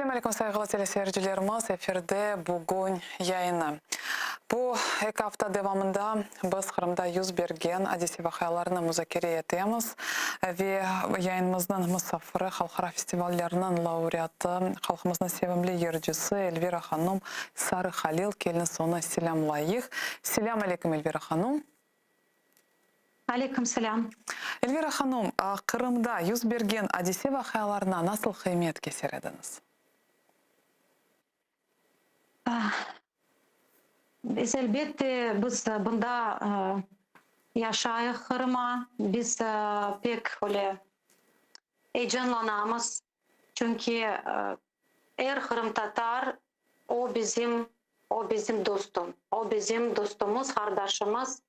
Ассаляму алейкум, сайгылы телесерджилерimiz, эфирде бүгін яйыны. Бұл екі апта девамында біз Қырымда yüz берген Одессе вақияларыны музакире етеміз. Ве яйынымыздың мұсафыры халқара фестивальлерінің лауреаты, халқымыздың севімлі ержісі Эльвира ханым Сары Халил келіні соны селямлайық. Селям алейкум, Эльвира ханым. Алейкум салям. Эльвира ханым, Қырымда yüz берген Одессе вақияларына насыл қимет кесер едіңіз? Biz elbette biz bunda yaşayıq Kırım'a. Biz pek öyle heyecanlanamız. Çünkü eğer Kırım Tatar o bizim dostum. O bizim dostumuz, kardeşimiz.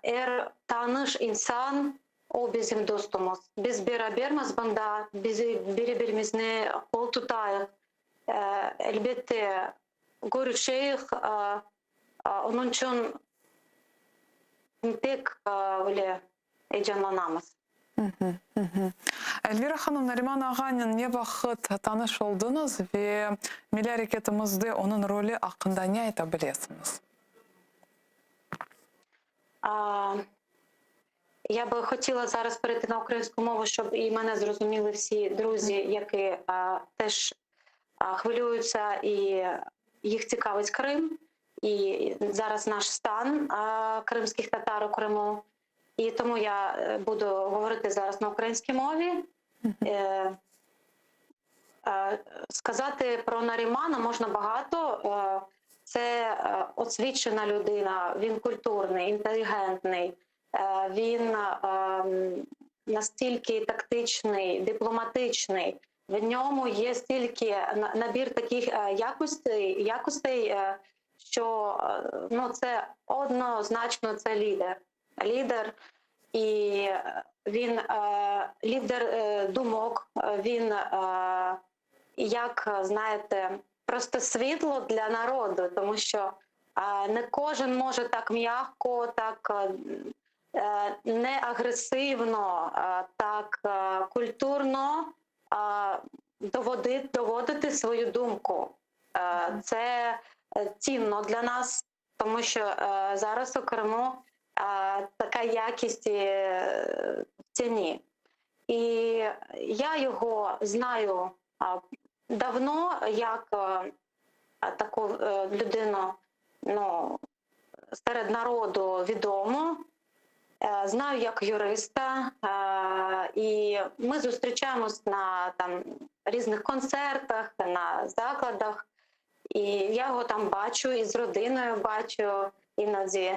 Eğer tanış insan o bizim dostumuz. Biz beraberiz bunda. Biz birbirimizni kol tutayıq. Elbette görüşeyik. Onun için pek öyle heyecanlanamız. Эльвира ханым, Нариман ағанын не вақыт таныш oldunuz ve milli hareketimizde onun rolü hakkında ne ayta білесіңіз? Я би хотіла зараз перейти на українську мову, щоб і мене зрозуміли всі друзі, які теж хвилюються і їх цікавить Крим, і зараз наш стан кримських татар у Криму. І тому я буду говорити зараз на українській мові. Сказати про Нарімана можна багато. Це освічена людина, він культурний, інтелігентний, він настільки тактичний, дипломатичний. В ньому є стільки набір таких якостей, що це однозначно це лідер. І він лідер думок, він, як знаєте, просто світло для народу, тому що не кожен може так м'яко, так не агресивно, так культурно доводити свою думку. Це цінно для нас, тому що зараз у Криму така якість в ціні. І я його знаю давно як таку людину, серед народу відому. Знаю як юриста, і ми зустрічаємось на різних концертах, на закладах, і я його там бачу, і з родиною бачу іноді.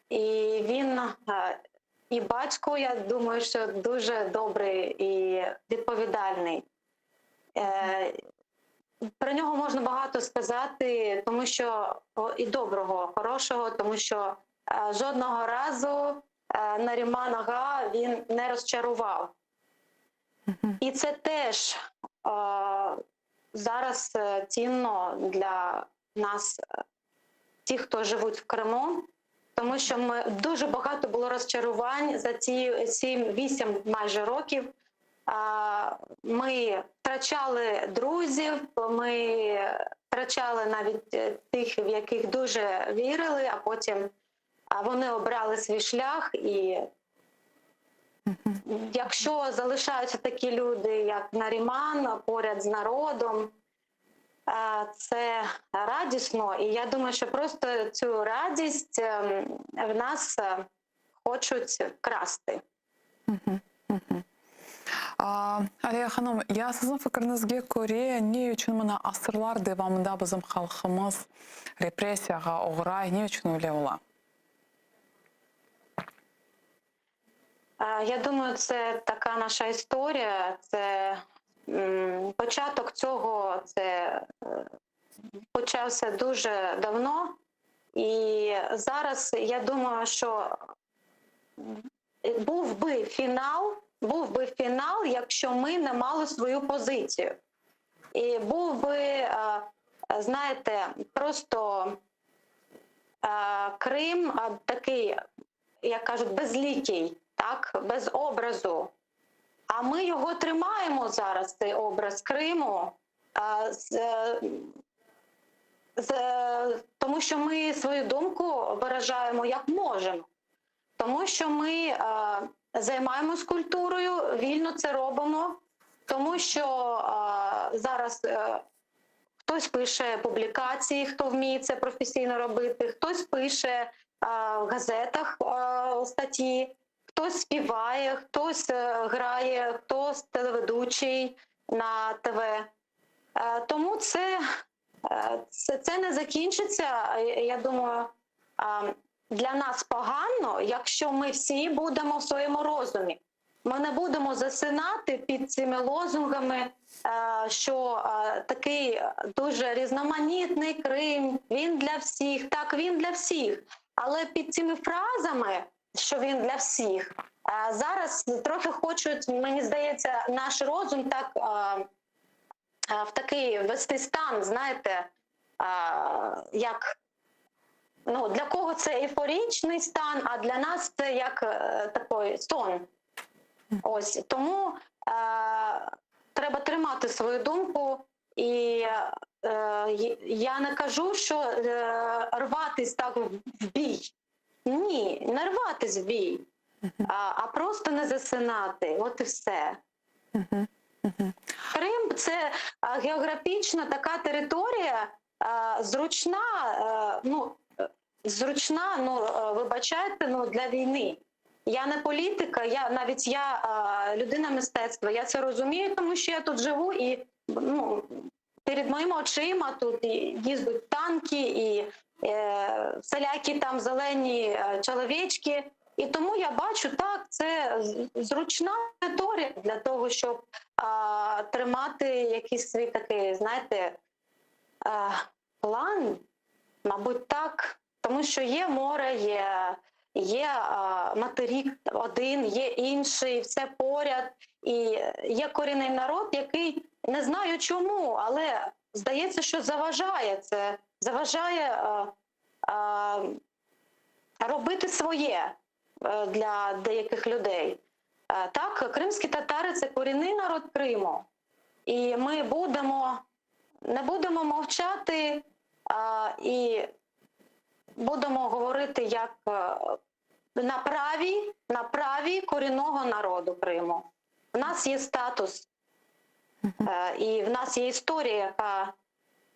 І він, і батько, я думаю, що дуже добрий і відповідальний. Про нього можна багато сказати, тому що і доброго, хорошого, тому що жодного разу Наріман ага він не розчарував. І це теж зараз цінно для нас, тих, хто живуть в Криму, тому що ми дуже багато було розчарувань за ці 7-8 майже років. Ми втрачали друзів, ми втрачали навіть тих, в яких дуже вірили, а потім вони обрали свій шлях. І якщо залишаються такі люди, як Наріман, поряд з народом, це радісно. І я думаю, що просто цю радість в нас хочуть красти. Алия ханым, я сіздің пікіріңізге көре, не үшін мұна асырлар девамында біздің халқымыз репрессияға ұғырай, не үшін өле ола? Я думаю, це така наша історія. Це початок цього, це почався дуже давно. І зараз, я думаю, що був би фінал, якщо ми не мали свою позицію. І був би, знаєте, просто Крим такий, як кажуть, безликий, так, без образу. А ми його тримаємо зараз, цей образ Криму. Тому що ми свою думку виражаємо як можемо. Тому що ми займаємось культурою, вільно це робимо, тому що зараз хтось пише публікації, хто вміє це професійно робити, хтось пише в газетах статті, хтось співає, хтось грає, хтось телеведучий на ТВ. Тому це не закінчиться, я думаю, для нас погано, якщо ми всі будемо в своєму розумі. Ми не будемо засинати під цими лозунгами, що такий дуже різноманітний Крим, він для всіх. Так, він для всіх. Але під цими фразами, що він для всіх, зараз трохи хочуть, мені здається, наш розум так в такий вести стан, знаєте, як, ну, для кого це ейфорічний стан, а для нас це як такий сон. Ось, тому треба тримати свою думку, і я не кажу, що рватись так в бій. Ні, не рватись в бій, а просто не засинати, от і все. Крим – це географічна така територія, зручна, вибачайте, для війни. Я не політика, я людина мистецтва, я це розумію, тому що я тут живу і перед моїми очима тут їздять танки і всілякі там зелені чоловічки. І тому я бачу, так, це зручна територія для того, щоб тримати якийсь свій такий, знаєте, план, мабуть, так. Тому що є море, є материк один, є інший, все поряд. І є корінний народ, який, не знаю чому, але здається, що заважає це, заважає робити своє для деяких людей. Так, кримські татари – це корінний народ Криму. І ми не будемо мовчати і будемо говорити як на праві корінного народу Криму. У нас є статус, і в нас є історія, яка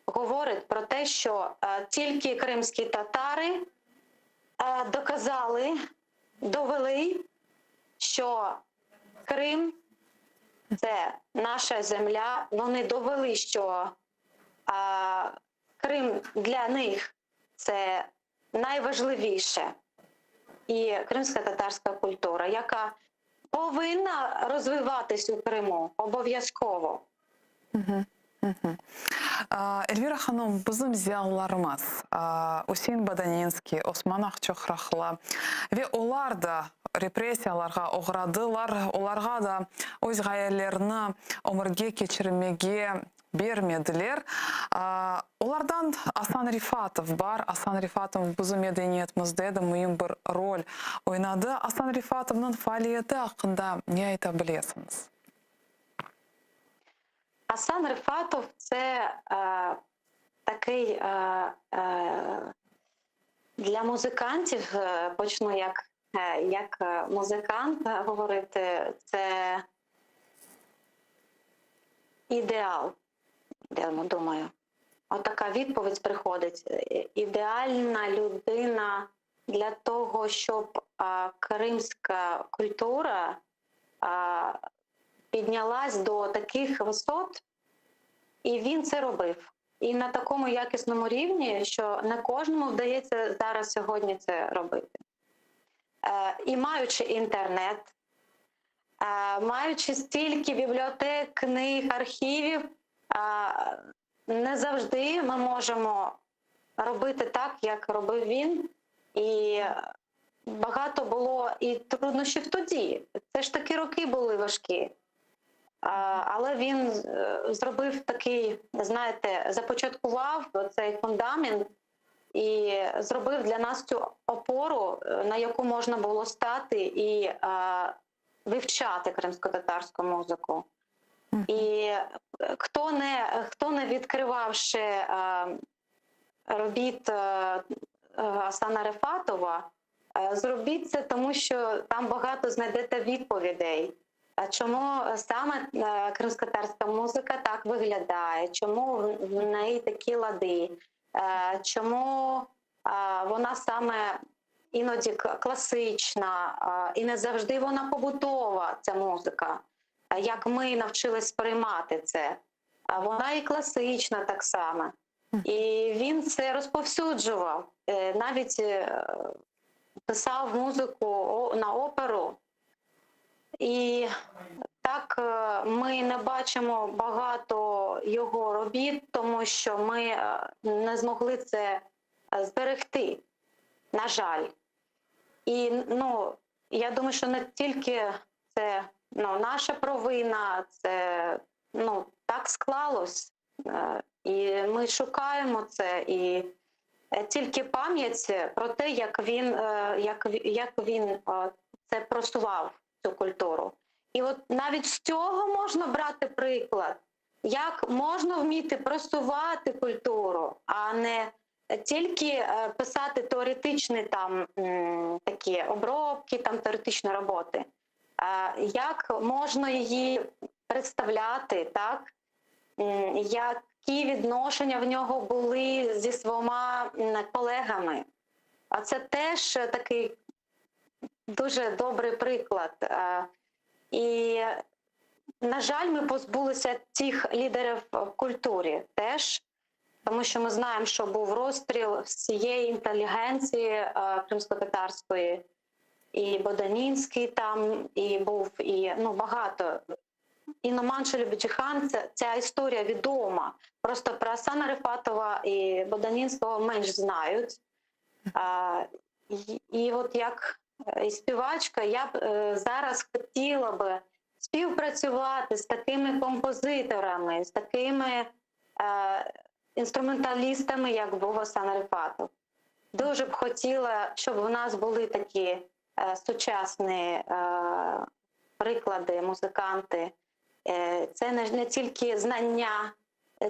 говорить про те, що тільки кримські татари довели, що Крим – це наша земля. Вони довели, що Крим для них – це найважливіше. І кримсько-татарська культура, яка повинна розвиватись у Криму обов'язково. Эльвира ханым, bizim ziyallarımız, Hüseyin Badanинский, Osman Akçoxraqla ve onlar da repressiyalarga uğradılar. Onlarga da öz gayelerini ömürge keçirmege bermediler. Onlardan Asan Rifatov var. Asan Rifatov bizim medeniyetimizde de mühim bir rol oynadı. Asan Rifatov'un faaliyeti hakkında ne aytabilirsiniz? Асан Рифатов – це такий, для музикантів, почну як музикант говорити, це ідеал, я думаю. Отака відповідь приходить. Ідеальна людина для того, щоб кримська культура піднялась до таких висот, і він це робив. І на такому якісному рівні, що не кожному вдається зараз сьогодні це робити. І маючи інтернет, маючи стільки бібліотек, книг, архівів, не завжди ми можемо робити так, як робив він. І багато було і труднощів тоді. Це ж такі роки були важкі. Але він зробив такий, знаєте, започаткував цей фундамент і зробив для нас цю опору, на яку можна було стати і вивчати кримсько-татарську музику. І хто не відкривавши робіт Асана Рефатова, зробіть це, тому що там багато знайдете відповідей. Чому саме кримськотатарська музика так виглядає, чому в неї такі лади, чому вона саме іноді класична, і не завжди вона побутова, ця музика, як ми навчились сприймати це. Вона і класична так само. І він це розповсюджував, навіть писав музику на оперу. І так ми не бачимо багато його робіт, тому що ми не змогли це зберегти, на жаль. І я думаю, що не тільки це наша провина, це так склалось. І ми шукаємо це, і тільки пам'ять про те, як він це просував, цю культуру. І от навіть з цього можна брати приклад, як можна вміти просувати культуру, а не тільки писати теоретичні такі обробки, теоретичні роботи. Як можна її представляти, так? Які відношення в нього були зі своїми колегами. А це теж такий дуже добрий приклад. І, на жаль, ми позбулися цих лідерів в культурі теж, тому що ми знаємо, що був розстріл всієї інтелігенції кримськотатарської, і Боданінський там, і був, і багато. І Номан Челебіджіхан, ця історія відома. Просто про Асана Рефатова і Боданінського менш знають. І от як співачка, я б зараз хотіла би співпрацювати з такими композиторами, з такими інструменталістами, як був Асан Рефатов. Дуже б хотіла, щоб у нас були такі сучасні приклади, музиканти. Це не тільки знання,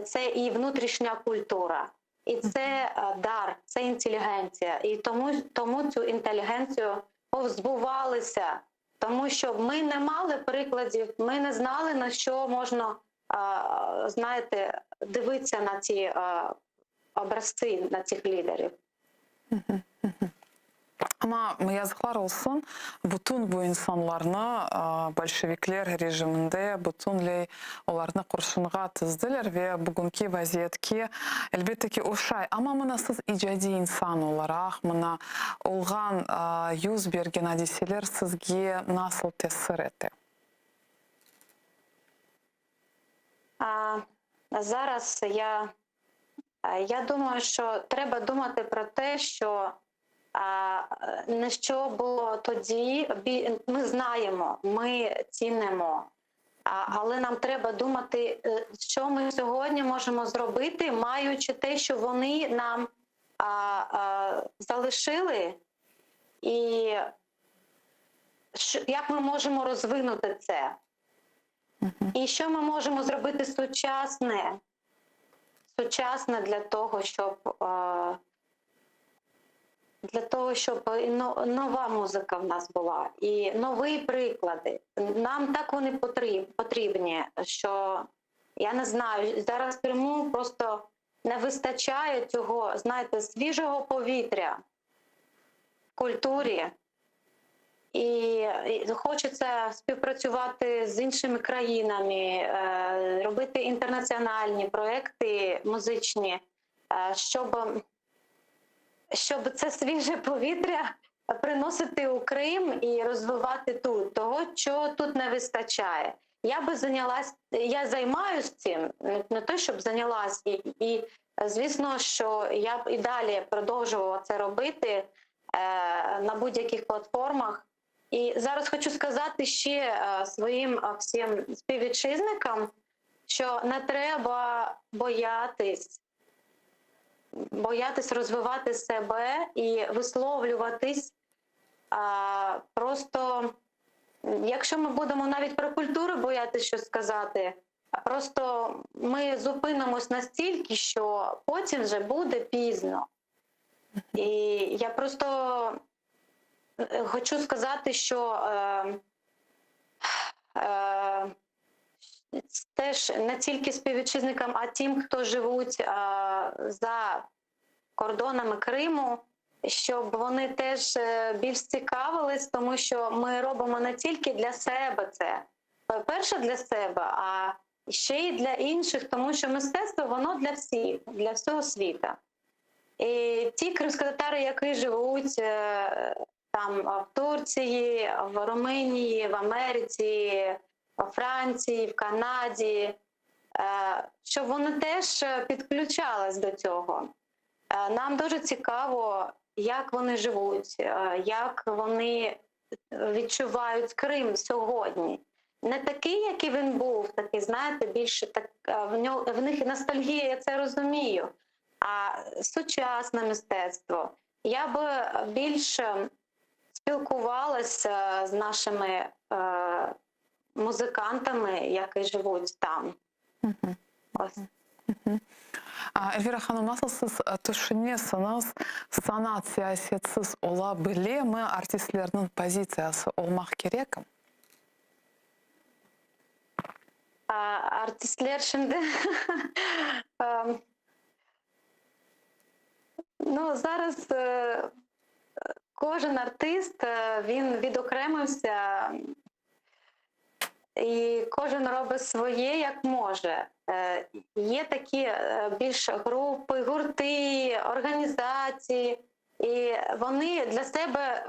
це і внутрішня культура. І це дар, це інтелігенція. І тому цю інтелігенцію повзбувалися, тому що ми не мали прикладів, ми не знали, на що можна, дивитися на ці образці, на цих лідерів. Ама yazıklar olsun, bütün bu insanlarni bolsheviklar rejiminde butunlay ularni qurshunga tizdilar ve bugungi vaziyatga elbette o'xshay. Ama mana siz ijodiy inson olarak, mana olgan yuz bergan hodisalar sizga nasıl ta'sir etdi? Зараз я думаю, що треба думати про те, що не що було тоді, ми знаємо, ми цінимо, але нам треба думати, що ми сьогодні можемо зробити, маючи те, що вони нам залишили, і як ми можемо розвинути це. І що ми можемо зробити сучасне для того, щоб нова музика в нас була, і нові приклади. Нам так вони потрібні, що, я не знаю, зараз в Криму просто не вистачає цього, свіжого повітря в культурі. І хочеться співпрацювати з іншими країнами, робити інтернаціональні проекти музичні, щоб це свіже повітря приносити у Крим і розвивати тут, того, що тут не вистачає. Я займаюся цим, не те, щоб зайнялась, і звісно, що я б і далі продовжувала це робити на будь-яких платформах. І зараз хочу сказати ще своїм всім співвітчизникам, що не треба боятись розвивати себе і висловлюватись. Просто, якщо ми будемо навіть про культуру боятися щось сказати, Просто ми зупинимось настільки, що потім вже буде пізно. І я просто хочу сказати, що теж не тільки співвітчизникам, а тим, хто живуть за кордонами Криму, щоб вони теж більш цікавились, тому що ми робимо не тільки для себе це, перше для себе, а ще й для інших, тому що мистецтво, воно для всіх, для всього світу. І ті кримськотатари, які живуть там в Турції, в Румунії, в Америці, в Франції, в Канаді, щоб вони теж підключались до цього. Нам дуже цікаво, як вони живуть, як вони відчувають Крим сьогодні. Не такий, який він був, такий, знаєте, більше так, в них ностальгія, я це розумію, а сучасне мистецтво. Я би більше спілкувалася з нашими музикантами, які живуть там. Ось. Эльвира ханым, насылсыз түшүнесиңиз, санат саясатсыз ола билеми артистлердин позициясы олмак керекпи? Артистлер şimdi ну, зараз кожен артист, він відокремився, і кожен робить своє, як може. Є такі більш групи, гурти, організації, і вони для себе,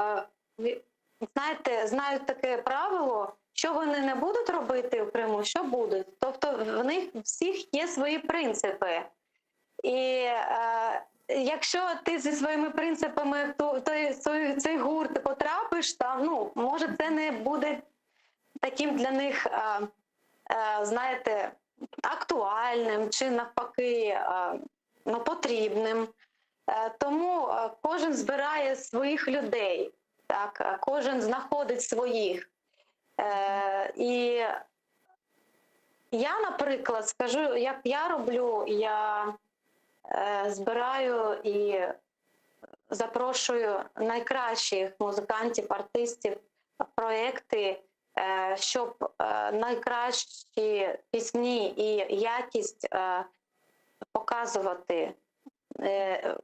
знаєте, знають таке правило, що вони не будуть робити в Криму, що будуть. Тобто в них всіх є свої принципи. І якщо ти зі своїми принципами в цей гурт потрапиш, там, ну, може це не буде таким для них, знаєте, актуальним чи навпаки ну, потрібним. Тому кожен збирає своїх людей, так? Кожен знаходить своїх. І я, наприклад, скажу, як я роблю, я збираю і запрошую найкращих музикантів, артистів в проєкти, щоб найкращі пісні і якість показувати,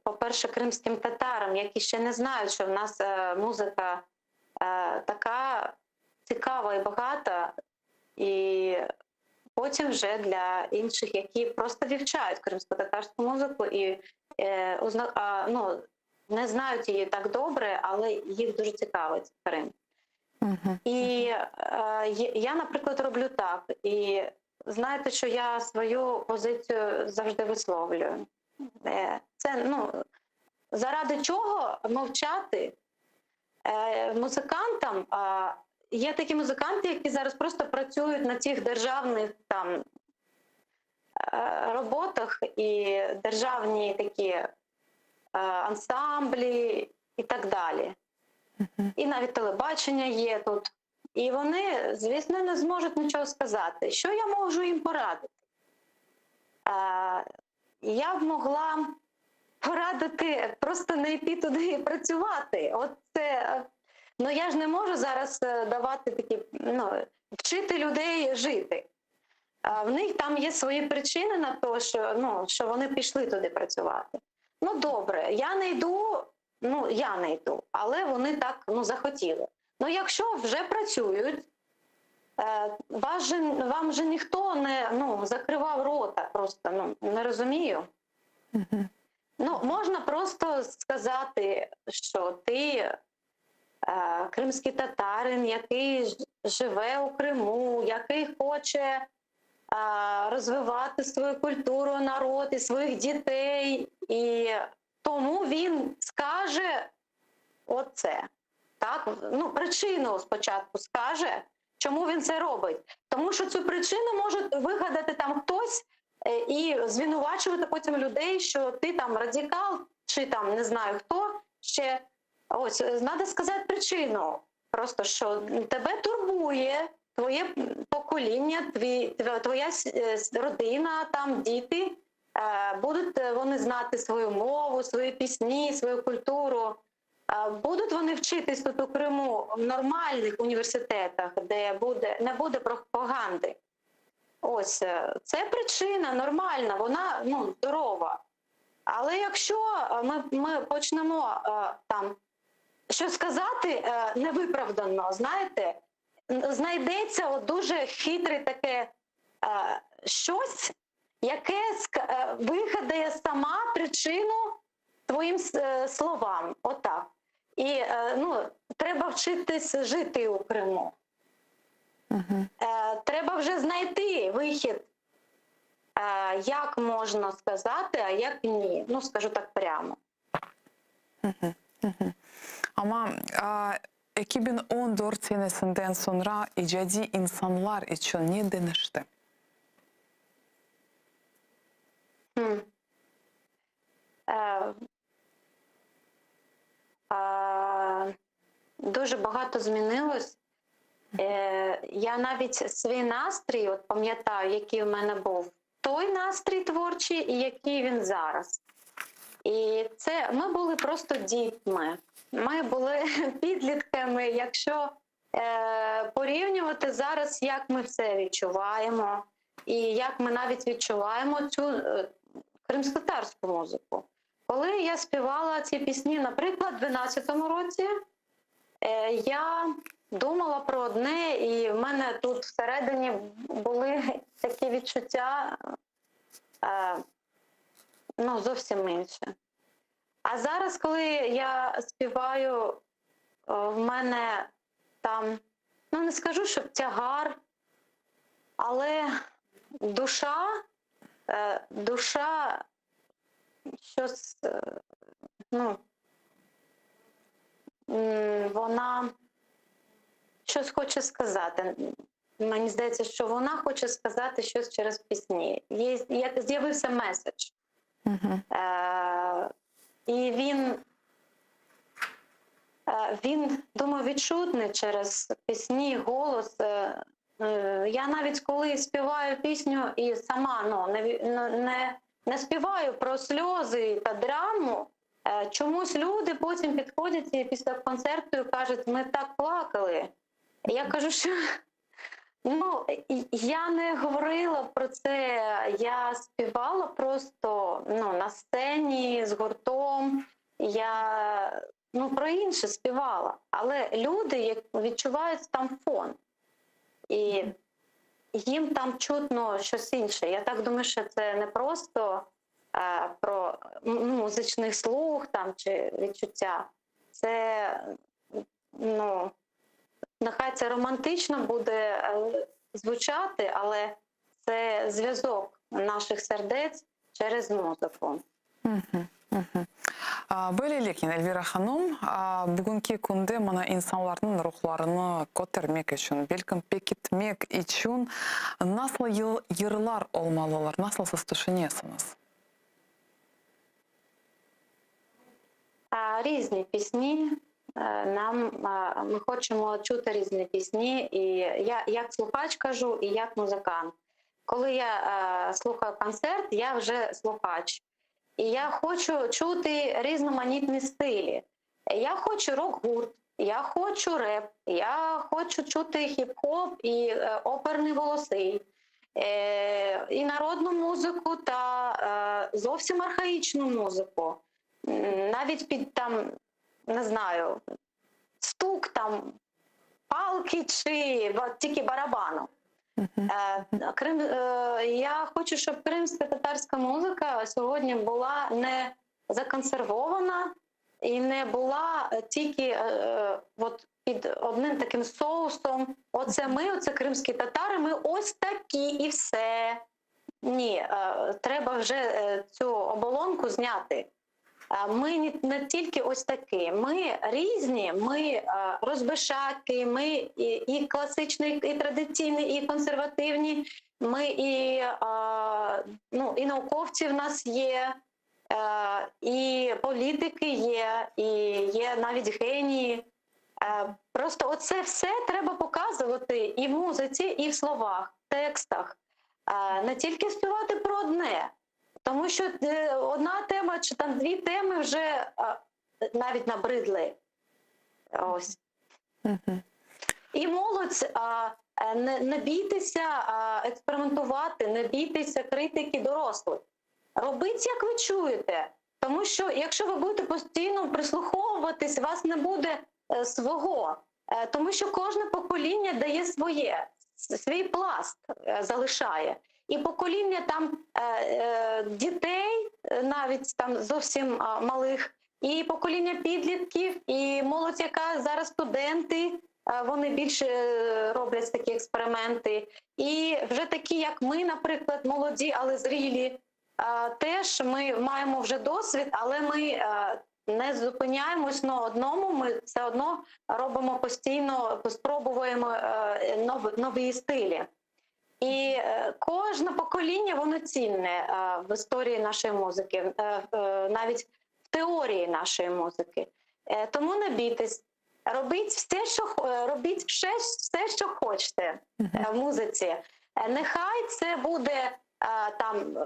по-перше, кримським татарам, які ще не знають, що в нас музика така цікава і багата, і потім вже для інших, які просто вивчають кримсько-татарську музику і ну, не знають її так добре, але їх дуже цікавить Крим. І я, наприклад, роблю так. І знаєте, що я свою позицію завжди висловлюю. Це, ну, заради чого мовчати музикантам? Є такі музиканти, які зараз просто працюють на цих державних там роботах і державні такі ансамблі і так далі. І навіть телебачення є тут. І вони, звісно, не зможуть нічого сказати. Що я можу їм порадити? Я б могла порадити просто не йти туди і працювати. От це, ну я ж не можу зараз давати такі, ну, вчити людей жити. В них там є свої причини на те, що, ну, що вони пішли туди працювати. Ну добре, я не йду, але вони так, ну, захотіли. Ну якщо вже працюють, вам же ніхто не, ну, закривав рота, просто, ну, не розумію. Ну, можна просто сказати, що ти кримський татарин, який живе у Криму, який хоче розвивати свою культуру, народ і своїх дітей, і тому він скаже оце. Так? Ну, причину спочатку скаже, чому він це робить. Тому що цю причину може вигадати там хтось і звинувачувати потім людей, що ти там радикал, чи там не знаю хто ще. Ось, треба сказати причину. Просто, що тебе турбує твоє покоління, твоя родина, там діти, будуть вони знати свою мову, свої пісні, свою культуру. Будуть вони вчитись тут у Криму в нормальних університетах, де не буде пропаганди. Ось, це причина нормальна, вона здорова. Але якщо ми почнемо там що сказати невиправдано, знаєте, знайдеться дуже хитре таке щось, яке вигадає сама причину твоїм словам. Отак. І треба вчитись жити у Криму. Треба вже знайти вихід, як можна сказати, а як ні. Скажу так прямо. Ama 2014 senesinden sonra icadi insanlar için ne değişti? Дуже багато змінилось. Я навіть свій настрій пам'ятаю, який в мене був. Той настрій творчий і який він зараз. І це ми були просто дітьми. Ми були підлітками, якщо порівнювати зараз, як ми все відчуваємо, і як ми навіть відчуваємо цю кримськотатарську музику. Коли я співала ці пісні, наприклад, в 12-му році, я думала про одне, і в мене тут всередині були такі відчуття зовсім інше. А зараз, коли я співаю, в мене там, не скажу, що тягар, але душа щось, вона щось хоче сказати. Мені здається, що вона хоче сказати щось через пісні. З'явився меседж. І він, думаю, відчутний через пісні, голос. Я навіть коли співаю пісню і сама не співаю про сльози та драму, чомусь люди потім підходять і після концерту і кажуть, ми так плакали. Я кажу, що я не говорила про це, я співала просто на сцені з гуртом, я про інше співала. Але люди відчувають там фон. І їм там чутно щось інше. Я так думаю, що це не просто про музичний слух там, чи відчуття. Це, нехай це романтично буде звучати, але це зв'язок наших сердець через музику. Böyle lekin Elvira Hanım, bugünkü kunde mana insanların ruhlarını kotarmak için, belki pekitmek için nasıl yıllar olmalılar, nasıl siz düşünüyorsunuz? Різні пісні. Ми хочемо чути різні пісні, і я як слухач кажу, і як музикант. Коли я слухаю концерт, я вже слухач. І я хочу чути різноманітні стилі. Я хочу рок-гурт, я хочу реп, я хочу чути хіп-хоп і оперні голоси, і народну музику та зовсім архаїчну музику. Навіть під там, не знаю, стук там палки чи тільки барабану. Я хочу, щоб кримсько-татарська музика сьогодні була не законсервована і не була тільки під одним таким соусом. Оце ми, оце кримські татари, ми ось такі і все. Ні, треба вже цю оболонку зняти. Ми не тільки ось такі, ми різні, ми розбишаки, ми і класичні, і традиційні, і консервативні, ми і науковці в нас є, і політики є, і є навіть генії. Просто оце все треба показувати і в музиці, і в словах, в текстах. Не тільки співати про одне, тому що одна тема чи там дві теми вже навіть набридли. Ось. І молодь, не бійтеся експериментувати, не бійтеся критики дорослих. Робіть, як ви чуєте. Тому що якщо ви будете постійно прислуховуватись, у вас не буде свого. Тому що кожне покоління дає своє, свій пласт залишає. І покоління там дітей, навіть там зовсім малих, і покоління підлітків, і молодь, яка зараз студенти, вони більше роблять такі експерименти. І вже такі, як ми, наприклад, молоді, але зрілі, теж ми маємо вже досвід, але ми не зупиняємось на одному, ми все одно робимо постійно, спробуємо нові стилі. І кожне покоління, воно цінне в історії нашої музики, навіть в теорії нашої музики. Тому не бійтесь, робіть все, що хочете в музиці. Нехай це буде там,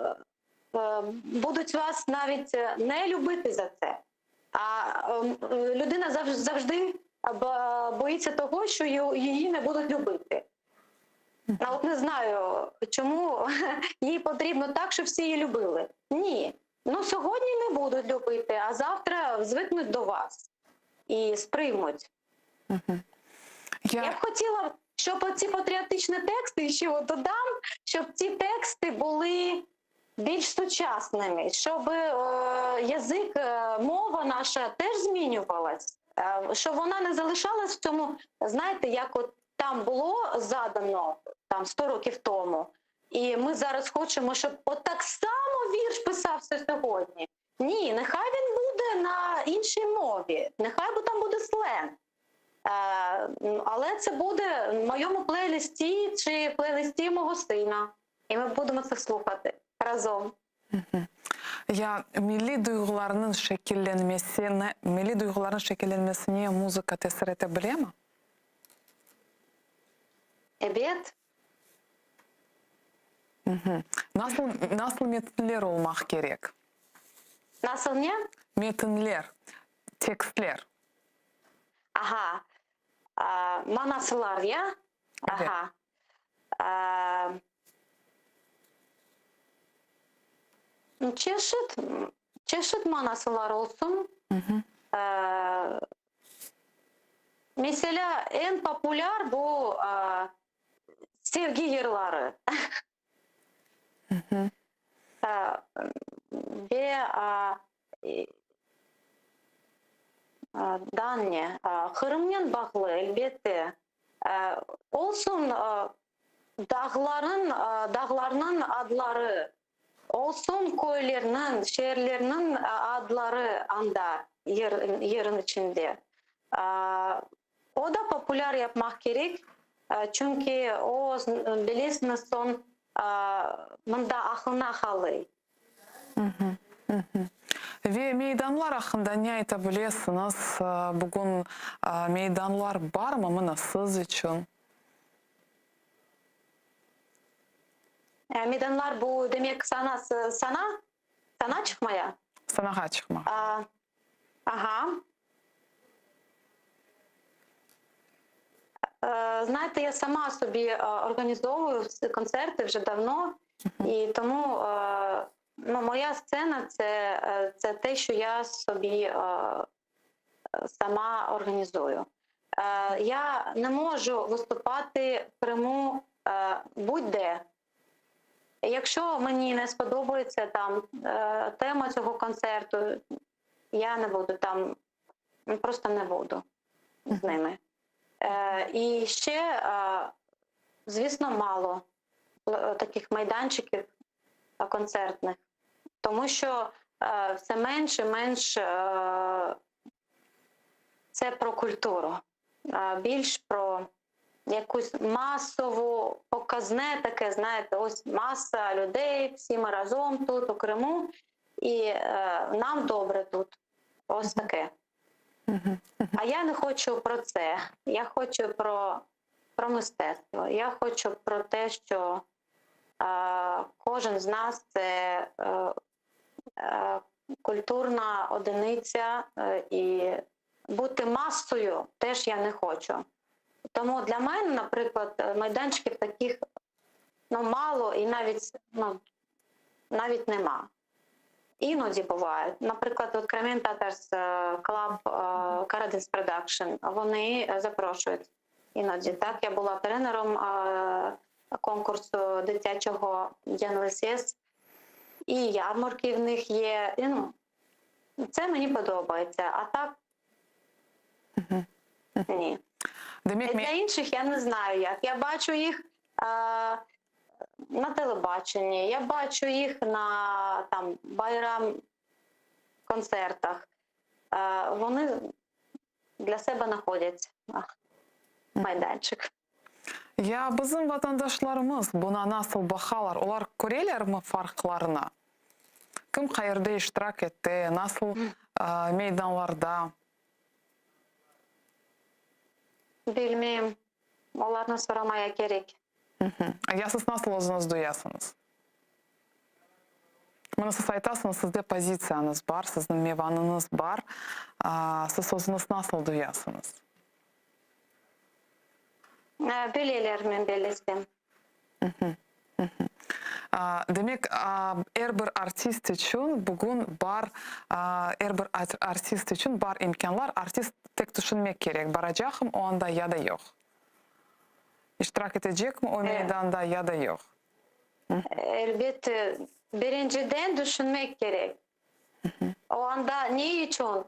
будуть вас навіть не любити за це. А людина завжди боїться того, що її не будуть любити. А от не знаю, чому їй потрібно так, щоб всі її любили. Ні. Ну, сьогодні не будуть любити, а завтра звикнуть до вас і сприймуть. Я б хотіла, щоб ці патріотичні тексти, ще додам, щоб ці тексти були більш сучасними, щоб язик, мова наша теж змінювалась, щоб вона не залишалась в цьому, знаєте, як от там було задано там 100 років тому, і ми зараз хочемо, щоб от так само вірш писався сьогодні. Ні, нехай він буде на іншій мові, нехай там буде сленг. Але це буде в моєму плейлисті чи плейлисті мого сина. І ми будемо це слухати разом. Я милли дуйгуларның шекелленмесіне музыка тәсір ете біле ме? Эбет? Насыл метінлер олмақ керек? Насыл не? Метінлер, текстлер. Ага. Манасылар, я? Ага. Çeşit manasılar olsun. Mesela en popüler bu sevgi yılları. Ve Danya, Kırım'ın bağlı elbette. Olsun dağlarının adları, olsun köylerinin, şehirlerinin adları anda yerin içinde. O da popüler yapmak gerek. Çünkü o bilirsiniz son mında aklına kalıyor. Ve meydanlar hakkında ne ayta bilesiniz? Bugün meydanlar var mı mı siz için? Meydanlar bu demek sana çıkmaya? Sanaga çıkma. Ага. Знаєте, я сама собі організовую концерти вже давно, і тому моя сцена це те, що я собі сама організую. Я не можу виступати в Криму будь-де. Якщо мені не сподобається там тема цього концерту, я не буду там, просто не буду з ними. І ще, звісно, мало таких майданчиків концертних, тому що все менше і менше це про культуру, більш про якусь масову, показне таке, знаєте, ось маса людей, всі ми разом тут, у Криму, і нам добре тут. Ось таке. А я не хочу про це. Я хочу про мистецтво. Я хочу про те, що кожен з нас це культурна одиниця, і бути масою теж я не хочу. Тому для мене, наприклад, майданчиків таких мало і навіть нема. Іноді бувають. Наприклад, от Crimean Tatars Club Karadins Production, вони запрошують іноді. Так, я була тренером конкурсу дитячого ДНЛСС, і ярмарки в них є. І, це мені подобається. А так ні. Для інших я не знаю як. Я бачу їх на телебаченні, я бачу їх на байрам концертах. Вони для себе знаходять майданчик. Я bizim vatandaşlarımız buna nasıl bakarlar? Onlar көрелер mi farklarına? Kim qayerda iştirak etti? Nasıl meydanlarda? Bilmeyeyim. Onlardan soramaya gerek. Ya siz nasıl özünüz duyasınız? Мына сіз айтасыңыз, сізде позицияңыз бар, сіздің мейваныңыз бар, сіз өзіңіз насыл дuyasınız? Білелермен белестім. Демек, әрбір артист үшін бүгін бар, әрбір артист үшін бар имканлар, артист тек түшінмек керек. Барacağım, o anda ya da yok. İştirak edecek mi o meydanda ya da yok? Elbette. Birinciden düşünmek gerek. O anda ne için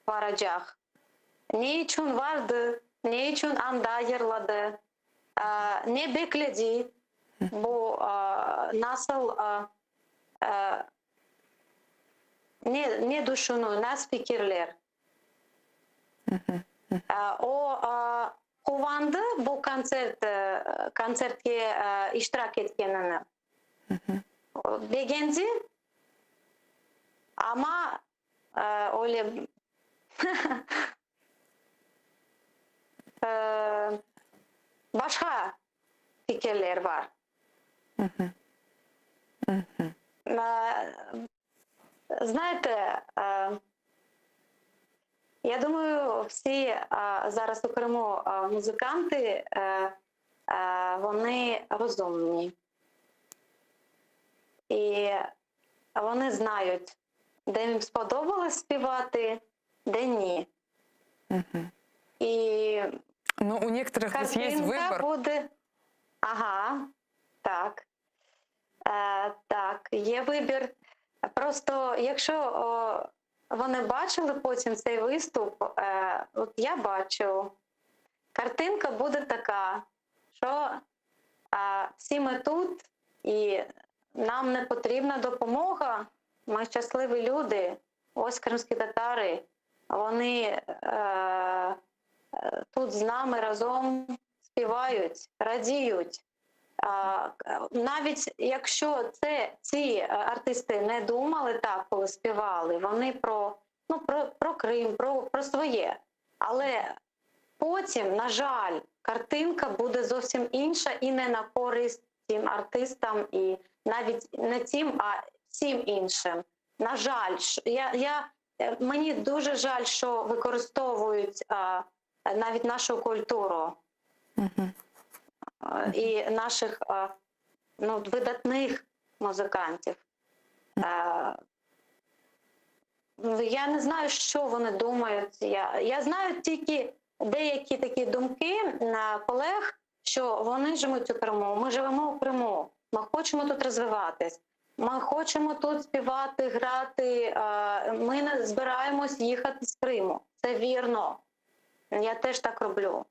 varacak? Ne için vardı? Ne için anda ayırladı? Ne bekledi? Bu nasıl ne düşünüyor? Nasıl fikirler? O kovandı bu konsertke iştirak etkenini. Beğendi ama öyle başka fikirler var. Знаєте, я думаю, всі зараз у Криму музиканти, вони розумні. І вони знають, де їм сподобалось співати, де ні. І у некоторых здесь есть выбор. Буде... Ага, так. Так, є вибір. Просто якщо вони бачили потім цей виступ, от я бачу, картинка буде така, що всі ми тут, і нам не потрібна допомога, ми щасливі люди, ось кримські татари, вони тут з нами разом співають, радіють. Навіть якщо ці артисти не думали так, коли співали, вони про Крим, про своє. Але потім, на жаль, картинка буде зовсім інша і не на користь цим артистам, і навіть не цим, а всім іншим. На жаль, мені дуже жаль, що використовують навіть нашу культуру. І наших видатних музикантів. Я не знаю, що вони думають. Я знаю тільки деякі такі думки колег, що вони живуть у Криму, ми живемо у Криму, ми хочемо тут розвиватись, ми хочемо тут співати, грати, ми не збираємось їхати з Криму. Це вірно. Я теж так роблю.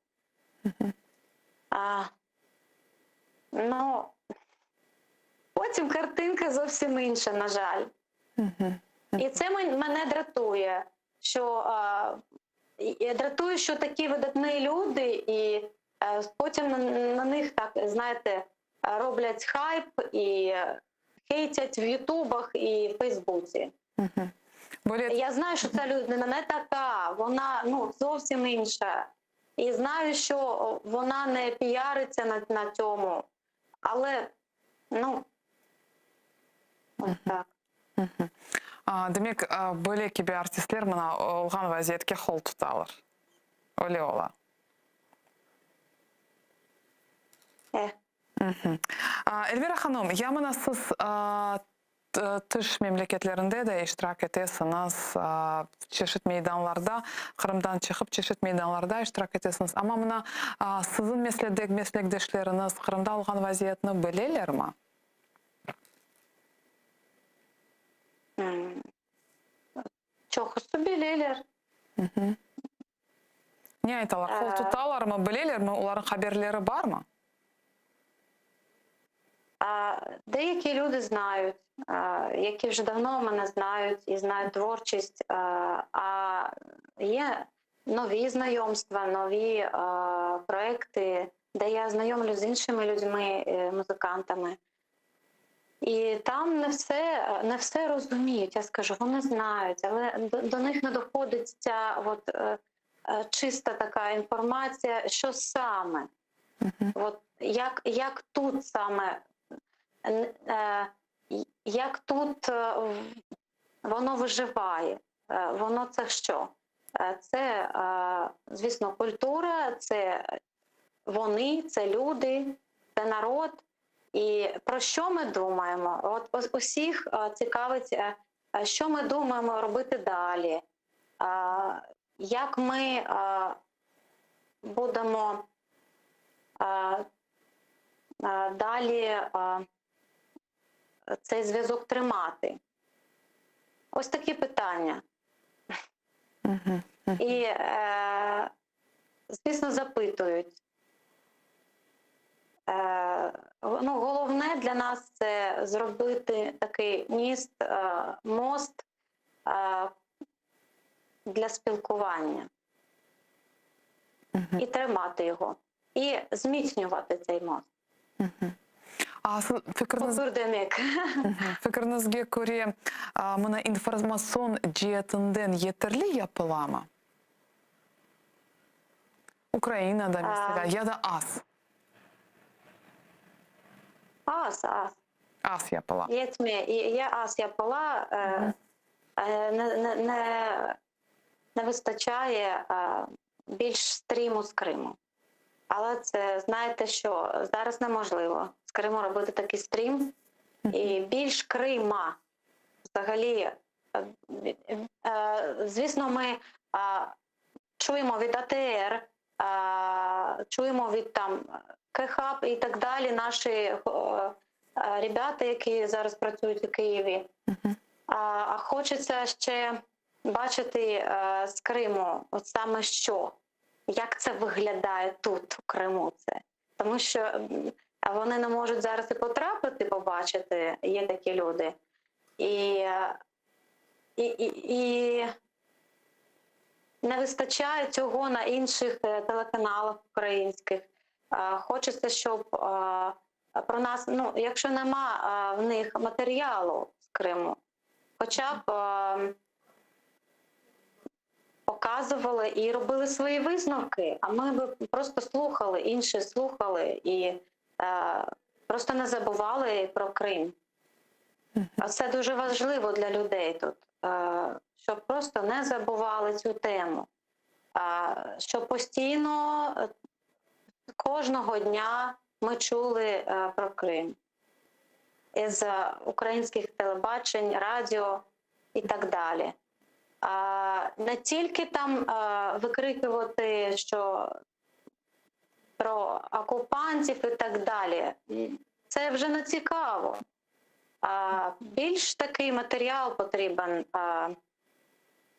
Потім картинка зовсім інша, на жаль. І це мене дратує, що такі видатні люди, і потім на них, так, знаєте, роблять хайп і хейтять в Ютубах і в Фейсбуці. Я знаю, що ця людина не така, вона зовсім інша. І знаю, що вона не піариться на цьому. Але, ось так. Демек, бөлек кебе артистлер мына олған вазиетке қол тұталыр. Оле ола. Эльвира ханым, я мына сіз тыш мемлекетлерінде де иштирак этесиңиз, чешит мейданларда, Кырымдан чыгып чешит мейданларда иштирак этесиңиз. Ама мына сиздин меслекдешлериңиз Кырымда алган вазиятны билелерби? Чогусу билелер. Не айталар? Кол туталармы, билелерби? Улардын хаберлери бармы? Деякі люди знають, які вже давно мене знають і знають творчість, а є нові знайомства, нові проекти, де я знайомлю з іншими людьми, музикантами. І там не все розуміють, я скажу, вони знають, але до них не доходить ця чиста така інформація, що саме, як тут саме, як тут воно виживає, воно це що? Це, звісно, культура, це вони, це люди, це народ. І про що ми думаємо? От усіх цікавить, що ми думаємо робити далі, як ми будемо далі цей зв'язок тримати. Ось такі питання. І, звісно, запитують. Головне для нас – це зробити такий мост для спілкування. І тримати його. І зміцнювати цей мост. Фикріңізге көре, мына информацион жиетінден етірлі япыламы? Украинада, mesela, ya da az? Az yapıla. Є аз yapıla, не вистачає більш стріму з Криму. Але це, знаєте що, зараз неможливо з Криму робити такий стрім. І більш Крима, взагалі, звісно, ми чуємо від АТР, чуємо від там КХАП і так далі, наші ребята, які зараз працюють у Києві. А хочеться ще бачити з Криму, от саме що. Як це виглядає тут, у Криму це? Тому що вони не можуть зараз і потрапити, побачити, є такі люди. І не вистачає цього на інших телеканалах українських. Хочеться, щоб про нас, якщо нема в них матеріалу з Криму, хоча б показували і робили свої висновки, а ми б просто слухали, інші слухали і просто не забували про Крим. Це дуже важливо для людей тут, щоб просто не забували цю тему, щоб постійно, кожного дня ми чули про Крим із українських телебачень, радіо і так далі. Не тільки там викрикувати, що про окупантів і так далі. Це вже не цікаво. Більш такий матеріал потрібен,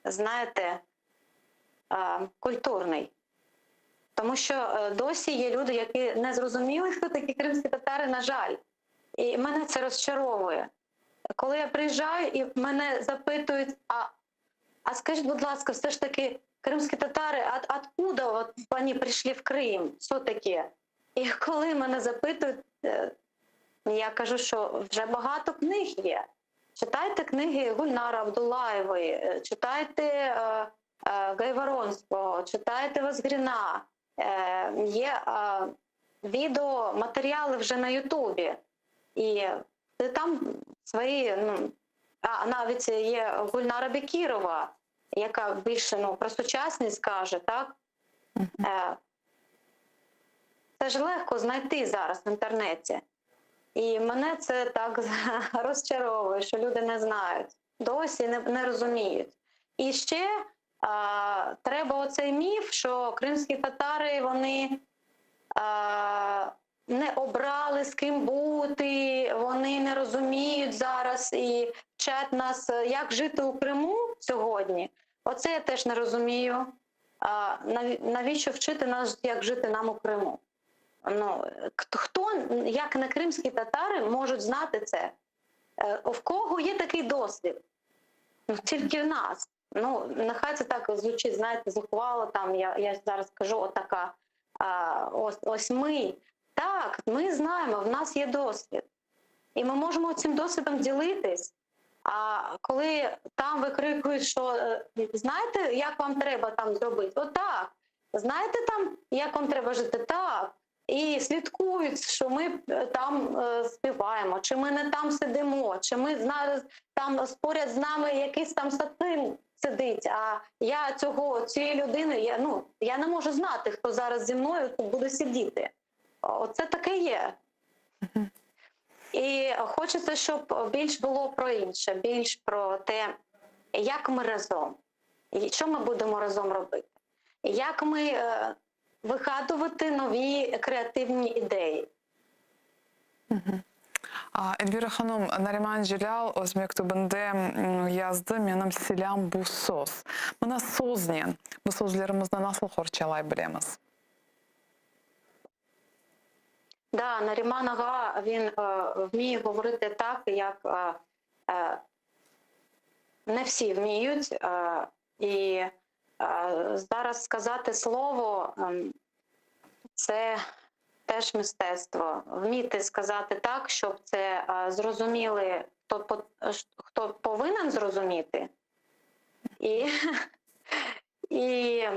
знаєте, культурний. Тому що досі є люди, які не зрозуміли, хто такі кримські татари, на жаль. І мене це розчаровує. Коли я приїжджаю і мене запитують, а скажіть, будь ласка, все ж таки, кримські татари, откуда от вони прийшли в Крим? Що таке? І коли мене запитують, я кажу, що вже багато книг є, Читайте книги Гульнара Абдуллаєвої, читайте Гайворонського, читайте Вазгріна. Є відеоматеріали вже на Ютубі. І там свої, навіть є Гульнара Бекірова, яка більше про сучасність каже, так? Це ж легко знайти зараз в інтернеті. І мене це так розчаровує, що люди не знають, досі не розуміють. І ще треба оцей міф, що кримські татари, вони не обрали, з ким бути, вони не розуміють зараз і вчать нас, як жити у Криму сьогодні. Оце я теж не розумію. Навіщо вчити нас, як жити нам у Криму? Хто, як не кримські татари, можуть знати це? В кого є такий досвід? Тільки в нас. Нехай це так звучить, знаєте, зухвало, там, я зараз кажу, отака, ось ми. Так, ми знаємо, в нас є досвід. І ми можемо цим досвідом ділитись. А коли там викрикують, що знаєте, як вам треба там зробити? Отак. Знаєте там, як вам треба жити? Так. І слідкують, що ми там співаємо, чи ми не там сидимо, чи ми там поряд з нами якийсь там сатин сидить, а я цієї людини, я не можу знати, хто зараз зі мною тут буде сидіти. Оце таке є. І хочеться, щоб більш було про інше, більш про те, як ми разом, що ми будемо разом робити, як ми вигадувати нові креативні ідеї. Эльвира ханым, Нариман Жилял, өз мектубінде yazdı, менің селям бұл сөз. Мына сөзнен, бұл сөзлерімізді насыл хорчалай білеміз? Да, Наріман ага, він вміє говорити так, як не всі вміють. І зараз сказати слово – це теж мистецтво. Вміти сказати так, щоб це зрозуміли, хто повинен зрозуміти. І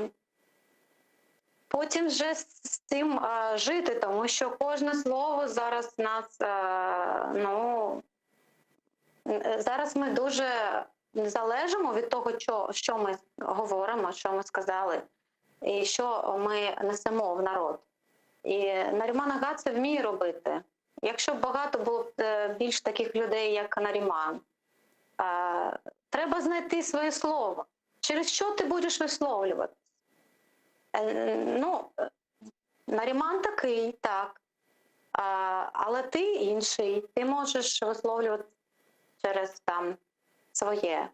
потім вже з цим жити, тому що кожне слово зараз нас, зараз ми дуже залежимо від того, що ми говоримо, що ми сказали, і що ми несемо в народ. І Наріман ага це вміє робити. Якщо б багато було більш таких людей, як Наріман, треба знайти своє слово. Через що ти будеш висловлювати? Наріман такий, так, але ти інший. Ти можеш висловлювати через там своє.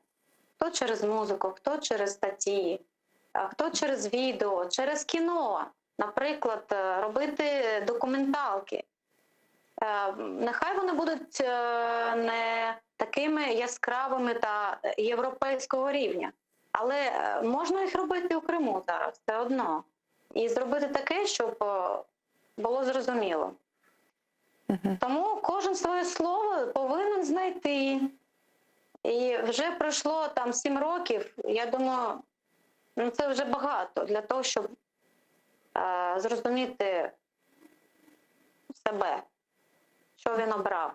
Хто через музику, хто через статті, хто через відео, через кіно. Наприклад, робити документалки. Нехай вони будуть не такими яскравими та європейського рівня, але можна їх робити у Криму зараз, все одно. І зробити таке, щоб було зрозуміло. Тому кожен своє слово повинен знайти. І вже пройшло там 7 років, я думаю, це вже багато для того, щоб зрозуміти себе, що він обрав,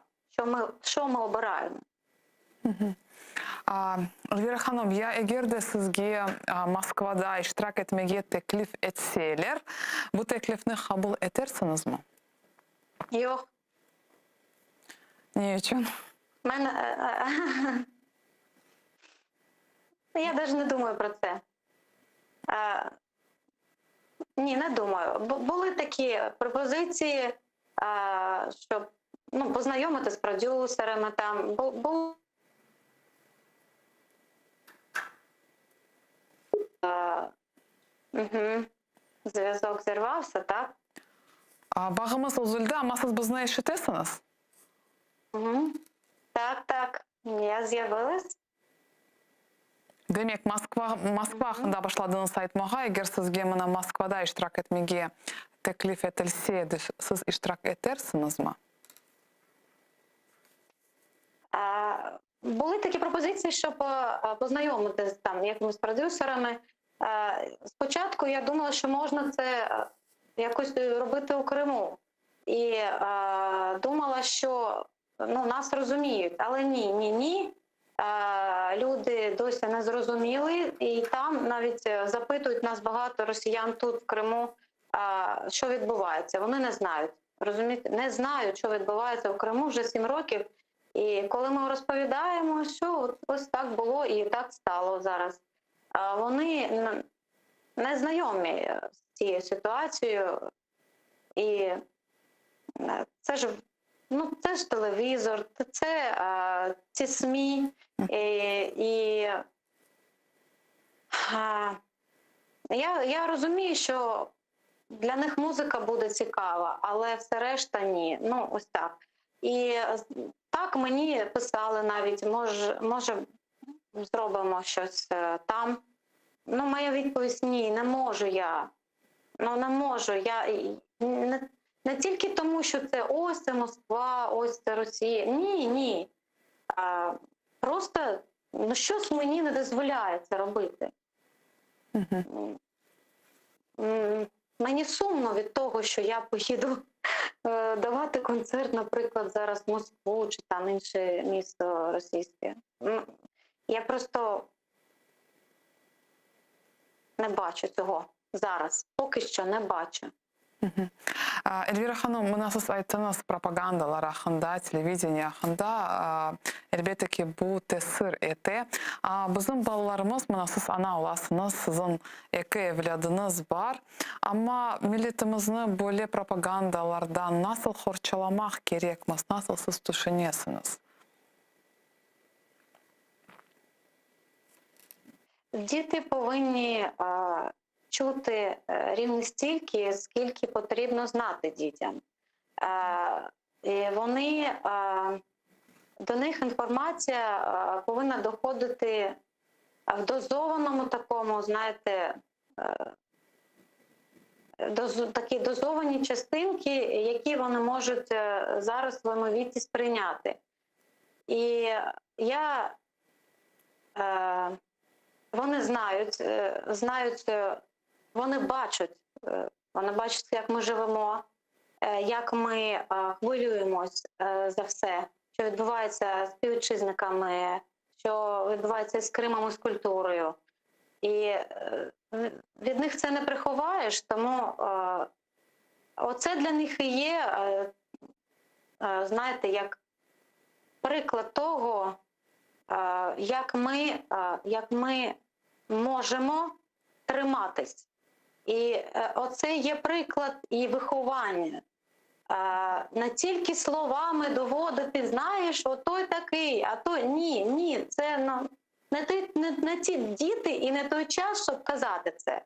що ми обираємо. Эльвира ханым, я эгерде сізге Москвада иштирак этмеге теклиф этселер, бу теклифни кабыл этерсиңизми? Йох. Не үчүн? Я навіть не думаю про це. Ні, не думаю. Були такі пропозиції, щоб познайомити з продюсерами. Там був зв'язок зірвався, так? Бағымыз узулда, ама сіз бізді ишетесіңіз? Так, я з'явилась. Демек, Москва хында башладыңыз айтмаға, егер сізге мына Москвада иштирак этмеге теклиф етілсе, сіз иштирак етерсіңіз ма? були такі пропозиції, щоб познайомитися з там якимись продюсерами. Спочатку я думала, що можна це якось робити у Криму. І думала, що нас розуміють. Але ні. Люди досі не зрозуміли. І там навіть запитують нас багато росіян тут, в Криму, що відбувається. Вони не знають. Розумієте? Не знають, що відбувається в Криму вже 7 років. І коли ми розповідаємо, що ось так було і так стало зараз, вони не знайомі з цією ситуацією. І це ж телевізор, це ці СМІ. Я розумію, що для них музика буде цікава, але все решта ні. Ось так. І так мені писали навіть, може зробимо щось там. Моя відповідь – ні, не можу я. Не можу. Я не тільки тому, що ось це Москва, ось це Росія. Ні. Просто щось мені не дозволяє це робити. Мені сумно від того, що я поїду давати концерт, наприклад, зараз в Москву чи там інше місто російське. Я просто не бачу цього зараз. Поки що не бачу. Эльвира ханым, мына сиз айттыңыз, пропагандалар ахында, телевидение ахында, элбетте бу тесир эте. Биздин балаларыбыз, мына сиз ана уласыңыз, сиздин 2 evladыңыз бар. Амма миллетибизни бөле пропагандалардан насыл хорчаламак керекмиз, насыл сиз түшүнесиңиз? Діти повинні чути рівно стільки, скільки потрібно знати дітям. І до них інформація повинна доходити в дозованому такому, знаєте, такі дозовані частинки, які вони можуть зараз в своєму віці сприйняти. І вони знають, вони бачать, як ми живемо, як ми хвилюємось за все, що відбувається з співвітчизниками, що відбувається з Кримом і з культурою. І від них це не приховаєш, тому оце для них і є, знаєте, як приклад того, як ми можемо триматись. І оце є приклад і виховання. Не тільки словами доводити, знаєш, отой такий, а то ні, це не ті діти і не той час, щоб казати це.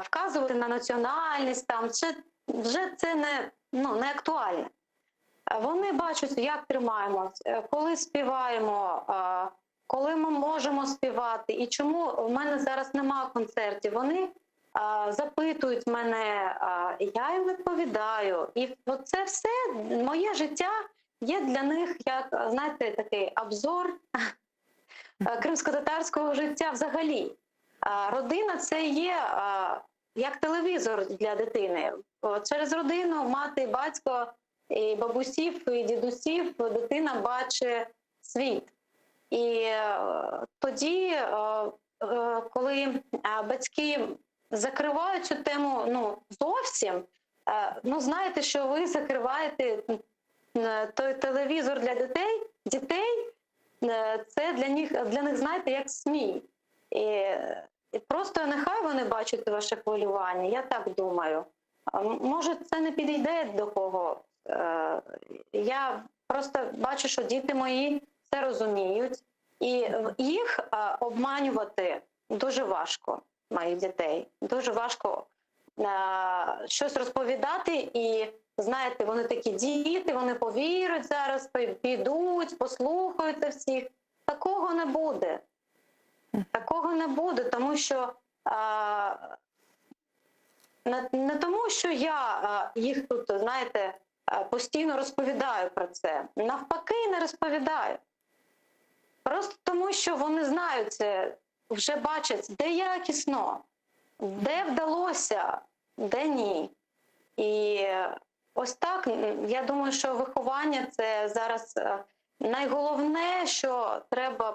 Вказувати на національність, там, вже це не актуально. Вони бачать, як тримаємось, коли співаємо, коли ми можемо співати, і чому в мене зараз немає концертів. Вони запитують мене, я їм відповідаю. І це все, моє життя є для них, як, знаєте, такий обзор кримсько-татарського життя взагалі. Родина – це є як телевізор для дитини. Через родину мати, батько, і бабусів, і дідусів дитина бачить світ. І тоді, коли батьки закривають цю тему зовсім, знаєте, що ви закриваєте той телевізор для дітей, це для них, знаєте, як СМІ. І просто нехай вони бачать ваше хвилювання, я так думаю. Може, це не підійде до кого. Я просто бачу, що діти мої це розуміють, і їх обманювати дуже важко, моїх дітей. Дуже важко щось розповідати, і, знаєте, вони такі діти, вони повірять зараз, підуть, послухаються всіх. Такого не буде. Такого не буде, тому що не тому, що я їх тут, знаєте, постійно розповідаю про це. Навпаки, не розповідаю. Просто тому, що вони знають це, вже бачать, де якісно, де вдалося, де ні. І ось так, я думаю, що виховання – це зараз найголовне,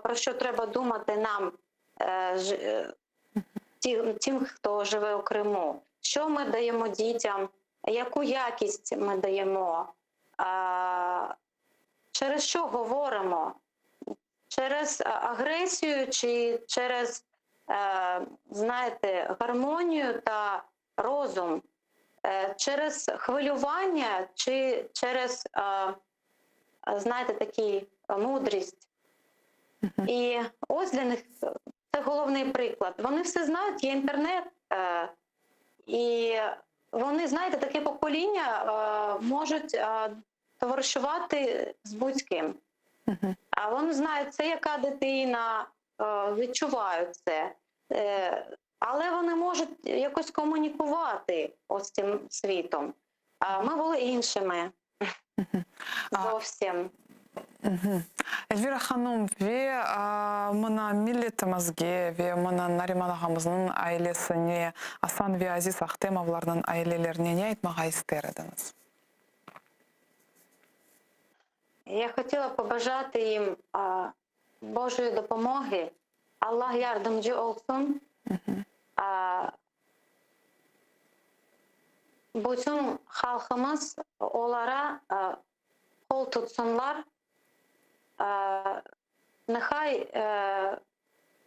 про що треба думати нам, тим, хто живе у Криму. Що ми даємо дітям, яку якість ми даємо, через що говоримо? Через агресію чи через, знаєте, гармонію та розум? Через хвилювання чи через, знаєте, такі мудрість? І ось для них це головний приклад. Вони все знають, є інтернет, і вони, знаєте, таке покоління можуть товаришувати з будь-ким. А вони знають, це яка дитина, відчувають це. Але вони можуть якось комунікувати ось цим світом. А ми були іншими. Зовсім. Эльвира ханым, мына миллетимизге, мына Нариман агамыздын айлесине, Асан ве Азиз Ахтемовлардын айлелерине не айтмага истер едиңиз? Я хотіла побажати їм Божої допомоги. Аллах yardımcı olsun. Bütün halkımız onlara kol tutsunlar. Нехай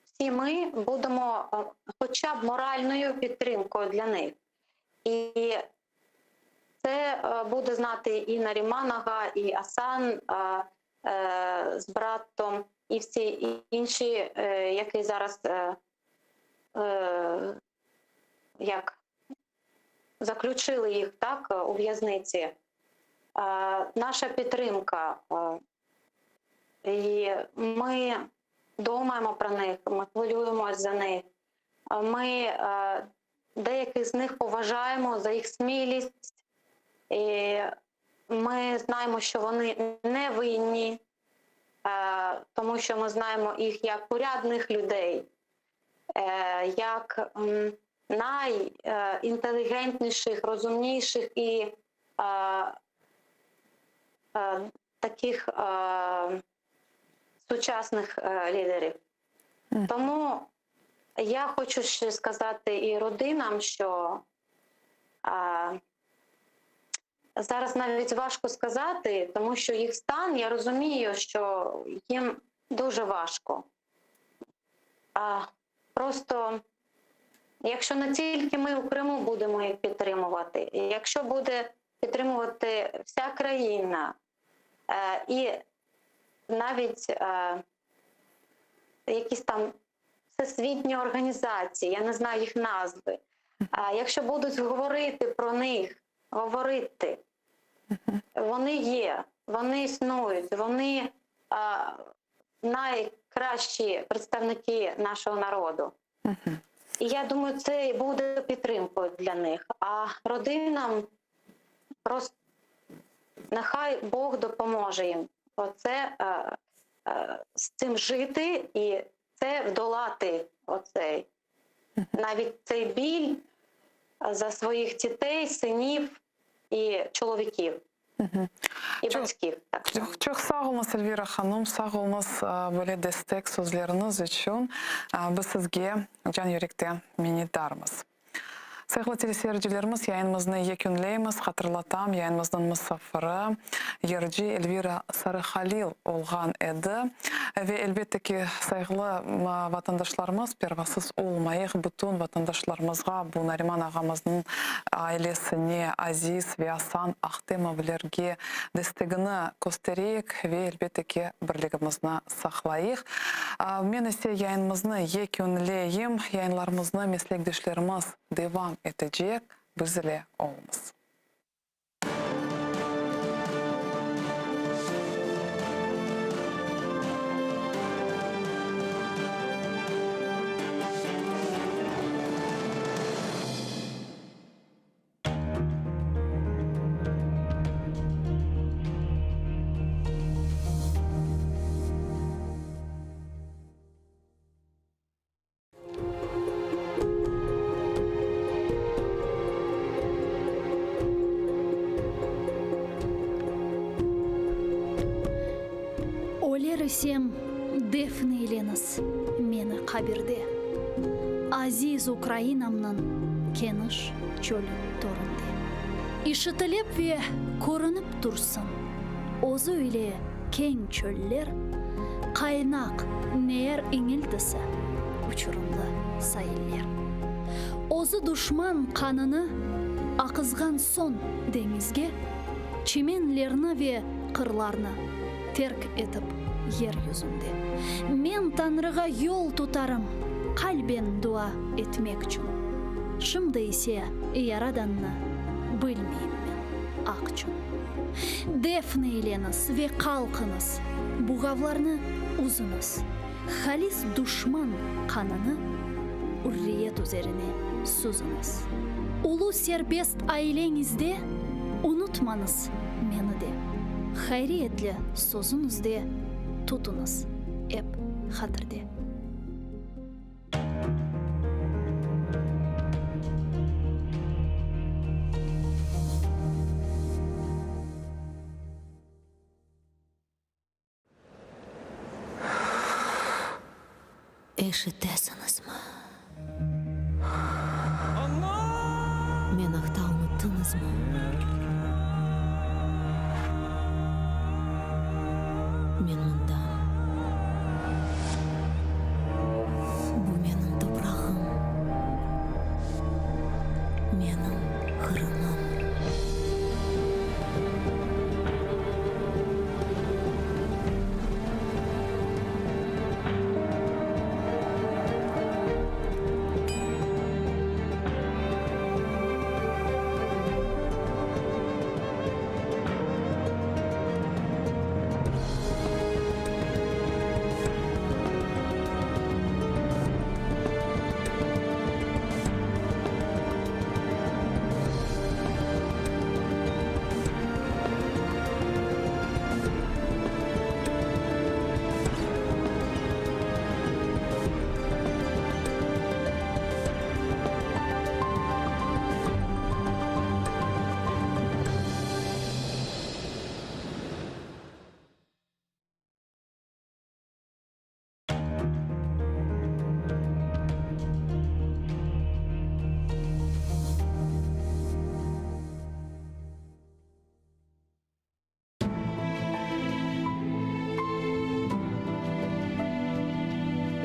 всі ми будемо хоча б моральною підтримкою для них. І це буде знати і Наріман ага, і Асан з братом, і всі інші, які зараз як заключили їх так у в'язниці. Наша підтримка. І ми думаємо про них, ми хвилюємося за них. Ми деяких з них поважаємо за їх смілість. І ми знаємо, що вони не винні, тому що ми знаємо їх як порядних людей, як найінтелігентніших, розумніших і таких сучасних лідерів. Тому я хочу ще сказати і родинам, що зараз навіть важко сказати, тому що їх стан, я розумію, що їм дуже важко. Просто, якщо не тільки ми у Криму будемо їх підтримувати, якщо буде підтримувати вся країна, і навіть якісь там всесвітні організації, я не знаю їх назви, якщо будуть говорити про них, говорити, вони є, вони існують, вони найкращі представники нашого народу. І я думаю, це буде підтримкою для них. А родинам просто нехай Бог допоможе їм оце, з цим жити і це вдолати, навіть цей біль за своїх дітей, синів і чоловіків. І батьків. Çok sağ olunuz Elvira ханым, sağ olunuz böyle destek sözleriniz için. Biz sizge can yürekten minnettarmız. Sayıqlı teleseyircilerimiz, yayınımızны yekünleymiz. Hatırlatam, yayınımыздың misafiri Ерджи Эльвира Sarıhalil olğan edi. Ve elbette ki sayıqlı vatandaşlarımız, pervasız olmayıq, bütün vatandaşlarımızga, bu Nariman ağamızın ailesine, Aziz ve Asan Ахтемовлерге destegini göstereyik ve elbette ki birligimizni saqlayıq. Men ise yayınımızны yekünleyim, yayınlarımızны meslekdeşlerimiz devam edecek, bizle olunuz. көресем, Дефне еленіс мені қабірде. Азиз Украинамнан кеніш чөлі торынды. Ишітілеп ве көрініп тұрсын. Озы үйле кең чөллер, қайнақ нер еңілдісі, ұчырымлы сайылер. Озы душман қаныны ақызған сон деңізге, чеменлерні ве қырларны терк етіп ер юзінде. Мен Танрыға yol тұтарым, қалбен дуа етмек үшін. Шымды есе яраданны білмейм мен ақ үшін. Дефне еленіс ве қалқыныз, бұғавларны ұзыныз. Халис душман қаныны үрриет üzerine сузыныз. Улу сербест айлеңізде ұнытманыз мені де. Хайриетлі созыңызде тұтыңыз әп хатырде. Ешітесіңіз ма? Мен ақта ұмыттыңыз ма? Мен мұндам. Бұл менің топырағым. Менің қырымым.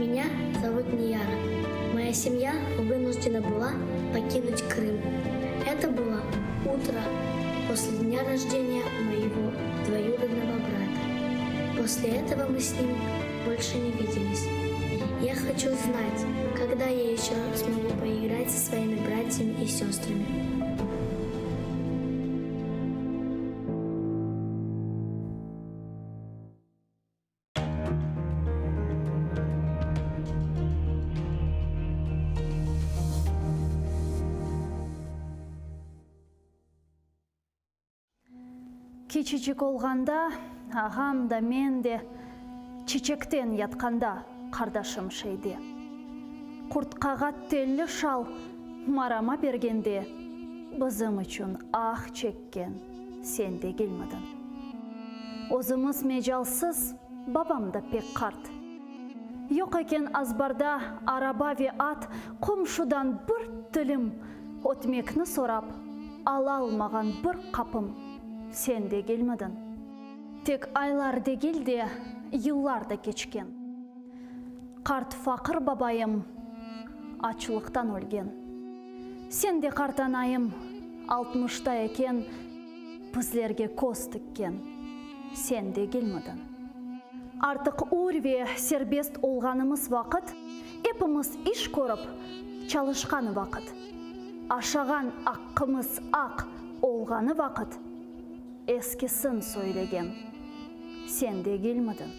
Меня зовут Нияра. Моя семья вынуждена была покинуть Крым. Это было утро после дня рождения моего двоюродного брата. После этого мы с ним больше не виделись. Я хочу знать, когда я еще смогу поиграть со своими братьями и сестрами. Кичичик олғанда, ағам да мен де чечектен ятқанда қардашым шейде. Құртқағат телі шал марама бергенде, бізім үшін ақ чеккен сен де келмедің. Өзіміз межалсыз, бабам да пек қарт. Йоқ екен азбарда араба ве ат, құмшудан бір тілім отмекні сорап, ала алмаған бір қапым сен де келмедің. Тек айлар де келде, йыллар да кечкен. Қарт фақыр бабайым ачылықтан өлген. Сен де қартанайым 60-та екен, біздерге көз тіккен. Сен де келмедің. Артық үрве сербест олғанымыз вақыт, епіміз іш көріп, çalışқаны вақыт. Ашаған аққымыз ақ олғаны вақыт, ескісін сөйлеген. Сен де келмедің.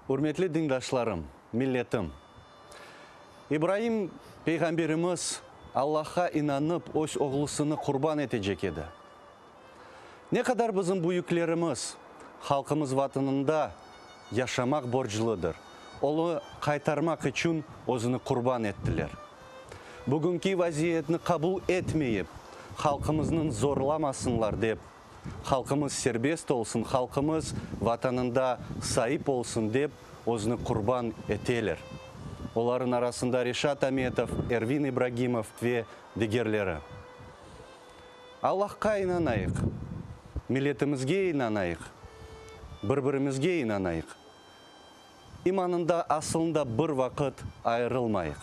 Урметлі діңдашларым, миллетім. Ибраим пейғамберіміз Аллахқа инанып, өз оғлысыны құрбан етежек еді. Не қадар біздің бұйыклеріміз халқымыз ватынында яшамақ боржылыдыр. олы қайтармақ үшін өзіні құрбан еттілер. Бүгінгі вазиетіні қабыл етмейіп, халқымыздың зорламасынлар деп, халқымыз сербест олсын, халқымыз ватанында сайып олсын деп, өзіні құрбан етелер. Олардың арасында Решат Аметов, Эрвин Ибрагимов ве дегерлері. Аллахқа инанайық, милетімізге инанайық, бір-бірімізге инанайық. Иманында асылында бір вақыт айырылмайық.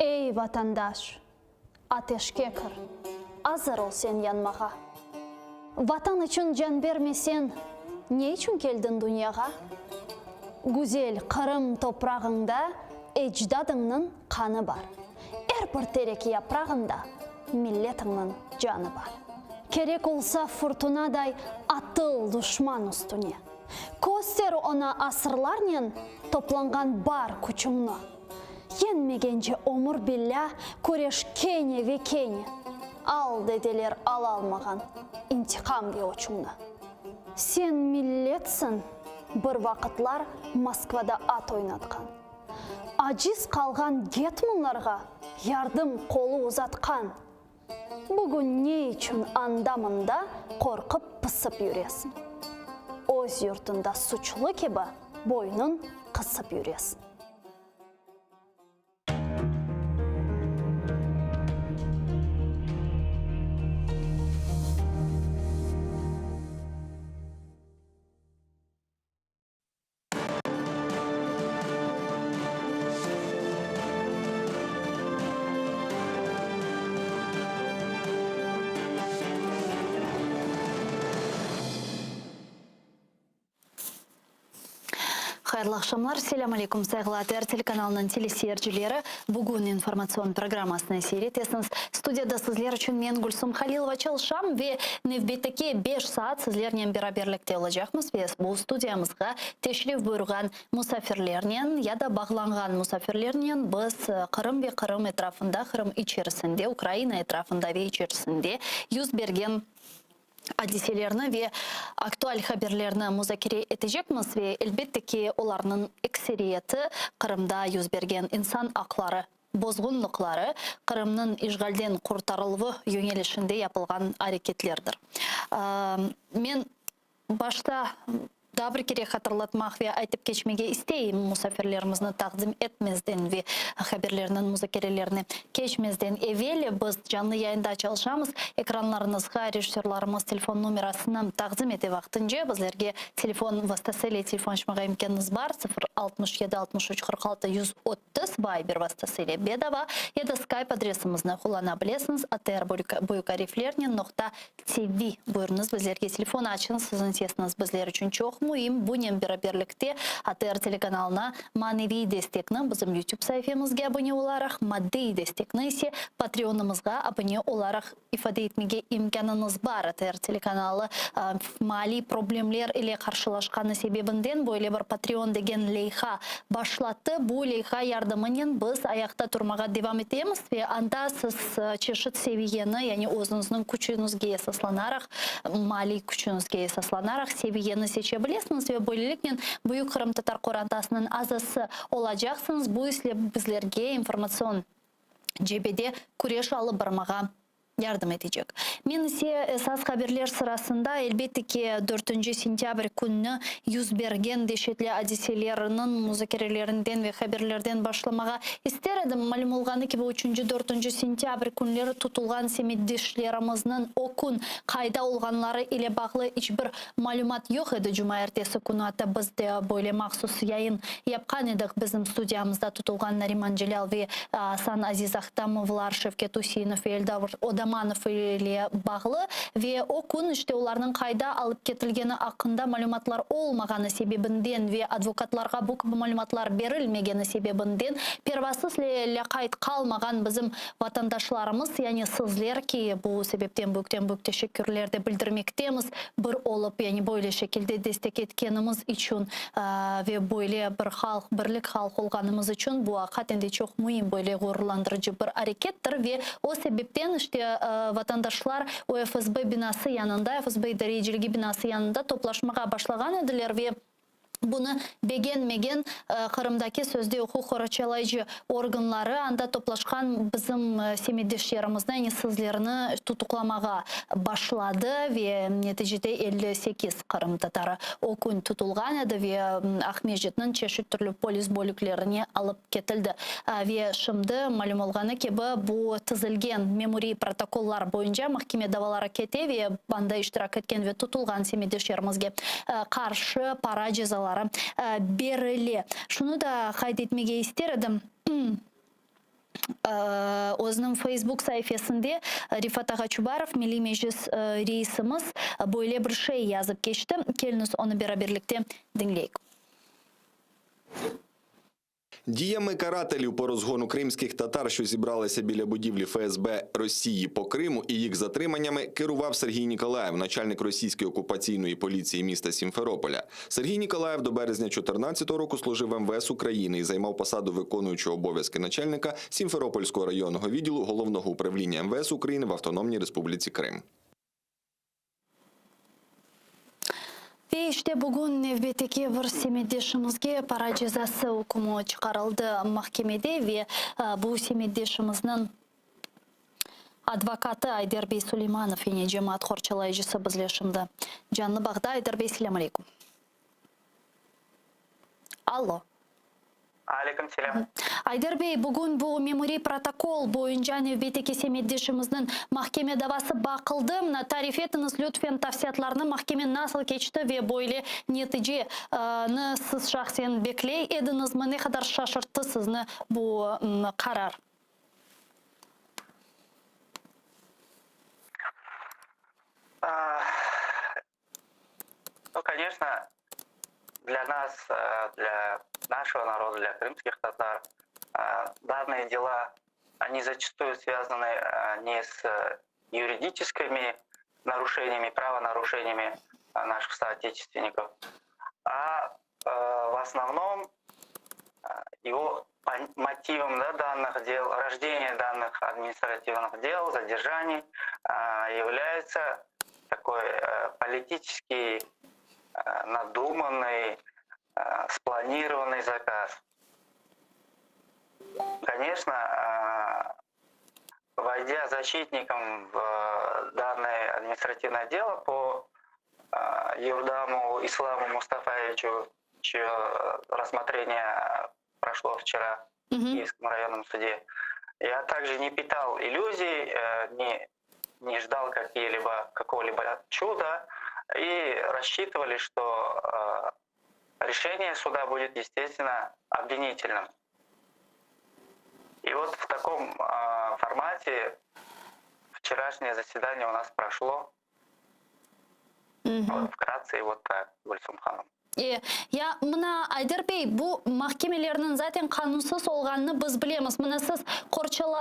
Ей ватандаш, атешке кір, азыр ол сен янмаға. Ватан үшін жан бермесен, не үшін келдің дүнияға? Гүзел Қырым топрағыңда эждадыңның қаны бар. Әрбір терек япрағында миллетіңнің жаны бар. Керек олса фортунадай атыл дұшман үстіне. Көстер ona асырларнен топланған бар күчіңні. Енмегенже омыр білля көреш кене ве кене. Ал деделер ала алмаған интиқам бе очыңны. Сен миллетсің, бір вақытлар Москвада ат ойнатқан. Ажиз қалған гетманларға ярдым қолы ұзатқан. Бүгін не үшін андамында қорқып пысып жүресің. Өз юртында сұчлы кебі бойнын қысып жүресің. Хайырлы ақшамлар, селям алейкум, сайғылатыр телеканалының телесерджілері. Бүгін информацион программасына сейретесіңіз. Студияда сізлер үшін мен Гүлсім Халилова чалшам ве невбеттеке 5 саат сізлернен бераберлікте олажақмыз. Бұл студиямызға тешриф бұйырған мұсафирлернен, яда бағланған мұсафирлернен біз Қырым ве Қырым етрафында, Қырым ичерісінде, Украина етрафында ве ичерісінде юз берген Адиселерні ве актуаль хаберлерні музакире етежекміз ве әлбетті ке оларының эксериеті Қырымда юз берген инсан ақлары, бозғынлықлары Қырымның ишғалден құртарылығы юнелішінде япылған әрекетлердір. Мен башта дабір керек хатırlatмақ ве айтып кечмеге істейм мұсафирлерімізні тақдим етмезден ве хаберлерінің музакерелеріне кечмезден евелі біз жанlı yayında çalışамыз. Экранларыңызға режиссерларымыз телефон номерасынан тақдим ете вақтынже біздерге телефон вастасели телефон шмаға имкеніңіз бар 067 63 46 130 вайбер вастасели бедава еді скайп адресімізні қолана білесіңіз atrbuykарифлернен.tv бұйырыңыз біздерге телефон ашыңыз сіздің сесіңіз біздер үшін чоқ мұйым бұнен бераберлікте АТР телеканалына маневи дестекні біздің YouTube сайфемізге абоне оларақ, маддей дестекні есе патреонымызға абоне оларақ ифаде етмеге имканыңыз бар. АТР телеканалы мали проблемлер или қаршылашқаны себебінден бойле бір патреон деген лейха башлатты. Бұл лейха ярдымынен біз аяқта тұрмаға девам етеміз. Анда сіз чешіт севигені, яғни өзіңіздің күшіңізге сасланарақ, мали күшіңізге сасланарақ севигені сече білесіңіз ве бөлелікнен Бұйық Қырым татар қорантасының азасы олажақсыңыз. Бұл ісіле біздерге информацион жебеде күреш алы бармаға ярдым етecek. Мен ise esas haberler sırasında elbette ki 4. sentyabr күні yüz bergen deşetli adiselerinin muzakerelerinden ve haberlerden başlamağa isteredim. Malum olğanı ki bu 3-4 sentyabr günleri tutulgan semiddeşlerimizin o gün kayda olğanları ile bağlı hiçbir malumat yok edi. Cuma ertesi günü hatta biz de böyle mahsus yayın yapkan edik. Bizim stüdyamızda tutulgan Nariman Celal ve San Aziz Ahtamovlar, Şevket Hüseyinov ve Eldavr Odam Карманов иле баглы ве о күн иште уларның кайда алып кетилгени акында малуматлар олмаганы себебинден ве адвокатларга бу малуматлар берилмегени себебинден первасыз эле кайт калмаган биздин ватандашларыбыз, яни сизлер ки бу себептен бөктөн тешеккүрлөрдү билдирмектебиз. Бир олуп, яни бойлы шекилде дестек эткенimiz үчүн ве бойлы бир халк, бирлик халк болгонубуз үчүн бу акатенде чок муhim бойлы гурурландырыcı бир аракеттир ве о себептен иште ватандашлар ФСБ бинасы янында, ФСБ дарежелиги бинасы янында топлашмага башлаган эдилер ве буны беген-меген Кырымдаки сөзде укук корочалайчы органлары анда топлашкан биздин семейдештерибизди, яни сизлерни тутукламага башлады ве нетижеде 58 Кырым татары о күн тутулган эди ве Акмежиттин чечүү түрлүү полис бөлүклөрүнө алып кетилди. Ве шымды малум болгону кеби бу тизилген меморий протоколлар боюнча махкеме давалары кете ве банда иштирак эткен ве тутулган семейдештерибизге каршы пара жазалары бериле. Шуну да кайт этмеге истер эдим. Өзүнүн Facebook сайтында Рифат Агачубаров Милли Мejlis рейсimiz бойле бир шей жазып кечти. Келиңиз аны бирабирликте диңлейик. Діями карателів по розгону кримських татар, що зібралися біля будівлі ФСБ Росії по Криму, і їх затриманнями керував Сергій Ніколаєв, начальник російської окупаційної поліції міста Сімферополя. Сергій Ніколаєв до березня 2014 року служив в МВС України і займав посаду виконуючого обов'язки начальника Сімферопольського районного відділу Головного управління МВС України в Автономній Республіці Крим. Ve işte bugün növbeteki bir semeydeşimizge para cezası hukumu çıkarıldı mahkemede ve bu semeydeşimizin advokatı Ayderbey Süleymanov yine cemaat korçalayıcısı bizle şimdi. Canlı bağda Ayderbey, selam aleyküm. Алло. Алейкум селям. Айдарбей, бүгін бұл меморий протокол бойынша нөвбетеке семейдешіміздің mahkeme davası bakıldı. Tarif etiniz lütfen tavsiyatlарны mahkeme nasıl geçti ve böyle neticeni siz şahsen bekley ediniz mi? Ne kadar şaşırttı sizni bu karar? Ну, конечно, для нас, для нашего народа, для крымских татар, данные дела, они зачастую связаны не с юридическими нарушениями, правонарушениями наших соотечественников, а в основном его мотивом данных дел, рождения данных административных дел, задержаний является такой политический, надуманный, спланированный заказ. Конечно, войдя защитником в данное административное дело по Юрдаму Исламу Мустафаевичу, чье рассмотрение прошло вчера в Киевском районном суде, я также не питал иллюзий, не ждал какого-либо чуда, и рассчитывали, что решение суда будет, естественно, обвинительным. И вот в таком формате вчерашнее заседание у нас прошло. Вот вкратце и вот так, Гульсум ханым. Ya mına Ayderbey, bu mahkemelerinin zaten kanunsuz olganını biz bilemiz. Mına siz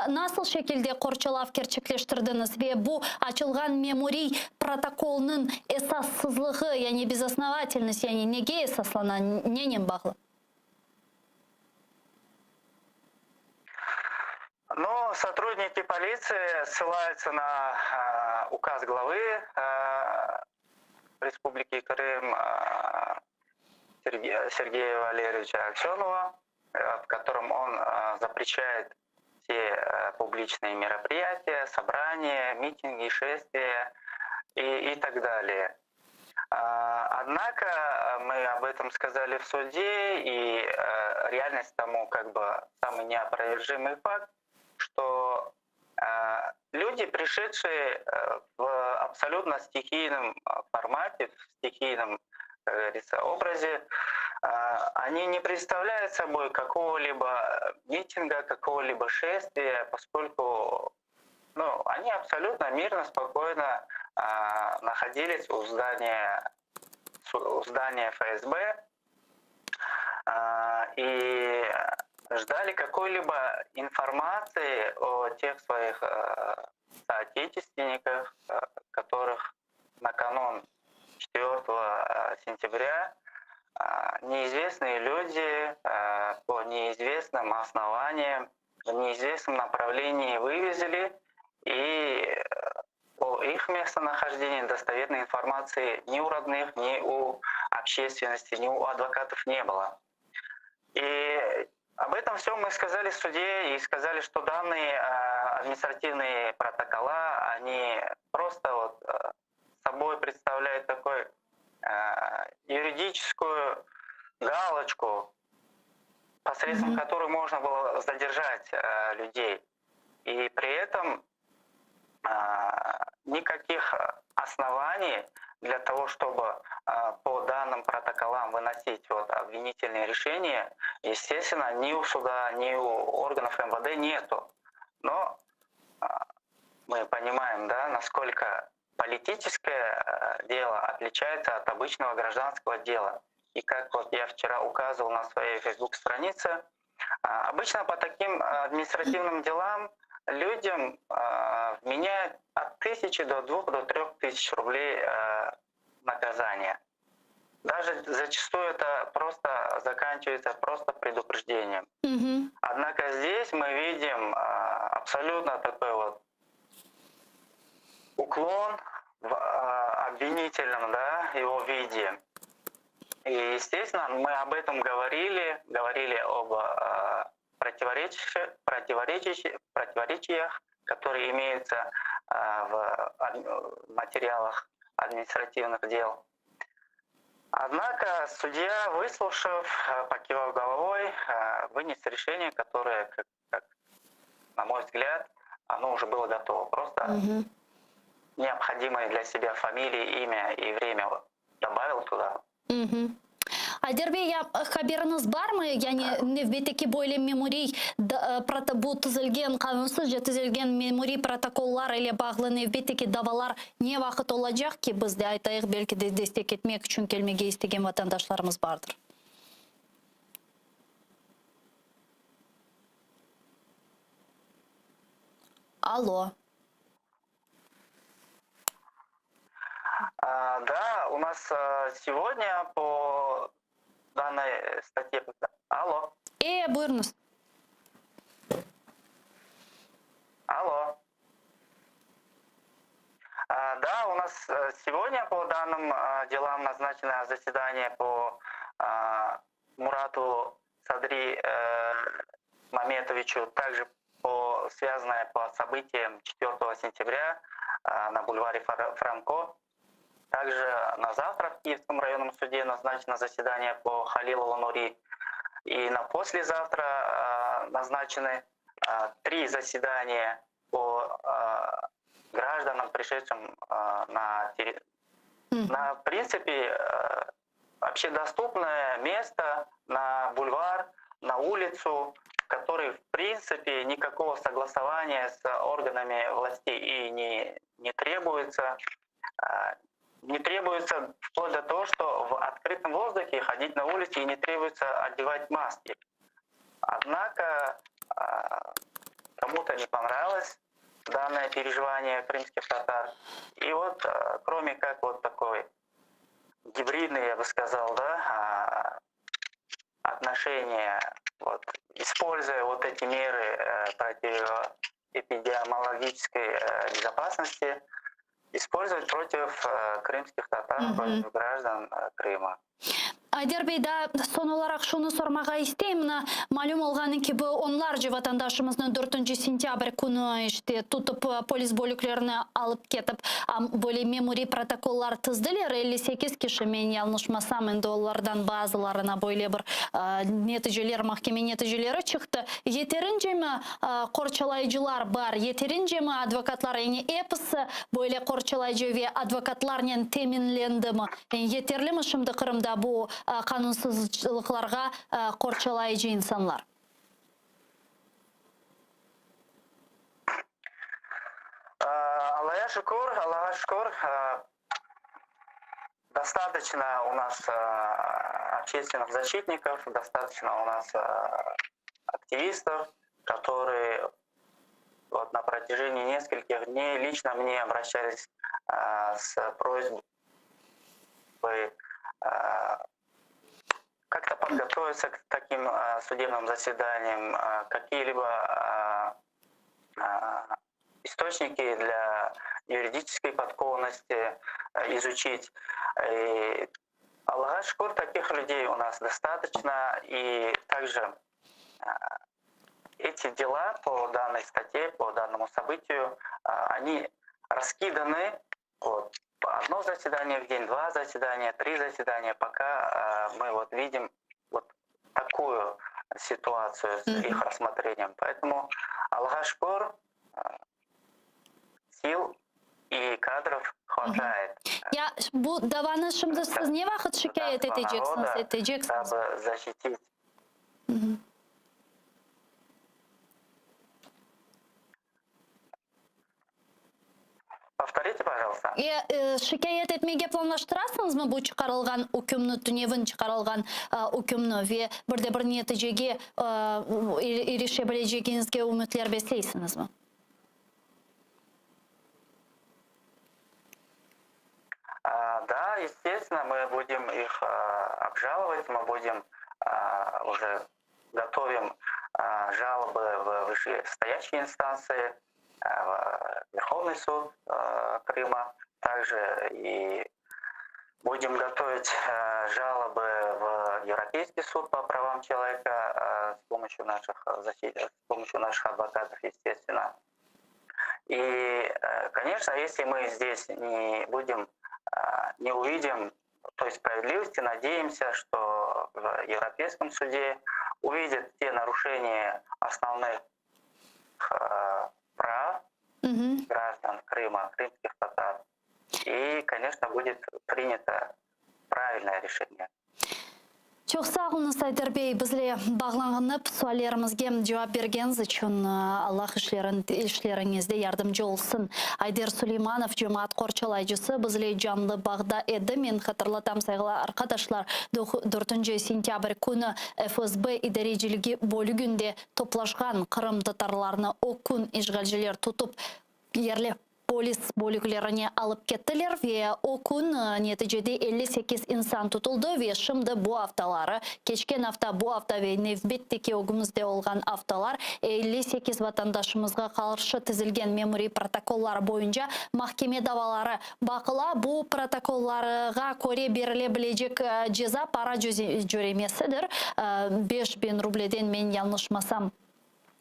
nasıl şekilde korçalaf gerçekleştirdiniz ve bu açılgan memori protokolunun esassızlığı, yani безосновательность, yani nege esaslanan, neye bağlı? Но сотрудники полиции ссылаются на указ главы Республики Крым Сергея Валерьевича Аксенова, в котором он запрещает все публичные мероприятия, собрания, митинги, шествия и так далее. Однако мы об этом сказали в суде, и реальность тому самый неопровержимый факт, что люди, пришедшие в абсолютно стихийном формате, в стихийном, как говорится, образе, они не представляют собой какого-либо митинга, какого-либо шествия, поскольку ну, они абсолютно мирно, спокойно находились у здания ФСБ и ждали какой-либо информации о тех своих соотечественниках, которых накануне 4 сентября неизвестные люди по неизвестным основаниям в неизвестном направлении вывезли, и о их местонахождении достоверной информации ни у родных, ни у общественности, ни у адвокатов не было. И об этом все мы сказали суде и сказали, что данные административные протокола, они просто вот собой представляют такой юридическую галочку, посредством которой можно было задержать людей. И при этом никаких оснований для того, чтобы по данным протоколам выносить вот обвинительные решения, естественно, ни у суда, ни у органов МВД нету. Но мы понимаем, да, насколько политическое дело отличается от обычного гражданского дела. И как вот я вчера указывал на своей Facebook-странице, обычно по таким административным делам людям вменяют от 1000 до 2 до 3000 рублей наказания. Даже зачастую это просто заканчивается просто предупреждением. Однако здесь мы видим абсолютно такой вот уклон в обвинительном, да, его виде. И, естественно, мы об этом говорили об противоречиях, которые имеются в материалах административных дел. Однако судья, выслушав, покивав головой, вынес решение, которое, как, на мой взгляд, оно уже было готово. Просто необходимые для себя фамилии, имя и время добавил туда. Айдарбек, я хабарыңыз бармы? Яғни невбеттеки бойлем меморий бұл түзілген, қанунсыз түзілген меморий протоколлар или бағлы невбеттеки давалар не вақыт олacak ки бізде айтайық белки де дестек етмек үшін келмеге істеген ватандашларымыз бардыр? Алло. Да, у нас сегодня по данной статье... Алло. Buyurunuz. Алло. Да, у нас сегодня по данным делам назначено заседание по Мурату Садри Маметовичу, также связанное по событиям 4 сентября на бульваре Франко. Также на завтра в Киевском районном суде назначено заседание по Халилу Ланури. И на послезавтра назначены 3 заседания по гражданам, пришедшим на в принципе, общедоступное место, на бульвар, на улицу, в которой, в принципе, никакого согласования с органами власти и не требуется. Не требуется вплоть до того, что в открытом воздухе ходить на улице и не требуется одевать маски. Однако кому-то не понравилось данное переживание крымских татар. И вот кроме как вот такой гибридный, я бы сказал, да, отношения, вот, используя вот эти меры противоэпидемиологической безопасности, использовать против крымских татар, против граждан Крыма. Айдарбек, да, son olarak şunu sormağa isteyim. Malum olğanın ki bu onlarca vatandaşımızın 4 sentyabr günü işte tutup polis bölüklerini alıp ketip böyle memori protokollar tızdılar. 58 kişi, men yanlışmasam, endi onlardan bazılarına böyle bir neticeler, mahkeme neticeleri çıktı. Yeterince mi korçalayıcılar var? Yeterince mi advokatlar? Yani hepsi böyle korçalayıcı ve advokatlarla teminlendi mi? Yani yeterli mi şimdi Kırım'da bu kanunsuzluklarga korçalayıcı insanlar? Аллаха шукур, достаточно у нас общественных защитников, достаточно у нас активистов, которые вот на протяжении нескольких дней лично мне обращались с просьбой как-то подготовиться к таким судебным заседаниям, какие-либо источники для юридической подкованности изучить. И Аллах шкур, таких людей у нас достаточно. И также эти дела по данной статье, по данному событию, они раскиданы. Вот, одно заседание в день, 2 заседания, 3 заседания, пока мы вот видим вот такую ситуацию с их рассмотрением. Поэтому Аллах шкур, сил и кадров хватает. Я bu davanışımda siz ne vakit şikayet edeceksiniz? Чтобы защитить. Повторите, пожалуйста. Şikayet etmeye planlaştırasınız mı bu çıkarılgan hükümnü, tünevin çıkarılgan hükümnü ve bir neticeye erişebileceğinizge ümitler besleysiniz mi? Да, естественно, мы будем их обжаловать, мы будем уже готовим жалобы в вышестоящие инстанции, в Верховный суд Крыма, также и будем готовить жалобы в Европейский суд по правам человека с помощью наших адвокатов, естественно. И, конечно, если мы здесь не увидим той справедливости, надеемся, что в Европейском суде увидят те нарушения основных прав граждан Крыма, крымских татар. И, конечно, будет принято правильное решение. Çok sağ olun Sayдар Bey, bizle bağlanıp suallerimizge cevap bergeniz için Allah işlerinizde yardımcı olsun. Ayder Süleymanov, cemaat korçalayıcısı, bizle canlı bağda edi. Men hatırlatam saygılı arkadaşlar, 4 sentyabr günü FSB idareciligi bölügünde toplaşkan Kırım tatarlarını o gün işgalciler tutup yerli polis bölüklerine alıp kettiler ve o gün neticede 58 insan tutuldu ve şimdi bu haftaları, geçken hafta, bu hafta ve nevbetteki ogumuzda olgan haftalar 58 vatandaşımızga karşı tizilgen memuri protokollar boyunca mahkeme davaları bakıla. Bu protokollara göre verilebilecek ceza para cüremesidir. 5.000 rubleden men yanlışmasam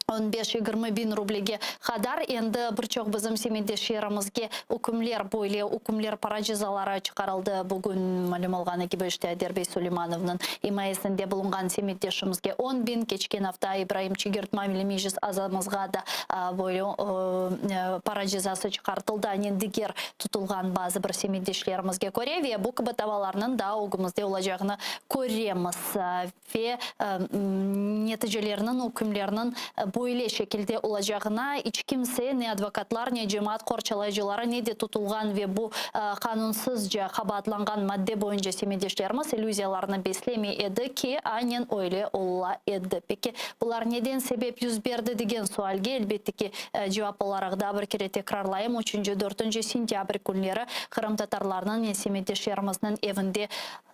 15-20 bin rublege kadar endi birçok bizim semiydeşlerimizge hükümler para cezaları çıkarıldı. Bugün malum olğanı gibi işte Ayder Süleymanov'nun himayesinde bulungan semiydeşimizge 10 bin, geçken hafta İbrahim Çigirtmamili meclis azamızga da böyle para cezası çıkartıldı. Diğer tutulgan bazı bir semiydeşlerimizge göre ve bu gibi davalarının da ogumuzda olacağını görüyoruz ve neticelerinin, hükümlerinin böyle şekilde olacağına hiç kimse, ne advokatlar, ne cemaat korçalayıcıları, ne de tutulgan ve bu kanunsuzca kabatlangan madde boyunca semiydeşlerimiz illüziyalarını beslemeydi ki aynen öyle ola edi. Peki bunlar neden sebep yüz verdi degen sualge elbette ki cevap olarak da bir kere tekrarlayayım. 3-4 sentyabr günleri Kırım tatarlarının semiydeşlerimizin evinde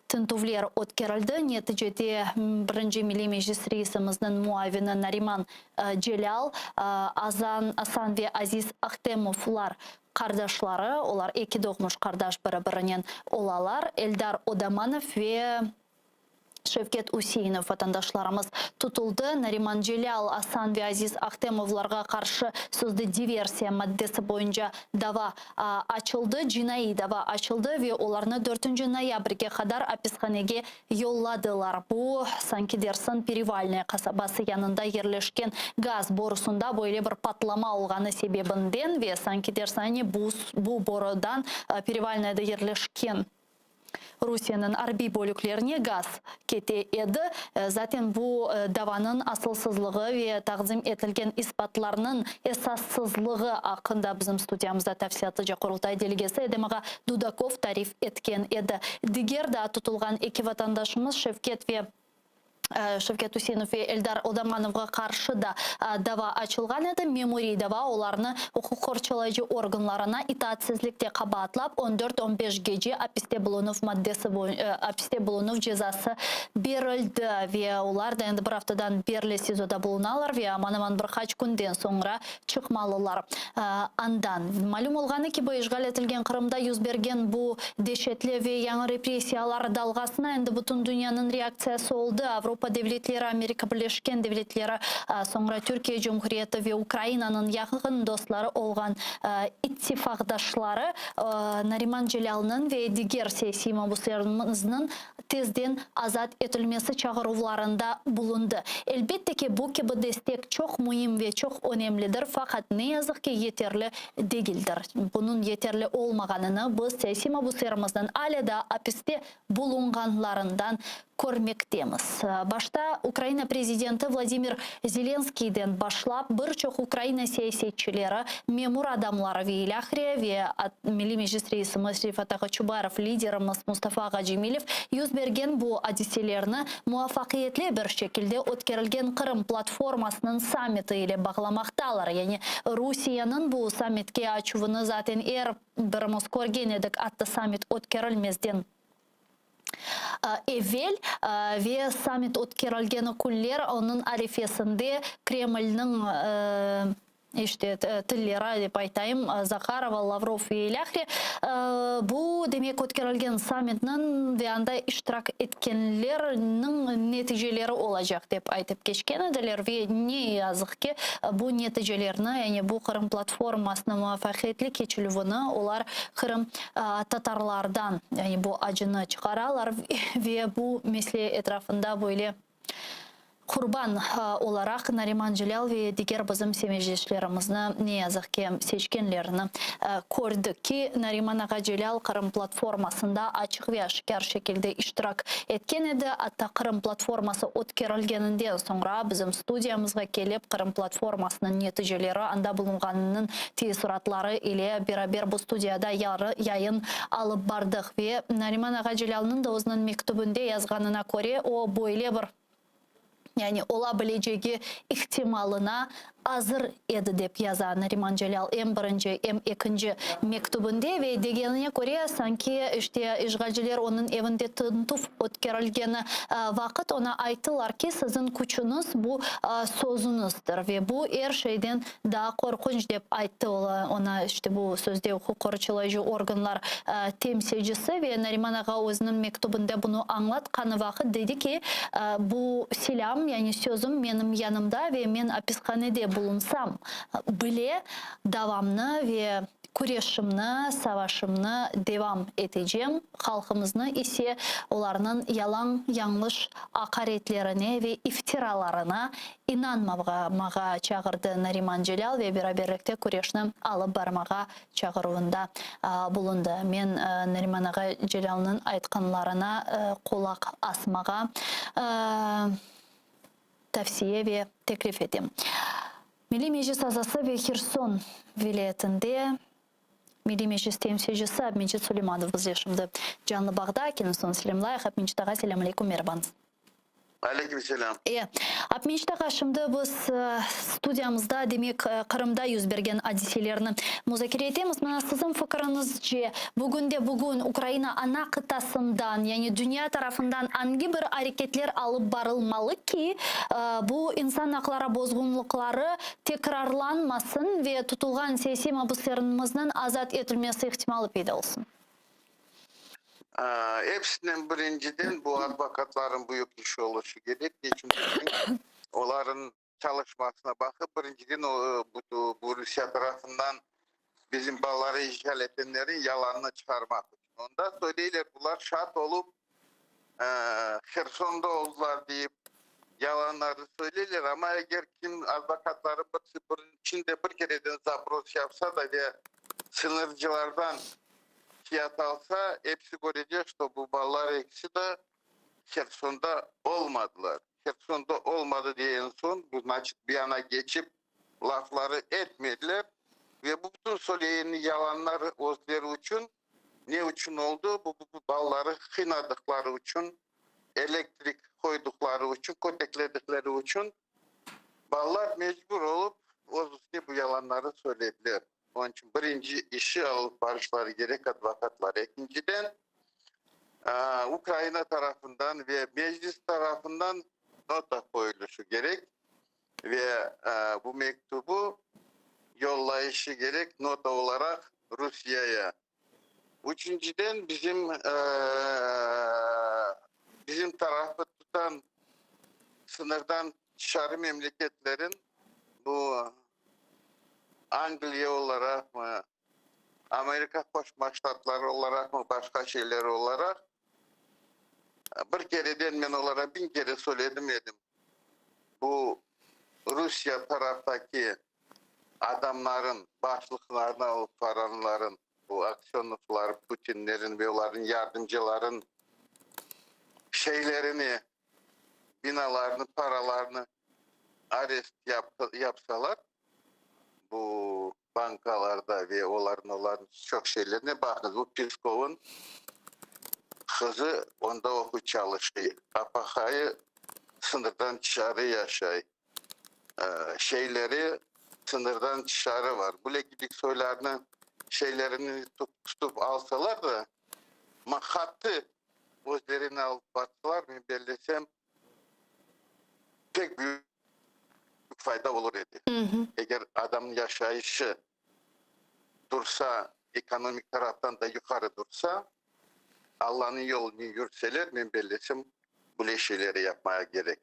tintuvler o'tkirildi. Neticede 1. Milli Meclis Reisimizin muavini Nariman Celal, Asan ve Aziz Ahtemovlar kardeşleri, olar iki doğmuş kardeş biri-birinin olalar. Eldar Odamanov ve Şevket Hüseyinov vatandaşlarımız tutuldu. Nariman Celal, Asan ve Aziz Ahtemovlarga karşı sözde diversiya maddesi boyunca dava açıldı. Cinayi dava açıldı ve onlarını 4. noyabrga kadar hapishanege yolladılar. Bu sanki dersin Perivalnaya kasabası yanında yerleşken gaz borusunda böyle bir patlama olğanı sebebinden ve sanki dersin bu borudan Perivalnaya'da yerleşken Rusiyanın arbi bölüklerine gaz kete edi. Zaten bu davanın asılsızlığı ve taqdim etilgen ispatlarının esassızlığı hakkında bizim studiyamızda tafsilatlıca Qurultay delegesi Edemağa Dudakov tarif etken edi. Diğer de tutulgan iki vatandaşımız Şevket Hüseyinов ve Eldar Odamanov'a karşı da dava açılgan edi. Memori dava olarını hukuk korçalayıcı organlarına itaatsizlikte kabahatlap 14-15 gece apiste bulunuf cezası berildi ve onlar da endi bir haftadan berli sizoda bulunalar ve aman bir kaç günden sonra çıkmalılar andan. Malum olğanı ki bu işgal etilgen Kırım'da yüz bergen bu deşetli ve yanı represiyalar dalgasına endi bütün dünyanın reaksiyası oldu. Avrupa devletleri, Amerika Birleşken Devletleri, sonra Türkiye Cumhuriyeti ve Ukrayna'nın yakın dostları olğan ittifakdaşları Nariman Celal'ın ve diğer siyasi mabuslarımızın tezden azat etilmesi çağrılarında bulundu. Elbette ki bu gibi destek çok mühim ve çok önemlidir fakat ne yazık ki yeterli değildir. Bunun yeterli olmaganını biz siyasi mabuslarımızdan hala da hapiste bulunganlarından görmektemiz. Başta Ukrayna prezidenti Vladimir Zelenskiy'den başlap birçok Ukrayna siyasetçileri, memur adamları ve ilahri ve Milli Meclis Reisimiz Rifat Ağaçubarov, liderimiz Mustafa Ağacemilev yüz bergen bu hadiselerini muvaffakiyetli bir şekilde ötkerilgen Kırım platformasının sammiti ile bağlamaktalar. Yani Rusya'nın bu sammitke açuvunu zaten birimiz görgen edik attı sammit ötkerilmezden evvel ve sammit ötkerilgeni kuller onun arifesinde Kreml'nin işte tilleri dep aytayım Zakharova, Lavrov ve ilahri bu demek ötkerilgen sammitinin ve anda iştirak etkenlerinin neticeleri olacak dep aytıp geçken ediler ve ne yazık ki bu neticelerini yani bu Kırım platformasına muvaffakiyetli keçilüvini olar Kırım Tatarlardan yani bu acını çıkaralar ve bu mesele etrafında böyle kurban olarak Nariman Celal ve diğer bizim semejdeşlerimizin ne yazık ki seçkenlerini gördük ki Nariman Ağa Celal Kırım platformasında açık ve aşikar şekilde iştirak etken edi. Hatta Kırım platforması ötkerilgeninden sonra bizim studiyamızga gelip Kırım platformasının neticeleri anda bulunganının tesiratları ile beraber bu studiyada yayın alıp bardık ve Nariman Ağa Celal'ın da özünün mektubunda yazganına göre o böyle bir yani olabileceği ihtimalına hazır edi dep yazan Nariman Celal hem birinci hem ikinci mektubunda ve degenine göre sanki işte işgalciler onun evinde tıntıf ötkerilgeni vakit ona aytılar ki sizin kuçunuz bu sözünüzdür ve bu her şeyden daha korkunç dep ayttı ona işte bu sözde hukuk korçalayıcı organlar temsilcisi ve Nariman Ağa özünün mektubunda bunu anlatkanı vakit dedi ki bu silam yani sözüm benim yanımda ve men hapishanede bulunsam bile davamlı ve kureşimni, savaşımni devam edeceğim. Halkımızı ise onların yalan, yanlış hakaretlerine ve iftiralarına inanmamağa çağırdı Nariman Celal ve beraberlikte kureşini alıp barmağa çağırıvında bulundu. Men Nariman Ağa Celal'ın aytkanlarına kulak asmağa tavsiye ve teklif edeyim. Milli Meclis azası ve Kherson vilayetinde Milli Meclis temsilcisi Abmecid Süleymanov bizle şimdi canlı bağda. Kendisine selamlayıq. Abmecid ağa, selam aleyküm, merhabanız. Aleykümselam. Abmecid ağa, şimdi biz studiyamızda demek Kırım'da yüz bergen hadiselerini müzakere edemiz. Mana sizin fikrinizce bugün Ukrayna ana kıtasından yani dünya tarafından hangi bir hareketler alıp barılmalı ki bu insan hakları bozgunlukları tekrarlanmasın ve tutulgan siyasi mabuslarımızın azat edilmesi ihtimali payda olsun? Hepsinden birinciden bu advokatların büyük işi oluşu gerek. Çünkü onların çalışmasına bakıp birinciden bu Rusya tarafından bizim bağları işgal edenlerin yalanını çıkarmak. Onda söyleyler bunlar şart olup Kherson'da oldular deyip yalanları söylerler ama eğer kim advokatları içinde bir kereden zapros yapsa da ve sınırcılardan fiyat alsa hepsi görecek işte bu ballar ikisi de Kerson'da olmadılar. Kerson'da olmadı diye en son bu açık bir yana geçip lafları etmediler. Ve bu bütün söyleyen yalanlar özleri için ne için oldu? Bu balları kınadıkları için, elektrik koydukları için, kötekledikleri için ballar mecbur olup bu yalanları söylediler. Onun için birinci işi alıp barışları gerek advokatlar. İkinciden Ukrayna tarafından ve meclis tarafından nota koyuluşu gerek ve bu mektubu yollayışı gerek nota olarak Rusya'ya. Üçüncüden bizim tarafı tutan sınırdan dışarı memleketlerin bu Anglia olarak mı, Amerika Koşma Ştatları olarak mı, başka şeyler olarak bir kereden ben olarak 1000 kere söyledim edim. Bu Rusya taraftaki adamların, başlıklarına alıp varanların, bu aksiyonluklar, Putinlerin ve onların yardımcıların şeylerini, binalarını, paralarını arest yapsalar, bu bankalarda ve onların olan çok şeylerine bakın. Bu Peskov'un kızı onda oku çalışıyor. Apakayı sınırdan dışarı yaşay. Şeyleri sınırdan dışarı var. Bu gibi soylarını şeylerini tutup alsalar da hattı özlerini alıp baksalar mı belirlesem pek büyük fayda olur idi. Eğer adamın yaşayışı dursa, ekonomik taraftan da yukarı dursa, Allah'ın yolunu yürüseler ben belirlesem bu şeyleri yapmaya gerek.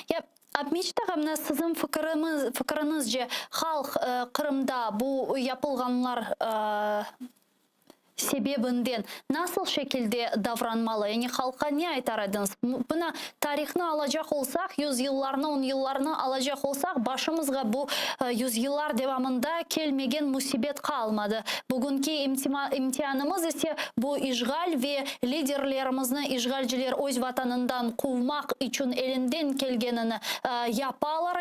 Ya Abmechta mına sizin fikrinizce halk Kırım'da bu yapılganlar sebebinden nasıl şekilde davranmalı? Yani halka ne aytar ediniz? Buna tarihini alacak olsak, 100 yıllarını, 10 yıllarını alacak olsak, başımızga bu 100 yıllar devamında kelmegen musibet kalmadı. Bugünkü imtihanımız ise bu işgal ve liderlerimizni işgalciler öz vatanından kovmak için elinden gelgenini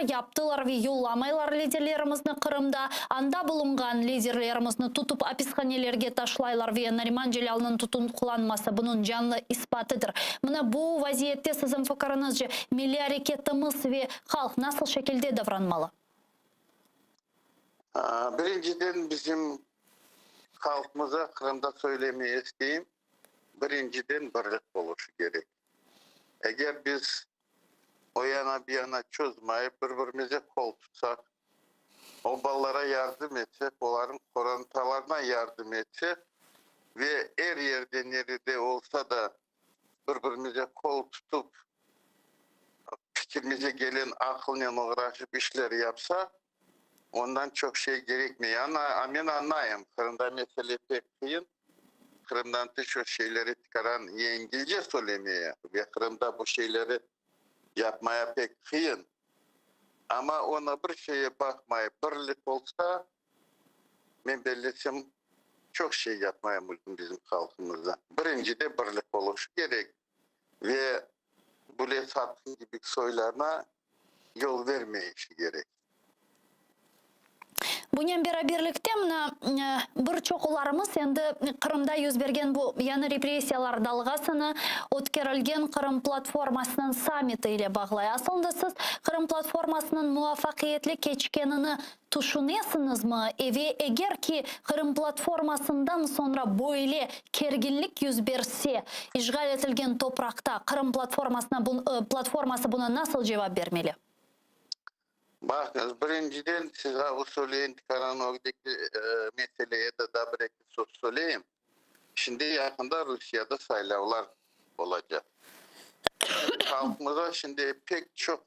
yaptılar ve yollamaylar liderlerimizni Kırım'da. Anda bulungan liderlerimizni tutup hapishanelerge taşlaylar ve Nariman Celal'ın tutuklanması bunun canlı ispatıdır. Buna bu vaziyette sizin fikrinizce milli hareketimiz ve halk nasıl şekilde davranmalı? Birinciden bizim halkımıza Kırım'da söylemeyi isteyeyim. Birinciden birlik oluşu gerek. Eğer biz o yana bir yana çözmeyip birbirimize kol tutsak, o ballara yardım etsek, onların korantalarına yardım etsek ve her yerde nerede olsa da birbirimize kol tutup fikrimize gelen akılla uğraşıp işleri yapsa ondan çok şey gerekmiyor. Ben anlayayım. Kırım'da mesele pek kıyın. Kırım'dan da şu şeyleri çıkaran İngilizce söylemeye ve Kırım'da bu şeyleri yapmaya pek kıyın. Ama ona bir şeye bakmayıp birlik olsa ben belirtsem çok şey yapmaya mümkün bizim halkımızda. Birinci de birlik oluşu gerek. Ve bu satın gibi soylarına yol vermeyişi gerek. Bunun birlikte birçok olarımız endi Kırım'da yüz bergen bu yana repressiyalar dalgasını ötkerilgen Kırım platformasının samiti ile bağlay. Aslında siz Kırım platformasının muvaffakiyetli keçkenini düşünüyorsunuz mu? Ve eğer ki Kırım platformasından sonra böyle kerginlik yüz berse işgal etilgen toprakta Kırım platforması buna nasıl cevap vermeli? Bakınız birinciden size o söyleyin Karanog'daki meseleye de daha bir söz söyleyeyim. Şimdi yakında Rusya'da saylavlar olacak. Halkımıza şimdi pek çok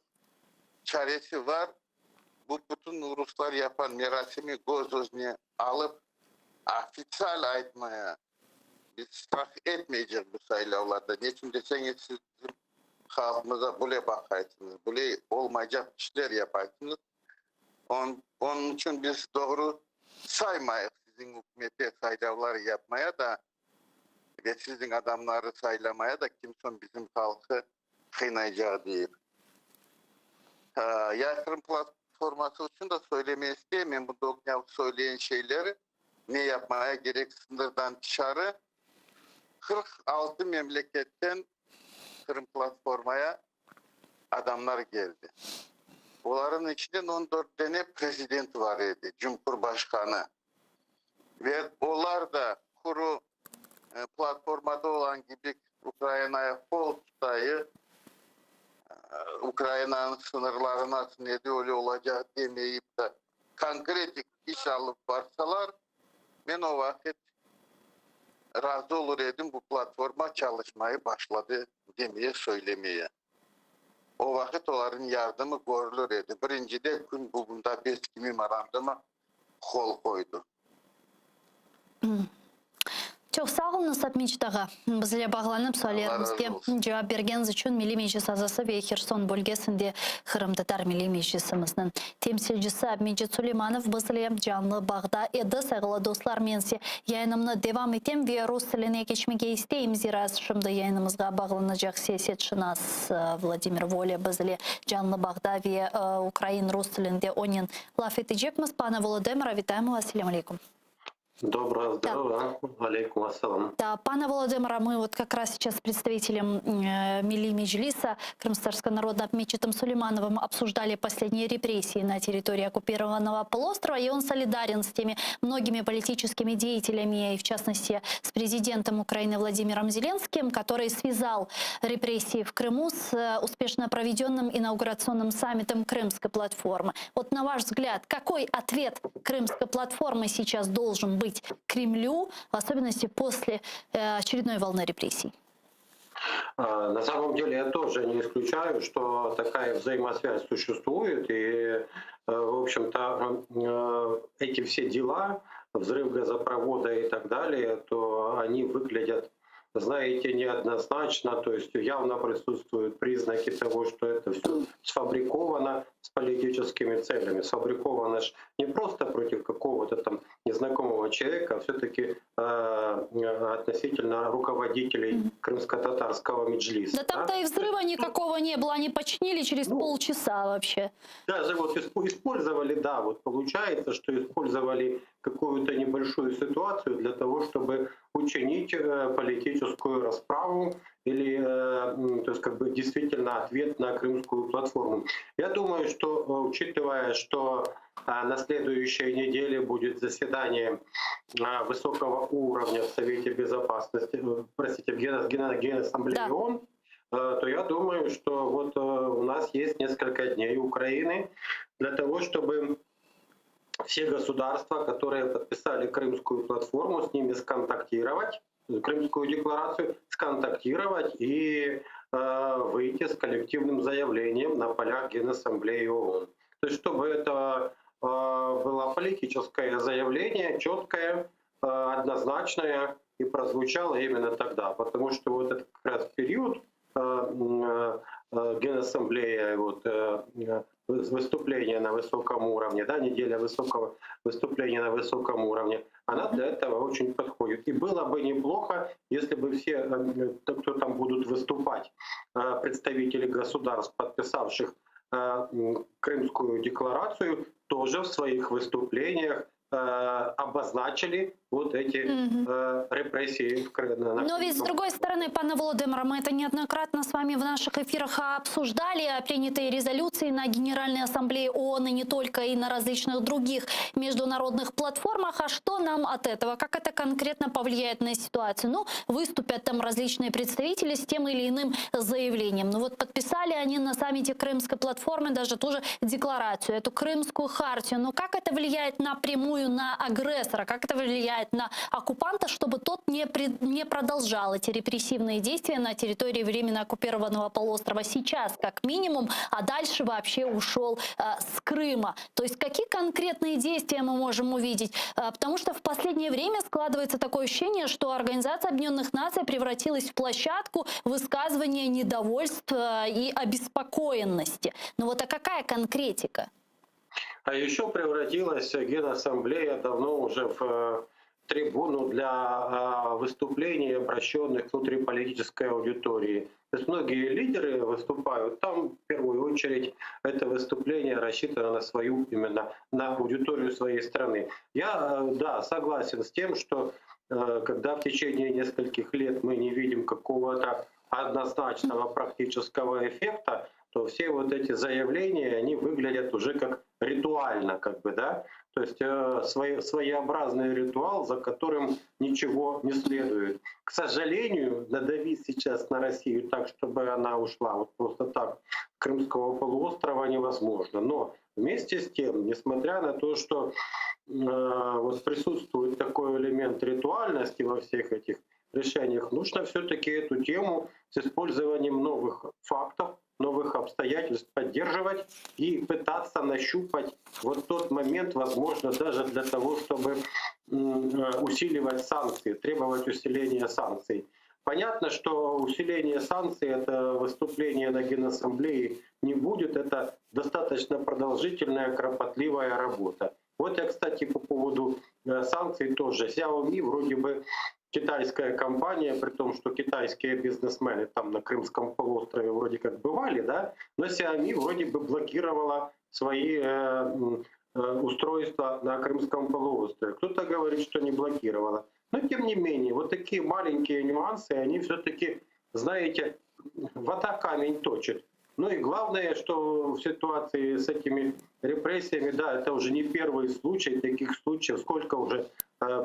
çaresi var. Bu bütün Ruslar yapan merasimi göz önüne alıp ofisyal aytmaya biz strah etmeyeceğiz bu saylavlarda. Niçin deseniz siz halkımıza böyle bakarsınız, böyle olmayacak işler yaparsınız. Onun için biz doğru saymayız sizin hükümete saylavlar yapmaya da Sizin adamları saylamaya da kimson bizim halkı kıynayacağı değil. Yatırım platforması için de söylemeyi isteyemem. Bu Doknev söyleyen şeyleri ne yapmaya gerek sınırdan dışarı 46 memleketten Kırım platformaya adamlar geldi. Onların içinden 14 tane prezident var idi, Cumhurbaşkanı. Ve onlar da kuru platformada olan gibi Ukrayna'ya kol tutayı, Ukrayna'nın sınırlarına ne de öyle olacak demeyip de konkretik iş alıp varsalar, ben o vakit razı olur edim bu platforma çalışmayı başladı demeye söylemeye. O vakit onların yardımı görülür edi. Birinci de gün bugunda 5 memorandıma kol koydu. Çok sağ olun Sapmич Tağa. Bizle bağlanıp sorularımızga cevap bergeniz için Milli Meclis Azası ve Kherson bölgesinde Kırım Tatar Milli Meclisimizin temsilcisi Abmecit Süleymanov bizle canlı bağda edi. Sayılı dostlar, mense yayınımını devam etem ve Rus tiline geçmeye isteyim. Zira şimdi yayınımızga bağlanacak siyasetçinas Vladimir Voля bizle canlı bağda ve Ukrayna Rus tilinde onun laf edecekmiz. Pana Volodymyra, вітаємо вас. Assalamu alaikum. Доброго здоровья. Алейкум ассалам. Да, пана Володимира, мы вот как раз сейчас с представителем Милли Меджлиса Крымско-Татарского народа Абмечитом Сулеймановым обсуждали последние репрессии на территории оккупированного полуострова, и он солидарен с теми многими политическими деятелями, и в частности с президентом Украины Владимиром Зеленским, который связал репрессии в Крыму с успешно проведенным инаугурационным саммитом Крымской платформы. Вот на ваш взгляд, какой ответ Крымской платформы сейчас должен быть Кремлю, в особенности после очередной волны репрессий? На самом деле я тоже не исключаю, что такая взаимосвязь существует. И, в общем-то, эти все дела, взрыв газопровода и так далее, то они выглядят, знаете, неоднозначно. То есть явно присутствуют признаки того, что это все сфабриковано с политическими целями. Сфабриковано ж не просто против какого-то там незнакомого человека, а все-таки относительно руководителей крымско-татарского меджлиса. Да там-то и взрыва никакого не было, они починили через полчаса вообще. Даже вот использовали, да, вот получается, что использовали какую-то небольшую ситуацию для того, чтобы учинить политическую расправу или, то есть, как бы действительно ответ на Крымскую платформу. Я думаю, что, учитывая, что на следующей неделе будет заседание высокого уровня в Совете Безопасности, простите, в Генассамблее ООН, то я думаю, что вот у нас есть несколько дней Украины для того, чтобы все государства, которые подписали Крымскую платформу, с ними сконтактировать, Крымскую декларацию, сконтактировать и выйти с коллективным заявлением на полях Генассамблеи ООН. То есть чтобы это было политическое заявление, четкое, однозначное и прозвучало именно тогда. Потому что вот этот как раз период Генассамблея, вот, выступления на высоком уровне, да, неделя высокого выступления на высоком уровне, она для этого очень подходит. И было бы неплохо, если бы все, кто там будут выступать, представители государств, подписавших Крымскую декларацию, тоже в своих выступлениях обозначили вот эти репрессии в Крыму. Но ведь с другой стороны, пане Володимире, мы это неоднократно с вами в наших эфирах обсуждали, принятые резолюции на Генеральной Ассамблее ООН и не только, и на различных других международных платформах. А что нам от этого? Как это конкретно повлияет на ситуацию? Ну, выступят там различные представители с тем или иным заявлением. Ну вот подписали они на саммите Крымской платформы даже ту же декларацию, эту Крымскую хартию. Но как это влияет напрямую на агрессора? Как это влияет на оккупанта, чтобы тот не продолжал эти репрессивные действия на территории временно оккупированного полуострова сейчас, как минимум, а дальше вообще ушел с Крыма? То есть какие конкретные действия мы можем увидеть? Потому что в последнее время складывается такое ощущение, что Организация Объединенных Наций превратилась в площадку высказывания недовольства и обеспокоенности. Ну вот, а какая конкретика? А еще превратилась Генассамблея давно уже в трибуну для выступлений, обращенных к внутриполитической аудитории. То есть многие лидеры выступают там, в первую очередь, это выступление рассчитано на свою, именно на аудиторию своей страны. Я, да, согласен с тем, что когда в течение нескольких лет мы не видим какого-то однозначного практического эффекта, то все вот эти заявления, они выглядят уже как ритуально, как бы, да, то есть своеобразный ритуал, за которым ничего не следует. К сожалению, надавить сейчас на Россию так, чтобы она ушла вот просто так с Крымского полуострова, невозможно. Но вместе с тем, несмотря на то, что вот присутствует такой элемент ритуальности во всех этих решениях, нужно все-таки эту тему с использованием новых фактов, новых обстоятельств поддерживать и пытаться нащупать вот тот момент, возможно, даже для того, чтобы усиливать санкции, требовать усиления санкций. Понятно, что усиление санкций, это выступление на Генассамблее не будет, это достаточно продолжительная, кропотливая работа. Вот я, кстати, по поводу санкций тоже. Xiaomi вроде бы китайская компания, при том, что китайские бизнесмены там на Крымском полуострове вроде как бывали, да, но Xiaomi вроде бы блокировала свои устройства на Крымском полуострове. Кто-то говорит, что не блокировала. Но тем не менее, вот такие маленькие нюансы, они все-таки, знаете, вода камень точит. Ну и главное, что в ситуации с этими репрессиями, да, это уже не первый случай, таких случаев, сколько уже,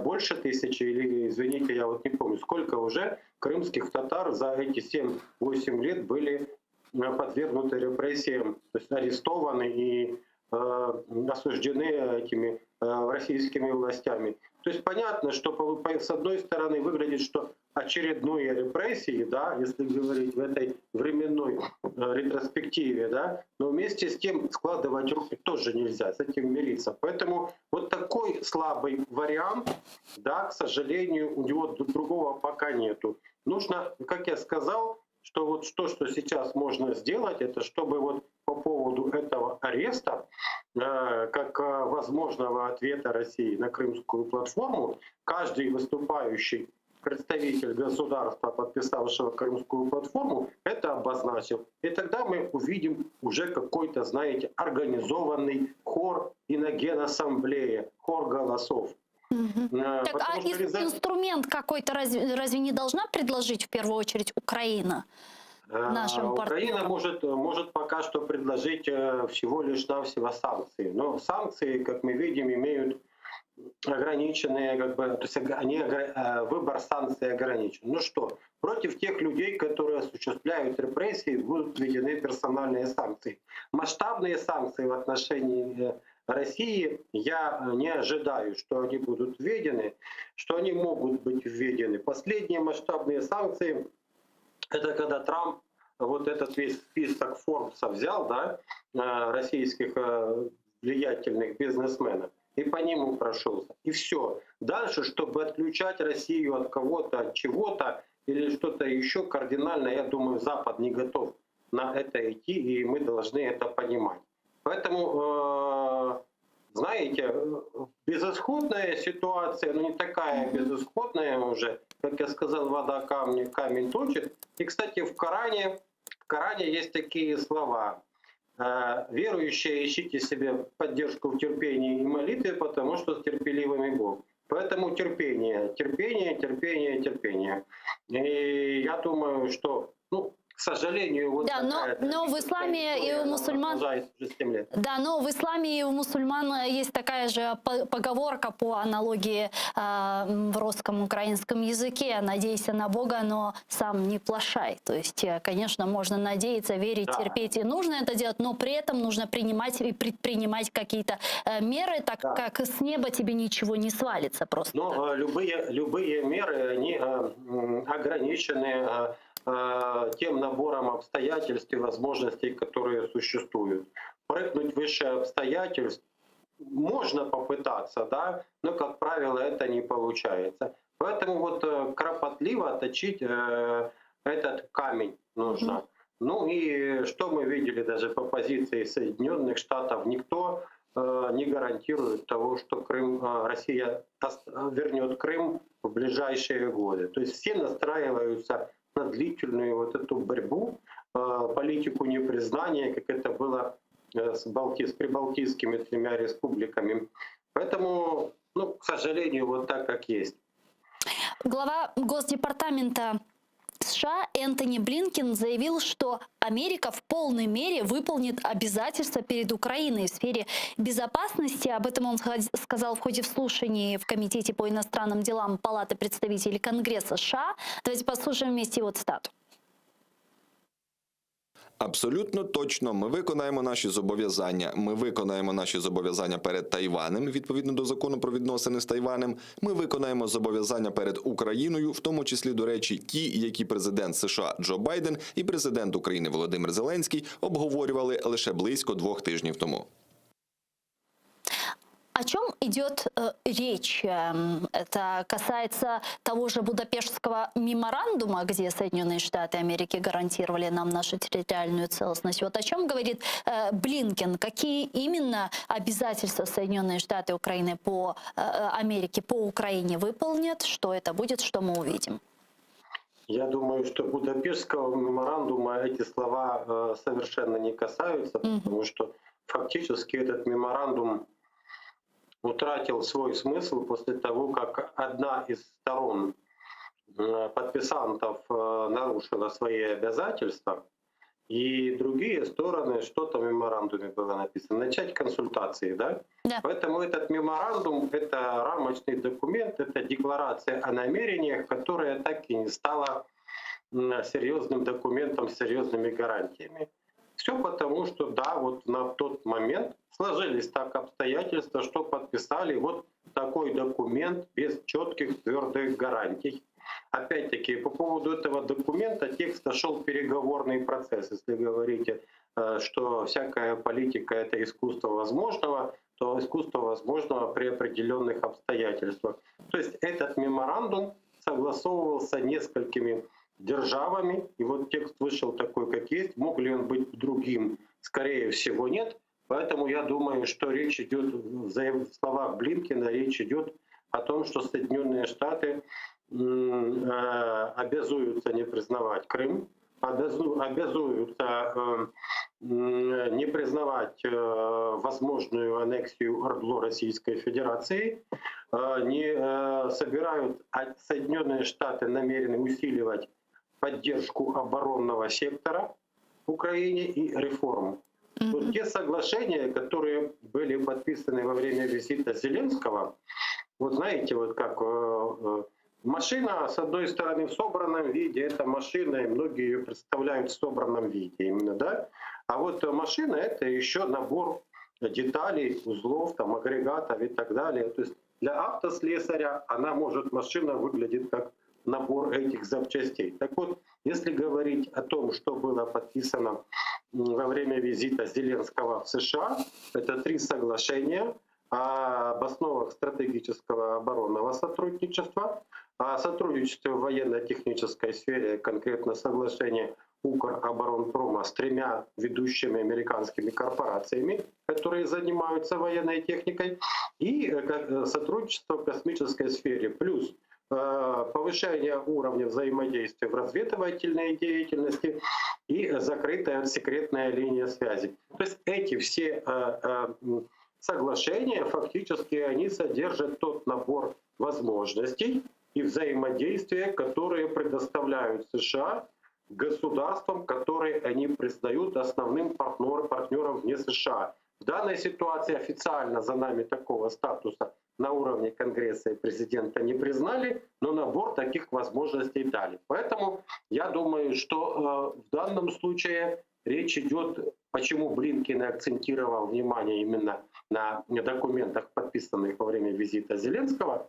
больше тысячи, или, извините, я вот не помню, сколько уже крымских татар за эти 7-8 лет были подвергнуты репрессиям, то есть арестованы и осуждены этими российскими властями. То есть понятно, что с одной стороны выглядит, что очередные репрессии, да, если говорить в этой временной ретроспективе, да, но вместе с тем складывать руки тоже нельзя, с этим мириться. Поэтому вот такой слабый вариант, да, к сожалению, у него другого пока нету. Нужно, как я сказал, что вот то, что сейчас можно сделать, это чтобы вот по поводу этого ареста, как возможного ответа России на Крымскую платформу, каждый выступающий представитель государства, подписавшего Крымскую платформу, это обозначил. И тогда мы увидим уже какой-то, знаете, организованный хор и на Генассамблее, хор голосов. Так, а инструмент какой-то разве не должна предложить в первую очередь Украина нашим партнерам? Украина может пока что предложить всего лишь навсего санкции. Но санкции, как мы видим, имеют ограниченные, как бы, то есть выбор санкций ограничен. Ну что, против тех людей, которые осуществляют репрессии, будут введены персональные санкции. Масштабные санкции в отношении России я не ожидаю, что они будут введены, что они могут быть введены. Последние масштабные санкции — это когда Трамп вот этот весь список Форбса взял, да, российских влиятельных бизнесменов, и по нему прошелся. И все. Дальше, чтобы отключать Россию от кого-то, от чего-то или что-то еще кардинально, я думаю, Запад не готов на это идти, и мы должны это понимать. Поэтому, знаете, безысходная ситуация, но не такая безысходная уже, как я сказал, вода камень точит. И, кстати, в Коране есть такие слова: верующие, ищите себе поддержку в терпении и молитве, потому что с терпеливыми Бог. Поэтому терпение. И я думаю, что, к сожалению, вот да, но в исламе и у мусульман, да, но в исламе и у мусульман есть такая же поговорка по аналогии в русском украинском языке: надейся на Бога, но сам не плашай. То есть, конечно, можно надеяться, верить, да, терпеть, и нужно это делать, но при этом нужно принимать и предпринимать какие-то меры, так да, как с неба тебе ничего не свалится просто. Но любые меры, они ограничены тем набором обстоятельств и возможностей, которые существуют. Прыгнуть выше обстоятельств можно попытаться, да, но, как правило, это не получается. Поэтому вот кропотливо точить этот камень нужно. Ну и что мы видели даже по позиции Соединенных Штатов? Никто не гарантирует того, что Россия вернет Крым в ближайшие годы. То есть все настраиваются на длительную вот эту борьбу, политику непризнания, как это было с прибалтийскими 3 республиками. Поэтому, к сожалению, вот так, как есть. Глава Госдепартамента США Энтони Блинкен заявил, что Америка в полной мере выполнит обязательства перед Украиной в сфере безопасности. Об этом он сказал в ходе слушаний в Комитете по иностранным делам Палаты представителей Конгресса США. Давайте послушаем вместе его цитату. Абсолютно точно, ми виконаємо наші зобов'язання. Ми виконаємо наші зобов'язання перед Тайванем, відповідно до закону про відносини з Тайванем. Ми виконаємо зобов'язання перед Україною, в тому числі, до речі, ті, які президент США Джо Байден і президент України Володимир Зеленський обговорювали лише близько 2 тижнів тому. О чем идет речь? Это касается того же Будапештского меморандума, где Соединенные Штаты Америки гарантировали нам нашу территориальную целостность. Вот о чем говорит Блинкен? Какие именно обязательства Соединенные Штаты Украины Америки по Украине выполнят? Что это будет, что мы увидим? Я думаю, что Будапештского меморандума эти слова совершенно не касаются, потому что фактически этот меморандум утратил свой смысл после того, как одна из сторон подписантов нарушила свои обязательства, и другие стороны, что-то в меморандуме было написано, начать консультации. Да? Да. Поэтому этот меморандум — это рамочный документ, это декларация о намерениях, которая так и не стала серьезным документом с серьезными гарантиями. Все потому, что да, вот на тот момент сложились так обстоятельства, что подписали вот такой документ без четких твердых гарантий. Опять-таки, по поводу этого документа текста шел переговорный процесс. Если говорите, что всякая политика — это искусство возможного, то искусство возможного при определенных обстоятельствах. То есть этот меморандум согласовывался несколькими державами, и вот текст вышел такой, как есть. Мог ли он быть другим? Скорее всего, нет. Поэтому я думаю, что речь идет, в словах Блинкена речь идет о том, что Соединенные Штаты обязуются не признавать Крым, обязуются не признавать возможную аннексию ОРДЛО Российской Федерации, не собирают, Соединенные Штаты намерены усиливать поддержку оборонного сектора в Украине и реформу. Вот те соглашения, которые были подписаны во время визита Зеленского, вот знаете, вот как машина, с одной стороны, в собранном виде, это машина, и многие ее представляют в собранном виде именно, да? А вот машина — это еще набор деталей, узлов, там, агрегатов и так далее. То есть для автослесаря машина выглядит как набор этих запчастей. Так вот, если говорить о том, что было подписано во время визита Зеленского в США, это 3 соглашения об основах стратегического оборонного сотрудничества, о сотрудничестве в военно-технической сфере, конкретно соглашение Укроборонпрома с 3 ведущими американскими корпорациями, которые занимаются военной техникой, и сотрудничество в космической сфере, плюс повышение уровня взаимодействия в разведывательной деятельности и закрытая секретная линия связи. То есть эти все соглашения фактически они содержат тот набор возможностей и взаимодействия, которые предоставляют США государствам, которые они признают основным партнером вне США. В данной ситуации официально за нами такого статуса на уровне Конгресса и президента не признали, но набор таких возможностей дали. Поэтому я думаю, что в данном случае речь идет, почему Блинкен акцентировал внимание именно на документах, подписанных во время визита Зеленского,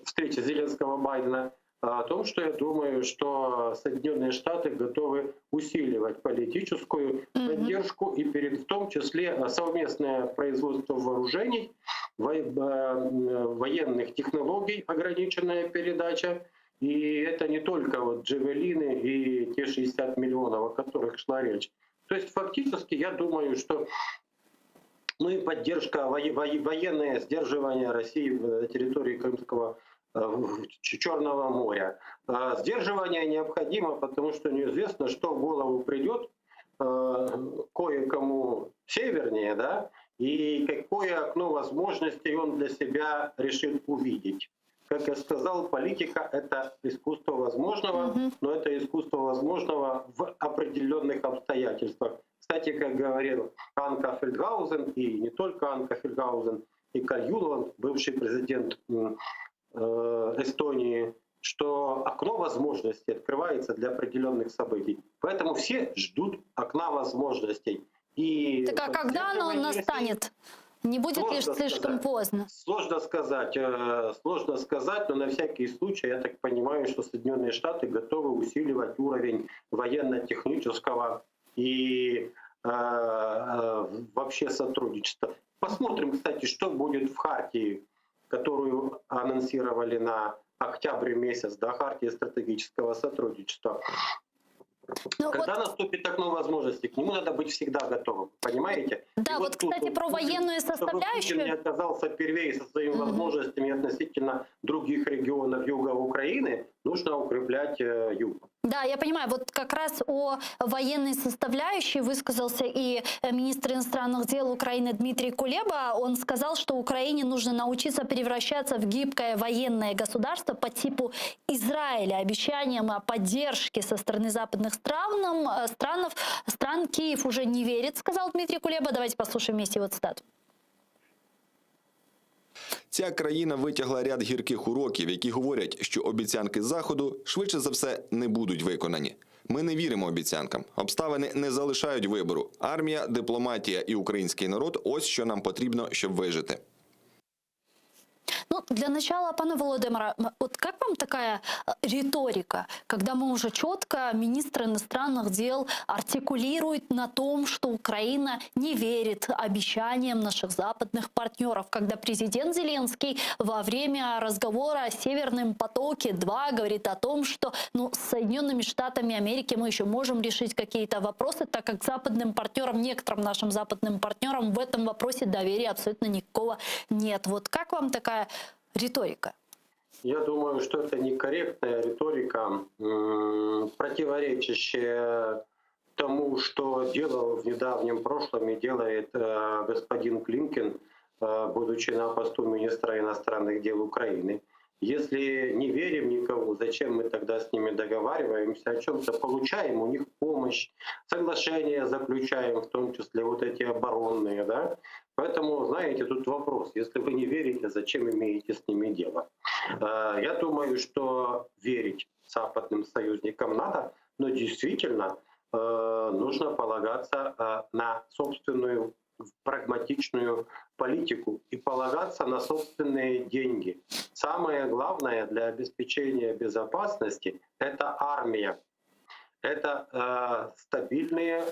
встречи Зеленского-Байдена, о том, что я думаю, что Соединенные Штаты готовы усиливать политическую поддержку и в том числе совместное производство вооружений, военных технологий, ограниченная передача. И это не только вот джавелины и те 60 миллионов, о которых шла речь. То есть фактически я думаю, что ну и поддержка, военное сдерживание России на территории Крымского Черного моря. Сдерживание необходимо, потому что неизвестно, что в голову придет кое-кому севернее, да, и какое окно возможностей он для себя решит увидеть. Как я сказал, политика — это искусство возможного, но это искусство возможного в определенных обстоятельствах. Кстати, как говорил Анка Фельдгаузен, и не только Анка Фельдгаузен, и Карл Юланд, бывший президент Эстонии, что окно возможностей открывается для определенных событий. Поэтому все ждут окна возможностей. И так а когда оно настанет? Не будет ли слишком поздно? Сложно сказать, но на всякий случай, я так понимаю, что Соединенные Штаты готовы усиливать уровень военно-технического и вообще сотрудничества. Посмотрим, кстати, что будет в хартии, которую анонсировали на октябрь месяц, да, хартия стратегического сотрудничества. Когда наступит окно возможностей, к нему надо быть всегда готовым, понимаете? Да, вот, кстати, про военную составляющую. Чтобы Путин не оказался первее со своими возможностями относительно других регионов юга Украины, нужно укреплять юг. Да, я понимаю, вот как раз о военной составляющей высказался и министр иностранных дел Украины Дмитрий Кулеба. Он сказал, что Украине нужно научиться превращаться в гибкое военное государство по типу Израиля. Обещаниям о поддержке со стороны западных стран Киев уже не верит, сказал Дмитрий Кулеба. Давайте послушаем вместе его цитату. Ця країна витягла ряд гірких уроків, які говорять, що обіцянки Заходу швидше за все не будуть виконані. Ми не віримо обіцянкам. Обставини не залишають вибору. Армія, дипломатія і український народ – ось що нам потрібно, щоб вижити. Ну, для начала, пане Володимира, вот как вам такая риторика, когда мы уже четко, министр иностранных дел артикулирует на том, что Украина не верит обещаниям наших западных партнеров, когда президент Зеленский во время разговора о Северном потоке-2 говорит о том, что с Соединенными Штатами Америки мы еще можем решить какие-то вопросы, так как западным партнерам, некоторым нашим западным партнерам в этом вопросе доверия абсолютно никакого нет. Вот как вам такая риторика? Я думаю, что это некорректная риторика, противоречащая тому, что делал в недавнем прошлом и делает господин Климкин, будучи на посту министра иностранных дел Украины. Если не верим никому, зачем мы тогда с ними договариваемся, о чем-то получаем у них помощь, соглашения заключаем, в том числе вот эти оборонные, да? Поэтому, знаете, тут вопрос, если вы не верите, зачем имеете с ними дело? Я думаю, что верить западным союзникам надо, но действительно нужно полагаться на собственную прагматичную политику и полагаться на собственные деньги. Самое главное для обеспечения безопасности — это армия. Это стабильно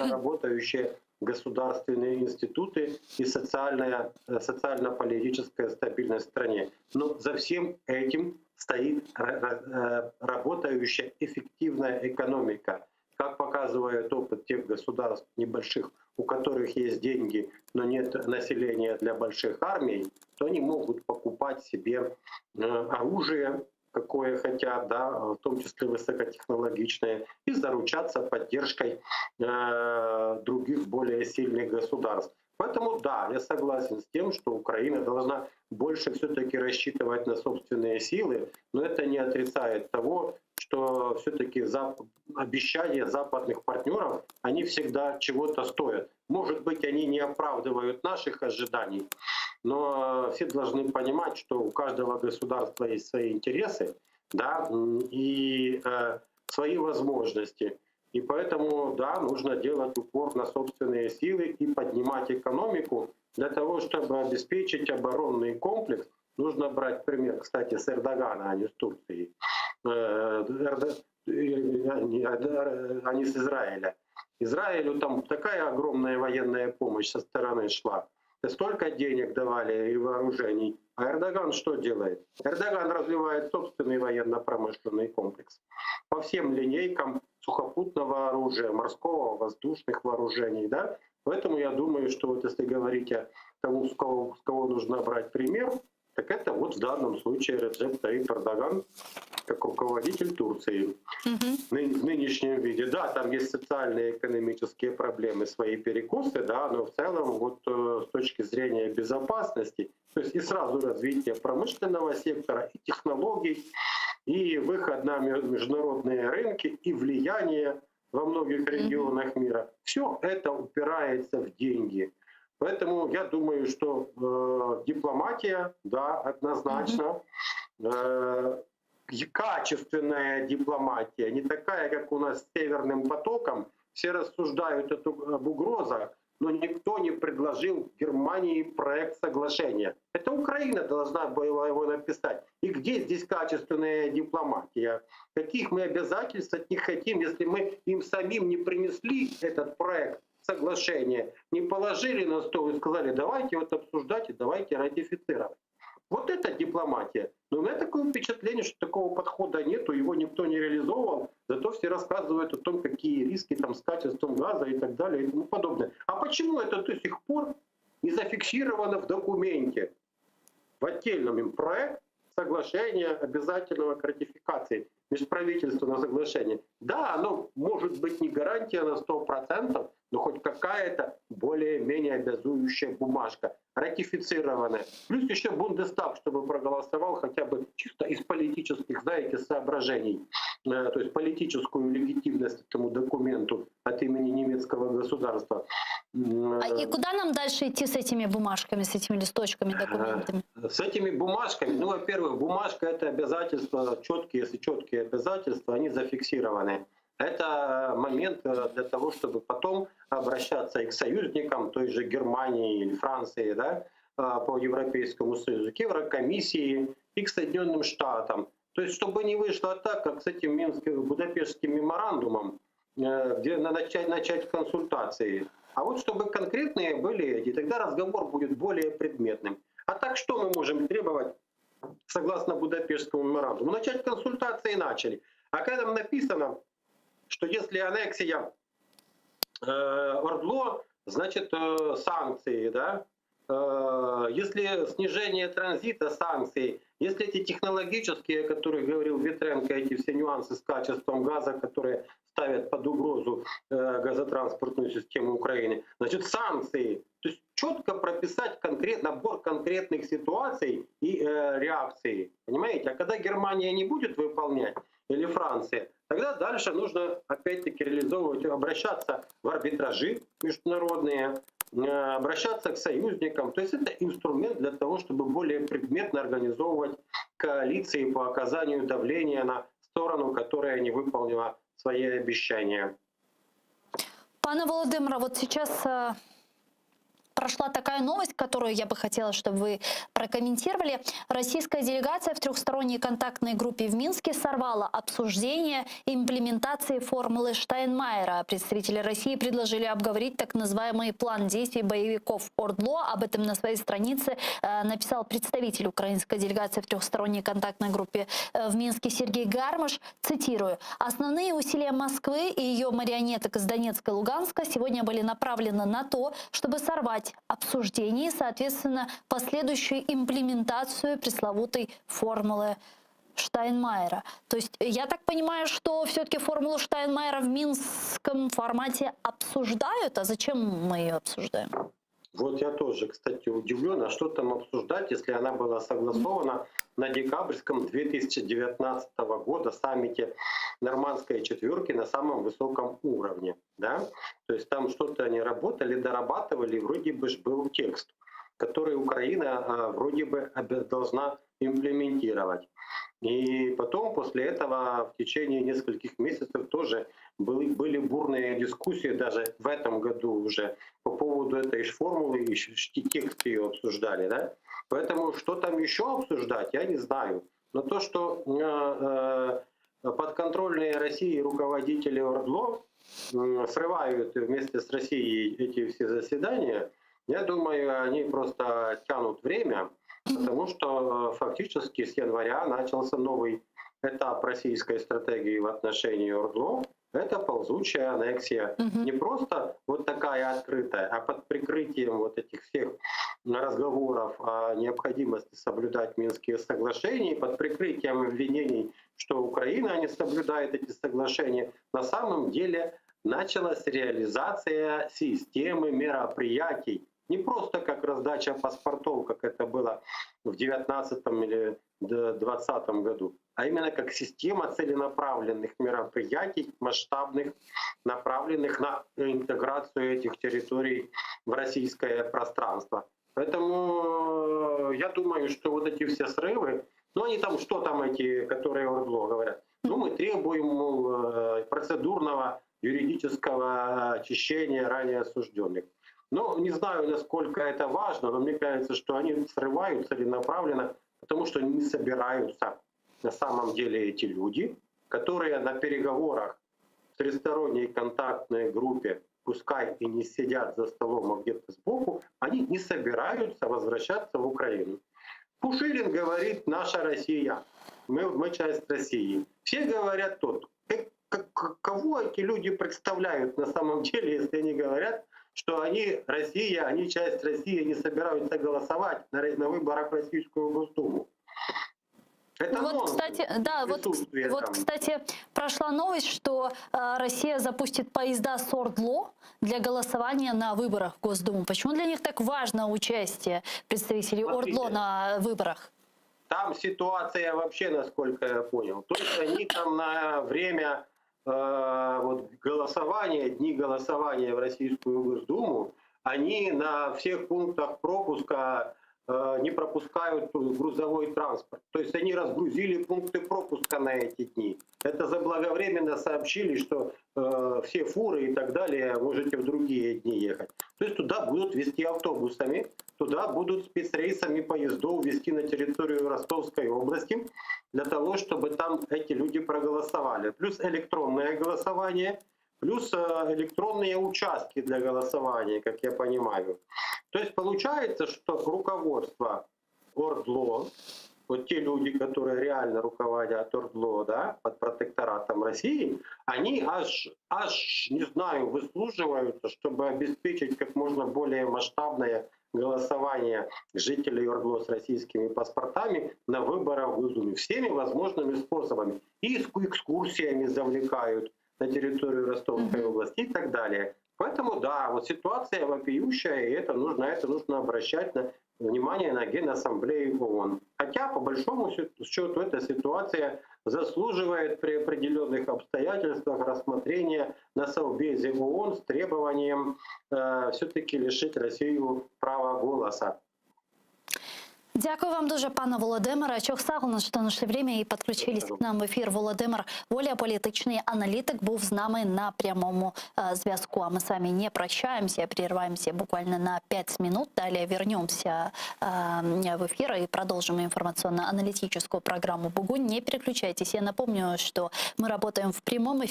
работающие государственные институты и социально-политическая стабильность в стране. Но за всем этим стоит работающая эффективная экономика. Как показывает опыт тех государств небольших, у которых есть деньги, но нет населения для больших армий, то они могут покупать себе оружие, какое хотят, да, в том числе высокотехнологичное, и заручаться поддержкой других более сильных государств. Поэтому да, я согласен с тем, что Украина должна больше все-таки рассчитывать на собственные силы, но это не отрицает того, что все-таки обещания западных партнеров, они всегда чего-то стоят. Может быть, они не оправдывают наших ожиданий, но все должны понимать, что у каждого государства есть свои интересы, да, и свои возможности. И поэтому, да, нужно делать упор на собственные силы и поднимать экономику. Для того, чтобы обеспечить оборонный комплекс, нужно брать пример, кстати, с Эрдогана, а не с Турции, а не с Израиля. Израилю там такая огромная военная помощь со стороны шла. Столько денег давали и вооружений. А Эрдоган что делает? Эрдоган развивает собственный военно-промышленный комплекс. По всем линейкам сухопутной сухопутного оружия, морского, воздушных вооружений, да. Поэтому я думаю, что вот если говорить о тому, с кого нужно брать пример, так это вот в данном случае Реджеп Таyyip Эрдоган, как руководитель Турции в нынешнем виде. Да, там есть социальные и экономические проблемы, свои перекосы, да, но в целом вот с точки зрения безопасности, то есть и сразу развитие промышленного сектора, и технологий, и выход на международные рынки, и влияние во многих регионах мира. Все это упирается в деньги. Поэтому я думаю, что дипломатия, да, однозначно, качественная дипломатия, не такая, как у нас с Северным потоком. Все рассуждают об угрозах, но никто не предложил Германии проект соглашения. Это Украина должна была его написать. И где здесь качественная дипломатия? Каких мы обязательств от них хотим, если мы им самим не принесли этот проект соглашения, не положили на стол и сказали, давайте вот обсуждать и давайте ратифицировать. Вот это дипломатия. Но у меня такое впечатление, что такого подхода нету, его никто не реализовывал, зато все рассказывают о том, какие риски там с качеством газа и так далее и тому подобное. А почему это до сих пор не зафиксировано в документе? В отдельном им проект соглашения обязательного к ратификации межправительственного соглашения. Да, оно может быть не гарантия на 100%, но хоть какая-то более-менее обязующая бумажка, ратифицированная. Плюс еще Бундестаг, чтобы проголосовал хотя бы чисто из политических, знаете, соображений. То есть политическую легитимность этому документу от имени немецкого государства. И куда нам дальше идти с этими бумажками, с этими листочками, документами? С этими бумажками, ну, во-первых, бумажка — это обязательства четкие, если четкие обязательства, они зафиксированы. Это момент для того, чтобы потом обращаться и к союзникам, той же Германии или Франции, да, по Европейскому Союзу, к Еврокомиссии и к Соединенным Штатам. То есть, чтобы не вышло так, как с этим Минским Будапештским меморандумом, где начать консультации. А вот чтобы конкретные были эти, тогда разговор будет более предметным. А так что мы можем требовать, согласно Будапештскому меморандуму? Начать консультации начали. А когда там написано, что если аннексия ОРДЛО, значит санкции, да? Если снижение транзита, санкции, если эти технологические, о которых говорил Ветренко, эти все нюансы с качеством газа, которые ставят под угрозу газотранспортную систему Украины, значит санкции. То есть четко прописать набор конкретных ситуаций и реакций. Понимаете? А когда Германия не будет выполнять, или Франция, тогда дальше нужно опять-таки реализовывать, обращаться в арбитражи международные, обращаться к союзникам. То есть это инструмент для того, чтобы более предметно организовывать коалиции по оказанию давления на сторону, которая не выполнила свои обещания. Пане Володимире, вот сейчас прошла такая новость, которую я бы хотела, чтобы вы прокомментировали. Российская делегация в трехсторонней контактной группе в Минске сорвала обсуждение имплементации формулы Штайнмайера. Представители России предложили обговорить так называемый план действий боевиков ОРДЛО. Об этом на своей странице написал представитель украинской делегации в трехсторонней контактной группе в Минске Сергей Гармаш. Цитирую. «Основные усилия Москвы и ее марионеток из Донецка и Луганска сегодня были направлены на то, чтобы сорвать обсуждение и, соответственно, последующую имплементацию пресловутой формулы Штайнмайера». То есть я так понимаю, что все-таки формулу Штайнмайера в минском формате обсуждают, а зачем мы ее обсуждаем? Вот я тоже, кстати, удивлен, а что там обсуждать, если она была согласована на декабрьском 2019 года саммите Нормандской четверки на самом высоком уровне. Да? То есть там что-то они работали, дорабатывали, и вроде бы был текст, который Украина вроде бы должна имплементировать. И потом, после этого, в течение нескольких месяцев тоже были бурные дискуссии, даже в этом году уже, по поводу этой же формулы, и текст ее обсуждали. Да? Поэтому что там еще обсуждать, я не знаю. Но то, что подконтрольные России руководители ОРДЛО срывают вместе с Россией эти все заседания, я думаю, они просто тянут время, потому что фактически с января начался новый этап российской стратегии в отношении ОРДЛО. Это ползучая аннексия. Не просто вот такая открытая, а под прикрытием вот этих всех разговоров о необходимости соблюдать Минские соглашения, под прикрытием обвинений, что Украина не соблюдает эти соглашения, на самом деле началась реализация системы мероприятий. Не просто как раздача паспортов, как это было в 2019 или 2020 году, а именно как система целенаправленных мероприятий, масштабных, направленных на интеграцию этих территорий в российское пространство. Поэтому я думаю, что вот эти все срывы, ну они там, что там эти, которые ОРДЛО говорят, ну мы требуем, мол, процедурного юридического очищения ранее осужденных. Ну, не знаю, насколько это важно, но мне кажется, что они срывают целенаправленно, потому что не собираются на самом деле эти люди, которые на переговорах в тристоронней контактной группе, пускай и не сидят за столом, а где-то сбоку, они не собираются возвращаться в Украину. Пушилин говорит «наша Россия», мы часть России. Все говорят тот. Кого эти люди представляют на самом деле, если они говорят, что они Россия, они часть России, не собираются голосовать на выборах в Российскую Госдуму? Это вот, кстати, да, кстати, прошла новость, что Россия запустит поезда с ОРДЛО для голосования на выборах в Госдуму. Почему для них так важно участие представителей ОРДЛО на выборах? Там ситуация вообще, насколько я понял. То есть они там на время вот, голосования, дни голосования в Российскую Госдуму, они на всех пунктах пропуска не пропускают грузовой транспорт. То есть они разгрузили пункты пропуска на эти дни. Это заблаговременно сообщили, что все фуры и так далее можете в другие дни ехать. То есть туда будут везти автобусами, туда будут спецрейсами поездов везти на территорию Ростовской области для того, чтобы там эти люди проголосовали. Плюс электронное голосование, плюс электронные участки для голосования, как я понимаю. То есть получается, что руководство ОРДЛО, вот те люди, которые реально руководят ОРДЛО, да, под протекторатом России, они аж не знаю, выслуживаются, чтобы обеспечить как можно более масштабное голосование жителей ОРДЛО с российскими паспортами на выборах в Госдуме всеми возможными способами. И экскурсиями завлекают на территорию Ростовской области и так далее. Поэтому да, вот ситуация вопиющая, и это нужно обращать внимание на Генассамблею ООН. Хотя, по большому счету, эта ситуация заслуживает при определенных обстоятельствах рассмотрения на Совбезе ООН с требованием все-таки лишить Россию права голоса. Дякую вам дуже, пане Володимире. Чохсагу, що знайшли время і підключились к нам в ефір. Володимир Воля, політичний аналітик, був з нами на прямому зв'язку. А мы с вами не прощаемся, прерываемся буквально на 5 минут. Далее вернемся в эфир и продолжим информационно-аналитическую программу «Бугунь». Не переключайтесь. Я напомню, что мы работаем в прямых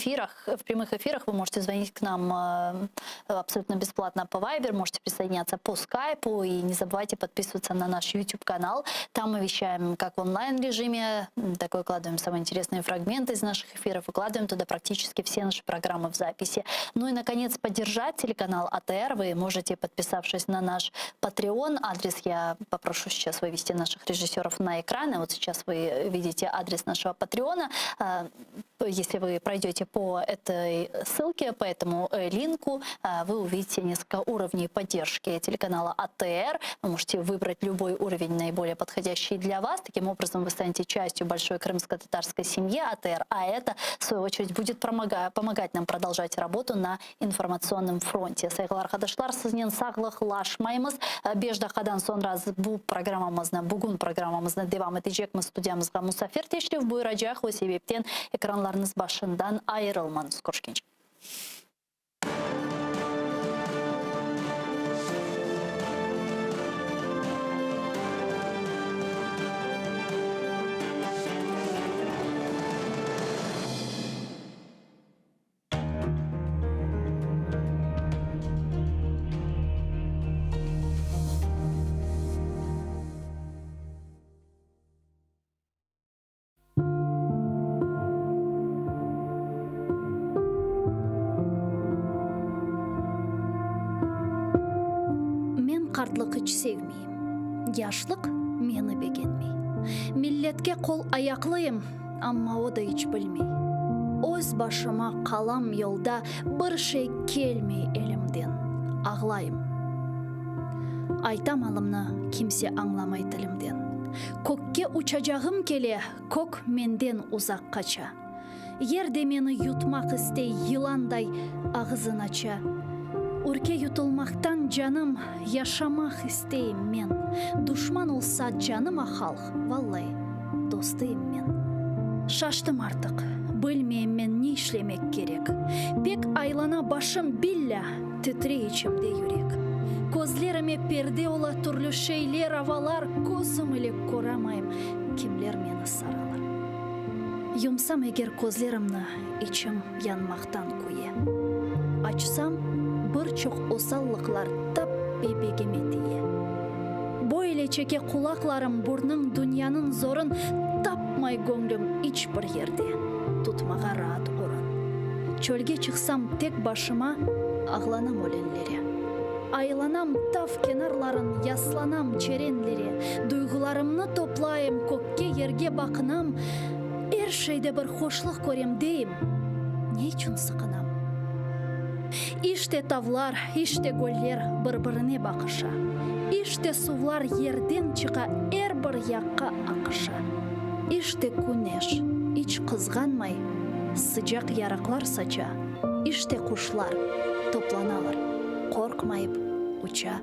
эфирах. Вы можете звонить к нам абсолютно бесплатно по Viber, можете присоединяться по Skype. И не забывайте подписываться на наш YouTube-канал. Там мы вещаем как в онлайн-режиме, так и выкладываем самые интересные фрагменты из наших эфиров, выкладываем туда практически все наши программы в записи. Ну и, наконец, поддержать телеканал АТР вы можете, подписавшись на наш Patreon. Адрес я попрошу сейчас вывести наших режиссеров на экраны. Вот сейчас вы видите адрес нашего Патреона. Если вы пройдете по этой ссылке, по этому линку, вы увидите несколько уровней поддержки телеканала АТР. Вы можете выбрать любой уровень, наиболее подходящий для вас. Таким образом, вы станете частью большой крымско-татарской семьи АТР, а это, в свою очередь, будет помогать нам продолжать работу на информационном фронте. Сайглар хадашлар сызнен саглых лашмаймыз. Бежда хадан сонраз бу программамызны, бугун программамызны девам этежекміз студиямызға мусафир тешлев буйраджах о себептен экранларınız başından ayrılmanız. Көршкенше. қартлық іч сегмейім. Яшлық мені бегенмей. Миллетке қол аяқлıyım, амма ода іч білмей. Өз башыма қалам yolda бір шей келмей елімден. Ағлайым. Айтам алымны kimse аңламай тілімден. Көкке учажағым келе, көк менден ұзақ қача. Ерде мені ютмақ істей йыландай ағызын ача. Үрке ютылмақтан жаным яшамақ істейім мен. Душман олса жаным ақалық, валлай, достайым мен. Шаштым артық, білмейім мен не ішлемек керек. Пек айлана башым билля, тітре içimде юрек. Көзлеріме перде ола түрлі шейлер, авалар, көзім ілік көрамайым, кемлер мені саралар. Юмсам егер көзлерімні içim янмақтан көе. Açsam, бір чоқ осаллықлар тап бебегеме тие. Бойле чеке құлақларым бұрның дүнияның зорын тапмай көңлім іч бір ерде. Тұтмаға раат орын. Чөлге чықсам тек башыма ағланам өлелері. Айланам тав кенарларын, ясланам черенлері. Дuygularımны топлайым, көкке ерге бақынам. Әр шейде бір хошлық көрем дейім. Не үшін сықынам? Иште тавлар, иште гөллер бір-біріне бақыша. Иште сувлар ерден чыға әр бір яққа ақыша. Иште күнеш, іч қызғанмай, sıcak ярақлар сача. Иште құшлар, топланалар, қорқмайып, уча.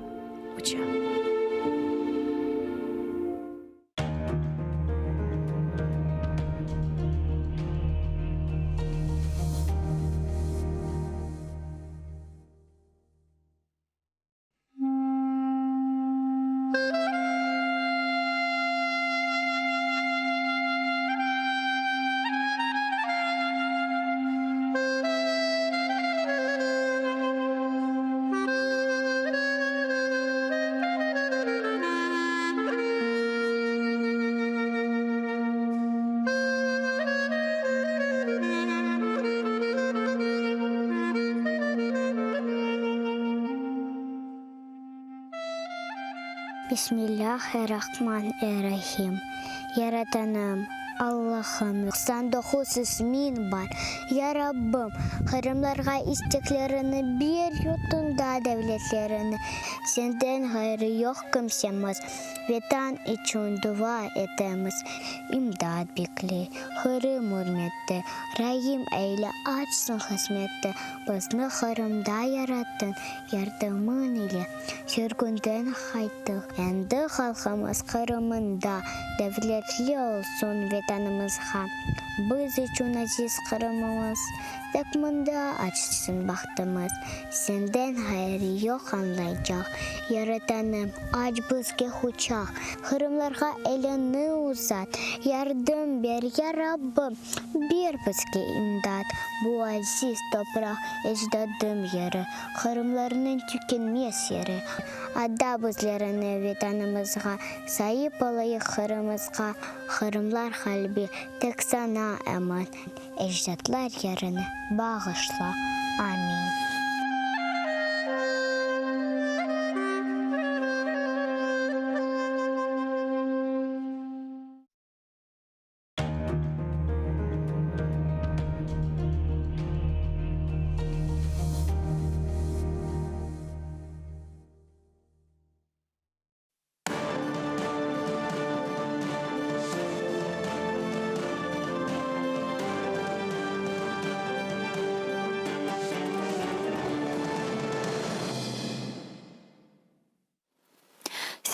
Бисмиллахир-рахманир-рахим. Яратаным, Allah'ım, 99 ismin var. Ya Rabbim, haramlarga isteklerini bir yutunda devletlerini. Senden hayrı yok kimsemiz. Vatan için dua etemiz. İmdad bekle, haram hürmette. Rahim eyle açsın hizmette. Bizni haramda yarattın, yardımın ile. Sürgünden hayttık. Endi halkımız haramında devletli olsun vatanımızga. Biz için aziz Kırımımız, takmında açsın bahtımız. Senden hayrı yok anlayacak. Yaratanım aç bizge uçak. Kırımlarga elini uzat. Yardım ver ya Rabbim. Bir bizge imdat. Bu aziz toprak ecdadım yeri. Kırımlarının tükenmez yeri. Adda bizlerini vatanımızga. Sahip olayı Kırımızga. Kırımlar kalbi tek sana eman. Ecdatlar yerini bağışla. Amin.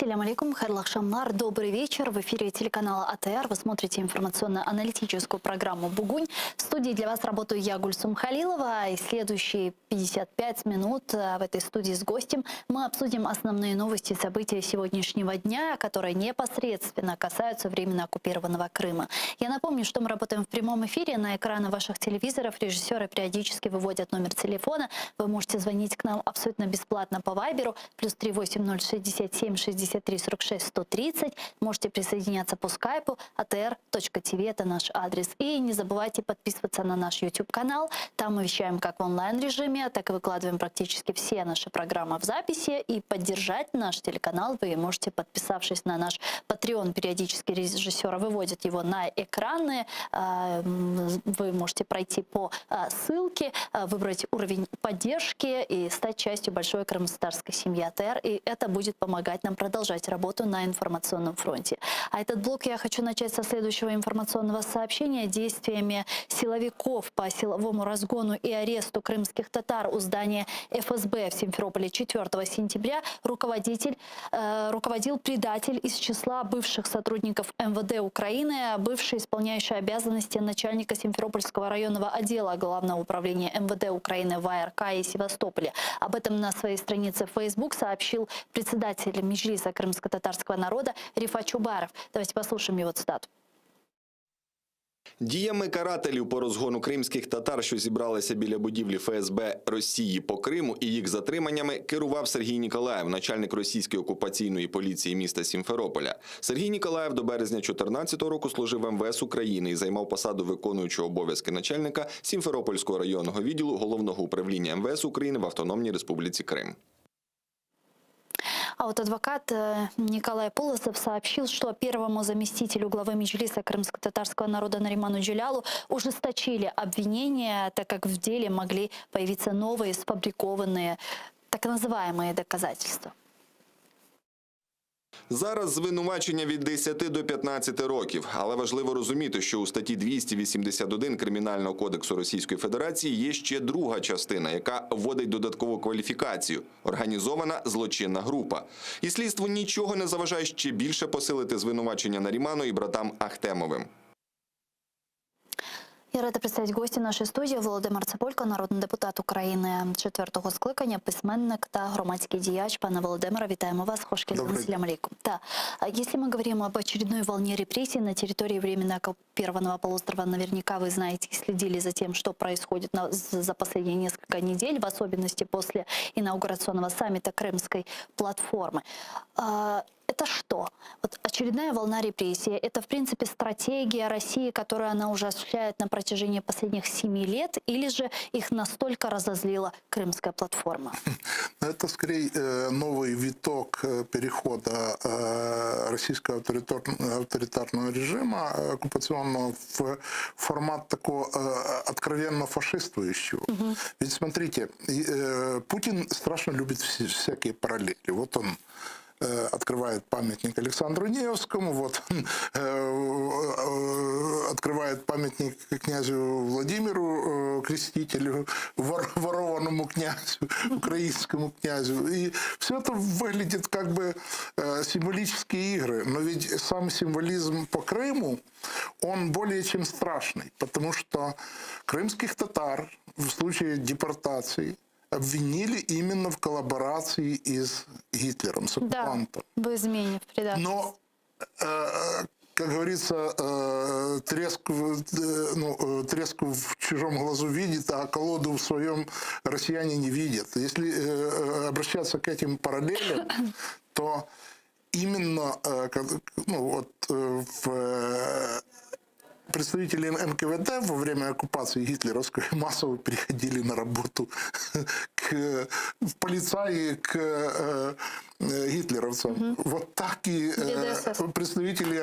Ассаляму алейкум, хайрлы шамлар, добрый вечер. В эфире телеканала АТР. Вы смотрите информационно-аналитическую программу «Бугунь». В студии для вас работаю я, Гульсум Халилова. И следующие 55 минут в этой студии с гостем мы обсудим основные новости и события сегодняшнего дня, которые непосредственно касаются временно оккупированного Крыма. Я напомню, что мы работаем в прямом эфире. На экраны ваших телевизоров режиссеры периодически выводят номер телефона. Вы можете звонить к нам абсолютно бесплатно по Вайберу. +38067 60 73 46 130. Можете присоединяться по скайпу atr.tv, это наш адрес. И не забывайте подписываться на наш YouTube-канал. Там мы вещаем как в онлайн-режиме, так и выкладываем практически все наши программы в записи. И поддержать наш телеканал вы можете, подписавшись на наш Patreon. Периодически режиссеры выводят его на экраны. Вы можете пройти по ссылке, выбрать уровень поддержки и стать частью большой крымско-татарской семьи АТР. И это будет помогать нам продолжать работу на информационном фронте. А этот блок я хочу начать со следующего информационного сообщения. Действиями силовиков по силовому разгону и аресту крымских татар у здания ФСБ в Симферополе 4 сентября руководил предатель из числа бывших сотрудников МВД Украины, бывший исполняющий обязанности начальника Симферопольского районного отдела Главного управления МВД Украины в АРК и Севастополе. Об этом на своей странице в Facebook сообщил председатель Меджлиса крымско-татарского народа Рифат Чубаров. Давайте послушаем его цитату. Діями карателів по розгону кримських татар, що зібралися біля будівлі ФСБ Росії по Криму, і їх затриманнями керував Сергій Ніколаєв, начальник російської окупаційної поліції міста Сімферополя. Сергій Ніколаєв до березня 2014 року служив в МВС України і займав посаду виконуючого обов'язки начальника Сімферопольського районного відділу Головного управління МВС України в Автономній Республіці Крим. А вот адвокат Николай Полосов сообщил, что первому заместителю главы Меджлиса крымско-татарского народа Нариману Джелялу ужесточили обвинения, так как в деле могли появиться новые сфабрикованные так называемые доказательства. Зараз звинувачення від 10 до 15 років. Але важливо розуміти, що у статті 281 Кримінального кодексу Російської Федерації є ще друга частина, яка вводить додаткову кваліфікацію – організована злочинна група. І слідству нічого не заважає ще більше посилити звинувачення Наріману і братам Ахтемовим. Я рада представити гості нашої студії. Володимир Цибулько, народний депутат України 4-го скликання, письменник та громадський діяч. Пане Володимире, вітаємо вас. Ассаляму алейкум. Да. Если мы говорим об очередной волне репрессий на территории временно оккупированного полуострова, наверняка вы знаете и следили за тем, что происходит за последние несколько недель, в особенности после инаугурационного саммита Крымской платформы. Это что? Вот очередная волна репрессий. Это, в принципе, стратегия России, которую она уже осуществляет на протяжении последних 7 лет, или же их настолько разозлила Крымская платформа? Это, скорее, новый виток перехода российского авторитарного режима оккупационного в формат такого откровенно фашистующего. Ведь, смотрите, Путин страшно любит всякие параллели. Вот он открывает памятник Александру Невскому, вот он открывает памятник князю Владимиру Крестителю, ворованному князю, украинскому князю. И все это выглядит как бы символические игры. Но ведь сам символизм по Крыму, он более чем страшный, потому что крымских татар в случае депортации обвинили именно в коллаборации с Гитлером, с оккупантом. Да, в измене, в предательстве. Но, как говорится, треску в чужом глазу видит, а колоду в своем россияне не видят. Если обращаться к этим параллелям, то именно представители НКВД во время оккупации гитлеровской массово переходили на работу в полицаи к гитлеровцам. Вот так и представители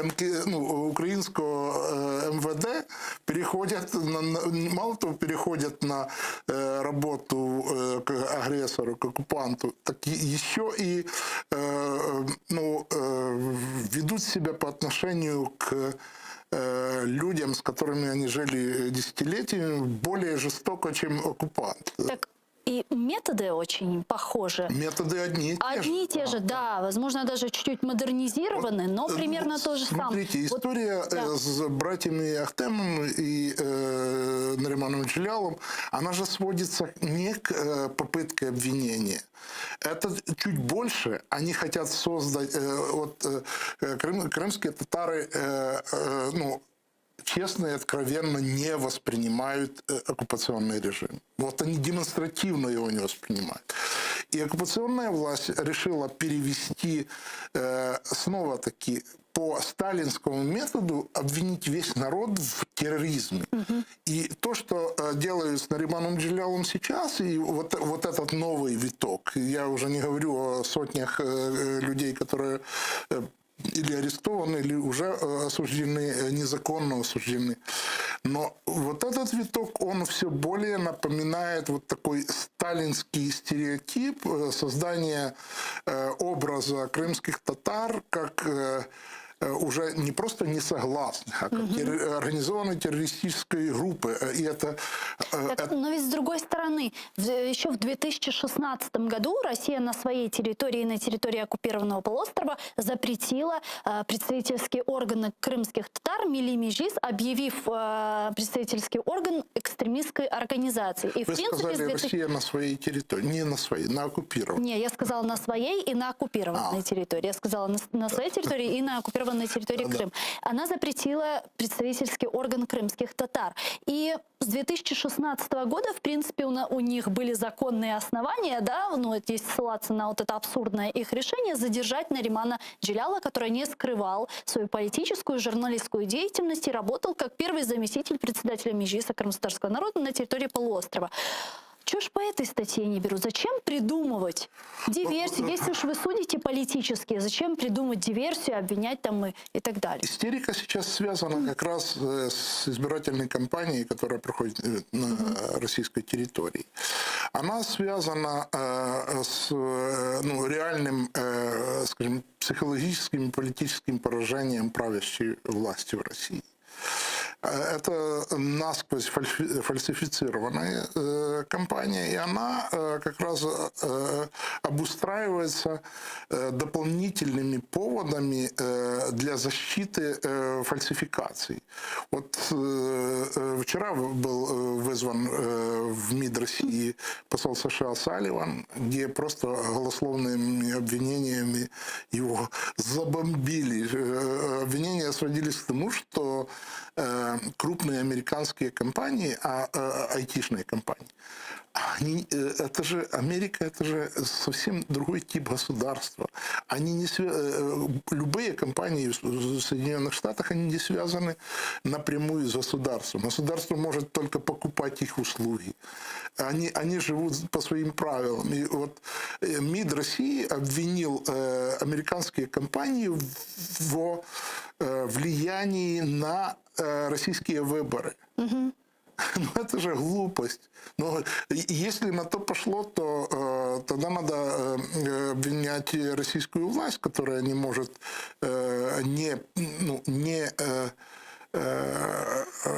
украинского МВД переходят, мало того, переходят на работу к агрессору, к оккупанту, так еще и ведут себя по отношению к людям, с которыми они жили десятилетиями, более жестоко, чем оккупант. Так и методы очень похожи. Методы одни и те же. Одни и те же, да. Возможно, даже чуть-чуть модернизированы, но примерно то же самое. Смотрите, история с братьями Ахтемом и Нариманом Джелялом, она же сводится не к попытке обвинения. Это чуть больше. Они хотят создать... крымские татары честно и откровенно не воспринимают оккупационный режим. Вот они демонстративно его не воспринимают. И оккупационная власть решила перевести снова-таки по сталинскому методу обвинить весь народ в терроризме. И то, что делают с Нариманом Джелялом сейчас, и вот этот новый виток, я уже не говорю о сотнях людей, которые или арестованы, или уже осуждены, незаконно осуждены. Но вот этот виток, он все более напоминает вот такой сталинский стереотип создания образа крымских татар как уже не просто несогласных, а как организованной террористической группы. И это, Но ведь с другой стороны, еще в 2016 году Россия на своей территории, на территории оккупированного полуострова, запретила представительские органы крымских татар Милли Меджлис, объявив представительский орган экстремистской организацией. И, вы в принципе, сказали, Россия на своей территории, не на своей, на оккупированной. Не, я сказала на своей и на оккупированной территории. Я сказала на своей территории и на оккупированной территории Крым. Она запретила представительский орган крымских татар. И с 2016 года, в принципе, у них были законные основания, да, ну, здесь ссылаться на вот это абсурдное их решение, задержать Наримана Джеляла, который не скрывал свою политическую и журналистскую деятельность и работал как первый заместитель председателя Меджлиса крымского народа на территории полуострова. Чего ж по этой статье не берут? Зачем придумывать диверсию? Если уж вы судите политически, зачем придумать диверсию, обвинять там и так далее? Истерика сейчас связана как раз с избирательной кампанией, которая проходит на российской территории. Она связана с реальным, скажем, психологическим и политическим поражением правящей власти в России. Это насквозь фальсифицированная кампания, и она как раз обустраивается дополнительными поводами для защиты фальсификаций. Вот вчера был вызван в МИД России посол США Салливан, где просто голословными обвинениями его забомбили. Обвинения сводились к тому, что крупные американские компании, айтишные компании, это же Америка, это же совсем другой тип государства. Любые компании в Соединенных Штатах, они не связаны напрямую с государством. Государство может только покупать их услуги. Они живут по своим правилам. И вот МИД России обвинил американские компании в влиянии на российские выборы. Ну, это же глупость. Но если на то пошло, то тогда надо обвинять российскую власть, которая не может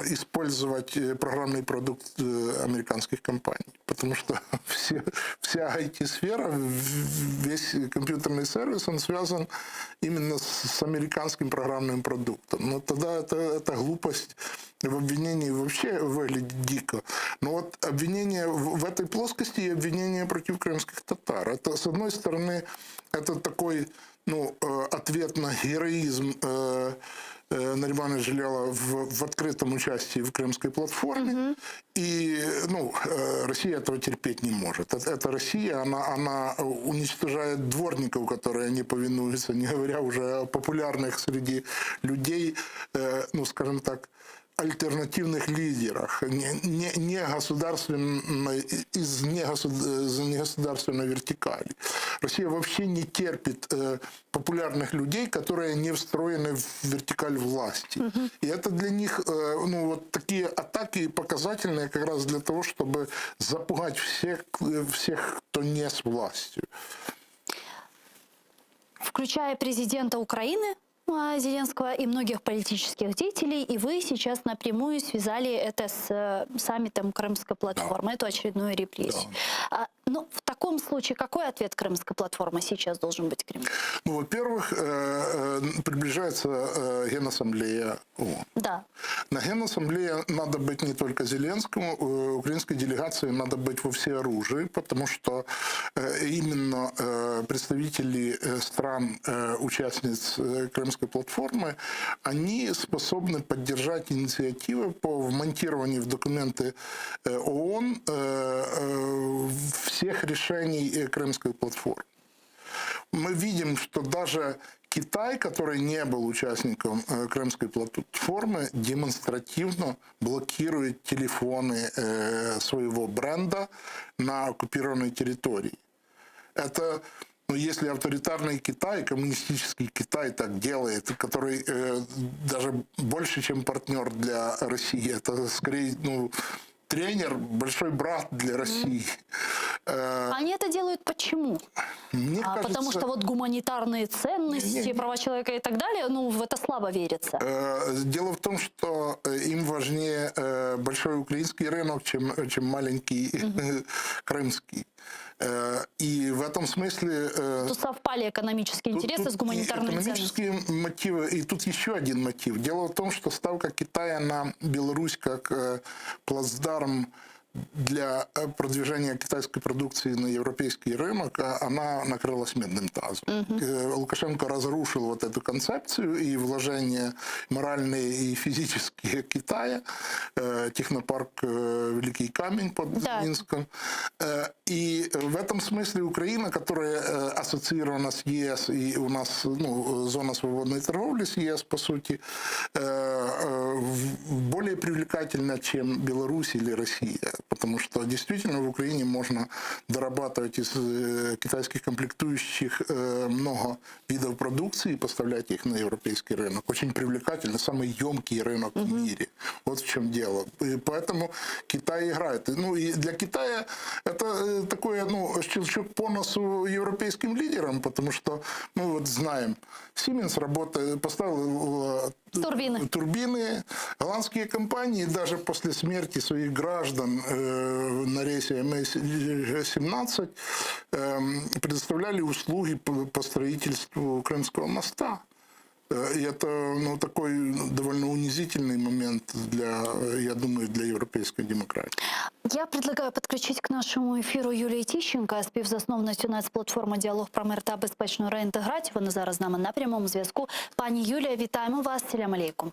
использовать программный продукт американских компаний. Потому что вся IT-сфера, весь компьютерный сервис, он связан именно с американским программным продуктом. Но тогда это глупость в обвинении вообще выглядит дико. Но вот обвинение в этой плоскости и обвинение против крымских татар. Это, с одной стороны, это такой ответ на героизм Наримана Джеляла в открытом участии в Крымской платформе. И Россия этого терпеть не может. Это Россия, она уничтожает дворников, которые не повинуются, не говоря уже о популярных среди людей, скажем так, альтернативных лидерах, из негосударственной вертикали. Россия вообще не терпит популярных людей, которые не встроены в вертикаль власти. И это для них вот такие атаки показательные как раз для того, чтобы запугать всех, кто не с властью. Включая президента Украины Зеленского и многих политических деятелей, и вы сейчас напрямую связали это с саммитом Крымской платформы, эту очередную репрессию. Но в таком случае какой ответ Крымской платформы сейчас должен быть Кремлю? Во-первых, приближается Генассамблея ООН. Да. На Генассамблее надо быть не только Зеленскому, украинской делегации надо быть во всеоружии, потому что именно представители стран, участниц Крымской платформы, они способны поддержать инициативы по вмонтированию в документы ООН всех решений Крымской платформы. Мы видим, что даже Китай, который не был участником Крымской платформы, демонстративно блокирует телефоны своего бренда на оккупированной территории. Это, ну, если авторитарный Китай, коммунистический Китай так делает, который даже больше, чем партнер для России, это скорее, ну, тренер, большой брат для России. Они это делают почему? Мне кажется, потому что вот гуманитарные ценности, права человека и так далее, ну, в это слабо верится. Дело в том, что им важнее большой украинский рынок, чем маленький крымский. И в этом смысле... Тут совпали экономические интересы с гуманитарными экономические ценностями. мотивы. И тут еще один мотив. Дело в том, что ставка Китая на Беларусь как плацдарм для продвижения китайской продукции на европейский рынок, она накрылась медным тазом. Лукашенко разрушил вот эту концепцию и вложения моральные и физические Китая, технопарк Великий Камень под Минском. И в этом смысле Украина, которая ассоциирована с ЕС, и у нас, ну, зона свободной торговли с ЕС, по сути, более привлекательна, чем Беларусь или Россия. Потому что действительно в Украине можно дорабатывать из китайских комплектующих много видов продукции и поставлять их на европейский рынок. Очень привлекательно, самый емкий рынок в мире. Вот в чем дело. И поэтому Китай играет. Ну и для Китая это такой, ну, щелчок по носу европейским лидерам, потому что, ну вот знаем, Siemens поставил турбины. Голландские компании даже после смерти своих граждан на рейсе MH17 предоставляли услуги по строительству Крымского моста. И это, ну, такой довольно унизительный момент для, я думаю, для европейской демократии. Я предлагаю подключить к нашему эфіру Юлію Тищенко, співзасновницю нацплатформи «Діалог про мир та безпечну реінтеграцію». Вона зараз з нами на прямому зв'язку. Пані Юлія, вітаємо вас. Салям алейкум.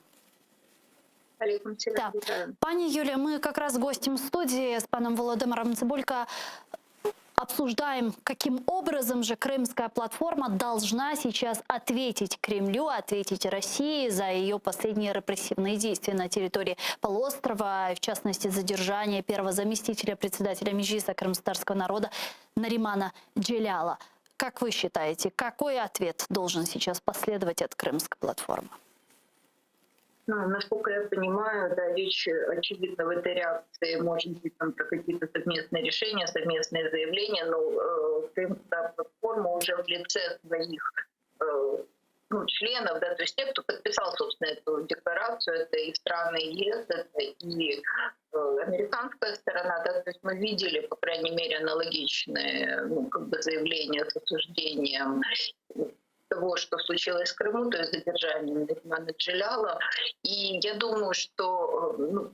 Да. Пані Юлия, мы как раз гостем студии с паном Володимиром Цыбулько обсуждаем, каким образом же Крымская платформа должна сейчас ответить Кремлю, ответить России за ее последние репрессивные действия на территории полуострова, в частности, задержание первого заместителя председателя Меджлиса крымстарского народа Наримана Джеляла. Как вы считаете, какой ответ должен сейчас последовать от Крымской платформы? Ну, насколько я понимаю, да, речь, очевидно, в этой реакции может быть там про какие-то совместные решения, совместные заявления, но Крымская платформа уже в лице своих членов, да, то есть те, кто подписал, собственно, эту декларацию, это и страны ЕС, это и американская сторона, да, то есть мы видели, по крайней мере, аналогичные, заявления с осуждением того, что случилось в Крыму, то есть задержанием Наримана Джеляла. И я думаю, что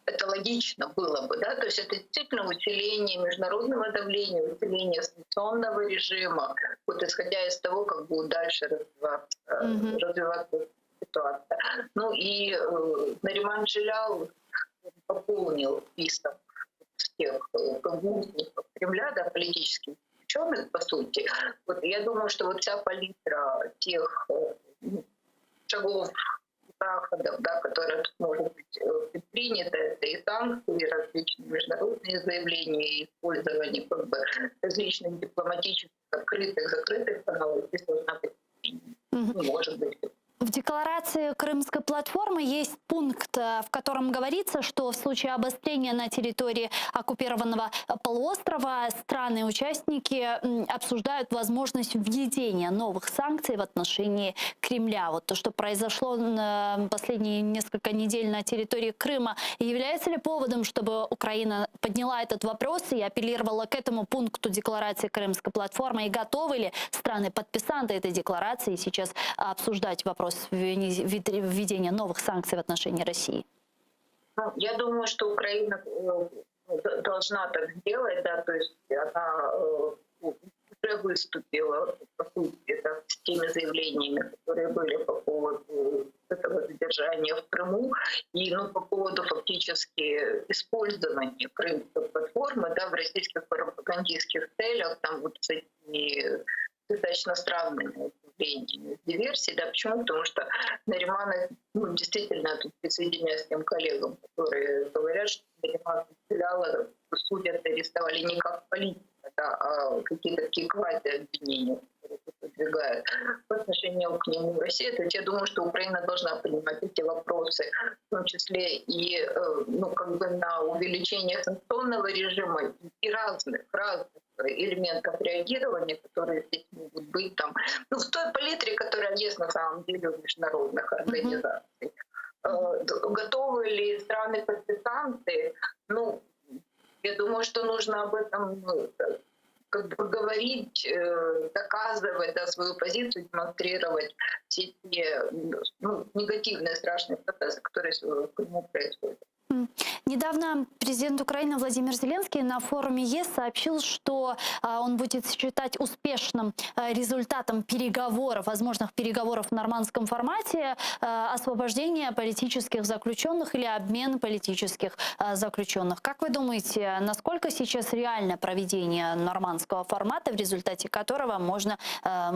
это логично было бы, да, то есть это действительно усиление международного давления, усиление санкционного режима, вот исходя из того, как будет дальше развиваться ситуация. Ну и Нариман Джелял пополнил список тех гуманитарных Кремля, да, политических ученых, по сути. Вот я думаю, что вот вся палитра тех шагов, заходов, да, которые может быть предприняты, это и санкции, и различные международные заявления, и использование различных дипломатических открытых, закрытых каналов, здесь должна быть, может быть. В декларации Крымской платформы есть пункт, в котором говорится, что в случае обострения на территории оккупированного полуострова страны-участники обсуждают возможность введения новых санкций в отношении Кремля. Вот то, что произошло на последние несколько недель на территории Крыма, является ли поводом, чтобы Украина подняла этот вопрос и апеллировала к этому пункту декларации Крымской платформы? И готовы ли страны-подписанты этой декларации сейчас обсуждать вопрос введения новых санкций в отношении России? Я думаю, что Украина должна так сделать, да, то есть она уже выступила, по сути, да, с теми заявлениями, которые были по поводу этого задержания в Крыму. И по поводу фактически использования крымской платформы в российских пропагандистских целях, там вот с этими достаточно странными явлениями диверсии. Да, почему? Потому что Нариман, действительно, тут присоединяюсь к тем коллегам, которые говорят, что Нариман стреляла, судят, арестовали не как политика, а какие-то такие квази-обвинения, которые выдвигают по отношению к нему Россия. То есть я думаю, что Украина должна принимать эти вопросы, в том числе и на увеличение санкционного режима и разных элементов реагирования, которые здесь могут быть там, в той палитре, которая есть на самом деле у международных организаций. Готовы ли страны-подписанты? Я думаю, что нужно об этом говорить, доказывать свою позицию, демонстрировать все те негативные, страшные процессы, которые в Крыму происходят. Недавно президент Украины Владимир Зеленский на форуме ЕС сообщил, что он будет считать успешным результатом переговоров, возможных переговоров в нормандском формате, освобождение политических заключенных или обмен политических заключенных. Как вы думаете, насколько сейчас реально проведение нормандского формата, в результате которого можно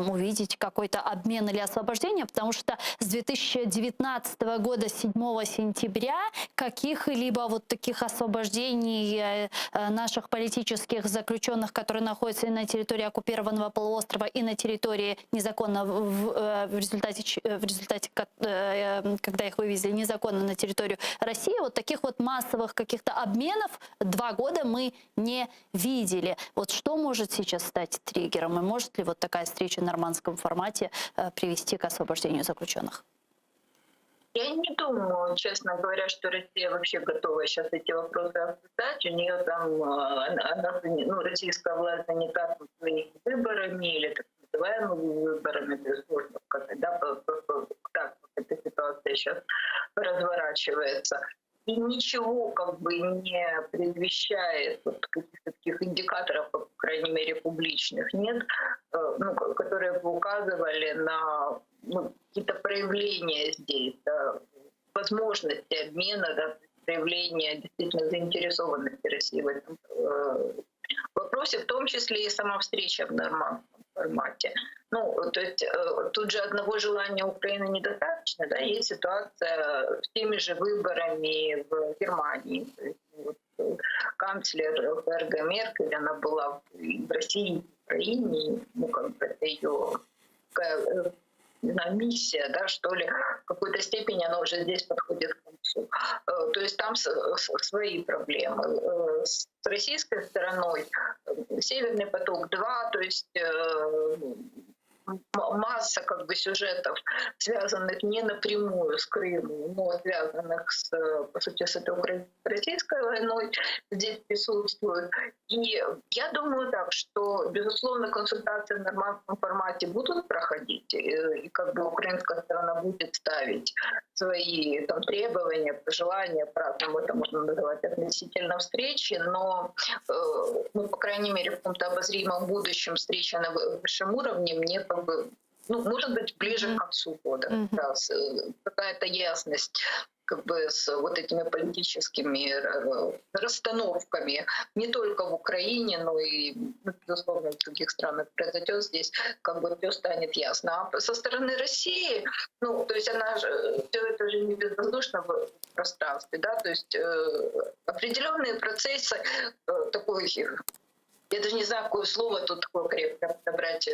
увидеть какой-то обмен или освобождение? Потому что с 2019 года, 7 сентября, каких-либо таких освобождений наших политических заключенных, которые находятся и на территории оккупированного полуострова, и на территории незаконно, в результате, когда их вывезли незаконно на территорию России, таких массовых каких-то обменов 2 года мы не видели. Что может сейчас стать триггером? И может ли такая встреча в нормандском формате привести к освобождению заключенных? Я не думаю, честно говоря, что Россия вообще готова сейчас эти вопросы обсуждать. У нее там, российская власть занята своими выборами или так называемыми выборами, без сложно сказать, так эта ситуация сейчас разворачивается. И ничего не предвещает каких-то таких индикаторов, по крайней мере, публичных нет, которые бы указывали на какие-то проявления здесь, возможности обмена, проявления действительно заинтересованности России в этом вопросе, в том числе и сама встреча в нормандском формате. То есть тут же одного желания Украины недостаточно, есть ситуация с теми же выборами в Германии. То есть, канцлер ФРГ Меркель, она была в России, в Украине, это ее миссия, что ли, в какой-то степени она уже здесь подходит к концу. То есть там свои проблемы. С российской стороной Северный поток-2, то есть масса сюжетов, связанных не напрямую с Крымом, но связанных по сути, с этой украино-российской войной, здесь присутствуют. И я думаю что, безусловно, консультации в нормандском формате будут проходить, и украинская сторона будет ставить свои требования, пожелания, по-разному это можно называть, относительно встречи, но, по крайней мере, в каком-то обозримом будущем встреча на высшем уровне мне может быть, ближе к концу года. Какая-то ясность с этими политическими расстановками не только в Украине, но и, безусловно, в других странах произойдет здесь, все станет ясно. А со стороны России, то есть она же, все это же не безвоздушно в пространстве, то есть определенные процессы я даже не знаю, какое слово тут корректно подобрать,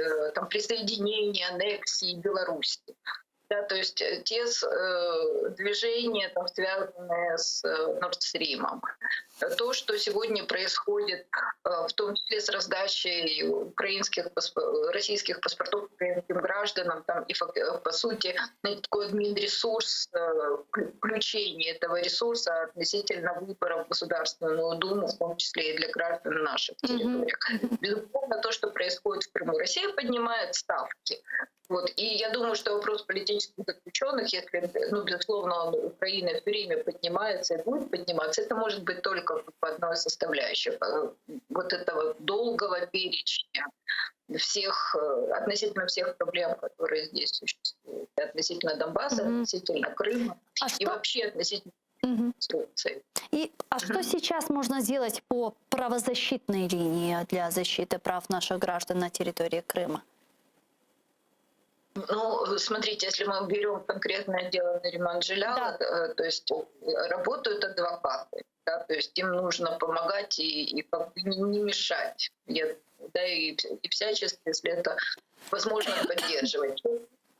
присоединение, аннексии Беларуси. То есть те движения, связанные с Nord Stream. То, что сегодня происходит, в том числе с раздачей российских паспортов украинским гражданам, и по сути такой админресурс, включение этого ресурса относительно выборов в Государственную Думу, в том числе и для граждан на наших территориях. Безусловно, то, что происходит в Крыму. Россия поднимает ставки. И я думаю, что вопрос политических заключенных, если, безусловно, Украина все время поднимается и будет подниматься, это может быть только по одной составляющей этого долгого перечня относительно всех проблем, которые здесь существуют. относительно Донбасса, относительно Крыма А и что- вообще относительно Турции. А что сейчас можно сделать по правозащитной линии для защиты прав наших граждан на территории Крыма? Ну, смотрите, если мы берем конкретное дело Нариман Джеляла, то есть работают адвокаты, да, то есть им нужно помогать и как бы не мешать, и всячески, если это возможно, поддерживать.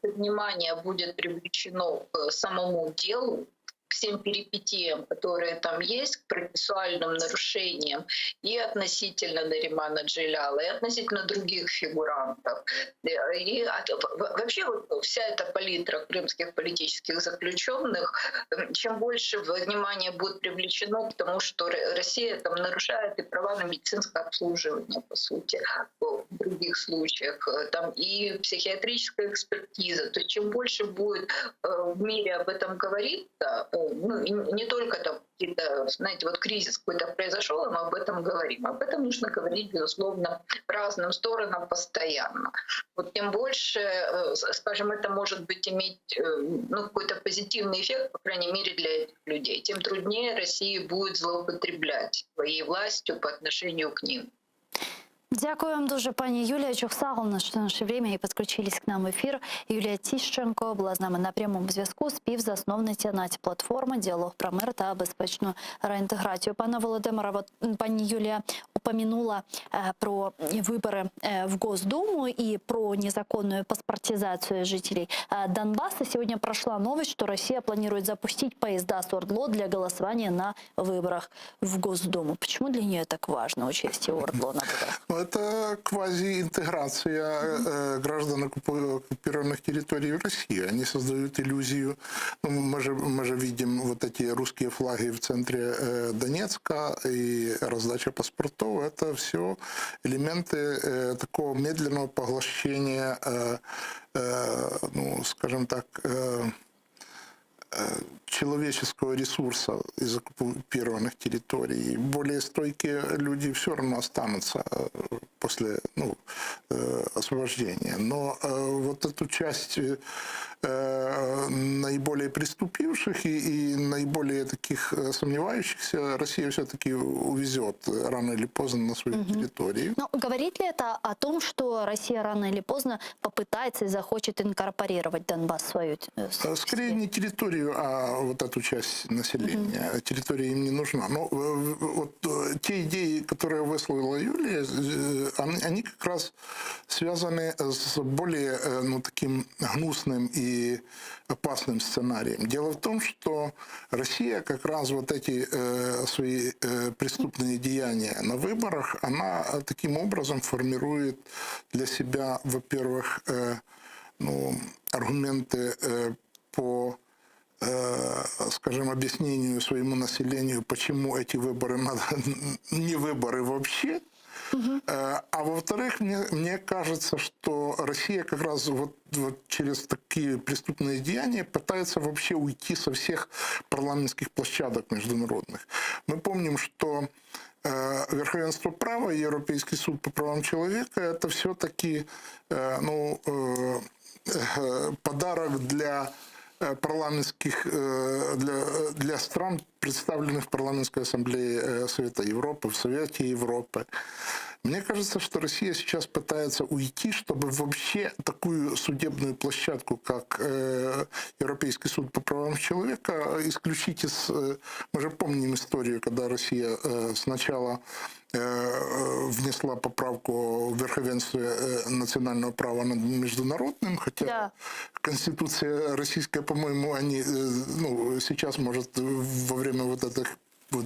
Внимание будет привлечено к самому делу, к всем перипетиям, которые там есть, к процессуальным нарушениям и относительно Наримана Джеляла, и относительно других фигурантов. И вообще вот вся эта палитра крымских политических заключенных, чем больше внимания будет привлечено к тому, что Россия там нарушает и права на медицинское обслуживание, по сути, в других случаях, там и психиатрическая экспертиза. То есть чем больше будет в мире об этом говориться, ну, и не только там какие-то, знаете, вот кризис какой-то произошел, и мы об этом говорим. Об этом нужно говорить, безусловно, разным сторонам постоянно. Вот тем больше, скажем, это может быть иметь ну, какой-то позитивный эффект, по крайней мере, для этих людей. Тем труднее России будет злоупотреблять своей властью по отношению к ним. Дякую вам дуже, пані Юлія Чухсагол, що наше время і підключились к нам в ефір. Юлія Тищенко була з нами на прямому зв'язку, співзасновниця нацплатформи «Діалог про мир та безпечну реінтеграцію». Пана Володимира, пані Юлія упомянула про выборы в Госдуму и про незаконную паспортизацию жителей Донбасса. Сегодня прошла новость, что Россия планирует запустить поезда с ОРДЛО для голосования на выборах в Госдуму. Почему для нее так важно участие ОРДЛО на выборах? Это квазиинтеграция граждан оккупированных территорий в России. Они создают иллюзию. Ну, мы же видим вот эти русские флаги в центре Донецка и раздача паспортов. Это все элементы такого медленного поглощения, ну, скажем так, человеческого ресурса из оккупированных территорий. Более стойкие люди все равно останутся после освобождения. Но вот эту часть наиболее приступивших и наиболее таких сомневающихся Россия все-таки увезет рано или поздно на свою территорию. Но говорит ли это о том, что Россия рано или поздно попытается и захочет инкорпорировать Донбасс в свою? Скорее не территорию, а вот эту часть населения. Территория им не нужна. Но вот те идеи, которые выслала Юлия, они как раз связаны с более таким гнусным и опасным сценарием. Дело в том, что Россия как раз вот эти свои преступные деяния на выборах, она таким образом формирует для себя, во-первых, аргументы по, скажем, объяснению своему населению, почему эти выборы надо, не выборы вообще. А во-вторых, мне кажется, что Россия как раз вот через такие преступные деяния пытается вообще уйти со всех парламентских площадок международных. Мы помним, что верховенство права и Европейский суд по правам человека – это все-таки подарок для парламентских, для стран, представленных в парламентской ассамблее Совета Европы, в Совете Европы. Мне кажется, что Россия сейчас пытается уйти, чтобы вообще такую судебную площадку, как Европейский суд по правам человека, исключить из... Мы же помним историю, когда Россия сначала внесла поправку в верховенстве национального права над международным, хотя Конституция российская, по-моему, они, сейчас, может, во время вот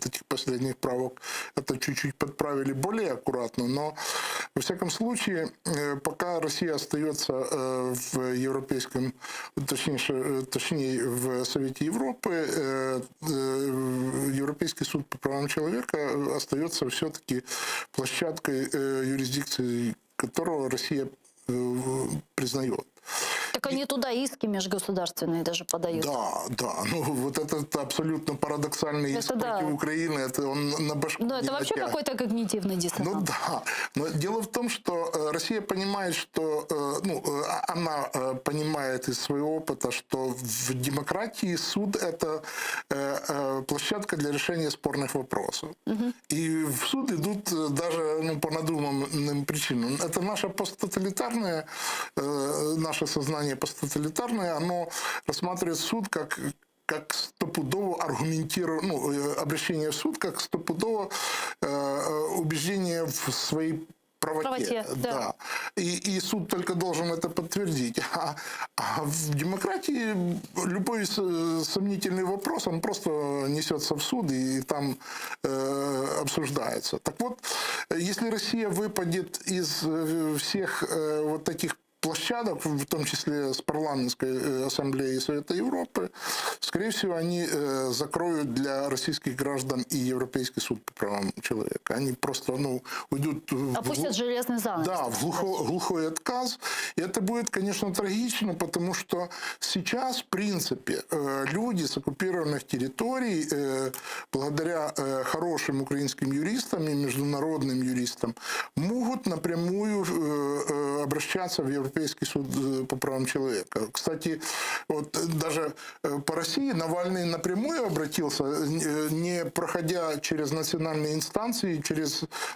этих последних правок это чуть-чуть подправили более аккуратно, но во всяком случае, пока Россия остается в европейском, точнее в Совете Европы, Европейский суд по правам человека остается все-таки площадкой юрисдикции, которого Россия признает. Так они туда иски межгосударственные даже подают. Да. Ну, вот это абсолютно парадоксальный иск против Украины. Это он на башку Ну, не это вообще натянет. какой-то когнитивный диссонанс. Ну да, но дело в том, что Россия понимает, что, она понимает из своего опыта, что в демократии суд – это площадка для решения спорных вопросов. И в суд идут даже по надуманным причинам. Это наше сознание посттоталитарное, оно рассматривает суд как стопудово обращение в суд как стопудово убеждение в своей правоте. Да. И суд только должен это подтвердить. А в демократии любой сомнительный вопрос, он просто несется в суд и там обсуждается. Так вот, если Россия выпадет из всех вот таких площадок, в том числе с парламентской ассамблеей Совета Европы, скорее всего, они закроют для российских граждан и Европейский суд по правам человека. Они просто уйдут... Опустят железный занавес. Да, в глухой отказ. И это будет, конечно, трагично, потому что сейчас, в принципе, люди с оккупированных территорий, благодаря хорошим украинским юристам и международным юристам, могут напрямую обращаться в Европейский суд по правам человека. Кстати, вот даже по России Навальный напрямую обратился, не проходя через национальные инстанции,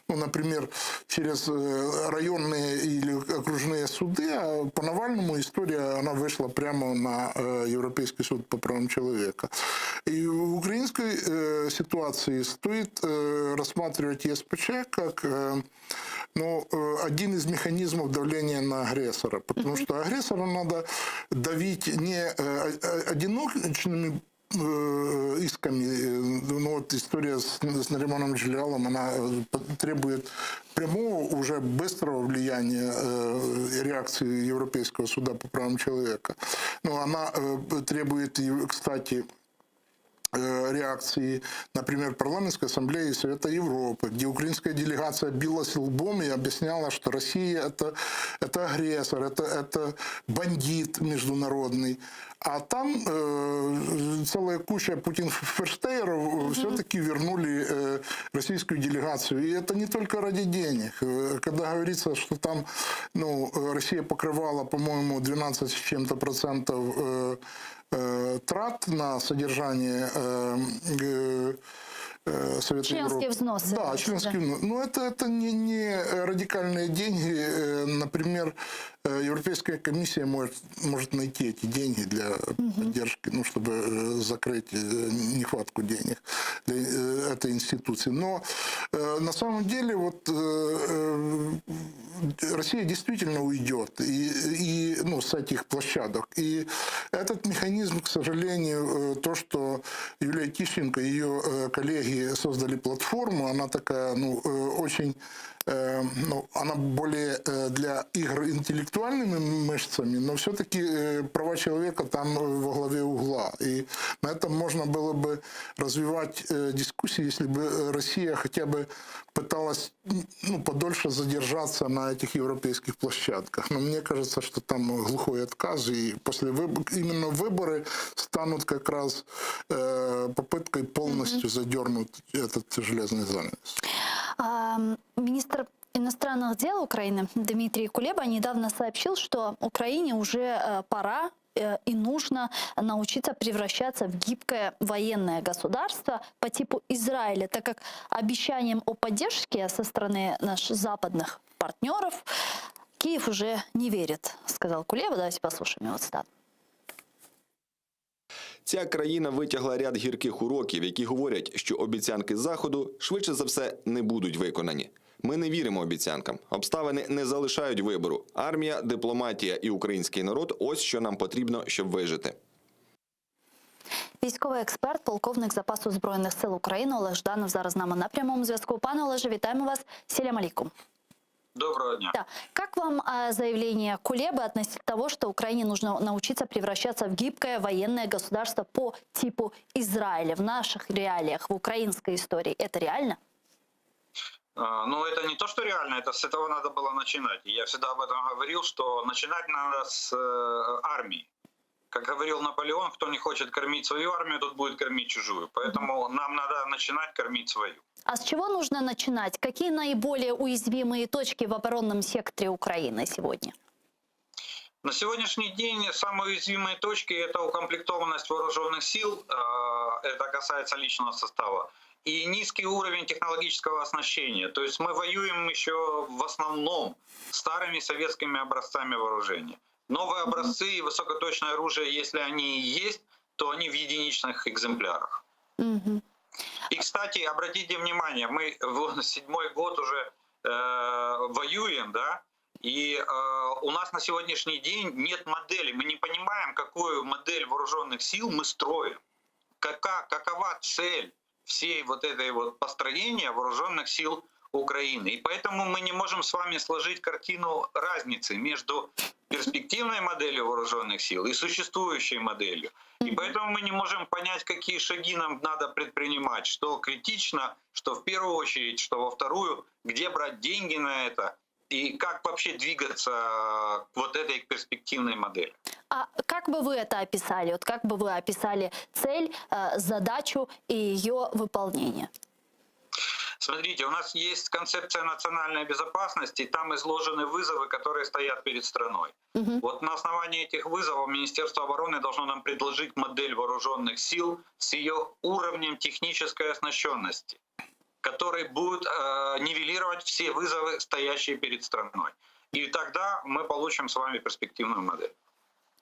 например, через районные или окружные суды, а по Навальному история, она вышла прямо на Европейский суд по правам человека. И в украинской ситуации стоит рассматривать ЕСПЧ как один из механизмов давления на агрессора. Потому что агрессора надо давить не одиночными исками. История с Нариманом Джелялом, она требует прямого, уже быстрого влияния реакции Европейского суда по правам человека. Но она требует, кстати, реакции, например, парламентской ассамблеи Совета Европы, где украинская делегация билась лбом и объясняла, что Россия это агрессор, это бандит международный. А там целая куча путин-ферштейеров все-таки вернули российскую делегацию. И это не только ради денег. Когда говорится, что там Россия покрывала, по-моему, 12 с чем-то процентов трат на содержание Совета членские Европы. взносы. Да, членские взносы. Но это не радикальные деньги. Например, Европейская комиссия может найти эти деньги для поддержки, чтобы закрыть нехватку денег для этой институции. Но на самом деле Россия действительно уйдет с этих площадок. И этот механизм, к сожалению, то, что Юлия Тищенко и ее коллеги создали платформу, она такая, очень... она более для игр интеллектуальными мышцами, но все-таки права человека там во главе угла. И на этом можно было бы развивать дискуссии, если бы Россия хотя бы пыталась подольше задержаться на этих европейских площадках. Но мне кажется, что там глухой отказ, и после именно выборы станут как раз попыткой полностью задернуть этот железный занавес. Министр иностранных дел Украины Дмитрий Кулеба недавно сообщил, что Украине уже пора и нужно научиться превращаться в гибкое военное государство по типу Израиля, так как обещаниям о поддержке со стороны наших западных партнеров Киев уже не верит, сказал Кулеба. Давайте послушаем его цитату. Ця країна витягла ряд гірких уроків, які говорять, що обіцянки Заходу швидше за все не будуть виконані. Ми не віримо обіцянкам. Обставини не залишають вибору. Армія, дипломатія і український народ – ось що нам потрібно, щоб вижити. Військовий експерт, полковник запасу Збройних сил України Олег Жданов зараз з нами на прямому зв'язку. Пане Олеже, вітаємо вас. Селям алейкум. Доброго дня. Да. Как вам заявление Кулебы относительно того, что Украине нужно научиться превращаться в гибкое военное государство по типу Израиля в наших реалиях, в украинской истории? Это реально? Ну, это не то, что реально, это с этого надо было начинать. И я всегда об этом говорил, что начинать надо с армии. Как говорил Наполеон, кто не хочет кормить свою армию, тот будет кормить чужую. Поэтому нам надо начинать кормить свою. А с чего нужно начинать? Какие наиболее уязвимые точки в оборонном секторе Украины сегодня? На сегодняшний день самые уязвимые точки – это укомплектованность вооруженных сил, это касается личного состава, и низкий уровень технологического оснащения. То есть мы воюем еще в основном старыми советскими образцами вооружения. Новые образцы и высокоточное оружие, если они и есть, то они в единичных экземплярах. И, кстати, обратите внимание, мы 7-й год уже воюем, да, и у нас на сегодняшний день нет модели. Мы не понимаем, какую модель вооруженных сил мы строим. Какова цель всей вот этой вот построения вооруженных сил Украины. И поэтому мы не можем с вами сложить картину разницы между перспективной моделью вооруженных сил и существующей моделью. И поэтому мы не можем понять, какие шаги нам надо предпринимать, что критично, что в первую очередь, что во вторую, где брать деньги на это и как вообще двигаться к вот этой перспективной модели. А как бы вы это описали? Вот как бы вы описали цель, задачу и ее выполнение? Смотрите, у нас есть концепция национальной безопасности, там изложены вызовы, которые стоят перед страной. Вот на основании этих вызовов Министерство обороны должно нам предложить модель вооруженных сил с ее уровнем технической оснащенности, который будет нивелировать все вызовы, стоящие перед страной. И тогда мы получим с вами перспективную модель.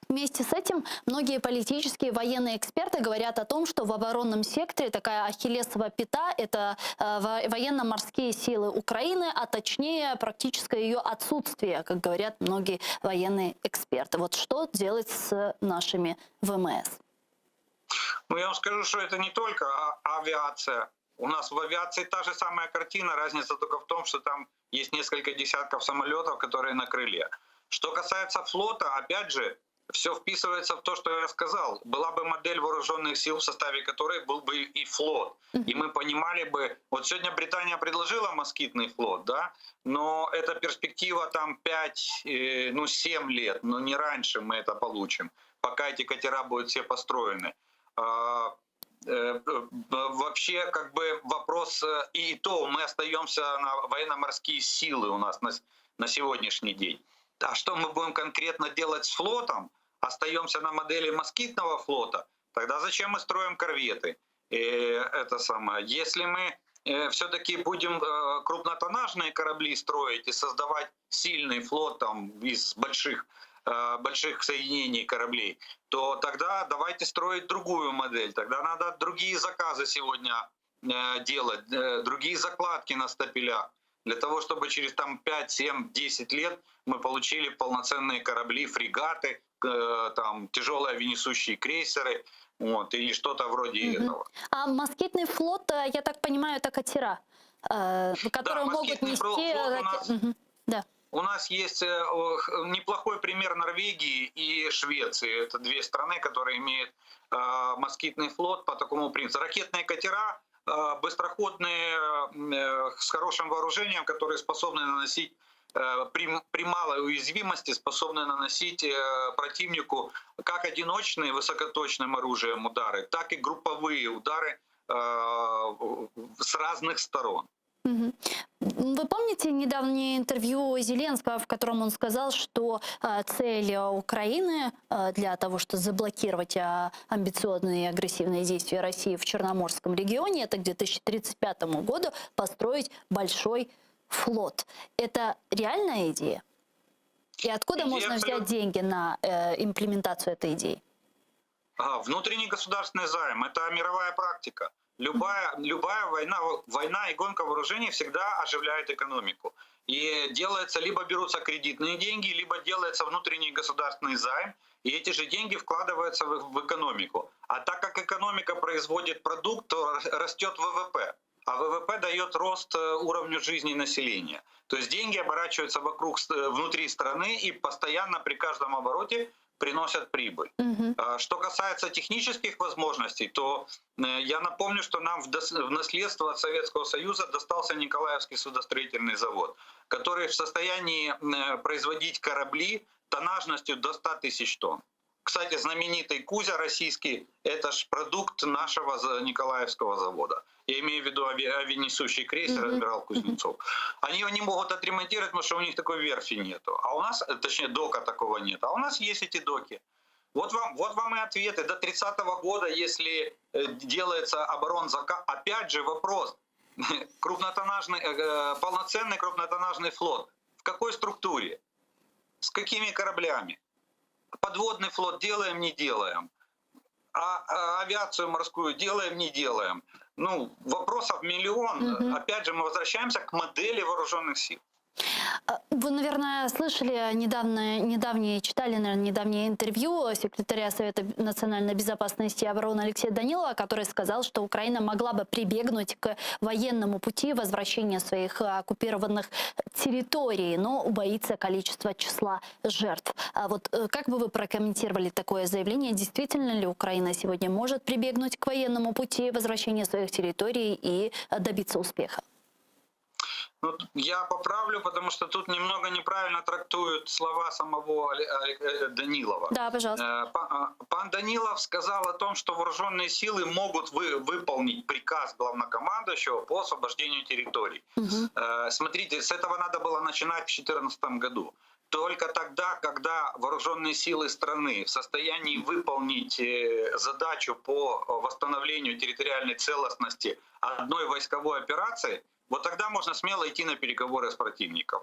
Вместе с этим многие политические и военные эксперты говорят о том, что в оборонном секторе такая ахиллесова пята – это военно-морские силы Украины, а точнее практическое ее отсутствие, как говорят многие военные эксперты. Вот что делать с нашими ВМС? Ну, я вам скажу, что это не только авиация. У нас в авиации та же самая картина, разница только в том, что там есть несколько десятков самолетов, которые на крыле. Что касается флота, опять же, все вписывается в то, что я сказал. Была бы модель вооруженных сил, в составе которой был бы и флот. И мы понимали бы... Вот сегодня Британия предложила москитный флот, да, но это перспектива там 5-7 лет, но не раньше мы это получим, пока эти катера будут все построены. Вообще, как бы вопрос, и то мы остаемся на военно-морские силы у нас на сегодняшний день. А что мы будем конкретно делать с флотом? Остаемся на модели москитного флота, тогда зачем мы строим корветы? Это самое. Если мы все-таки будем крупнотоннажные корабли строить и создавать сильный флот там, из больших соединений кораблей, то тогда давайте строить другую модель. Тогда надо другие заказы сегодня делать, другие закладки на стапелях, для того, чтобы через там, 5, 7, 10 лет мы получили полноценные корабли, фрегаты, там, тяжелые авианесущие крейсеры, вот, или что-то вроде этого. А москитный флот, я так понимаю, это катера, которые могут нести... У нас есть неплохой пример Норвегии и Швеции. Это две страны, которые имеют москитный флот по такому принципу. Ракетные катера, быстроходные, с хорошим вооружением, которые способны наносить при малой уязвимости, способны наносить противнику как одиночные высокоточным оружием удары, так и групповые удары с разных сторон. Вы помните недавнее интервью Зеленского, в котором он сказал, что цель Украины для того, чтобы заблокировать амбициозные и агрессивные действия России в Черноморском регионе, это к 2035 году построить большой флот. Это реальная идея? И откуда можно взять деньги на имплементацию этой идеи? Внутренний государственный займ – это мировая практика. Любая война и гонка вооружений всегда оживляет экономику. И делается, либо берутся кредитные деньги, либо делается внутренний государственный займ, и эти же деньги вкладываются в экономику. А так как экономика производит продукт, то растет ВВП. А ВВП дает рост уровню жизни населения. То есть деньги оборачиваются внутри страны, и постоянно при каждом обороте приносят прибыль. Что касается технических возможностей, то я напомню, что нам в наследство от Советского Союза достался Николаевский судостроительный завод, который в состоянии производить корабли тоннажностью до 100 тысяч тонн. Кстати, знаменитый Кузя российский – это ж продукт нашего Николаевского завода. Я имею в виду авианесущий крейсер «Адмирал Кузнецов». Они его не могут отремонтировать, потому что у них такой верфи нету. А у нас, точнее, дока такого нет. А у нас есть эти доки. Вот вам и ответы. До 30-го года, если делается оборонзаказ, опять же вопрос. Полноценный крупнотоннажный флот. В какой структуре? С какими кораблями? Подводный флот делаем, не делаем. А авиацию морскую делаем, не делаем. Ну, вопросов миллион. Опять же, мы возвращаемся к модели вооруженных сил. Вы, наверное, слышали читали, наверное, недавнее интервью секретаря Совета национальной безопасности и обороны Алексея Данилова, который сказал, что Украина могла бы прибегнуть к военному пути возвращения своих оккупированных территорий, но боится числа жертв. А вот как бы вы прокомментировали такое заявление? Действительно ли Украина сегодня может прибегнуть к военному пути возвращения своих территорий и добиться успеха? Ну, я поправлю, потому что тут немного неправильно трактуют слова самого Данилова. Да, пожалуйста. Пан Данилов сказал о том, что вооруженные силы могут выполнить приказ главнокомандующего по освобождению территорий. Смотрите, с этого надо было начинать в 2014 году. Только тогда, когда вооруженные силы страны в состоянии выполнить задачу по восстановлению территориальной целостности одной войсковой операции, вот тогда можно смело идти на переговоры с противником.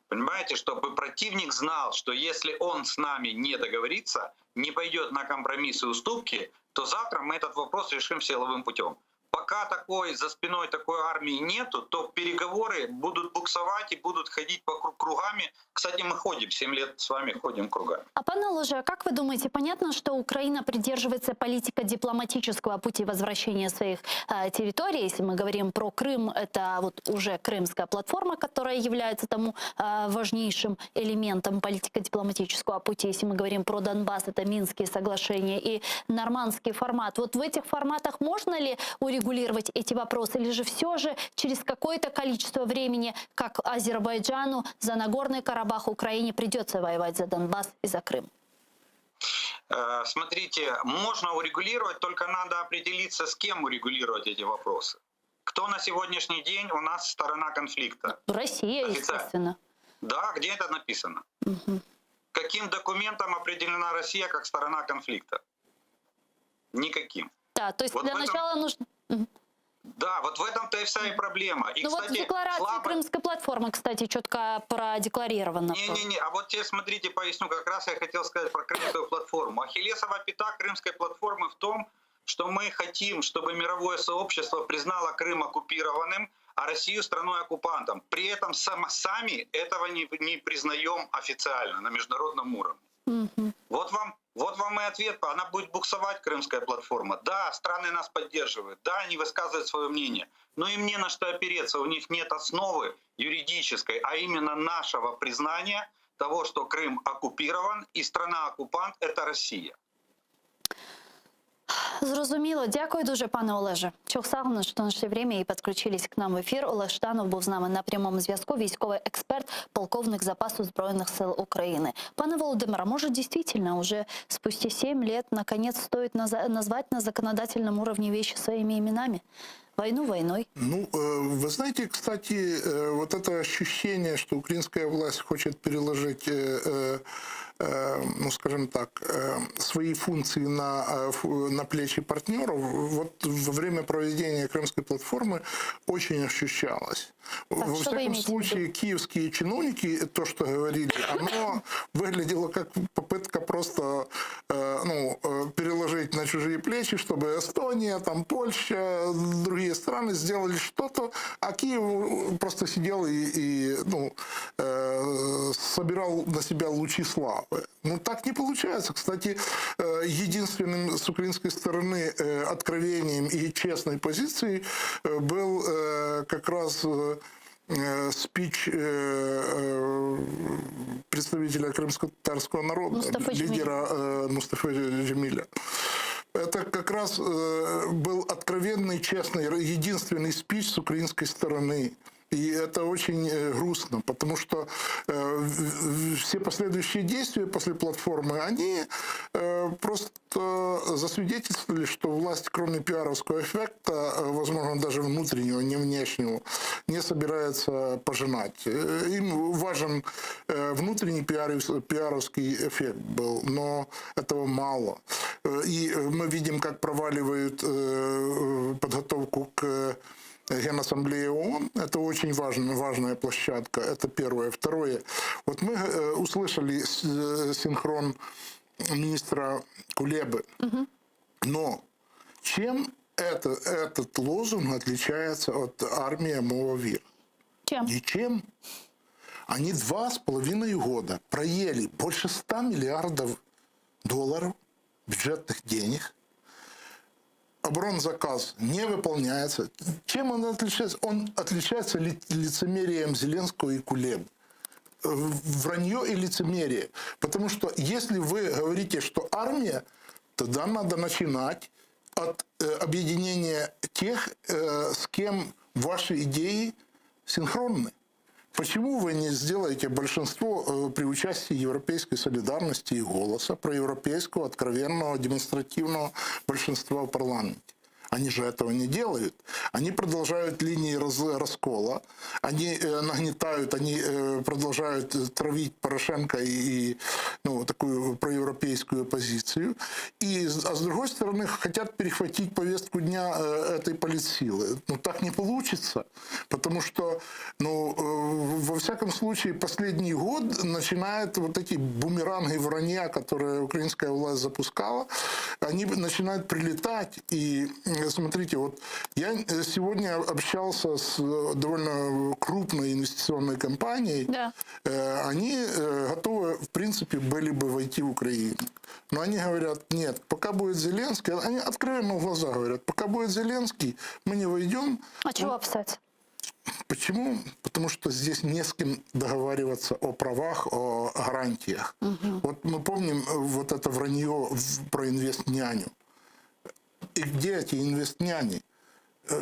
Понимаете, чтобы противник знал, что если он с нами не договорится, не пойдет на компромиссы и уступки, то завтра мы этот вопрос решим силовым путем. Пока за спиной такой армии нету, то переговоры будут буксовать и будут ходить по кругами. Кстати, мы ходим, 7 лет с вами ходим кругами. А пане Олеже, как вы думаете, понятно, что Украина придерживается политико-дипломатического пути возвращения своих территорий? Если мы говорим про Крым, это вот уже Крымская платформа, которая является тому важнейшим элементом политико-дипломатического пути. Если мы говорим про Донбасс, это Минские соглашения и нормандский формат. Вот в этих форматах можно ли урегулировать эти вопросы? Или же все же через какое-то количество времени, как Азербайджану, за Нагорный Карабах, Украине придется воевать за Донбасс и за Крым? Смотрите, можно урегулировать, только надо определиться, с кем урегулировать эти вопросы. Кто на сегодняшний день у нас сторона конфликта? Россия, естественно. Да, где это написано? Каким документом определена Россия как сторона конфликта? Никаким. Да, то есть вот для начала нужно... Да, вот в этом-то и вся и проблема. И, ну кстати, вот в декларации Крымской платформы, кстати, четко продекларировано. Не-не-не, а вот теперь смотрите, поясню, как раз я хотел сказать про Крымскую платформу. Ахиллесова пята Крымской платформы в том, что мы хотим, чтобы мировое сообщество признало Крым оккупированным, а Россию страной-оккупантом. При этом сами этого не признаем официально на международном уровне. Вот вам и ответ. Она будет буксовать, Крымская платформа. Да, страны нас поддерживают. Да, они высказывают свое мнение. Но им не на что опереться. У них нет основы юридической, а именно нашего признания того, что Крым оккупирован и страна-оккупант – это Россия. Зрозуміло. Дякую дуже, пане Олеже. Чохсагну, що знайшли время і підключились к нам в ефір. Олег Жданов був з нами на прямому зв'язку, військовий експерт, полковник запасу Збройних сил України. Пане Володимире, может, действительно уже спустя 7 лет наконец стоит назвать на законодательном уровне вещи своими именами? Войну войной. Ну, вы знаете, кстати, вот это ощущение, что украинская власть хочет переложить, ну, скажем так, свои функции на плечи партнеров, вот во время проведения Крымской платформы очень ощущалось. Так, во всяком случае, киевские чиновники, то, что говорили, оно выглядело как попытка просто переложить на чужие плечи, чтобы Эстония, там, Польша, другие страны сделали что-то, а Киев просто сидел и собирал на себя лучи славы. Ну, так не получается. Кстати, единственным с украинской стороны откровением и честной позицией был как раз спич представителя крымско-татарского народа, Мустафа лидера Мустафы Джемиля. Это как раз был откровенный, честный, единственный спич с украинской стороны. И это очень грустно, потому что все последующие действия после платформы, они просто засвидетельствовали, что власть, кроме пиаровского эффекта, возможно, даже внутреннего, не внешнего, не собирается пожинать. Им важен внутренний пиаровский эффект был, но этого мало. И мы видим, как проваливают подготовку к Генассамблея ООН. Это очень важная площадка. Это первое. Второе. Вот мы услышали синхрон министра Кулебы. Но чем этот лозунг отличается от армии Мова Вир? Чем? Ничем. Они 2,5 года проели больше 100 миллиардов долларов бюджетных денег. Оборонзаказ не выполняется. Чем он отличается? Он отличается лицемерием Зеленского и Кулебы. Вранье и лицемерие. Потому что если вы говорите, что армия, тогда надо начинать от объединения тех, с кем ваши идеи синхронны. Почему вы не сделаете большинство при участии европейской солидарности и голоса, проевропейского, откровенного, демонстративного большинства в парламенте? Они же этого не делают. Они продолжают линии раскола, они нагнетают, они продолжают травить Порошенко и такую проевропейскую оппозицию. А с другой стороны, хотят перехватить повестку дня этой политсилы. Так не получится, потому что, во всяком случае, последний год начинают вот эти бумеранги вранья, которые украинская власть запускала, они начинают прилетать. И смотрите, вот я сегодня общался с довольно крупной инвестиционной компанией. Да. Они готовы, в принципе, были бы войти в Украину. Но они говорят, нет, пока будет Зеленский, они откровенно в глаза говорят, пока будет Зеленский, мы не войдем. А чего опасаться? Почему? Потому что здесь не с кем договариваться о правах, о гарантиях. Вот мы помним вот это вранье про инвестняню. И где эти инвестняне?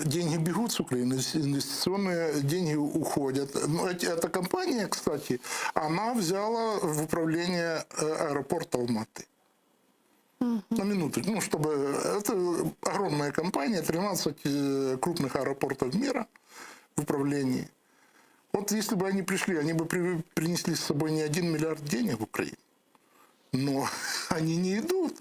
Деньги бегут с Украины, инвестиционные деньги уходят. Эта компания, кстати, она взяла в управление аэропорт Алматы. На минуту. Чтобы... Это огромная компания, 13 крупных аэропортов мира в управлении. Вот если бы они пришли, они бы принесли с собой не 1 миллиард денег в Украину. Но они не идут.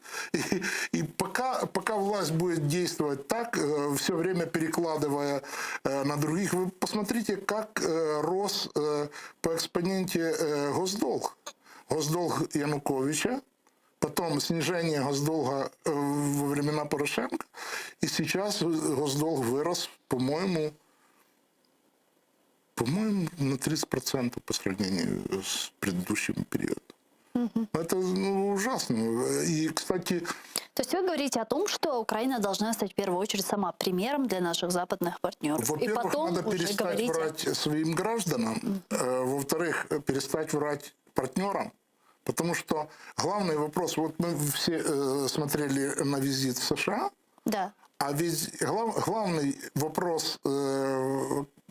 И пока власть будет действовать так, все время перекладывая на других, вы посмотрите, как рос по экспоненте госдолг. Госдолг Януковича, потом снижение госдолга во времена Порошенко, и сейчас госдолг вырос, по-моему, на 30% по сравнению с предыдущим периодом. Это ужасно. И, кстати... То есть вы говорите о том, что Украина должна стать в первую очередь сама примером для наших западных партнеров. Во-первых, и потом надо перестать врать своим гражданам. Во-вторых, перестать врать партнерам. Потому что главный вопрос... Вот мы все смотрели на визит в США. Да. А ведь главный вопрос,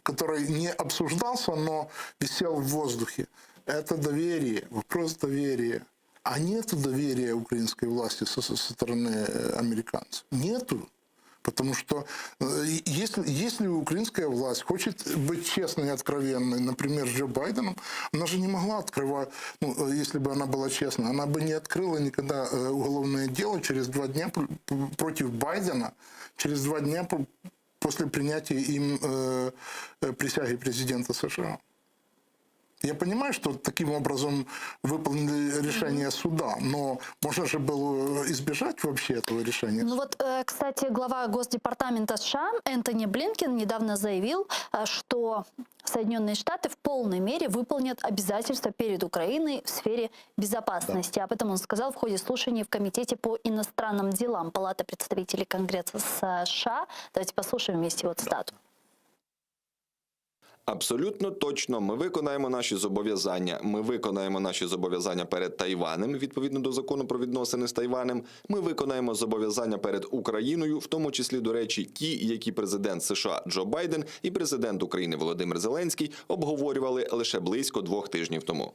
который не обсуждался, но висел в воздухе, это доверие, вопрос доверия. А нету доверия украинской власти со стороны американцев. Нету. Потому что если украинская власть хочет быть честной и откровенной, например, с Джо Байденом, она же не могла открывать, если бы она была честна, она бы не открыла никогда уголовное дело через 2 дня против Байдена, через 2 дня после принятия им присяги президента США. Я понимаю, что таким образом выполнили решение суда, но можно же было избежать вообще этого решения. Кстати, глава Госдепартамента США Энтони Блинкен недавно заявил, что Соединенные Штаты в полной мере выполнят обязательства перед Украиной в сфере безопасности. Да. Об этом он сказал в ходе слушаний в Комитете по иностранным делам Палаты представителей Конгресса США. Давайте послушаем вместе его цитату. Абсолютно точно, ми виконаємо наші зобов'язання. Ми виконаємо наші зобов'язання перед Тайванем, відповідно до закону про відносини з Тайванем. Ми виконаємо зобов'язання перед Україною, в тому числі, до речі, ті, які президент США Джо Байден і президент України Володимир Зеленський обговорювали лише близько 2 тижнів тому.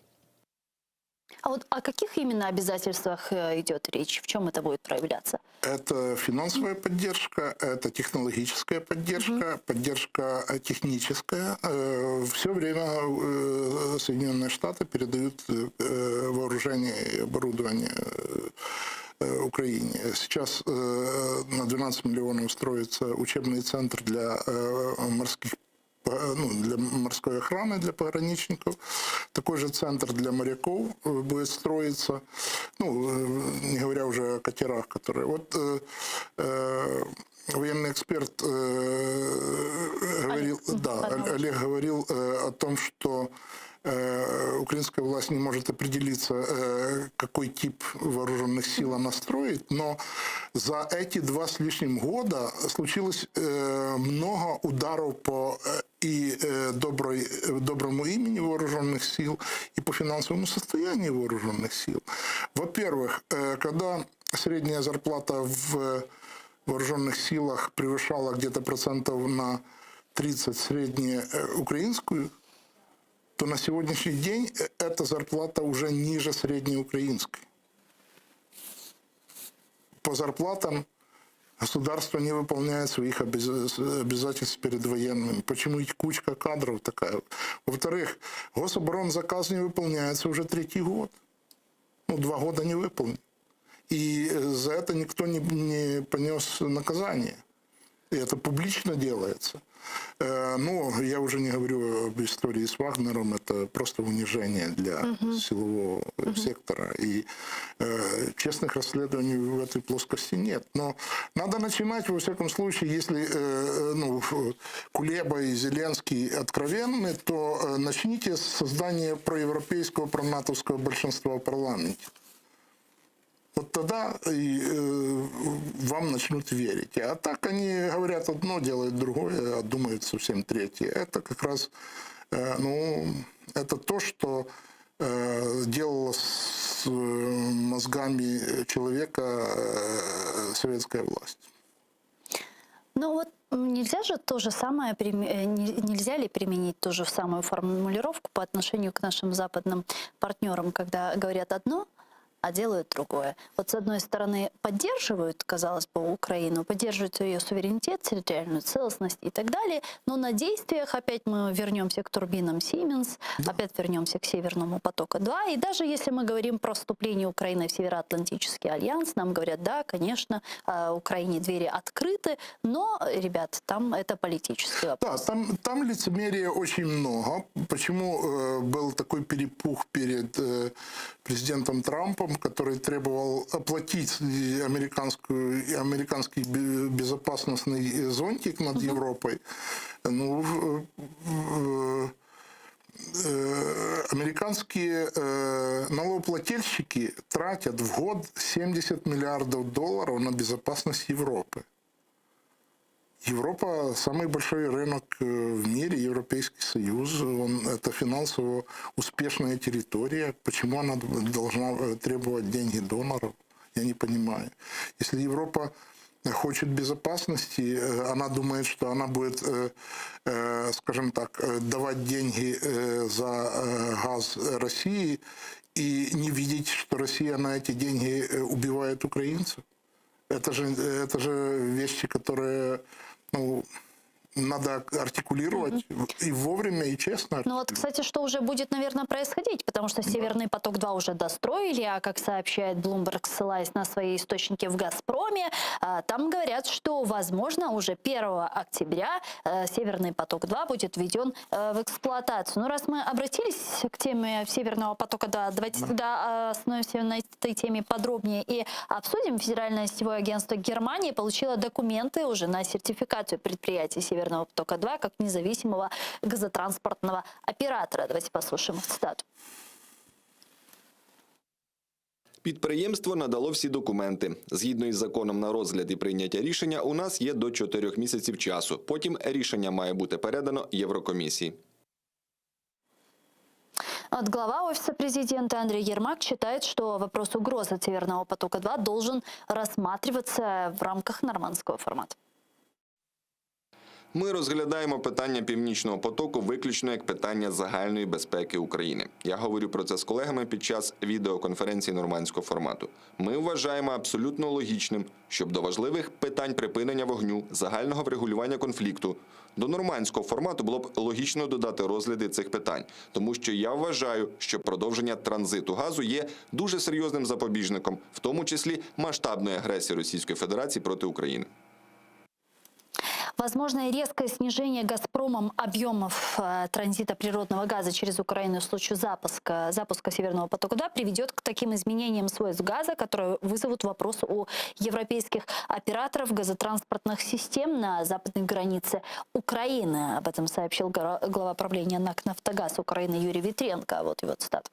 А вот о каких именно обязательствах идет речь? В чем это будет проявляться? Это финансовая поддержка, это технологическая поддержка, поддержка техническая. Все время Соединенные Штаты передают вооружение и оборудование Украине. Сейчас на 12 миллионов строится учебный центр для для морской охраны, для пограничников. Такой же центр для моряков будет строиться. Не говоря уже о катерах, которые... Вот военный эксперт говорил, Олег говорил о том, что украинская власть не может определиться, какой тип вооруженных сил она строит, но за эти 2 с лишним года случилось много ударов по и доброму имени вооруженных сил, и по финансовому состоянию вооруженных сил. Во-первых, когда средняя зарплата в вооруженных силах превышала где-то процентов на 30 среднюю украинскую, то на сегодняшний день эта зарплата уже ниже средней украинской. По зарплатам государство не выполняет своих обязательств перед военными. Почему и кучка кадров такая? Во-вторых, гособоронзаказ не выполняется уже 3-й год. 2 года не выполнен. И за это никто не понес наказание. И это публично делается. Но я уже не говорю об истории с Вагнером, это просто унижение для силового сектора. И честных расследований в этой плоскости нет. Но надо начинать, во всяком случае, если Кулеба и Зеленский откровенны, то начните с создания проевропейского, пронатовского большинства в парламенте. Вот тогда вам начнут верить. А так они говорят одно, делают другое, а думают совсем третье. Это как раз это то, что делало с мозгами человека советская власть. Нельзя же то же самое, нельзя ли применить ту же самую формулировку по отношению к нашим западным партнерам, когда говорят одно, а делают другое. Вот с одной стороны поддерживают, казалось бы, Украину, поддерживают ее суверенитет, территориальную целостность и так далее, но на действиях опять мы вернемся к турбинам Siemens, опять вернемся к Северному потоку-2, и даже если мы говорим про вступление Украины в Североатлантический альянс, нам говорят, да, конечно, Украине двери открыты, но, ребят, там это политический вопрос. Да, там лицемерия очень много. Почему был такой перепух перед президентом Трампом, который требовал оплатить американский безопасностный зонтик над Европой? Американские налогоплательщики тратят в год $70 миллиардов на безопасность Европы. Европа – самый большой рынок в мире, Европейский Союз. Это финансово успешная территория. Почему она должна требовать деньги доноров? Я не понимаю. Если Европа хочет безопасности, она думает, что она будет, скажем так, давать деньги за газ России и не видеть, что Россия на эти деньги убивает украинцев. Это же вещи, которые надо артикулировать и вовремя, и честно. Кстати, что уже будет, наверное, происходить, потому что Северный поток-2 уже достроили, а как сообщает Bloomberg, ссылаясь на свои источники в «Газпроме», там говорят, что, возможно, уже 1 октября Северный поток-2 будет введен в эксплуатацию. Но раз мы обратились к теме Северного потока-2, давайте тогда остановимся на этой теме подробнее и обсудим. Федеральное сетевое агентство Германии получило документы уже на сертификацию предприятия Северного потока-2 как независимого газотранспортного оператора. Давайте послушаем цитату. Підприємство надало всі документи. Згідно із законом на розгляд і прийняття рішення, у нас є до 4 місяців часу. Потім рішення має бути передано Єврокомісії. Вот глава Офиса президента Андрей Ермак считает, что вопрос угрозы Северного потока-2 должен рассматриваться в рамках нормандского формата. Ми розглядаємо питання Північного потоку виключно як питання загальної безпеки України. Я говорю про це з колегами під час відеоконференції нормандського формату. Ми вважаємо абсолютно логічним, щоб до важливих питань припинення вогню, загального врегулювання конфлікту, до нормандського формату було б логічно додати розгляди цих питань, тому що я вважаю, що продовження транзиту газу є дуже серйозним запобіжником, в тому числі масштабної агресії Російської Федерації проти України. Возможное резкое снижение «Газпромом» объемов транзита природного газа через Украину в случае запуска Северного потока-2 приведет к таким изменениям свойств газа, которые вызовут вопрос у европейских операторов газотранспортных систем на западной границе Украины. Об этом сообщил глава правления НАК «Нафтогаз» Украины Юрий Витренко. Вот его цитата.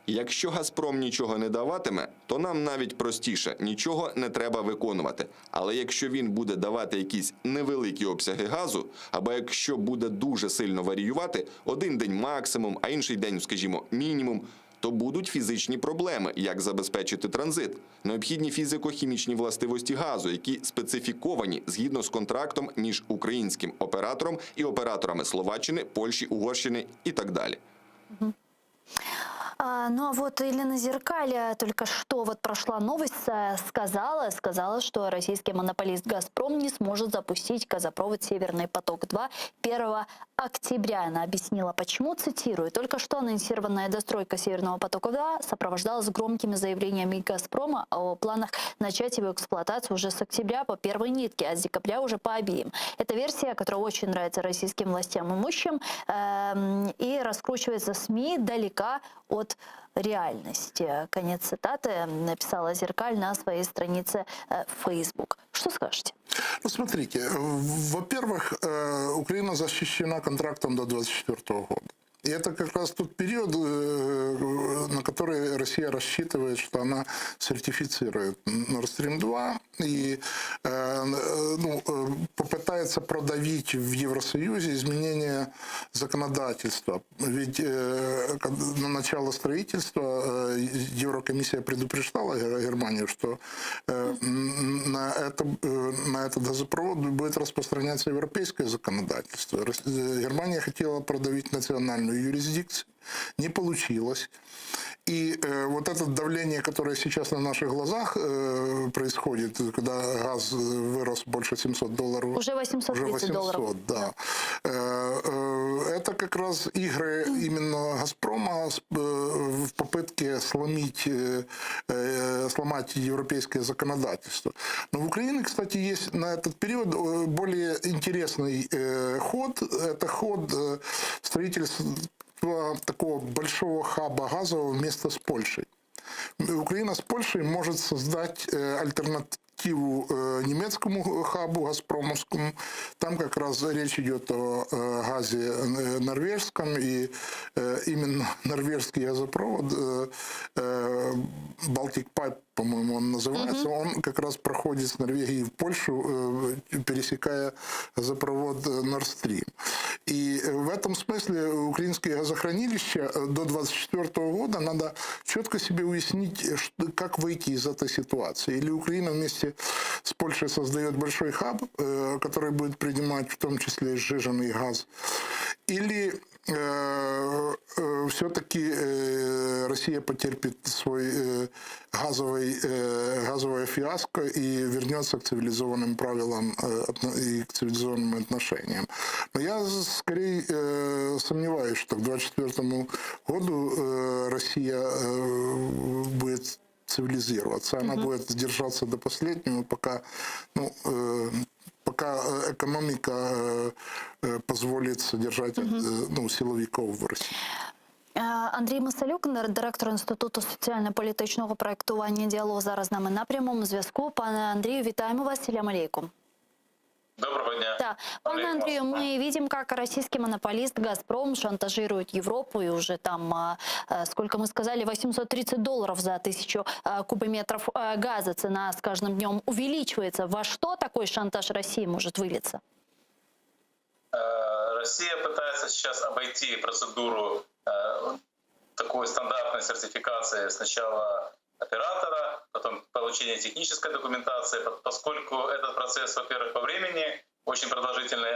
Якщо «Газпром» нічого не даватиме, то нам навіть простіше – нічого не треба виконувати. Але якщо він буде давати якісь невеликі обсяги газу, або якщо буде дуже сильно варіювати, один день максимум, а інший день, скажімо, мінімум, то будуть фізичні проблеми, як забезпечити транзит. Необхідні фізико-хімічні властивості газу, які специфіковані згідно з контрактом між українським оператором і операторами Словаччини, Польщі, Угорщини і так далі. Ну а вот Елена Зеркаль только что вот прошла новость, сказала, что российский монополист «Газпром» не сможет запустить газопровод «Северный поток-2» 1 октября. Она объяснила, почему, цитирую, «Только что анонсированная достройка «Северного потока-2» сопровождалась громкими заявлениями «Газпрома» о планах начать его эксплуатацию уже с октября по первой нитке, а с декабря уже по обеим. Эта версия, которая очень нравится российским властям имущим и раскручивается СМИ, далека от реальности. Конец цитаты написала Зеркаль на своей странице в Facebook. Что скажете? Ну, смотрите, во-первых, Украина защищена контрактом до 2024 года. И это как раз тот период, на который Россия рассчитывает, что она сертифицирует Nord Stream 2 и попытается продавить в Евросоюзе изменение законодательства. Ведь на начало строительства Еврокомиссия предупреждала Германию, что на этот газопровод будет распространяться европейское законодательство. Германия хотела продавить национальную юрисдикцию, не получилось. И вот это давление, которое сейчас на наших глазах происходит, когда газ вырос больше $700. Уже 830 долларов. Да. Это как раз игры именно «Газпрома» в попытке сломать европейское законодательство. Но в Украине, кстати, есть на этот период более интересный ход. Это ход строительства такого большого хаба газового вместе с Польшей. Украина с Польшей может создать альтернативу немецкому хабу газпромовскому. Там как раз речь идет о газе норвежском, и именно норвежский газопровод Baltic Pipe, по-моему, он называется, он как раз проходит с Норвегии в Польшу, пересекая газопровод Nord Stream. И в этом смысле украинские газохранилища до 2024 года надо четко себе уяснить, как выйти из этой ситуации. Или Украина вместе с Польшей создает большой хаб, который будет принимать в том числе сжиженный газ, или все-таки Россия потерпит свой газовое фиаско и вернется к цивилизованным правилам и к цивилизованным отношениям. Но я скорее сомневаюсь, что к 2024 году Россия будет цивилизироваться. Она будет держаться до последнего, пока экономика позволит содержать силовиков в России. Андрій Масалюк, директор Інституту соціально-політичного проєктування «Діалог», зараз з нами на прямому зв'язку. Пане Андрію, вітаємо вас. Салям алейкум. Доброго дня. Да. Пане Андрею, мы видим, как российский монополист «Газпром» шантажирует Европу, и уже там, сколько мы сказали, $830 за 1000 кубометров газа. Цена с каждым днем увеличивается. Во что такой шантаж России может вылиться? Россия пытается сейчас обойти процедуру такой стандартной сертификации сначала оператора, потом получение технической документации, поскольку этот процесс, во-первых, по времени очень продолжительный.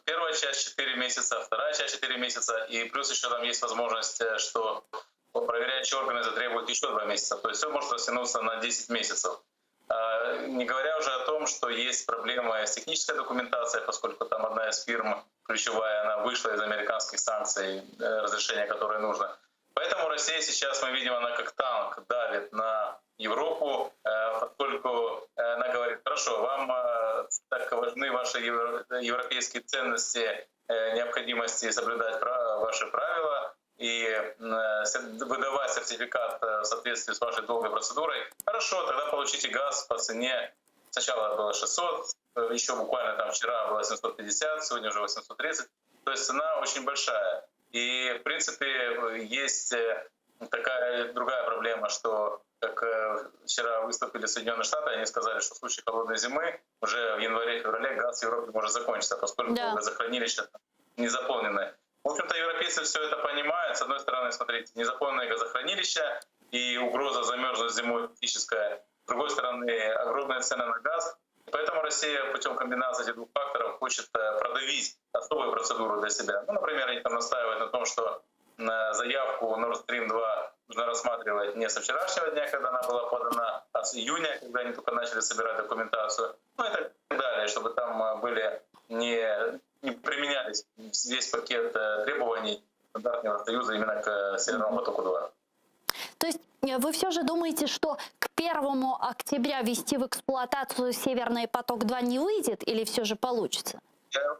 Первая часть 4 месяца, вторая часть 4 месяца, и плюс еще там есть возможность, что проверяющие органы затребуют еще 2 месяца. То есть все может растянуться на 10 месяцев. Не говоря уже о том, что есть проблемы с технической документацией, поскольку там одна из фирм ключевая, она вышла из американских санкций, разрешения, которое нужно. Поэтому Россия сейчас, мы видим, она как танк давит на Европу, поскольку она говорит: хорошо, вам так важны ваши европейские ценности, необходимости соблюдать ваши правила и выдавать сертификат в соответствии с вашей долгой процедурой. Хорошо, тогда получите газ по цене. Сначала было 600, еще буквально там вчера было 750, сегодня уже 830. То есть цена очень большая. И, в принципе, есть такая другая проблема, что, как вчера выступили Соединенные Штаты, они сказали, что в случае холодной зимы уже в январе-феврале газ в Европе может закончиться, поскольку газохранилища не заполнены. В общем-то, европейцы все это понимают. С одной стороны, смотрите, незаполненные газохранилища и угроза замерзнуть зимой фактическая. С другой стороны, огромные цены на газ. Поэтому Россия путем комбинации этих двух факторов хочет продавить особую процедуру для себя. Ну, например, они там настаивают на том, что заявку Nord Stream 2 нужно рассматривать не со вчерашнего дня, когда она была подана, а с июня, когда они только начали собирать документацию. Ну и так далее, чтобы там были не применялись весь пакет требований стандартного Союза именно к Северному потоку-2. То есть вы все же думаете, что к 1 октября ввести в эксплуатацию Северный поток-2 не выйдет или все же получится?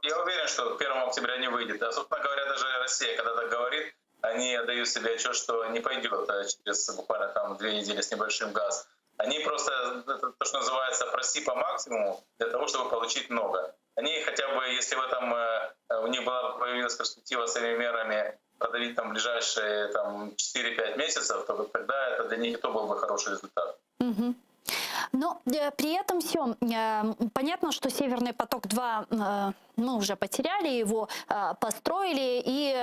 Я уверен, что к 1 октября не выйдет. А, собственно говоря, даже Россия, когда так говорит, они отдают себе отчет, что не пойдет через буквально там 2 недели с небольшим газ. Они просто, то, что называется, проси по максимуму для того, чтобы получить много. Они хотя бы, если в этом у них появилась перспектива с этими мерами продавить там ближайшие там 4-5 месяцев, то тогда это для них и то был бы хороший результат. Угу. Но при этом все понятно, что Северный поток-2 мы уже потеряли, его построили и,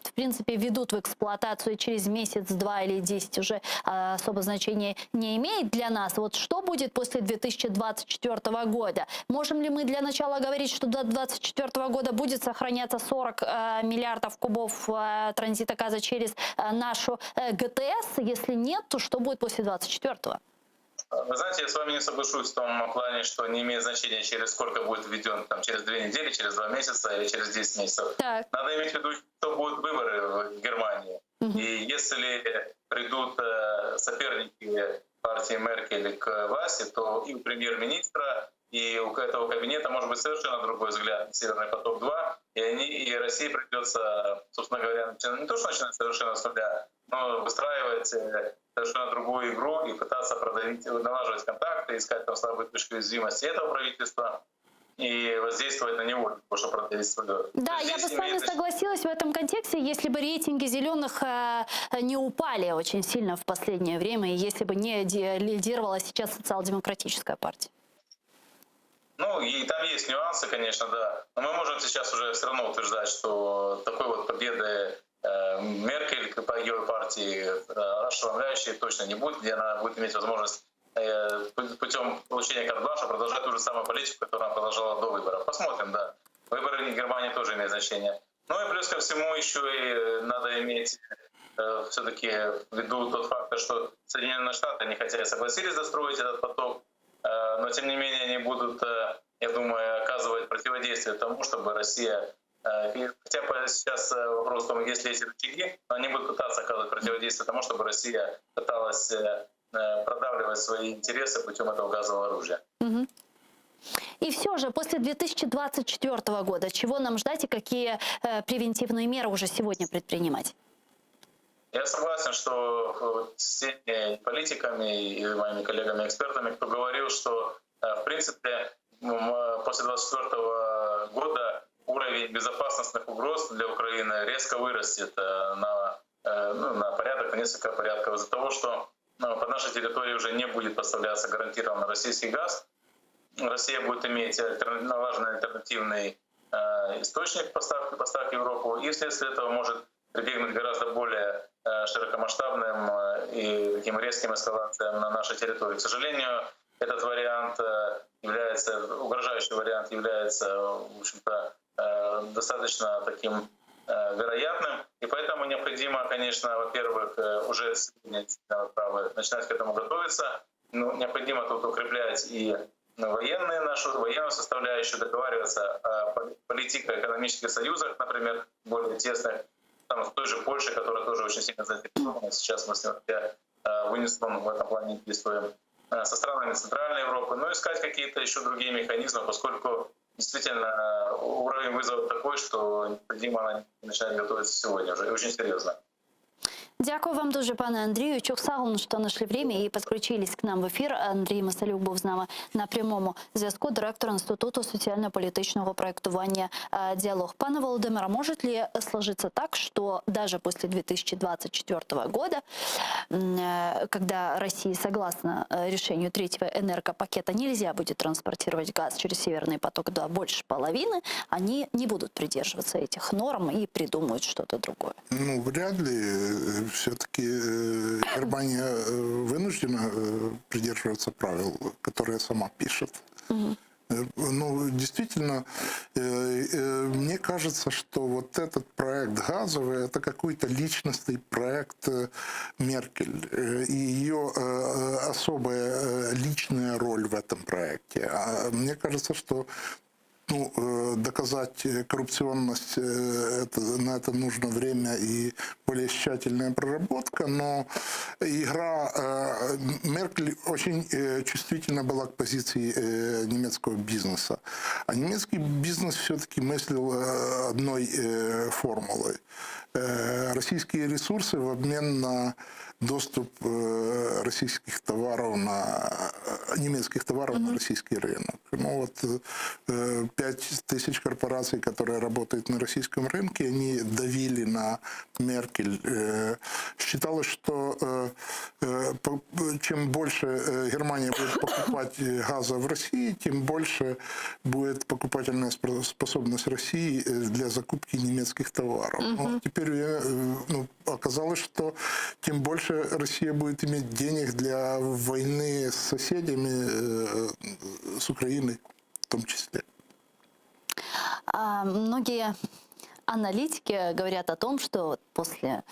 в принципе, ведут в эксплуатацию через месяц, 2 или 10 уже особо значения не имеет для нас. Вот что будет после 2024 года? Можем ли мы для начала говорить, что до 2024 года будет сохраняться 40 миллиардов кубов транзита газа через нашу ГТС? Если нет, то что будет после 2024? Вы знаете, я с вами не соглашусь в том плане, что не имеет значения, через сколько будет введен, там, через 2 недели, через 2 месяца или через 10 месяцев. Так. Надо иметь в виду, что будут выборы в Германии. И если придут соперники партии Меркель к власти, то и у премьер-министра, и у этого кабинета может быть совершенно другой взгляд на Северный поток-2, и России придется, собственно говоря, не то, что начинать совершенно с нуля, но выстраивать совершенно другую игру и пытаться продавить, налаживать контакты, искать там слабые точки уязвимости этого правительства и воздействовать на него, чтобы продавить свое. Да, я бы с вами согласилась в этом контексте, если бы рейтинги зеленых не упали очень сильно в последнее время, и если бы не лидировала сейчас социал-демократическая партия. Ну, и там есть нюансы, конечно, да. Но мы можем сейчас уже все равно утверждать, что такой вот победы Меркель по ее партии ошеломляющей точно не будет, где она будет иметь возможность путем получения карт-бланша продолжать ту же самую политику, которую она продолжала до выборов. Посмотрим, да. Выборы в Германии тоже имеют значение. Ну и плюс ко всему еще и надо иметь все-таки в виду тот факт, что Соединенные Штаты, они хотя и согласились достроить этот поток, но тем не менее они будут, я думаю, оказывать противодействие тому, чтобы Россия, хотя сейчас вопрос в том, есть ли эти рычаги, но они будут пытаться оказывать противодействие тому, чтобы Россия пыталась продавливать свои интересы путем этого газового оружия. Угу. И все же, после 2024 года, чего нам ждать и какие превентивные меры уже сегодня предпринимать? Я согласен, что с теми политиками и моими коллегами-экспертами, кто говорил, что, в принципе, после 2024 года уровень безопасностных угроз для Украины резко вырастет на порядок, на несколько порядков из-за того, что по нашей территории уже не будет поставляться гарантированно российский газ. Россия будет иметь налаженный альтернативный источник поставки в Европу, и вследствие этого может прибегнуть к гораздо более широкомасштабным и таким резким эскалациям на нашей территории. К сожалению, этот вариант угрожающий вариант является, в общем-то, достаточно таким вероятным, и поэтому необходимо, конечно, во-первых, уже сегодня начинать к этому готовиться, но необходимо тут укреплять и нашу военную составляющую, договариваться о политико-экономических союзах, например, более тесных, там, в той же Польше, которая тоже очень сильно заинтересована. Сейчас мы с ним в унисон в этом плане действуем со странами Центральной Европы, но искать какие-то еще другие механизмы, поскольку действительно уровень вызова такой, что необходимо начинать готовиться сегодня уже, и очень серьезно. Дякую вам дуже, пане Андрію. Чух сагун, що знайшли время і підключились к нам в ефір. Андрій Масалюк був з нами на прямому зв'язку, директор Інституту соціально-політичного проєктування «Диалог». Пане Володимире, может ли сложиться так, что даже после 2024 года, когда России, согласно решению третьего энергопакета, нельзя будет транспортировать газ через Северный поток-2 больше половины, они не будут придерживаться этих норм и придумают что-то другое? Ну, вряд ли. Все-таки Германия вынуждена придерживаться правил, которые сама пишет. Ну, действительно, мне кажется, что вот этот проект газовый – это какой-то личностный проект Меркель и ее особая личная роль в этом проекте. А мне кажется, что доказать коррупционность, на это нужно время и более тщательная проработка, но игра Меркель очень чувствительна была к позиции немецкого бизнеса. А немецкий бизнес все-таки мыслил одной формулой. Российские ресурсы в обмен на доступ российских товаров немецких товаров на российский рынок. Ну вот 5000 корпораций, которые работают на российском рынке, они давили на Меркель. Считалось, что чем больше Германия будет покупать газа в России, тем больше будет покупательная способность России для закупки немецких товаров. Но теперь оказалось, что тем больше Россия будет иметь денег для войны с соседями, с Украиной в том числе. Многие аналитики говорят о том, что после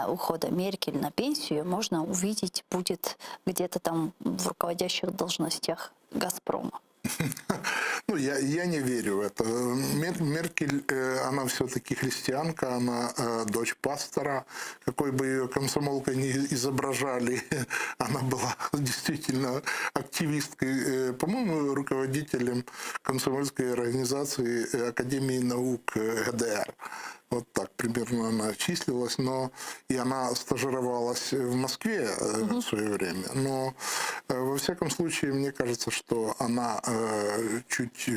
ухода Меркель на пенсию можно увидеть будет где-то там в руководящих должностях «Газпрома». Ну, я не верю в это. Меркель, она все-таки христианка, она дочь пастора. Какой бы ее комсомолкой ни изображали, она была действительно активисткой, по-моему, руководителем комсомольской организации Академии наук ГДР. Вот так примерно она числилась, но и она стажировалась в Москве в свое время. Но во всяком случае, мне кажется, что она чуть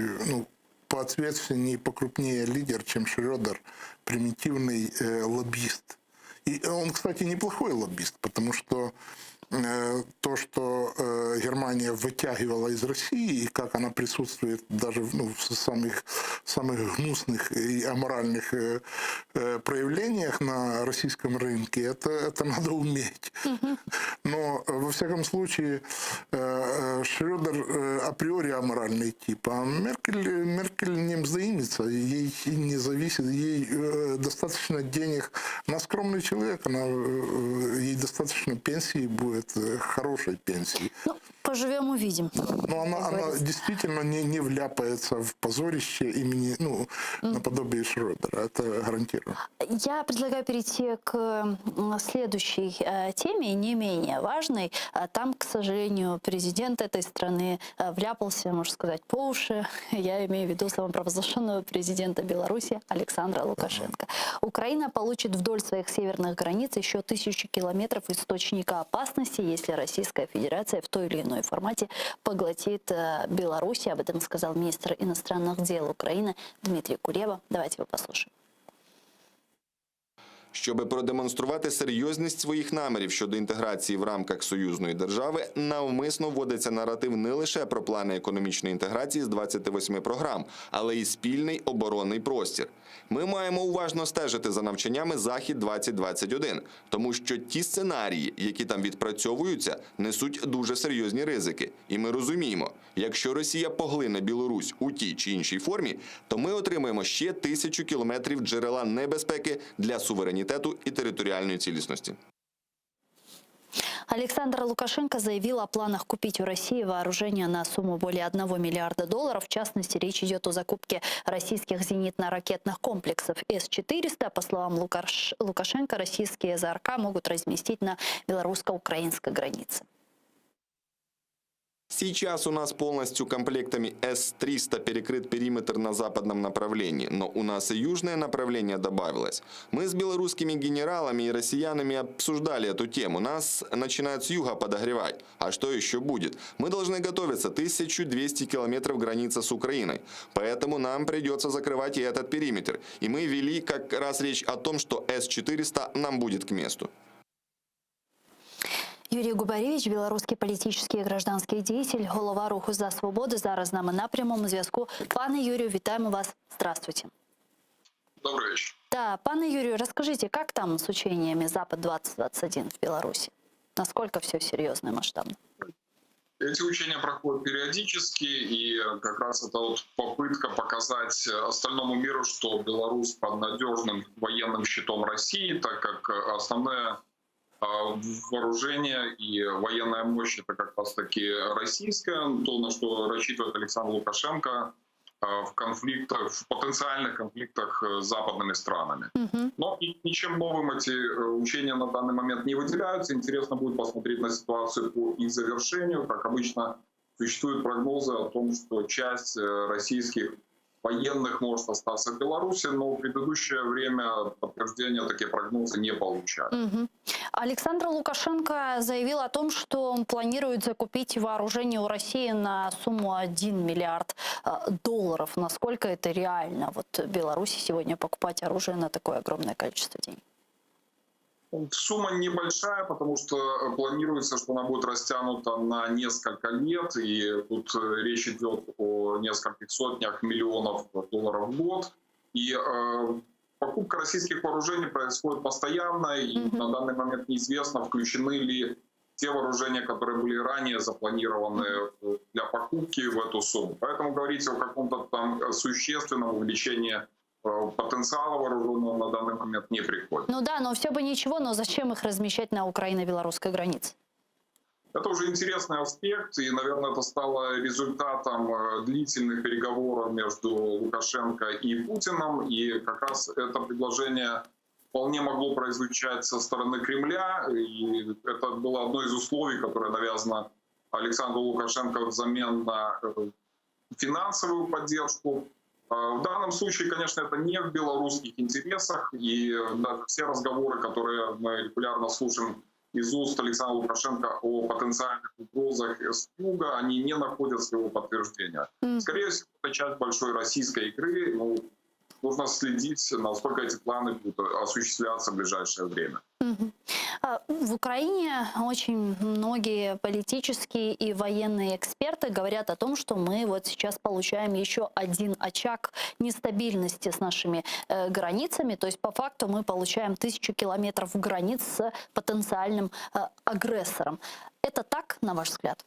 поответственнее, покрупнее лидер, чем Шрёдер, примитивный лоббист. И он, кстати, неплохой лоббист, потому что то, что Германия вытягивала из России, и как она присутствует даже в самых гнусных и аморальных проявлениях на российском рынке, это надо уметь. Но, во всяком случае, Шрёдер априори аморальный тип, а Меркель не мздоимится, ей не зависит, ей достаточно денег. Она скромный человек, ей достаточно пенсии будет, хорошей пенсии. Поживем, увидим. Но она действительно не вляпается в позорище имени, наподобие Шрёдера. Это гарантирую. Я предлагаю перейти к следующей теме, не менее важной. Там, к сожалению, президент этой страны вляпался, можно сказать, по уши. Я имею в виду самопровозглашенного президента Беларуси Александра Лукашенко. Украина получит вдоль своих северных границ еще 1000 километров источника опасности, если Российская Федерация в той или иной формате поглотит Беларусь. Об этом сказал министр иностранных дел Украины Дмитрий Кулеба. Давайте его послушаем. Щоби продемонструвати серйозність своїх намірів щодо інтеграції в рамках союзної держави, навмисно вводиться наратив не лише про плани економічної інтеграції з 28 програм, але й спільний оборонний простір. Ми маємо уважно стежити за навчаннями «Захід-2021», тому що ті сценарії, які там відпрацьовуються, несуть дуже серйозні ризики. І ми розуміємо, якщо Росія поглине Білорусь у тій чи іншій формі, то ми отримаємо ще 1000 кілометрів джерела небезпеки для суверенітету і територіальної цілісності. Александр Лукашенко заявил о планах купить у России вооружение на сумму более $1 миллиарда. В частности, речь идет о закупке российских зенитно-ракетных комплексов С-400. По словам Лукашенко, российские ЗРК могут разместить на белорусско-украинской границе. Сейчас у нас полностью комплектами С-300 перекрыт периметр на западном направлении, но у нас и южное направление добавилось. Мы с белорусскими генералами и россиянами обсуждали эту тему. Нас начинают с юга подогревать. А что еще будет? Мы должны готовиться. 1200 километров граница с Украиной. Поэтому нам придется закрывать и этот периметр. И мы вели как раз речь о том, что С-400 нам будет к месту. Юрій Губаревич, білоруський політичний і гражданський діятель, голова Руху за свободу, зараз з нами на прямому зв'язку. Пане Юрію, вітаємо вас. Здравствуйте. Добрый вечер. Да, пане Юрию, расскажите, как там с учениями Запад-2021 в Беларуси? Насколько все серьезно и масштабно? Эти учения проходят периодически, и как раз это вот попытка показать остальному миру, что Беларусь под надежным военным щитом России, так как основное вооружение и военная мощь — это как раз-таки российская, то, на что рассчитывает Александр Лукашенко в конфликтах, в потенциальных конфликтах с западными странами. Но ничем новым эти учения на данный момент не выделяются. Интересно будет посмотреть на ситуацию по их завершению. Как обычно, существуют прогнозы о том, что часть российских военных может остаться в Беларуси, но в предыдущее время подтверждения такие прогнозы не получали. Александр Лукашенко заявил о том, что он планирует закупить вооружение у России на сумму $1 миллиард. Насколько это реально? Вот Беларуси сегодня покупать оружие на такое огромное количество денег? Сумма небольшая, потому что планируется, что она будет растянута на несколько лет, и тут речь идет о нескольких сотнях миллионов долларов в год. И покупка российских вооружений происходит постоянно, и на данный момент неизвестно, включены ли те вооружения, которые были ранее запланированы для покупки в эту сумму. Поэтому говорить о каком-то там существенном увеличении потенциала вооруженного на данный момент не приходит. Ну да, но все бы ничего, но зачем их размещать на украино-белорусской границе? Это уже интересный аспект, и, наверное, это стало результатом длительных переговоров между Лукашенко и Путиным, и как раз это предложение вполне могло прозвучать со стороны Кремля, и это было одно из условий, которое навязано Александру Лукашенко взамен на финансовую поддержку. В данном случае, конечно, это не в белорусских интересах, и даже все разговоры, которые мы регулярно слушаем из уст Александра Лукашенко о потенциальных угрозах с юга, они не находят своего подтверждения. Скорее всего, это часть большой российской игры. Ну, нужно следить, насколько эти планы будут осуществляться в ближайшее время. В Украине очень многие политические и военные эксперты говорят о том, что мы вот сейчас получаем еще один очаг нестабильности с нашими границами. То есть по факту мы получаем 1000 километров границ с потенциальным агрессором. Это так, на ваш взгляд?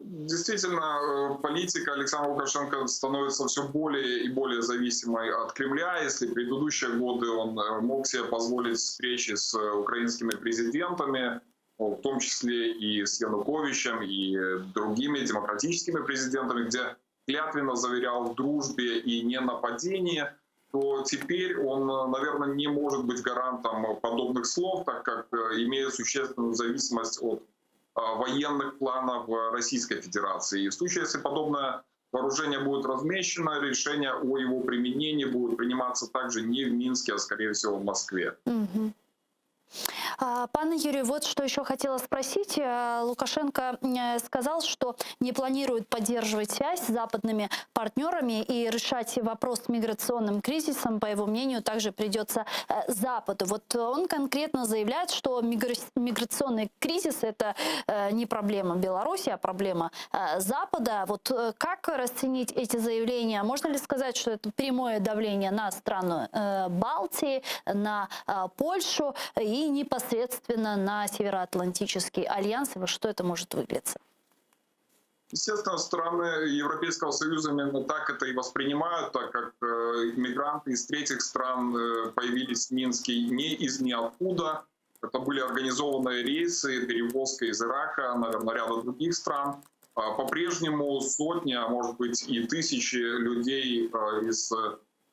Действительно, политика Александра Лукашенко становится все более и более зависимой от Кремля. Если в предыдущие годы он мог себе позволить встречи с украинскими президентами, в том числе и с Януковичем, и другими демократическими президентами, где клятвенно заверял в дружбе и ненападении, то теперь он, наверное, не может быть гарантом подобных слов, так как имеет существенную зависимость от военных планов Российской Федерации. И в случае, если подобное вооружение будет размещено, решение о его применении будет приниматься также не в Минске, а, скорее всего, в Москве. Пан Юрий, вот что еще хотела спросить. Лукашенко сказал, что не планирует поддерживать связь с западными партнерами и решать вопрос с миграционным кризисом, по его мнению, также придется Западу. Вот он конкретно заявляет, что миграционный кризис – это не проблема Беларуси, а проблема Запада. Вот как расценить эти заявления? Можно ли сказать, что это прямое давление на страну Балтии, на Польшу и непосредственно на Североатлантический альянс? И во что это может вылиться? Естественно, страны Европейского Союза именно так это и воспринимают, так как мигранты из третьих стран появились в Минске не из ниоткуда. Это были организованные рейсы, перевозка из Ирака, наверное, ряда других стран. По-прежнему сотни, а может быть и тысячи людей из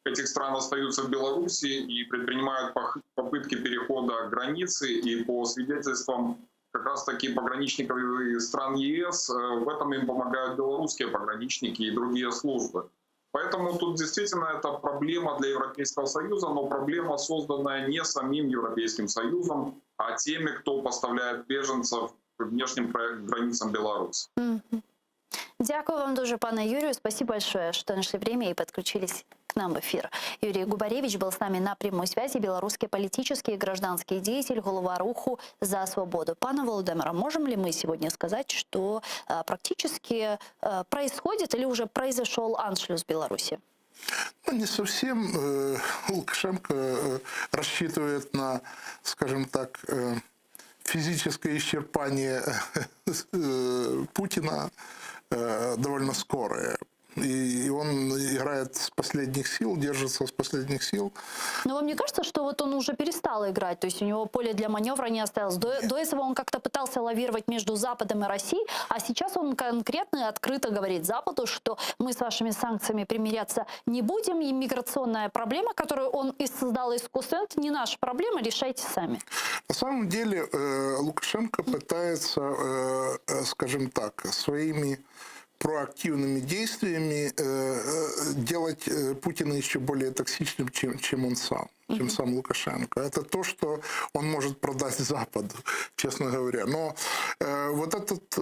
этих стран остаются в Беларуси и предпринимают попытки перехода границы. И по свидетельствам как раз-таки пограничников стран ЕС, в этом им помогают белорусские пограничники и другие службы. Поэтому тут действительно это проблема для Европейского Союза, но проблема, созданная не самим Европейским Союзом, а теми, кто поставляет беженцев к внешним границам Беларуси. Дякую вам дуже, пане Юрию. Спасибо большое, что нашли время и подключились к нам в эфир. Юрий Губаревич был с нами на прямой связи, белорусский политический и гражданский деятель, голова руху «За свободу». Пане Володимире, можем ли мы сегодня сказать, что практически происходит или уже произошел аншлюс в Беларуси? Ну, не совсем. Лукашенко рассчитывает на, скажем так, физическое исчерпание Путина довольно скорое. И он играет с последних сил, держится с последних сил. Но вам не кажется, что вот он уже перестал играть? То есть у него поле для маневра не осталось. До этого он как-то пытался лавировать между Западом и Россией, а сейчас он конкретно и открыто говорит Западу, что мы с вашими санкциями примиряться не будем, и миграционная проблема, которую он и создал искусственно, это не наша проблема, решайте сами. На самом деле Лукашенко пытается, скажем так, своими проактивными действиями делать Путина еще более токсичным, чем он сам, чем сам Лукашенко. Это то, что он может продать Западу, честно говоря. Но вот этот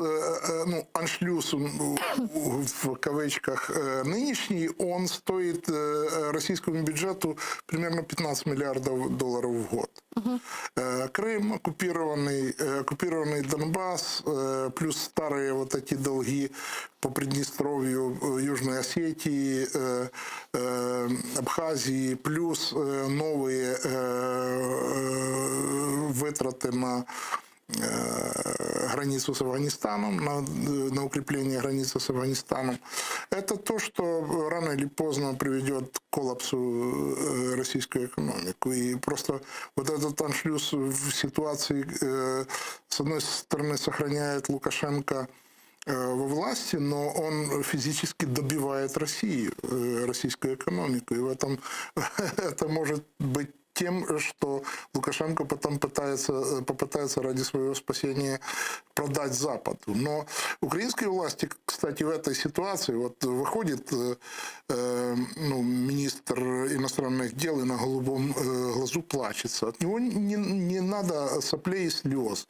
аншлюз, в кавычках, нынешний, он стоит российскому бюджету примерно 15 миллиардов долларов в год. Крым оккупированный Донбасс, плюс старые вот эти долги по Приднестровью, Южной Осетии, Абхазии, плюс новые вытраты на границу с Афганистаном, на укрепление границы с Афганистаном. Это то, что рано или поздно приведет к коллапсу российской экономики. И просто вот этот аншлюз в ситуации, с одной стороны, сохраняет Лукашенко во власти, но он физически добивает Россию, российскую экономику. И в этом это может быть тем, что Лукашенко потом попытается ради своего спасения продать Западу. Но украинские власти, кстати, в этой ситуации, вот выходит министр иностранных дел и на голубом глазу плачется. От него не надо соплей и слез.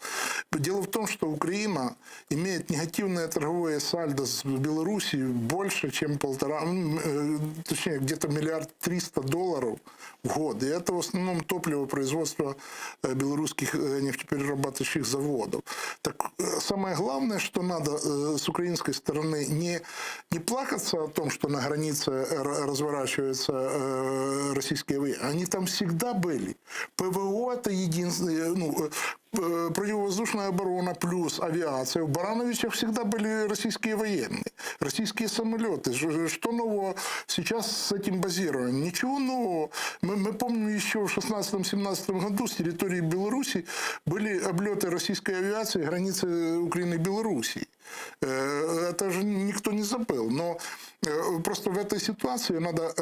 Дело в том, что Украина имеет негативное торговое сальдо с Белоруссией больше, чем точнее, где-то $1,3 миллиарда в год. И это в основном топливо производства белорусских нефтеперерабатывающих заводов. Так самое главное, что надо с украинской стороны не плакаться о том, что на границе разворачиваются российские войны. Они там всегда были. ПВО – это единственное, противовоздушная оборона плюс авиация. У Барановича всегда были российские военные, российские самолеты. Что нового сейчас с этим базированием? Ничего нового. Мы помним еще в 16-17 году с территории Беларуси были облеты российской авиации границы Украины и Белоруссии. Это же никто не забыл. Но просто в этой ситуации надо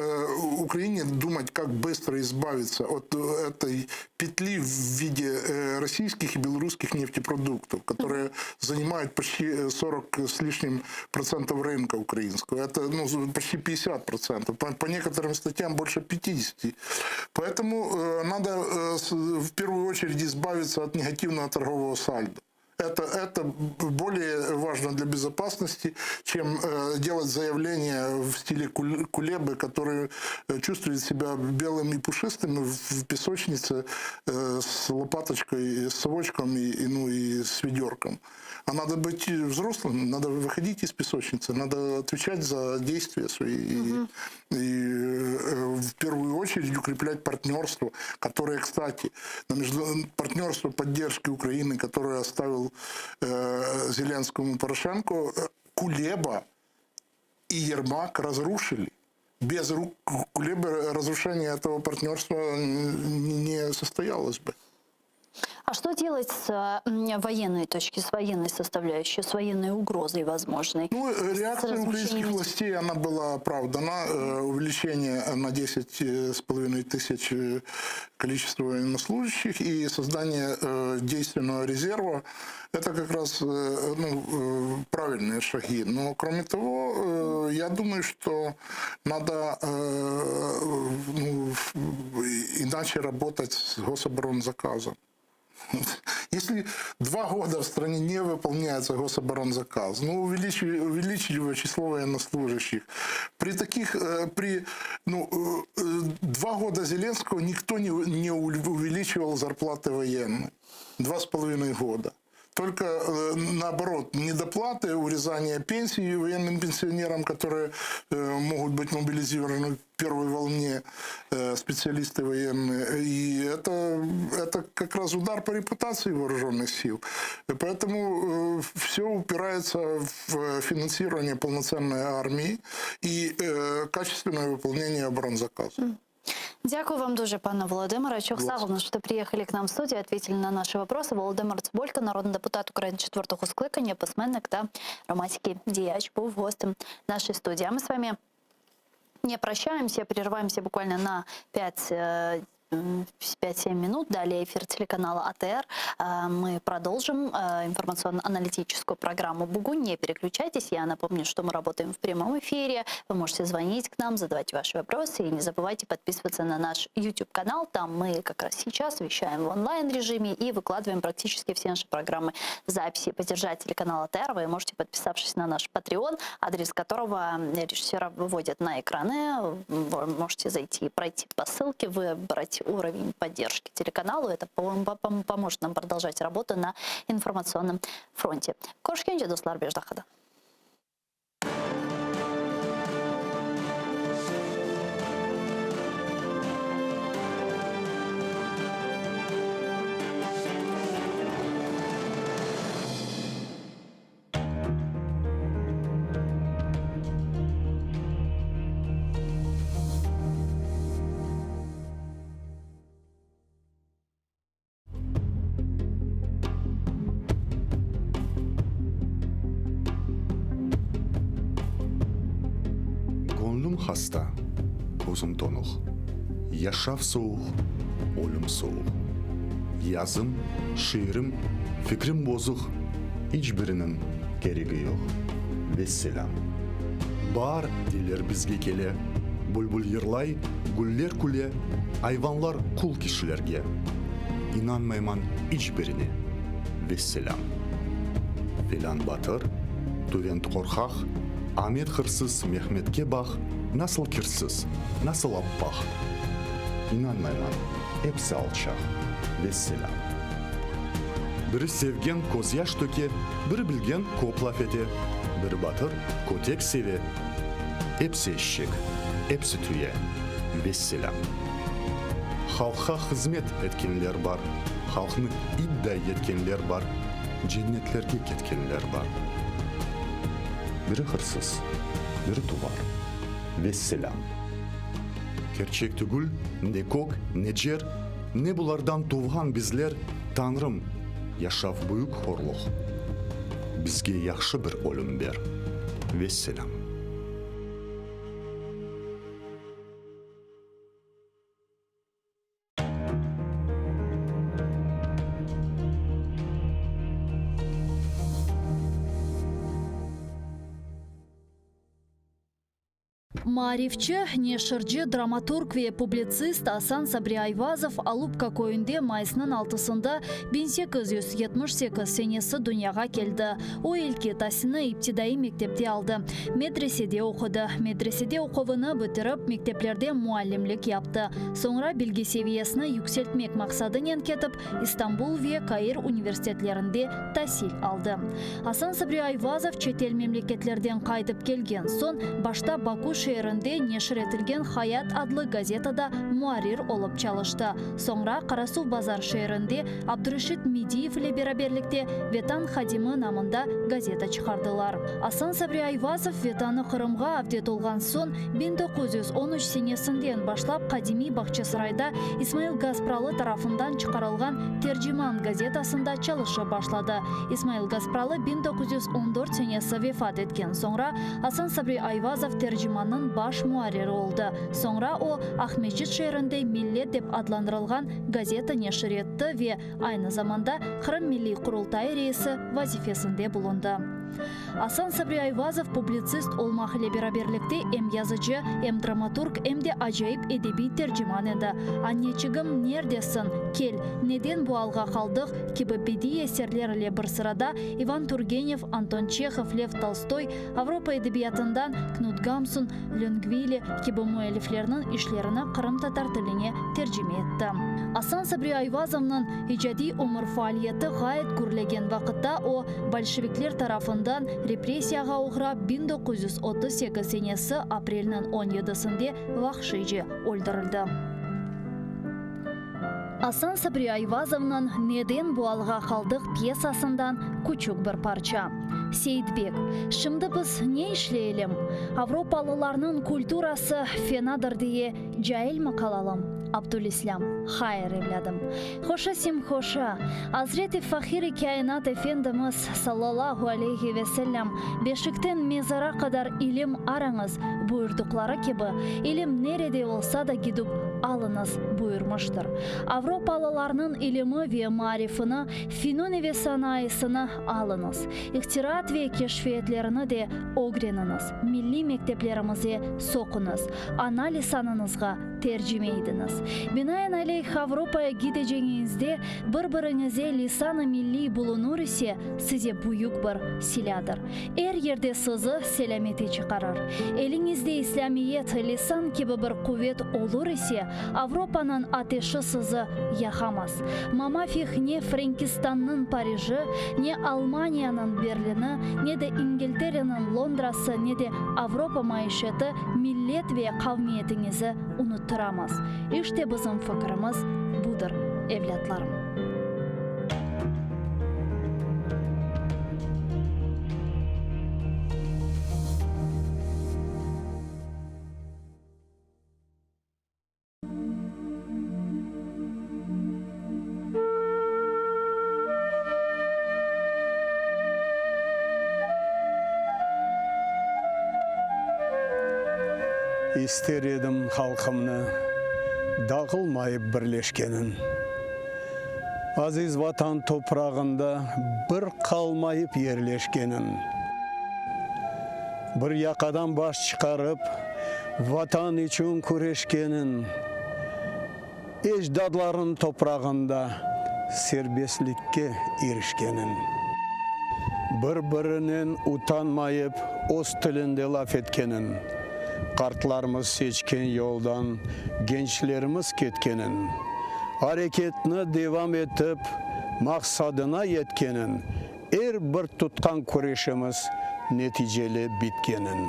Украине думать, как быстро избавиться от этой петли в виде российских и белорусских нефтепродуктов, которые занимают почти 40 с лишним процентов рынка украинского. Это почти 50%. По некоторым статьям больше 50%. Поэтому надо в первую очередь избавиться от негативного торгового сальдо. Это более важно для безопасности, чем делать заявления в стиле Кулебы, который чувствует себя белым и пушистым в песочнице с лопаточкой, с совочком и с ведерком. А надо быть взрослым, надо выходить из песочницы, надо отвечать за действия свои. И в первую очередь укреплять партнерство, которое, кстати, партнерство поддержки Украины, которое оставил Зеленскому Порошенко, Кулеба и Ермак разрушили. Без рук Кулебы разрушение этого партнерства не состоялось бы. А что делать с военной точки, с военной составляющей, с военной угрозой возможной? Реакция украинских властей, она была оправдана. Увеличение на 10,5 тысяч количества военнослужащих и создание действенного резерва – это как раз правильные шаги. Но кроме того, я думаю, что надо иначе работать с гособоронзаказом. Если 2 года в стране не выполняется гособоронзаказ, увеличивая число военнослужащих, при 2 года Зеленского никто не увеличивал зарплаты военных. 2,5 года. Только наоборот, недоплаты, урезание пенсий военным пенсионерам, которые могут быть мобилизированы в первой волне, специалисты военные. И это как раз удар по репутации вооруженных сил. Поэтому все упирается в финансирование полноценной армии и качественное выполнение оборонзаказа. Дякую вам дуже, пане Володимире. Чохсагу, что приехали к нам в студию, ответили на наши вопросы. Володимир Цибулько, народний депутат України 4-го скликання, письменник та громадський діяч, був гостем нашей студии. А мы с вами не прощаемся, прерываемся буквально на 5-7 минут. Далее эфир телеканала АТР. Мы продолжим информационно-аналитическую программу «Бугунь». Не переключайтесь. Я напомню, что мы работаем в прямом эфире. Вы можете звонить к нам, задавать ваши вопросы. И не забывайте подписываться на наш YouTube-канал. Там мы как раз сейчас вещаем в онлайн-режиме и выкладываем практически все наши программы в записи. Поддержать телеканал АТР вы можете, подписавшись на наш Patreon, адрес которого режиссера выводят на экраны. Вы можете зайти и пройти по ссылке, выбрать уровень поддержки телеканалу. Это поможет нам продолжать работу на информационном фронте. Коршкенде достлар беждахада. Hasta, gözüm donuq. Yaşaf soğuk, ölüm soğuk. Yazım, şiirim, fikrim bozuk. Hiçbirinin gereği yok. Vesselam. Бар dilер bizge kele. Bulbul yırlay, güller küle. Hayvanlar kul kişilerge. İnanmayman hiçbirine. Vesselam. Filan batır, Tuvent korkaq, Ahmet hırsız, Mehmetke bak. Nasıl kirsіз, nasıl appak. İnanmayman, hepsi alçaq. Vesselam. Biri sevgen koz yaş töke, biri bilgen kop laf ete. Biri batır, kotek seve. Hepsi eşek, hepsi tüye. Vesselam. Halka hizmet etkenler var. Halkını iddia etkenler var. Cennetlerge ketkenler var. Biri hırsız, biri tuvar. Vesselam. Gerçek tügül, ne kok, ne cer, ne bulardan tuğhan bizler, Tanrım, yaşaf büyük horluq. бізге яқшы бір өлім бер. Весселам. Марифчы, нешырчы, драматург ве публицист Асан Сабри Айвазов Алупка көйінде майысының 6-сында 1878 сенесі дүнияға келді. О елке тасыны иптидаи мектепте алды. Медреседе оқыды. Медреседе оқуыны бітіріп, мектеплерде муалlimlik yaptı. Sonra bilgi seviyesini yükseltmek maqsadıyla ketip, İstanbul ve Kayır üniversitetlerinde tahsil aldı. Асан Сабри Айвазов çetel memleketlerden qaydıp kelgen son, başta Baku şehrinde neşir etilgen Hayat adlı gazetada muarir olup çalıştı. Sonra Karasu Bazar şehrinde Abdurashid Midiyev ile beraberlikte Vetan Hadimi namında gazeta çıkardılar. Асан Сабри Айвазов Vetanı Kırımға avdet olgan son 1913 senesinden başlap Kadimi Bahçesaray'da İsmail Gazpralı tarafından çıkarılgan Tercüman gazetasında çalışa başladı. İsmail Gazpralı 1914 senesi vefat etken sonra Асан Сабри Айвазов tercümanın baş muariri oldu. Sonra o Ahmetçit şehrinde Millet dep adlandırılgan gazeta neşir etti ve aynı zamanda Kırım Milli Kurultayı reisi vazifesinde bulundu. Асан Сабри Айвазов publitsist olmak ile beraberlikte hem yazıcı, hem dramaturg, hem de acayip edebi tercüman edi. Anneciğim neredesin? Kel, neden bu alga kaldık? Gibi bedi eserlerle bir sırada Ivan Turgenev, Anton Chekhov, Lev Tolstoy, Avrupa edebiyatından Knut Gamsun, Longvili gibi müelliflerinin işlerini Kırım Tatar tiline tercüme etti. Асан Сабри Айвазовның icadi umur faaliyeti gayet gürlegen vakitte o Bolşevikler tarafından represiyaga uğrab 1938 senesi aprelinin 17'sinde vahşice öldürüldü. Асан Сабри Айвазовның Neden bu alga kaldık piyesasından küçük bir parça. Seyitbek, şimdi biz ne işleyelim? Avrupalılarının kulturası fenadır diye cahil mi kalalım? Abdülislam, hayır evladım. Hoşa sim hoşa. Hazreti Fahir-i Kainat Efendimiz sallallahu aleyhi ve sellem beşikten mezara kadar ilim aranız buyurdukları gibi ilim nerede olsa da gidip alınız buyurmuştur. Avrupalılarının ilimi ve marifini, fenoni ve sanayisini alınız. İhtirat ve keşfiyetlerini de öğreniniz. Milli mekteplerimize sokunuz. Ana lisanınızga tercüme ediniz. Binaenaleyh Avrupa'ya gideceğinizde birbirinize lisan-ı milli bulunur ise size büyük bir siladır. Her yerde sizi selamete çıkarır. Elinizde İslamiyet, lisan gibi bir kuvvet olur ise Avrupa'nın ateşi sizi yakamaz. Mamafih ne Frankistan'ın Paris'i, ne Almanya'nın Berlin'i, ne de İngiltere'nin Londra'sı, ne de Avrupa maişeti millet ve kavmiyetinizi unutturamaz. İşte bizim fikrimiz budur evlatlarım. İster edim halkımны dağılmayıp birleşkenin. Aziz vatan toprağında bir kalmayıp yerleşkenin. Bir yakadan baş çıkarıp vatan için kureşkenin. Ecdadların toprağında serbestlikке erişkenin. Bir-birinin utanmayıp öz tilinde laf etkenin. Kartlarımız seçken yoldan gençlerimiz ketkenin. Hareketini devam etip maksadına yetkenin. Bir tutkan kuruşumuz neticeli bitkenin.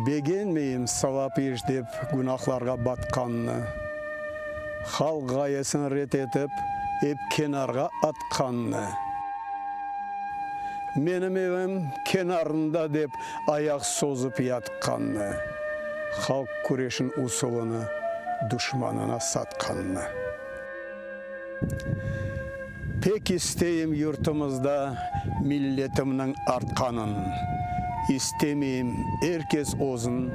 Beğenmeyim savap işdep günahlarga batkanını. Halk gayesini ret etip hep kenarga atkanını. Benim evim kenarında dep ayak sozup yatkanını. Halk kureşin usulunu düşmanına satkanını. Pek isteyim yurtumuzda milletimnin artkanın. İstemeyim herkes ozun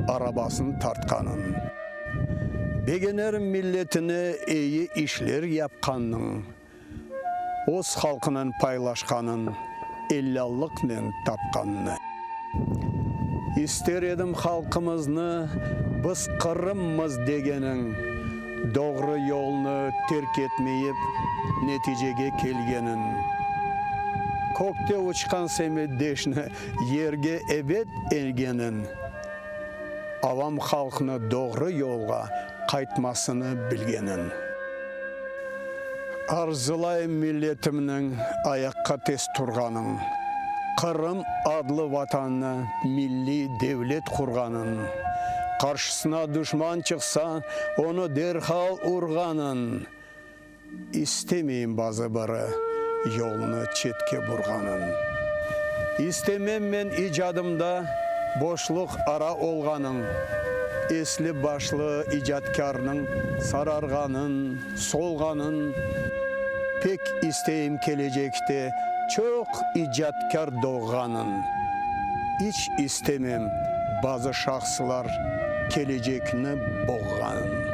arabasını tartkanın. Begener milletine iyi işler yapkanın. Oz halkının paylaşkanın, ellallıkla tapkanını. İster edim halkımızını biz kırımız degenin, doğru yolunu terk etmeyip neticege kelgenin. Kokte uçkan semedeşini yerge ebed ergenin. Avam halkını doğru yolga kaytmasını bilgenin. Arzulayım milletiminin ayakka tez turganın. Kırım adlı vatanını milli devlet kurganın. Karşısına düşman çıksa onu derhal urganın. İstemeyin bazı barı yolunu çetke burganın. İstemem men icadımda boşluk ara olganın. Esli başlı icatkarının sararganın, solganın. Pek isteyim gelecekte çok icatkar doğganın. Hiç istemem bazı şahsılar gelecekini boğganın.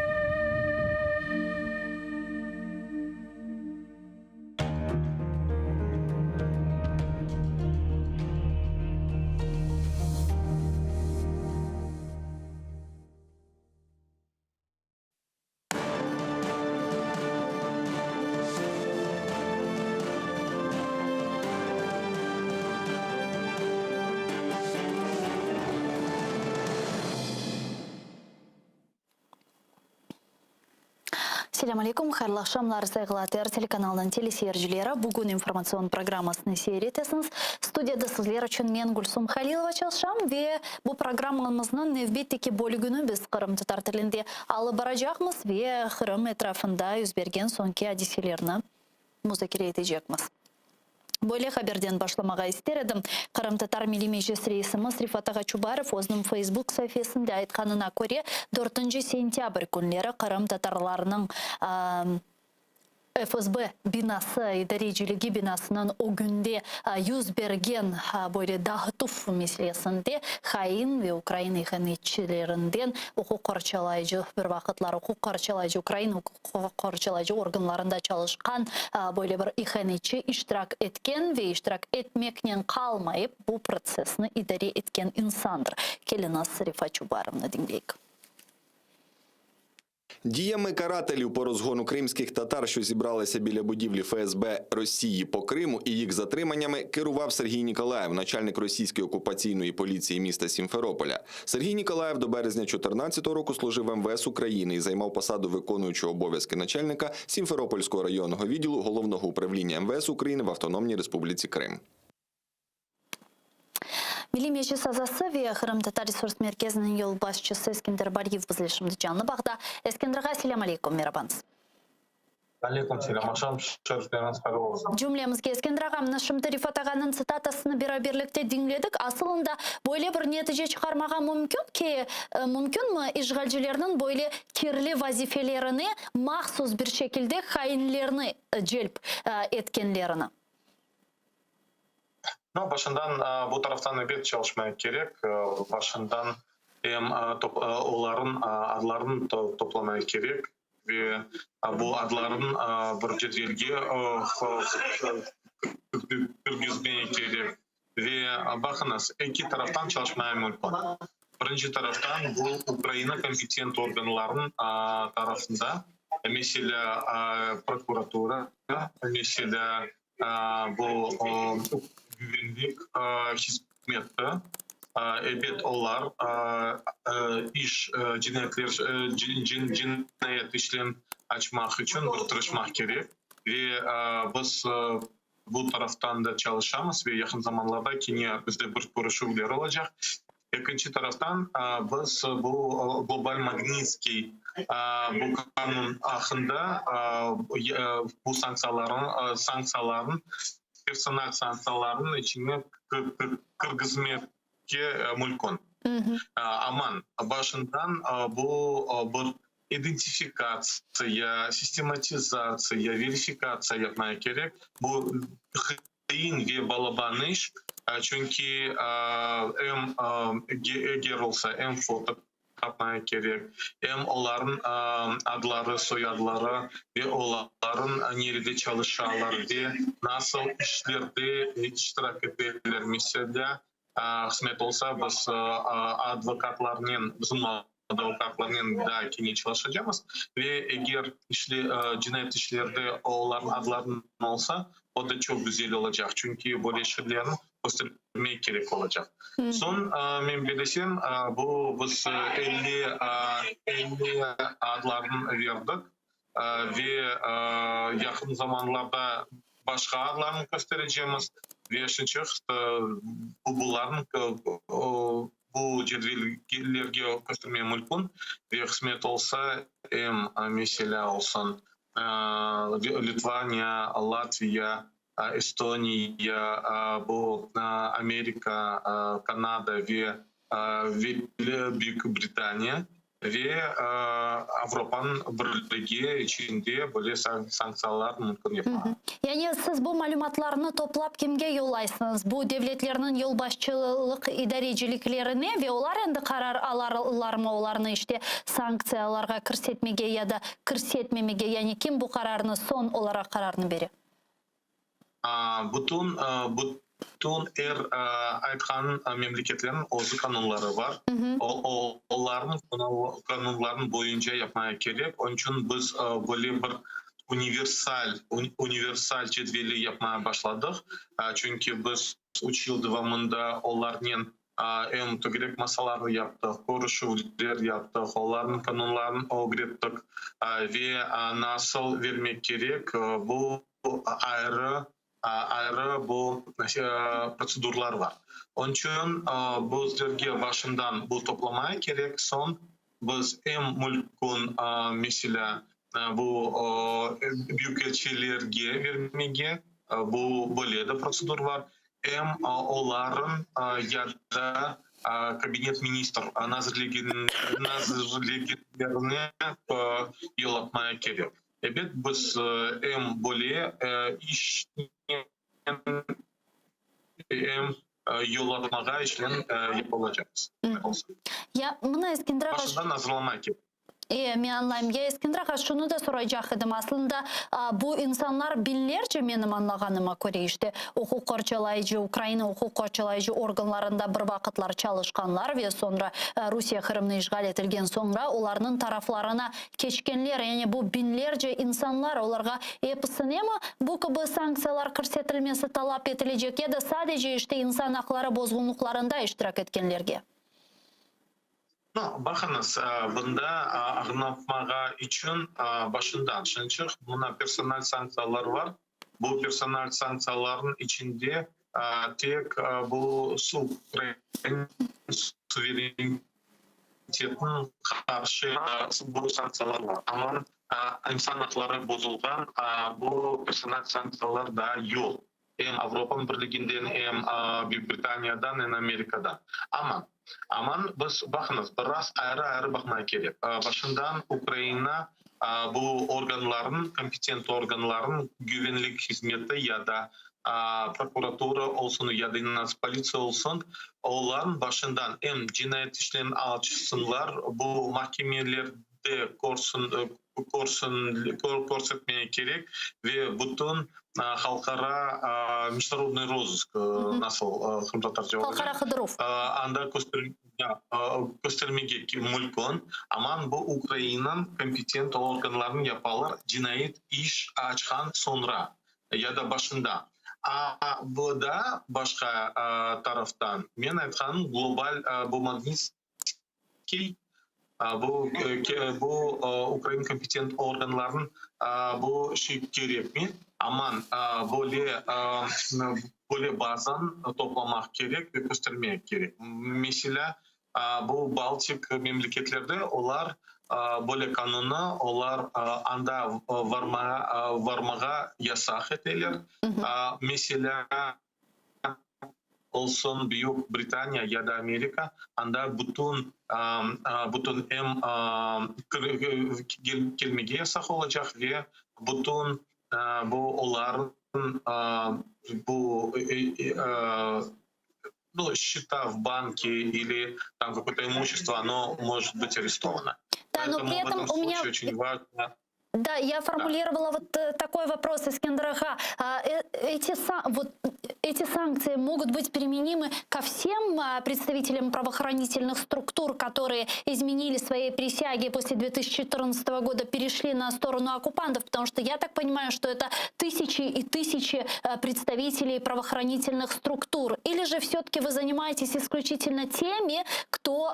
Assalamu alaikum, hayırlı akşamlar saygılar телеканалының телесейіржілері. Бүгін информацион программасыны сейретесіңіз. Студияда сізлер үшін мен Гүлсум Халилова çalışам ve bu programmamızın nevbetteki bölümünü biz Kırım Tatar tilinde alıp baracağımız ve Kırım etrafında yüz bergen sonki hadiselerini müzakere edeceğimiz. Böyle haberden başlamağa isterim. Kırım Tatar Milli Meclis reisimiz Rifat Ağaçubarov özünün Facebook sayfasında aytkanına göre 4 sentyabr günleri Kırım Tatarlarının FSB binası, idareciligi binasının o günde yüz bergen böyle dağıtuf meselesinde hain ve Ukrayna ihanetçilerinden hukuk qarşılayıcı bir vakitler hukuk qarşılayıcı Ukrayna hukuk qarşılayıcı organlarında çalışkan böyle bir ihanetçi iştirak etken ve iştirak etmekten kalmayıp bu prosesini idare etken insandır. Келінас Рифат Чубаровна dinleyik. Діями карателів по розгону кримських татар, що зібралися біля будівлі ФСБ Росії по Криму, і їх затриманнями керував Сергій Ніколаєв, начальник російської окупаційної поліції міста Сімферополя. Сергій Ніколаєв до березня 2014 року служив в МВС України і займав посаду виконуючого обов'язки начальника Сімферопольського районного відділу Головного управління МВС України в Автономній Республіці Крим. Milli Meclis azası ve Kırım Tatar Resurs Merkezi'nin yol başçısı Eskender Baryev bizleşimdi canlı bağda. Eskender'e selam aleyküm, merhabanız. Aleyküm selam, akşam şerifleriniz hayırlı olsun. Cümlemizge Eskender ağamın Şımtı Rifat ağanın sitatısını beraberlikte dinledik. Aslında böyle bir netice çıkarmağa mümkün mü işgalcilerinin böyle kirli vazifelerini mahsus bir şekilde hainlerini celp etkenlerini? Başından bu taraftan evet çalışmaya gerek. Başından onların adlarını toplamaya gerek. Ve bu adların bir cetvelge kırgızmaya gerek. Ve bakınız iki taraftan çalışmaya mümkün. Birinci taraftan bu Ukrayna kompetent organların tarafında mesela prokuratura, mesela bu güvenlik hizmeti, evet onlar iş cinayet işlem açmak için bir tırışmak gerek ve biz bu taraftan da çalışamız ve yakın zamanlarda yine bizde bir görüşmeler olacak. İkinci taraftan biz bu global Magnitsky bu kanun hakkında bu sanksiyaların personel sanksiyaların içine kırgızmaya mümkün. Aman başından bu bir идентификация, систематизация, верификация yapmaya gerek. Bu kıyın ve balabanış. Çünkü eğer olsa foto yapmaya gerek. Onların adları, soyadları ve onların nerede çalışanlar ve nasıl işlerde iştirak ederler. Mesela kısmet olsa biz bizim advokatlarının da kini çalışacağız ve eğer cinayet işlerde onların adlarının olsa o da çok güzel olacak. Çünkü böyle şeylerin göstermek gerek olacak. Son ben bilesem bu biz 50 adlarını verdik ve yakın zamanlarda başka adlarını göstereceğiz ve bunların bu cedvellerge göstermeye mümkün ve kısmet olsa mesela olsun Litvanya, Latvia, Estonya, bu Amerika, Kanada ve Büyük Britanya ve Avrupa'nın birliği içinde böyle sanksiyalar mümkün yapar. Yani siz bu malumatlarını toplap kimge yollaysınız? Bu devletlerinin yol başçılık idareciliklerine ve onlar endi karar alarlar mı onlarını işte sanksiyalarga kirsetmege ya da kirsetmemege, yani kim bu kararını son olarak kararını verir? Bütün aytkan memleketlerin o'z kanunları var. Onların kanunlarının boyunca yapmaya gerek. Onun için biz böyle bir universal cedveli yapmaya başladık. Çünkü biz 3 yıl devamında onların gerek masaları yaptık, görüşmeler yaptık, onların kanunlarını öğrettik ve nasıl vermek gerek bu ayrı bu prosedurlar var. Onun için bizlerge başından bu toplamaya gerek. Son biz mümkün mesela bu büyükelçilerge vermege bu böyle de prosedur var. Onların ya da Kabinet Ministr nazırlıklarına yol yapmaya gerek. Evet, biz böyle iş yol atmağa işlem yapılacağız. Ya buna Eskender Ağaç... Başından hazırlamak gerek. Men anlayayım. Ya Eskender Ağaç şunu da soracak idim. Aslında bu insanlar binlerce benim anlağanıma göre işte hukuk korçalayıcı, Ukrayna hukuk korçalayıcı organlarında bir vakitler çalışkanlar ve sonra Rusya Kırım'ını işgal etilgen sonra onların taraflarına geçkenler, yani bu binlerce insanlar onlarga epsine mi bu gibi sanksiyalar kirsetilmesi talap edilecek ya da sadece işte insan hakları bozgunluklarında iştirak etkenlerge? Bakınız, bunda anlatmağa için başından çünkü buna personel sanksiyalar var. Bu personel sanksiyaların içinde tek bu suverenitetin karşı bu sanksiyalar var. Ama insan hakları bozulgan bu personel sanksiyalar da yok. Hem Avrupa Birliği'nden hem Büyük Britanya'dan hem Amerika'dan. Aman biz bakınız biraz ayrı bakmaya gerek. Başından Ukrayna bu organların, kompetent organların güvenlik hizmeti ya da prokuratura olsun ya da politsiya olsun, olan başından hem cinayet işlerini açsınlar, bu mahkemelerde korsetmeye gerek ve bütün halkara международный розыск nasıl halkara kıdırov anda göstermeye mümkün. Ama bu Ukrayna'nın kompetent organlarının yaparlar cinayet iş açkan sonra ya da başında. Bu da başka taraftan men aytkan global bu Magnitsky bu Ukrayna kompetent organların bu şey gerek mi? Aman böyle bazen toplamak gerek ve göstermek gerek. Mesela bu Baltik memleketlerde onlar böyle kanunu onlar anda varmağa yasak ederler. Mesela olsun Büyük Britanya ya da Amerika, anda bütün gelmege yasak olacak ve bütün bu onların счета в банке или там какое-то имущество, оно может быть арестовано. Да, но при этом у меня... очень важно. Да, я формулировала вот такой вопрос, Искендер Аға. Эти санкции могут быть применимы ко всем представителям правоохранительных структур, которые изменили свои присяги после 2014 года, перешли на сторону оккупантов, потому что я так понимаю, что это тысячи и тысячи представителей правоохранительных структур. Или же все-таки вы занимаетесь исключительно теми, кто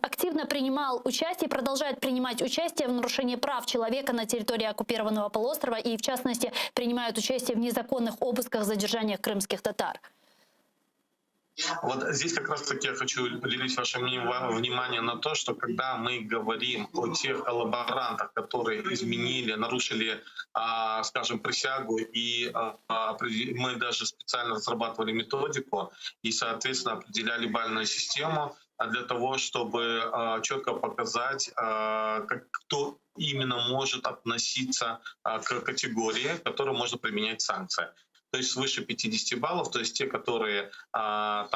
активно принимал участие и продолжает принимать участие в нарушении прав человека на территории оккупированного полуострова и, в частности, принимают участие в незаконных обысках, задержаниях крымских татар? Вот здесь как раз-таки я хочу уделить ваше внимание на то, что когда мы говорим о тех коллаборантах, которые изменили, нарушили, скажем, присягу, и мы даже специально разрабатывали методику и, соответственно, определяли бальную систему для того, чтобы четко показать, кто именно может относиться к категории, к которой можно применять санкции. То есть свыше 50 баллов, то есть те, которые по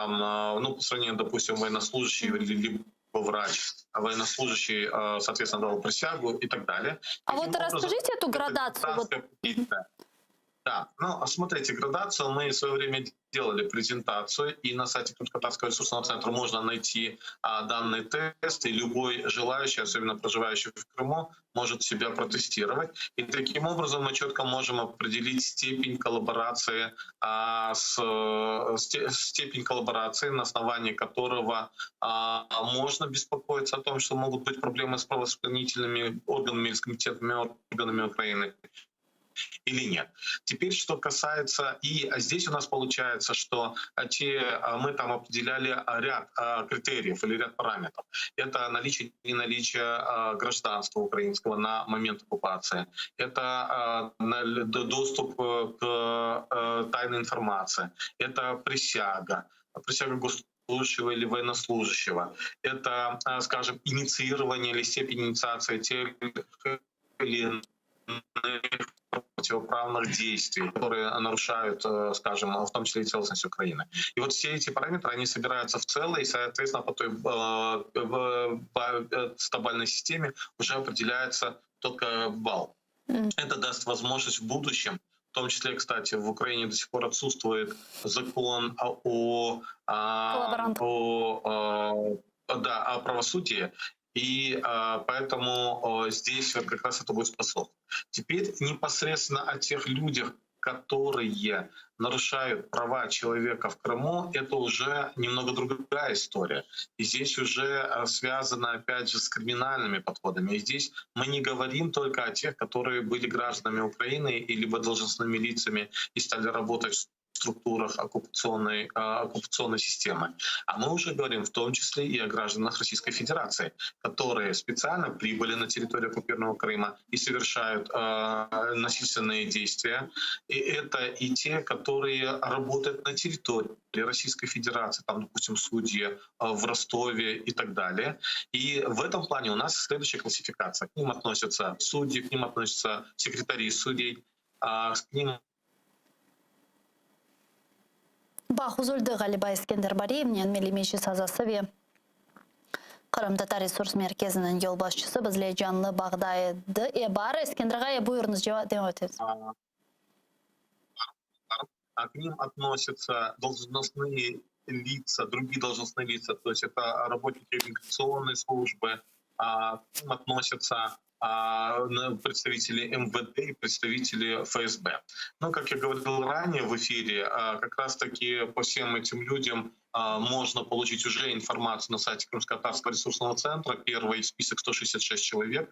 сравнению, допустим, военнослужащий либо врач, а военнослужащий, соответственно, дал присягу и так далее. А вот расскажите эту градацию. Да, смотрите, градацию мы в свое время делали презентацию, и на сайте Крымско-Татарского ресурсного центра можно найти данный тест, и любой желающий, особенно проживающий в Крыму, может себя протестировать. И таким образом мы четко можем определить степень коллаборации, на основании которого можно беспокоиться о том, что могут быть проблемы с правоохранительными органами или с компетентными органами Украины, или нет. Теперь, что касается... И здесь у нас получается, что мы там определяли ряд критериев или ряд параметров. Это наличие и неналичие гражданства украинского на момент оккупации. Это доступ к тайной информации. Это присяга госслужащего или военнослужащего. Это, скажем, инициирование или степень инициации тех или иных противоправных действий, которые нарушают, скажем, в том числе и целостность Украины. И вот все эти параметры, они собираются в целое, и, соответственно, по той стабильной системе уже определяется только балл. Это даст возможность в будущем, в том числе, кстати, в Украине до сих пор отсутствует закон о правосудии, и поэтому здесь вот как раз это будет способствовать. Теперь непосредственно о тех людях, которые нарушают права человека в Крыму, это уже немного другая история. И здесь уже связано, опять же, с криминальными подходами. И здесь мы не говорим только о тех, которые были гражданами Украины и либо должностными лицами и стали работать в структурах оккупационной системы. А мы уже говорим в том числе и о гражданах Российской Федерации, которые специально прибыли на территорию оккупированного Крыма и совершают насильственные действия. И это и те, которые работают на территории Российской Федерации, там, допустим, судьи в Ростове и так далее. И в этом плане у нас следующая классификация. К ним относятся судьи, к ним относятся секретари судей, к ним Бахузульды Галиба Искендер Бариевнен мелимеші сазасы Қырым Татар ресурс мерkezінің ел басшысы бізле жанлы бағдайды бар. Искендерға бұйырыңыз жауап өтіңіз. К ним относятся должностные лица, другие должностные лица, то есть это работники миграционной службы, к ним относятся представители МВД и представители ФСБ. Но, как я говорил ранее в эфире, как раз-таки по всем этим людям можно получить уже информацию на сайте Крымско-Татарского ресурсного центра. Первый список 166 человек.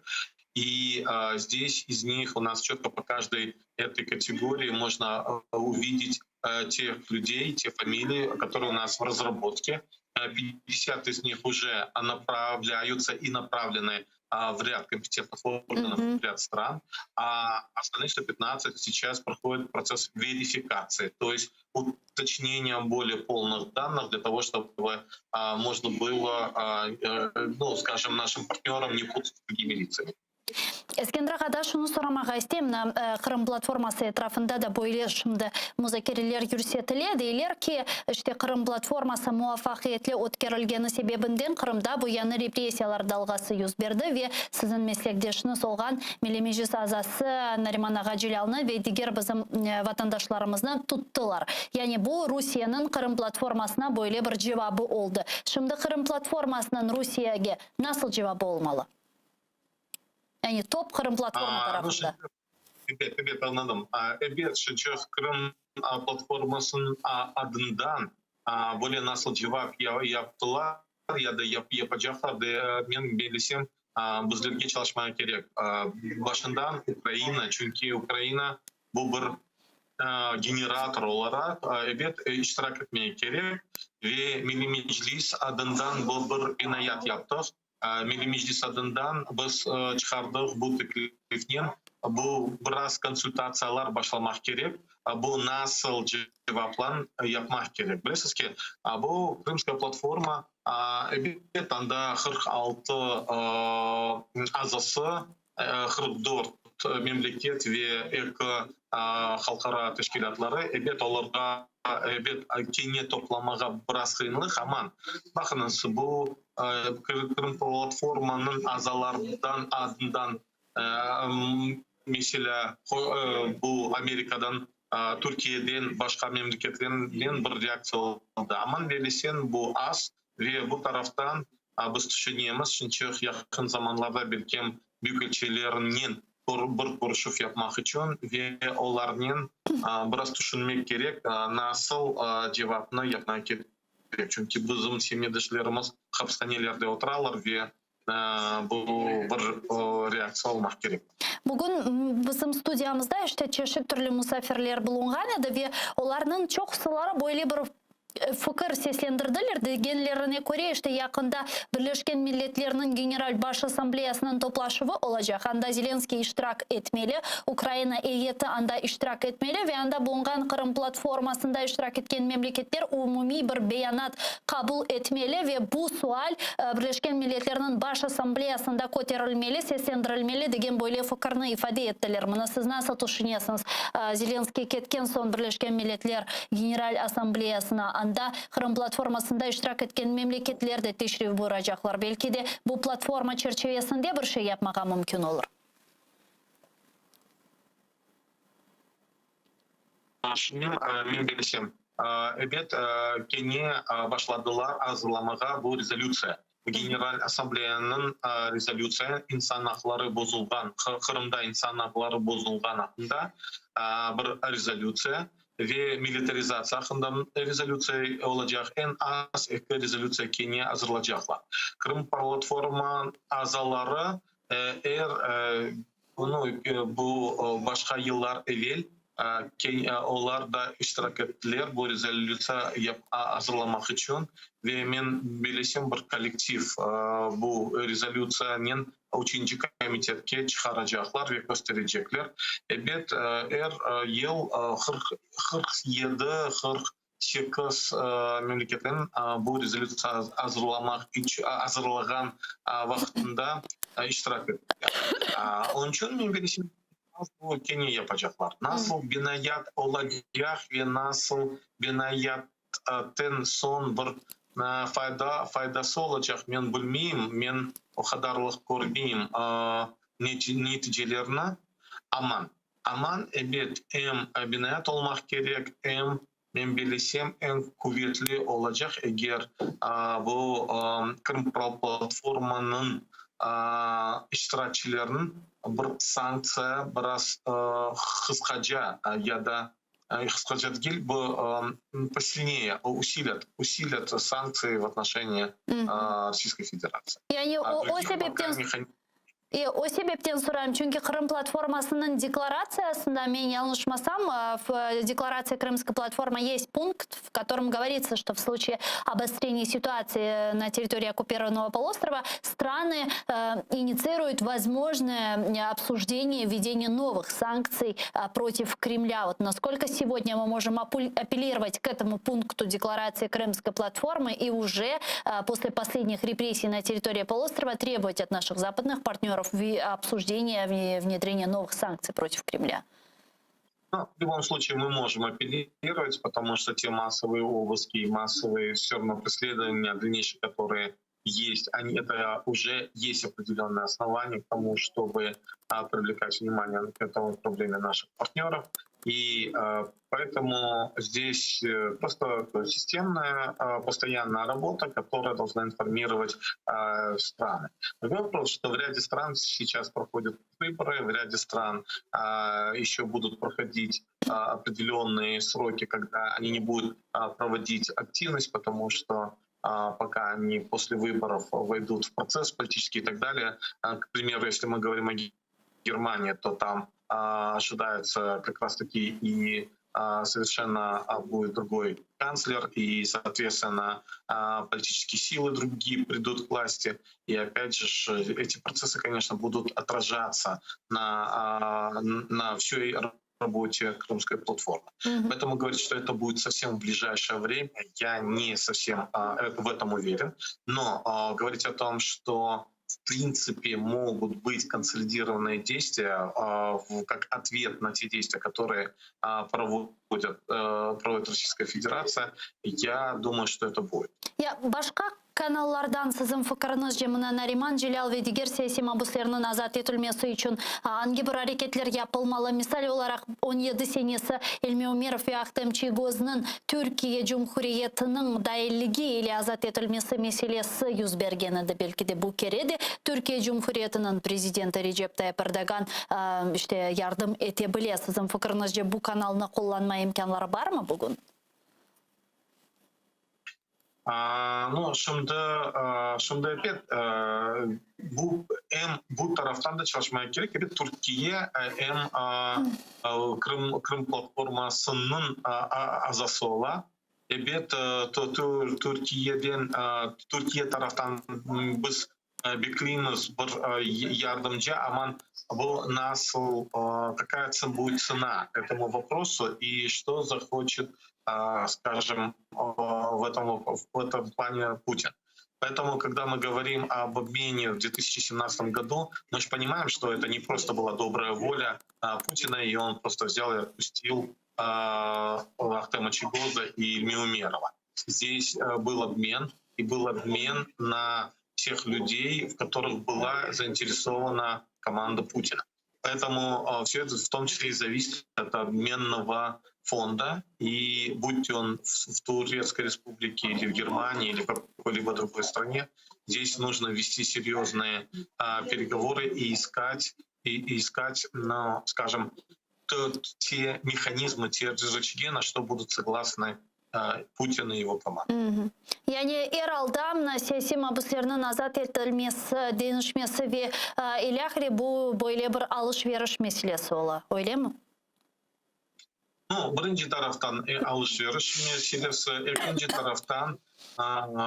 И здесь из них у нас четко по каждой этой категории можно увидеть тех людей, те фамилии, которые у нас в разработке. 50 из них уже направляются и направлены в ряд компетентных органов, в ряд стран, а остальные 115 сейчас проходит процесс верификации, то есть уточнения более полных данных для того, чтобы можно было, ну, скажем, нашим партнерам не путать с другими лицами. Eskender Gada şunu soramak isteyim. Kırım platforması etrafında da böyle şimdi müzakereler yürütülüyor. Deyler ki işte Kırım platforması muvaffakiyetli ötkerilgeni sebebinden Kırım'da bu yanı represiyalar dalgası yüz verdi ve sizin meslektaşınız olgan Milli Meclis azası Nariman Ağacılalını ve diğer bizim vatandaşlarımızdan tuttular. Yani bu Rusya'nın Kırım platformasına böyle bir cevabı oldu. Şimdi Kırım platformasının Rusya'ya nasıl cevabı olmalı? Yani top Kırım platforma tarafında. Evet, anladım. Evet, şimdi Kırım platformasının adından böyle nasıl cevap yaptılar ya da yapacaklar da ben bilsem bizlerge çalışmaya gerek. Başından Ukrayna, çünkü Ukrayna bu bir generator olarak evet iştirak etmeye gerek ve Milli Meclis adından bu bir inayet yaptık. Milli Meclis adından biz çıkardık bu tekliften. Bu biraz konsultatsiyalar başlamak gerek. Bu nasıl cevaplan yapmak gerek. Bilirsiniz ki bu Kırımska platforma evet anda 46 azası 44 memleket ve iki halkara teşkilatları evet onlarga evet kenya toplamağa biraz kıyınlık ama bakınız bu Kırım platformanın azalarından adından mesela bu Amerika'dan Türkiye'den başka memleketlerden bir reaksiya oldu. Ama verilsen bu az ve bu taraftan biz düşünüyoruz çünkü yakın zamanlarda belki büyükelçilerinin bir görüşüp yapmak için ve onların biraz düşünmek gerek nasıl cevabını yapmak gerek. Çünkü bizim semiyadaşlarımız hapishanelerde oturarlar ve bu bir reaksiya olmak gerek. Bugün bizim stüdyamızda işte çeşit türlü misafirler bulungan edi ve onların çok sıları böyle bir fikir seslendirdiler. Degenlerine göre işte yakında Birleşken Milletler'in General Baş Asambleyasının toplaşığı olacak. Anda Zelenskiy iştirak etmeli, Ukrayna heyeti anda iştirak etmeli ve anda bulungan Kırım platformasında iştirak etken memleketler umumi bir beyanat kabul etmeli ve bu sual Birleşken Milletler'in Baş Asambleyasında koterilmeli, seslendirilmeli degen böyle fikrini ifade ettiler. Bunu siz nasıl düşünüyorsunuz? Zelenskiy ketken son Birleşken Milletler General Asambleyasına anda Kırım platformasında iştirak etken memleketler de teşrif buyuracaklar. Belki de bu platforma çerçevesinde bir şey yapmaya mümkün olur. Şimdi ben bilsem, evet Kenya başladılar hazırlamaya bu rezolüsiya. General Asambleyanın rezolüsiya insan hakları bozulgan, Kırım'da insan hakları bozulgan hakkında bir rezolüsiya ve militarizatsiya hakkında rezolüsiya olacak. En az iki rezolüsiya Kenya hazırlayacaklar. Kırım platforma azaları eğer bu başka yıllar evvel onlar da iştirak ettiler bu rezolüsiya hazırlamak için ve ben bilesem bir kolektif bu rezolüsiyanın 3. komitetke çıkaracaklar ve gösterecekler. Evet, eğer yıl 47-48 memleketin bu rezolüsiya hazırlagan vaktinde iştirak ettiler. Onun için ben bilesem bu Kenya yapacaklar. Nasıl binayat olacak ve nasıl binayatın son bir faydası olacak ben bilmeyeyim. Ben o kadarlık görmeyeyim neticelerini. Aman evet hem binayat olmak gerek hem ben bilsem en kuvvetli olacak eğer bu Kırım platformanın iştirakçılarının bir sanksiya biraz kıskaca ya da кстати, бы посильнее усилят санкции в отношении Российской Федерации. Yani o sebepten O sebepten sorayım çünkü Kırım platformasının декларациясында, мен yanlışmasam, в декларации Крымской платформы есть пункт, в котором говорится, что в случае обострения ситуации на территории оккупированного полуострова страны инициируют возможное обсуждение введения новых санкций против Кремля. Вот насколько сегодня мы можем апеллировать к этому пункту декларации Крымской платформы и уже после последних репрессий на территории полуострова требовать от наших западных партнеров обсуждения внедрения новых санкций против Кремля? Ну, в любом случае мы можем апеллировать, потому что те массовые обыски и массовые все равно преследования дальнейшие, которые есть, это уже есть определенные основания к тому, чтобы привлекать внимание к этому проблеме наших партнеров. И поэтому здесь просто системная, постоянная работа, которая должна информировать страны. Другой вопрос, что в ряде стран сейчас проходят выборы, в ряде стран еще будут проходить определенные сроки, когда они не будут проводить активность, потому что пока они после выборов войдут в процесс политический и так далее. К примеру, если мы говорим о Германии, то там ожидается как раз-таки и совершенно будет другой канцлер, и, соответственно, политические силы другие придут к власти. И опять же, эти процессы, конечно, будут отражаться на всей работе Крымской платформы. Поэтому говорить, что это будет совсем в ближайшее время, я не совсем в этом уверен. Но говорить о том, что в принципе могут быть консолидированные действия как ответ на те действия, которые проводит Российская Федерация, я думаю, что это будет. Башка каналлардан сіздің фікіріңіз жеміна Нариман Желял ведігер саяси мабуслерінің азат етілмесі үшін анги бір әрекетлер yapılmalı. Misal olarak 17 senesi Elmi Umerov ve Ahtem Çigoz'un Türkiye Cumhuriyeti'nin dahilliği ile azat edilmesi meselesi yüz bergeni de belki de bu kerede. Türkiye Cumhuriyeti'nin prezidenti Recep Tayyip Erdoğan işte yardım edebilir. Sizin fikrinizce bu kanalını kullanma imkanları var mı bugün? Ну, şimdi опять bu taraftan da çalışmaya gerek. Evet, Türkiye Kırım platformasının azası ola. Evet, Türkiye taraftan biz bekliyoruz bir yardımcı, ama bu nasıl, какая будет цена этому вопросу и что захочет, скажем, в этом плане Путин. Поэтому, когда мы говорим об обмене в 2017 году, мы же понимаем, что это не просто была добрая воля Путина, и он просто взял и отпустил Ахтема Чигоза и Ильми Умерова. Здесь был обмен, и был обмен на тех людей, в которых была заинтересована команда Путина. Поэтому все это в том числе и зависит от обменного фонда, и будь он в Турецкой республике или в Германии или в какой-либо другой стране, здесь нужно вести серьезные переговоры и искать, ну, скажем, те механизмы, те рычаги, на что будут согласны Putin и его команда. Yani Eral'dan siyasi mahpuslarının azat edilmesi, denişmesi ve ilahiri bu böyle bir alışveriş meselesi ola, öyle mi? Ну, birinci taraftan alışveriş meselesi, ikinci taraftan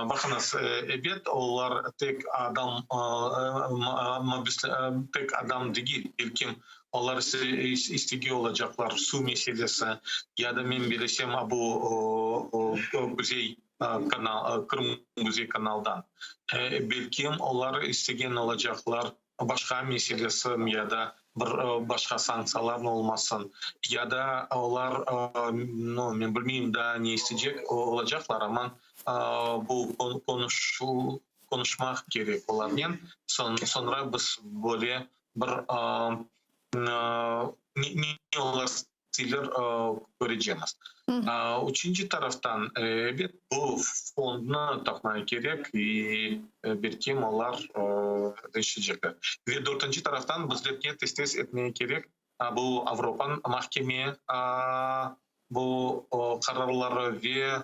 bakınız, evet, onlar tek adam değil, belki onlar istegi olacaklar su meselesi ya da ben bilesem bu Kuzey kanal, Kırım Kuzey kanaldan. Belki onlar istegen olacaklar başka meselesi ya da başka sanksiyalar olmasın ya da onlar, no, ben bilmiyorum da ne isteyecek olacaklar, ama bu konuşmak gerek olanın sonra biz böyle bir ne olasiler göreceğiz. Üçüncü taraftan evet, bu fonduna takmaya gerek ve belki onlar değişecekler. Ve dördüncü taraftan bizlerine test etmeye gerek bu Avrupa Mahkemesi bu kararları ve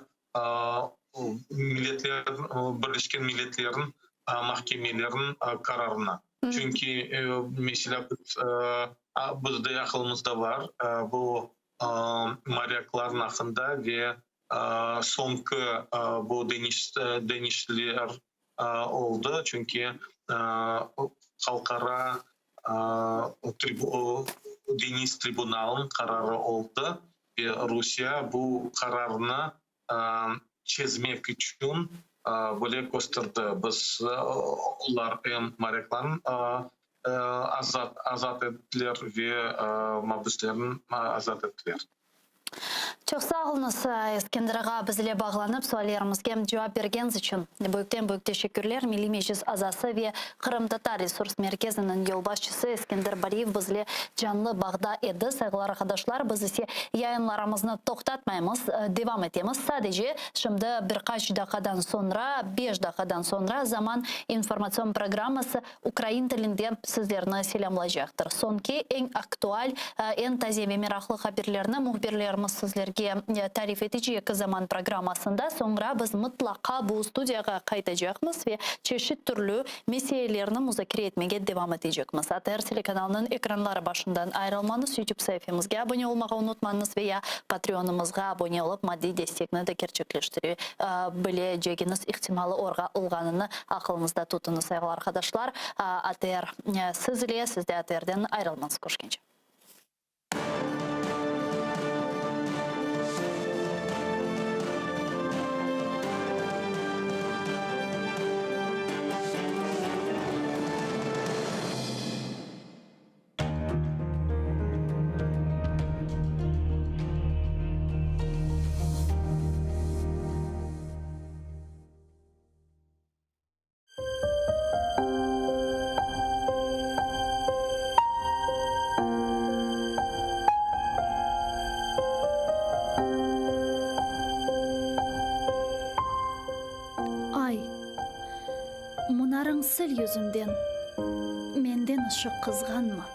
Birleşken Milletler'in mahkemelerin kararına. Çünkü mesela bizde akılımızda var bu maryakların hakkında ve sonki bu denişler oldu. Çünkü halkara deniz tribunalın kararı oldu ve Rusya bu kararını çözmek için böyle gösterdi. Biz onlar maryakların azat ettiler ve mabuslerin azat ettiler. Çok sağ olunuz İskender Ağa bizle bağlanıp suallarımızga cevap bergeniz için. Büyük teşekkürler. Milli Meclis azası ve Kırım Tatar Resurs Merkezi'nin yol başçısı İskender Bariyev bizle canlı bağda edi. Saygılar arkadaşlar, biz ise yayınlarımızı toxtatmayımız, devam etimiz. Sadece şimdi birkaç dakikadan sonra, 5 dakikadan sonra Zaman informasyon programması Ukrayna tilinde sizlerini selamlayacaktır. Sonki en aktual, en taze ve meraklı haberlerini muhbirlerimiz sizlerge tarif edecek Zaman programmasında. Sonra biz mutlaka bu studiyaga kaytacakmız ve çeşit türlü meselelerini müzakere etmeye devam edecekmiz. ATR telekanalının ekranları başından ayrılmanız, YouTube sayfamızga abone olmayı unutmanız veya Patreonumuzga abone olup maddi destekini de gerçekleştirebileceğiniz ihtimali olganını aklınızda tutunuz sayılı arkadaşlar. ATR sizle, siz de ATR'den ayrılmanız koşkence. Sil yüzünden menden ışık kızganma.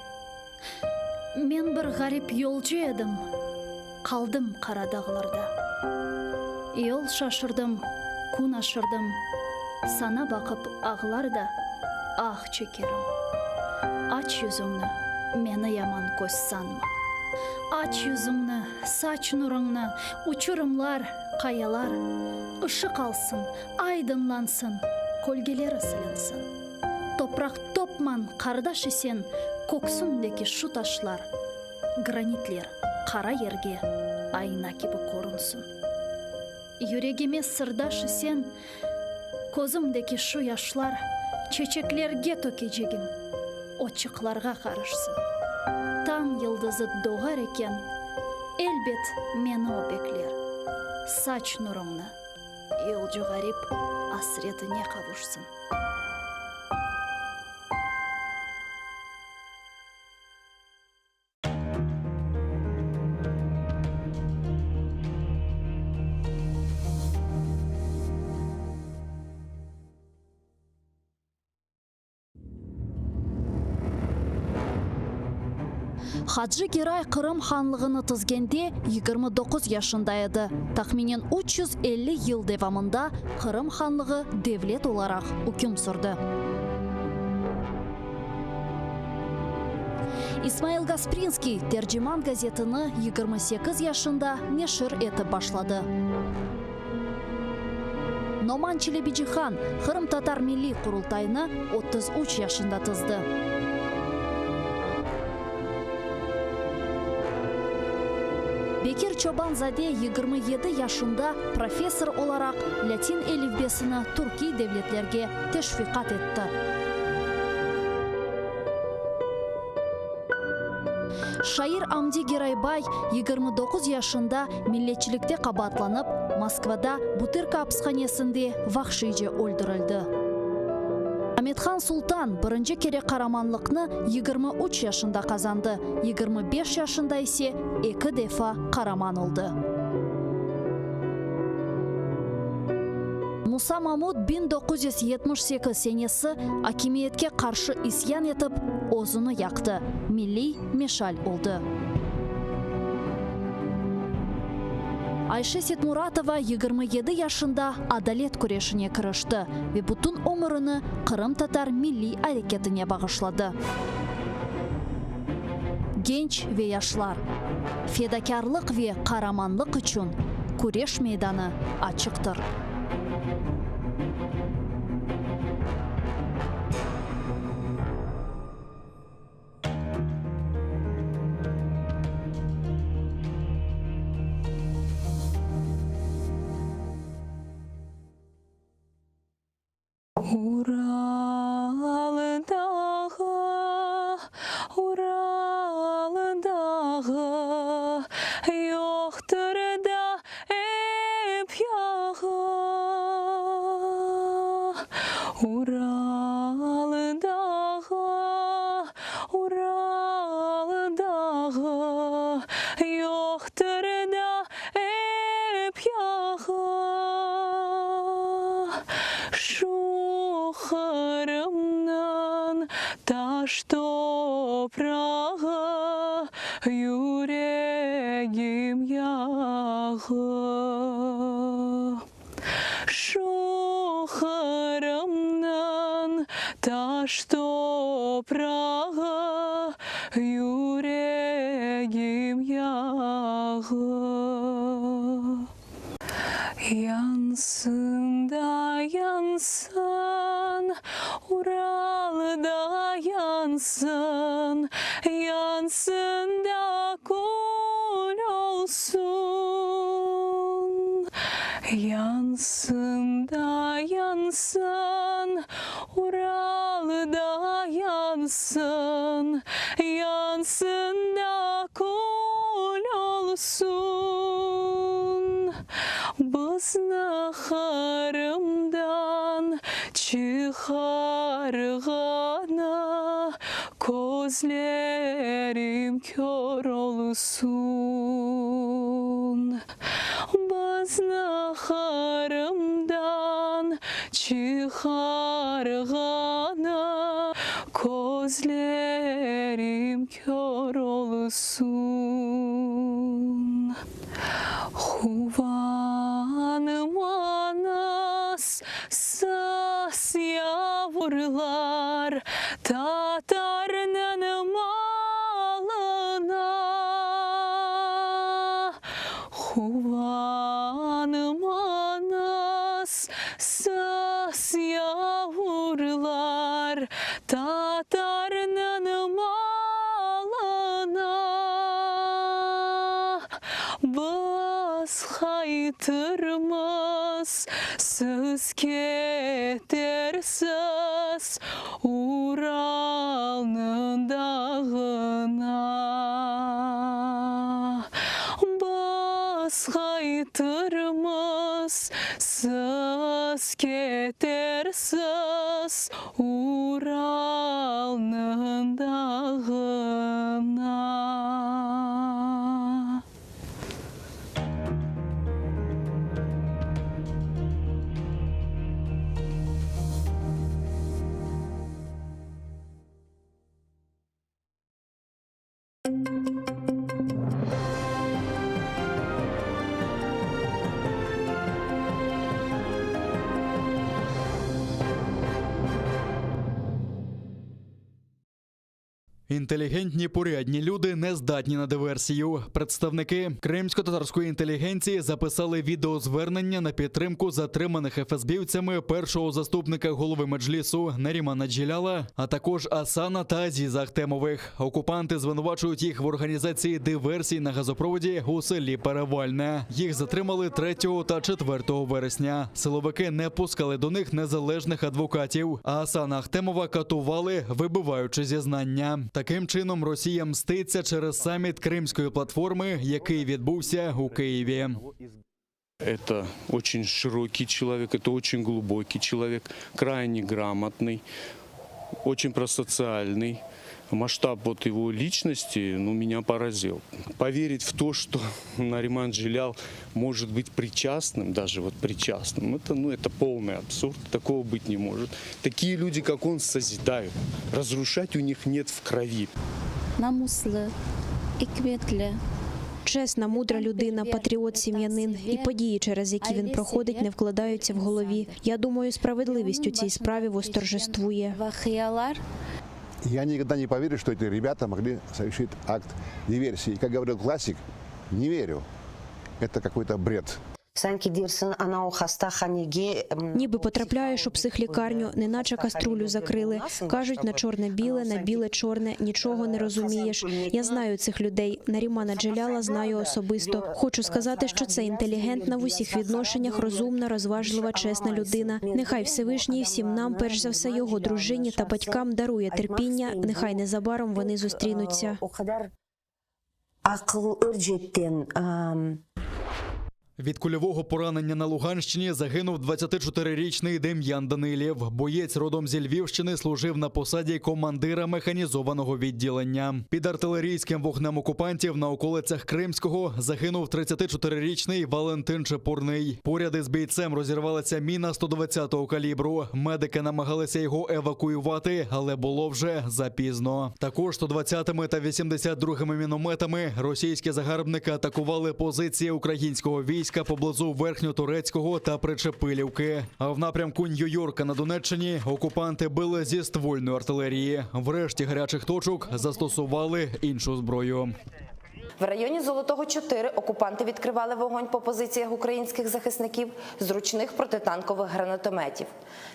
Men bir garip yolcu edim. Kaldım kara dağlarda. Yol şaşırdım, kun aşırdım. Sana bakıp ağlar da ah çekerim. Aç yüzünü, meni yaman göz sanma. Aç yüzünü, saç nurunu, uçurumlar, kayalar. Işık alsın, aydınlansın. Kolgeleri silinsin. Toprak topman kardeş isen koksundaki şu taşlar, granitler kara yerge ayna gibi korunsun. Yüreğime sırdaş isen kozumdaki şu yaşlar çiçeklerge tökeceğim, oçıklarga karışsın. Tan yıldızı doğar eken elbet meni o bekler. Saç nurumna yolcu garip asretine kavuşsun. Hacı Giray Kırım Hanlığını tizgende 29 yaşındaydı. Tahminen 350 yıl devamında Kırım Hanlığı devlet olarak hüküm sürdü. İsmail Gasprinski Tercüman gazetini 28 yaşında neşir etip başladı. Noman Çelebiçihan Kırım Tatar Milli Kurultayını 33 yaşında tizdi. Bekir Çobanzade 27 yaşında profesör olarak Latin elifbesini Türkiye devletlerge teşvikat etti. Şair Amdi Giraybay 29 yaşında milletçilikte kabatlanıp Moskvada Butyrka hapishanesinde vahşice öldürüldü. Ahmetxan Sultan birinci kere kahramanlıkını 23 yaşında kazandı. 25 yaşında ise 2 defa kahraman oldu. Musa Mahmud 1978 senesi hakimiyetke karşı isyan etip ozunu yaktı. Milli meşal oldu. Айша Сетмуратова 27 yaşında adalet күрешіне кірішті ve bütün ömrünü Kırım Tatar milli hareketine bağışladı. Genç ve yaşlar, fedakarlık ve kahramanlık için kureş meydanı açıktır. Ural dağı, Ural dağı, yoktur da hep yağı. Ural dağı, Ural dağı, yoktur da hep yağı. Kırım'dan taş toprağı, yüreğim yağı. Şu Kırım'dan taş toprağı, yüreğim yağı. Yansın da yansın, Ural'da yansın, yansın da kul olsun. Yansın da yansın, Ural'da yansın, yansın da kul olsun. Biz naharımdan çıkargana, gözlerim kör olsun. Biz naharımdan çıkargana, gözlerim kör olsun. Huvanım anas sas yavrular, Tatar'nın malına. Huvanım anas sas yavrular, Tatar'nın malına. Biz haytırmız, siz ketersiz Ural'nın dağına. Biz haytırmız, siz ketersiz Ural'nın dağına. Інтелігентні, порядні люди не здатні на диверсію. Представники кримсько-татарської інтелігенції записали відеозвернення на підтримку затриманих ФСБівцями першого заступника голови Меджлісу Нарімана Джеляла, а також Асана та Азіза Ахтемових. Окупанти звинувачують їх в організації диверсій на газопроводі у селі Перевальне. Їх затримали 3 та 4 вересня. Силовики не пускали до них незалежних адвокатів, а Асана Ахтемова катували, вибиваючи зізнання. Таким чином Росія мститься через саміт Кримської платформи, який відбувся у Києві. Это очень широкий человек, это очень глубокий человек, крайне грамотный, очень просоциальный. Масштаб вот его личности, меня поразил. Поверить в то, что Нариман Джелял может быть причастным, даже вот причастным, это полный абсурд, такого быть не может. Такие люди, как он, созидают. Разрушать у них нет в крови. Намуслы, икметлі, Чесна, мудра людина, патріот, сім'янин. І події, через які він проходить, не вкладаються в голові. Я думаю, справедливість у цій справі восторжествує. Я никогда не поверю, что эти ребята могли совершить акт диверсии. Как говорил классик, не верю. Это какой-то бред. Ніби потрапляєш у психлікарню, неначе каструлю закрили. Кажуть на чорне-біле, на біле-чорне, нічого не розумієш. Я знаю цих людей. Нарімана Джеляла знаю особисто. Хочу сказати, що це інтелігентна в усіх відношеннях, розумна, розважлива, чесна людина. Нехай Всевишній всім нам, перш за все його дружині та батькам, дарує терпіння. Нехай незабаром вони зустрінуться. Від кульового поранення на Луганщині загинув 24-річний Дем'ян Данилів. Боєць родом зі Львівщини служив на посаді командира механізованого відділення. Під артилерійським вогнем окупантів на околицях Кримського загинув 34-річний Валентин Чепурний. Поряд із бійцем розірвалася міна 120-го калібру. Медики намагалися його евакуювати, але було вже запізно. Також 120-ми та 82-ми мінометами російські загарбники атакували позиції українського війська поблизу Верхньотурецького та Причепилівки. А в напрямку Нью-Йорка на Донеччині окупанти били зі ствольної артилерії. Врешті гарячих точок застосували іншу зброю. В районі Золотого 4 окупанти відкривали вогонь по позиціях українських захисників з ручних протитанкових гранатометів.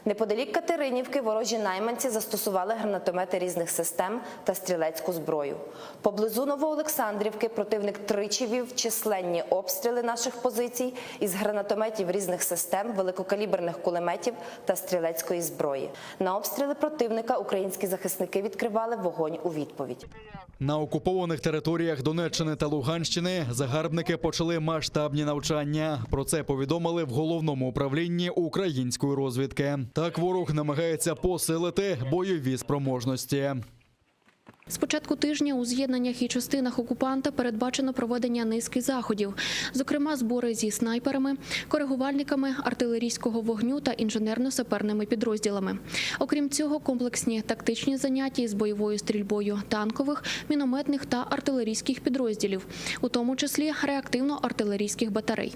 Неподалік Катеринівки ворожі найманці застосували гранатомети різних систем та стрілецьку зброю. Поблизу Новоолександрівки противник тричі вів численні обстріли наших позицій із гранатометів різних систем, великокаліберних кулеметів та стрілецької зброї. На обстріли противника українські захисники відкривали вогонь у відповідь. На окупованих територіях Донеччини та Луганщини загарбники почали масштабні навчання. Про це повідомили в Головному управлінні української розвідки. Так ворог намагається посилити бойові спроможності. З початку тижня у з'єднаннях і частинах окупанта передбачено проведення низки заходів. Зокрема, збори зі снайперами, коригувальниками артилерійського вогню та інженерно-саперними підрозділами. Окрім цього, комплексні тактичні заняття із бойовою стрільбою танкових, мінометних та артилерійських підрозділів, у тому числі реактивно-артилерійських батарей.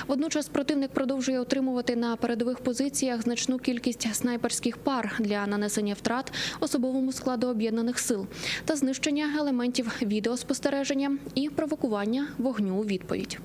Водночас противник продовжує отримувати на передових позиціях значну кількість снайперських пар для нанесення втрат особовому складу об'єднаних сил та знищення елементів відеоспостереження і провокування вогню у відповідь.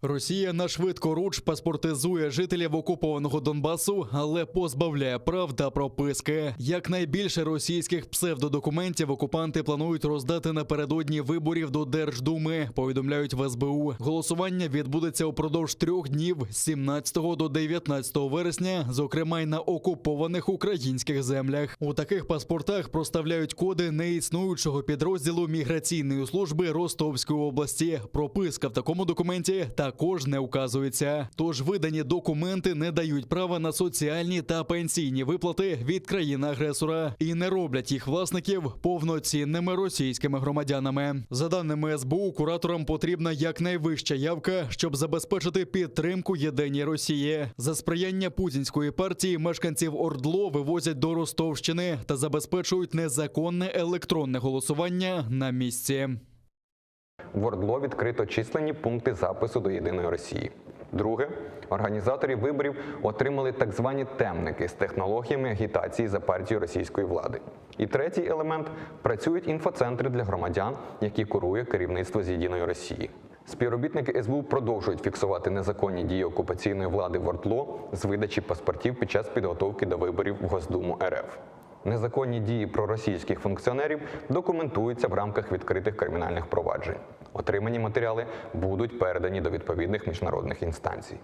Росія нашвидкоруч паспортизує жителів окупованого Донбасу, але позбавляє прав та прописки. Якнайбільше російських псевдодокументів окупанти планують роздати напередодні виборів до Держдуми, повідомляють в СБУ. Голосування відбудеться упродовж 3 днів з 17 до 19 вересня, зокрема й на окупованих українських землях. У таких паспортах проставляють коди неіснуючого підрозділу міграційної служби Ростовської області. Прописка в такому документі також не указується. Тож видані документи не дають права на соціальні та пенсійні виплати від країни-агресора і не роблять їх власників повноцінними російськими громадянами. За даними СБУ, кураторам потрібна якнайвища явка, щоб забезпечити підтримку єдиній Росії. За сприяння путінської партії мешканців ОРДЛО вивозять до Ростовщини та забезпечують незаконне електронне голосування на місці. В ОРДЛО відкрито численні пункти запису до єдиної Росії. Друге, організаторі виборів отримали так звані темники з технологіями агітації за партію російської влади. І третій елемент – працюють інфоцентри для громадян, які курує керівництво з єдиної Росії. Співробітники СБУ продовжують фіксувати незаконні дії окупаційної влади в ОРДЛО з видачі паспортів під час підготовки до виборів в Госдуму РФ. Незаконні дії проросійських функціонерів документуються в рамках відкритих кримінальних проваджень. Отримані матеріали будуть передані до відповідних міжнародних інстанцій.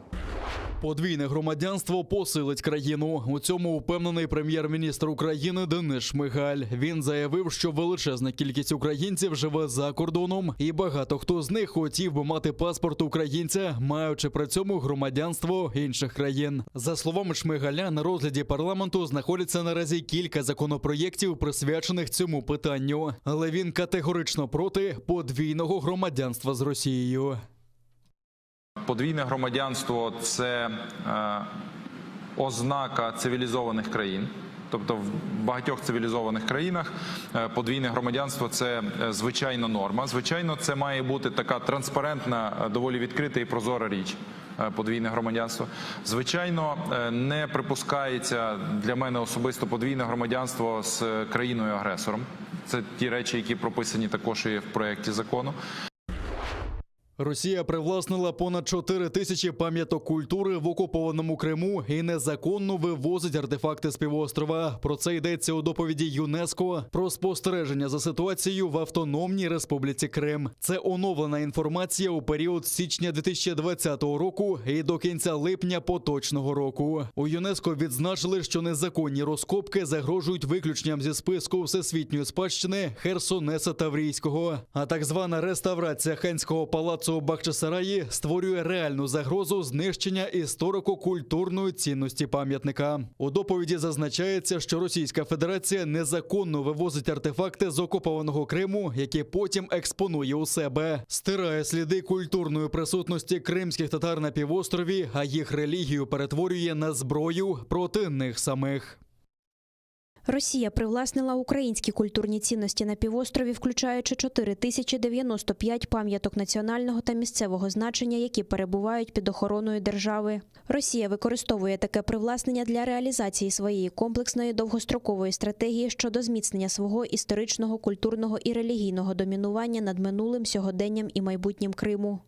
Подвійне громадянство посилить країну. У цьому впевнений прем'єр-міністр України Денис Шмигаль. Він заявив, що величезна кількість українців живе за кордоном, і багато хто з них хотів би мати паспорт українця, маючи при цьому громадянство інших країн. За словами Шмигаля, на розгляді парламенту знаходиться наразі кілька законопроєктів, присвячених цьому питанню. Але він категорично проти подвійного громадянства з Росією. Подвійне громадянство – це ознака цивілізованих країн. Тобто в багатьох цивілізованих країнах подвійне громадянство – це звичайна норма. Звичайно, це має бути така транспарентна, доволі відкрита і прозора річ. Подвійне громадянство. Звичайно, не припускається для мене особисто подвійне громадянство з країною-агресором. Це ті речі, які прописані також і в проєкті закону. Росія привласнила понад 4 тисячі пам'яток культури в окупованому Криму і незаконно вивозить артефакти з півострова. Про це йдеться у доповіді ЮНЕСКО про спостереження за ситуацією в Автономній Республіці Крим. Це оновлена інформація у період з січня 2020 року і до кінця липня поточного року. У ЮНЕСКО відзначили, що незаконні розкопки загрожують виключенням зі списку всесвітньої спадщини Херсонеса Таврійського. А так звана реставрація ханського палацу у Бахчисараї створює реальну загрозу знищення історико-культурної цінності пам'ятника. У доповіді зазначається, що Російська Федерація незаконно вивозить артефакти з окупованого Криму, які потім експонує у себе, стирає сліди культурної присутності кримських татар на півострові, а їх релігію перетворює на зброю проти них самих. Росія привласнила українські культурні цінності на півострові, включаючи 4095 пам'яток національного та місцевого значення, які перебувають під охороною держави. Росія використовує таке привласнення для реалізації своєї комплексної довгострокової стратегії щодо зміцнення свого історичного, культурного і релігійного домінування над минулим, сьогоденням і майбутнім Криму.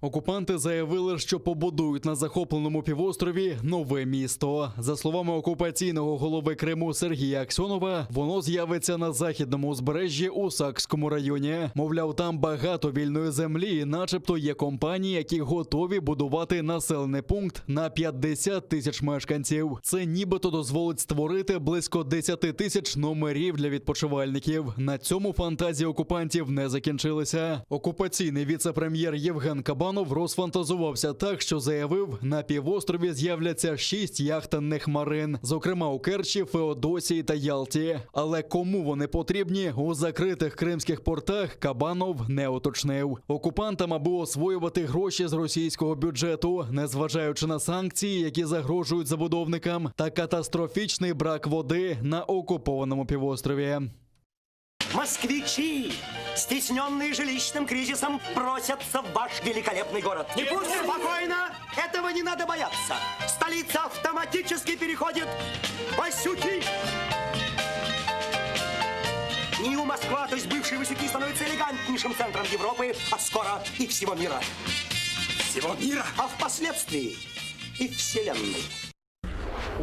Окупанти заявили, що побудують на захопленому півострові нове місто. За словами окупаційного голови Криму Сергія Аксьонова, воно з'явиться на західному узбережжі у Сакському районі. Мовляв, там багато вільної землі і начебто є компанії, які готові будувати населений пункт на 50 тисяч мешканців. Це нібито дозволить створити близько 10 тисяч номерів для відпочивальників. На цьому фантазії окупантів не закінчилися. Окупаційний віце-прем'єр Євген Кабанов розфантазувався так, що заявив, на півострові з'являться 6 яхтенних марин, зокрема у Керчі, Феодосії та Ялті. Але кому вони потрібні у закритих кримських портах, Кабанов не уточнив. Окупантам, аби освоювати гроші з російського бюджету, незважаючи на санкції, які загрожують забудовникам, та катастрофічний брак води на окупованому півострові. Москвичи, стесненные жилищным кризисом, просятся в ваш великолепный город. Не пустим спокойно, этого не надо бояться. Столица автоматически переходит в Васюки. НИУ Москва, то есть бывший Васюки, становится элегантнейшим центром Европы, а скоро и всего мира. Всего мира, а впоследствии и вселенной.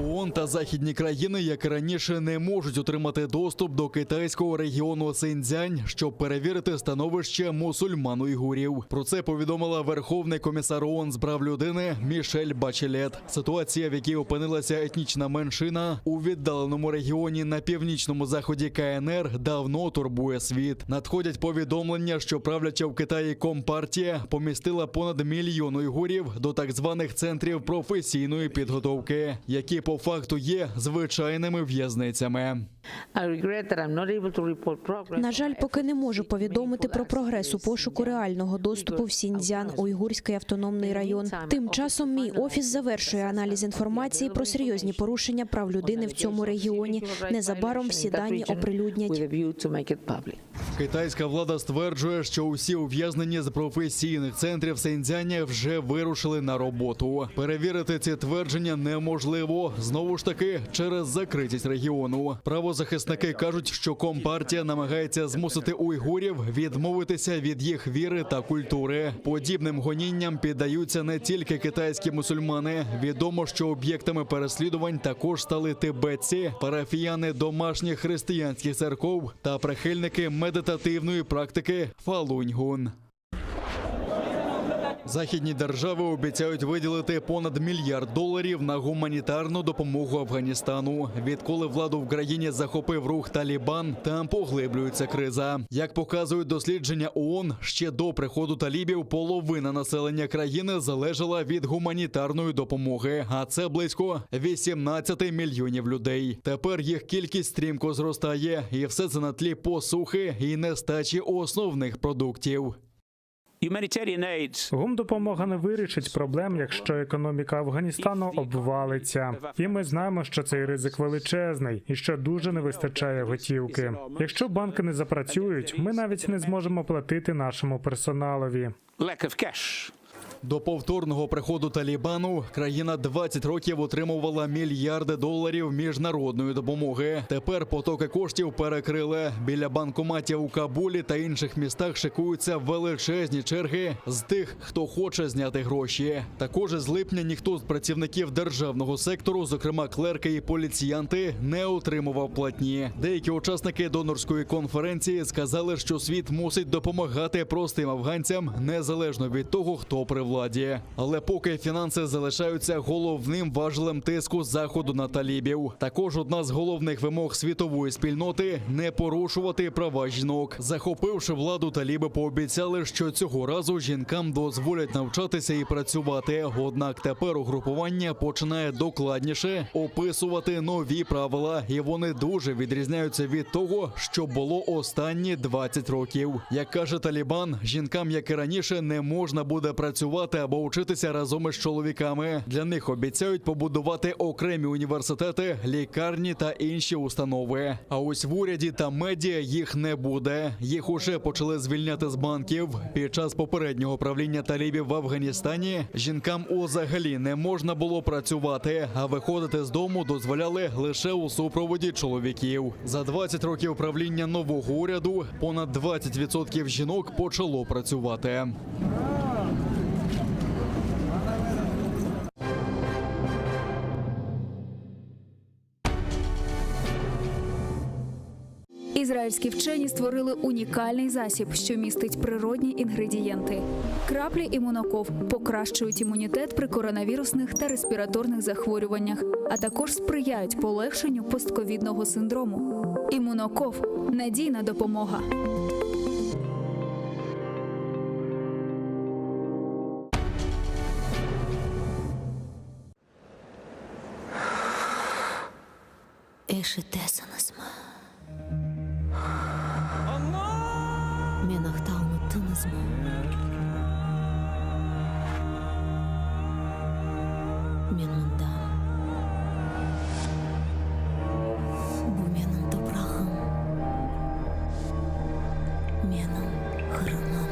ООН та західні країни, як і раніше, не можуть отримати доступ до китайського регіону Синьцзянь, щоб перевірити становище мусульман-уйгурів. Про це повідомила Верховний комісар ООН з прав людини Мішель Бачелет. Ситуація, в якій опинилася етнічна меншина у віддаленому регіоні на північному заході КНР, давно турбує світ. Надходять повідомлення, що правляча в Китаї Компартія помістила понад 1 мільйон уйгурів до так званих центрів професійної підготовки, які по факту є звичайними в'язницями. На жаль, поки не можу повідомити про прогрес у пошуку реального доступу в Сіньцзян, Уйгурський автономний район. Тим часом мій офіс завершує аналіз інформації про серйозні порушення прав людини в цьому регіоні. Незабаром всі дані оприлюднять. Китайська влада стверджує, що усі ув'язнені з професійних центрів Синьцзяня вже вирушили на роботу. Перевірити ці твердження неможливо, знову ж таки, через закритість регіону. Правозахисники кажуть, що Компартія намагається змусити уйгурів відмовитися від їх віри та культури. Подібним гонінням піддаються не тільки китайські мусульмани. Відомо, що об'єктами переслідувань також стали тибетці, парафіяни домашніх християнських церков та прихильники медитативної практики Фалунь-Гун. Західні держави обіцяють виділити понад $1 мільярд на гуманітарну допомогу Афганістану. Відколи владу в країні захопив рух Талібан, там поглиблюється криза. Як показують дослідження ООН, ще до приходу талібів половина населення країни залежала від гуманітарної допомоги, а це близько 18 мільйонів людей. Тепер їх кількість стрімко зростає, і все це на тлі посухи і нестачі основних продуктів. Гумдопомога не вирішить проблем, якщо економіка Афганістану обвалиться. І ми знаємо, що цей ризик величезний і що дуже не вистачає готівки. Якщо банки не запрацюють, ми навіть не зможемо платити нашому персоналові. До повторного приходу Талібану країна 20 років отримувала мільярди доларів міжнародної допомоги. Тепер потоки коштів перекрили. Біля банкоматів у Кабулі та інших містах шикуються величезні черги з тих, хто хоче зняти гроші. Також з липня ніхто з працівників державного сектору, зокрема клерки і поліціянти, не отримував платні. Деякі учасники донорської конференції сказали, що світ мусить допомагати простим афганцям, незалежно від того, хто при владі. Але поки фінанси залишаються головним важелем тиску Заходу на талібів. Також одна з головних вимог світової спільноти – не порушувати права жінок. Захопивши владу, таліби пообіцяли, що цього разу жінкам дозволять навчатися і працювати. Однак тепер угрупування починає докладніше описувати нові правила. І вони дуже відрізняються від того, що було останні 20 років. Як каже Талібан, жінкам, як і раніше, не можна буде працювати або вчитися разом із чоловіками. Для них обіцяють побудувати окремі університети, лікарні та інші установи. А ось в уряді та медіа їх не буде. Їх уже почали звільняти з банків. Під час попереднього правління талібів в Афганістані жінкам взагалі не можна було працювати, а виходити з дому дозволяли лише у супроводі чоловіків. За 20 років правління нового уряду понад 20% жінок почало працювати. Ізраїльські вчені створили унікальний засіб, що містить природні інгредієнти. Краплі імуноков покращують імунітет при коронавірусних та респіраторних захворюваннях, а також сприяють полегшенню постковідного синдрому. Імуноков – надійна допомога. Мен ақтауны тыңызмын. Мен мұнда. Бұл менің топырағым. Менің қырымым.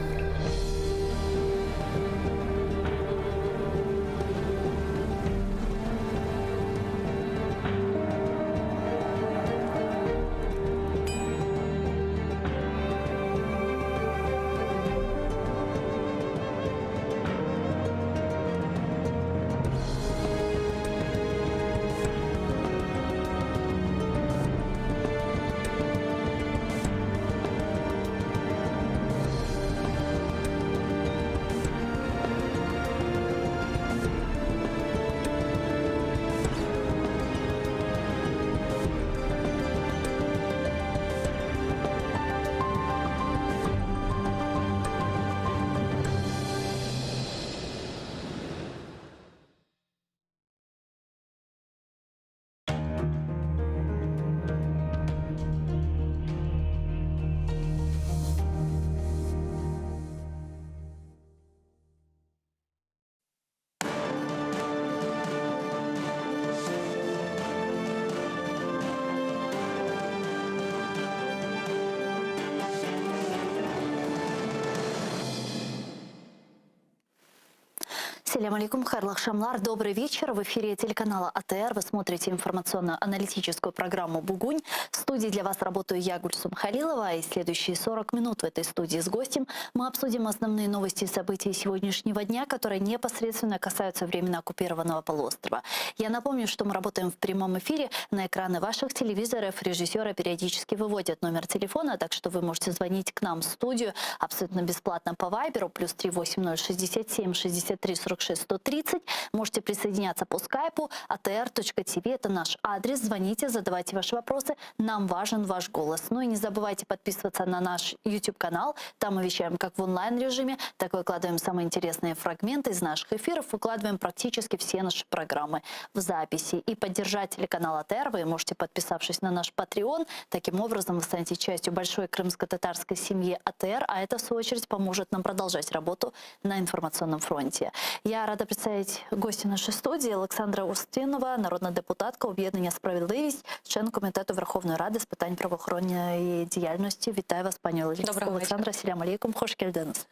Салям алейкум, хайрлах шамлар. Добрый вечер. В эфире телеканала АТР. Вы смотрите информационно-аналитическую программу «Бугунь». В студии для вас работаю я, Гульсум Халилова. И следующие 40 минут в этой студии с гостем мы обсудим основные новости и события сегодняшнего дня, которые непосредственно касаются временно оккупированного полуострова. Я напомню, что мы работаем в прямом эфире. На экраны ваших телевизоров режиссеры периодически выводят номер телефона, так что вы можете звонить к нам в студию абсолютно бесплатно по Вайберу +38067 63 46 46 130. Можете присоединяться по скайпу. atr.tv – это наш адрес. Звоните, задавайте ваши вопросы. Нам важен ваш голос. Ну и не забывайте подписываться на наш YouTube-канал. Там мы вещаем как в онлайн-режиме, так выкладываем самые интересные фрагменты из наших эфиров, выкладываем практически все наши программы в записи. И поддержать телеканал АТР вы можете, подписавшись на наш Patreon. Таким образом, вы станете частью большой крымско-татарской семьи АТР, а это, в свою очередь, поможет нам продолжать работу на информационном фронте. Я рада представить гостя нашей студии Олександра Устинова, народна депутатка об'єднання «Справедливість», член Комітету Верховної Ради з питань правоохоронної діяльності. Вітаю вас, пані Олександра. Ассаляму алейкум, хош келдіңіз.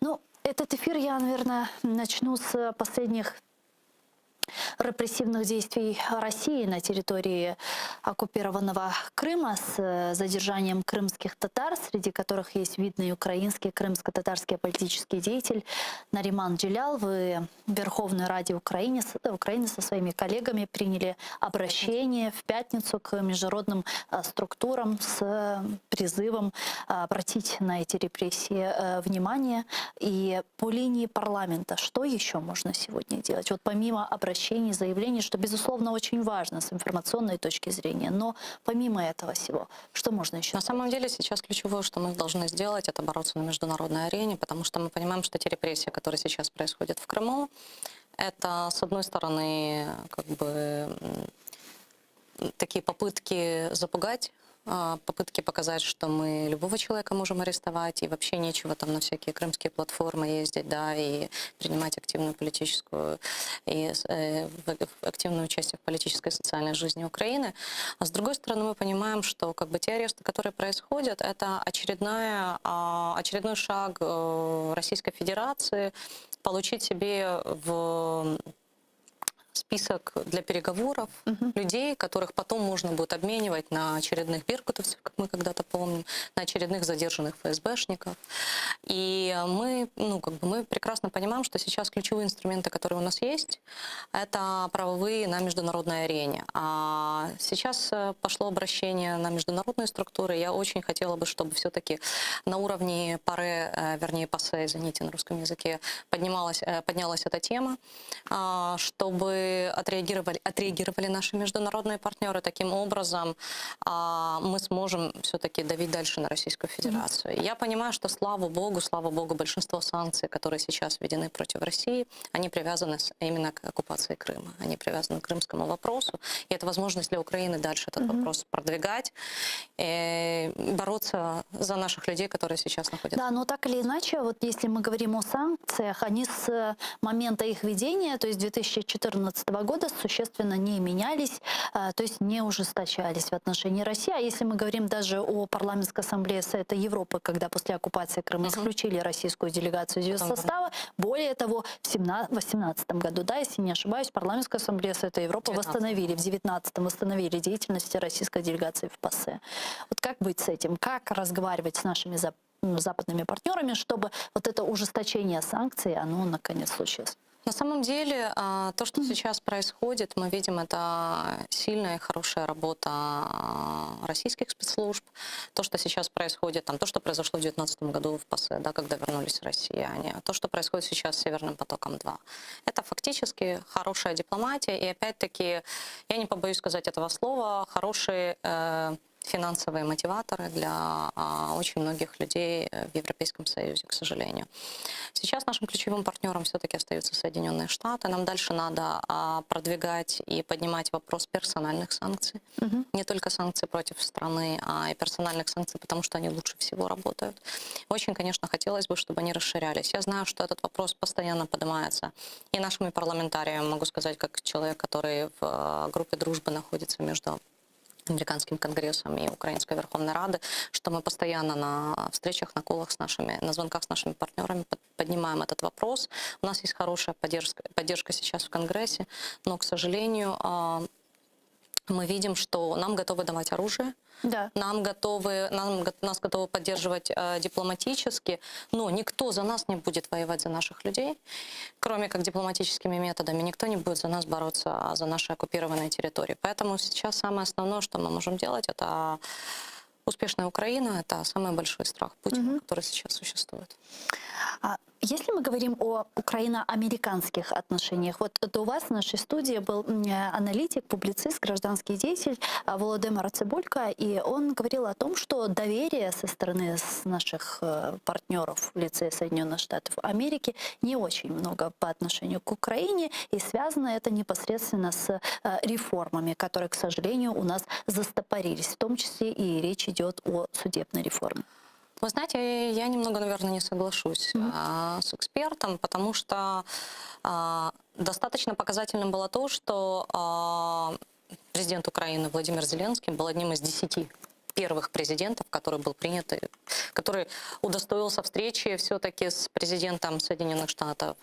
Ну, этот эфир я, наверное, начну с последних репрессивных действий России на территории оккупированного Крыма с задержанием крымских татар, среди которых есть видный украинский крымско-татарский политический деятель Нариман Джелял. Вы в Верховной Раде Украины со своими коллегами приняли обращение в пятницу к международным структурам с призывом обратить на эти репрессии внимание. И по линии парламента что еще можно сегодня делать? Вот помимо обращений, заявлений, что, безусловно, очень важно с информационной точки зрения. Но помимо этого всего, что можно еще? На самом деле сейчас ключевое, что мы должны сделать, это бороться на международной арене, потому что мы понимаем, что те репрессии, которые сейчас происходят в Крыму, это, с одной стороны, как бы такие попытки запугать, попытки показать, что мы любого человека можем арестовать, и вообще нечего там на всякие крымские платформы ездить, да, и принимать активную политическую и активное участие в политической и социальной жизни Украины. А с другой стороны, мы понимаем, что как бы те аресты, которые происходят, это очередной шаг Российской Федерации получить себе в список для переговоров людей, которых потом можно будет обменивать на очередных беркутовцев, как мы когда-то помним, на очередных задержанных ФСБшников. И мы, мы прекрасно понимаем, что сейчас ключевые инструменты, которые у нас есть, это правовые на международной арене. А сейчас пошло обращение на международные структуры. Я очень хотела бы, чтобы все-таки на уровне ПАРЕ, вернее ПАСЕ, извините, на русском языке, поднялась эта тема, чтобы отреагировали наши международные партнеры. Таким образом, мы сможем все-таки давить дальше на Российскую Федерацию. Я понимаю, что, слава богу, большинство санкций, которые сейчас введены против России, они привязаны именно к оккупации Крыма. Они привязаны к крымскому вопросу. И это возможность для Украины дальше этот вопрос продвигать, и бороться за наших людей, которые сейчас находятся. Да, но так или иначе, вот если мы говорим о санкциях, они с момента их введения, то есть 2014 года, существенно не менялись, то есть не ужесточались в отношении России. А если мы говорим даже о парламентской ассамблее Совета Европы, когда после оккупации Крыма исключили российскую делегацию из ее состава, более того, в 2018 году, да, если не ошибаюсь, парламентская ассамблея Совета Европы восстановили, в 2019 восстановили деятельность российской делегации в ПАСЕ. Вот как быть с этим? Как разговаривать с нашими западными партнерами, чтобы вот это ужесточение санкций, оно наконец случилось? На самом деле, то, что сейчас происходит, мы видим, это сильная и хорошая работа российских спецслужб. То, что сейчас происходит, то, что произошло в 2019 году в ПАСЕ, да, когда вернулись россияне, то, что происходит сейчас с Северным потоком-2, это фактически хорошая дипломатия. И опять-таки, я не побоюсь сказать этого слова, хорошие финансовые мотиваторы для очень многих людей в Европейском Союзе, к сожалению. Сейчас нашим ключевым партнером все-таки остаются Соединенные Штаты. Нам дальше надо продвигать и поднимать вопрос персональных санкций. Не только санкций против страны, а и персональных санкций, потому что они лучше всего работают. Очень, конечно, хотелось бы, чтобы они расширялись. Я знаю, что этот вопрос постоянно поднимается и нашими парламентариями, могу сказать, как человек, который в группе дружбы находится между Американским конгрессом и Украинской Верховной Рады, что мы постоянно на встречах, на колах на звонках с нашими партнерами поднимаем этот вопрос. У нас есть хорошая поддержка сейчас в Конгрессе, но, к сожалению, мы видим, что нам готовы давать оружие, да. Нас готовы поддерживать дипломатически, но никто за нас не будет воевать за наших людей, кроме как дипломатическими методами. Никто не будет за нас бороться за наши оккупированные территории. Поэтому сейчас самое основное, что мы можем делать, это успешная Украина, это самый большой страх Путина, который сейчас существует. Если мы говорим о украино-американских отношениях, вот у вас в нашей студии был аналитик, публицист, гражданский деятель Володимир Цибулько, и он говорил о том, что доверие со стороны наших партнеров в лице Соединенных Штатов Америки не очень много по отношению к Украине, и связано это непосредственно с реформами, которые, к сожалению, у нас застопорились, в том числе и речь идет о судебной реформе. Вы знаете, я немного, наверное, не соглашусь с экспертом, потому что достаточно показательным было то, что президент Украины Владимир Зеленский был одним из 10 первых президентов, который был принят, который удостоился встречи все-таки с президентом Соединенных Штатов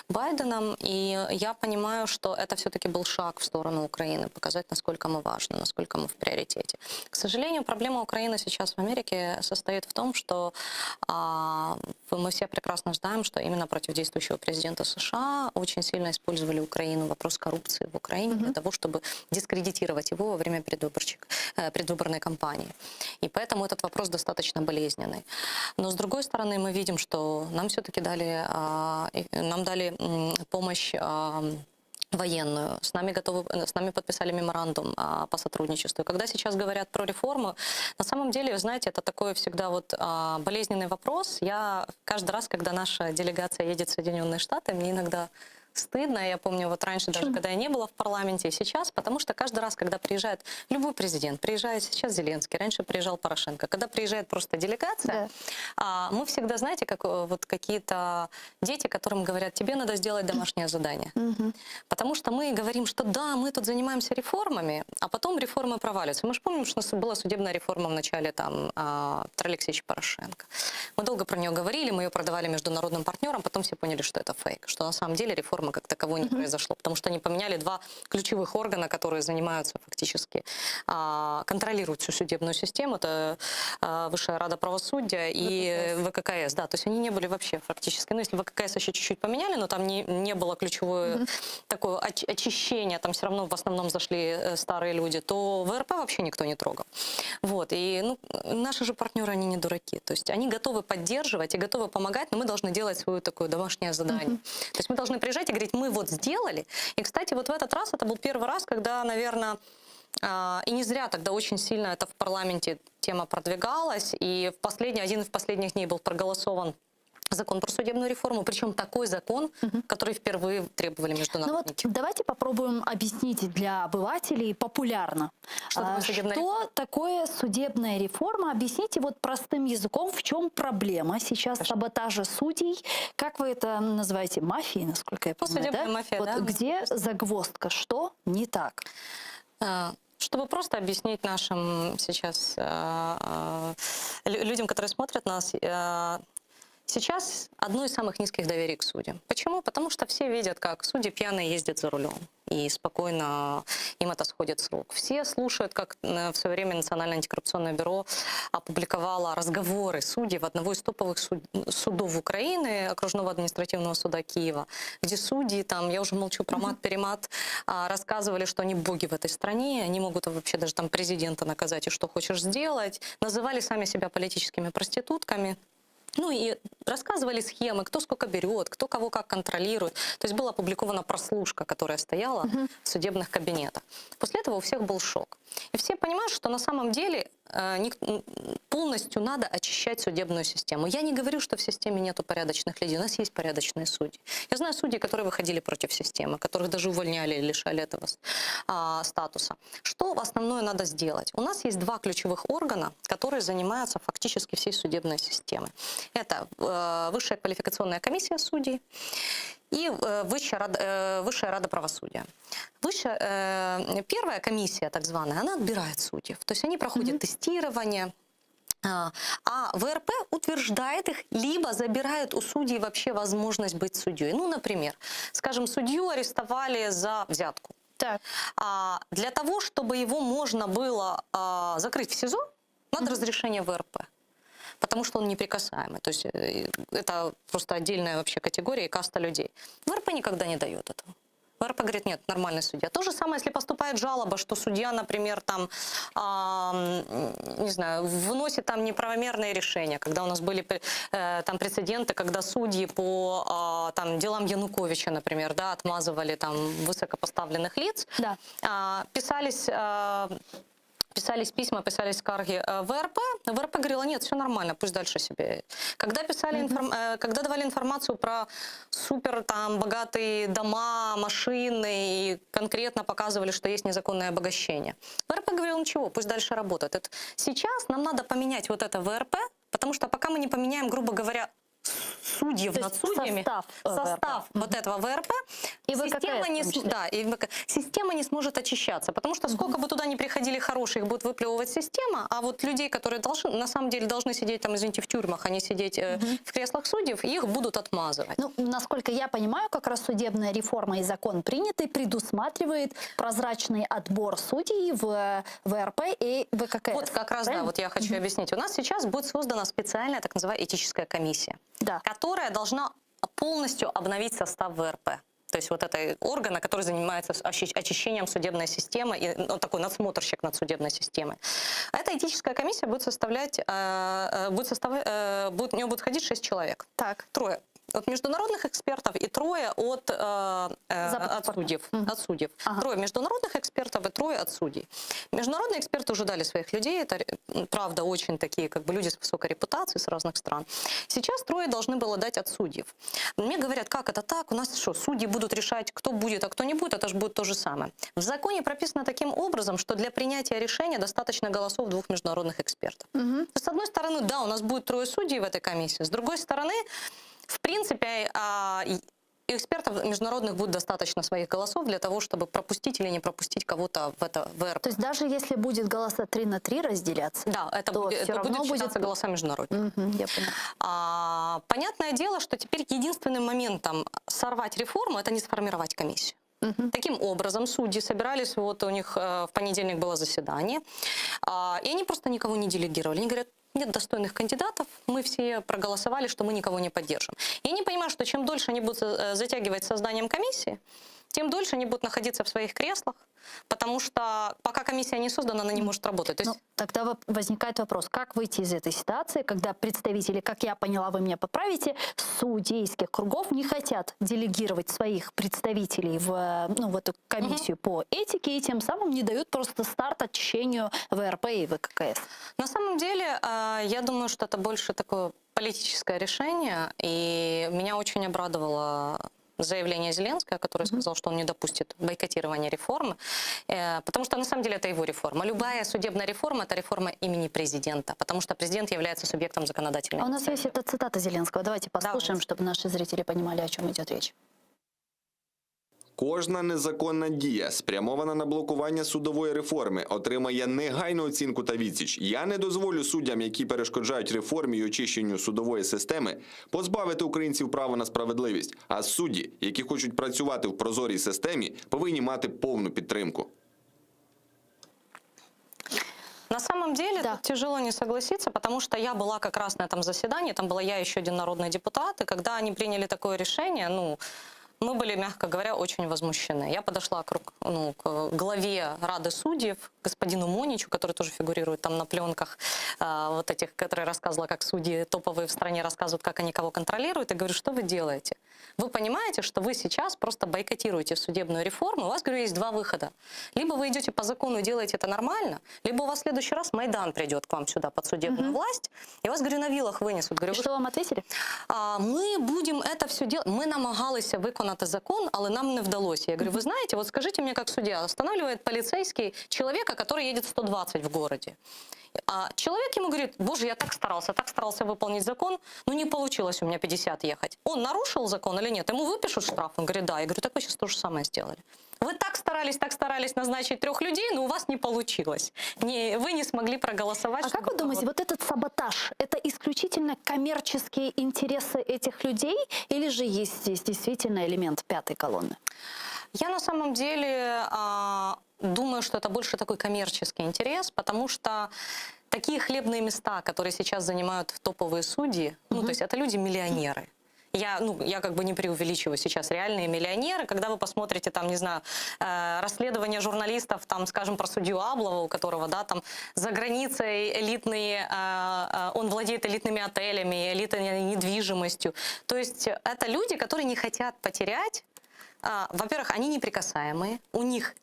Байденом. И я понимаю, что это все-таки был шаг в сторону Украины, показать, насколько мы важны, насколько мы в приоритете. К сожалению, проблема Украины сейчас в Америке состоит в том, что мы все прекрасно знаем, что именно против действующего президента США очень сильно использовали Украину, вопрос коррупции в Украине, для того, чтобы дискредитировать его во время предвыборной кампании. И поэтому этот вопрос достаточно болезненный. Но с другой стороны, мы видим, что нам все-таки дали помощь военную. С нами подписали меморандум по сотрудничеству. И когда сейчас говорят про реформу, на самом деле, вы знаете, это такой всегда вот болезненный вопрос. Я каждый раз, когда наша делегация едет в Соединенные Штаты, мне иногда стыдно. Я помню, вот раньше, даже когда я не была в парламенте, и сейчас, потому что каждый раз, когда приезжает любой президент, приезжает сейчас Зеленский, раньше приезжал Порошенко, когда приезжает просто делегация, мы всегда, знаете, как вот какие-то дети, которым говорят, тебе надо сделать домашнее задание. Потому что мы говорим, что да, мы тут занимаемся реформами, а потом реформы проваливаются. Мы же помним, что у нас была судебная реформа в начале Петра Алексеевича Порошенко. Мы долго про нее говорили, мы ее продавали международным партнерам, потом все поняли, что это фейк, что на самом деле реформа как таковой не произошло, потому что они поменяли два ключевых органа, которые занимаются фактически, контролируют всю судебную систему, это Высшая Рада правосудия и ВККС, да, то есть они не были вообще фактически, ну если ВККС еще чуть-чуть поменяли, но там не было ключевое такое очищение, там все равно в основном зашли старые люди, то ВРП вообще никто не трогал. Вот, и наши же партнеры, они не дураки, то есть они готовы поддерживать и готовы помогать, но мы должны делать свое такое домашнее задание. То есть мы должны приезжать и говорить, мы вот сделали. И, кстати, вот в этот раз, это был первый раз, когда, наверное, и не зря тогда очень сильно это в парламенте тема продвигалась, и один из последних дней был проголосован закон про судебную реформу, причем такой закон, который впервые требовали международники. Ну вот давайте попробуем объяснить для обывателей популярно. Что такое судебная реформа? Объясните вот простым языком, в чем проблема сейчас саботажа судей, как вы это называете, мафией, насколько я понимаю, судебная да? мафия, вот да. Где загвоздка, что не так? Чтобы просто объяснить нашим сейчас людям, которые смотрят нас, сейчас одно из самых низких доверий к судьям. Почему? Потому что все видят, как судьи пьяные ездят за рулем. И спокойно им это сходит с рук. Все слушают, как в свое время Национальное антикоррупционное бюро опубликовало разговоры судей в одного из топовых судов Украины, окружного административного суда Киева, где судьи, там, я уже молчу про мат-перемат, рассказывали, что они боги в этой стране, они могут вообще даже там президента наказать и что хочешь сделать, называли сами себя политическими проститутками. Ну и рассказывали схемы, кто сколько берет, кто кого как контролирует. То есть была опубликована прослушка, которая стояла в судебных кабинетах. После этого у всех был шок. И все понимают, что на самом деле полностью надо очищать судебную систему. Я не говорю, что в системе нету порядочных людей. У нас есть порядочные судьи. Я знаю судей, которые выходили против системы, которых даже увольняли и лишали этого статуса. Что основное надо сделать? У нас есть два ключевых органа, которые занимаются фактически всей судебной системой. Это Высшая квалификационная комиссия судей и Высшая Рада правосудия. Первая комиссия, так званая, она отбирает судей. То есть они проходят тестирование, а ВРП утверждает их, либо забирает у судей вообще возможность быть судьей. Ну, например, скажем, судью арестовали за взятку. Так. Для того, чтобы его можно было закрыть в СИЗО, надо разрешение ВРП. Потому что он неприкасаемый. То есть это просто отдельная вообще категория и каста людей. ВРП никогда не дает этого. ВРП говорит, нет, нормальный судья. То же самое, если поступает жалоба, что судья, например, там, не знаю, выносит там неправомерные решения, когда у нас были там прецеденты, когда судьи по там, делам Януковича, например, да, отмазывали там высокопоставленных лиц, Да. писались письма, писались скарги ВРП. ВРП говорила, нет, все нормально, пусть дальше себе. Когда когда давали информацию про супер там богатые дома, машины и конкретно показывали, что есть незаконное обогащение, ВРП говорил, ничего, пусть дальше работает. Сейчас нам надо поменять вот это ВРП, потому что пока мы не поменяем, грубо говоря, судьев над судьями, состав вот этого ВРП, и система не сможет очищаться, потому что сколько бы туда ни приходили хорошие, их будет выплевывать система, а вот людей, которые на самом деле должны сидеть там, извините, в тюрьмах, а не сидеть в креслах судьев, их будут отмазывать. Ну, насколько я понимаю, как раз судебная реформа и закон принятый предусматривает прозрачный отбор судей в ВРП и ВККС. Вот как раз, да, вот я хочу объяснить. У нас сейчас будет создана специальная так называемая этическая комиссия, которая должна полностью обновить состав ВРП. То есть вот это органа, который занимается очищением судебной системы, и, ну, такой надсмотрщик над судебной системой. Эта этическая комиссия будет в нее будет входить 6 человек. Так. 3 от международных экспертов и 3 от судей. Ага. 3 международных экспертов и 3 от судей. Международные эксперты уже дали своих людей. Это, правда, очень такие как бы люди с высокой репутацией с разных стран. Сейчас 3 должны было дать от судьев. Мне говорят, как это так? У нас что, судьи будут решать, кто будет, а кто не будет? Это же будет то же самое. В законе прописано таким образом, что для принятия решения достаточно голосов 2 международных экспертов. Угу. С одной стороны, да, у нас будет 3 судей в этой комиссии. С другой стороны, в принципе, экспертов международных будет достаточно своих голосов для того, чтобы пропустить или не пропустить кого-то в это ВРП. То есть даже если будет голоса 3 на 3 разделяться, да, это будет считаться голоса международных. Я поняла. Понятное дело, что теперь единственным моментом сорвать реформу – это не сформировать комиссию. Таким образом, судьи собирались, вот у них в понедельник было заседание, и они просто никого не делегировали. Они говорят, нет достойных кандидатов, мы все проголосовали, что мы никого не поддержим. И они понимают, что чем дольше они будут затягивать созданием комиссии, тем дольше они будут находиться в своих креслах, потому что пока комиссия не создана, она не может работать. То есть... Тогда возникает вопрос, как выйти из этой ситуации, когда представители, как я поняла, вы меня поправите, судейских кругов не хотят делегировать своих представителей в эту комиссию по этике, и тем самым не дают просто старт очищению ВРП и ВККС. На самом деле, я думаю, что это больше такое политическое решение, и меня очень обрадовало заявление Зеленского, который сказал, что он не допустит бойкотирования реформы, потому что на самом деле это его реформа. Любая судебная реформа – это реформа имени президента, потому что президент является субъектом законодательной. А у нас есть эта цитата Зеленского. Давайте послушаем, чтобы наши зрители понимали, о чем идет речь. Кожна незаконна дія, спрямована на блокування судової реформи, отримає негайну оцінку та відсіч. Я не дозволю суддям, які перешкоджають реформі і очищенню судової системи, позбавити українців права на справедливість. А судді, які хочуть працювати в прозорій системі, повинні мати повну підтримку. На самом деле тут тяжело не согласиться, потому что я была как раз на этом заседании, там была я и еще один народный депутат, и когда они приняли такое решение, мы были, мягко говоря, очень возмущены. Я подошла к главе Рады судьев, господину Моничу, который тоже фигурирует там на пленках, вот этих, которые рассказывала, как судьи топовые в стране рассказывают, как они кого контролируют, и говорю, что вы делаете? Вы понимаете, что вы сейчас просто бойкотируете судебную реформу, у вас, говорю, есть 2 выхода. Либо вы идете по закону и делаете это нормально, либо у вас в следующий раз Майдан придет к вам сюда под судебную власть, и вас, говорю, на вилах вынесут. Говорю, что вам ответили? Мы будем это все делать. Мы намагалися виконати закон, але нам не вдалося. Я говорю, вы знаете, вот скажите мне как судья, останавливает полицейский человека, который едет 120 в городе. А человек ему говорит, боже, я так старался выполнить закон, но не получилось у меня 50 ехать. Он нарушил закон или нет? Ему выпишут штраф? Он говорит, да. Я говорю, так вы сейчас то же самое сделали. Вы так старались назначить 3 людей, но у вас не получилось. Вы не смогли проголосовать. А как вы думаете, вот этот саботаж, это исключительно коммерческие интересы этих людей, или же есть здесь действительно элемент 5-й колонны? Я на самом деле думаю, что это больше такой коммерческий интерес, потому что такие хлебные места, которые сейчас занимают топовые судьи, то есть это люди-миллионеры. я как бы не преувеличиваю сейчас, реальные миллионеры. Когда вы посмотрите, там, не знаю, расследование журналистов, там, скажем, про судью Аблова, у которого, да, там, за границей элитные, он владеет элитными отелями, элитной недвижимостью. То есть это люди, которые не хотят потерять. Во-первых, они неприкасаемые, у них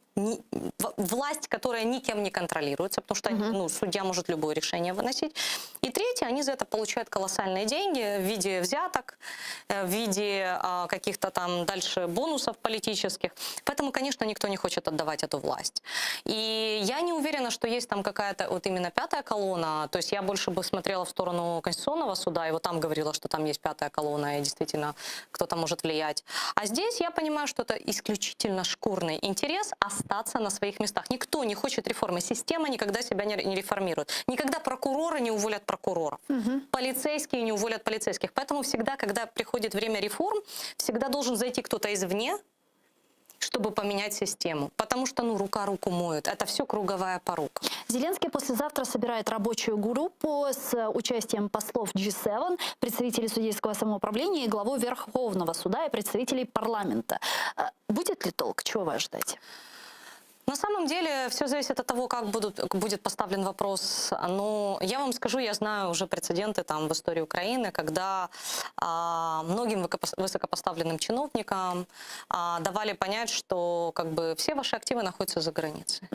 власть, которая никем не контролируется, потому что судья может любое решение выносить. И третье, они за это получают колоссальные деньги в виде взяток, в виде каких-то там дальше бонусов политических. Поэтому, конечно, никто не хочет отдавать эту власть. И я не уверена, что есть там какая-то вот именно пятая колонна. То есть я больше бы смотрела в сторону Конституционного суда, и вот там говорила, что там есть пятая колонна, и действительно кто-то может влиять. А здесь я понимаю, что это исключительно шкурный интерес остаться на своих местах. Никто не хочет реформы. Система никогда себя не реформирует. Никогда прокуроры не уволят прокуроров. Полицейские не уволят полицейских. Поэтому всегда, когда приходит время реформ, всегда должен зайти кто-то извне, чтобы поменять систему. Потому что, рука руку моет. Это все круговая порука. Зеленский послезавтра собирает рабочую группу с участием послов G7, представителей судейского самоуправления и главу Верховного суда и представителей парламента. Будет ли толк? Чего вы ожидаете? На самом деле все зависит от того, как будет поставлен вопрос. Но я вам скажу, я знаю уже прецеденты там в истории Украины, когда многим высокопоставленным чиновникам давали понять, что как бы все ваши активы находятся за границей.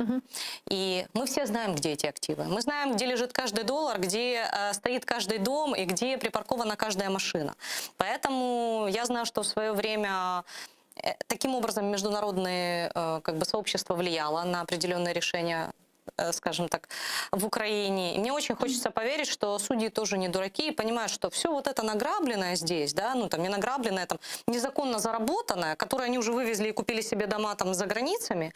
И мы все знаем, где эти активы. Мы знаем, где лежит каждый доллар, где стоит каждый дом и где припаркована каждая машина. Поэтому я знаю, что в свое время таким образом международное как бы сообщество влияло на определенные решения, скажем так, в Украине. И мне очень хочется поверить, что судьи тоже не дураки и понимают, что все вот это награбленное здесь, да, там не награбленное, там незаконно заработанное, которое они уже вывезли и купили себе дома там за границами,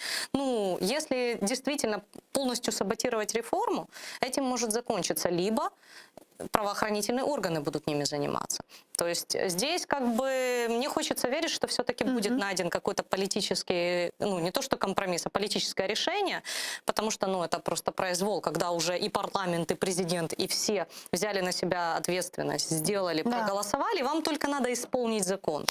если действительно полностью саботировать реформу, этим может закончиться. Либо правоохранительные органы будут ними заниматься. То есть здесь как бы мне хочется верить, что все-таки будет найден какой-то политический, не то что компромисс, а политическое решение, потому что, это просто произвол, когда уже и парламент, и президент, и все взяли на себя ответственность, сделали, проголосовали, вам только надо исполнить закон.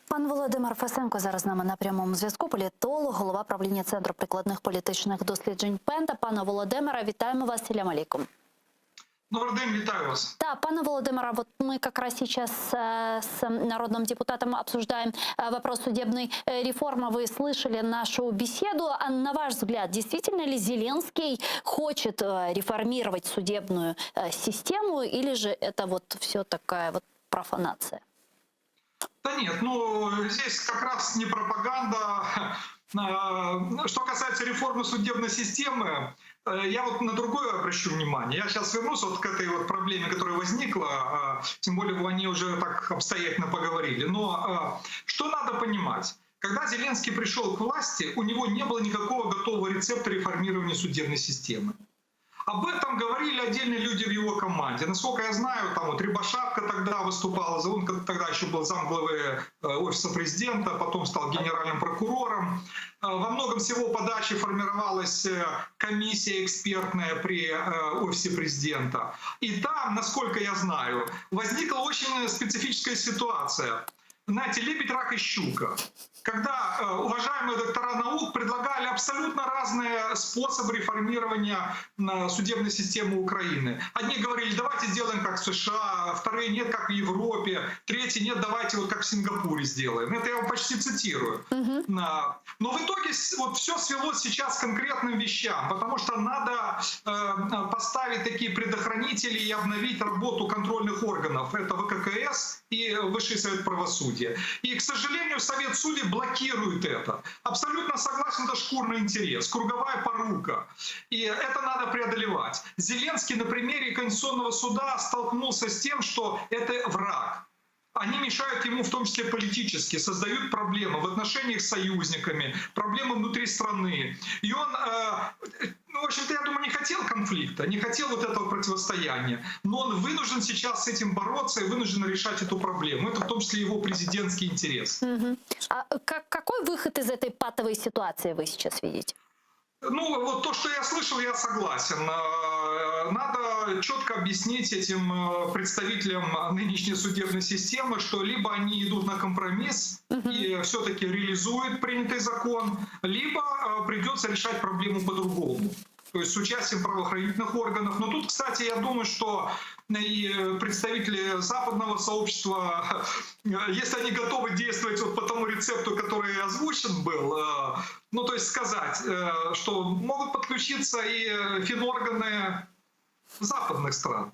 Пан Володимир Фесенко зараз з нами на прямому зв'язку. Політолог, голова правління Центру прикладних політичних досліджень ПЕНТА. Пане Володимире, вітаємо вас. Салям алейкум. Добрый день, витаю вас. Да, пане Володимира, вот мы как раз сейчас с народным депутатом обсуждаем вопрос судебной реформы. Вы слышали нашу беседу. А на ваш взгляд, действительно ли Зеленский хочет реформировать судебную систему, или же это вот все такая вот профанация? Да нет, здесь как раз не пропаганда. Что касается реформы судебной системы, я вот на другое обращу внимание. Я сейчас вернусь вот к этой вот проблеме, которая возникла, тем более вы о ней уже так обстоятельно поговорили. Но что надо понимать? Когда Зеленский пришел к власти, у него не было никакого готового рецепта реформирования судебной системы. Об этом говорили отдельные люди в его команде. Насколько я знаю, там вот Рябошапка тогда выступал, он тогда еще был замглавы офиса президента, потом стал генеральным прокурором. Во многом с его подачи формировалась комиссия экспертная при офисе президента. И там, насколько я знаю, возникла очень специфическая ситуация. Знаете, лебедь, рак и щука. Когда уважаемые доктора наук предлагали абсолютно разные способы реформирования судебной системы Украины. Одни говорили, давайте сделаем как в США, вторые нет, как в Европе, третьи нет, давайте вот как в Сингапуре сделаем. Это я вам почти цитирую. Но в итоге вот все свелось сейчас к конкретным вещам, потому что надо поставить такие предохранители и обновить работу контрольных органов. Это ВККС и Высший совет правосудия. И, к сожалению, Совет судей блокирует это. Абсолютно согласен, это шкурный интерес, круговая порука. И это надо преодолевать. Зеленский на примере Конституционного суда столкнулся с тем, что это враг. Они мешают ему в том числе политически, создают проблемы в отношениях с союзниками, проблемы внутри страны. И он, в общем-то, я думаю, не хотел конфликта, не хотел вот этого противостояния. Но он вынужден сейчас с этим бороться и вынужден решать эту проблему. Это в том числе его президентский интерес. А какой выход из этой патовой ситуации вы сейчас видите? Вот то, что я слышал, я согласен. Надо четко объяснить этим представителям нынешней судебной системы, что либо они идут на компромисс и все-таки реализуют принятый закон, либо придется решать проблему по-другому, то есть с участием правоохранительных органов. Но тут, кстати, я думаю, что и представители западного сообщества, если они готовы действовать вот по тому рецепту, который озвучен был, ну то есть сказать, что могут подключиться и финорганы западных стран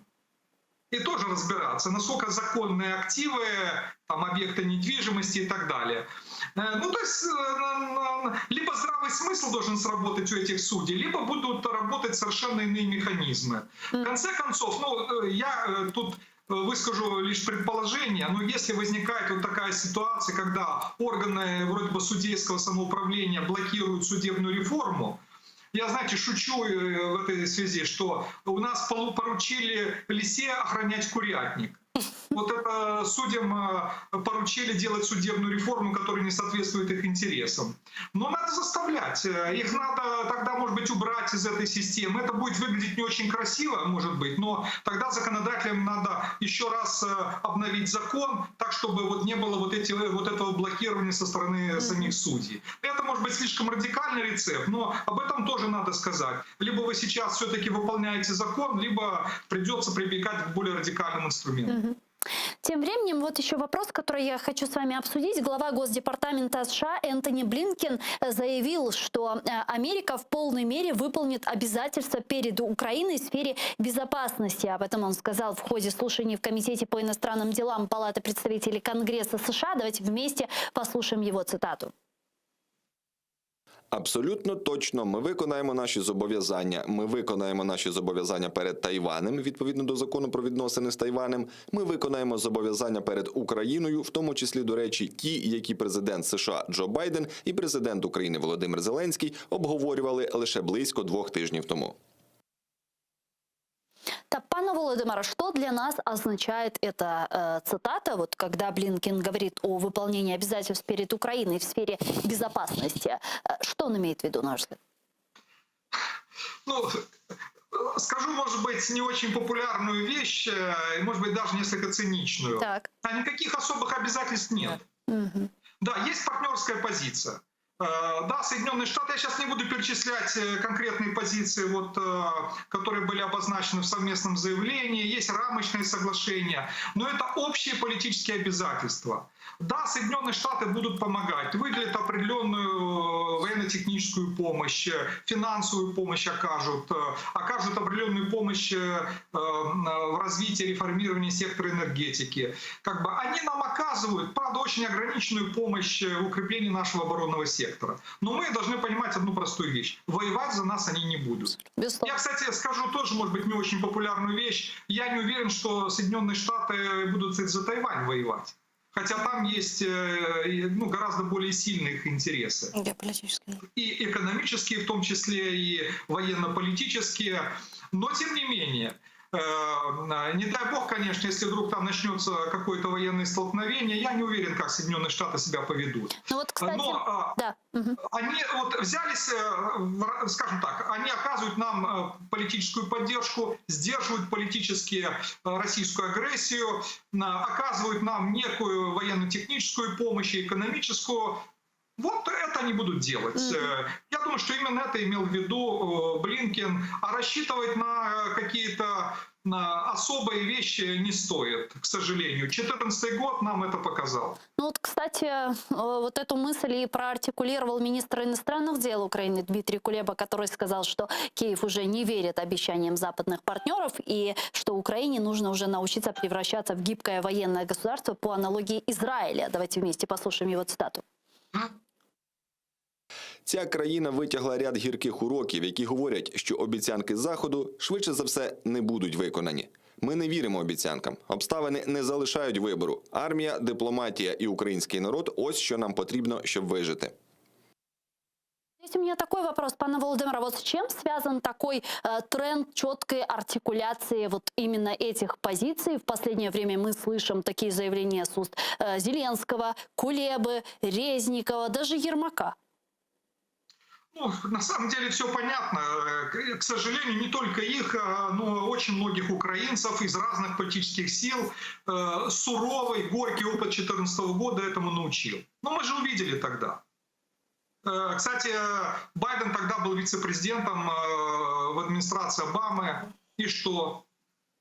и тоже разбираться, насколько законные активы, там, объекты недвижимости и так далее. Ну, то есть, либо здравый смысл должен сработать у этих судей, либо будут работать совершенно иные механизмы. В конце концов, ну, я тут выскажу лишь предположение, но если возникает вот такая ситуация, когда органы вроде бы судейского самоуправления блокируют судебную реформу, я, знаете, шучу в этой связи, что у нас поручили лисе охранять курятник. Вот это судьям поручили делать судебную реформу, которая не соответствует их интересам. Но надо заставлять. Их надо тогда, может быть, убрать из этой системы. Это будет выглядеть не очень красиво, может быть, но тогда законодателям надо еще раз обновить закон, так, чтобы вот не было вот этого блокирования со стороны самих судей. Это может быть слишком радикальный рецепт, но об этом тоже надо сказать. Либо вы сейчас все-таки выполняете закон, либо придется прибегать к более радикальным инструментам. Тем временем, вот еще вопрос, который я хочу с вами обсудить. Глава Госдепартамента США Энтони Блинкен заявил, что Америка в полной мере выполнит обязательства перед Украиной в сфере безопасности. Об этом он сказал в ходе слушаний в Комитете по иностранным делам Палаты представителей Конгресса США. Давайте вместе послушаем его цитату. Абсолютно точно, ми виконаємо наші зобов'язання. Ми виконаємо наші зобов'язання перед Тайванем, відповідно до закону про відносини з Тайванем. Ми виконаємо зобов'язання перед Україною, в тому числі, до речі, ті, які президент США Джо Байден і президент України Володимир Зеленський обговорювали лише близько 2 тижнів тому. Так, пане Володимире, что для нас означает эта цитата, вот когда Блинкен говорит о выполнении обязательств перед Украиной в сфере безопасности? Что он имеет в виду, на ваш взгляд? Ну, скажу, может быть, не очень популярную вещь, и, может быть, даже несколько циничную. Так. А никаких особых обязательств нет. Да, есть партнерская позиция. Да, Соединенные Штаты, я сейчас не буду перечислять конкретные позиции, вот, которые были обозначены в совместном заявлении, есть рамочные соглашения, но это общие политические обязательства. Да, Соединенные Штаты будут помогать, выделят определенную военно-техническую помощь, финансовую помощь окажут определенную помощь в развитии, реформировании сектора энергетики. Как бы они нам оказывают, правда, очень ограниченную помощь в укреплении нашего оборонного сектора. Но мы должны понимать одну простую вещь. Воевать за нас они не будут. Я, кстати, скажу тоже, может быть, не очень популярную вещь. Я не уверен, что Соединенные Штаты будут за Тайвань воевать. Хотя там есть гораздо более сильные их интересы. И экономические в том числе, и военно-политические. Но тем не менее, не дай бог, конечно, если вдруг там начнется какое-то военное столкновение, я не уверен, как Соединенные Штаты себя поведут. Ну вот, кстати, да. Они вот взялись, скажем так, они оказывают нам политическую поддержку, сдерживают политически российскую агрессию, оказывают нам некую военно-техническую помощь и экономическую. Вот это они будут делать. Я думаю, что именно это имел в виду Блинкен. А рассчитывать на какие-то особые вещи не стоит, к сожалению. 2014 год нам это показал. Ну вот, кстати, вот эту мысль и проартикулировал министр иностранных дел Украины Дмитрий Кулеба, который сказал, что Киев уже не верит обещаниям западных партнеров и что Украине нужно уже научиться превращаться в гибкое военное государство по аналогии Израиля. Давайте вместе послушаем его цитату. Ця країна витягла ряд гірких уроків, які говорять, що обіцянки Заходу швидше за все не будуть виконані. Ми не віримо обіцянкам. Обставини не залишають вибору. Армія, дипломатія і український народ – ось що нам потрібно, щоб вижити. Есть у меня такой вопрос, пане Володимире, вот с чем связан такой тренд четкой артикуляции вот именно этих позиций? В последнее время мы слышим такие заявления с уст Зеленского, Кулебы, Резникова, даже Ермака. Ну, на самом деле все понятно. К сожалению, не только их, но очень многих украинцев из разных политических сил суровый, горький опыт 2014 года этому научил. Но мы же увидели тогда. Кстати, Байден тогда был вице-президентом в администрации Обамы. И что?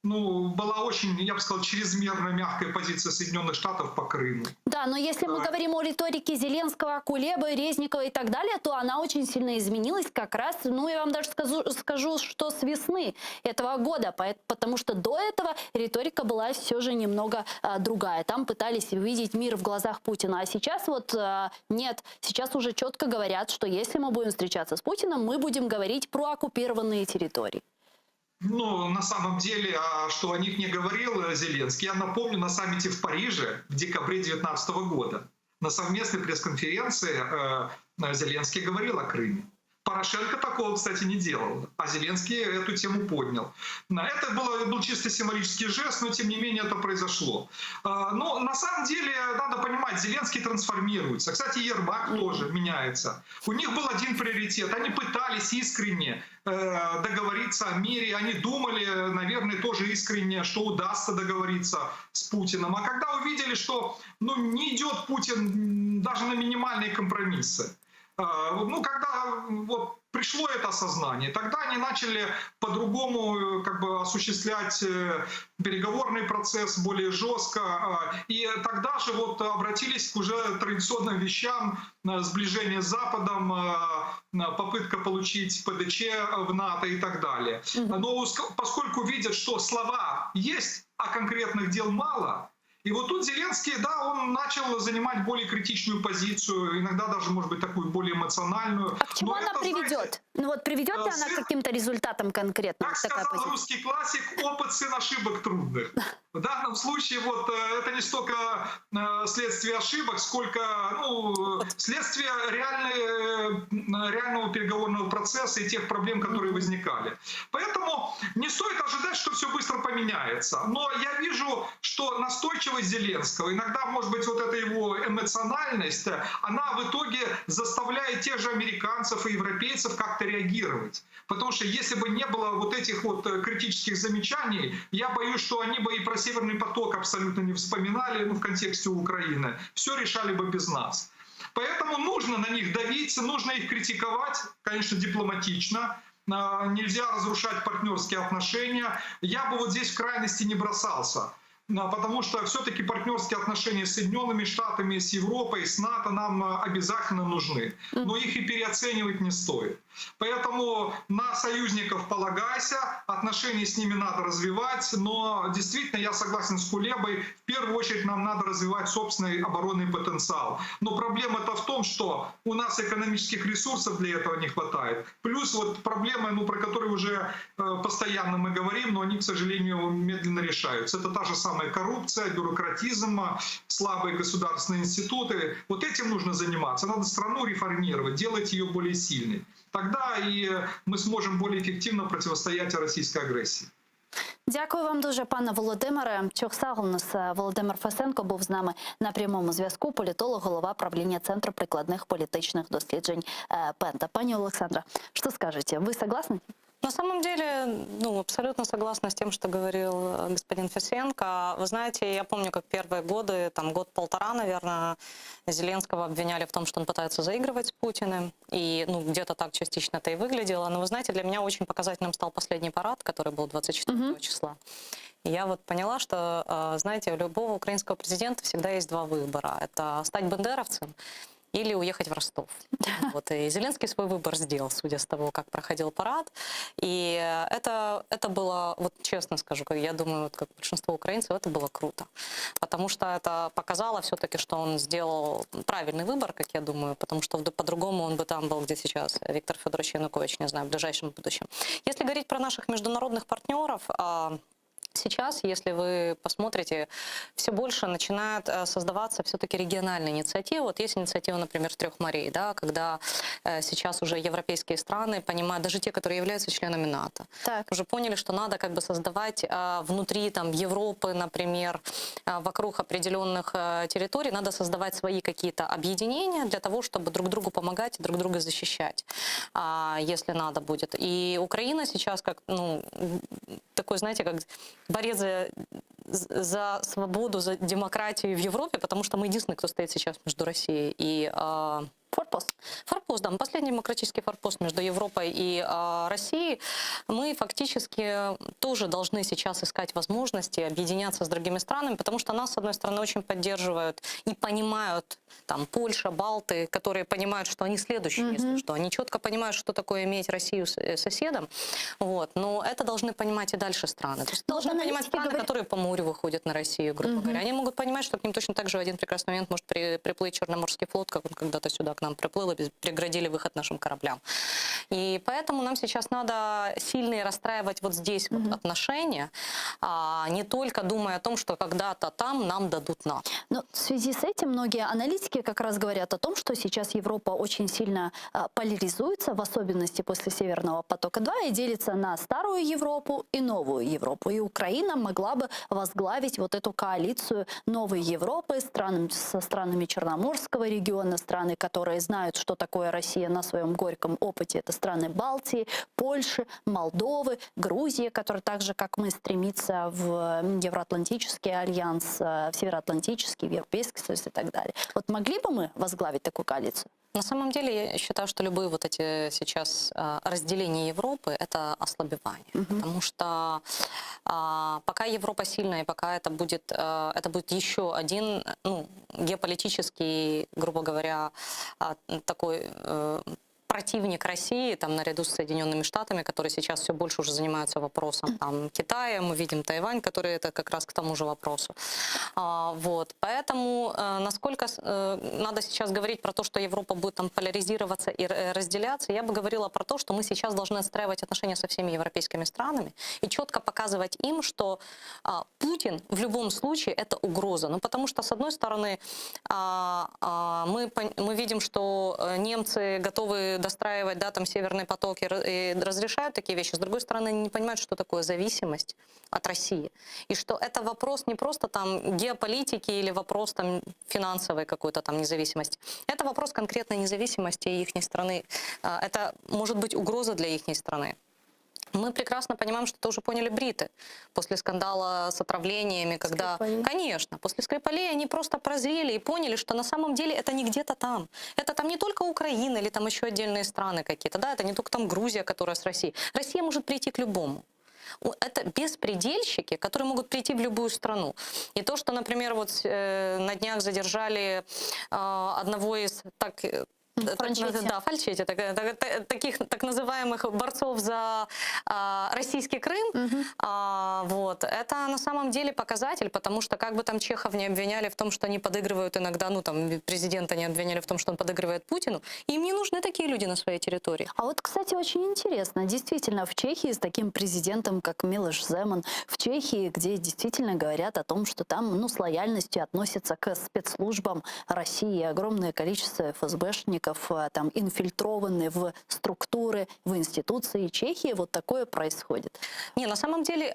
Ну, была очень, я бы сказал, чрезмерно мягкая позиция Соединенных Штатов по Крыму. Да, но если мы говорим о риторике Зеленского, Кулебы, Резникова и так далее, то она очень сильно изменилась как раз, ну, я вам даже скажу, что с весны этого года, потому что до этого риторика была все же немного другая. Там пытались увидеть мир в глазах Путина, а сейчас вот нет. Сейчас уже четко говорят, что если мы будем встречаться с Путиным, мы будем говорить про оккупированные территории. Ну, на самом деле, что о них не говорил Зеленский, я напомню, на саммите в Париже в декабре 2019 года на совместной пресс-конференции Зеленский говорил о Крыме. Порошенко такого, кстати, не делал, а Зеленский эту тему поднял. Это был чисто символический жест, но тем не менее это произошло. Но на самом деле, надо понимать, Зеленский трансформируется. Кстати, Ермак тоже меняется. У них был один приоритет. Они пытались искренне договориться о мире. Они думали, наверное, тоже искренне, что удастся договориться с Путиным. А когда увидели, что не идет Путин даже на минимальные компромиссы, ну, когда вот пришло это осознание, тогда они начали по-другому как бы осуществлять переговорный процесс более жестко. И тогда же вот обратились к уже традиционным вещам: сближение с Западом, попытка получить ПДЧ в НАТО и так далее. Но поскольку видят, что слова есть, а конкретных дел мало, и вот тут Зеленский, да, он начал занимать более критичную позицию, иногда даже, может быть, такую более эмоциональную. А к чему она приведет? Знаете, Ну вот приведет ли она к каким-то результатам конкретным? как сказал русский классик, опыт сын ошибок трудных. В данном случае вот это не столько следствие ошибок, сколько следствие реального переговорного процесса и тех проблем, которые возникали. Поэтому не стоит ожидать, что все быстро поменяется. Но я вижу, что настойчивость Зеленского, иногда, может быть, вот эта его эмоциональность, она в итоге заставляет тех же американцев и европейцев как-то реагировать. Потому что если бы не было вот этих вот критических замечаний, я боюсь, что они бы и про Северный поток абсолютно не вспоминали, в контексте Украины. Все решали бы без нас. Поэтому нужно на них давить, нужно их критиковать, конечно, дипломатично. Нельзя разрушать партнерские отношения. Я бы вот здесь в крайности не бросался. Потому что все-таки партнерские отношения с Соединенными Штатами, с Европой, с НАТО нам обязательно нужны. Но их и переоценивать не стоит. Поэтому на союзников полагайся, отношения с ними надо развивать. Но действительно, я согласен с Кулебой, в первую очередь нам надо развивать собственный оборонный потенциал. Но проблема-то в том, что у нас экономических ресурсов для этого не хватает. Плюс вот проблемы, про которые уже постоянно мы говорим, но они, к сожалению, медленно решаются. Это та же самая коррупция, бюрократизм, слабые государственные институты. Вот этим нужно заниматься. Надо страну реформировать, делать ее более сильной. Тогда і ми зможемо більш ефективно протистояти російській агресії. Дякую вам дуже, пане Володимире. Чохсагл, Володимир Фесенко був з нами на прямому зв'язку. Політолог, голова правління Центру прикладних політичних досліджень Пента. Пані Олександра, що скажете? Ви согласны? На самом деле, абсолютно согласна с тем, что говорил господин Фесенко. Вы знаете, я помню, как первые годы, год-полтора, наверное, Зеленского обвиняли в том, что он пытается заигрывать с Путиным. И, где-то так частично это и выглядело. Но вы знаете, для меня очень показательным стал последний парад, который был 24 числа. И я вот поняла, что, знаете, у любого украинского президента всегда есть два выбора. Это стать бандеровцем или уехать в Ростов. Вот, и Зеленский свой выбор сделал, судя с того, как проходил парад. И это было, вот честно скажу, я думаю, как большинство украинцев, это было круто. Потому что это показало все-таки, что он сделал правильный выбор, как я думаю, потому что по-другому он бы там был, где сейчас Виктор Федорович Янукович, не знаю, в ближайшем будущем. Если говорить про наших международных партнеров, Сейчас, если вы посмотрите, все больше начинает создаваться все-таки региональные инициативы. Вот есть инициатива, например, «Трех морей», да, когда сейчас уже европейские страны понимают, даже те, которые являются членами НАТО, уже поняли, что надо как бы создавать внутри там, Европы, например, вокруг определенных территорий, надо создавать свои какие-то объединения для того, чтобы друг другу помогать и друг друга защищать, если надо будет. И Украина сейчас как, ну, такой, знаете, как борец за свободу, за демократию в Европе, потому что мы единственные, кто стоит сейчас между Россией и... Форпост. Форпост, да. Последний демократический форпост между Европой и Россией. Мы фактически тоже должны сейчас искать возможности объединяться с другими странами, потому что нас, с одной стороны, очень поддерживают и понимают, там, Польша, Балты, которые понимают, что они следующие, если что. Они четко понимают, что такое иметь Россию соседом. Вот. Но это должны понимать и дальше страны. То есть должны понимать страны, которые по морю выходят на Россию, грубо говоря. Они могут понимать, что к ним точно так же в один прекрасный момент может приплыть Черноморский флот, как он когда-то сюда к нам приплыл и преградили выход нашим кораблям. И поэтому нам сейчас надо сильно расстраивать вот здесь вот отношения, не только думая о том, что когда-то там нам дадут НАТО. Но в связи с этим многие аналитики как раз говорят о том, что сейчас Европа очень сильно поляризуется, в особенности после Северного потока-2, и делится на старую Европу и новую Европу. И Украина могла бы возглавить вот эту коалицию новой Европы со странами Черноморского региона, страны, которые знают, что такое Россия на своем горьком опыте. Это страны Балтии, Польши, Молдовы, Грузии, которые так же, как мы, стремится в Евроатлантический альянс, в Североатлантический, в Европейский Союз и так далее. Вот могли бы мы возглавить такую коалицию? На самом деле, я считаю, что любые вот эти сейчас разделения Европы – это ослабевание. Потому что пока Европа сильная, и пока это будет еще один геополитический, грубо говоря, такой противник России, там, наряду с Соединенными Штатами, которые сейчас все больше уже занимаются вопросом там, Китая, мы видим Тайвань, который это как раз к тому же вопросу. Вот. Поэтому насколько надо сейчас говорить про то, что Европа будет там поляризироваться и разделяться, я бы говорила про то, что мы сейчас должны отстраивать отношения со всеми европейскими странами и четко показывать им, что Путин в любом случае это угроза. Ну, потому что, с одной стороны, мы видим, что немцы готовы достраивать, да, там, Северный поток и разрешают такие вещи. С другой стороны, они не понимают, что такое зависимость от России. И что это вопрос не просто там геополитики или вопрос там финансовой какой-то там независимости. Это вопрос конкретной независимости их страны. Это может быть угроза для их страны. Мы прекрасно понимаем, что это уже поняли бриты после скандала с отравлениями, когда, конечно, после Скрипалей они просто прозрели и поняли, что на самом деле это не где-то там. Это там не только Украина или там еще отдельные страны какие-то, да, это не только там Грузия, которая с Россией. Россия может прийти к любому. Это беспредельщики, которые могут прийти в любую страну. И то, что, например, вот на днях задержали одного из фальчетти, таких так называемых борцов за российский Крым, вот, это на самом деле показатель, потому что как бы там Чехов не обвиняли в том, что они подыгрывают иногда, ну там президента не обвиняли в том, что он подыгрывает Путину, им не нужны такие люди на своей территории. А вот, кстати, очень интересно, действительно, в Чехии с таким президентом, как Милош Земан, в Чехии, где действительно говорят о том, что там, ну, с лояльностью относятся к спецслужбам России, огромное количество ФСБшников, там, инфильтрованы в структуры, в институции Чехии, вот такое происходит. Не, на самом деле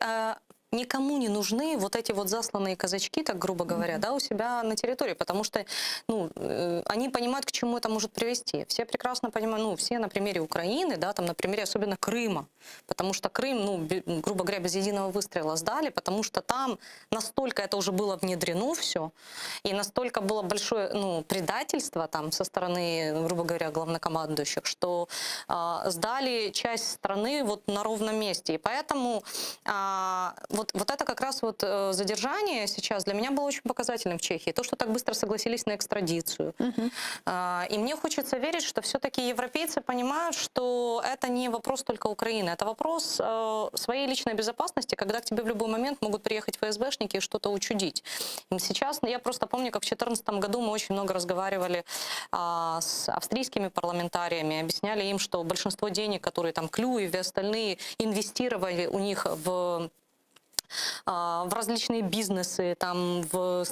никому не нужны вот эти вот засланные казачки, так грубо говоря, да, у себя на территории, потому что, ну, они понимают, к чему это может привести. Все прекрасно понимают, ну, все на примере Украины, да, там на примере особенно Крыма, потому что Крым, ну, грубо говоря, без единого выстрела сдали, потому что там настолько это уже было внедрено все, и настолько было большое, ну, предательство там со стороны, грубо говоря, главнокомандующих, что сдали часть страны вот на ровном месте, и поэтому вот это как раз вот задержание сейчас для меня было очень показательным в Чехии. То, что так быстро согласились на экстрадицию. И мне хочется верить, что все-таки европейцы понимают, что это не вопрос только Украины. Это вопрос своей личной безопасности, когда к тебе в любой момент могут приехать ФСБшники и что-то учудить. И сейчас, я просто помню, как в 2014 году мы очень много разговаривали с австрийскими парламентариями, объясняли им, что большинство денег, которые там Клюев и остальные инвестировали у них в в различные бизнесы, там, в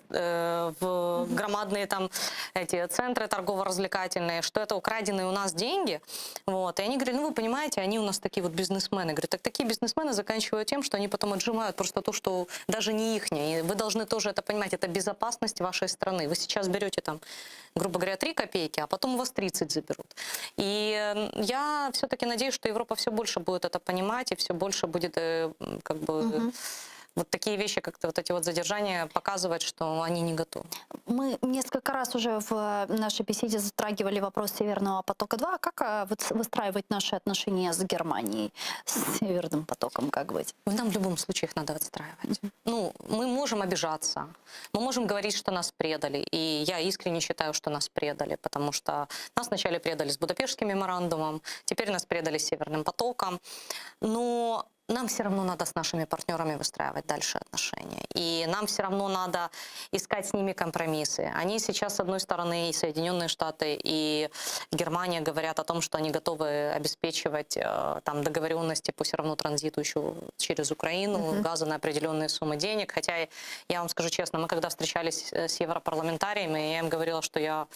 громадные там, эти центры торгово-развлекательные, что это украденные у нас деньги. Вот. И они говорят, ну вы понимаете, они у нас такие вот бизнесмены. Говорят, так такие бизнесмены заканчивают тем, что они потом отжимают просто то, что даже не ихнее. И вы должны тоже это понимать, это безопасность вашей страны. Вы сейчас берете там, грубо говоря, 3 копейки, а потом у вас 30 заберут. И я все-таки надеюсь, что Европа все больше будет это понимать и все больше будет как бы... Вот такие вещи, как вот эти вот задержания, показывают, что они не готовы. Мы несколько раз уже в нашей беседе затрагивали вопрос Северного потока-2. Как выстраивать наши отношения с Германией, с Северным потоком, как быть? Нам в любом случае их надо отстраивать. Ну, мы можем обижаться, мы можем говорить, что нас предали. И я искренне считаю, что нас предали, потому что нас вначале предали с Будапештским меморандумом, теперь нас предали с Северным потоком. Но нам все равно надо с нашими партнерами выстраивать дальше отношения. И нам все равно надо искать с ними компромиссы. Они сейчас, с одной стороны, и Соединенные Штаты, и Германия говорят о том, что они готовы обеспечивать там, договоренности по все равно транзиту еще через Украину, газа на определенные суммы денег. Хотя, я вам скажу честно, мы когда встречались с европарламентариями, я им говорила, что я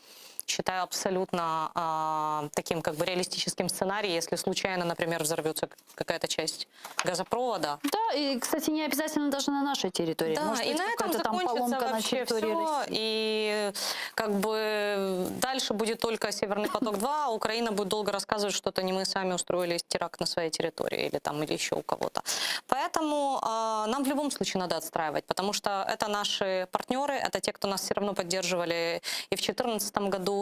считаю абсолютно таким как бы реалистическим сценарием, если случайно, например, взорвется какая-то часть газопровода. Да, и, кстати, не обязательно даже на нашей территории. Да, может и быть, на этом закончится вообще все, и как бы дальше будет только Северный поток-2, а Украина будет долго рассказывать, что это не мы сами устроили теракт на своей территории или еще у кого-то. Поэтому нам в любом случае надо отстраивать, потому что это наши партнеры, это те, кто нас все равно поддерживали и в 2014 году,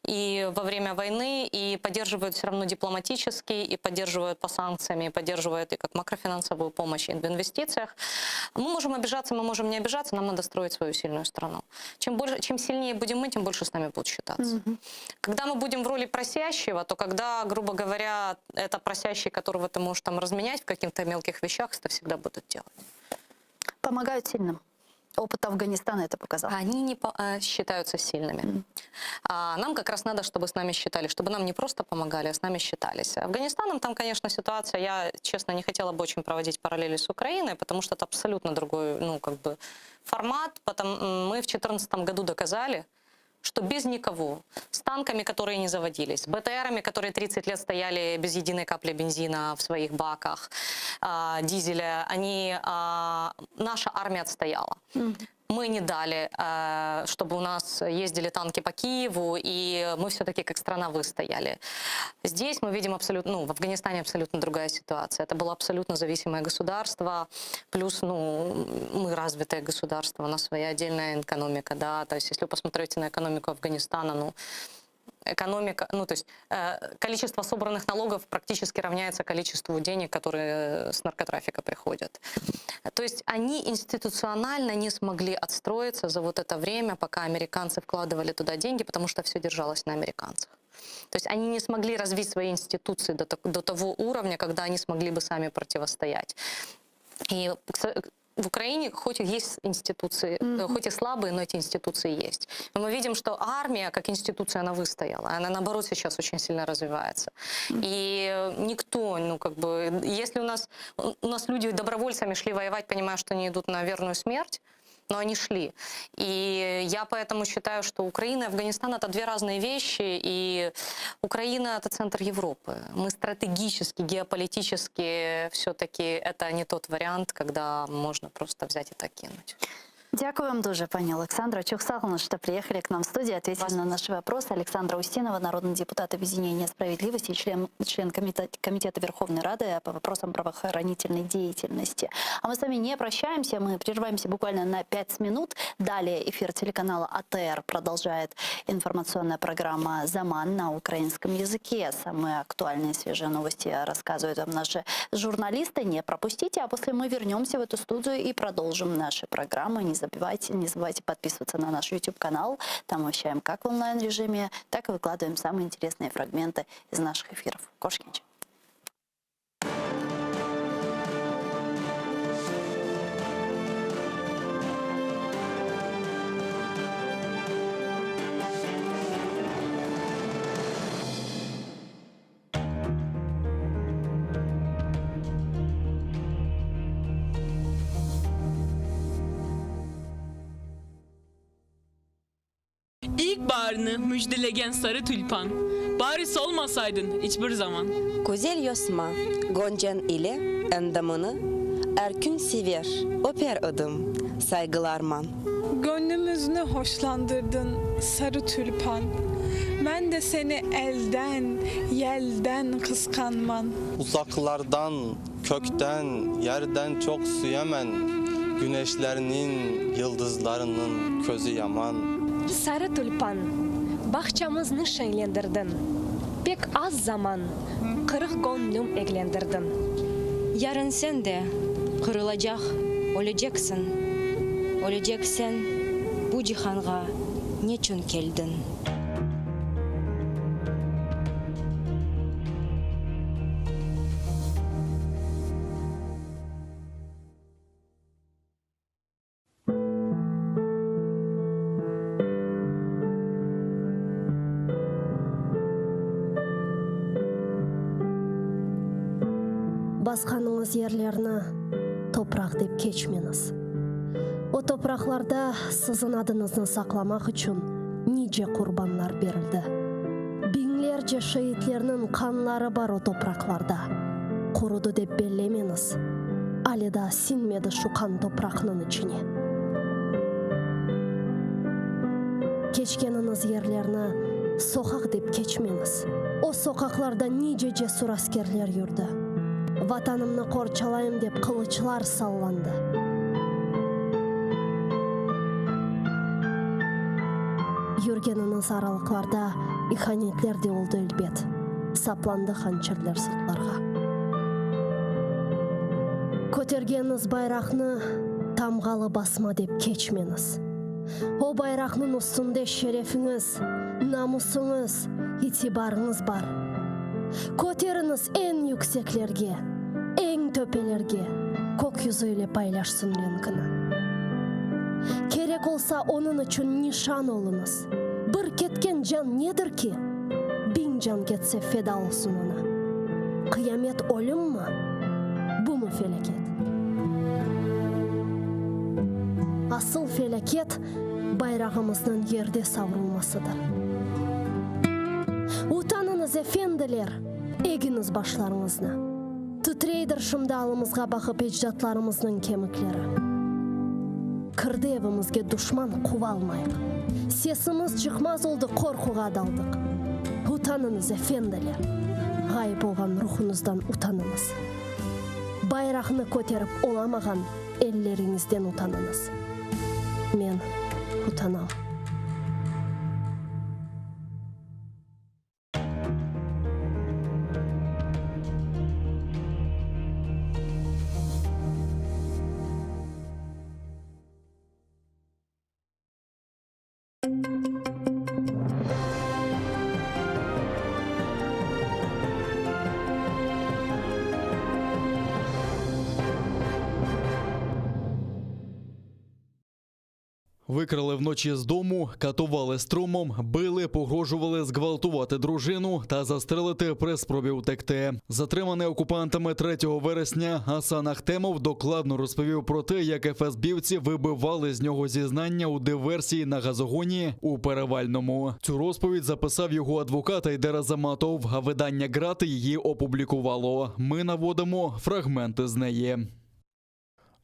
и во время войны, и поддерживают все равно дипломатически, и поддерживают по санкциям, и поддерживают и как макрофинансовую помощь в инвестициях. Мы можем обижаться, мы можем не обижаться, нам надо строить свою сильную страну. Чем сильнее будем мы, тем больше с нами будут считаться. Когда мы будем в роли просящего, то когда, грубо говоря, это просящий, которого ты можешь там разменять в каких-то мелких вещах, это всегда будут делать. Помогают сильным. Опыт Афганистана это показал. Они не считаются сильными. Нам как раз надо, чтобы с нами считали, чтобы нам не просто помогали, а с нами считались. Афганистаном там, конечно, ситуация, я, честно, не хотела бы очень проводить параллели с Украиной, потому что это абсолютно другой, ну, как бы, формат. Мы в 2014 году доказали, что без никого, с танками, которые не заводились, с БТРами, которые 30 лет стояли без единой капли бензина в своих баках, дизеля, наша армия отстояла. Мы не дали, чтобы у нас ездили танки по Киеву, и мы все-таки как страна выстояли. Здесь мы видим абсолютно, в Афганистане абсолютно другая ситуация. Это было абсолютно зависимое государство, плюс, мы развитое государство, у нас своя отдельная экономика, да, то есть если вы посмотрите на экономику Афганистана, экономика, то есть количество собранных налогов практически равняется количеству денег, которые с наркотрафика приходят. То есть они институционально не смогли отстроиться за вот это время, пока американцы вкладывали туда деньги, потому что все держалось на американцах. То есть они не смогли развить свои институции до того уровня, когда они смогли бы сами противостоять. И в Украине хоть и есть институции, хоть и слабые, но эти институции есть. Но мы видим, что армия как институция, она выстояла. Она, наоборот, сейчас очень сильно развивается. И никто, если у нас люди добровольцами шли воевать, понимая, что они идут на верную смерть, но они шли. И я поэтому считаю, что Украина и Афганистан — это две разные вещи, и Украина — это центр Европы. Мы стратегически, геополитически все-таки это не тот вариант, когда можно просто взять и так кинуть. Дякую вам дуже, пані Олександро. Чухсаловна, что приехали к нам в студию, ответили на наши вопросы. Александра Устинова, народный депутат Объединения справедливости, член комитета Верховной Рады по вопросам правоохранительной деятельности. А мы с вами не прощаемся, мы прерываемся буквально на 5 минут. Далее эфир телеканала АТР продолжает информационная программа «Заман» на украинском языке. Самые актуальные свежие новости рассказывают вам наши журналисты. Не пропустите, а после мы вернемся в эту студию и продолжим наши программы. Не забывайте подписываться на наш YouTube-канал. Там мы вещаем как в онлайн-режиме, так и выкладываем самые интересные фрагменты из наших эфиров. Кошкинч. İlkbaharını müjdelegen sarı tülpan. Bari solmasaydın hiçbir zaman. Güzel yosma, Goncan ile endamını erkün sever, öper adım, saygılarman. Gönlümüzünü hoşlandırdın sarı tülpan. Ben de seni elden, yelden kıskanman. Uzaklardan, kökten, yerden çok süyemen. Güneşlerinin, yıldızlarının közü yaman. Sarı tülpan, bahçamızı şenlendirdin. Pek az zaman, kırık gönlüm eklendirdin. Yarın sen de kırılacak, olacaksın. Olacaksın, bu cihanga niçin geldin? Басқаныңыз ерлерні топырақ деп кечмеңіз. О топырақларда сіздің адыңызды сақламақ үшін неше құрбанлар берілді. Бинлерce шейітлерінің қанлары бар о топырақларда. Құруды деп беллемеңіз. Алида синмеді шуқан топырақның ішіне. Кечкеніңіз ерлерні соқақ деп кечмеңіз. О соқақларда неше жесур аскерлер жүрді. Ватанымны қорчалайым деп қылычлар салланды. Жүргеніңіз аралықларда иханетлер де олды үлбет. Сапланды ханчерлер сыртларға. Көтергеніңіз байрақны тамғалы басма деп кечмеңіз. О байрақның үстінде шерефіңіз, намысыңыз, итибарыңыз бар. Көтеріңіз ең yüksекlerге, ең төпелерге, көк yüzüyle paylaşsın ренкіні. Керек olsa onun için nişan olunuz. Bir ketken can nedir ki? 1000 can ketse feda olsun ona. Kıyamet ölüm mü? Bu mu felaket? Asıl felaket bayrağımızın yerde savrulmasıdır. Utanınız efendiler, eginiz başlarınızna. Titreydir şımdalımızga bakıp ecdatlarımızın kemikleri. Kırdı evimizge düşman kuvalmayık. Sesimiz çıkmaz oldu, korkuğa daldık. Utanınız efendiler. Gayip olgan ruhunuzdan utanınız. Bayrağını көтеріп olamağan ellerinizden utanınız. Men utanam. Викрали вночі з дому, катували струмом, били, погрожували зґвалтувати дружину та застрелити при спробі утекти. Затриманий окупантами 3 вересня Асан Ахтемов докладно розповів про те, як ФСБівці вибивали з нього зізнання у диверсії на газогоні у Перевальному. Цю розповідь записав його адвокат Айдер Азаматов, а видання «Грати» її опублікувало. Ми наводимо фрагменти з неї.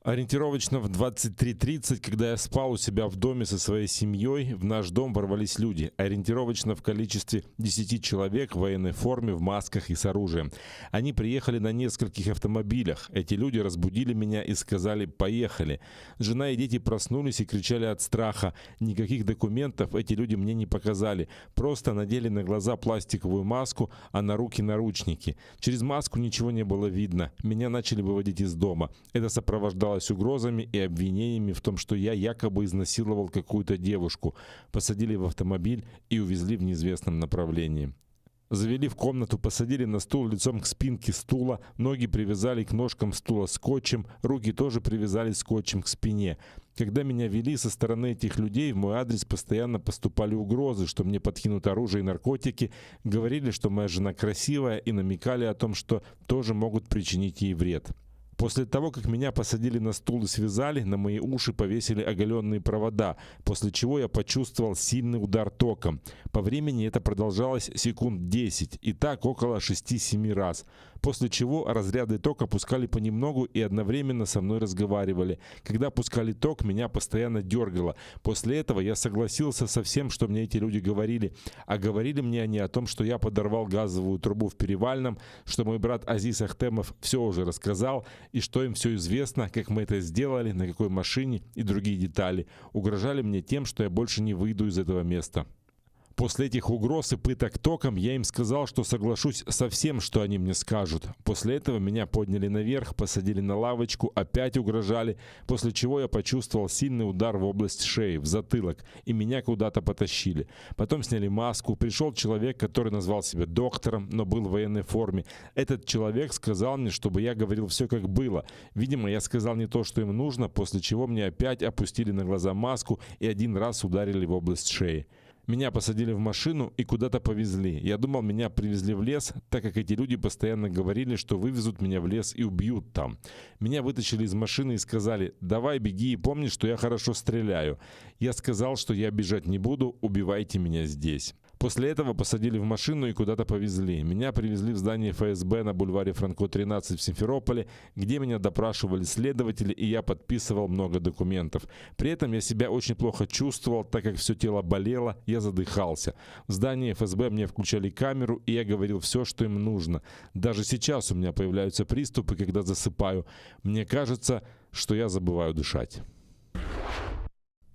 Ориентировочно в 23:30, когда я спал у себя в доме со своей семьей, в наш дом ворвались люди. Ориентировочно в количестве 10 человек в военной форме, в масках и с оружием. Они приехали на нескольких автомобилях. Эти люди разбудили меня и сказали «поехали». Жена и дети проснулись и кричали от страха. Никаких документов эти люди мне не показали. Просто надели на глаза пластиковую маску, а на руки наручники. Через маску ничего не было видно. Меня начали выводить из дома. Это сопровождалось угрозами и обвинениями в том, что я якобы изнасиловал какую-то девушку. Посадили в автомобиль и увезли в неизвестном направлении. Завели в комнату, посадили на стул лицом к спинке стула, ноги привязали к ножкам стула скотчем, руки тоже привязали скотчем к спине. Когда меня вели, со стороны этих людей в мой адрес постоянно поступали угрозы, что мне подкинут оружие и наркотики, говорили, что моя жена красивая и намекали о том, что тоже могут причинить ей вред. После того, как меня посадили на стул и связали, на мои уши повесили оголенные провода, после чего я почувствовал сильный удар током. По времени это продолжалось секунд 10, и так около 6-7 раз. После чего разряды тока пускали понемногу и одновременно со мной разговаривали. Когда пускали ток, меня постоянно дергало. После этого я согласился со всем, что мне эти люди говорили. А говорили мне они о том, что я подорвал газовую трубу в Перевальном, что мой брат Азиз Ахтемов все уже рассказал, и что им все известно, как мы это сделали, на какой машине и другие детали. Угрожали мне тем, что я больше не выйду из этого места. После этих угроз и пыток током я им сказал, что соглашусь со всем, что они мне скажут. После этого меня подняли наверх, посадили на лавочку, опять угрожали, после чего я почувствовал сильный удар в область шеи, в затылок, и меня куда-то потащили. Потом сняли маску, пришел человек, который назвал себя доктором, но был в военной форме. Этот человек сказал мне, чтобы я говорил все как было. Видимо, я сказал не то, что им нужно, после чего мне опять опустили на глаза маску и один раз ударили в область шеи. Меня посадили в машину и куда-то повезли. Я думал, меня привезли в лес, так как эти люди постоянно говорили, что вывезут меня в лес и убьют там. Меня вытащили из машины и сказали: «Давай, беги и помни, что я хорошо стреляю». Я сказал, что я бежать не буду, убивайте меня здесь. После этого посадили в машину и куда-то повезли. Меня привезли в здание ФСБ на бульваре Франко 13 в Симферополе, где меня допрашивали следователи, и я подписывал много документов. При этом я себя очень плохо чувствовал, так как все тело болело, я задыхался. В здании ФСБ мне включали камеру, и я говорил все, что им нужно. Даже сейчас у меня появляются приступы, когда засыпаю. Мне кажется, что я забываю дышать.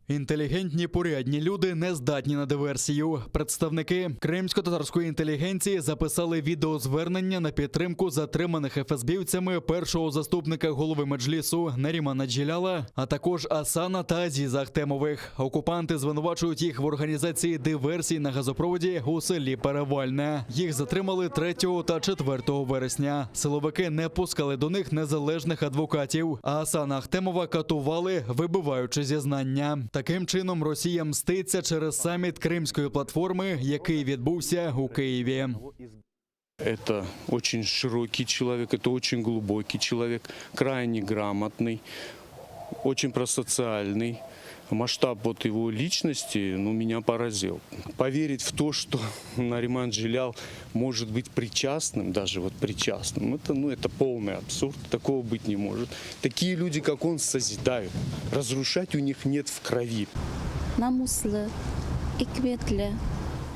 Інтелігентні, порядні люди не здатні на диверсію. Представники кримсько-татарської інтелігенції записали відеозвернення на підтримку затриманих ФСБівцями першого заступника голови Меджлісу Нарімана Джеляла, а також Асана та Азіза Ахтемових. Окупанти звинувачують їх в організації диверсій на газопроводі у селі Перевальне. Їх затримали 3 та 4 вересня. Силовики не пускали до них незалежних адвокатів, а Асана Ахтемова катували, вибиваючи зізнання. Таким чином, Росія мститься через саміт Кримської платформи, який відбувся у Києві. Это очень широкий человек, это очень глубокий человек, крайне грамотный, очень просоциальный. Масштаб вот его личности, меня поразил. Поверить в то, что Нариман Джелял может быть причастным, даже вот причастным, это полный абсурд, такого быть не может. Такие люди, как он, созидают. Разрушать у них нет в крови. Намуслы, икметле.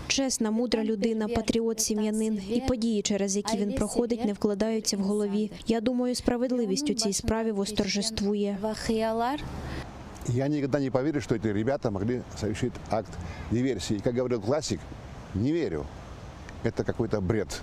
Чесна, мудра людина, патріот, сім'янин. І події, через які він проходить, не вкладаються в голові. Я думаю, справедливість у цій справі восторжествує. Я никогда не поверю, что эти ребята могли совершить акт диверсии. Как говорил классик, не верю. Это какой-то бред.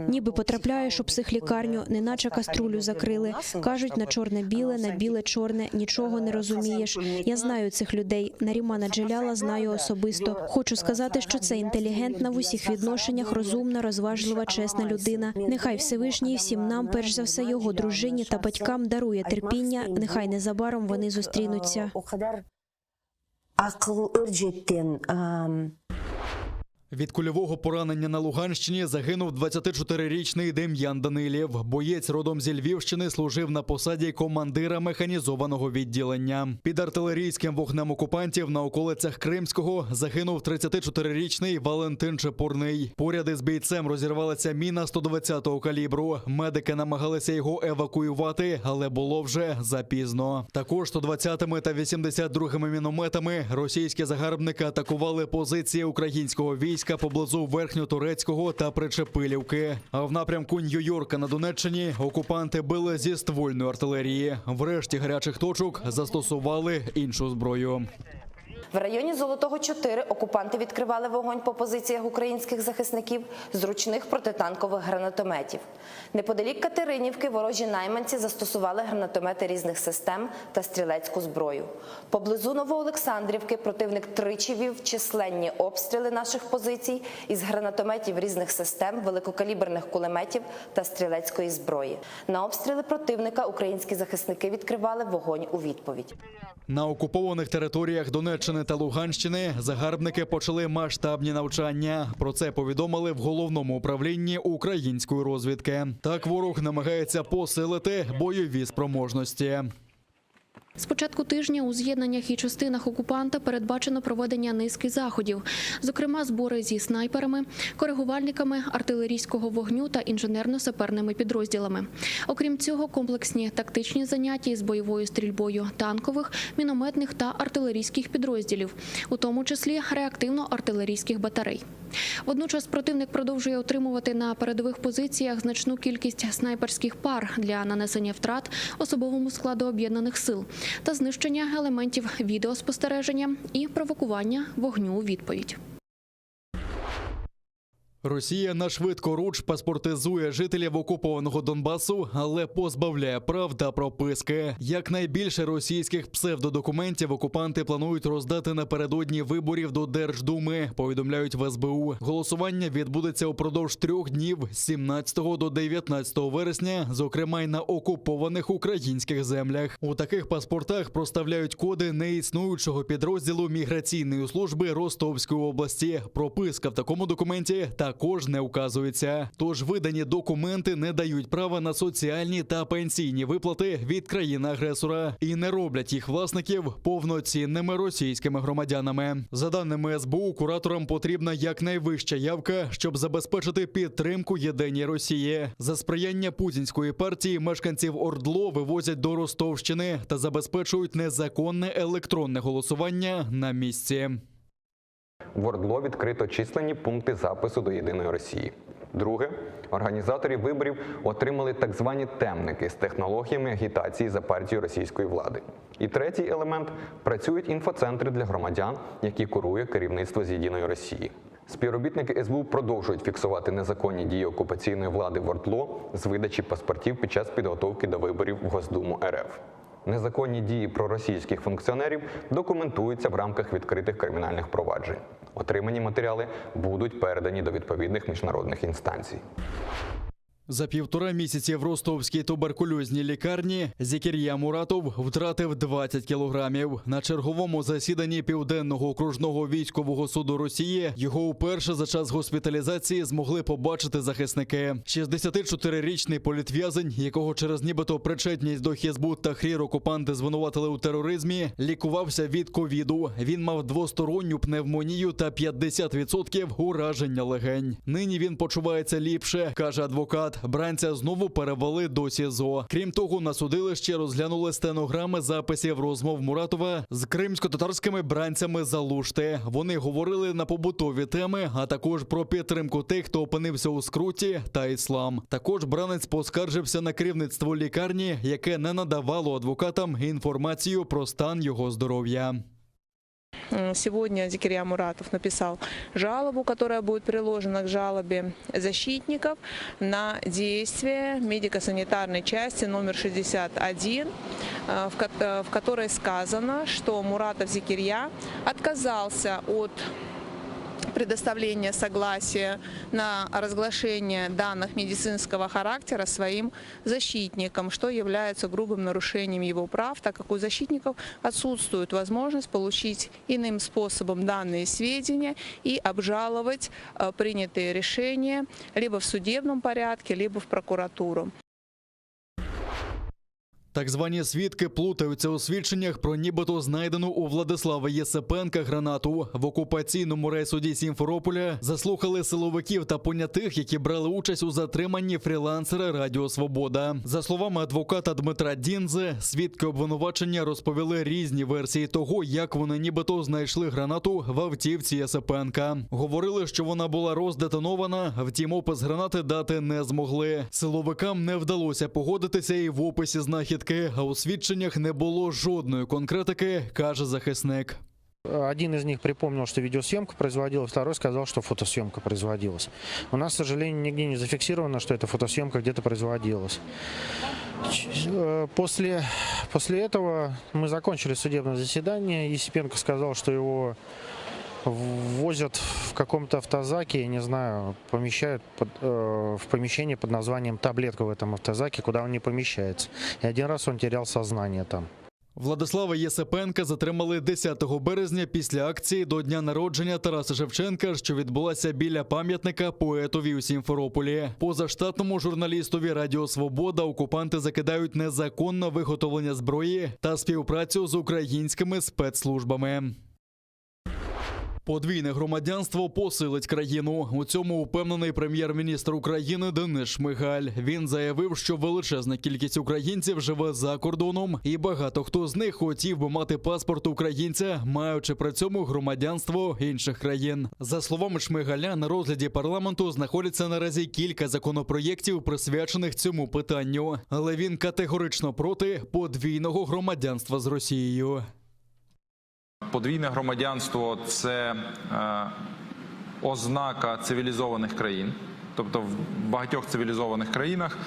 Ніби потрапляєш у психлікарню, неначе каструлю закрили. Кажуть на чорне-біле, на біле-чорне, нічого не розумієш. Я знаю цих людей. Нарімана Джеляла знаю особисто. Хочу сказати, що це інтелігентна в усіх відношеннях, розумна, розважлива, чесна людина. Нехай Всевишній всім нам, перш за все його дружині та батькам, дарує терпіння. Нехай незабаром вони зустрінуться. Від кульового поранення на Луганщині загинув 24-річний Дем'ян Данилів. Боєць родом зі Львівщини служив на посаді командира механізованого відділення. Під артилерійським вогнем окупантів на околицях Кримського загинув 34-річний Валентин Чепурний. Поряд із бійцем розірвалася міна 120-го калібру. Медики намагалися його евакуювати, але було вже запізно. Також 120-ми та 82-ми мінометами російські загарбники атакували позиції українського війська поблизу Верхньотурецького та Причепилівки. А в напрямку Нью-Йорка на Донеччині окупанти били зі ствольної артилерії. Врешті гарячих точок застосували іншу зброю. В районі Золотого 4 окупанти відкривали вогонь по позиціях українських захисників з ручних протитанкових гранатометів. Неподалік Катеринівки ворожі найманці застосували гранатомети різних систем та стрілецьку зброю. Поблизу Новоолександрівки противник тричі вів численні обстріли наших позицій із гранатометів різних систем, великокаліберних кулеметів та стрілецької зброї. На обстріли противника українські захисники відкривали вогонь у відповідь. На окупованих територіях Донеччини Донеччини та Луганщини загарбники почали масштабні навчання. Про це повідомили в головному управлінні української розвідки. Так ворог намагається посилити бойові спроможності. З початку тижня у з'єднаннях і частинах окупанта передбачено проведення низки заходів, зокрема збори зі снайперами, коригувальниками артилерійського вогню та інженерно-саперними підрозділами. Окрім цього, комплексні тактичні заняття із бойовою стрільбою танкових, мінометних та артилерійських підрозділів, у тому числі реактивно-артилерійських батарей. Водночас противник продовжує отримувати на передових позиціях значну кількість снайперських пар для нанесення втрат особовому складу об'єднаних сил та знищення елементів відеоспостереження і провокування вогню у відповідь. Росія на швидкоруч паспортизує жителів окупованого Донбасу, але позбавляє прав та прописки. Якнайбільше російських псевдодокументів окупанти планують роздати напередодні виборів до Держдуми, повідомляють в СБУ. Голосування відбудеться упродовж 3 днів з 17 до 19 вересня, зокрема й на окупованих українських землях. У таких паспортах проставляють коди неіснуючого підрозділу міграційної служби Ростовської області. Прописка в такому документі також не указується. Тож видані документи не дають права на соціальні та пенсійні виплати від країни-агресора і не роблять їх власників повноцінними російськими громадянами. За даними СБУ, кураторам потрібна якнайвища явка, щоб забезпечити підтримку єдиній Росії. За сприяння путінської партії мешканців ОРДЛО вивозять до Ростовщини та забезпечують незаконне електронне голосування на місці. В ОРДЛО відкрито численні пункти запису до єдиної Росії. Друге, організаторі виборів отримали так звані темники з технологіями агітації за партію російської влади. І третій елемент – працюють інфоцентри для громадян, які курує керівництво з єдиної Росії. Співробітники СБУ продовжують фіксувати незаконні дії окупаційної влади в ОРДЛО з видачі паспортів під час підготовки до виборів в Госдуму РФ. Незаконні дії проросійських функціонерів документуються в рамках відкритих кримінальних проваджень. Отримані матеріали будуть передані до відповідних міжнародних інстанцій. За 1,5 місяці в ростовській туберкульозній лікарні Зікір'я Муратов втратив 20 кілограмів. На черговому засіданні Південного окружного військового суду Росії його уперше за час госпіталізації змогли побачити захисники. 64-річний політв'язень, якого через нібито причетність до Хізбут та Хрір окупанти звинуватили у тероризмі, лікувався від ковіду. Він мав двосторонню пневмонію та 50% ураження легень. Нині він почувається ліпше, каже адвокат. Бранця знову перевели до СІЗО. Крім того, на судилищі розглянули стенограми записів розмов Муратова з кримсько-татарськими бранцями Залушти. Вони говорили на побутові теми, а також про підтримку тих, хто опинився у скруті, та іслам. Також бранець поскаржився на керівництво лікарні, яке не надавало адвокатам інформацію про стан його здоров'я. Сегодня Зікір'я Муратов написал жалобу, которая будет приложена к жалобе защитников на действия медико-санитарной части номер 61, в которой сказано, что Муратов Зікір'я отказался от предоставления согласия на разглашение данных медицинского характера своим защитникам, что является грубым нарушением его прав, так как у защитников отсутствует возможность получить иным способом данные сведения и обжаловать принятые решения либо в судебном порядке, либо в прокуратуру. Так звані свідки плутаються у свідченнях про нібито знайдену у Владислава Єсипенка гранату. В окупаційному райсуді Сімферополя заслухали силовиків та понятих, які брали участь у затриманні фрілансера Радіо Свобода. За словами адвоката Дмитра Діндзе, свідки обвинувачення розповіли різні версії того, як вони нібито знайшли гранату в автівці Єсипенка. Говорили, що вона була роздетонована, втім опис гранати дати не змогли. Силовикам не вдалося погодитися і в описі знахідки. А у свідченнях не було жодної конкретики, каже захисник. Один из них припомнил, что видеосъемка производилась, второй сказал, что фотосъемка производилась. У нас, к сожалению, нигде не зафиксировано, что эта фотосъемка где-то производилась. После этого мы закончили судебное заседание. Есипенко сказал, что его возят в каком-то автозаке, я не знаю, помещают в помещение под названием «Таблетка» в этом автозаке, куда он не помещается. И один раз он терял сознание там. Владислава Єсипенка затримали 10 березня після акції до дня народження Тараса Шевченка, що відбулася біля пам'ятника поетові у Сімферополі. Позаштатному журналістові Радіо Свобода окупанти закидають незаконне виготовлення зброї та співпрацю з українськими спецслужбами. Подвійне громадянство посилить країну. У цьому упевнений прем'єр-міністр України Денис Шмигаль. Він заявив, що величезна кількість українців живе за кордоном, і багато хто з них хотів би мати паспорт українця, маючи при цьому громадянство інших країн. За словами Шмигаля, на розгляді парламенту знаходиться наразі кілька законопроєктів, присвячених цьому питанню. Але він категорично проти подвійного громадянства з Росією. Подвійне громадянство – це ознака цивілізованих країн. Тобто в багатьох цивілізованих країнах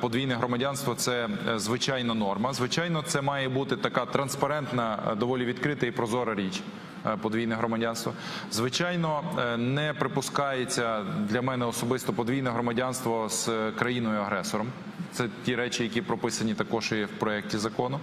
подвійне громадянство – це звичайна норма. Звичайно, це має бути така транспарентна, доволі відкрита і прозора річ – подвійне громадянство. Звичайно, не припускається для мене особисто подвійне громадянство з країною-агресором. Це ті речі, які прописані також і в проєкті закону.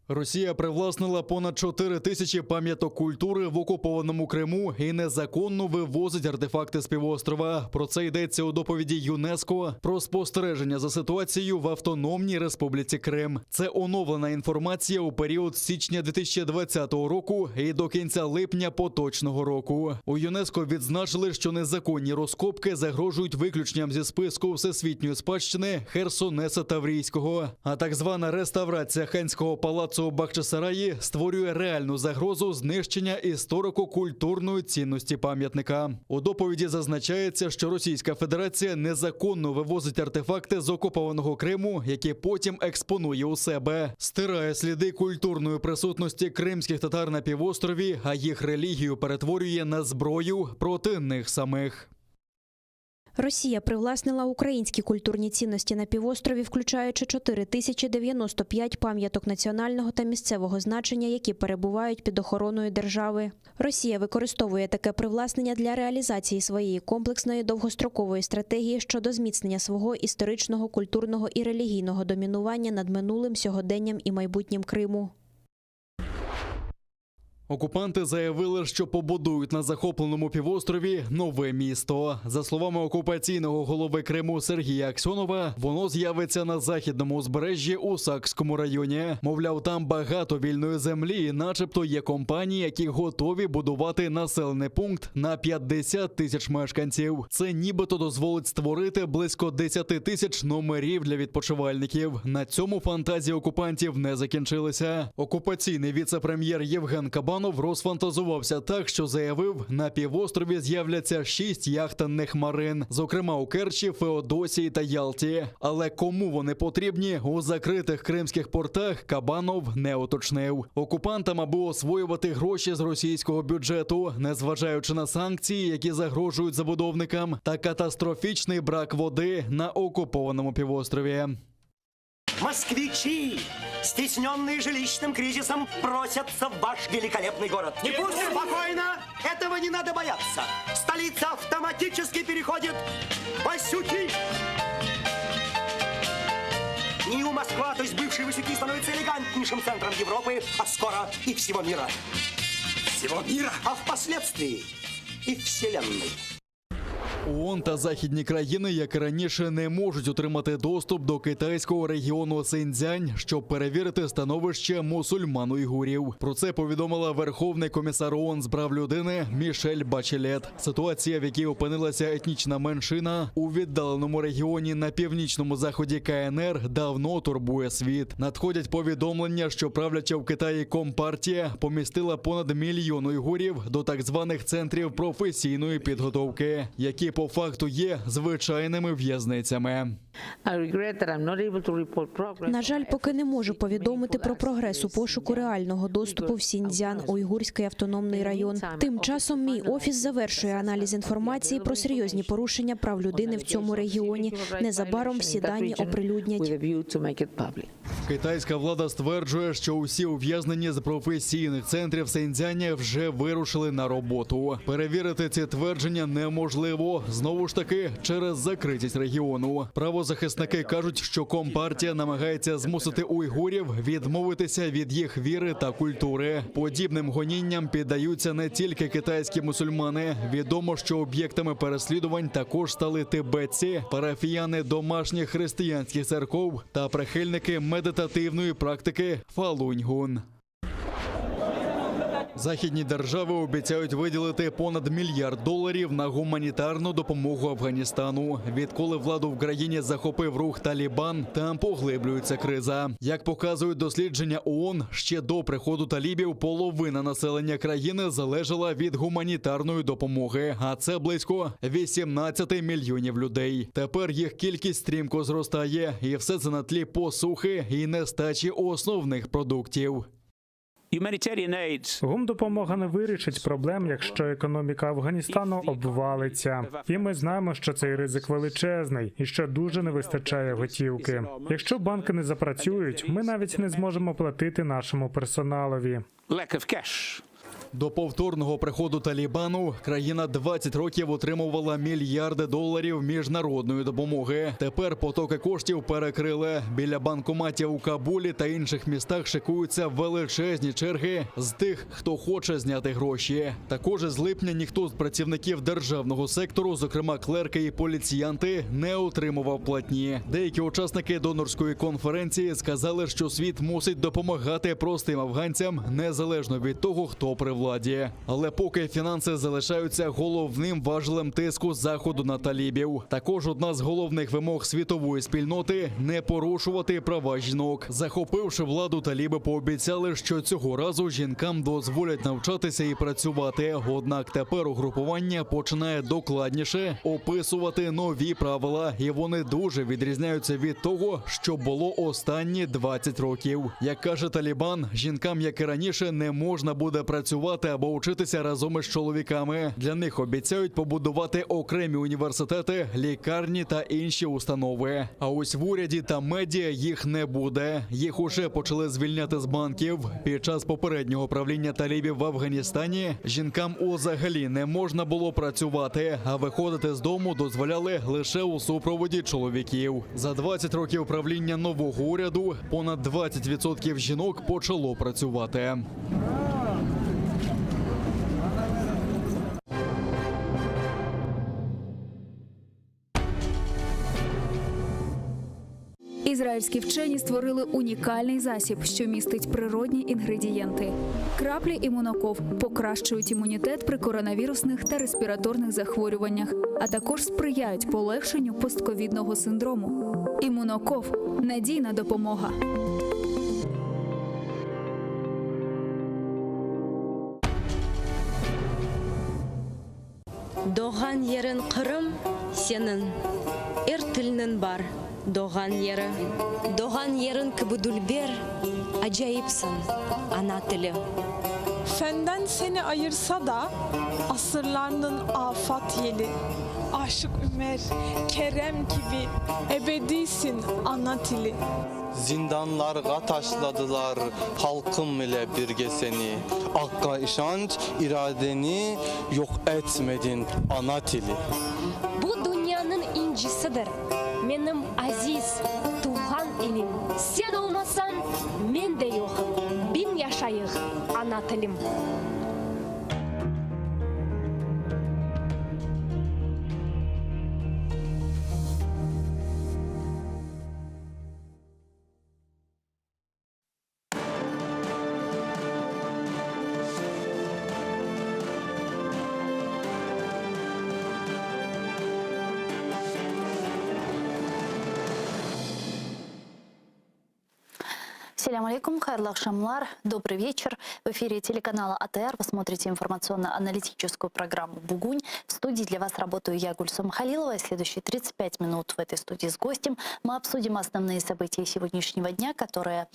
Росія привласнила понад 4 тисячі пам'яток культури в окупованому Криму і незаконно вивозить артефакти з півострова. Про це йдеться у доповіді ЮНЕСКО про спостереження за ситуацією в Автономній Республіці Крим. Це оновлена інформація у період з січня 2020 року і до кінця липня поточного року. У ЮНЕСКО відзначили, що незаконні розкопки загрожують виключенням зі списку всесвітньої спадщини Херсонеса Таврійського. А так звана реставрація ханського палацу у Бахчисараї створює реальну загрозу знищення історико-культурної цінності пам'ятника. У доповіді зазначається, що Російська Федерація незаконно вивозить артефакти з окупованого Криму, які потім експонує у себе, стирає сліди культурної присутності кримських татар на півострові, а їх релігію перетворює на зброю проти них самих. Росія привласнила українські культурні цінності на півострові, включаючи 4095 пам'яток національного та місцевого значення, які перебувають під охороною держави. Росія використовує таке привласнення для реалізації своєї комплексної довгострокової стратегії щодо зміцнення свого історичного, культурного і релігійного домінування над минулим, сьогоденням і майбутнім Криму. Окупанти заявили, що побудують на захопленому півострові нове місто. За словами окупаційного голови Криму Сергія Аксьонова, воно з'явиться на західному узбережжі у Сакському районі. Мовляв, там багато вільної землі і начебто є компанії, які готові будувати населений пункт на 50 тисяч мешканців. Це нібито дозволить створити близько 10 тисяч номерів для відпочивальників. На цьому фантазії окупантів не закінчилися. Окупаційний віце-прем'єр Євген Кабанов розфантазувався так, що заявив, на півострові з'являться 6 яхтенних марин, зокрема у Керчі, Феодосії та Ялті. Але кому вони потрібні у закритих кримських портах, Кабанов не уточнив. Окупантам, аби освоювати гроші з російського бюджету, незважаючи на санкції, які загрожують забудовникам, та катастрофічний брак води на окупованому півострові. Москвичи, стесненные жилищным кризисом, просятся в ваш великолепный город. Не пустим! Спокойно! Этого не надо бояться. Столица автоматически переходит в Васюки. НИУ Москва, то есть бывший Васюки, становится элегантнейшим центром Европы, а скоро и всего мира. Всего мира? А впоследствии и Вселенной. ООН та західні країни, як і раніше, не можуть отримати доступ до китайського регіону Синьцзянь, щоб перевірити становище мусульман-уйгурів. Про це повідомила Верховний комісар ООН з прав людини Мішель Бачелет. Ситуація, в якій опинилася етнічна меншина у віддаленому регіоні на північному заході КНР, давно турбує світ. Надходять повідомлення, що правляча в Китаї Компартія помістила понад 1 мільйон уйгурів до так званих центрів професійної підготовки, які по факту є звичайними в'язницями. На жаль, поки не можу повідомити про прогрес у пошуку реального доступу в Сіньцзян, Уйгурський автономний район. Тим часом мій офіс завершує аналіз інформації про серйозні порушення прав людини в цьому регіоні. Незабаром всі дані оприлюднять. Китайська влада стверджує, що усі ув'язнені з професійних центрів Синьцзяня вже вирушили на роботу. Перевірити ці твердження неможливо, Чому? Знову ж таки, через закритість регіону. Правозахисники кажуть, що Компартія намагається змусити уйгурів відмовитися від їх віри та культури. Подібним гонінням піддаються не тільки китайські мусульмани. Відомо, що об'єктами переслідувань також стали тибетці, парафіяни домашніх християнських церков та прихильники медитативної практики Фалунь-Гун. Західні держави обіцяють виділити понад $1 мільярд на гуманітарну допомогу Афганістану. Відколи владу в країні захопив рух Талібан, там поглиблюється криза. Як показують дослідження ООН, ще до приходу талібів половина населення країни залежала від гуманітарної допомоги, а це близько 18 мільйонів людей. Тепер їх кількість стрімко зростає, і все це на тлі посухи і нестачі основних продуктів. Гумдопомога не вирішить проблем, якщо економіка Афганістану обвалиться. І ми знаємо, що цей ризик величезний і що дуже не вистачає готівки. Якщо банки не запрацюють, ми навіть не зможемо платити нашому персоналові. До повторного приходу Талібану країна 20 років отримувала мільярди доларів міжнародної допомоги. Тепер потоки коштів перекрили. Біля банкоматів у Кабулі та інших містах шикуються величезні черги з тих, хто хоче зняти гроші. Також з липня ніхто з працівників державного сектору, зокрема клерки і поліціянти, не отримував платні. Деякі учасники донорської конференції сказали, що світ мусить допомагати простим афганцям, незалежно від того, хто при владі. Але поки фінанси залишаються головним важелем тиску Заходу на талібів. Також одна з головних вимог світової спільноти – не порушувати права жінок. Захопивши владу, таліби пообіцяли, що цього разу жінкам дозволять навчатися і працювати. Однак тепер угрупування починає докладніше описувати нові правила, і вони дуже відрізняються від того, що було останні 20 років. Як каже Талібан, жінкам, як і раніше, не можна буде працювати або вчитися разом із чоловіками. Для них обіцяють побудувати окремі університети, лікарні та інші установи. А ось в уряді та медіа їх не буде. Їх уже почали звільняти з банків. Під час попереднього правління талібів в Афганістані жінкам взагалі не можна було працювати, а виходити з дому дозволяли лише у супроводі чоловіків. За 20 років правління нового уряду понад 20% жінок почало працювати. Ізраїльські вчені створили унікальний засіб, що містить природні інгредієнти. Краплі імуноков покращують імунітет при коронавірусних та респіраторних захворюваннях, а також сприяють полегшенню постковідного синдрому. Імуноков – надійна допомога. Doğan yerin Kırım senin, er tilinin бар. Doğan yeri. Doğan yerin Kıbıdülber, acayipsin, ana tili. Senden seni ayırsa da asırlarının afat yeli. Aşık Ümer, Kerem gibi ebedisin ana tili. Zindanlarga taşladılar halkım ile birge seni. Hakka işanç, iradeni yok etmedin ana tili. Bu dünyanın incisidir. Benim aziz, tuğan ilim. Sen olmasan men de yokum. Bin yaşayıq ana tilim. Салям алейкум, хайрлы акшамлар, добрый вечер. В эфире телеканала АТР вы смотрите информационно-аналитическую программу «Бугунь». В студии для вас работаю я, Гульсум Халилова. Следующие 35 минут в этой студии с гостем мы обсудим основные события сегодняшнего дня, которые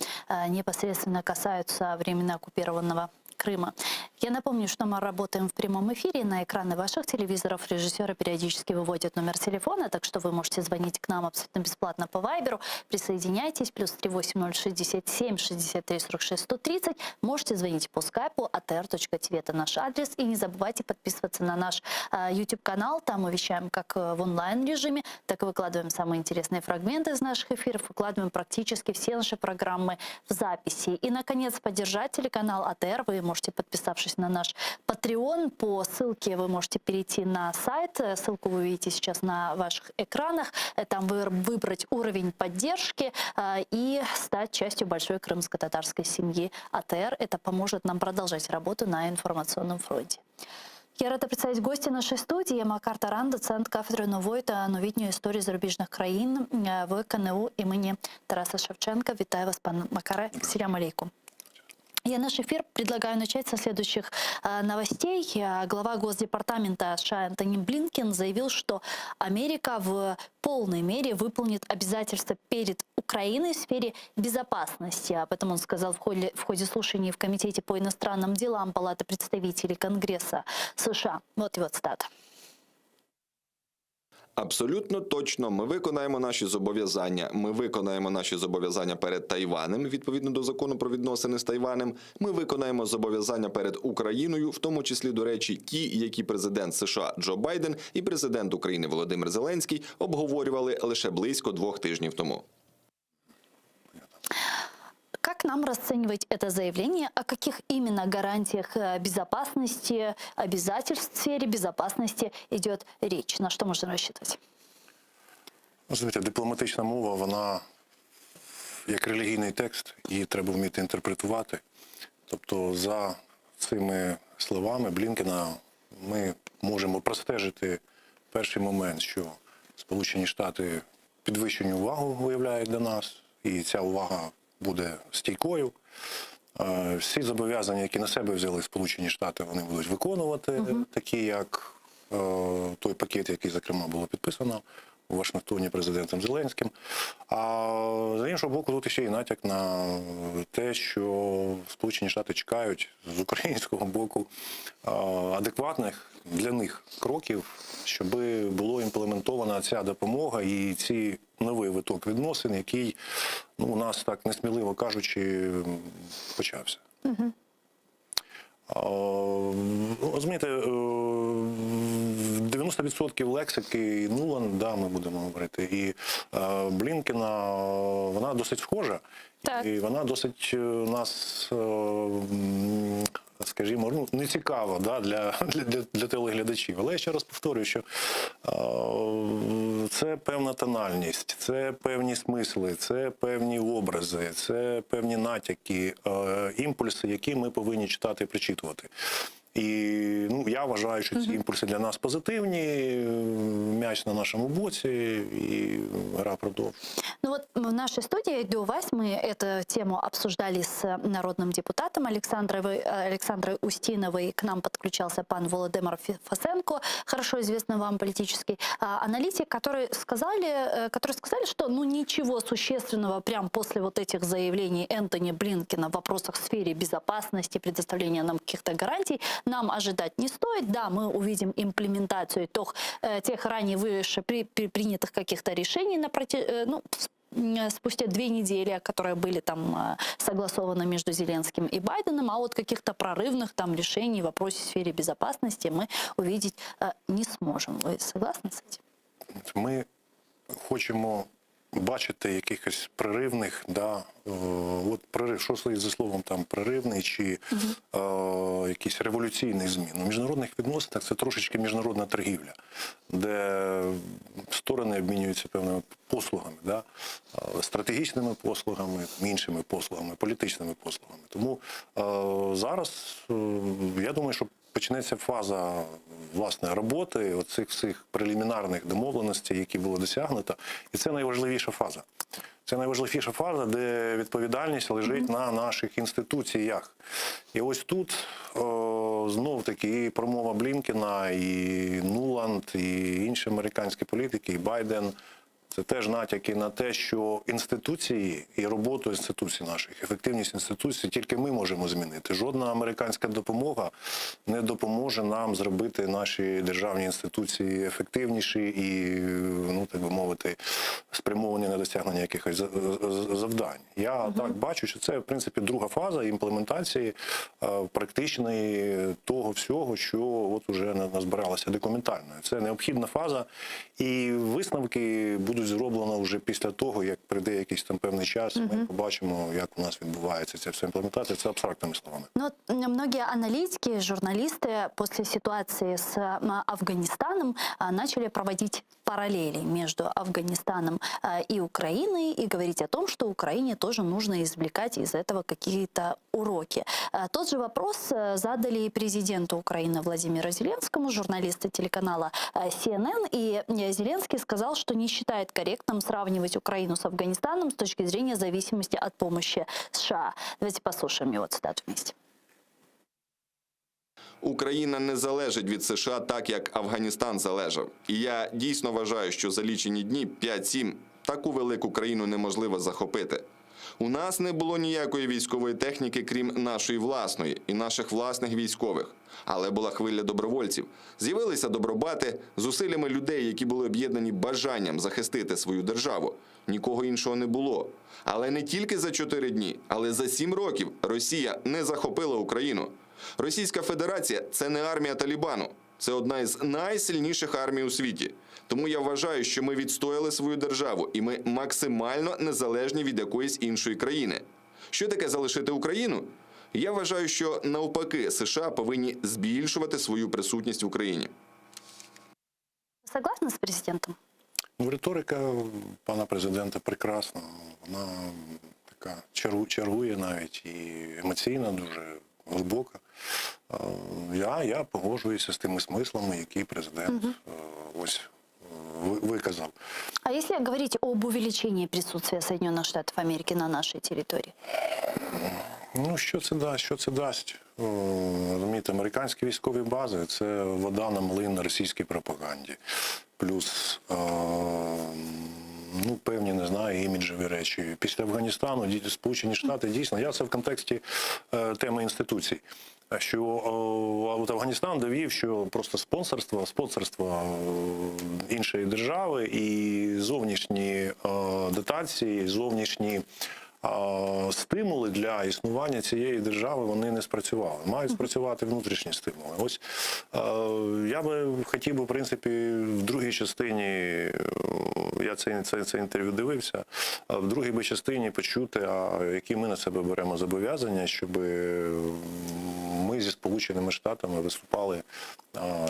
непосредственно касаются временно оккупированного Крыма. Я напомню, что мы работаем в прямом эфире. На экраны ваших телевизоров режиссеры периодически выводят номер телефона, так что вы можете звонить к нам абсолютно бесплатно по Вайберу. Присоединяйтесь, плюс 380 67 63 46 130. Можете звонить по скайпу atr.tv, это наш адрес. И не забывайте подписываться на наш YouTube-канал. Там мы вещаем как в онлайн-режиме, так и выкладываем самые интересные фрагменты из наших эфиров, выкладываем практически все наши программы в записи. И, наконец, поддержать телеканал АТР вы можете, подписавшись на наш Patreon. По ссылке вы можете перейти на сайт. Ссылку вы видите сейчас на ваших экранах. Там выбрать уровень поддержки и стать частью большой крымско-татарской семьи АТР. Это поможет нам продолжать работу на информационном фронте. Я рада представить гостя нашей студии. Макар Таран, доцент кафедры нової та новітньої історії зарубіжних країн в КНУ імені Тараса Шевченка. Вітаю вас, пан Макаре. Салям алейкум. Я наш эфир предлагаю начать со следующих новостей. Глава Госдепартамента США Антони Блинкен заявил, что Америка в полной мере выполнит обязательства перед Украиной в сфере безопасности. Об этом он сказал в ходе слушаний в Комитете по иностранным делам Палаты представителей Конгресса США. Вот его цитата. Абсолютно точно, ми виконаємо наші зобов'язання. Ми виконаємо наші зобов'язання перед Тайванем, відповідно до закону про відносини з Тайванем. Ми виконаємо зобов'язання перед Україною, в тому числі, до речі, ті, які президент США Джо Байден і президент України Володимир Зеленський обговорювали лише близько 2 тижнів тому. Как нам расценивать это заявление? О каких именно гарантиях безопасности, обязательств в сфере безопасности идет речь? На что можно рассчитывать? Знаєте, дипломатична мова, вона як релігійний текст, її треба вміти інтерпретувати. Тобто за цими словами Блінкена ми можемо простежити перший момент, що Сполучені Штати підвищену увагу виявляють до нас, і ця увага буде стійкою. Всі зобов'язання, які на себе взяли Сполучені Штати, вони будуть виконувати, такі як той пакет, який, зокрема, було підписано у Вашингтоні президентом Зеленським. А з іншого боку, тут ще й натяк на те, що Сполучені Штати чекають з українського боку адекватних для них кроків, щоб була імплементована ця допомога і ці новий виток відносин, який у нас, так несміливо кажучи, почався. Розумієте, 90% лексики Нуланд, да, ми будемо говорити, і Блінкена, вона досить схожа. Так. І вона досить нас, скажімо, не цікава, да, для телеглядачів. Але я ще раз повторюю, що це певна тональність, це певні смисли, це певні образи, це певні натяки, імпульси, які ми повинні читати і прочитувати. І я вважаю, що ці імпульси для нас позитивні, м'яч на нашому боці, і гра продовжує. Ну вот в нашей студии до вас мы эту тему обсуждали с народным депутатом Александрой Устиновой. К нам подключался пан Володимир Фасенко, хорошо известный вам политический аналитик, которые сказали, что ничего существенного прямо после вот этих заявлений Энтони Блинкена в вопросах в сфере безопасности, предоставления нам каких-то гарантий нам ожидать не стоит. Да, мы увидим имплементацию тех ранее выше принятых каких-то решений спустя 2 недели, которые были там согласованы между Зеленским и Байденом, а вот каких-то прорывных там решений в вопросе в сфере безопасности мы увидеть не сможем. Вы согласны с этим? Ми хочемо бачити якихось проривних, да, от прорив, що стоїть за словом там проривний чи якийсь революційний змін. У міжнародних відносинах це трошечки міжнародна торгівля, де сторони обмінюються певними послугами, да, стратегічними послугами, іншими послугами, політичними послугами. Тому зараз, я думаю, що почнеться фаза, власне, роботи оцих всіх прелімінарних домовленостей, які було досягнуто. І це найважливіша фаза. Це найважливіша фаза, де відповідальність лежить на наших інституціях. І ось тут знов-таки і промова Блінкена, і Нуланд, і інші американські політики, і Байден Це теж натяки на те, що інституції і роботу інституцій наших, ефективність інституцій тільки ми можемо змінити. Жодна американська допомога не допоможе нам зробити наші державні інституції ефективніші і, ну так би мовити, спрямовані на досягнення якихось завдань. Я так бачу, що це, в принципі, друга фаза імплементації практичної того всього, що от уже назбиралося документально. Це необхідна фаза, і висновки будуть зроблено вже після того, як прийде якийсь там певний час, ми побачимо, як у нас відбувається ця вся імплементація, це абстрактними словами. Но многие аналитики, журналисты после ситуации с Афганистаном начали проводить параллели между Афганистаном и Украиной и говорить о том, что Украине тоже нужно извлекать из этого какие-то уроки. Тот же вопрос задали и президенту Украины Владимиру Зеленскому, журналисты телеканала CNN, и Зеленский сказал, что не считает корректным сравнивать Украину с Афганистаном с точки зрения зависимости от помощи США. Давайте послушаем его цитату вместе. Україна не залежить від США так, як Афганістан залежав. І я дійсно вважаю, що за лічені дні, 5-7, таку велику країну неможливо захопити. У нас не було ніякої військової техніки, крім нашої власної і наших власних військових. Але була хвиля добровольців. З'явилися добробати, зусиллями людей, які були об'єднані бажанням захистити свою державу. Нікого іншого не було. Але не тільки за 4 дні, але за 7 років Росія не захопила Україну. Російська Федерація – це не армія Талібану. Це одна із найсильніших армій у світі. Тому я вважаю, що ми відстояли свою державу і ми максимально незалежні від якоїсь іншої країни. Що таке залишити Україну? Я вважаю, що навпаки США повинні збільшувати свою присутність в Україні. Согласны с президентом? Риторика пана президента прекрасна. Вона така чарує навіть і емоційна, дуже глибока. Я погоджуюся з тими смислами, які президент ось виказав. А если говорить об увеличении присутствия Соединенных Штатов Америки на нашей территории? Ну, що це дасть? Що це дасть? Розумієте, американські військові бази – це вода на млин на російській пропаганді. Плюс, ну, певні, не знаю, іміджеві речі. Після Афганістану Сполучені Штати дійсно, я це в контексті теми інституцій, що от Афганістан довів, що просто спонсорство іншої держави і зовнішні дотації, зовнішні стимули для існування цієї держави, вони не спрацювали. Мають спрацювати внутрішні стимули. Ось я би хотів би, в принципі, в другій частині, я це інтерв'ю дивився, в другій би частині почути, які ми на себе беремо зобов'язання, щоб ми зі Сполученими Штатами виступали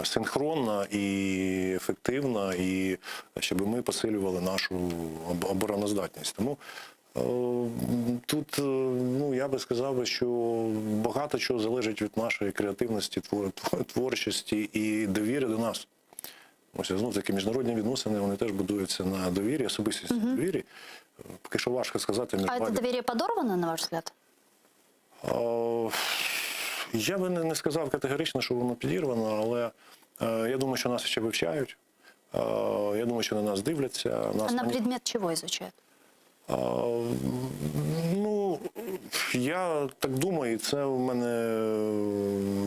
синхронно і ефективно, і щоб ми посилювали нашу обороноздатність. Тому тут, ну, я би сказав, що багато чого залежить від нашої креативності, творчості і довіри до нас. Ось, знову таки, міжнародні відносини, вони теж будуються на довірі, особистості довірі. Поки що важко сказати. А це довір'я подорвано, на ваш взгляд? Я би не сказав категорично, що воно підірвано, але я думаю, що нас ще вивчають. Я думаю, що на нас дивляться. А на предмет чого изучають? Ну, я так думаю, і це у мене,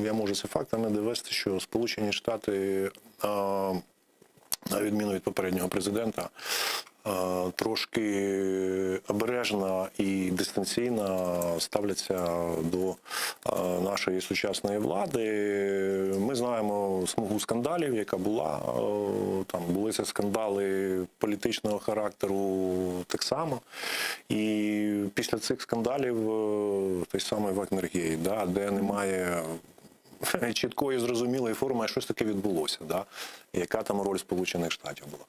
я можу це фактами довести, що Сполучені Штати, на відміну від попереднього президента, трошки обережно і дистанційно ставляться до нашої сучасної влади. Ми знаємо смугу скандалів, яка була. Там були це скандали політичного характеру так само. І після цих скандалів той самий Вагнергейт, де немає чіткої, зрозумілої форми, щось таке відбулося, яка там роль Сполучених Штатів була.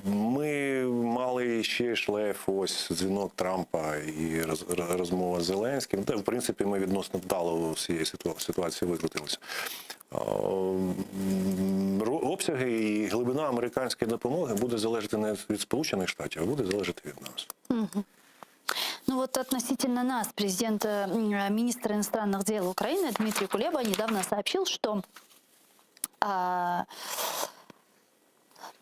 Ми мали ще шлейф, ось дзвінок Трампа і розмова з Зеленським, де, в принципі, ми відносно вдало з цієї ситуації викрутилися. Обсяги і глибина американської допомоги буде залежати не від Сполучених Штатів, а буде залежати від нас. Ну вот относительно нас, министр иностранных дел Украины Дмитрий Кулеба недавно сообщил, что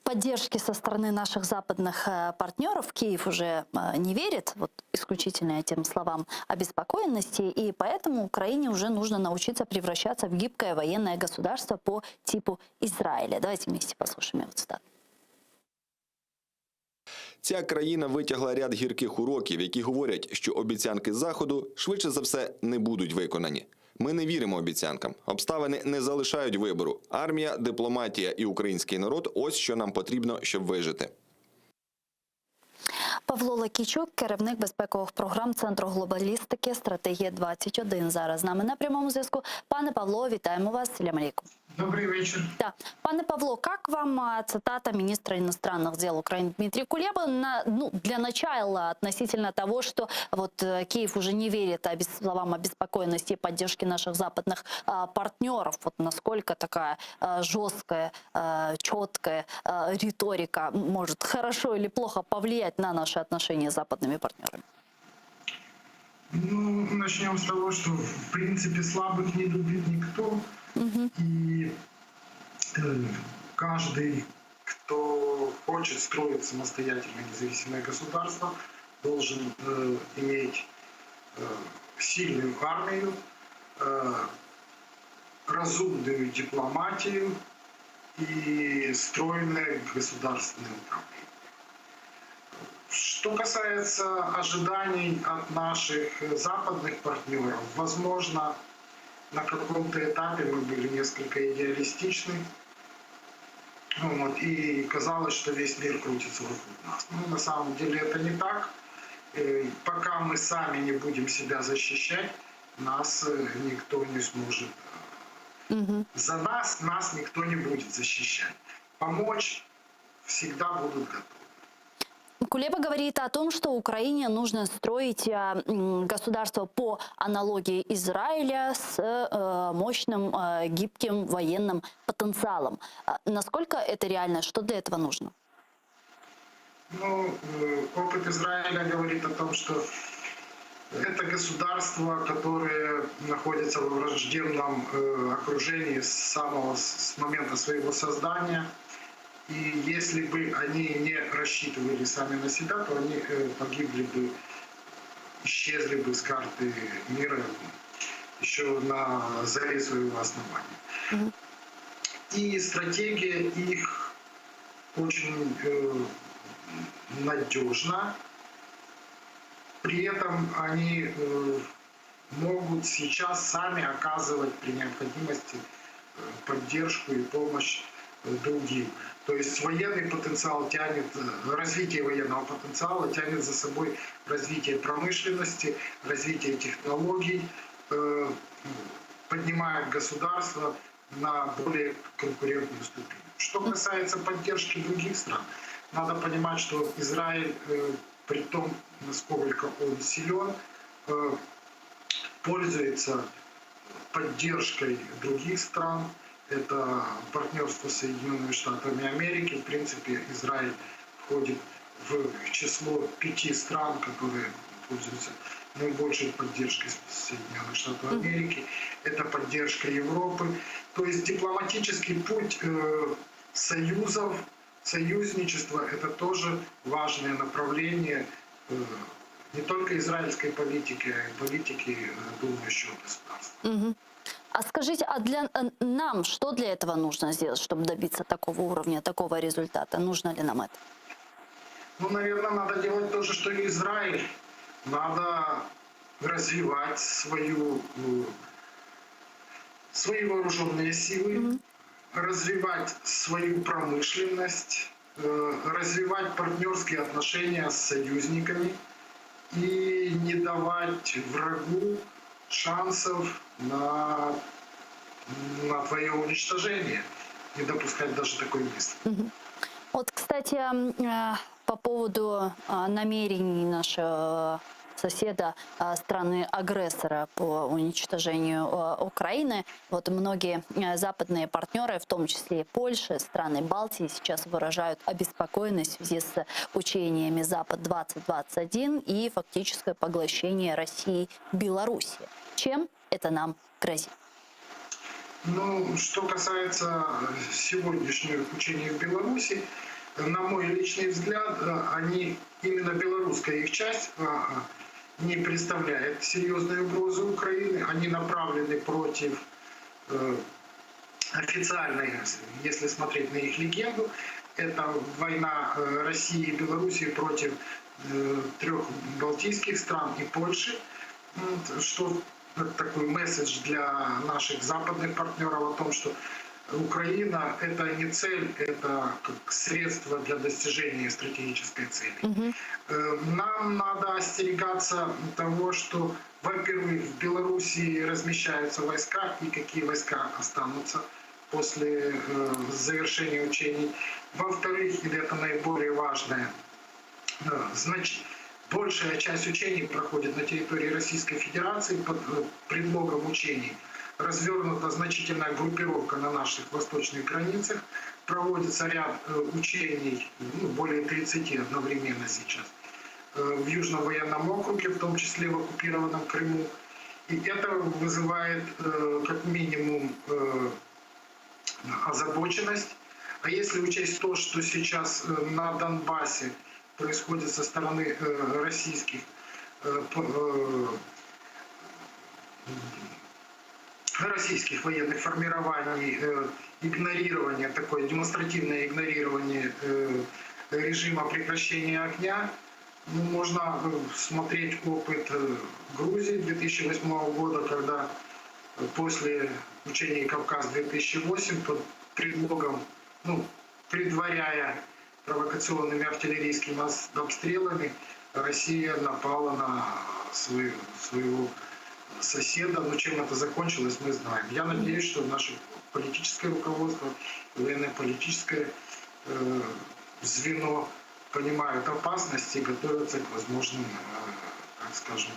поддержки со стороны наших западных партнеров. Киев уже не верит вот, исключительно этим словам обеспокоенности, и поэтому Украине уже нужно научиться превращаться в гибкое военное государство по типу Израиля. Давайте вместе послушаем его цитату. Ця країна витягла ряд гірких уроків, які говорять, що обіцянки Заходу швидше за все не будуть виконані. Ми не віримо обіцянкам. Обставини не залишають вибору. Армія, дипломатія і український народ – ось що нам потрібно, щоб вижити. Павло Лакійчук, керівник безпекових програм Центру глобалістики «Стратегія-21». Зараз з нами на прямому зв'язку. Пане Павло, вітаємо вас. Салям алейкум. Добрый вечер. Да. Пане Павло, как вам цитата министра иностранных дел Украины Дмитрия Кулебы для начала относительно того, что вот Киев уже не верит словам обеспокоенности и поддержки наших западных партнеров? Вот насколько такая жесткая, четкая риторика может хорошо или плохо повлиять на наши отношения с западными партнерами? Ну, начнем с того, что в принципе слабых не любит никто. И каждый, кто хочет строить самостоятельное независимое государство, должен иметь сильную армию, разумную дипломатию и стройное государственное управление. Что касается ожиданий от наших западных партнеров, возможно, на каком-то этапе мы были несколько идеалистичны, и казалось, что весь мир крутится вокруг нас. Но на самом деле это не так. Пока мы сами не будем себя защищать, нас никто не сможет. За нас никто не будет защищать. Помочь всегда будут готовы. Кулеба говорит о том, что Украине нужно строить государство по аналогии Израиля с мощным, гибким военным потенциалом. Насколько это реально? Что для этого нужно? Ну, опыт Израиля говорит о том, что это государство, которое находится в враждебном окружении с момента своего создания. И если бы они не рассчитывали сами на себя, то они погибли бы, исчезли бы с карты мира еще на заре своего основания. И стратегия их очень надежна. При этом они могут сейчас сами оказывать при необходимости поддержку и помощь другим. То есть военный потенциал тянет, развитие военного потенциала тянет за собой развитие промышленности, развитие технологий, поднимает государство на более конкурентную ступень. Что касается поддержки других стран, надо понимать, что Израиль, при том, насколько он силен, пользуется поддержкой других стран. Это партнерство с Соединенными Штатами Америки. В принципе, Израиль входит в число 5 стран, которые пользуются наибольшей поддержкой Соединенных Штатов Америки. Это поддержка Европы. То есть дипломатический путь союзов, союзничества – это тоже важное направление не только израильской политики, а и политики думающего государства. А скажите, а для нам что для этого нужно сделать, чтобы добиться такого уровня, такого результата? Нужно ли нам это? Ну, наверное, надо делать то же, что и Израиль. Надо развивать свои вооруженные силы, развивать свою промышленность, развивать партнерские отношения с союзниками и не давать врагу шансов на твое уничтожение, не допускать даже такой мысли. Вот, кстати, по поводу намерений нашего соседа, страны-агрессора по уничтожению Украины. Вот многие западные партнеры, в том числе и Польша, страны Балтии, сейчас выражают обеспокоенность в связи с учениями «Запад-2021» и фактическое поглощение России Белоруссии. Чем это нам грозит? Ну, что касается сегодняшних учений в Беларуси, на мой личный взгляд, они, именно белорусская их часть, не представляет серьезной угрозы Украины. Они направлены против официальной, если смотреть на их легенду, это война России и Белоруссии против 3 балтийских стран и Польши, что такой месседж для наших западных партнеров о том, что Украина – это не цель, это как средство для достижения стратегической цели. Нам надо остерегаться того, что, во-первых, в Белоруссии размещаются войска, и какие войска останутся после завершения учений. Во-вторых, и это наиболее важное, большая часть учений проходит на территории Российской Федерации под предлогом учений. Развернута значительная группировка на наших восточных границах. Проводится ряд учений, более 30 одновременно сейчас, в Южном военном округе, в том числе в оккупированном Крыму. И это вызывает как минимум озабоченность. А если учесть то, что сейчас на Донбассе происходит со стороны российских военных формирований, игнорирование, такое демонстративное игнорирование режима прекращения огня, можно смотреть опыт Грузии 2008 года, когда после учений «Кавказ-2008» под предлогом, предваряя провокационными артиллерийскими обстрелами, Россия напала на своего соседа. Но чем это закончилось, мы знаем. Я надеюсь, что наше политическое руководство, военно-политическое звено понимают опасности и готовятся к возможным, так скажем,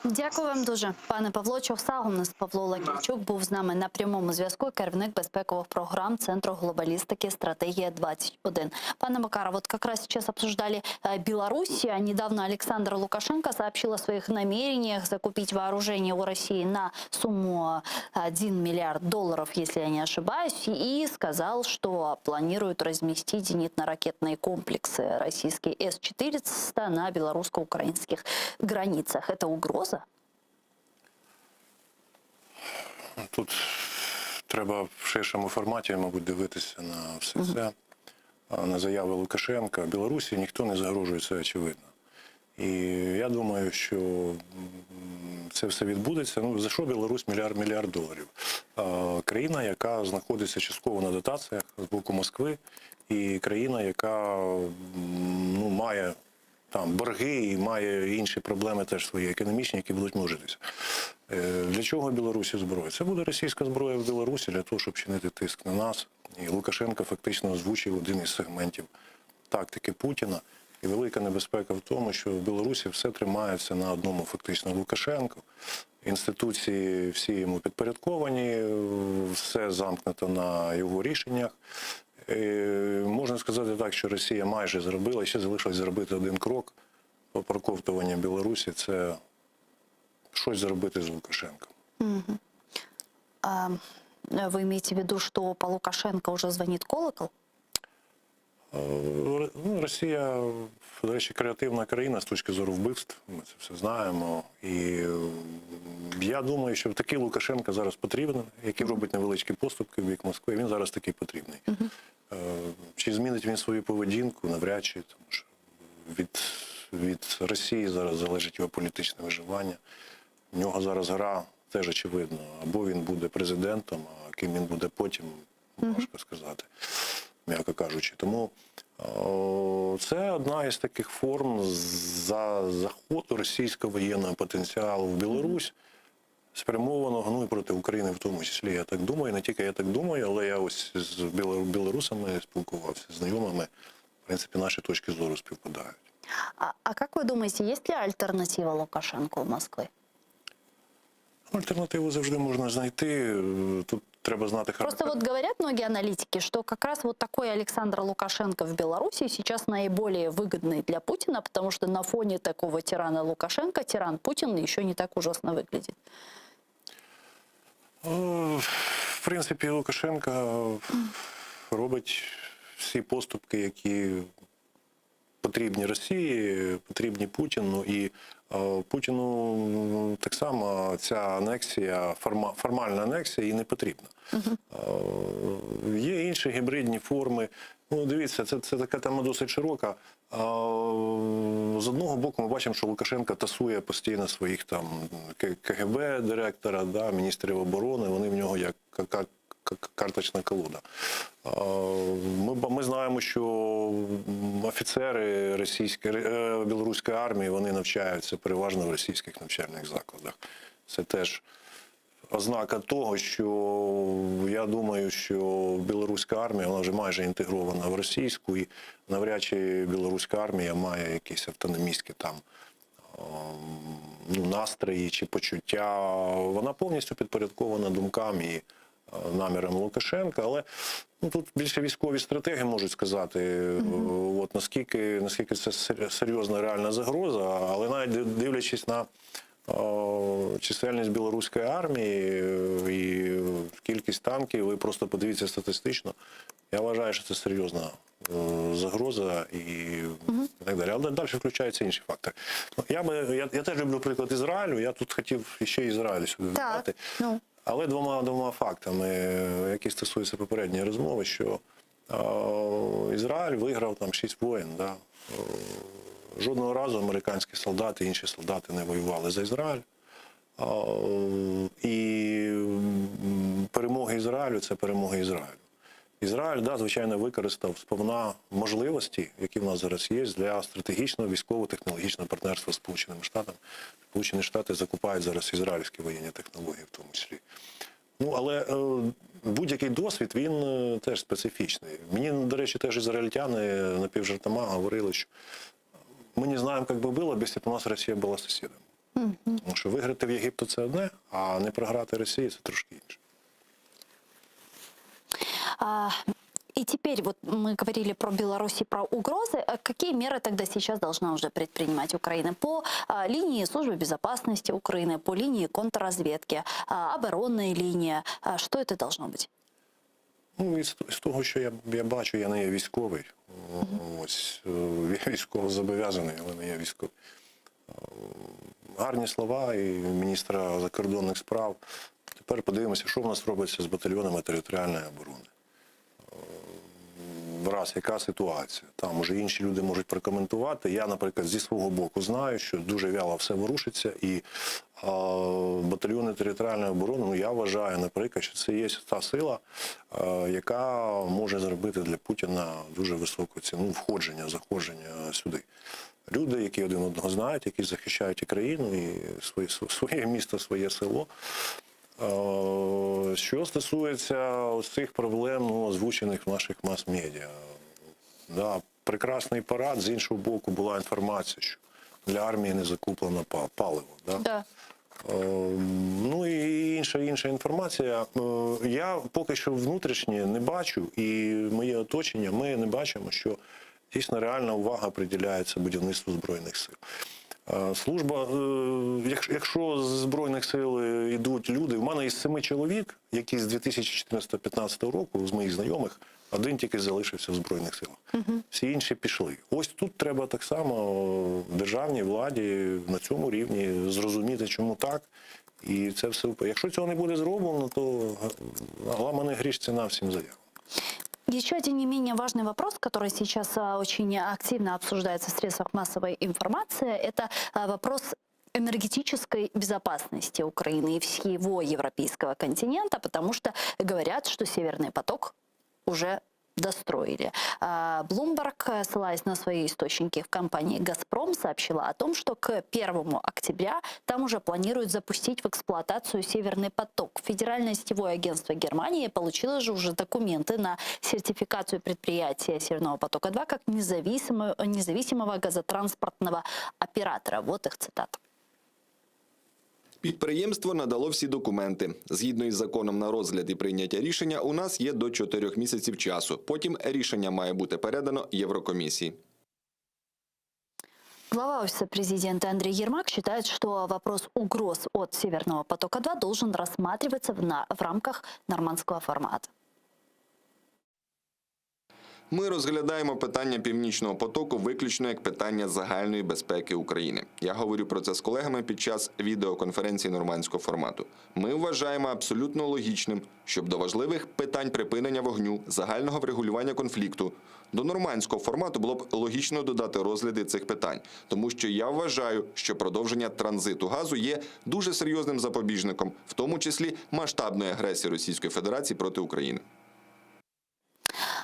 Дякую вам дуже, пане Павло. Човсагомнес Павло Лаківчук був з нами на прямому зв'язку, керівник безпековых программ Центра глобалистики «Стратегия-21». Пане Макаров, вот как раз сейчас обсуждали Беларусь. Недавно Александр Лукашенко сообщил о своих намерениях закупить вооружение у России на сумму $1 миллиард, если я не ошибаюсь, и сказал, что планирует разместить зенитно-ракетные комплексы российские С-400 на белорусско-украинских границах. Это угроза? Тут треба в ширшому форматі, мабуть, дивитися на все це, на заяви Лукашенка. Білорусі ніхто не загрожує, це очевидно. І я думаю, що це все відбудеться. За що Білорусь мільярд доларів? Країна, яка знаходиться частково на дотаціях з боку Москви, і країна, яка має там борги і має інші проблеми теж свої економічні, які будуть множитися. Для чого Білорусі зброя? Це буде російська зброя в Білорусі для того, щоб чинити тиск на нас. І Лукашенко фактично озвучив один із сегментів тактики Путіна. І велика небезпека в тому, що в Білорусі все тримається на одному фактично Лукашенку. Інституції всі йому підпорядковані, все замкнуто на його рішеннях. Можна сказати так, що Росія майже зробила, ще залишилось зробити один крок по проковтуванню Білорусі, це щось зробити з Лукашенком. Вы имеете в виду, что по Лукашенко уже звонит колокол? Росія, до речі, креативна країна з точки зору вбивств, ми це все знаємо. І я думаю, що такий Лукашенко зараз потрібен, який робить невеличкі поступки в бік Москви, він зараз такий потрібний. Чи змінить він свою поведінку? Навряд чи, тому що від Росії зараз залежить його політичне виживання. В нього зараз гра теж очевидно. Або він буде президентом, а ким він буде потім, важко сказати, м'яко кажучи. Тому це одна із таких форм заходу російського воєнного потенціалу в Білорусь, спрямованого і проти України в тому числі, я так думаю. Не тільки я так думаю, але я ось з білорусами спілкувався, з знайомими. В принципі, наші точки зору співпадають. А как вы думаете, есть ли альтернатива Лукашенко в Москве? Альтернативу завжди можна знайти. Тут треба знати характер. Просто вот говорят многие аналитики, что как раз вот такой Александр Лукашенко в Беларуси сейчас наиболее выгодный для Путина, потому что на фоне такого тирана Лукашенко тиран Путин еще не так ужасно выглядит. В принципі, Лукашенко робить всі поступки, які потрібні Росії, потрібні Путіну. І Путіну так само ця анексія, формальна анексія, і не потрібна. Є інші гібридні форми. Ну, дивіться, це така тема досить широка. З одного боку ми бачимо, що Лукашенко тасує постійно своїх там КГБ директора, да, міністрів оборони, вони в нього як карточна колода. Ми знаємо, що офіцери білоруської армії, вони навчаються переважно в російських навчальних закладах. Це теж ознака того, що я думаю, що білоруська армія, вона вже майже інтегрована в російську, і навряд чи білоруська армія має якісь автономістські там настрої чи почуття. Вона повністю підпорядкована думкам і намірам Лукашенка, але тут більше військові стратеги можуть сказати, наскільки це серйозна реальна загроза, але навіть дивлячись на чисельність білоруської армії і кількість танків, ви просто подивіться статистично, я вважаю, що це серйозна загроза і так далі. Але далі включаються інші фактори. Я теж люблю приклад Ізраїлю, я тут хотів ще Ізраїль сюди додати. Але двома фактами, які стосуються попередньої розмови, що Ізраїль виграв там 6 воєн. Да? Жодного разу американські солдати, інші солдати не воювали за Ізраїль. І перемоги Ізраїлю – це перемоги Ізраїлю. Ізраїль, да, звичайно, використав сповна можливості, які в нас зараз є, для стратегічного військово-технологічного партнерства з Сполученими Штатами. Сполучені Штати закупають зараз ізраїльські воєнні технології в тому числі. Але будь-який досвід, він теж специфічний. Мені, до речі, теж ізраїльтяни напівжартома говорили, що ми не знаємо, як би було, якщо б у нас Росія була сусідом. Тому що виграти в Єгипту – це одне, а не програти Росії – це трошки інше. И теперь вот мы говорили про Беларусь и про угрозы. Какие меры тогда сейчас должна уже предпринимать Украина по линии службы безопасности Украины, по линии контрразведки, оборонной линии? Что это должно быть? З того, що я бачу, я не є військовий. Я військово зобов'язаний, але не є військовий. Гарні слова і міністра закордонних справ. Тепер подивимося, що в нас робиться з батальйонами територіальної оборони. Раз, яка ситуація. Там уже інші люди можуть прокоментувати. Я, наприклад, зі свого боку знаю, що дуже вяло все ворушиться, і батальйони територіальної оборони, я вважаю, наприклад, що це є та сила, яка може зробити для Путіна дуже високу ціну заходження сюди. Люди, які один одного знають, які захищають і країну, і своє місто, своє село. Що стосується цих проблем, озвучених в наших мас-медіа. Да, прекрасний парад, з іншого боку була інформація, що для армії не закуплено паливо. Да? І інша інформація. Я поки що внутрішнє не бачу, і моє оточення, ми не бачимо, що дійсно реальна увага приділяється будівництву Збройних сил. Служба, якщо з Збройних сил йдуть люди, в мене із 7 чоловік, які з 2014-2015 року, з моїх знайомих, один тільки залишився в Збройних силах. Всі інші пішли. Ось тут треба так само державній владі на цьому рівні зрозуміти, чому так. І це все. Якщо цього не буде зроблено, то ламаний гріш ціна всім заявам. Еще один не менее важный вопрос, который сейчас очень активно обсуждается в средствах массовой информации, это вопрос энергетической безопасности Украины и всего европейского континента, потому что говорят, что Северный поток уже достроили. Bloomberg, ссылаясь на свои источники в компании «Газпром», сообщила о том, что к 1 октября там уже планируют запустить в эксплуатацию «Северный поток». Федеральное сетевое агентство Германии получило же уже документы на сертификацию предприятия «Северного потока-2» как независимого газотранспортного оператора. Вот их цитата. Підприємство надало всі документи. Згідно із законом на розгляд і прийняття рішення, у нас є до 4 місяців часу. Потім рішення має бути передано Єврокомісії. Глава Офиса президента Андрей Ермак считает, что вопрос угроз от «Северного потока-2» должен рассматриваться в рамках нормандского формата. Ми розглядаємо питання «Північного потоку» виключно як питання загальної безпеки України. Я говорю про це з колегами під час відеоконференції нормандського формату. Ми вважаємо абсолютно логічним, щоб до важливих питань припинення вогню, загального врегулювання конфлікту, до нормандського формату було б логічно додати розгляди цих питань, тому що я вважаю, що продовження транзиту газу є дуже серйозним запобіжником, в тому числі масштабної агресії Російської Федерації проти України.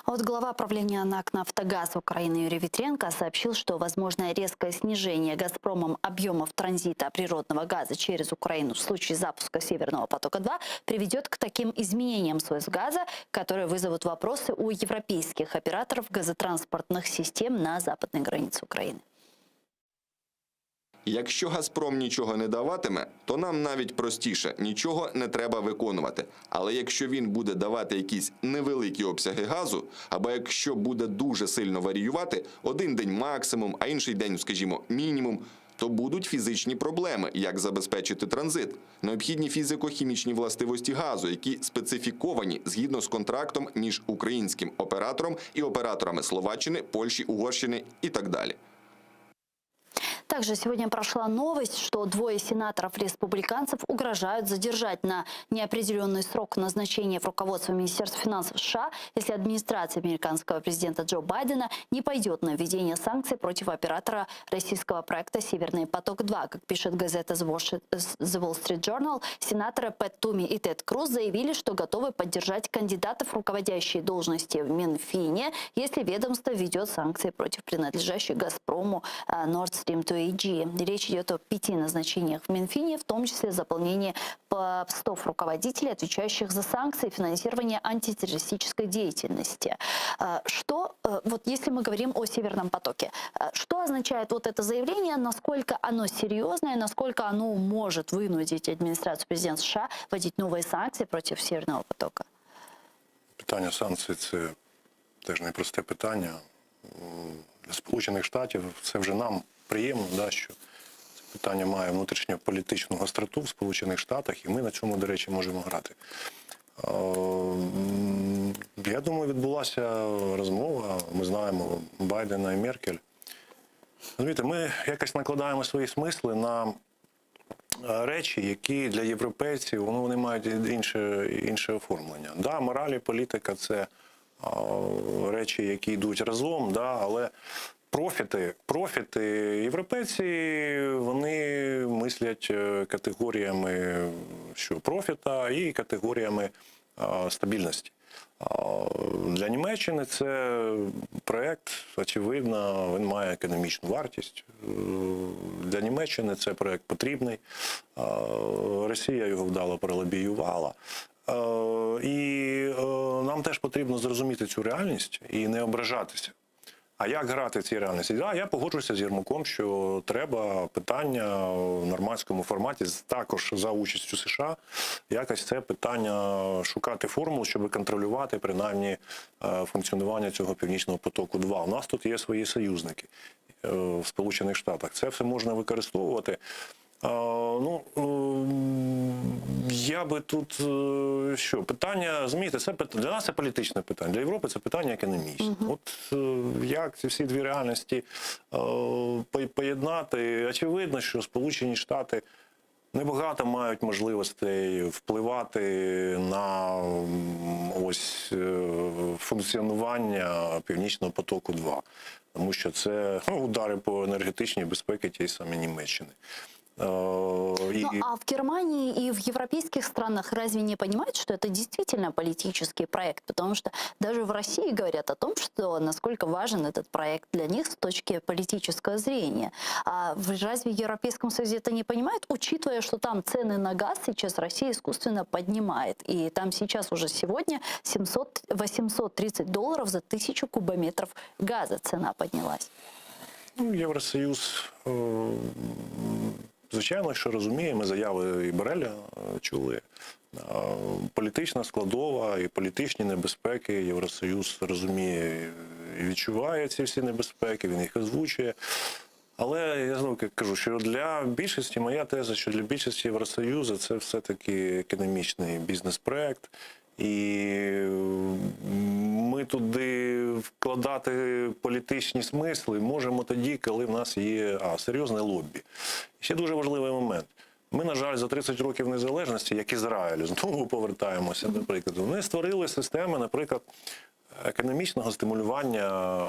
А вот глава правления НАК «Нафтогаз» Украины Юрий Витренко сообщил, что возможное резкое снижение «Газпромом» объемов транзита природного газа через Украину в случае запуска «Северного потока-2» приведет к таким изменениям свойств газа, которые вызовут вопросы у европейских операторов газотранспортных систем на западной границе Украины. Якщо «Газпром» нічого не даватиме, то нам навіть простіше – нічого не треба виконувати. Але якщо він буде давати якісь невеликі обсяги газу, або якщо буде дуже сильно варіювати, один день максимум, а інший день, скажімо, мінімум, то будуть фізичні проблеми, як забезпечити транзит. Необхідні фізико-хімічні властивості газу, які специфіковані згідно з контрактом між українським оператором і операторами Словаччини, Польщі, Угорщини і так далі. Также сегодня прошла новость, что двое сенаторов-республиканцев угрожают задержать на неопределенный срок назначения в руководство Министерства финансов США, если администрация американского президента Джо Байдена не пойдет на введение санкций против оператора российского проекта «Северный поток-2». Как пишет газета The Wall Street Journal, сенаторы Пэт Туми и Тед Круз заявили, что готовы поддержать кандидатов в руководящие должности в Минфине, если ведомство введет санкции против принадлежащей «Газпрому» Nord Stream 2 AG. Речь идет о 5 назначениях в Минфине, в том числе заполнение постов руководителей, отвечающих за санкции и финансирование антитеррористической деятельности. Что, вот если мы говорим о Северном потоке, что означает вот это заявление, насколько оно серьезное, насколько оно может вынудить администрацию президента США вводить новые санкции против Северного потока? Питання санкцій – це теж непросте питання. Для Сполучених Штатів це вже нам приємно, да, що це питання має внутрішньополітичну гостроту в Сполучених Штатах, і ми на цьому, до речі, можемо грати. Я думаю, відбулася розмова, ми знаємо, Байдена і Меркель. Розумієте, ми якось накладаємо свої смисли на речі, які для європейців, вони мають інше оформлення. Да, мораль і політика – це речі, які йдуть разом, да, але профіти європейці, вони мислять категоріями профіта і категоріями стабільності. Для Німеччини це проєкт, очевидно, він має економічну вартість. Для Німеччини це проєкт потрібний. Росія його вдало пролобіювала. І нам теж потрібно зрозуміти цю реальність і не ображатися. А як грати в цій реальності? Да, я погоджуюся з Єрмаком, що треба питання в нормандському форматі, також за участю США, якось це питання шукати формул, щоб контролювати принаймні функціонування цього Північного потоку-2. У нас тут є свої союзники в Сполучених Штатах. Це все можна використовувати. Я би тут, питання, розумієте, це для нас це політичне питання, для Європи це питання економічне. От як ці всі дві реальності поєднати? Очевидно, що Сполучені Штати небагато мають можливостей впливати на ось функціонування Північного потоку-2, тому що це удари по енергетичній безпеці тієї самої Німеччини. А в Германии и в европейских странах разве не понимают, что это действительно политический проект? Потому что даже в России говорят о том, что насколько важен этот проект для них с точки политического зрения. А разве в Европейском Союзе это не понимают, учитывая, что там цены на газ сейчас Россия искусственно поднимает? И там сейчас уже сегодня $830 за 1000 кубометров газа цена поднялась. Євросоюз, звичайно, що розуміє, ми заяви і Бореля чули. Політична складова і політичні небезпеки Євросоюз розуміє і відчуває ці всі небезпеки, він їх озвучує. Але я знову кажу, що для більшості, моя теза, що для більшості Євросоюзу це все-таки економічний бізнес-проект. І ми туди вкладати політичні смисли можемо тоді, коли в нас є серйозне лобі. Ще дуже важливий момент. Ми, на жаль, за 30 років незалежності, як Ізраїль, знову повертаємося до прикладу. Вони створили системи, наприклад, економічного стимулювання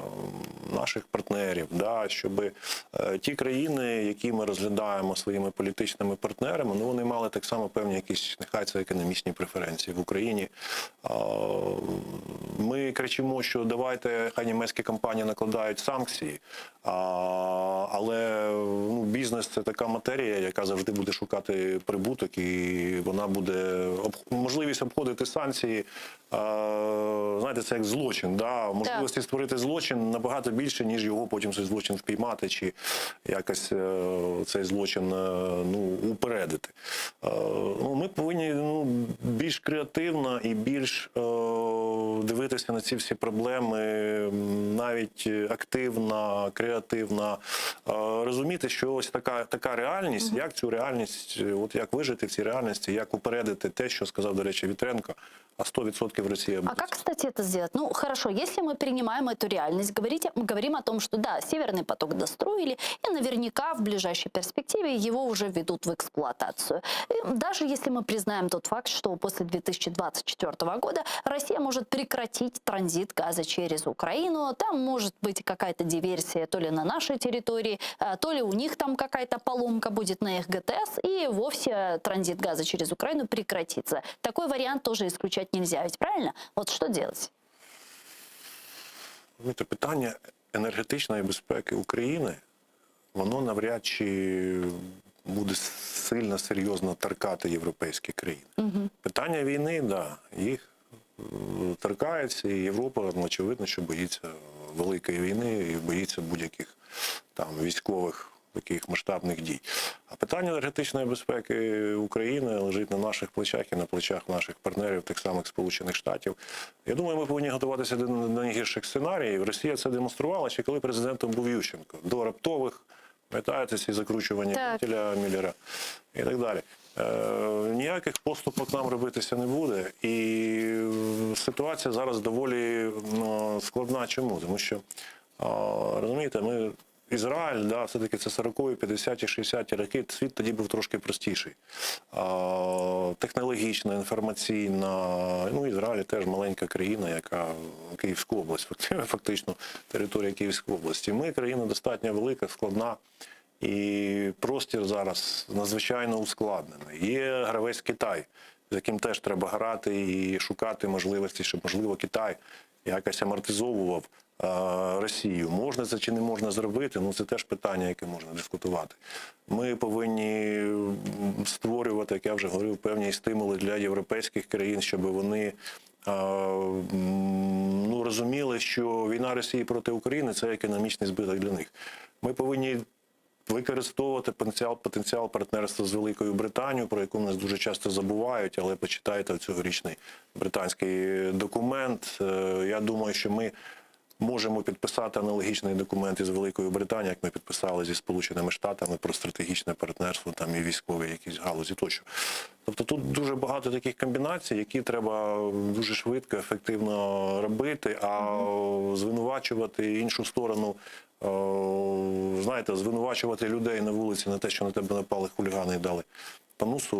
наших партнерів, щоб ті країни, які ми розглядаємо своїми політичними партнерами, вони мали так само певні якісь, нехай це економічні преференції. В Україні ми кричимо, що давайте, хай німецькі компанії накладають санкції, але бізнес – це така матерія, яка завжди буде шукати прибуток, і вона буде можливість обходити санкції, знаєте, це як злочин, можливості створити злочин набагато більше, ніж його потім цей злочин впіймати, чи якось цей злочин упередити. Ми повинні більш креативно і більш дивитися на ці всі проблеми, навіть активно, креативно, розуміти, що ось така реальність, як цю реальність, як вижити в цій реальності, як упередити те, що сказав, до речі, Вітренко, а 100% Россия будет. А как, кстати, это сделать? Хорошо, если мы принимаем эту реальность, говорим о том, что да, Северный поток достроили, и наверняка в ближайшей перспективе его уже введут в эксплуатацию. И даже если мы признаем тот факт, что после 2024 года Россия может прекратить транзит газа через Украину, там может быть какая-то диверсия то ли на нашей территории, то ли у них там какая-то поломка будет на их ГТС, и вовсе транзит газа через Украину прекратится. Такой вариант тоже исключать нельзя, ведь правильно? Вот что делать? Це питання енергетичної безпеки України, воно навряд чи буде сильно, серйозно торкати європейські країни. Питання війни, їх торкається, і Європа, очевидно, що боїться великої війни і боїться будь-яких там військових таких масштабних дій. А питання енергетичної безпеки України лежить на наших плечах і на плечах наших партнерів, тих самих Сполучених Штатів. Я думаю, ми повинні готуватися до найгірших сценаріїв. Росія це демонструвала ще коли президентом був Ющенко. До раптових, пам'ятаєте, ці закручування вентиля Міллера і так далі. Ніяких поступок нам робитися не буде. І ситуація зараз доволі складна. Чому? Тому що, розумієте, Ізраїль, все-таки це 40-ті, 50-ті, 60-ті роки, світ тоді був трошки простіший. Технологічна, інформаційна, Ізраїль теж маленька країна, яка Київська область, фактично територія Київської області. Ми країна достатньо велика, складна, і простір зараз надзвичайно ускладнений. Є гравець Китай, з яким теж треба грати і шукати можливості, щоб, можливо, Китай якось амортизовував Росію. Можна це чи не можна зробити, це теж питання, яке можна дискутувати. Ми повинні створювати, як я вже говорив, певні стимули для європейських країн, щоб вони розуміли, що війна Росії проти України – це економічний збиток для них. Ми повинні використовувати потенціал партнерства з Великою Британією, про яку нас дуже часто забувають, але почитайте цьогорічний британський документ. Я думаю, що ми можемо підписати аналогічний документ із Великою Британією, як ми підписали зі Сполученими Штатами про стратегічне партнерство, там і військові якісь галузі тощо. Тобто тут дуже багато таких комбінацій, які треба дуже швидко, ефективно робити, а звинувачувати іншу сторону, звинувачувати людей на вулиці на те, що на тебе напали хулігани і дали поносу,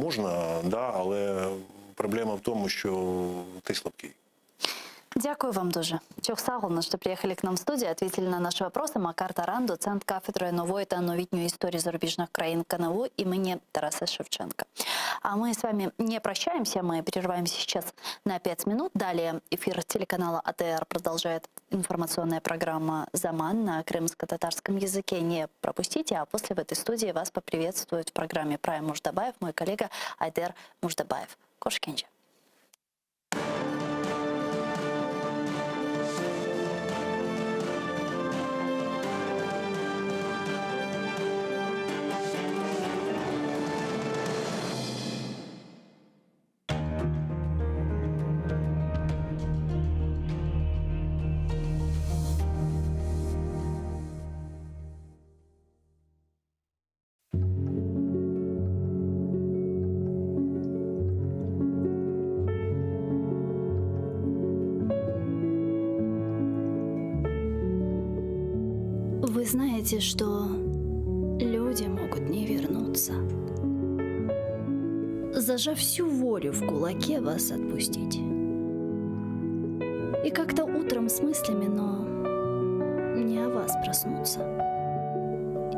можна, але проблема в тому, що ти слабкий. Дякую вам дуже. Чох сагулно, що приїхали к нам в студію, ответили на наші вопроси. Макар Таран, доцент кафедри нової та новітньої історії зарубіжних країн КНУ імені Тараса Шевченка. А мы с вами не прощаемся, мы прерываемся сейчас на 5 минут. Далее эфир телеканала АТР продолжает информационная программа «Заман» на крымско-татарском языке. Не пропустите, а после в этой студии вас поприветствует в программе «Прайм Муждабаев» мой коллега Айдер Муждабаев. Кошкинджи. Вы знаете, что люди могут не вернуться. Зажав всю волю в кулаке, вас отпустить. И как-то утром с мыслями, но не о вас проснуться.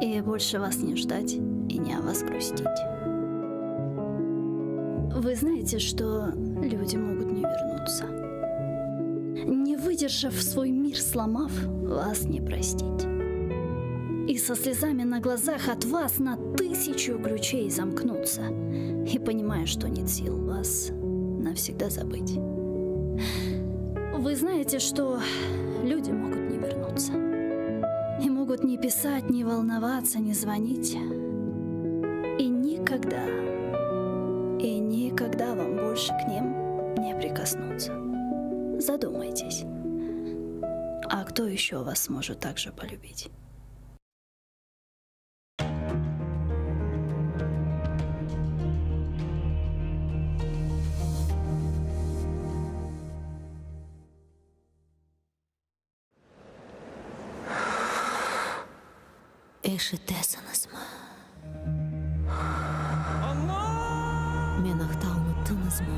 И больше вас не ждать и не о вас грустить. Вы знаете, что люди могут не вернуться. Не выдержав свой мир, сломав, вас не простить. И со слезами на глазах от вас на 1000 ключей замкнуться. И понимая, что нет сил вас навсегда забыть. Вы знаете, что люди могут не вернуться. И могут не писать, не волноваться, не звонить. И никогда вам больше к ним не прикоснуться. Задумайтесь. А кто еще вас сможет так же полюбить? Эшетесанасма. Менахтауну тынызма.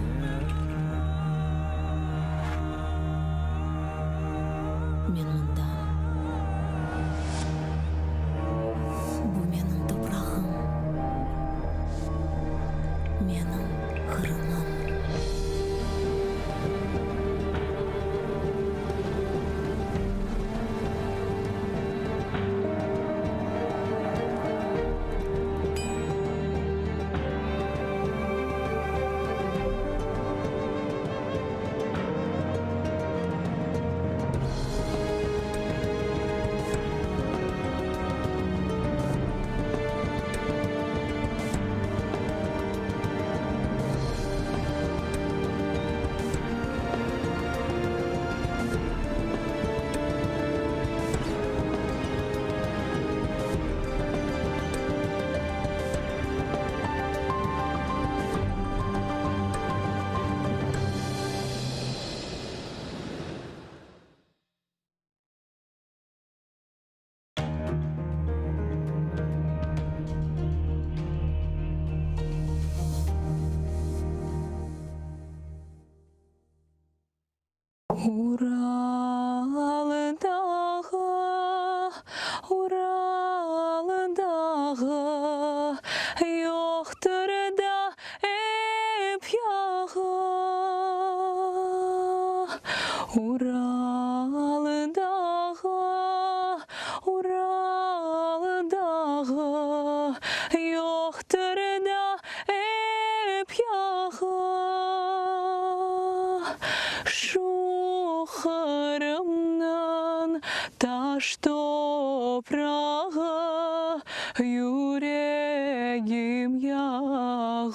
Мен мындам. Бу менің топрағым. Менің қырымым. Уралдағы yoxdur da ep yağı. Uralдағы yoxdur da ep yağı. Şuharımdan taş toprağı, yüreğim yağı.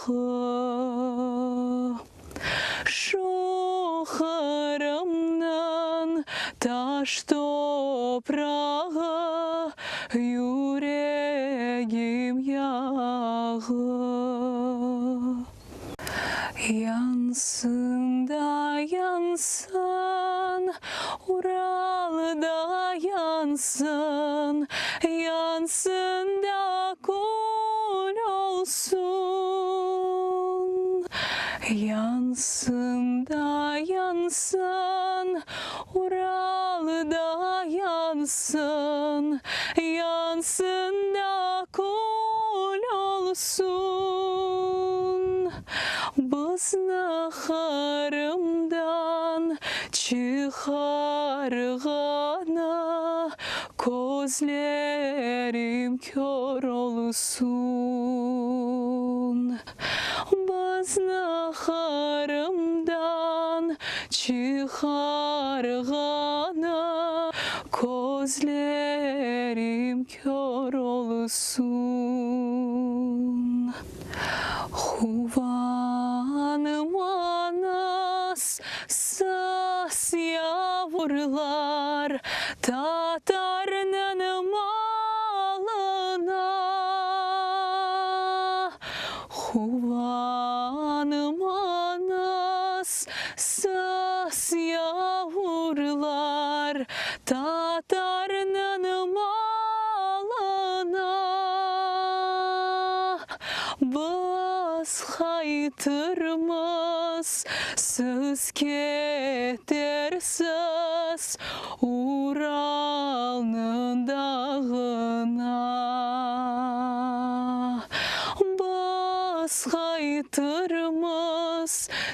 Şuharımdan taş toprağı, yüreğim yağı. Yansın da yansın, Ural'da yansın, yansın da kul olsun. Yansın da yansın, Ural'da yansın, yansın da kul olsun. Bıznaharımdan çıkargana gözlerim kör olsun. Bıznaharımdan çıkargana gözlerim kör olsun. Huvanım anas sas yavrular Tatar'ın malına. Huvanım anas sas yavrular Tatar'ın malına. қайтырмас, сіз кетерсіз Уралның дағына. Бас қайтырмас,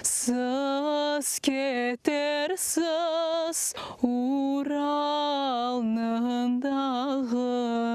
сіз кетерсіз Уралның дағына.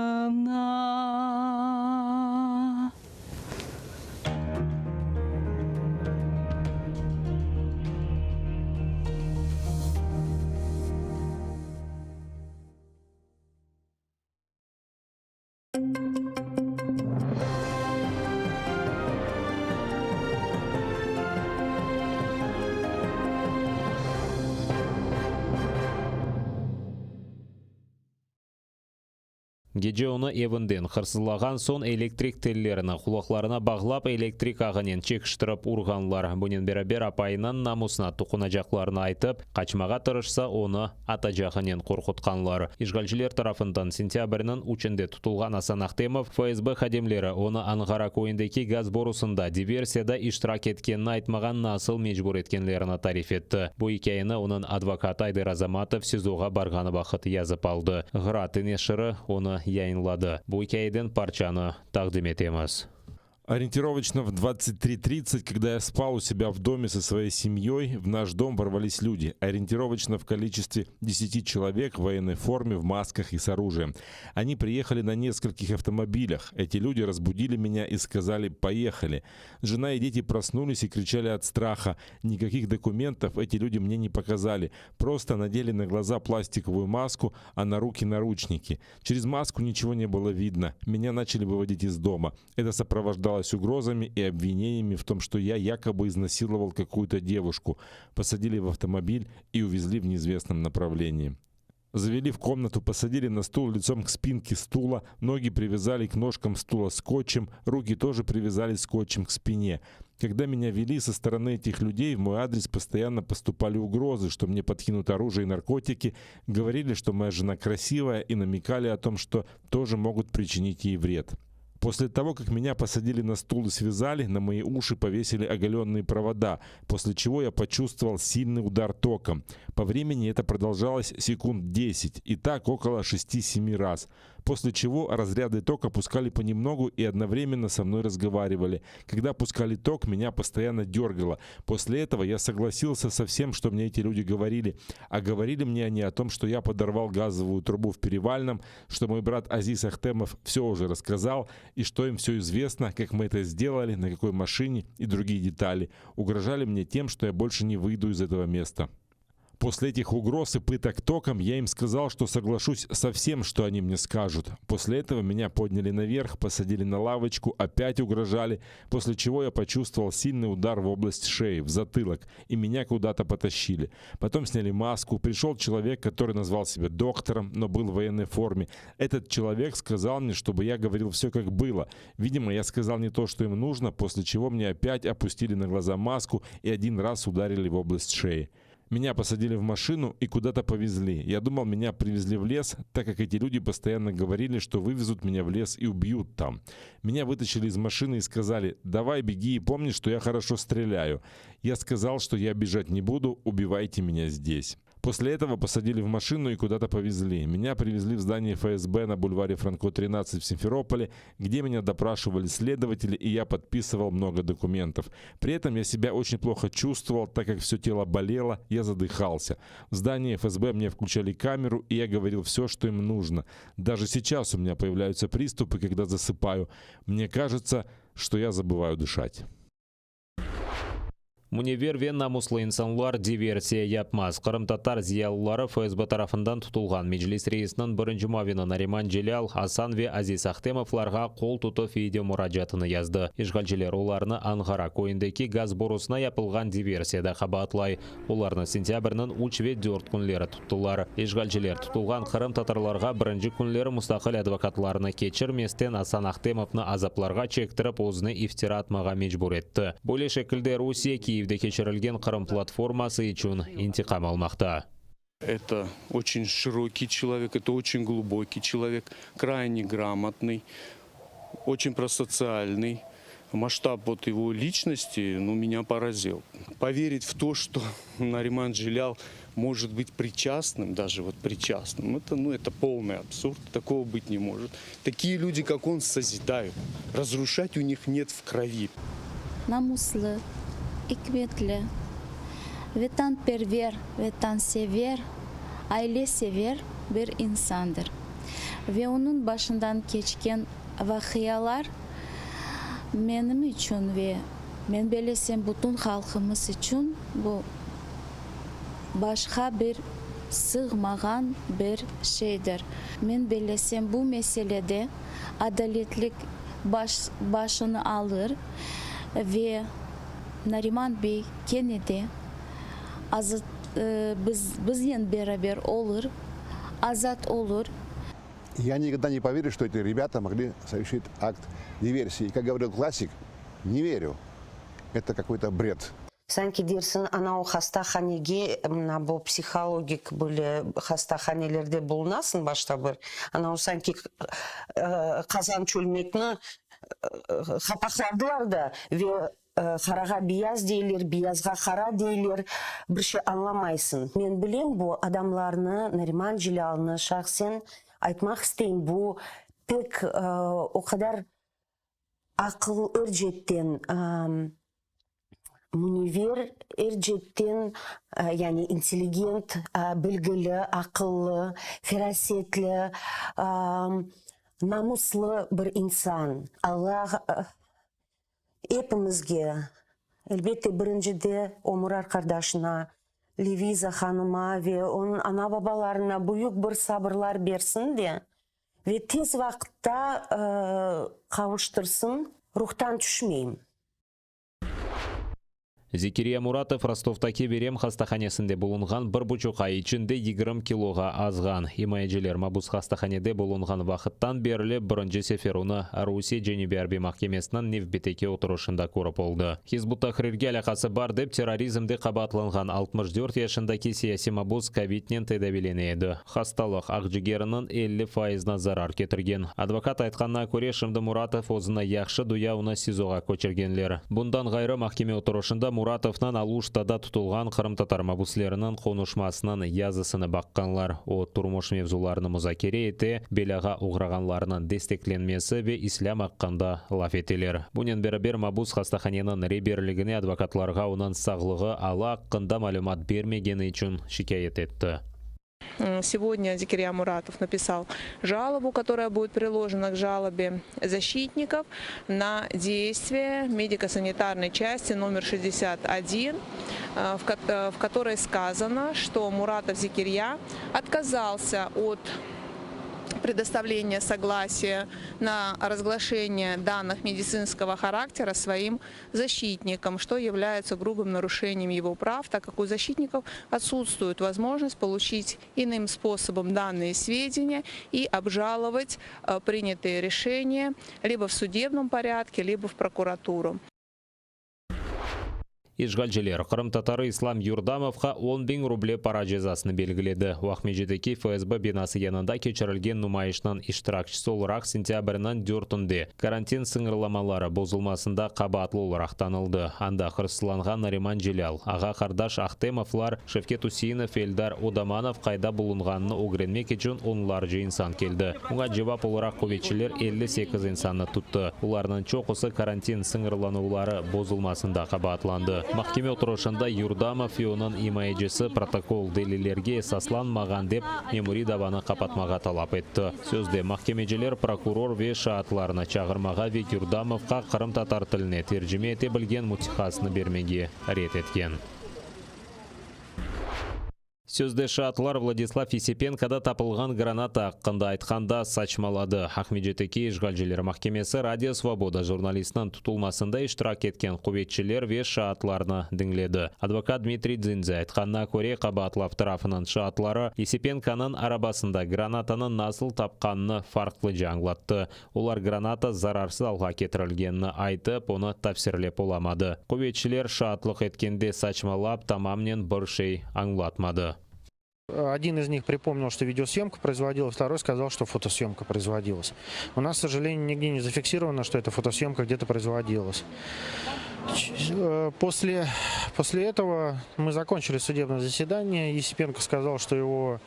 Геже оны евінден қырсылаған сон электрик теллеріні құлақларына бағлап электрик ағынен чекіштіріп ұрғанлар. Бұнен бәрі апайынан намысына тұқынажақларына айтып, қачмаға тұрышса оны ата жағынен қорқытқанлар. Ишгалшілер тарафындан сентябрінің учінде тұтылған Асан Ахтемов ФСБ хадемлері оны Анғара койындеки газ борусында диверсияда иштирак еткенін айтмаған насыл мejbur еткенлеріне тариф етті. Бұл хикаяны оның адвокаты Айдар Азаматов СИЗОға барғаны бақыт язып алды. Ғыратын ешірі оны яйынлады. Бұл хикаяден парчаны тақдим етеміз. Ориентировочно в 23:30, когда я спал у себя в доме со своей семьей, в наш дом ворвались люди. Ориентировочно в количестве 10 человек в военной форме, в масках и с оружием. Они приехали на нескольких автомобилях. Эти люди разбудили меня и сказали «поехали». Жена и дети проснулись и кричали от страха. Никаких документов эти люди мне не показали. Просто надели на глаза пластиковую маску, а на руки наручники. Через маску ничего не было видно. Меня начали выводить из дома. Это сопровождалось угрозами и обвинениями в том, что я якобы изнасиловал какую-то девушку. Посадили в автомобиль и увезли в неизвестном направлении. Завели в комнату, посадили на стул лицом к спинке стула, ноги привязали к ножкам стула скотчем, руки тоже привязали скотчем к спине. Когда меня вели, со стороны этих людей в мой адрес постоянно поступали угрозы, что мне подкинут оружие и наркотики, говорили, что моя жена красивая, и намекали о том, что тоже могут причинить ей вред. После того, как меня посадили на стул и связали, на мои уши повесили оголенные провода, после чего я почувствовал сильный удар током. По времени это продолжалось секунд 10, и так около 6-7 раз. После чего разряды тока пускали понемногу и одновременно со мной разговаривали. Когда пускали ток, меня постоянно дергало. После этого я согласился со всем, что мне эти люди говорили. А говорили мне они о том, что я подорвал газовую трубу в Перевальном, что мой брат Азиз Ахтемов все уже рассказал, и что им все известно, как мы это сделали, на какой машине и другие детали. Угрожали мне тем, что я больше не выйду из этого места. После этих угроз и пыток током я им сказал, что соглашусь со всем, что они мне скажут. После этого меня подняли наверх, посадили на лавочку, опять угрожали, после чего я почувствовал сильный удар в область шеи, в затылок, и меня куда-то потащили. Потом сняли маску, пришел человек, который назвал себя доктором, но был в военной форме. Этот человек сказал мне, чтобы я говорил все как было. Видимо, я сказал не то, что им нужно, после чего мне опять опустили на глаза маску и один раз ударили в область шеи. Меня посадили в машину и куда-то повезли. Я думал, меня привезли в лес, так как эти люди постоянно говорили, что вывезут меня в лес и убьют там. Меня вытащили из машины и сказали: «Давай, беги и помни, что я хорошо стреляю». Я сказал, что я бежать не буду, убивайте меня здесь. После этого посадили в машину и куда-то повезли. Меня привезли в здание ФСБ на бульваре Франко 13 в Симферополе, где меня допрашивали следователи, и я подписывал много документов. При этом я себя очень плохо чувствовал, так как все тело болело, я задыхался. В здании ФСБ мне включали камеру, и я говорил все, что им нужно. Даже сейчас у меня появляются приступы, когда засыпаю. Мне кажется, что я забываю дышать. Муневер вен намуслы инсанлар диверсия япмас. Қырым-татар зиялылары ФСБ тарафындан тұтылған Меджлис рейсінің бірінші муавины Нариман Желял, Асан ве Азиз Ахтемовларға қол тұтып видео мұражатыны язды. Ишгалчилер оларны Анғара койындеки газ борусына япылған диверсияда қабатлай. Оларны сентябрінің 3-4 күнлері тұттылар. Ишгалчилер тұтылған қырым-татарларға бірінші күнлері мұстақыл адвокатларына кечірместен Асан Ахтемовны азапларға чектіріп өзіні ифтиратмаға мejbur етті. Более шекілде Русия Киевде кечірілген Қырым платформасы үшін интиқам алмақта. Это очень широкий человек, это очень глубокий человек, крайне грамотный, очень просоциальный, масштаб вот его личности, ну, меня поразил. Поверить в то, что Нариман Джелял может быть причастным, даже вот причастным, это полный абсурд, такого быть не может. Такие люди, как он, созидают. Разрушать у них нет в крови. Namuslu, hikmetli, vatanperver, vatansever, ailesever bir insandır. Ve onun başından geçen vakıyalar benim için ve ben belesem bütün halkımız için bu başka bir sığmagan bir şeydir. Ben belesem bu meselede adaletlik başını alır ve Nariman Bey Kennedy bizden beraber olur, azat olur. Я никогда не поверю, что эти ребята могли совершить акт диверсии. И, как говорил классик, не верю. Это какой-то бред. Sanki dersin ana o hastahanege, bu psikologik böyle hastahanelerde bulunasın başta bir. Ana o sanki kazan çölmekini kapaklardılar da ve Karaga beyaz değiller, beyazga kara değiller, bir şey anlamaysın. Ben bileyim bu adamlarını, Nariman Celal'ını şahsen aytmak isteyim. Bu pek o kadar akıl örcetten, münevver örcetten, yani intelligent, bilgili, akıllı, ferasetli, namuslu bir insan. Allah hepimizge, elbette birincide Omurar kardeşine, Leviza hanıma ve onun ana babalarına büyük bir sabırlar versin de ve tez vakitte kavuştursun, ruhtan düşmeyeyim. Зекирия Муратов Ростовтаки берем хастаханесінде болынған 1,5 ай içinde 20 килоға азған. Имайджелер Мабус хастаханеде болынған вақыттан берілі бірінші сефер оны Русия және Берби махкемесінің невбетеке отырышында көріп болды. Хизбут Тахрирге алақасы бар деп терроризмде қабатланған 64 yaşındaki siyasi Мабус ковиднен тедавиленеді. Хасталық ақжигерінің 50% зарар кетірген. Адвокат айтқанына көре Шымды Муратов өзіна яқшы дуяуына СИЗОға көчіргенлер. Бұндан ғайры махкеме отырышында Муратовнан Алуштада тұтылған қырым-татар мабуслерінің қонушмасының язысыны баққанлар. О тұрмыш мевзуларыны мұзакере ете, белаға ұғрағанларының дестекленмесі ве ислам аққанда лаф етелер. Бұнен бері мабус хастаханенің реберлігіне адвокатларға оның сағлығы ала аққында малюмат бермегені үшін шикает етті. Сегодня Зекирия Муратов написал жалобу, которая будет приложена к жалобе защитников на действия медико-санитарной части номер 61, в которой сказано, что Муратов Зекирия отказался от предоставления согласия на разглашение данных медицинского характера своим защитникам, что является грубым нарушением его прав, так как у защитников отсутствует возможность получить иным способом данные сведения и обжаловать принятые решения либо в судебном порядке, либо в прокуратуру. Ишгалжелер Қырым-татары Ислам Юрдамовқа 10.000 рубле пара жазасын белгіледі. Уақмежедеки ФСБ бинасы янында кечірілген нумайышынан иштиракчысы оларақ сентябрынан 4-інде карантин сыңырламалары бозылмасында қабатлы оларақ танылды. Анда қырсыланған Нариман Джелял, аға қардаш Ахтемовлар, Шевкет Усейнов, Эльдар Удаманов қайда болынғаныны огренмек үшін онлар инсан келді. Оңа жауап оларақ көветшілер 58 инсанны тұтты. Оларның чоқысы карантин сыңырланулары бозылмасында қабатланды. Махкеме отырышында Юрдамов и оның имайджесі протокол делилерге эсасланмаған деп меморидаваны қапатмаға талап етті. Сөзде махкемежелер прокурор ве шаатларына чағырмаға ве Юрдамовқа қырым-татар тіліне тержіме ете білген мутихасыны бермеге рет еткен. Сөзде шаатлар Владислав Есепенкада тапылған граната аққында айтқанда сачмалады. Ахмеджетеки Ишгалжелер махкемесі Радио Свобода журналистінің тұтылмасында иштирак еткен құветшілер ве шаатларны діңледі. Адвокат Дмитрий Дзинзе айтқанына көре Қабатлав тарафының шаатлары Есепенканың арабасында гранатаның насыл тапқанны фарқлы жаңлатты. Олар граната зарарсыз алға кетірілгенні айтып, оны тапсирлеп оламады. Құветшілер шаатлық еткенде сачмалап тамамнен бір шей аңлатмады. Один из них припомнил, что видеосъемка производилась, второй сказал, что фотосъемка производилась. У нас, к сожалению, нигде не зафиксировано, что эта фотосъемка где-то производилась. После этого мы закончили судебное заседание. Есипенко сказал, что его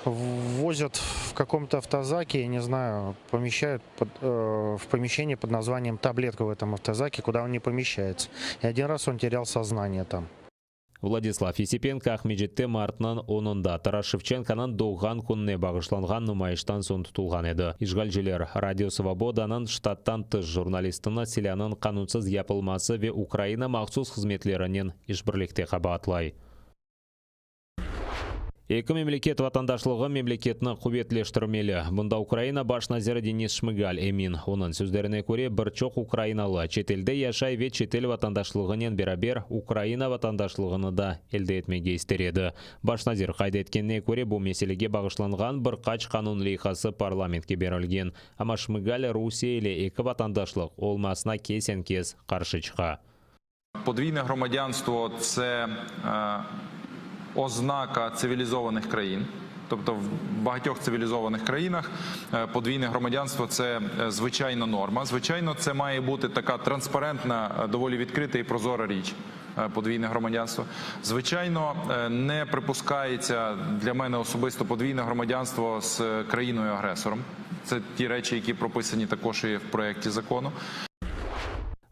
возят в каком-то автозаке, я не знаю, помещают в помещение под названием «Таблетка» в этом автозаке, куда он не помещается. И один раз он терял сознание там. Владислав Есипенко Ахмеджетте мартынан 10-да Тарас Шевченканын туылған күніне бағышланған нумайыштан соң тұтылған еді. Ишгалжілер Радио Свободанын штаттан тыш журналистына силянын қанунсыз япылмасы ве Украина махсус қызметлерінен ишбірлікте қабатлай. Екі мемлекет ватандашлығы мемлекетіні құбетлештірмелі. Бұнда Украина баш назирі Денис Шмыгаль эмин. Оның сөздеріне көре бір чоқ Украиналы четелде яшай ве четел ватандашлығынен берабер Украина ватандашлығыны да елді етмеге істереді. Баш назир қайда еткеніне көре бұл меселеге бағышланған бір қач қанун лейхасы парламентке берілген. Ама Шмыгаль Русия или екі ватандашлық олмасына кесен-кес қаршы чыға. Подвійне громадянство – це ознака цивілізованих країн. Тобто в багатьох цивілізованих країнах подвійне громадянство – це звичайна норма. Звичайно, це має бути така транспарентна, доволі відкрита і прозора річ – подвійне громадянство. Звичайно, не припускається для мене особисто подвійне громадянство з країною-агресором. Це ті речі, які прописані також і в проєкті закону.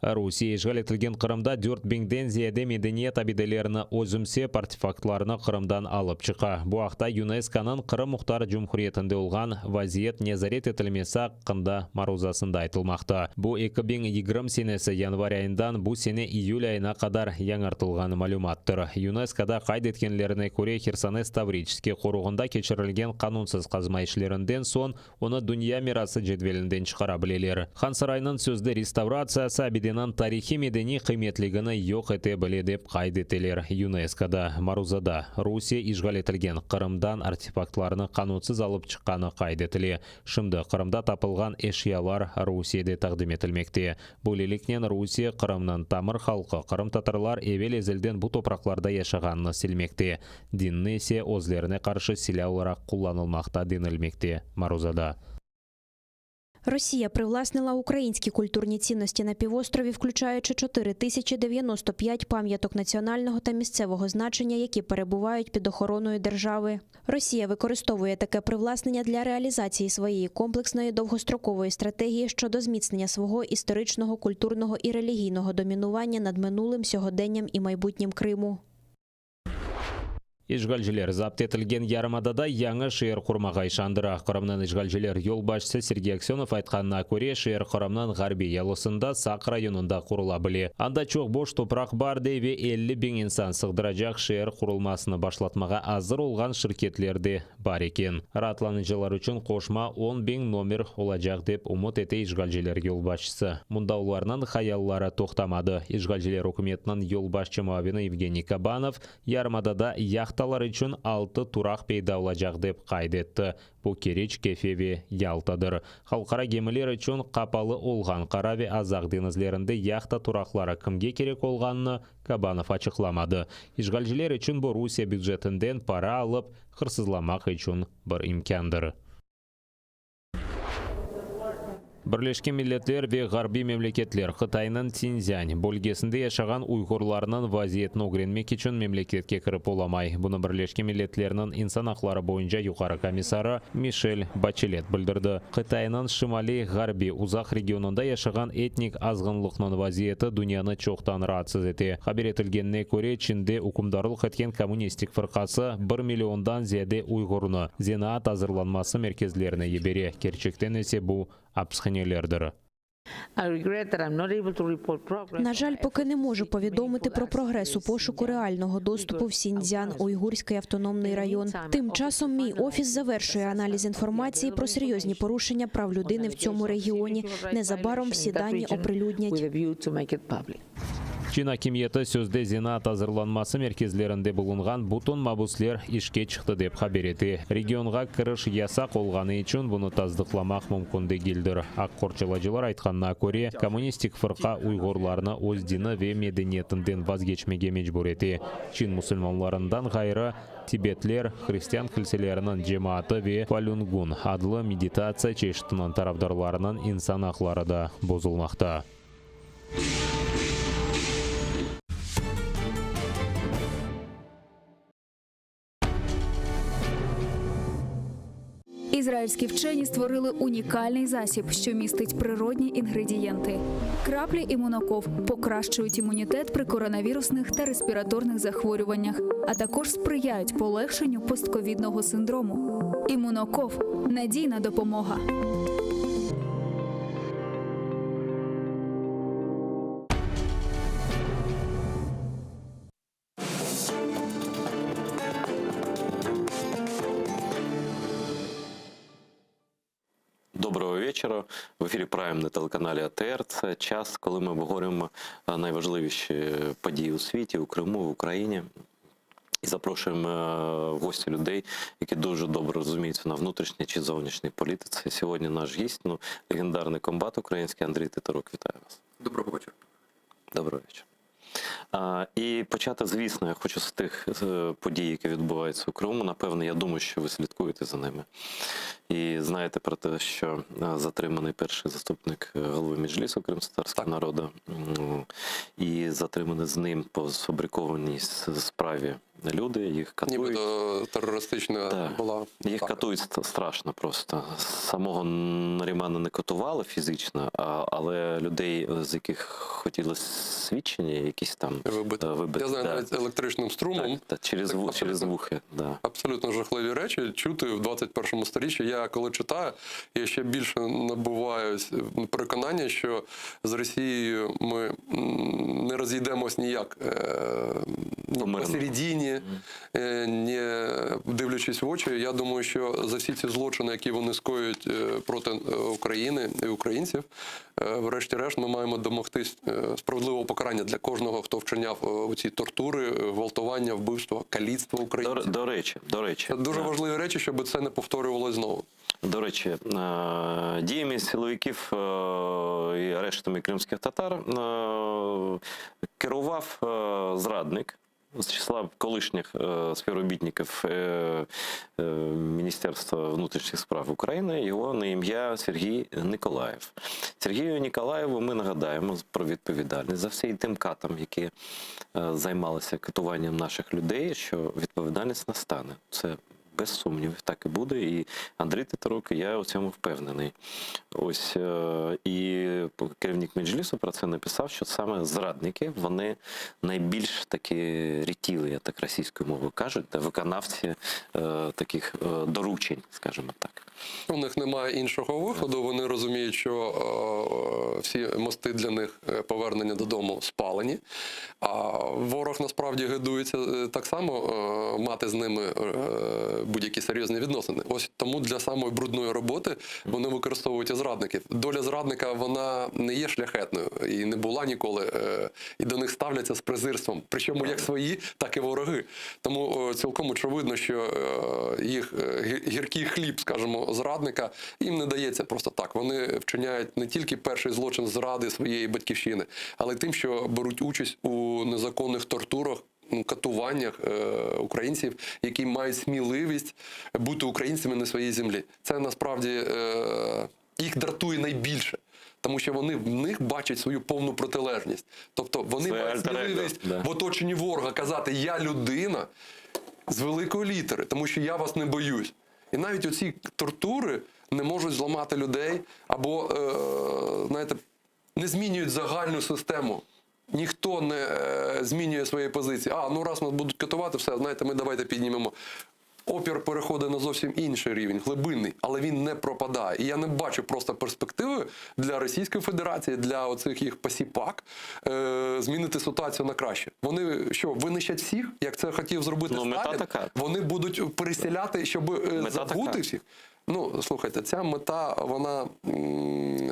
Русия ишгалетілген Қырымда 4000-ден зияде медениет абиделеріні өзімсе артефактларына Қырымдан алып чыға. Бұл ақта ЮНЕСКО-нын Қырым Мұхтар Жұмхуриетінде олған вазиет незарет етілмесі қында марузасында айтылмақты. Бұл 2020 сенесі январь айындан бұл сене июль айына қадар яңартылған малюматтыр. ЮНЕСКО-да қайд еткенлеріне көре Херсонес Таврический қорығында кечірілген қанунсыз қазма ішлерінден сон, оны дүния мирасы жедвелінден шығара білелер. Хан сарайының сөзді реставрациясы абиден тарихи медени қиметлігіні йоқ ете біле деп қайд етелер. ЮНЕСКО-да марузада Русия ишғал етілген Қырымдан артефактларыны қанунсыз алып шыққаны қайд етіле. Шымды Қырымда тапылған эшиялар Русияде тақдим етілмекте. Бұл елікнен Русия Қырымның тамыр халқы Қырым татарлар евел езілден бұл топрақларда яшағанны сілмекте. Динні есе өзлеріне қаршы силя оларақ құлланылмақта денілмекте марузада. Росія привласнила українські культурні цінності на півострові, включаючи 4095 пам'яток національного та місцевого значення, які перебувають під охороною держави. Росія використовує таке привласнення для реалізації своєї комплексної довгострокової стратегії щодо зміцнення свого історичного, культурного і релігійного домінування над минулим, сьогоденням і майбутнім Криму. Ишгалжілер запт етілген Ярымадада яңы шиыр құрмағай шандыра. Қырымнан ишгалжілер ел башысы Сергей Аксенов айтқанына көре шиыр Қырымнан ғарби ялысында Сақ районында құрыла біле. Анда чоқ бош топрақ бар дейве 50 бен инсан сығдырajak шиыр құрылмасыны башлатмаға азыр олған шыркетлерде бар екен. Ратланычылар үшін қошма 10 бен номер олajak деп умут ете ишгалжілер ел башысы. Мұнда оларынан хаяллары тоқтамады. Ишгалжілер үкіметінің ел башчы муавины Евгений Кабанов Ярымадада яқталар үшін 6 тұрақ пейда олajak деп қайд етті. Бұл Кереч, Кефеве, Ялтадыр. Халқара кемелер үшін қапалы олған қараве азақ денізлерінде яқта тұрақлары кімге керек олғанны Кабанов ачықламады. Ишгалжілер үшін бұл Русия бюджетінден пара алып, қырсызламақ үшін бір имкандыр. Бірлешкен Миллетлер ве ғарби мемлекетлер Қытайның Цинзянь бөлгесінде яшаған уйғурларының вазиетін огренмек үшін мемлекетке кіріп оламай. Бұны Бірлешкен Миллетлерінің инсан ақлары бойынша юқары комиссары Мишель Бачелет білдірді. Қытайның Шимали ғарби ұзақ регионында яшаған этник азғынлықның вазиеті дүнияны чоқтан раатсыз ете. Хабар етілгеніне көре Чінде үкімдарлық еткен коммунистик фырқасы 1 миллиондан зияде уйғурны зенаат азырланмасы меркезлеріне ебере. Керчектен есе бұл апсхенелердір. На жаль, поки не можу повідомити про прогрес у пошуку реального доступу в Сіньцзян, Уйгурський автономний район. Тим часом мій офіс завершує аналіз інформації про серйозні порушення прав людини в цьому регіоні. Незабаром всі дані оприлюднять. Чин хакимияты сөзде зинат азырланмасы мерkezlerinde bulungan butun mabusler işке çıktı деп хабар етті. Регионға кіріш ясақ olғаны үшін бұны таздықламақ мүмкінді келдір. Аққорчылажылар айтқанына көре, коммунистик фырқа уйғурларны өз дini ve medeniyetinden vazgeçmege mecbur etti. Чин musulmanlarından gayrı Tibetler, Hristiyan kilselerinin cemaati ve Falun Gong adlı meditatsiya çeşitinin tarafdarlarının insan hakları da bozulmakta. Ізраїльські вчені створили унікальний засіб, що містить природні інгредієнти. Краплі імуноков покращують імунітет при коронавірусних та респіраторних захворюваннях, а також сприяють полегшенню постковідного синдрому. Імуноков – надійна допомога. Доброго вечора. В ефірі Прайм на телеканалі АТР. Це час, коли ми обговорюємо найважливіші події у світі, у Криму, в Україні. І запрошуємо в гості людей, які дуже добре розуміються на внутрішній чи зовнішній політиці. Сьогодні наш гість, легендарний комбат український Андрій Тетерук. Вітаю вас. Доброго вечора. Доброго вечора. І почати, звісно, я хочу з тих подій, які відбуваються у Криму. Напевно, я думаю, що ви слідкуєте за ними. І знаєте про те, що затриманий перший заступник голови Меджлісу кримськотатарського народу і затриманий з ним по сфабрикованій справі люди, їх катують. Нібито терористична була. Їх катують страшно просто. Самого Нарімана не катували фізично, але людей, з яких хотіли свідчення, якісь там вибити. Я знаю, навіть електричним струмом. Так, через вухи. Да. Абсолютно жахливі речі чути в 21 сторіччі. Я коли читаю, я ще більше набуваюсь переконання, що з Росією ми не розійдемось ніяк посередині, не дивлячись в очі. Я думаю, що за всі ці злочини, які вони скоюють проти України і українців, врешті-решт ми маємо домогтись справедливого покарання для кожного, хто вчиняв оці тортури, гвалтування, вбивства, каліцтво українців. До речі. Це дуже важливі речі, щоб це не повторювалося знову. До речі, діями силовиків і арештами кримських татар керував зрадник з числа колишніх співробітників Міністерства внутрішніх справ України, його на ім'я Сергій Ніколаєв. Сергію Ніколаєву ми нагадаємо про відповідальність за всі тим катам, які займалися катуванням наших людей, що відповідальність настане. Це без сумнівів так і буде, і Андрій Тетерук, я у цьому впевнений. Ось, і керівник Меджлісу про це написав, що саме зрадники, вони найбільш такі рітіли, я так російською мовою кажуть, виконавці таких доручень, скажімо так. У них немає іншого виходу, вони розуміють, що всі мости для них повернення додому спалені, а ворог насправді гидується так само мати з ними будь-які серйозні відносини. Ось тому для самої брудної роботи вони використовують і зрадників. Доля зрадника, вона не є шляхетною і не була ніколи, і до них ставляться з презирством. Причому як свої, так і вороги. Тому цілком очевидно, що їх гіркий хліб, скажімо, зрадника їм не дається просто так. Вони вчиняють не тільки перший злочин зради своєї батьківщини, але й тим, що беруть участь у незаконних тортурах, катуваннях українців, які мають сміливість бути українцями на своїй землі. Це насправді їх дратує найбільше. Тому що вони в них бачать свою повну протилежність. Тобто вони мають сміливість в оточенні ворога казати «я людина» з великої літери, тому що я вас не боюсь. І навіть оці тортури не можуть зламати людей або, знаєте, не змінюють загальну систему. Ніхто не змінює свої позиції. Раз нас будуть катувати, все, знаєте, ми давайте піднімемо. Опір переходить на зовсім інший рівень, глибинний, але він не пропадає. І я не бачу просто перспективи для Російської Федерації, для оцих їх посіпак змінити ситуацію на краще. Вони що, винищать всіх, як це хотів зробити Сталін? Вони будуть переселяти, щоб забути всіх? Слухайте, ця мета, вона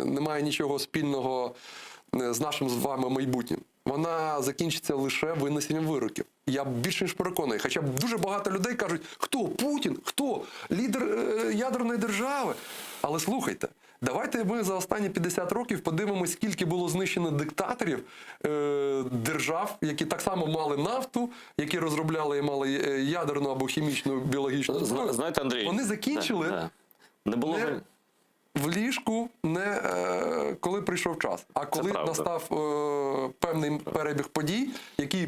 не має нічого спільного з нашим з вами майбутнім. вона закінчиться лише винесенням вироків. Я більше ніж переконаний. Хоча дуже багато людей кажуть, хто Путін, хто лідер ядерної держави. Але слухайте, давайте ми за останні 50 років подивимось, скільки було знищено диктаторів держав, які так само мали нафту, які розробляли і мали ядерну або хімічну, біологічну зброю. Знаєте, Андрій, вони закінчили не було в ліжку, не коли прийшов час, а коли настав певний перебіг подій, який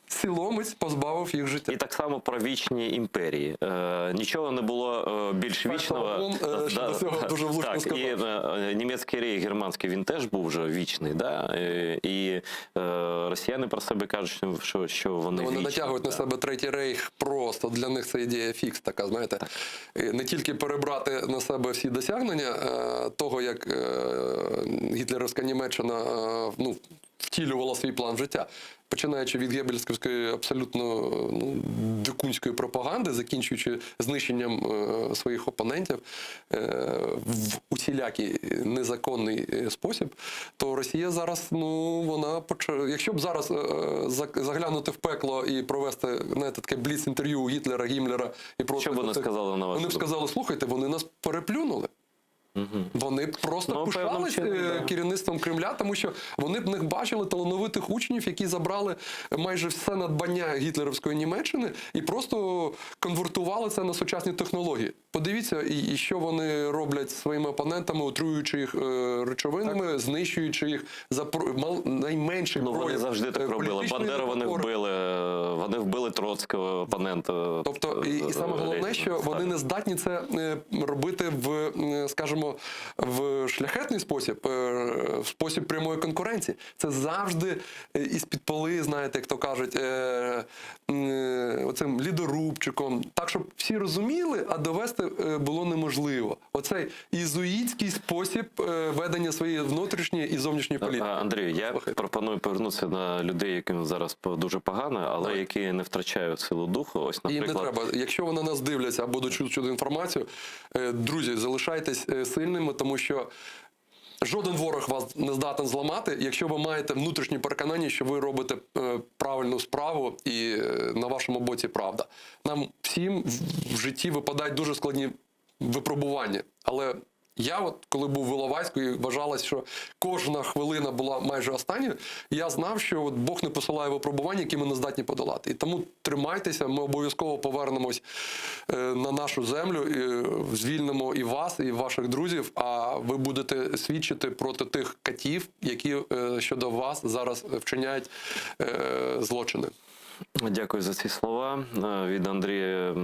силомиць позбавив їх життя. І так само про вічні імперії. Нічого не було більш вічного. Щодо цього дуже влучно сказав. І німецький рейх германський, він теж був вже вічний. Да? І росіяни про себе кажуть, що вони Вони вічні. натягують на себе Третій рейх просто. Для них це ідея фікс така, знаєте. Не тільки перебрати на себе всі досягнення того, як гітлерівська Німеччина втілювала свій план життя, починаючи від геббельської абсолютно дикунської пропаганди, закінчуючи знищенням своїх опонентів в усілякий незаконний спосіб, то Росія зараз, вона якщо б зараз заглянути в пекло і провести, знаєте, таке бліц-інтерв'ю у Гітлера, Гіммлера і просто... Що б вони сказали на вас? Вони б сказали, слухайте, вони нас переплюнули. Вони просто пишалися керівництвом Кремля, тому що вони б них бачили талановитих учнів, які забрали майже все надбання гітлерівської Німеччини і просто конвертували це на сучасні технології. Подивіться, і що вони роблять своїми опонентами, отруюючи їх речовинами, знищуючи їх за найменших прояв. Вони завжди так робили. Бандеру вони вбили Троцького, опонента. Тобто, і саме головне, що вони не здатні це робити в, скажімо, в шляхетний спосіб, в спосіб прямої конкуренції. Це завжди із-під поли, знаєте, як то кажуть, оцим лідорубчиком. Так, щоб всі розуміли, а довести було неможливо. Оцей ізуїтський спосіб ведення своєї внутрішньої і зовнішньої політики. Андрію, я пропоную повернутися на людей, яким зараз дуже погано, але які не втрачають силу духу. Ось, наприклад... Їм не треба. Якщо вони нас дивляться або чують інформацію, друзі, залишайтесь сильними, тому що жоден ворог вас не здатен зламати, якщо ви маєте внутрішнє переконання, що ви робите правильну справу і на вашому боці правда. Нам всім в житті випадають дуже складні випробування, але я коли був в Іловайську і вважалось, що кожна хвилина була майже останньою, я знав, що Бог не посилає випробування, які ми не здатні подолати. І тому тримайтеся, ми обов'язково повернемось на нашу землю, і звільнимо і вас, і ваших друзів, а ви будете свідчити проти тих катів, які щодо вас зараз вчиняють злочини. Дякую за ці слова від Андрія.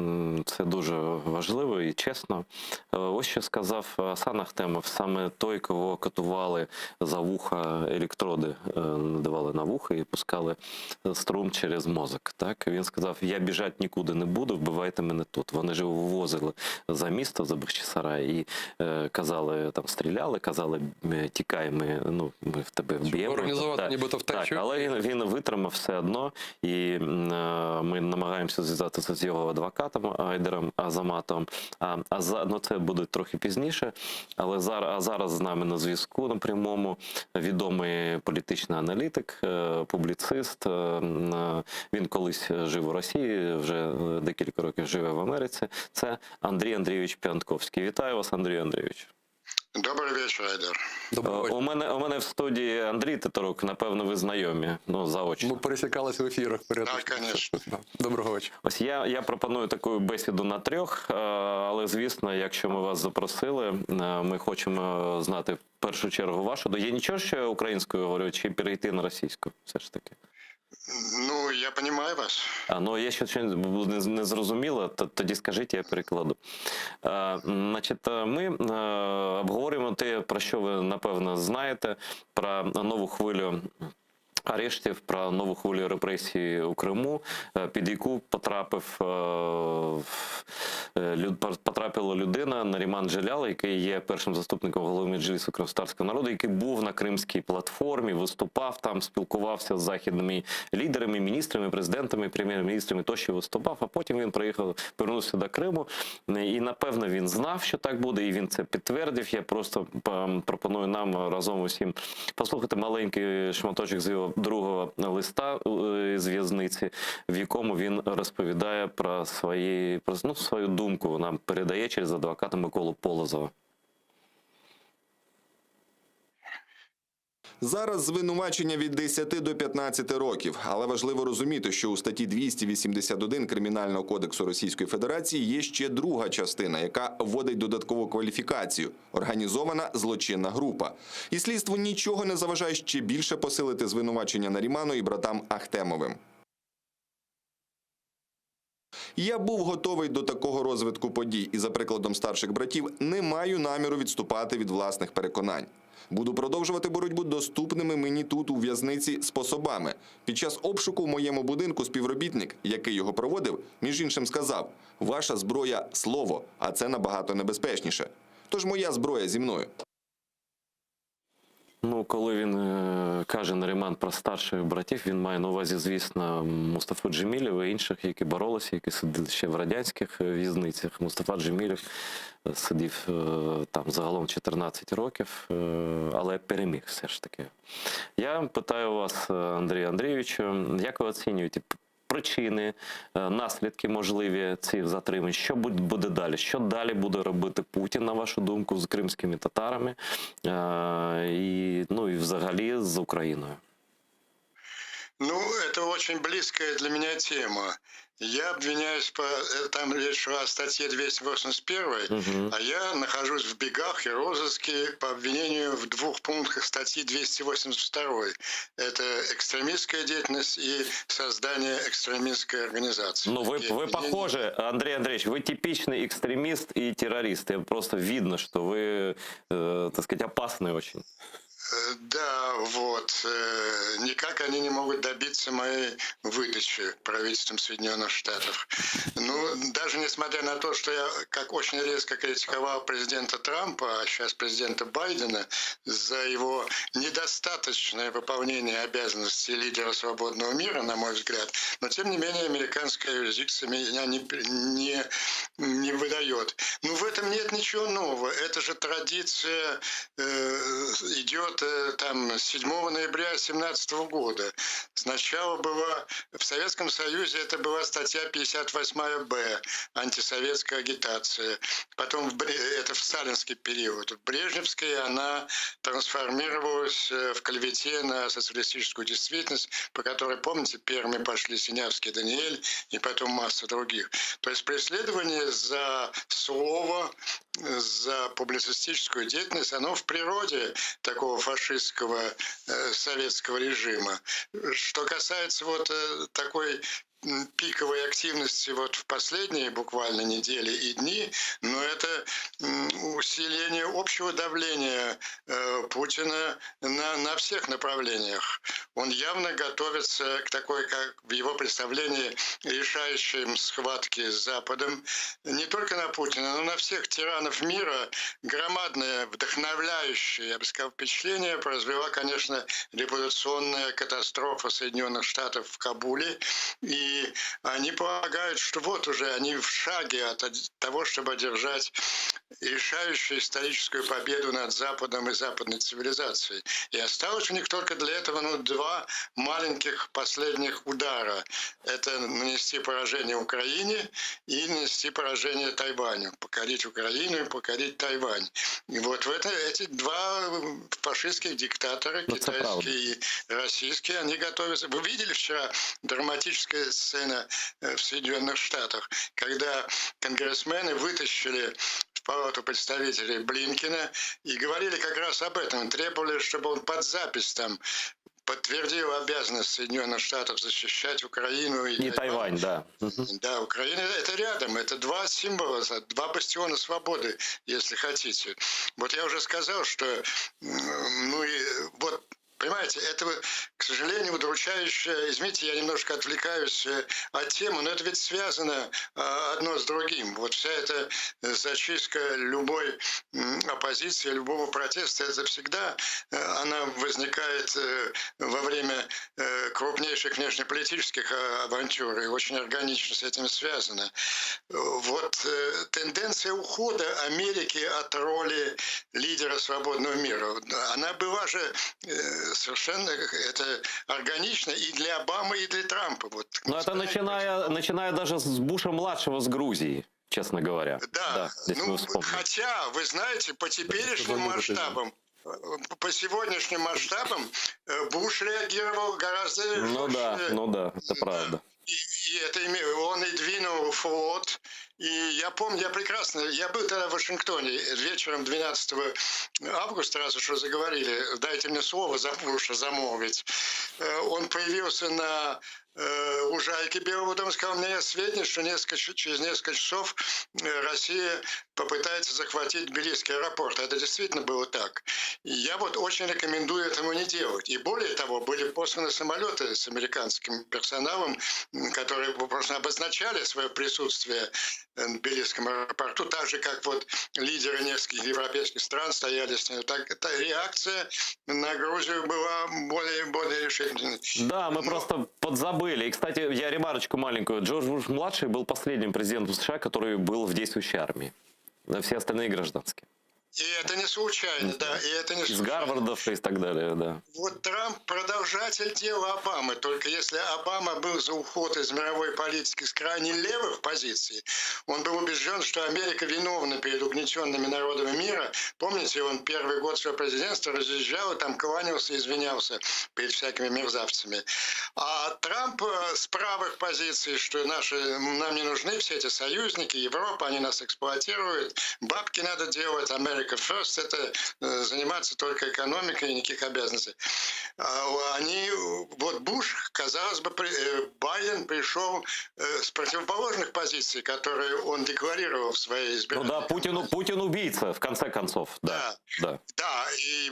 Це дуже важливо і чесно. Ось що сказав Асан Ахтемов, саме той, кого катували за вуха, електроди надавали на вуха і пускали струм через мозок. Так? Він сказав, я біжати нікуди не буду, вбивайте мене тут. Вони ж вивозили за місто, за Бахчисарай і казали, там стріляли, казали, тікай, ми в тебе вб'ємо. Організувати нібито втечу. Так, але він витримав все одно, і ми намагаємося зв'язатися з його адвокатом Айдером Азаматом. Це буде трохи пізніше. Але зараз з нами на зв'язку на прямому відомий політичний аналітик, публіцист. Він колись жив у Росії, вже декілька років живе в Америці. Це Андрій Андрійович П'янтковський. Вітаю вас, Андрій Андрійович. Добрий вечір, Айдар. У мене в студії Андрій Тетерук, напевно, ви знайомі, заочно. Ми пересікалися в ефірах. Так, звісно. Доброго вечора. Ось я пропоную таку бесіду на трьох, але, звісно, якщо ми вас запросили, ми хочемо знати в першу чергу вашу. Є нічого, що я українською говорю, чи перейти на російську все ж таки? Ну, я розумію вас. Я ще не зрозуміло, тоді скажіть, я перекладу. Значить, ми обговорюємо те, про що ви, напевно, знаєте, про нову хвилю арештів, про нову хвилю репресій у Криму, під яку потрапив потрапила людина Наріман Джелял, який є першим заступником голови Меджлісу кримськотатарського народу, який був на кримській платформі, виступав там, спілкувався з західними лідерами, міністрами, президентами, прем'єр-міністрами, тощо виступав, а потім він повернувся до Криму. І, напевно, він знав, що так буде, і він це підтвердив. Я просто пропоную нам разом усім послухати маленький шматочок з його другого листа з в'язниці, в якому він розповідає про свою думку, нам передає через адвоката Миколу Полозова. Зараз звинувачення від 10 до 15 років, але важливо розуміти, що у статті 281 Кримінального кодексу Російської Федерації є ще друга частина, яка вводить додаткову кваліфікацію – організована злочинна група. І слідству нічого не заважає ще більше посилити звинувачення Наріману і братам Ахтемовим. Я був готовий до такого розвитку подій і, за прикладом старших братів, не маю наміру відступати від власних переконань. Буду продовжувати боротьбу доступними мені тут, у в'язниці, способами. Під час обшуку в моєму будинку співробітник, який його проводив, між іншим сказав: «Ваша зброя – слово, а це набагато небезпечніше. Тож моя зброя зі мною». Ну, коли він каже Наріман про старших братів, він має на увазі, звісно, Мустафу Джемілєва і інших, які боролися, які сиділи ще в радянських в'язницях. Мустафа Джемілєв сидів там загалом 14 років, але переміг все ж таки. Я питаю вас, Андрію Андрійовичу, як ви оцінюєте причини, наслідки можливі цих затримань? Що буде далі? Що далі буде робити Путін, на вашу думку, з кримськими татарами і взагалі з Україною? Ну, это очень близкая для меня тема. Я обвиняюсь там речь шла о статье 281, а я нахожусь в бегах и розыске по обвинению в 2 пунктах статьи 282. Это экстремистская деятельность и создание экстремистской организации. Ну, вы похожи, Андрей Андреевич, вы типичный экстремист и террорист. Просто видно, что вы, так сказать, опасный очень. Да, вот. Никак они не могут добиться моей выдачи правительством Соединенных Штатов. Ну, даже несмотря на то, что я как очень резко критиковал президента Трампа, а сейчас президента Байдена, за его недостаточное выполнение обязанностей лидера свободного мира, на мой взгляд, но тем не менее американская юрисдикция меня не выдает. Ну, в этом нет ничего нового. Это же традиция идет там с 7 ноября 2017 года. Сначала была в Советском Союзе, это была статья 58-Б, антисоветская агитация. Потом это в сталинский период. В брежневской она трансформировалась в клевете на социалистическую действительность, по которой, помните, первыми пошли Синявский, Даниэль и потом масса других. То есть преследование за слово, за публицистическую деятельность, оно в природе такого фашистского советского режима. Что касается вот такой пиковой активности вот в последние буквально недели и дни, но это усиление общего давления Путина на всех направлениях. Он явно готовится к такой, как в его представлении, решающей схватке с Западом. Не только на Путина, но на всех тиранов мира. Громадное, вдохновляющее, я бы сказал, впечатление произвела, конечно, репутационная катастрофа Соединенных Штатов в Кабуле. И они полагают, что вот уже они в шаге от того, чтобы одержать решающую историческую победу над Западом и западной цивилизацией. И осталось у них только для этого 2 маленьких последних удара. Это нанести поражение Украине и нанести поражение Тайваню. Покорить Украину и покорить Тайвань. И вот эти 2 фашистских диктатора, китайский и российский, они готовятся. Вы видели вчера драматическая сцена в Соединенных Штатах, когда конгрессмены вытащили в палату представителей Блинкена и говорили как раз об этом, требовали, чтобы он под запись там подтвердил обязанность Соединенных Штатов защищать Украину и Тайвань, да. Да, Украина это рядом, это 2 символа, 2 бастиона свободы, если хотите. Вот я уже сказал, что вот Понимаете, это, к сожалению, удручающе. Извините, я немножко отвлекаюсь от темы, но это ведь связано одно с другим. Вот вся эта зачистка любой оппозиции, любого протеста, это всегда она возникает во время крупнейших внешнеполитических авантюр и очень органично с этим связано. Вот тенденция ухода Америки от роли лидера свободного мира, она была же совершенно это органично и для Обамы, и для Трампа. Вот, но это начиная даже с Буша-младшего с Грузии, честно говоря. Да, хотя, вы знаете, по теперешним масштабам, по сегодняшним масштабам Буш реагировал гораздо жестче. Ну да, это правда. И это он и двинул флот. И я помню, я был тогда в Вашингтоне вечером 12 августа, раз уж вы заговорили, дайте мне слово за Буша замолвить. Он появился на лужайке Белого дома, сказал, у меня есть сведения, что через несколько часов Россия попытается захватить Тбилисский аэропорт. Это действительно было так. И я вот очень рекомендую этому не делать. И более того, были посланы самолеты с американским персоналом, которые просто обозначали свое присутствие в Тбилисском аэропорту, так же, как вот лидеры нескольких европейских стран стояли с ней. Так, эта реакция на Грузию была более решительной. Да, мы просто подзабыли. И, кстати, я ремарочку маленькую. Джордж Буш-младший был последним президентом США, который был в действующей армии. Все остальные гражданские. И это не случайно, да, и это не случайно. Из Гарвардов и так далее, да. Вот Трамп продолжатель дела Обамы, только если Обама был за уход из мировой политики с крайне левых позиций, он был убежден, что Америка виновна перед угнетенными народами мира. Помните, он первый год своего президентства разъезжал и там кланялся и извинялся перед всякими мерзавцами. А Трамп с правых позиций, что нам не нужны все эти союзники, Европа, они нас эксплуатируют, бабки надо делать, Америка first, это заниматься только экономикой и никаких обязанностей. Вот Буш, казалось бы, Байден пришел с противоположных позиций, которые он декларировал в своей избирательной. Ну да, Путин убийца, в конце концов. Да, и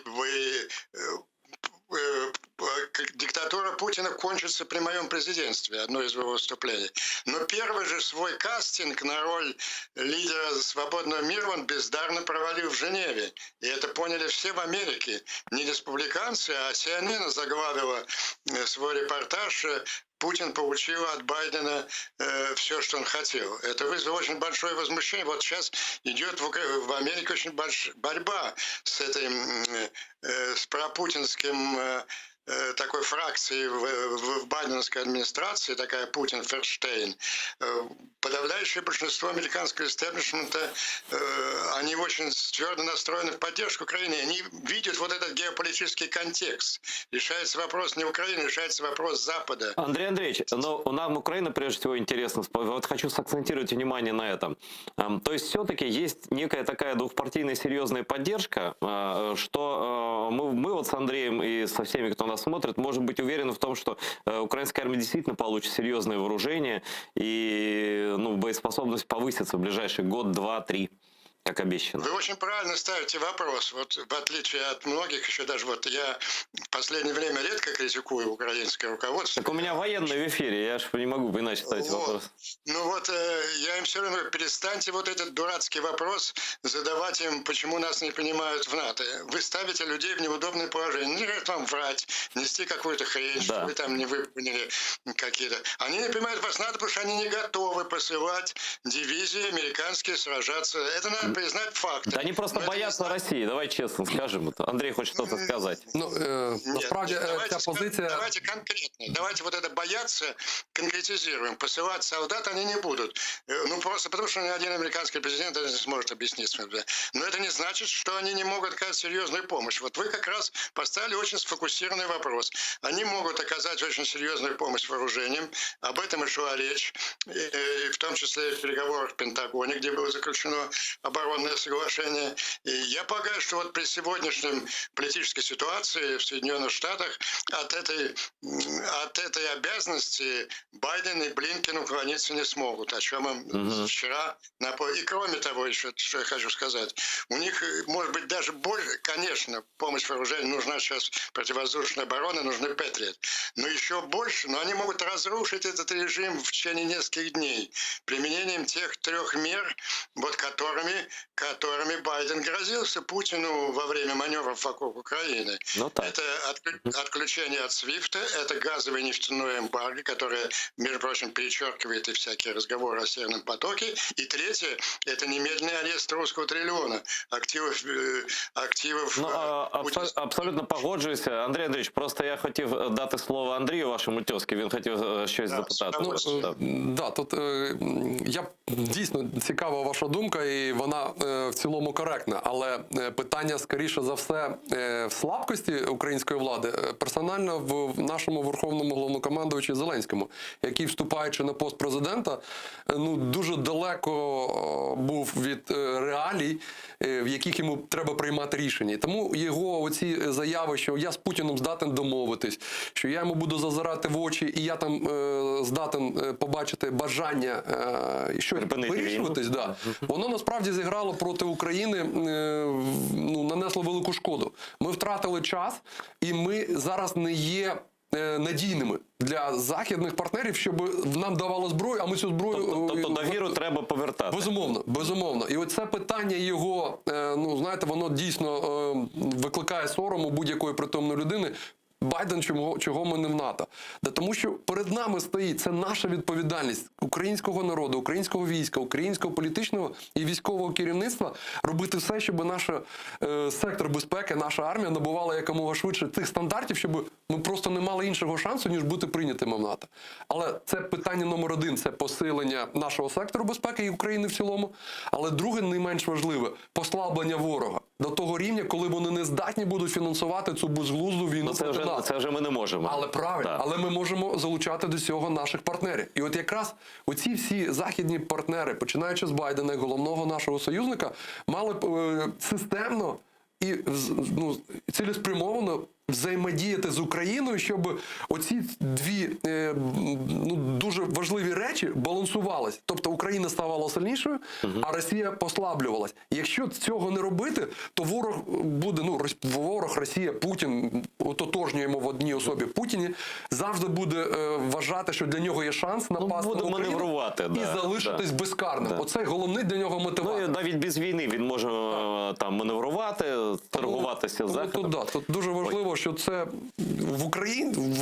диктатура Путина кончится при моем президентстве, одно из его выступлений. Но первый же свой кастинг на роль лидера свободного мира он бездарно провалил в Женеве. И это поняли все в Америке. Не республиканцы, а CNN заглавила свой репортаж «Путин получил от Байдена все, что он хотел». Это вызвало очень большое возмущение. Вот сейчас идет в Америке очень большая борьба с с пропутинским такой фракции в байденовской администрации, такая Путин-Ферштейн. Подавляющее большинство американского истеблишмента, они очень твердо настроены в поддержку Украины. Они видят вот этот геополитический контекст. Решается вопрос не Украины, решается вопрос Запада. Андрей Андреевич, но нам Украина прежде всего интересна. Вот хочу сакцентировать внимание на этом. То есть все-таки есть некая такая двухпартийная серьезная поддержка, что мы вот с Андреем и со всеми, кто нас смотрит, может быть уверены в том, что украинская армия действительно получит серьезное вооружение и боеспособность повысится в ближайший год, два, три, как обещано. Вы очень правильно ставите вопрос. Вот в отличие от многих, еще даже вот я в последнее время редко критикую украинское руководство. Так у меня военный в эфире, я же не могу иначе ставить вопрос. Ну вот, я им все равно говорю, перестаньте вот этот дурацкий вопрос задавать им, почему нас не принимают в НАТО. Вы ставите людей в неудобное положение. Не говорят вам врать, нести какую-то хрень, что вы там не выполнили какие-то. Они не принимают вас в НАТО, потому что они не готовы посылать дивизии американские сражаться. Это надо признать факт. Да они просто боятся России, давай честно скажем это. Андрей хочет что-то сказать. Насправді ця позиція... Давайте конкретно. Давайте вот это бояться конкретизируем. Посылать солдат они не будут. Ну, просто потому, что ни один американский президент это не сможет объяснить. Но это не значит, что они не могут оказать серьезную помощь. Вот вы как раз поставили очень сфокусированный вопрос. Они могут оказать очень серьезную помощь вооружением. Об этом и шла речь. И в том числе и в переговорах в Пентагоне, где было заключено оборонное оборонное соглашение. И я полагаю, что вот при сегодняшнем политической ситуации в Соединенных Штатах от этой обязанности Байден и Блинкен уклониться не смогут, о чем им вчера напомнил. И кроме того, еще что я хочу сказать, у них, может быть, даже больше, конечно, помощь вооружению нужна сейчас, противовоздушная оборона, нужны 5 лет, но еще больше, но они могут разрушить этот режим в течение нескольких дней применением тех 3 мер, вот которыми Байден грозился Путину во время маневров вокруг Украины. Это отключение от СВИФТа, это газовое и нефтяное эмбарго, которое, между прочим, перечеркивает и всякие разговоры о Северном потоке. И третье, это немедленный арест русского триллиона, активов. Абсолютно погоджуюся. Андрій Андрійович, просто я хотів дати слово Андрію, вашому тьоски, він хотів щось запитати. Тут дійсно цікава ваша думка, і вона в цілому коректна. Але питання, скоріше за все, в слабкості української влади персонально в нашому верховному головнокомандувачі Зеленському, який, вступаючи на пост президента, дуже далеко був від реалій, в яких йому треба приймати рішення. І тому його оці заяви, що я з Путіним здатен домовитись, що я йому буду зазирати в очі, і я там здатен побачити бажання щось вирішуватись, воно насправді зіграло проти України, нанесло велику шкоду. Ми втратили час, і ми зараз не є надійними для західних партнерів, щоб нам давали зброю, а ми цю зброю... Тобто довіру треба повертати. Безумовно. І оце питання його, знаєте, воно дійсно викликає сором у будь-якої притомної людини. Байден чого ми не в НАТО? Тому що перед нами стоїть, це наша відповідальність українського народу, українського війська, українського політичного і військового керівництва робити все, щоб наш сектор безпеки, наша армія набувала якомога швидше тих стандартів, щоб ми просто не мали іншого шансу, ніж бути прийнятими в НАТО. Але це питання номер 1 – це посилення нашого сектору безпеки і України в цілому. Але друге, не менш важливе – послаблення ворога до того рівня, коли вони не здатні будуть фінансувати цю безглузду війну проти нас. Це вже ми не можемо. Але правильно, але ми можемо залучати до цього наших партнерів. І от якраз оці всі західні партнери, починаючи з Байдена, головного нашого союзника, мали б системно і цілеспрямовано взаємодіяти з Україною, щоб оці дві дуже важливі речі балансувалися. Тобто Україна ставала сильнішою, а Росія послаблювалась. Якщо цього не робити, то ворог буде, ворог, Росія, Путін, ототожнюємо в одній особі Путіні, завжди буде вважати, що для нього є шанс напасти на Україну і залишитись безкарним. Оце головний для нього мотиватор. Навіть без війни він може там маневрувати, торгуватися з Заходом. Тут дуже важливо, що це в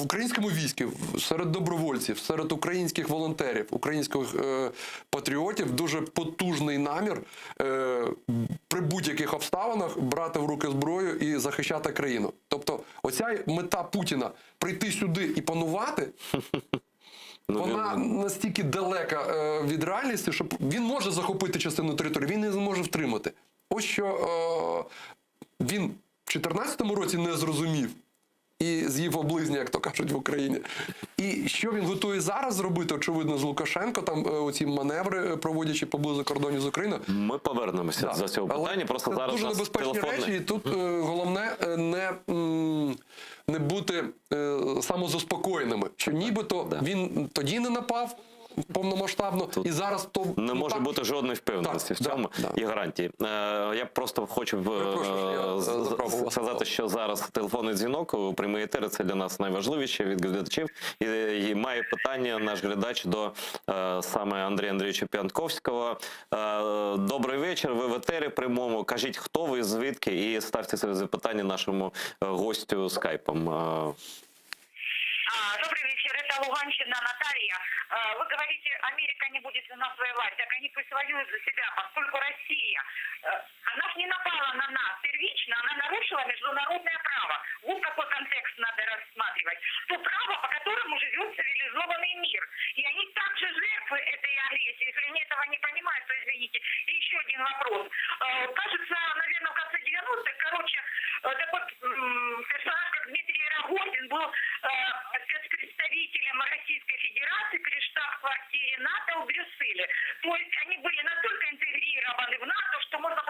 українському війську, серед добровольців, серед українських волонтерів, українських патріотів дуже потужний намір при будь-яких обставинах брати в руки зброю і захищати країну. Тобто оця мета Путіна – прийти сюди і панувати, вона настільки далека від реальності, що він може захопити частину території, він не зможе втримати. Ось що він в 2014 році не зрозумів і з'їв облизня, як то кажуть в Україні. І що він готує зараз зробити, очевидно, з Лукашенко, там оці маневри, проводячи поблизу кордонів з Україною. Ми повернемося до цього питання, просто це зараз дуже небезпечні речі, і тут головне не бути самозаспокоєними, що нібито він тоді не напав повномасштабно, і зараз то не може бути жодної впевненості в цьому і гарантії. Я просто хочу сказати, що зараз телефонний дзвінок у прямий етер – це для нас найважливіше від глядачів. І має питання наш глядач до саме Андрія Андрійовича П'янковського. Добрий вечір, ви в етері прямому. Кажіть, хто ви, звідки, і ставте своє запитання нашому гостю скайпом. Добрый вечер, это Луганщина, Наталья. Вы говорите, Америка не будет за нас воевать, так они пусть воюют за себя, поскольку Россия, она ж не напала на нас первично, она нарушила международное право. Вот какой контекст надо рассматривать. То право, по которому живет цивилизованный мир. И они также жертвы этой агрессии. Если они этого не понимают, то извините. И еще один вопрос. Кажется, наверное, в конце 90-х, такой персонаж, как Дмитрий Рогозин, был спецпредставителем Российской Федерации при штаб-квартире НАТО в Брюсселе. То есть они были настолько интегрированы в НАТО, что можно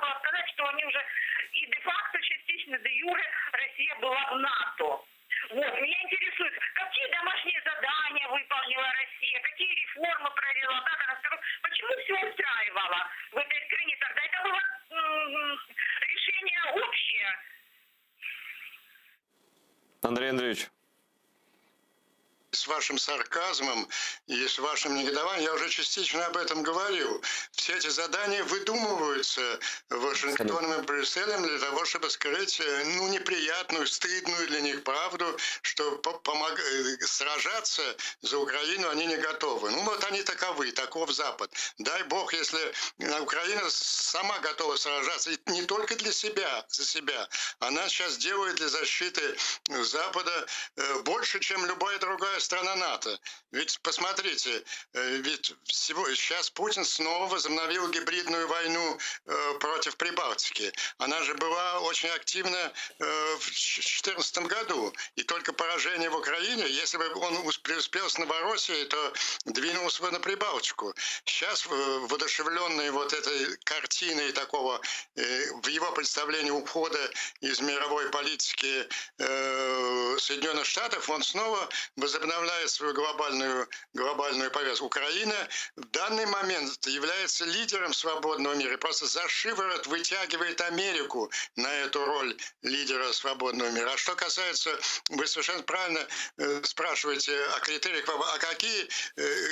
Андрій Андрійович. С вашим сарказмом и с вашим негодованием, я уже частично об этом говорил. Все эти задания выдумываются Вашингтоном и Брюсселем для того, чтобы скрыть неприятную, стыдную для них правду, что сражаться за Украину они не готовы. Ну вот они таковы, таков Запад. Дай Бог, если Украина сама готова сражаться, и не только для себя, за себя. Она сейчас делает для защиты Запада больше, чем любая другая страна НАТО. Ведь посмотрите, ведь сейчас Путин снова возобновил гибридную войну против Прибалтики. Она же была очень активна в 2014 году. И только поражение в Украине, если бы он преуспел с Новороссией, то двинулся бы на Прибалтику. Сейчас, воодушевленный вот этой картиной такого, в его представлении ухода из мировой политики Соединенных Штатов, он снова возобновляет свою глобальную повестку. Украина в данный момент является лидером свободного мира и просто за шиворот вытягивает Америку на эту роль лидера свободного мира. А что касается, вы совершенно правильно спрашиваете о критериях, а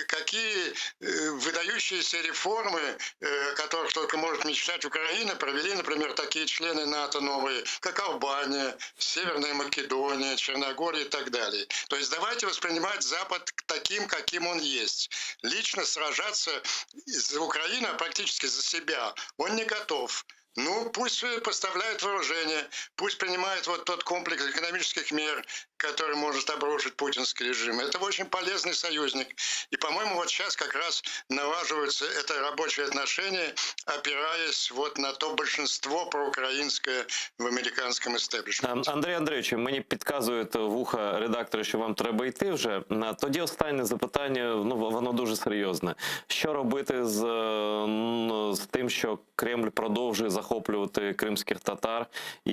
какие выдающиеся реформы, о которых только может мечтать Украина, провели, например, такие члены НАТО новые, как Албания, Северная Македония, Черногория и так далее. То есть давайте воспринимать Запад таким, каким он есть. Лично сражаться за Украину, практически за себя, он не готов. Ну, пусть поставляет вооружение, пусть принимает вот тот комплекс экономических мер, который может обрушить путинский режим. Это очень полезный союзник. И, по-моему, вот сейчас как раз налаживаются это рабочие отношения, опираясь вот на то большинство проукраїнське в американському істеблішменті. Андрій Андрійович, мені підказують вуха редактори, що вам треба йти вже. Тоді останнє запитання, воно дуже серйозне. Що робити з тим, що Кремль продовжує захоплювати кримських татар, і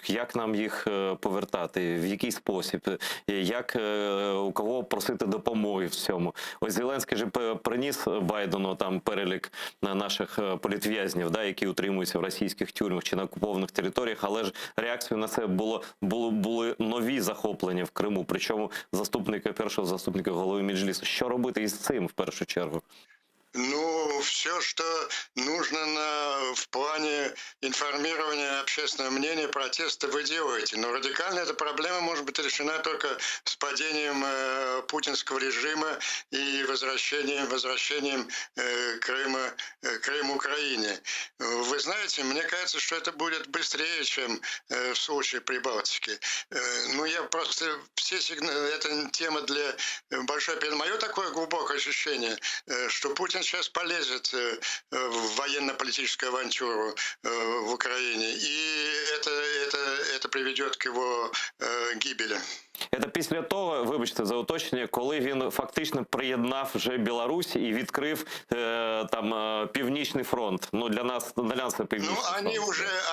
як нам їх повертати? В який спосіб? Як, у кого просити допомоги в цьому? Ось Зеленський же приніс Байдену там перелік наших політв'язнів, які утримуються в російських тюрмах чи на окупованих територіях, але ж реакцією на це були нові захоплення в Криму, причому першого заступника голови Меджлісу. Що робити із цим в першу чергу? Ну, все, что нужно в плане информирования общественного мнения, протеста вы делаете. Но радикально эта проблема может быть решена только с падением путинского режима и возвращением Крыма Украине. Вы знаете, мне кажется, что это будет быстрее, чем в случае Прибалтики. Ну, я просто это тема для большой передачи. Мое такое глубокое ощущение, что Путин сейчас полезет в военно-политическую авантюру в Украине, и это приведет к его гибели. Це після того, вибачте за уточнення, коли він фактично приєднав вже Білорусь і відкрив там Північний фронт. Ну, для нас це Північний фронт.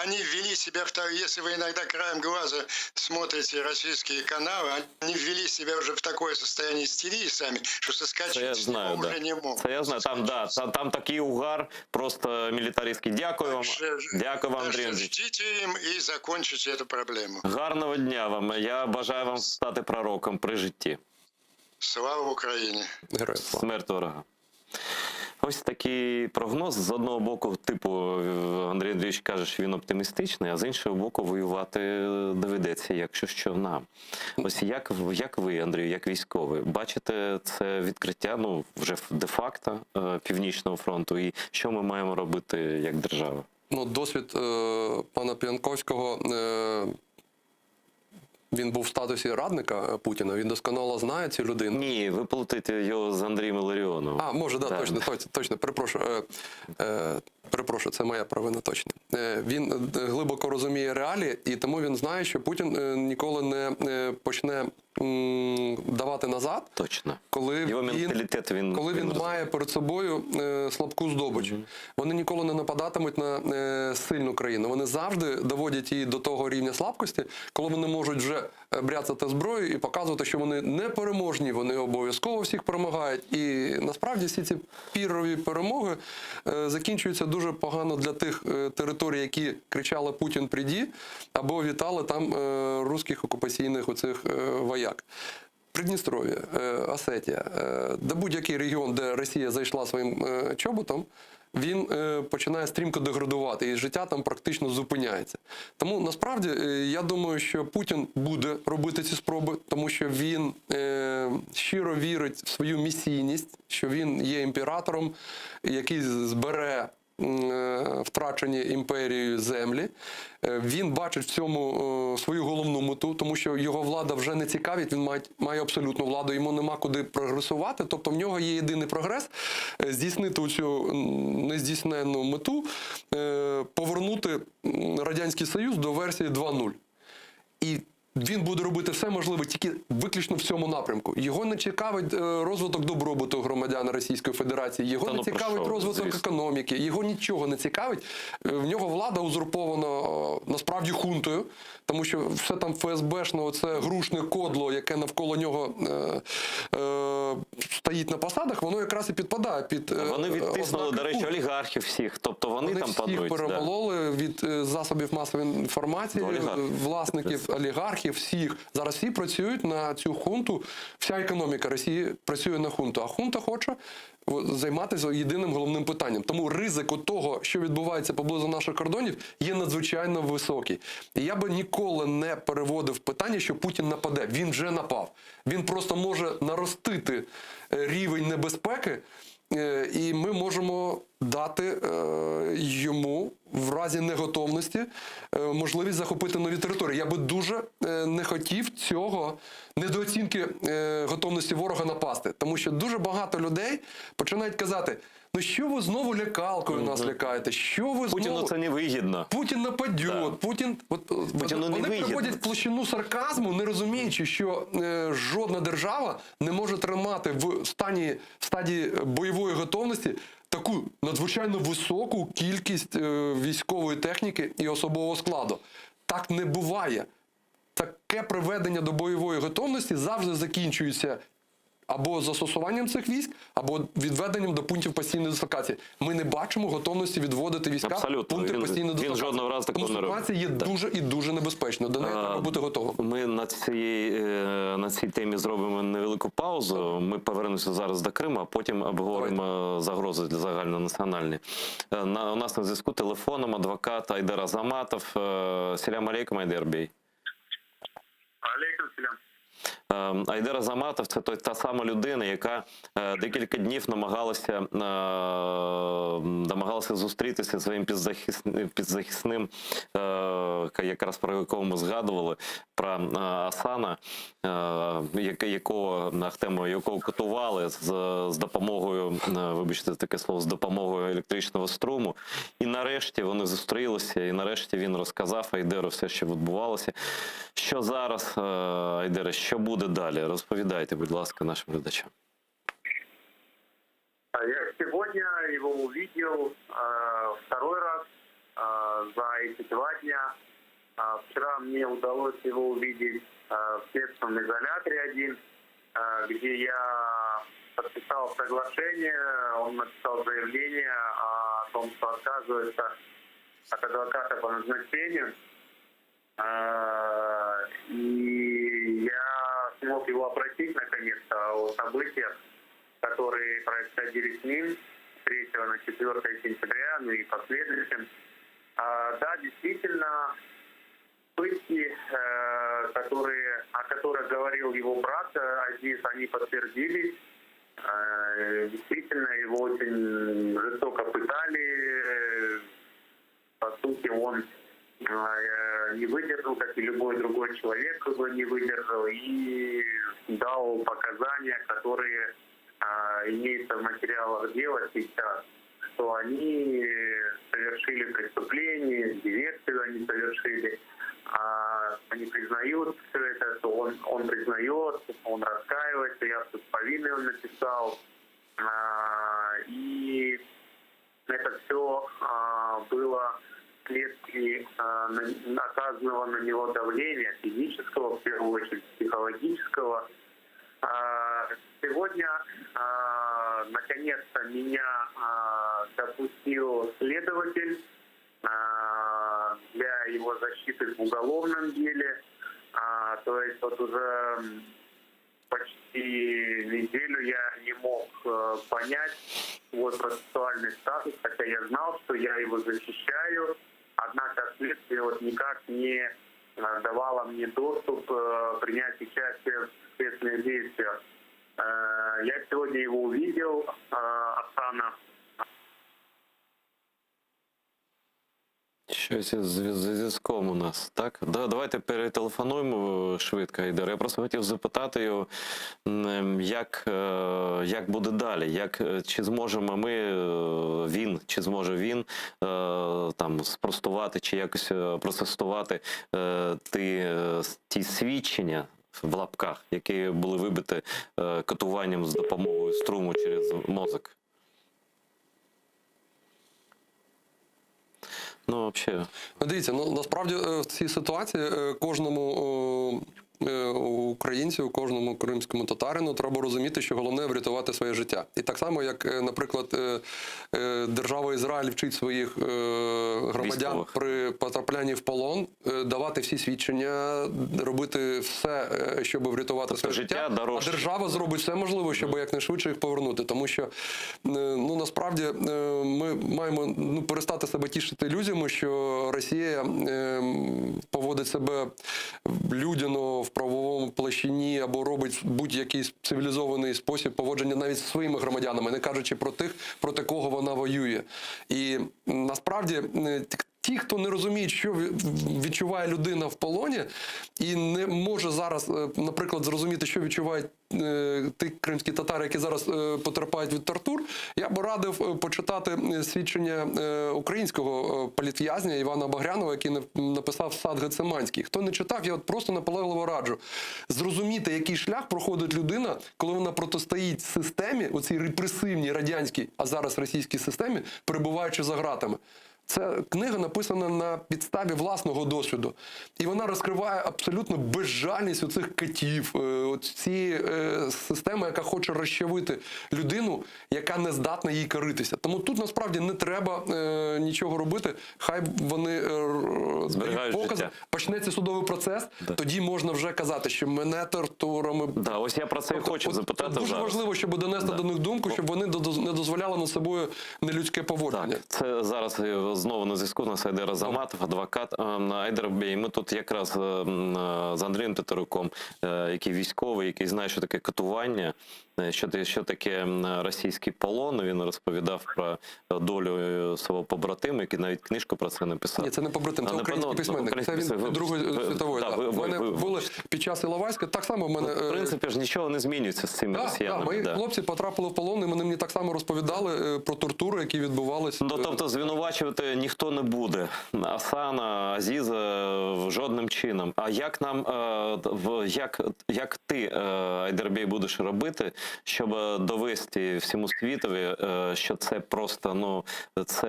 Они ввели себя, если вы иногда краем глаза смотрите российские каналы, они ввели себя уже в такое состояние истерии сами, что соскочить с него уже не могут. Це я знаю, там такий угар просто мілітаристський. Дякую вам. Дякую вам, Андрій Андрійович. Ждите им и закончите эту проблему. Гарного дня вам. Я бажаю вам стати пророком при житті. Слава Україні! Смерть ворога. Ось такий прогноз. З одного боку, Андрій Андрійович каже, що він оптимістичний, а з іншого боку, воювати доведеться, якщо що, нам. Ось як ви, Андрію, як військовий, бачите це відкриття, вже де-факто Північного фронту, і що ми маємо робити як держава? Досвід пана П'янковського, він був в статусі радника Путіна, він досконало знає цю людину. Ні, ви плутаєте його з Андрієм Іларіоновим. Може, точно, перепрошую, це моя провина, точно. Він глибоко розуміє реалії, і тому він знає, що Путін ніколи не почне давати назад, коли він має перед собою слабку здобич. Вони ніколи не нападатимуть на сильну країну. Вони завжди доводять її до того рівня слабкості, коли вони можуть вже бряцати зброю і показувати, що вони непереможні, вони обов'язково всіх перемагають. І насправді всі ці пірові перемоги закінчуються дуже погано для тих територій, які кричали «Путін, приді», або вітали там русських окупаційних оцих вояк. Придністров'я, Осетія, да будь-який регіон, де Росія зайшла своїм чоботом, він починає стрімко деградувати, і життя там практично зупиняється. Тому, насправді, я думаю, що Путін буде робити ці спроби, тому що він щиро вірить в свою місійність, що він є імператором, який збере втрачені імперією землі. Він бачить в цьому свою головну мету, тому що його влада вже не цікавить, він має абсолютну владу, йому нема куди прогресувати, тобто в нього є єдиний прогрес – здійснити цю нездійсненну мету, повернути Радянський Союз до версії 2.0. І він буде робити все можливе тільки виключно в цьому напрямку. Його не цікавить розвиток добробуту громадян Російської Федерації, його не цікавить розвиток економіки, його нічого не цікавить. В нього влада узурпована насправді хунтою, тому що все там ФСБшне, це грушне кодло, яке навколо нього стоїть на посадах, воно якраз і підпадає під Вони відтиснули, до речі, олігархів всіх, тобто вони там падають. Вони всіх перемололи від засобів масової інформації, власників олігархів, всіх. Зараз всі працюють на цю хунту, вся економіка Росії працює на хунту, а хунта хоче займатися єдиним головним питанням. Тому ризик от того, що відбувається поблизу наших кордонів, є надзвичайно високий. І я би ніколи не переводив питання, що Путін нападе. Він вже напав. Він просто може наростити рівень небезпеки, і ми можемо дати йому в разі неготовності можливість захопити нові території. Я би дуже не хотів цього, недооцінки готовності ворога напасти. Тому що дуже багато людей починають казати: ну що ви знову лякалкою нас лякаєте? Що ви знову... Путіну це не вигідно. Путін нападе. Да. Вони приводять площину сарказму, не розуміючи, що жодна держава не може тримати в стадії бойової готовності таку надзвичайно високу кількість військової техніки і особового складу. Так не буває. Таке приведення до бойової готовності завжди закінчується або застосуванням цих військ, або відведенням до пунктів постійної дислокації. Ми не бачимо готовності відводити війська в пункти постійної дислокації. Він жодного разу такого не робить. Тому ситуація є дуже і дуже небезпечною. До неї треба бути готовим. Ми на цій темі зробимо невелику паузу. Ми повернемося зараз до Криму, а потім обговоримо загрози для загальнонаціональні. У нас на зв'язку телефоном адвокат Айдер Азаматов. Селям алейкум, Айдер бей. Алейкум селям. Айдер Азаматов – це та сама людина, яка декілька днів намагалася зустрітися зі своїм підзахисним, якраз про якого ми згадували, про Асана, якого катували з допомогою, вибачте таке слово, з допомогою електричного струму. І нарешті вони зустрілися, і нарешті він розказав Айдеру все, що відбувалося. Що зараз, Айдере, що буде далі? Розповідайте, будь ласка, нашим глядачам. Я сегодня его увидел второй раз за эти 2 дня. Вчера мне удалось его увидеть в следственном изоляторе один, где я подписал соглашение, он написал заявление о том, что отказывается от адвоката по назначению. И я смог его опросить наконец-то о событиях, которые происходили с ним с 3 на 4 сентября, ну и последующим. Да, действительно, пытки, о которых говорил его брат Азиз, они подтвердились. Действительно, его очень жестоко пытали. По сути, он не выдержал, как и любой другой человек бы не выдержал, и дал показания, которые имеются в материалах дела сейчас, что они совершили преступление, диверсию они совершили. Они признают все это, что он признает, он раскаивается, я тут повинный он написал. И это все было вследствие оказанного на него давления, физического, в первую очередь, психологического. сегодня наконец-то меня допустил следователь для его защиты в уголовном деле. То есть вот уже почти неделю я не мог понять свой процессуальный статус, хотя я знал, что я его защищаю. Однако следствие вот никак не давало мне доступ принять участие в следственных действиях. Я сегодня его увидел, Оксана. Щось із зв'язком у нас, так? Давайте перетелефонуємо швидко, Айдар. Я просто хотів запитати його, як буде далі, чи зможемо ми, чи зможе він там спростувати, чи якось протестувати ті свідчення, в лапках, які були вибиті катуванням з допомогою струму через мозок. Ну, взагалі. Дивіться, насправді в цій ситуації кожному українцю, кожному кримському татарину треба розуміти, що головне врятувати своє життя. І так само, як, наприклад, держава Ізраїль вчить своїх громадян при потраплянні в полон давати всі свідчення, робити все, щоб врятувати своє життя, а держава зробить все можливе, щоб якнайшвидше їх повернути. Тому що, насправді, ми маємо перестати себе тішити ілюзіями, що Росія поводить себе людяно в правовому площині або робить будь-який цивілізований спосіб поводження навіть зі своїми громадянами, не кажучи про тих, проти кого вона воює. І насправді ті, хто не розуміє, що відчуває людина в полоні, і не може зараз, наприклад, зрозуміти, що відчувають ті кримські татари, які зараз потерпають від тортур, я б радив почитати свідчення українського політв'язня Івана Багрянова, який написав «Сад Гециманський». Хто не читав, я просто наполегливо раджу зрозуміти, який шлях проходить людина, коли вона протистоїть системі, оцій репресивній радянській, а зараз російській системі, перебуваючи за ґратами. Це книга написана на підставі власного досвіду. І вона розкриває абсолютно безжальність оцих катів, цієї системи, яка хоче розчавити людину, яка не здатна їй коритися. Тому тут насправді не треба нічого робити. Хай вони зберігають покази, почнеться судовий процес, тоді можна вже казати, що мене тортурами... Да, ось я про це і хочу запитати. Дуже важливо, щоб донести до них думку, щоб вони не дозволяли над собою нелюдське поводження. Так, це зараз знову на зв'язку у нас Айдар Азаматов, адвокат. Айдар Бей, ми тут якраз з Андрієм Тетеруком, який військовий, який знає, що таке катування, що таке російський полон. Він розповідав про долю свого побратима, який навіть книжку про це написав. Ні, це не побратим, це український письменник. Це він Другої світової. В мене були під час Іловайська, так само в мене... В принципі ж нічого не змінюється з цими росіянами. Так, мої хлопці потрапили в полон, і вони мені так само розповідали про тортури, які відбувалися. Тобто звинувачувати ніхто не буде. Асана, Азіза жодним чином. А як нам, як ти, Айдар Бей, будеш робити, щоб довести всьому світові, що це просто, це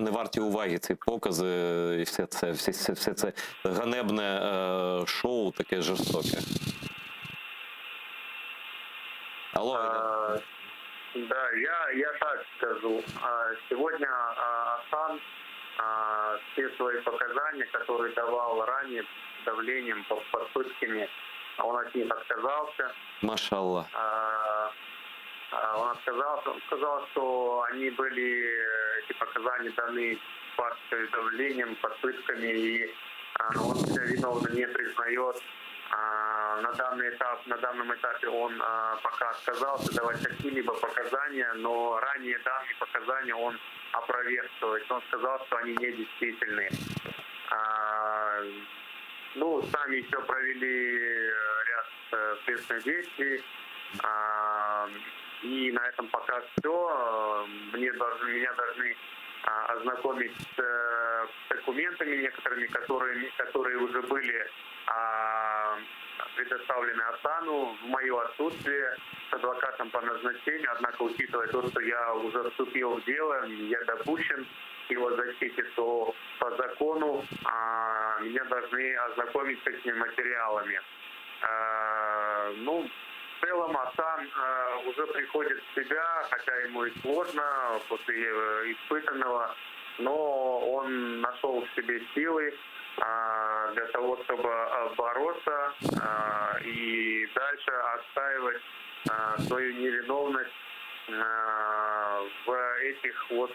не варті уваги, ці покази і все це ганебне шоу, таке жорстоке. Алло, Айдар. Да, я так скажу. Сегодня Асан все свои показания, которые давал ранее давлением, попытками, он от них отказался. Машаллах. Он сказал, что они были, эти показания даны под давлением, попытками, и он себя виновным не признает. На данном этапе он пока отказался давать какие-либо показания, но ранее данные показания он опроверг. То есть он сказал, что они недействительны. Сами еще провели ряд следственных действий. И на этом пока все. Меня должны ознакомить с документами некоторыми, которые уже были предоставлены Асану в мое отсутствие с адвокатом по назначению. Однако, учитывая то, что я уже вступил в дело, я допущен к его защите, то по закону меня должны ознакомить с этими материалами. В целом Асан уже приходит в себя, хотя ему и сложно после испытанного, но он нашел в себе силы для того, чтобы бороться и дальше отстаивать свою невиновность в этих вот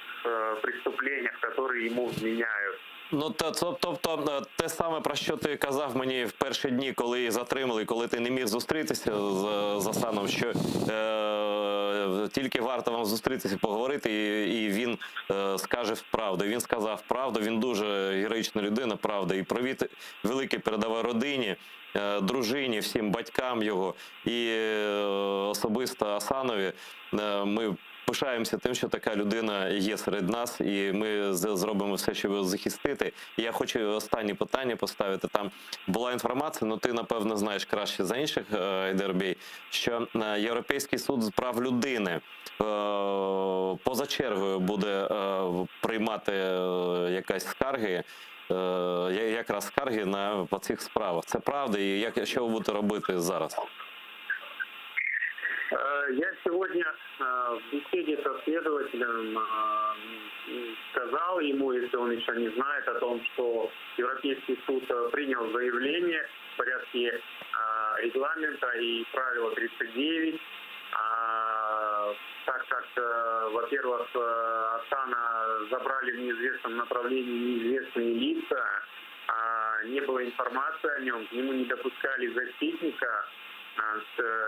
преступлениях, которые ему вменяют. Ну, тобто, те саме, про що ти казав мені в перші дні, коли її затримали, коли ти не міг зустрітися з Асаном, що тільки варто вам зустрітися, поговорити, і він скаже правду. Він сказав правду, він дуже героїчна людина, правда. І привіт великий передавай родині, дружині, всім батькам його і особисто Асанові. Ми пишаємося тим, що така людина є серед нас, і ми зробимо все, щоб його захистити. І я хочу останнє питання поставити. Там була інформація, ну ти, напевно, знаєш краще за інших, Айдер Бей, що Європейський суд з прав людини поза чергою буде приймати якась скарги, якраз скарги по цих справах. Це правда? І що ви будете робити зараз? Я сегодня в беседе со следователем сказал ему, если он еще не знает, о том, что Европейский суд принял заявление в порядке регламента и правила 39, так как, во-первых, Асана забрали в неизвестном направлении неизвестные лица, не было информации о нем, к нему не допускали защитника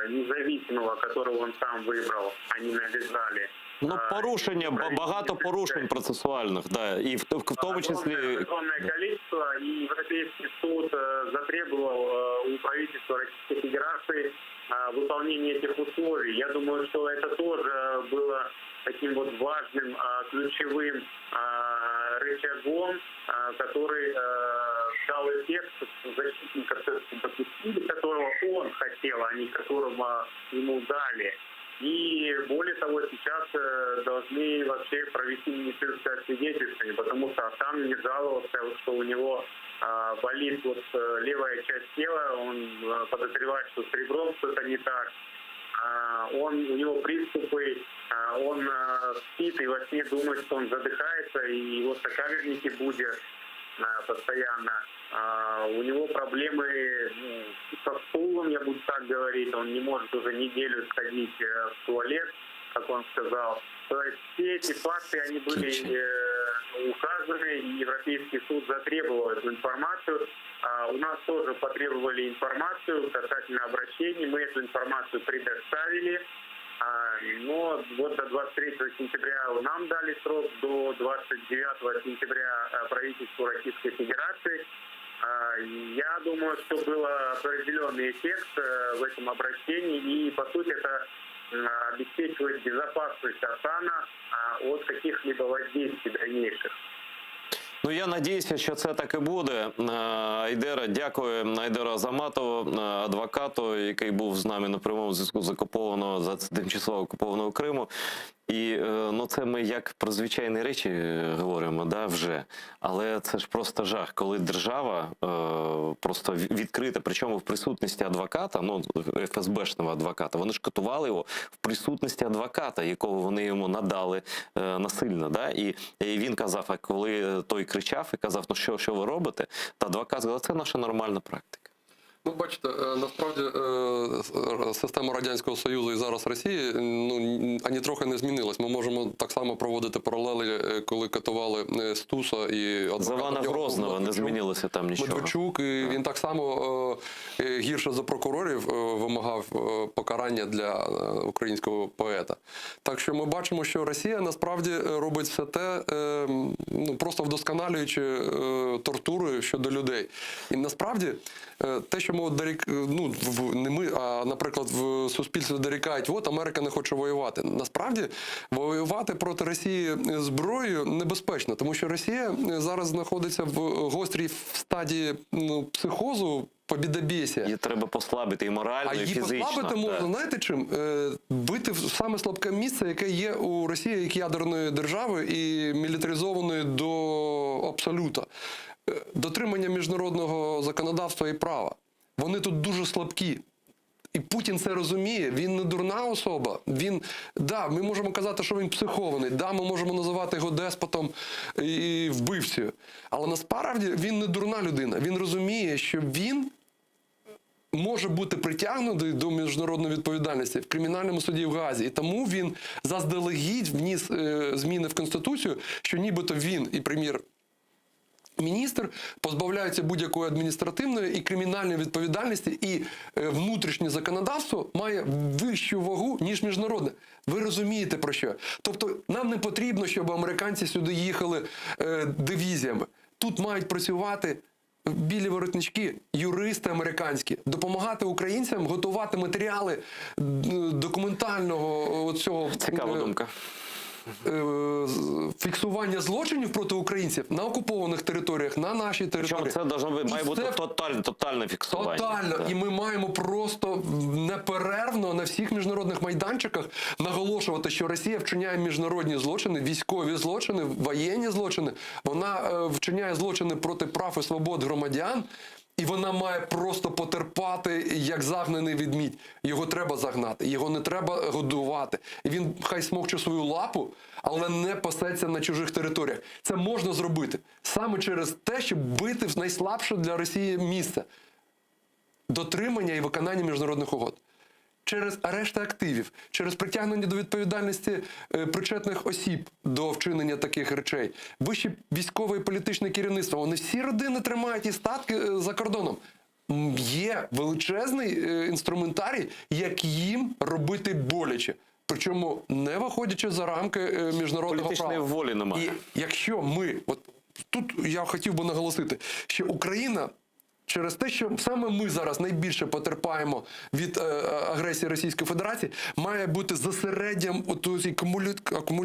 независимого, которого он сам выбрал, они навязали. Ну, порушення, багато порушень процесуальних, да, і в тому числі... Огромное количество, и Европейский суд затребовал у правительства Российской Федерации выполнение этих условий. Я думаю, что это тоже было таким вот важным, ключевым рычагом, который дал эффект защитника, которого он хотел, а не которого ему дали. И более того, сейчас должны вообще провести медицинское освидетельствование, потому что Асан мне жаловался, что у него болит вот левая часть тела, он подозревает, что с ребром что-то не так. У него приступы, он спит и во сне думает, что он задыхается, и его сокамерники будут постоянно. У него проблемы со стулом, я буду так говорить, он не может уже неделю сходить в туалет, как он сказал. То есть все эти факты, они были указаны, и Европейский суд затребовал эту информацию. У нас тоже потребовали информацию касательно обращений, мы эту информацию предоставили. Но вот до 23 сентября нам дали срок, до 29 сентября правительству Российской Федерации. Я думаю, что был определенный эффект в этом обращении, и по сути это обеспечивает безопасность Асана от каких-либо воздействий дальнейших. Ну, я надіюся, що це так і буде. Айдера, дякую Айдеру Азаматову, адвокату, який був з нами на прямому зв'язку з тимчасово окупованого Криму. І ну, це ми як про звичайні речі говоримо, да, вже. Але це ж просто жах, коли держава просто відкрита, причому в присутності адвоката, ну, ФСБшного адвоката, вони ж катували його в присутності адвоката, якого вони йому надали насильно. Да? І він казав, а коли той кричав і казав, ну що ви робите, то адвокат сказав, це наша нормальна практика. Ну, бачите, насправді система Радянського Союзу і зараз Росії, ну, ані трохи не змінилась. Ми можемо так само проводити паралелі, коли катували Стуса і адвоката. За Івана Грозного не змінилося там нічого. Медведчук, і він так само гірше за прокурорів вимагав покарання для українського поета. Так що ми бачимо, що Росія насправді робить все те, ну, просто вдосконалюючи тортури щодо людей. І насправді те, що ми, ну, не ми, а, наприклад, в суспільстві дорікають, от Америка не хоче воювати. Насправді, воювати проти Росії зброєю небезпечно, тому що Росія зараз знаходиться в гострій стадії, ну, психозу, побідобєсія. Її треба послабити і морально, і фізично. А її послабити можна, знаєте чим? Бити в саме слабке місце, яке є у Росії як ядерної держави і мілітаризованої до абсолюта. Дотримання міжнародного законодавства і права. Вони тут дуже слабкі. І Путін це розуміє, він не дурна особа. Ми можемо казати, що він психований, ми можемо називати його деспотом і вбивцею. Але насправді він не дурна людина. Він розуміє, що він може бути притягнутий до міжнародної відповідальності в кримінальному суді в Гаазі. І тому він заздалегідь вніс зміни в Конституцію, що нібито він і прем'єр-міністр позбавляються будь-якої адміністративної і кримінальної відповідальності, і внутрішнє законодавство має вищу вагу, ніж міжнародне. Ви розумієте, про що? Тобто нам не потрібно, щоб американці сюди їхали дивізіями. Тут мають працювати білі воротнички, юристи американські, допомагати українцям готувати матеріали документального цього Цікава думка. Фіксування злочинів проти українців на окупованих територіях, на нашій території. Це має бути тотальне фіксування. Тотально. Так. І ми маємо просто неперервно на всіх міжнародних майданчиках наголошувати, що Росія вчиняє міжнародні злочини, військові злочини, воєнні злочини. Вона вчиняє злочини проти прав і свобод громадян. І вона має просто потерпати, як загнаний ведмідь. Його треба загнати, його не треба годувати. І він хай смокче свою лапу, але не пасеться на чужих територіях. Це можна зробити саме через те, щоб бити в найслабше для Росії місце – дотримання і виконання міжнародних угод. Через арешти активів, через притягнення до відповідальності причетних осіб до вчинення таких речей. Вище військове і політичне керівництво, вони всі родини тримають і статки за кордоном. Є величезний інструментарій, як їм робити боляче. Причому не виходячи за рамки міжнародного Політичної права. волі немає. І якщо ми, тут я хотів би наголосити, що Україна через те, що саме ми зараз найбільше потерпаємо від агресії Російської Федерації, має бути засереддям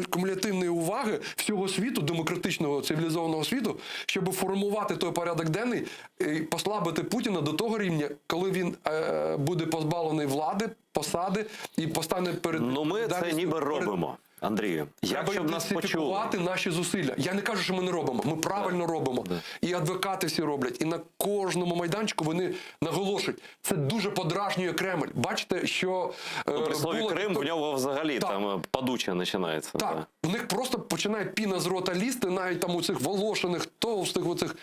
кумулятивної уваги всього світу, демократичного, цивілізованого світу, щоб формувати той порядок денний і послабити Путіна до того рівня, коли він буде позбавлений влади, посади і постане перед... Ми це ніби робимо. Андрію, як щоб нас почули? Наші зусилля. Я не кажу, що ми не робимо. Ми правильно робимо. І адвокати всі роблять. І на кожному майданчику вони наголошують. Це дуже подражнює Кремль. Бачите, що... При слові Крим в нього взагалі там падуче починається. Так. В них просто починає піна з рота лізти, навіть там у цих волошених, товстих, оцих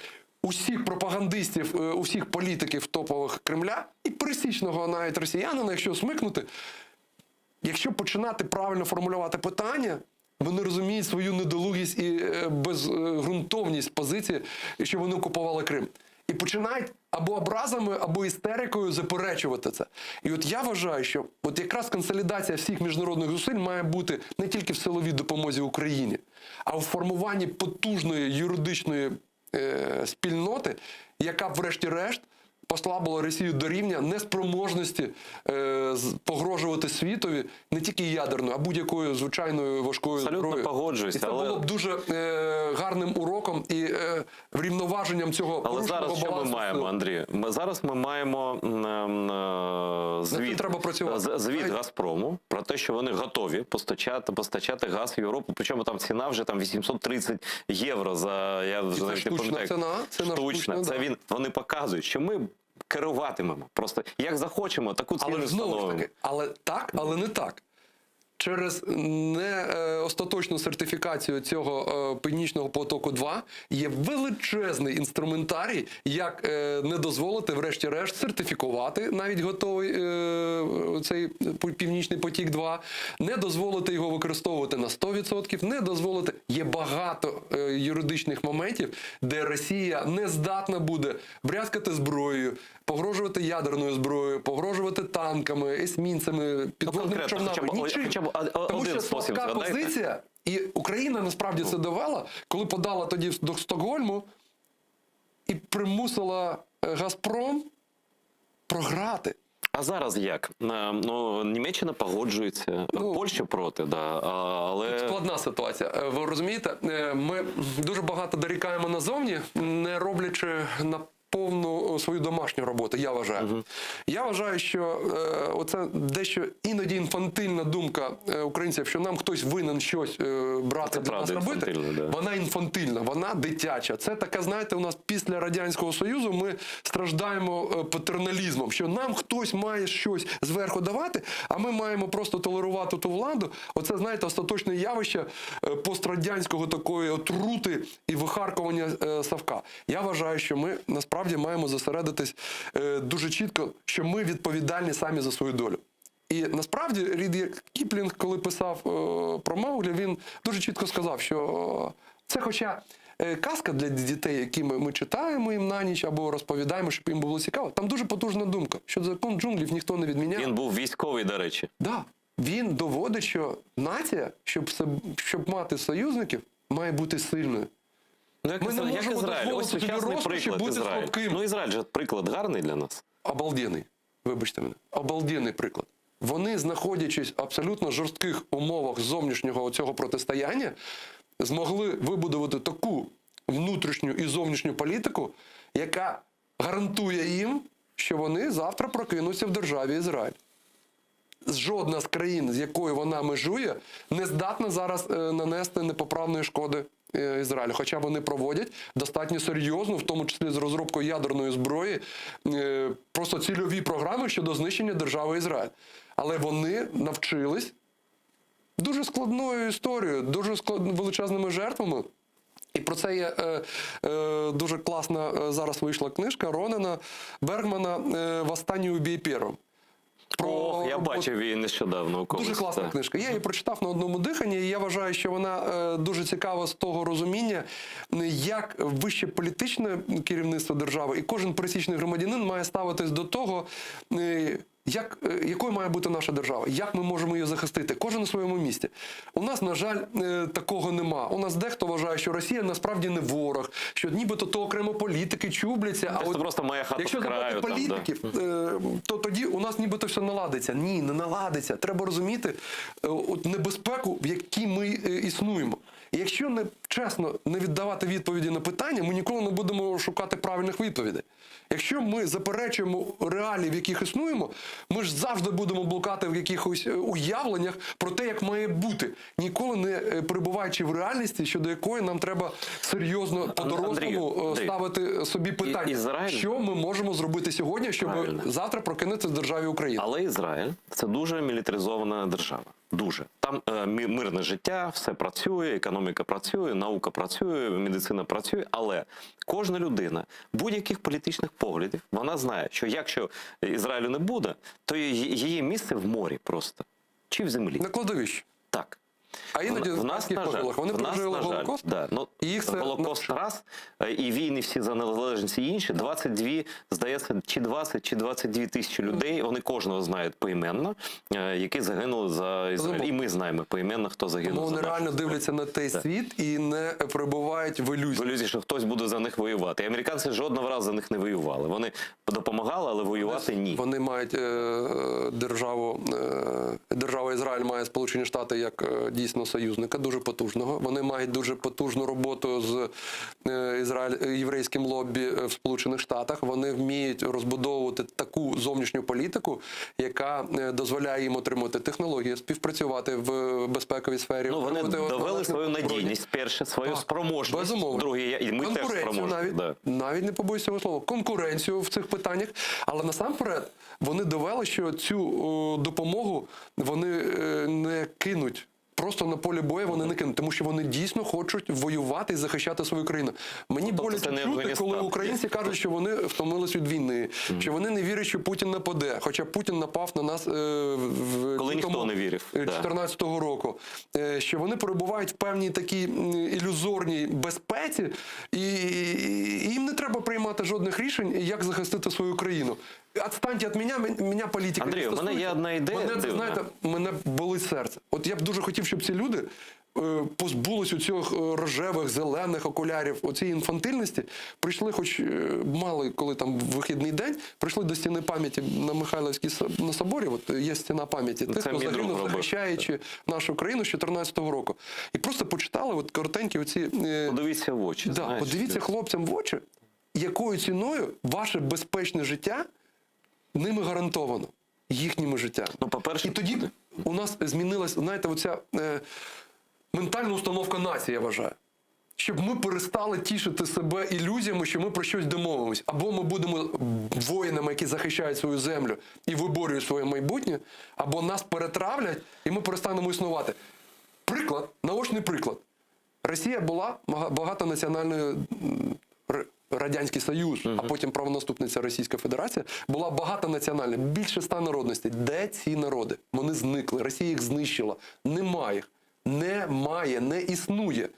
усіх пропагандистів, усіх політиків топових Кремля і пересічного навіть росіянина, якщо смикнути. Якщо починати правильно формулювати питання, вони розуміють свою недолугість і безґрунтовність позиції, що вони окупували Крим. І починають або образами, або істерикою заперечувати це. І от я вважаю, що от якраз консолідація всіх міжнародних зусиль має бути не тільки в силовій допомозі Україні, а в формуванні потужної юридичної спільноти, яка врешті-решт послабила Росію до рівня неспроможності погрожувати світові не тільки ядерною, а будь-якою звичайною важкою зброєю. Абсолютно погоджуюсь. І це було б дуже гарним уроком і врівноваженням цього порушеного балансу. Але зараз що ми маємо, Андрій? Зараз ми маємо звіт Газпрому про те, що вони готові постачати газ в Європу. Причому там ціна вже 830 євро за... Це штучна ціна. Штучна. Це вони показують, що ми керуватимемо. Просто як захочемо, таку ціну встановимо. Але так, але не так. Через неостаточну сертифікацію цього Північного потоку-2 є величезний інструментарій, як не дозволити, врешті-решт, сертифікувати навіть готовий цей Північний потік-2, не дозволити його використовувати на 100%, не дозволити. Є багато юридичних моментів, де Росія не здатна буде брязкати зброєю, погрожувати ядерною зброєю, погрожувати танками, есмінцями, підводними човнами. Нічим. Тому що слабка позиція, і Україна насправді це довела, коли подала тоді до Стокгольму і примусила Газпром програти. А зараз як? Німеччина погоджується, Польща проти, але... Складна ситуація. Ви розумієте, ми дуже багато дорікаємо назовні, не роблячи повну свою домашню роботу, я вважаю. Я вважаю, що оце дещо іноді інфантильна думка українців, що нам хтось винен щось брати для нас робити, вона інфантильна, вона дитяча. Це таке, знаєте, у нас після Радянського Союзу ми страждаємо патерналізмом, що нам хтось має щось зверху давати, а ми маємо просто толерувати ту владу. Оце, знаєте, остаточне явище пострадянського такої отрути і вихаркування совка. Я вважаю, що ми насправді маємо зосередитись дуже чітко, що ми відповідальні самі за свою долю. І насправді Рід'ярд Кіплінг, коли писав про Мауглі, він дуже чітко сказав, що це хоча казка для дітей, які ми читаємо їм на ніч або розповідаємо, щоб їм було цікаво, там дуже потужна думка, що закон джунглів ніхто не відміняв. Він був військовий, до речі. Да. Він доводить, що нація, щоб мати союзників, має бути сильною. Ми не можемо Ізраїль. Ось сучасний приклад Ізраїль. Ну, Ізраїль же приклад гарний для нас. Обалденний. Вибачте мене. Обалденний приклад. Вони, знаходячись в абсолютно жорстких умовах зовнішнього цього протистояння, змогли вибудувати таку внутрішню і зовнішню політику, яка гарантує їм, що вони завтра прокинуться в державі Ізраїль. Жодна з країн, з якою вона межує, не здатна зараз нанести непоправної шкоди Ізраїлю. Хоча вони проводять достатньо серйозну, в тому числі з розробкою ядерної зброї, просто цільові програми щодо знищення держави Ізраїль. Але вони навчились дуже складною історією, дуже величезними жертвами. І про це є дуже класна зараз вийшла книжка Ронена Бергмана «Восстання убій першим». Я бачив її нещодавно у когось. Дуже класна книжка. Я її прочитав на одному диханні, і я вважаю, що вона дуже цікава з того розуміння, як вище політичне керівництво держави і кожен пересічний громадянин має ставитись до того, якою має бути наша держава, як ми можемо її захистити, кожен у своєму місці. У нас, на жаль, такого нема. У нас дехто вважає, що Росія насправді не ворог, що нібито то окремо політики чубляться, а от просто моя хата якщо забрати політиків, то тоді у нас нібито все наладиться. Ні, не наладиться. Треба розуміти небезпеку, в якій ми існуємо. І якщо чесно не віддавати відповіді на питання, ми ніколи не будемо шукати правильних відповідей. Якщо ми заперечуємо реалії, в яких існуємо, ми ж завжди будемо блукати в якихось уявленнях про те, як має бути, ніколи не перебуваючи в реальності, щодо якої нам треба серйозно по-дорослому ставити собі питання. Що ми можемо зробити сьогодні, щоб завтра прокинутися в державі Україна? Але Ізраїль – це дуже мілітаризована держава. Дуже. Там мирне життя, все працює, економіка працює, наука працює, медицина працює, але кожна людина будь-яких політичних поглядів, вона знає, що якщо Ізраїлю не буде, то її місце в морі просто. Чи в землі. На кладовищі. Так. А іноді в нас, вони пережили Голокост, і їх це Голокост раз, і війни всі за незалежність і інші, 22, здається, чи 20, чи 22 тисячі людей, вони кожного знають поіменно, які загинули за Ізраїль. І ми знаємо поіменно, хто загинув за нашу. Вони реально дивляться на той світ і не перебувають в ілюзії. В ілюзії, що хтось буде за них воювати. І американці жодного разу за них не воювали. Вони допомагали, але воювати ні. Вони мають держава Ізраїль має Сполучені Штати як дійсно союзника, дуже потужного. Вони мають дуже потужну роботу з єврейським лоббі в Сполучених Штатах. Вони вміють розбудовувати таку зовнішню політику, яка дозволяє їм отримати технології, співпрацювати в безпековій сфері. Ну, вони довели свою надійність, перше, свою спроможність. Безумовно. Друге, і ми теж спроможні. Навіть не побоюсь цього слова. Конкуренцію в цих питаннях. Але насамперед вони довели, що цю допомогу вони не кинуть. Просто на полі бою вони не кинуть, тому що вони дійсно хочуть воювати і захищати свою країну. Мені боляче чути, коли українці кажуть, що вони втомились від війни, що вони не вірять, що Путін нападе. Хоча Путін напав на нас коли ніхто не вірив 2014 року. Що вони перебувають в певній такій ілюзорній безпеці, і їм не треба приймати жодних рішень, як захистити свою країну. Отстаньте від мене політика. Андрій, у мене є одна ідея. Мене болить серце. От я б дуже хотів, щоб ці люди позбулись у цих рожевих, зелених окулярів, оцієї інфантильності, прийшли, хоч мали, коли там вихідний день, прийшли до стіни пам'яті на Михайлівській на соборі, от є стіна пам'яті тих, хто загинув, захищаючи нашу країну з 2014 року. І просто почитали от коротенькі оці... Подивіться в очі. Подивіться хлопцям в очі. якою ціною ваше безпечне життя ними гарантовано, їхніми життями. Ну, по-перше, і тоді у нас змінилась, знаєте, оця ментальна установка нації, я вважаю. Щоб ми перестали тішити себе ілюзіями, що ми про щось домовимось. Або ми будемо воїнами, які захищають свою землю і виборюють своє майбутнє, або нас перетравлять, і ми перестанемо існувати. Приклад, наочний приклад. Росія була багатонаціональною, Радянський Союз, а потім правонаступниця Російська Федерація, була багатонаціональна, більше 100 народностей. Де ці народи? Вони зникли, Росія їх знищила. Немає їх. Немає, не існує.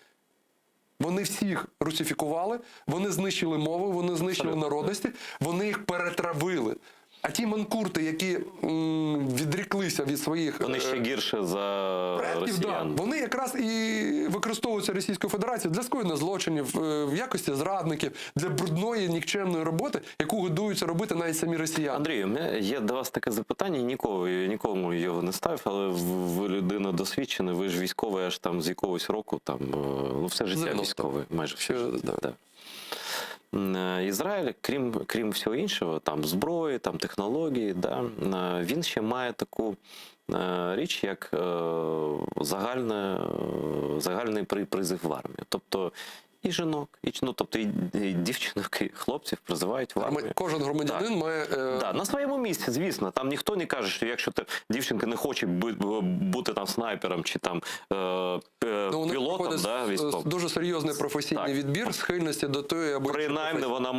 Вони всіх русифікували, вони знищили мову, вони знищили народності, вони їх перетравили. А ті манкурти, які відріклися від своїх вони ще гірше за предків, росіян. Вони якраз і використовуються Російською Федерацією для скоєння злочинів, в якості зрадників, для брудної, нікчемної роботи, яку годуються робити навіть самі росіяни. Андрію, у мене є до вас таке запитання, нікому його не ставив, але ви людина досвідчена, ви ж військовий аж там з якогось року, там, ну все життя військовий, майже все життя. Да. Ізраїль, крім всього іншого, там зброї, там технології, да, він ще має таку річ, як загальний призив в армію. Тобто і жінок, і дівчинок, і хлопців призивають в армію. Кожен громадянин має... Да, на своєму місці, звісно. Там ніхто не каже, що якщо дівчинка не хоче бути там снайпером чи там пілотом, да, військовим. Дуже серйозний професійний відбір, схильності до тої або принаймні вона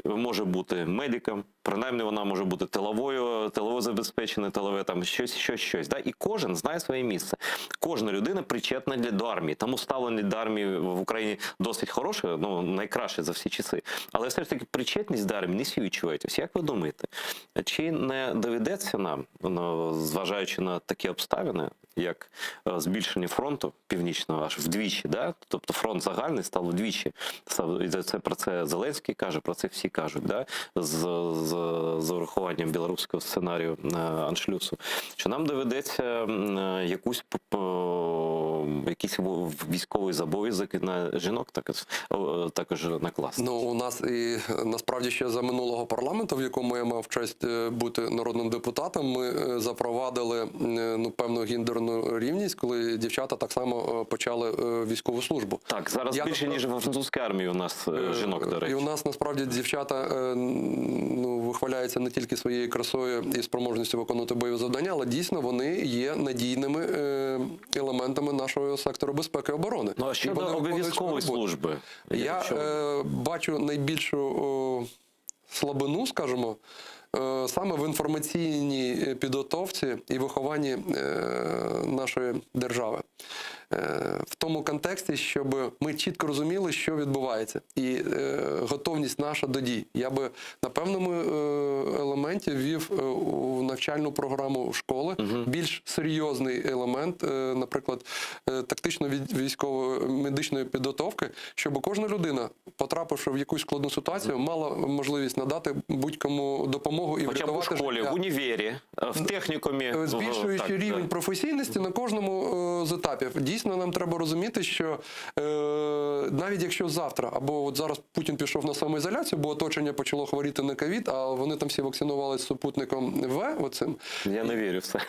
може бути медиком, принаймні вона може бути тилово забезпечена, тилове там щось. Да? І кожен знає своє місце. Кожна людина причетна до армії. Тому ставлення до армії в Україні досить хороше, ну, найкраще за всі часи. Але все ж таки причетність до армії не всі відчувають. Ось як ви думаєте, чи не доведеться нам, зважаючи на такі обставини, як збільшення фронту північного аж вдвічі, да? Тобто фронт загальний став вдвічі. Про це Зеленський каже, про це всі кажуть, да? з урахуванням білоруського сценарію аншлюсу, що нам доведеться якийсь військовий зобов'язок на жінок також накласти. Ну, у нас і насправді ще за минулого парламенту, в якому я мав честь бути народним депутатом, ми запровадили певну гендерну рівність, коли дівчата так само почали військову службу. Так, зараз більше, ніж в французькій армії у нас жінок, до речі. І у нас насправді дівчата вихваляються не тільки своєю красою і спроможністю виконувати бойові завдання, але дійсно вони є надійними елементами нашого сектору безпеки і оборони. Ну, а щодо обов'язкової служби? Я бачу найбільшу слабину, скажімо, саме в інформаційній підготовці і вихованні нашої держави. В тому контексті, щоб ми чітко розуміли, що відбувається, і готовність наша до дій. Я би на певному елементі ввів у навчальну програму школи більш серйозний елемент, наприклад, тактично-військової медичної підготовки, щоб кожна людина, потрапивши в якусь складну ситуацію, мала можливість надати будь-кому допомогу і врятувати життя. Хоча б у школі, в універі, в технікумі. Збільшуючи рівень професійності на кожному з етапів. Дійсно, нам треба розуміти, що навіть якщо завтра, або от зараз Путін пішов на самоізоляцію, бо оточення почало хворіти на ковід, а вони там всі вакцинувалися супутником В, оцим. Я не вірю в це.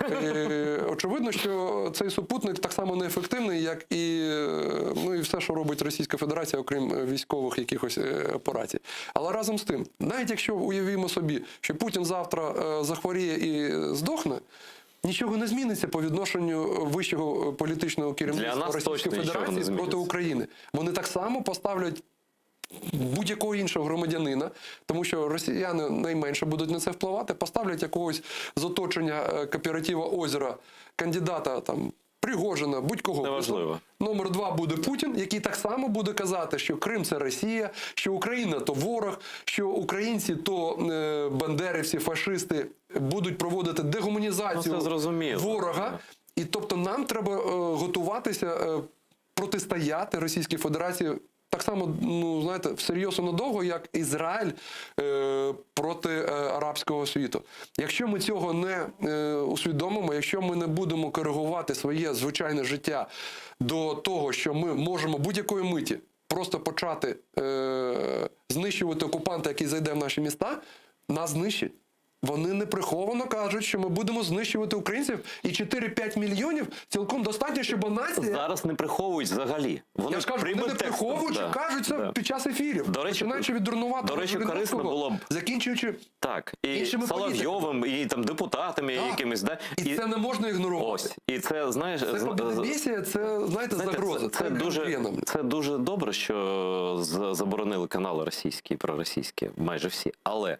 Очевидно, що цей супутник так само неефективний, як і все, що робить Російська Федерація, окрім військових якихось операцій. Але разом з тим, навіть якщо уявімо собі, що Путін завтра захворіє і здохне, нічого не зміниться по відношенню вищого політичного керівництва Російської Федерації проти України. Вони так само поставлять будь-якого іншого громадянина, тому що росіяни найменше будуть на це впливати, поставлять якогось з оточення кооператива «Озеро» кандидата там Пригожина, будь-кого. Неважливо. Номер 2 буде Путін, який так само буде казати, що Крим – це Росія, що Україна – то ворог, що українці – то бандерівці, фашисти, будуть проводити дегуманізацію ворога. І тобто нам треба готуватися протистояти Російській Федерації так само, всерйоз і надовго, як Ізраїль проти арабського світу. Якщо ми цього не усвідомимо, якщо ми не будемо коригувати своє звичайне життя до того, що ми можемо будь-якої миті просто почати знищувати окупанта, який зайде в наші міста, нас знищить. Вони неприховано кажуть, що ми будемо знищувати українців, і 4-5 мільйонів цілком достатньо, щоб нація... Зараз не приховують взагалі. Я ж кажу, вони не приховують, що кажуть це під час ефірів. До речі, починаючи від дурнуватого корисно було б закінчуючи і іншими Соловйовим, і там депутатами якимись. Да? І це не можна ігнорувати. Ось. І це, знаєш... Це побєдобєсія, це, знаєте, загроза. Це дуже добре, що заборонили канали російські і проросійські, майже всі. Але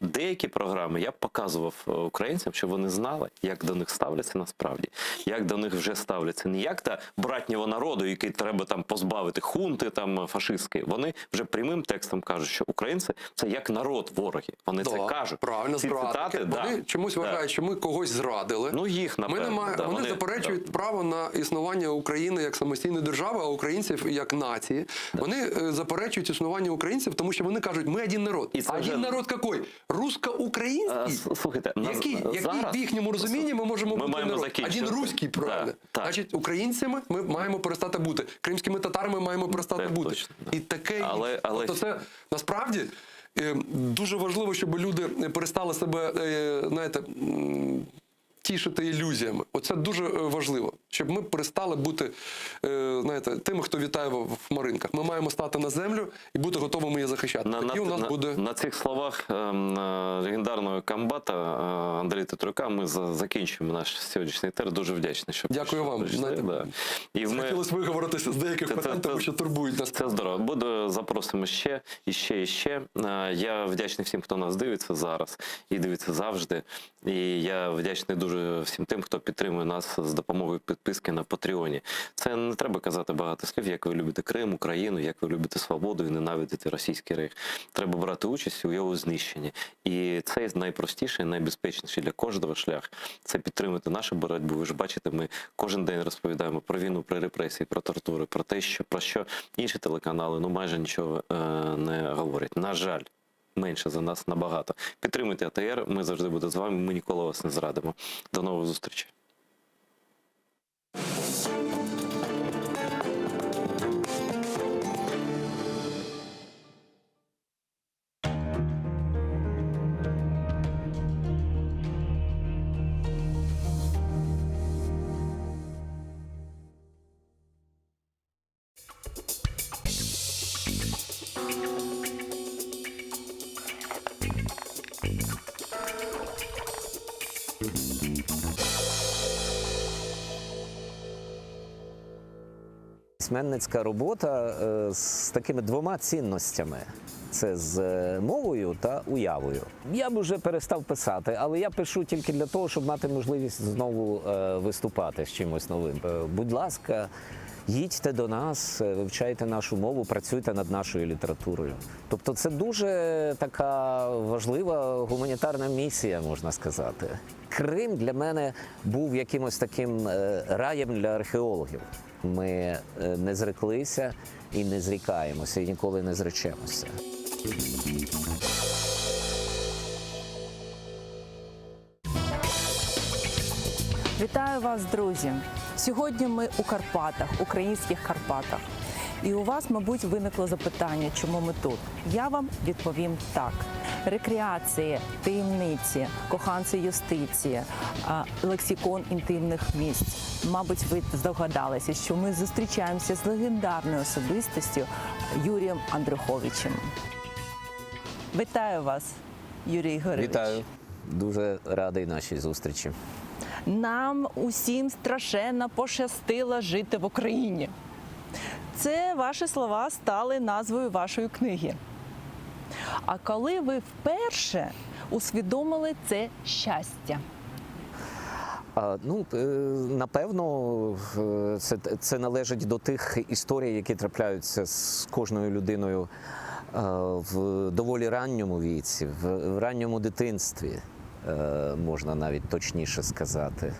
деякі програми я б показував українцям, щоб вони знали, як до них ставляться насправді, як до них вже ставляться не як та братнього народу, який треба там позбавити хунти там фашистської. Вони вже прямим текстом кажуть, що українці це як народ вороги. Вони це кажуть. Правильно, зрадники. Вони чомусь вважають, що ми когось зрадили. Ну їх, напевно. Вони заперечують право на існування України як самостійної держави, а українців як нації. Вони заперечують існування українців, тому що вони кажуть, ми один народ. А один народ який? Русско-український? Слухайте, який в їхньому розумінні ми можемо бути народ? Один руський, правильно. Значить, українцями ми маємо перестати бути. Кримськими татарами маємо перестати бути. І таке інше. Тобто це насправді дуже важливо, щоб люди перестали себе, знаєте, тішити ілюзіями. Оце дуже важливо, щоб ми перестали бути, знаєте, тими, хто вітає в хмаринках. Ми маємо стати на землю і бути готовими її захищати. Тоді у нас буде... На цих словах легендарного комбата Андрія Тетерука ми закінчуємо наш сьогоднішній етер. Дуже вдячний, що дякую вам. Хотілося виговоритися з деяких питань, тому що турбують нас. Це здорово. Запросимо ще, і ще. Я вдячний всім, хто нас дивиться зараз і дивиться завжди. І я вдячний дуже всім тим, хто підтримує нас з допомогою підписки на Патреоні. Це не треба казати багато слів, як ви любите Крим, Україну, як ви любите свободу і ненавидите російський рейх. Треба брати участь у його знищенні. І це найпростіший, найбезпечніший для кожного шлях. Це підтримати нашу боротьбу. Ви ж бачите, ми кожен день розповідаємо про війну, про репресії, про тортури, про те, про що інші телеканали майже нічого не говорять. На жаль. Менше за нас набагато. Підтримуйте АТР, ми завжди будемо з вами, ми ніколи вас не зрадимо. До нових зустрічей. Письменницька робота з такими двома цінностями. Це з мовою та уявою. Я б вже перестав писати, але я пишу тільки для того, щоб мати можливість знову виступати з чимось новим. Будь ласка, їдьте до нас, вивчайте нашу мову, працюйте над нашою літературою. Тобто це дуже така важлива гуманітарна місія, можна сказати. Крим для мене був якимось таким раєм для археологів. Ми не зреклися і не зрікаємося, і ніколи не зречемося. Вітаю вас, друзі! Сьогодні ми у Карпатах, українських Карпатах. І у вас, мабуть, виникло запитання, чому ми тут. Я вам відповім так. Рекреації, таємниці, коханці юстиції, лексикон інтимних місць. Мабуть, ви здогадалися, що ми зустрічаємося з легендарною особистістю Юрієм Андруховичем. Вітаю вас, Юрій Ігорович. Вітаю. Дуже радий нашій зустрічі. Нам усім страшенно пощастило жити в Україні. Це ваші слова стали назвою вашої книги. А коли ви вперше усвідомили це щастя? Напевно, це належить до тих історій, які трапляються з кожною людиною в доволі ранньому віці, в ранньому дитинстві, можна навіть точніше сказати.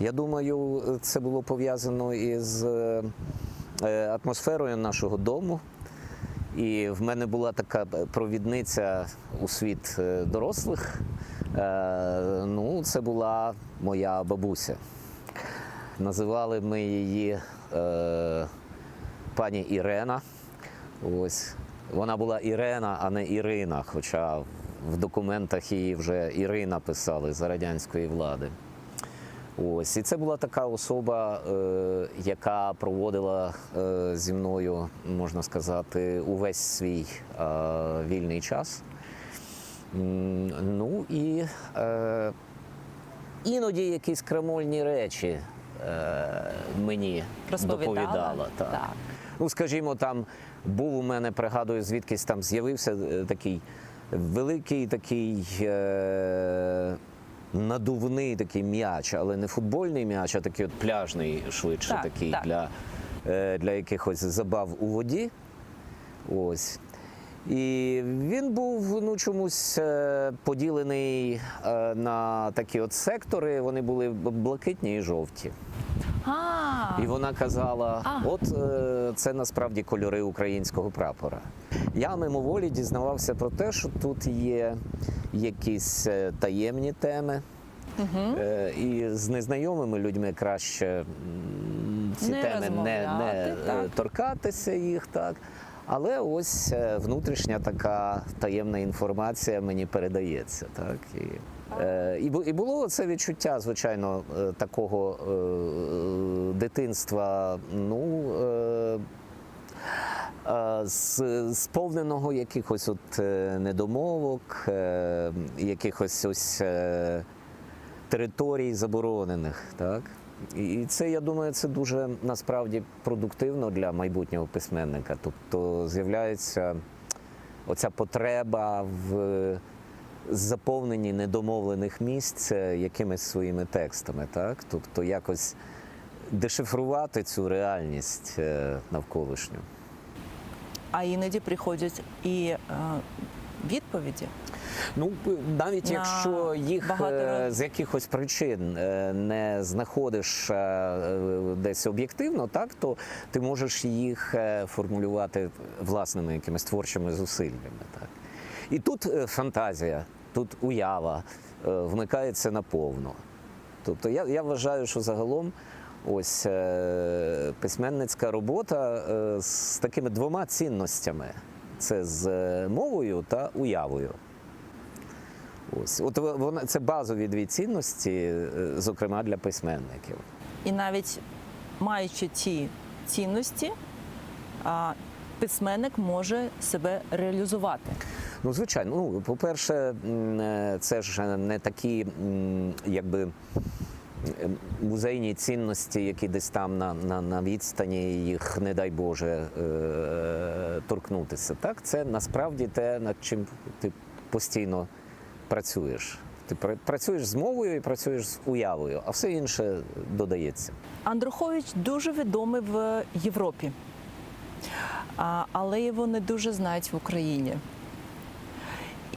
Я думаю, це було пов'язано із атмосферою нашого дому. І в мене була така провідниця у світ дорослих. Це була моя бабуся. Називали ми її пані Ірена. Ось. Вона була Ірена, а не Ірина, хоча в документах її вже Ірина писали за радянської влади. Ось. І це була така особа, яка проводила зі мною, можна сказати, увесь свій вільний час. Ну і іноді якісь крамольні речі мені доповідала. Так. Ну, скажімо, там був у мене, пригадую, звідкись там з'явився такий великий такий надувний такий м'яч, але не футбольний м'яч, а такий от пляжний швидше, такий для якихось забав у воді. Ось. І він був, ну, чомусь поділений на такі от сектори, вони були блакитні і жовті. І вона казала, от це насправді кольори українського прапора. Я мимоволі дізнавався про те, що тут є якісь таємні теми, і з незнайомими людьми краще ці теми не торкатися їх, так. Але ось внутрішня така таємна інформація мені передається, так. І було це відчуття, звичайно, такого дитинства, ну, сповненого якихось от недомовок, якихось ось територій заборонених, так. І це, я думаю, це дуже насправді продуктивно для майбутнього письменника. Тобто з'являється оця потреба в заповненні недомовлених місць якимись своїми текстами, так? Тобто якось дешифрувати цю реальність навколишню. А іноді приходять і відповіді. Ну, навіть якщо їх з якихось причин не знаходиш десь об'єктивно, так, то ти можеш їх формулювати власними якимись творчими зусиллями. Так. І тут фантазія, тут уява вмикається наповно. Тобто я вважаю, що загалом ось письменницька робота з такими двома цінностями. Це з мовою та уявою. Ось. От це базові дві цінності, зокрема для письменників. І навіть маючи ті цінності, письменник може себе реалізувати. Ну, звичайно. Ну, по-перше, це ж не такі, якби, музейні цінності, які десь там на відстані їх, не дай Боже, торкнутися. Так? Це насправді те, над чим ти постійно працюєш. Ти працюєш з мовою і працюєш з уявою, а все інше додається. Андрухович дуже відомий в Європі, але його не дуже знають в Україні.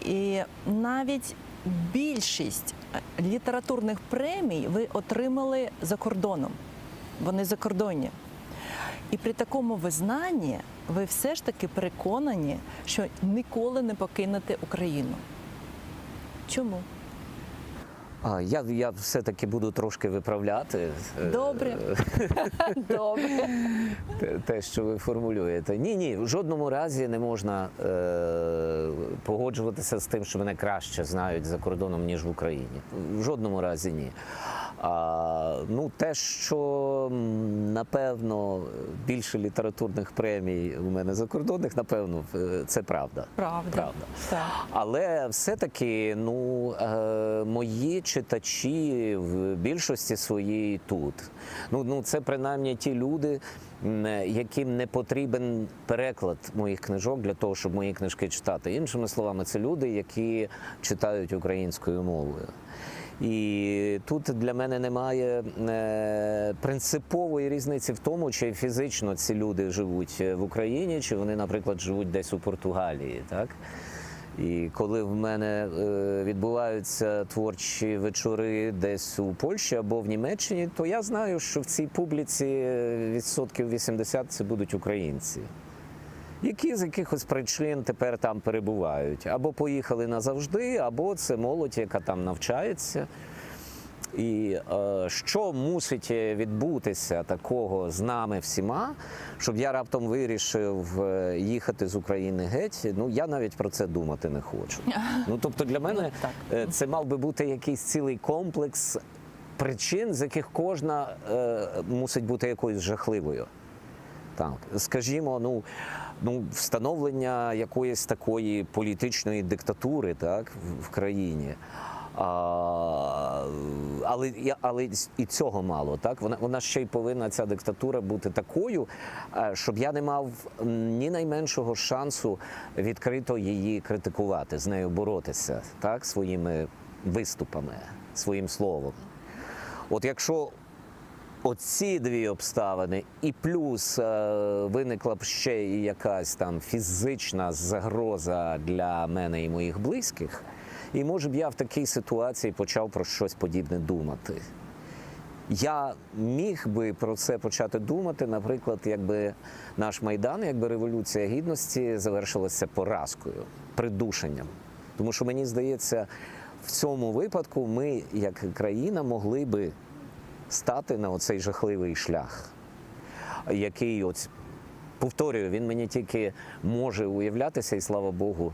І навіть більшість літературних премій ви отримали за кордоном. Вони закордонні. І при такому визнанні ви все ж таки переконані, що ніколи не покинете Україну. Чому? Я все-таки буду трошки виправляти. Добре. Добре. Те, що ви формулюєте. Ні, в жодному разі не можна погоджуватися з тим, що мене краще знають за кордоном, ніж в Україні. В жодному разі ні. Ну, те, що, напевно, більше літературних премій у мене закордонних, напевно, це правда. Правда. Так. Але все-таки, ну, мої читачі в більшості своїй тут. Ну, це принаймні ті люди, яким не потрібен переклад моїх книжок для того, щоб мої книжки читати. Іншими словами, це люди, які читають українською мовою. І тут для мене немає принципової різниці в тому, чи фізично ці люди живуть в Україні, чи вони, наприклад, живуть десь у Португалії, так? І коли в мене відбуваються творчі вечори десь у Польщі або в Німеччині, то я знаю, що в цій публіці відсотків 80 це будуть українці, які з якихось причин тепер там перебувають. Або поїхали назавжди, або це молодь, яка там навчається. І що мусить відбутися такого з нами всіма, щоб я раптом вирішив їхати з України геть, ну я навіть про це думати не хочу. Ну тобто для мене це мав би бути якийсь цілий комплекс причин, з яких кожна мусить бути якоюсь жахливою. Так, скажімо, встановлення якоїсь такої політичної диктатури, так, в країні. Але і цього мало, так? Вона ще й повинна, ця диктатура, бути такою, щоб я не мав ні найменшого шансу відкрито її критикувати, з нею боротися, так, своїми виступами, своїм словом. От якщо оці дві обставини, і плюс виникла б ще і якась там фізична загроза для мене і моїх близьких, і, може б, я в такій ситуації почав про щось подібне думати. Я міг би про це почати думати, наприклад, якби наш Майдан, якби Революція Гідності завершилася поразкою, придушенням. Тому що, мені здається, в цьому випадку ми, як країна, могли би стати на оцей жахливий шлях, який, от, повторюю, він мені тільки може уявлятися, і слава Богу,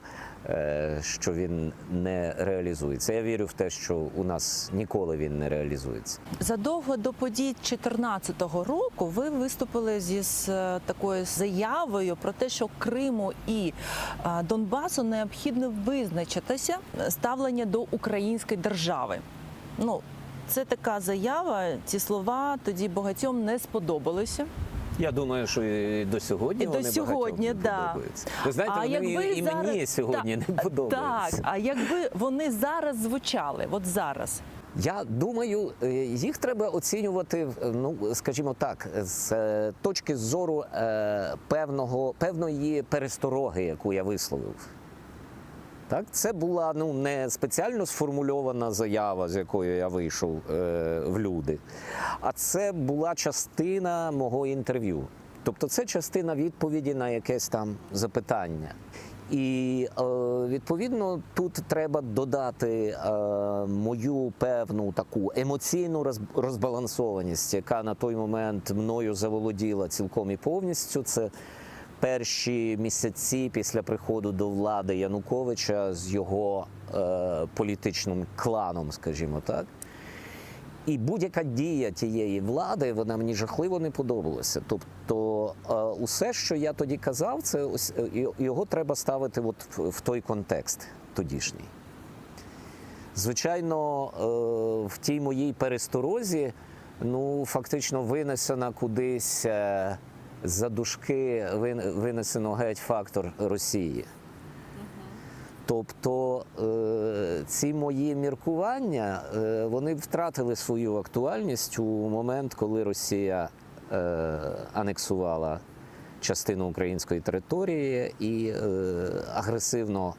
що він не реалізується. Я вірю в те, що у нас ніколи він не реалізується. Задовго до подій 2014 року ви виступили з такою заявою про те, що Криму і Донбасу необхідно визначитися ставлення до української держави. Ну, це така заява, ці слова тоді багатьом не сподобалися. Я думаю, що і до сьогодні вони багатьом не подобаються. Ви знаєте, вони і мені сьогодні не подобаються. Так, а якби вони зараз звучали, от зараз? Я думаю, їх треба оцінювати, ну, скажімо так, з точки зору певної перестороги, яку я висловив. Так, це була, ну, не спеціально сформульована заява, з якою я вийшов в люди, а це була частина мого інтерв'ю. Тобто це частина відповіді на якесь там запитання. І, відповідно, тут треба додати мою певну таку емоційну розбалансованість, яка на той момент мною заволоділа цілком і повністю. Це перші місяці після приходу до влади Януковича з його політичним кланом, скажімо так. І будь-яка дія тієї влади, вона мені жахливо не подобалася. Тобто усе, що я тоді казав, це його треба ставити от в той контекст тодішній. Звичайно, в тій моїй пересторозі, ну, фактично винесена кудись за дужки, винесено геть фактор Росії. Тобто ці мої міркування, вони втратили свою актуальність у момент, коли Росія анексувала частину української території і агресивно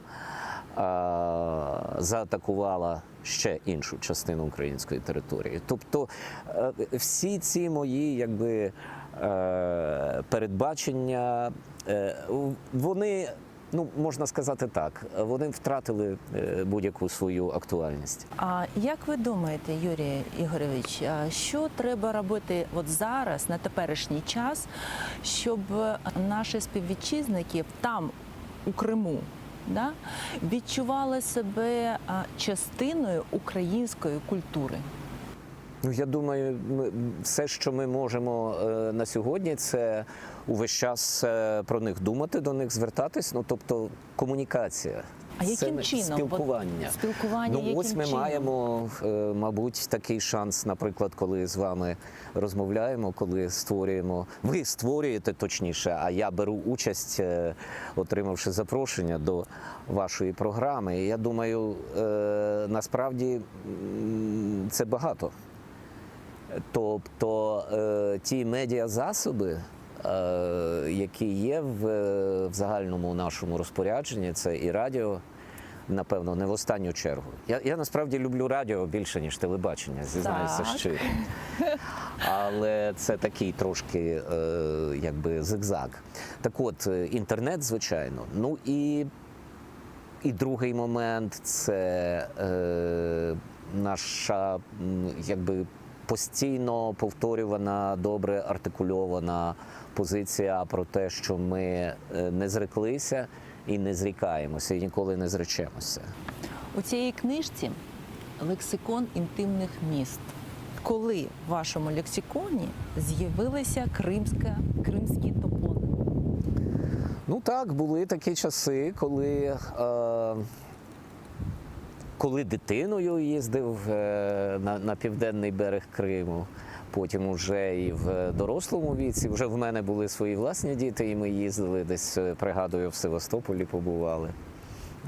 заатакувала ще іншу частину української території. Тобто всі ці мої, якби, передбачення, вони, ну, можна сказати так, вони втратили будь-яку свою актуальність. А як ви думаєте, Юрій Ігорович, що треба робити от зараз, на теперішній час, щоб наші співвітчизники там, у Криму, да, відчували себе частиною української культури? Ну, я думаю, все, що ми можемо на сьогодні, це увесь час про них думати, до них звертатись, ну, тобто комунікація. А яким чином? Спілкування. Спілкування, ну, ось ми чином? маємо, мабуть, такий шанс, наприклад, коли з вами розмовляємо, коли створюємо, ви створюєте точніше, а я беру участь, отримавши запрошення до вашої програми. І я думаю, насправді це багато. Тобто ті медіазасоби, які є в загальному нашому розпорядженні, це і радіо, напевно, не в останню чергу. Я насправді люблю радіо більше, ніж телебачення, зізнаюся щиро. Але це такий трошки, якби, зигзаг. Так от, інтернет, звичайно. Ну і другий момент – це наша якби постійно повторювана, добре артикульована позиція про те, що ми не зреклися і не зрікаємося, і ніколи не зречемося. У цій книжці лексикон інтимних міст. Коли в вашому лексиконі з'явилися кримські топони? Ну так, були такі часи, коли дитиною їздив на південний берег Криму, потім вже і в дорослому віці, вже в мене були свої власні діти, і ми їздили десь, пригадую, в Севастополі побували.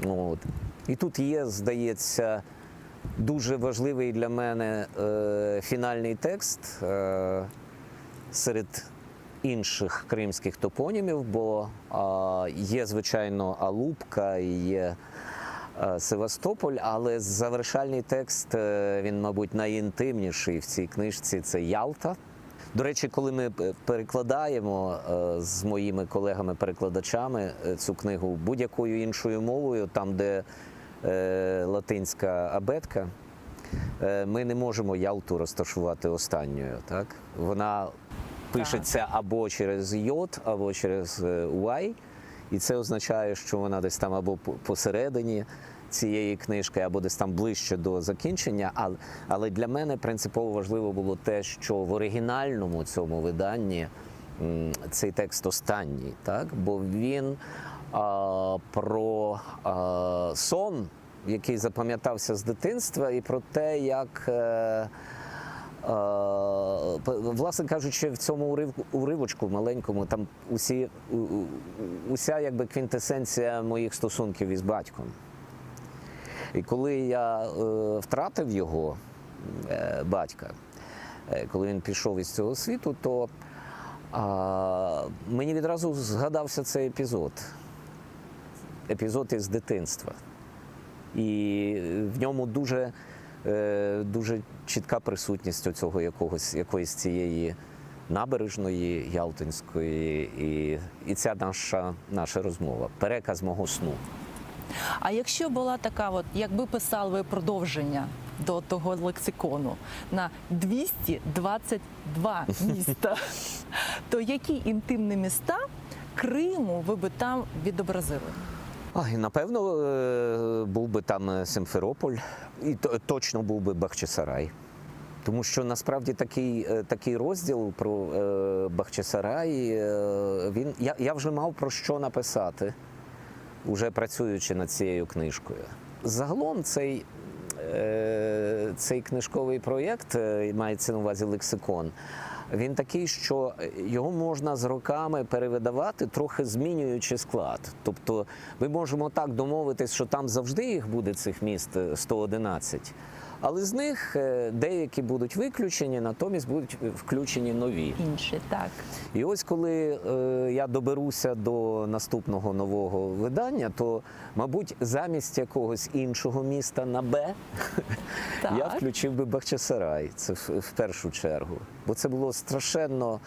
От. І тут є, здається, дуже важливий для мене фінальний текст серед інших кримських топонімів, бо є, звичайно, Алупка і є Севастополь, але завершальний текст, він, мабуть, найінтимніший в цій книжці – це Ялта. До речі, коли ми перекладаємо з моїми колегами-перекладачами цю книгу будь-якою іншою мовою, там, де латинська абетка, ми не можемо Ялту розташувати останньою. Так? Вона пишеться або через йод, або через уай, і це означає, що вона десь там або посередині цієї книжки, або десь там ближче до закінчення. Але для мене принципово важливо було те, що в оригінальному цьому виданні цей текст останній, так? Бо він про сон, який запам'ятався з дитинства, і про те, як, власне кажучи, в цьому уривочку маленькому, там уся якби квінтесенція моїх стосунків із батьком. І коли я втратив його, батька, коли він пішов із цього світу, то мені відразу згадався цей епізод із дитинства. І в ньому дуже чітка присутність оцього якоїсь цієї набережної ялтинської, і ця наша розмова, переказ мого сну. А якщо була така, якби писали ви продовження до того лексикону на 222 міста, то які інтимні міста Криму ви би там відобразили? Напевно, був би там Симферополь, і точно був би Бахчисарай. Тому що насправді такий розділ про Бахчисарай, я вже мав про що написати, уже працюючи над цією книжкою. Загалом цей книжковий проєкт, мається на увазі лексикон, він такий, що його можна з роками перевидавати, трохи змінюючи склад. Тобто ми можемо так домовитись, що там завжди їх буде, цих міст, 111, але з них деякі будуть виключені, натомість будуть включені нові. Інші, так. І ось коли я доберуся до наступного нового видання, то, мабуть, замість якогось іншого міста на Б я включив би Бахчисарай, це в першу чергу. Бо це було страшенно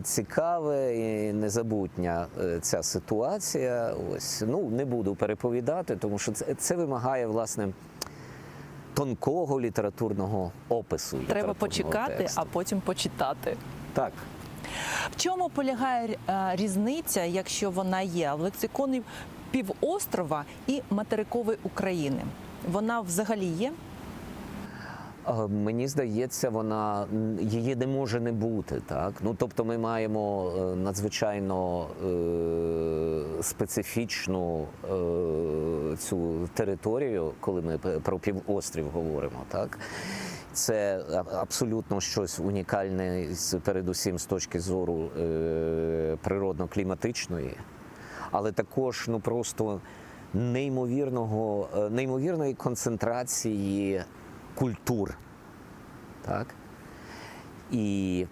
цікаве і незабутня ця ситуація. Ось. Не буду переповідати, тому що це вимагає, власне, тонкого літературного опису. Треба почекати, тексту. а потім почитати. Так. В чому полягає різниця, якщо вона є, в лексиконі півострова і материкової України? Вона взагалі є? Мені здається, її не може не бути. Так? Тобто ми маємо надзвичайно специфічну цю територію, коли ми про півострів говоримо. Так? Це абсолютно щось унікальне, передусім з точки зору природно-кліматичної, але також просто неймовірної концентрації культур. Так? І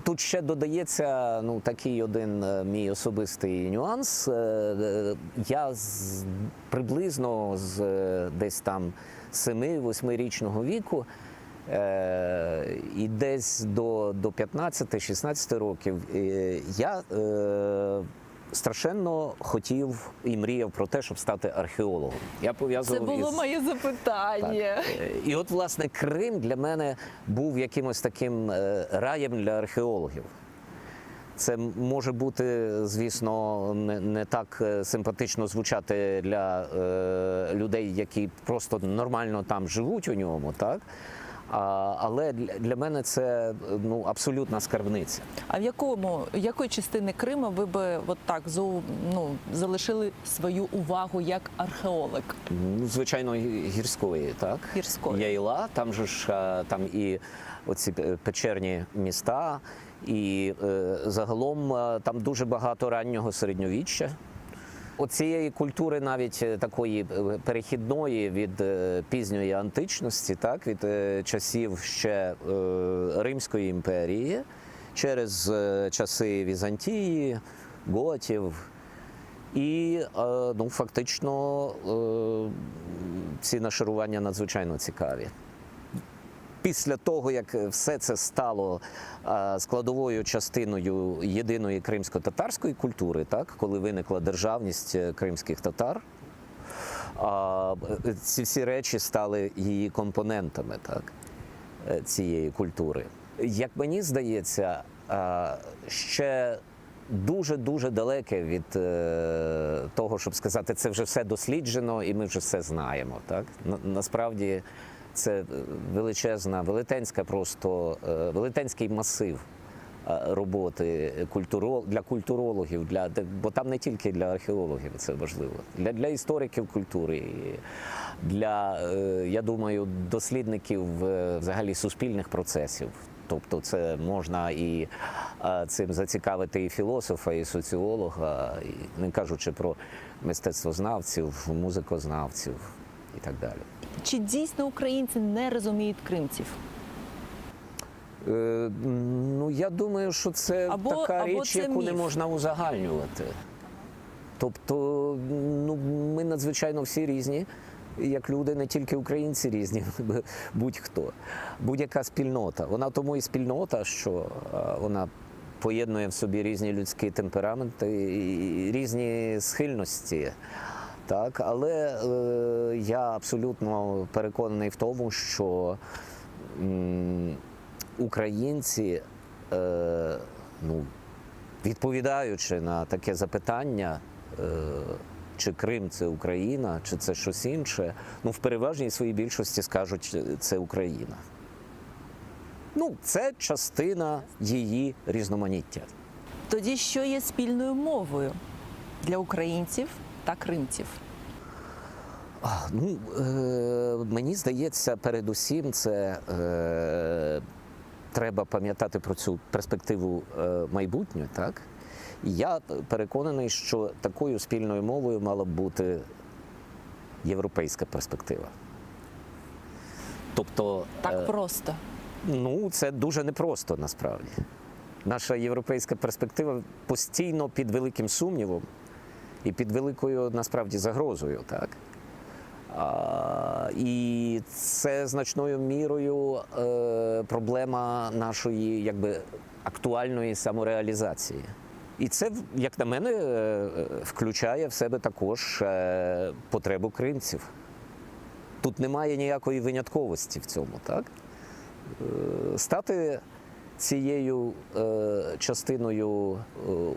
тут ще додається такий один мій особистий нюанс. Я приблизно з десь там 7-8-річного віку і десь до 15-16 років я страшенно хотів і мріяв про те, щоб стати археологом. Я Це пов'язував було моє запитання. Так. І от, власне, Крим для мене був якимось таким раєм для археологів. Це може бути, звісно, не так симпатично звучати для людей, які просто нормально там живуть у ньому, так? Але для мене це абсолютна скарбниця. А якої частини Криму ви би от так залишили свою увагу як археолог? Звичайно, гірської, так? Гірської. Яйла, там же ж там і оці печерні міста, і загалом там дуже багато раннього середньовіччя. Оцієї культури навіть такої перехідної від пізньої античності, так, від часів ще Римської імперії, через часи Візантії, готів. І фактично ці нашарування надзвичайно цікаві. Після того, як все це стало складовою частиною єдиної кримсько-татарської культури, так, коли виникла державність кримських татар, ці всі речі стали її компонентами, так, цієї культури. Як мені здається, ще дуже-дуже далеке від того, щоб сказати, це вже все досліджено і ми вже все знаємо. Так? Насправді це велетенський масив роботи для культурологів, бо там не тільки для археологів це важливо, для істориків культури, для, я думаю, дослідників взагалі суспільних процесів. Тобто це можна і цим зацікавити і філософа, і соціолога, і, не кажучи про мистецтвознавців, музикознавців і так далі. Чи дійсно українці не розуміють кримців? Я думаю, що це така річ, це яку міф. не можна узагальнювати. Тобто, ми надзвичайно всі різні, як люди, не тільки українці різні, будь-хто. Будь-яка спільнота. Вона тому і спільнота, що вона поєднує в собі різні людські темпераменти і різні схильності. Так, але я абсолютно переконаний в тому, що українці, відповідаючи на таке запитання, чи Крим – це Україна, чи це щось інше, в переважній своїй більшості скажуть, це Україна. Це частина її різноманіття. Тоді що є спільною мовою для українців та кримців? Мені здається, передусім це треба пам'ятати про цю перспективу майбутню, так? Я переконаний, що такою спільною мовою мала б бути європейська перспектива. Тобто, так просто? Це дуже непросто, насправді. Наша європейська перспектива постійно під великим сумнівом і під великою, насправді, загрозою, так? І це значною мірою проблема нашої, актуальної самореалізації. І це, як на мене, включає в себе також потребу кримців. Тут немає ніякої винятковості в цьому, так? Стати цією частиною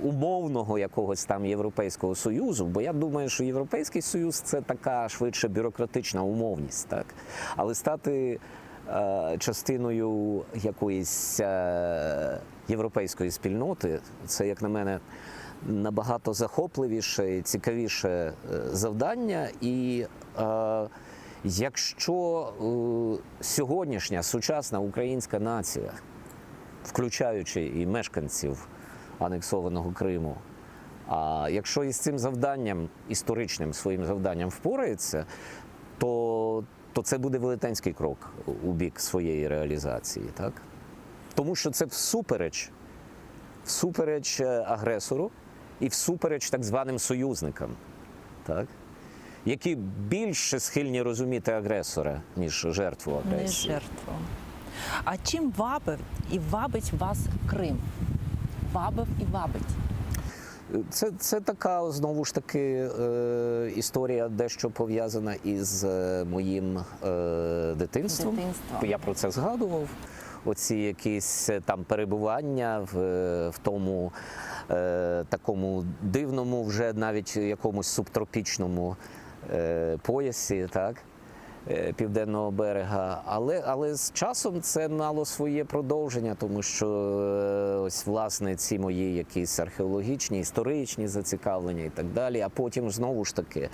умовного якогось там Європейського Союзу, бо я думаю, що Європейський Союз – це така швидше бюрократична умовність, так? Але стати частиною якоїсь європейської спільноти – це, як на мене, набагато захопливіше і цікавіше завдання. І якщо сьогоднішня сучасна українська нація, включаючи і мешканців анексованого Криму, а якщо із цим завданням, історичним своїм завданням впорається, то це буде велетенський крок у бік своєї реалізації, так? Тому що це всупереч агресору і всупереч так званим союзникам, так? Які більше схильні розуміти агресора, ніж жертву агресії. Ніж жертву. А чим вабив і вабить вас Крим? Вабив і вабить? Це така, знову ж таки, історія дещо пов'язана із моїм дитинством. Я про це згадував. Оці якісь там перебування в тому такому дивному, вже навіть якомусь субтропічному поясі, так? Південного берега, але з часом це мало своє продовження, тому що ось, власне, ці мої якісь археологічні, історичні зацікавлення і так далі, а потім знову ж таки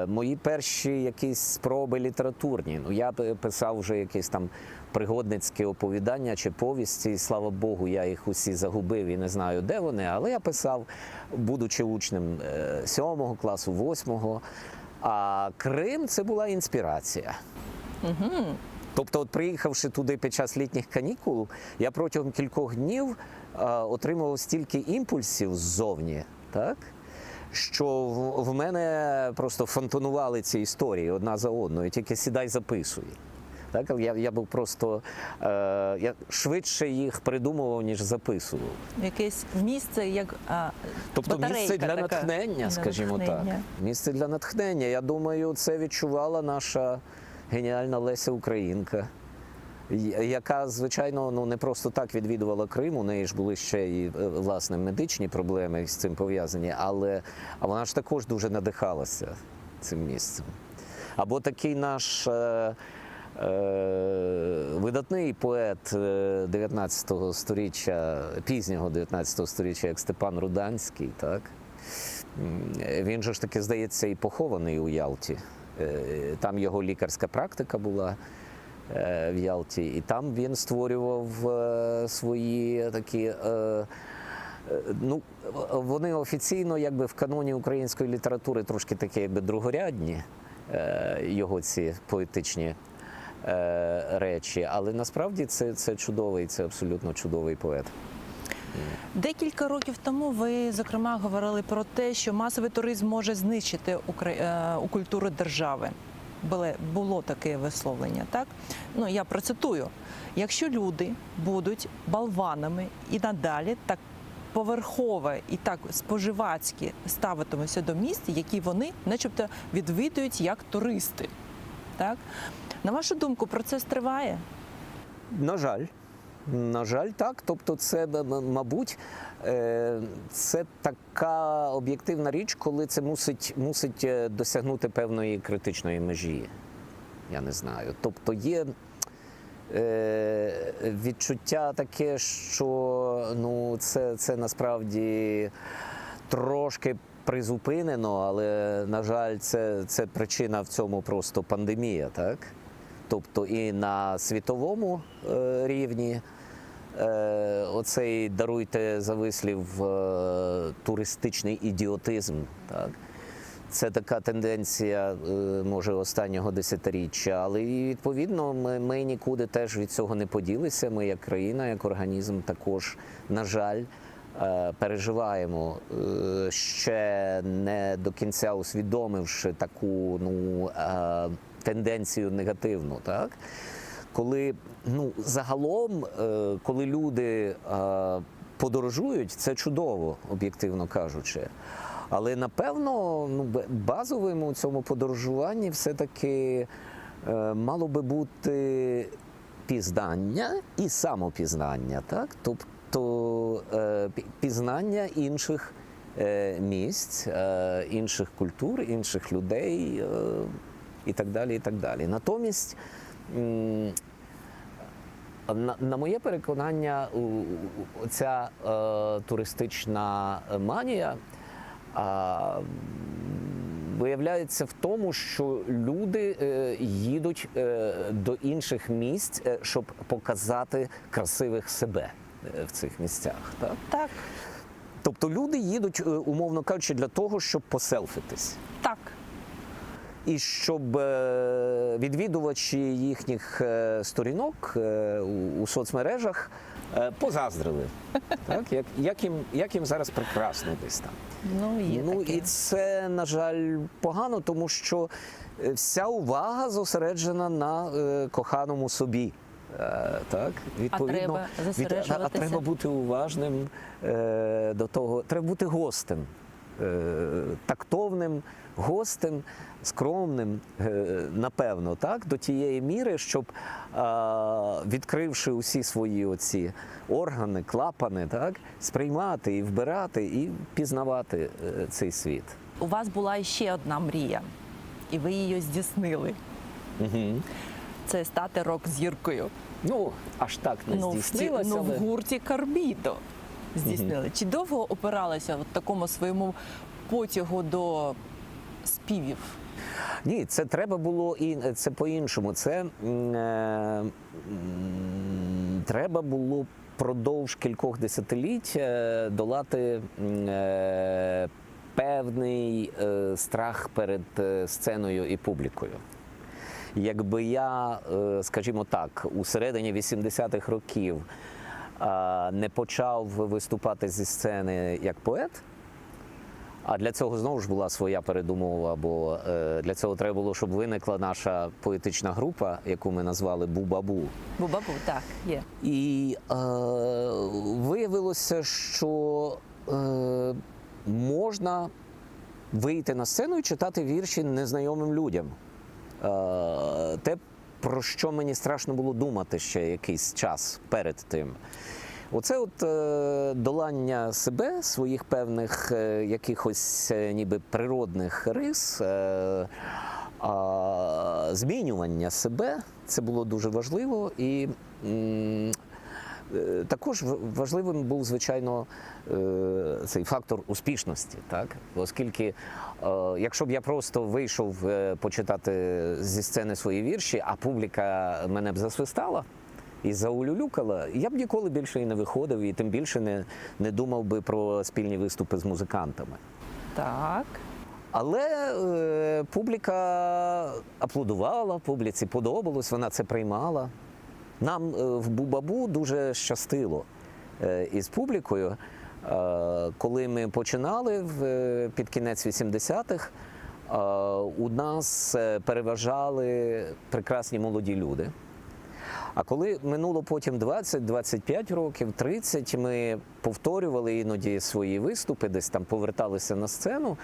мої перші якісь спроби літературні. Ну, я писав вже якісь там пригодницькі оповідання чи повісті, і, слава Богу, я їх усі загубив і не знаю, де вони, але я писав, будучи учнем 7 класу, 8-го. А Крим – це була інспірація. Тобто, от приїхавши туди під час літніх канікул, я протягом кількох днів отримував стільки імпульсів ззовні, так, що в мене просто фонтанували ці історії одна за одною, тільки сідай, записуй. Так, я був просто, я швидше їх придумував, ніж записував. Якесь місце, як тобто батарейка місце для така. натхнення, скажімо так. Місце для натхнення. Я думаю, це відчувала наша геніальна Леся Українка, яка, звичайно, ну, не просто так відвідувала Крим, у неї ж були ще і, власне, медичні проблеми з цим пов'язані, але вона ж також дуже надихалася цим місцем. Або такий наш видатний поет 19-го сторіччя, пізнього 19-го сторіччя, як Степан Руданський, так? Він же ж таки, здається, і похований у Ялті. Там його лікарська практика була в Ялті, і там він створював свої такі, ну, вони офіційно якби в каноні української літератури трошки такі якби другорядні, його ці поетичні речі, але насправді це чудовий, це абсолютно чудовий поет. Декілька років тому ви, зокрема, говорили про те, що масовий туризм може знищити у культуру держави. Було таке висловлення, так? Ну, я процитую. Якщо люди будуть болванами і надалі так поверхово і так споживацьки ставитимуться до міст, які вони начебто відвідують як туристи, так? На вашу думку, процес триває? На жаль, так. Тобто це, мабуть, це така об'єктивна річ, коли це мусить досягнути певної критичної межі. Я не знаю. Тобто є відчуття таке, що ну, це насправді трошки призупинено, але, на жаль, це причина в цьому просто пандемія, так? Тобто і на світовому рівні оцей, даруйте за вислів, туристичний ідіотизм, так? Це така тенденція, може, останнього десятиріччя, але і, відповідно, ми нікуди теж від цього не поділися. Ми як країна, як організм також, на жаль, переживаємо, ще не до кінця усвідомивши таку, ну, тенденцію негативну, так? Коли, ну, загалом, коли люди подорожують, це чудово, об'єктивно кажучи. Але, напевно, ну, базовим у цьому подорожуванні все-таки мало би бути пізнання і самопізнання, так? Тобто пізнання інших місць, інших культур, інших людей і так далі, і так далі. Натомість, на моє переконання, ця туристична манія виявляється в тому, що люди їдуть до інших місць, щоб показати красивих себе в цих місцях. Так? Так. Тобто люди їдуть, умовно кажучи, для того, щоб поселфитись. Так. І щоб відвідувачі їхніх сторінок у соцмережах позаздрили. Так? Як їм зараз прекрасно десь там. Ну, і це, на жаль, погано, тому що вся увага зосереджена на коханому собі Так, відповідно, треба зосереджуватися? а треба бути уважним до того, треба бути гостем, тактовним, гостем, скромним, напевно, так, до тієї міри, щоб, відкривши усі свої оці органи, клапани, так, сприймати і вбирати, і пізнавати цей світ. У вас була ще одна мрія, і ви її здійснили. Угу. Це стати рок-зіркою. Ну, аж так не здійснилося. В гурті Карбідо здійснили. Чи довго опиралися в такому своєму потягу до співів? Ні, це треба було, і це по-іншому. Це треба було продовж кількох десятиліть долати певний страх перед сценою і публікою. Якби я, скажімо так, у середині 80-х років не почав виступати зі сцени як поет, а для цього знову ж була своя передумова, бо для цього треба було, щоб виникла наша поетична група, яку ми назвали «Бу-Ба-Бу». «Бу-Ба-Бу», так, є. І виявилося, що можна вийти на сцену і читати вірші незнайомим людям. Те, про що мені страшно було думати ще якийсь час перед тим. Оце от долання себе, своїх певних якихось ніби природних рис, змінювання себе, це було дуже важливо. І також важливим був, звичайно, цей фактор успішності, так? Оскільки, якщо б я просто вийшов почитати зі сцени свої вірші, а публіка мене б засвистала і заулюлюкала, я б ніколи більше і не виходив, і тим більше не думав би про спільні виступи з музикантами. Так. Але публіка аплодувала, публіці подобалось, вона це приймала. Нам в Бу-Ба-Бу дуже щастило із публікою. Коли ми починали під кінець 80-х, у нас переважали прекрасні молоді люди. А коли минуло потім 20, 25 років, 30, ми повторювали іноді свої виступи, десь там поверталися на сцену,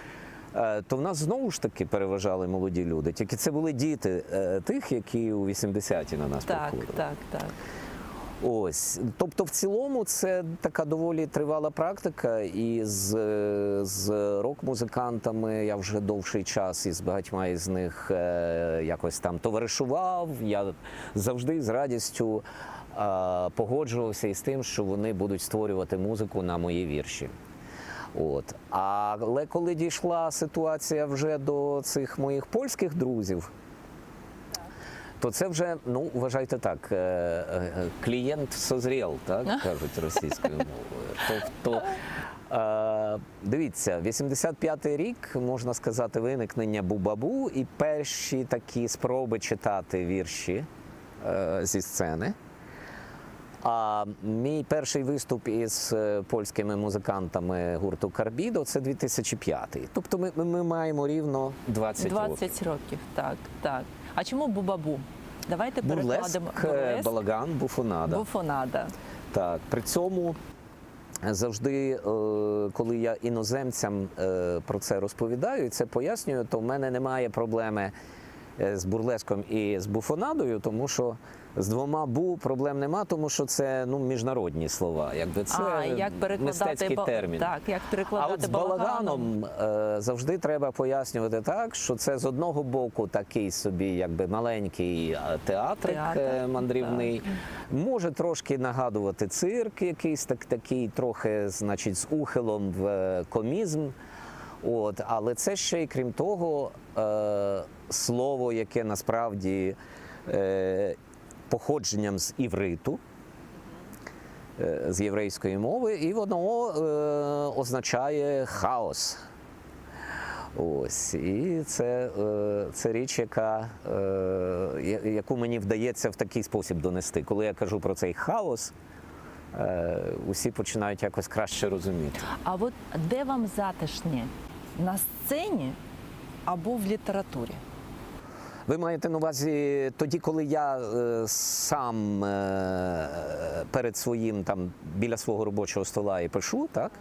то в нас знову ж таки переважали молоді люди. Тільки це були діти тих, які у 80-ті на нас приходили. Так. Ось. Тобто в цілому це така доволі тривала практика, і з рок-музикантами я вже довший час із багатьма із них якось там товаришував. Я завжди з радістю погоджувався із тим, що вони будуть створювати музику на мої вірші. От. Але коли дійшла ситуація вже до цих моїх польських друзів, то це вже, ну, вважайте так, клієнт созрів, так, кажуть російською мовою. Тобто, дивіться, 85-й рік, можна сказати, виникнення Бу-Ба-Бу і перші такі спроби читати вірші зі сцени. А мій перший виступ із польськими музикантами гурту Карбідо – це 2005-й. Тобто ми маємо рівно 20 років. 20 років, так. А чому Бу-Ба-Бу? Давайте перекладемо. Бурлеск, балаган, буфонада. Буфонада. Так, при цьому завжди, коли я іноземцям про це розповідаю і це пояснюю, то в мене немає проблеми з бурлеском і з буфонадою, тому що з двома «бу» проблем нема, тому що це, ну, міжнародні слова. Якби це як мистецький термін. Так, як перекладати а от з балаганом завжди треба пояснювати так, що це з одного боку такий собі, якби, маленький театрик мандрівний. Так. Може трошки нагадувати цирк якийсь, такий трохи, значить, з ухилом в комізм. От, але це ще й, крім того, слово, яке насправді походженням з івриту, з єврейської мови, і воно означає хаос. Ось. І це річ, яку мені вдається в такий спосіб донести. Коли я кажу про цей хаос, усі починають якось краще розуміти. А от де вам затишні? На сцені або в літературі? Ви маєте на увазі тоді, коли я сам перед своїм, там, біля свого робочого стола і пишу, так?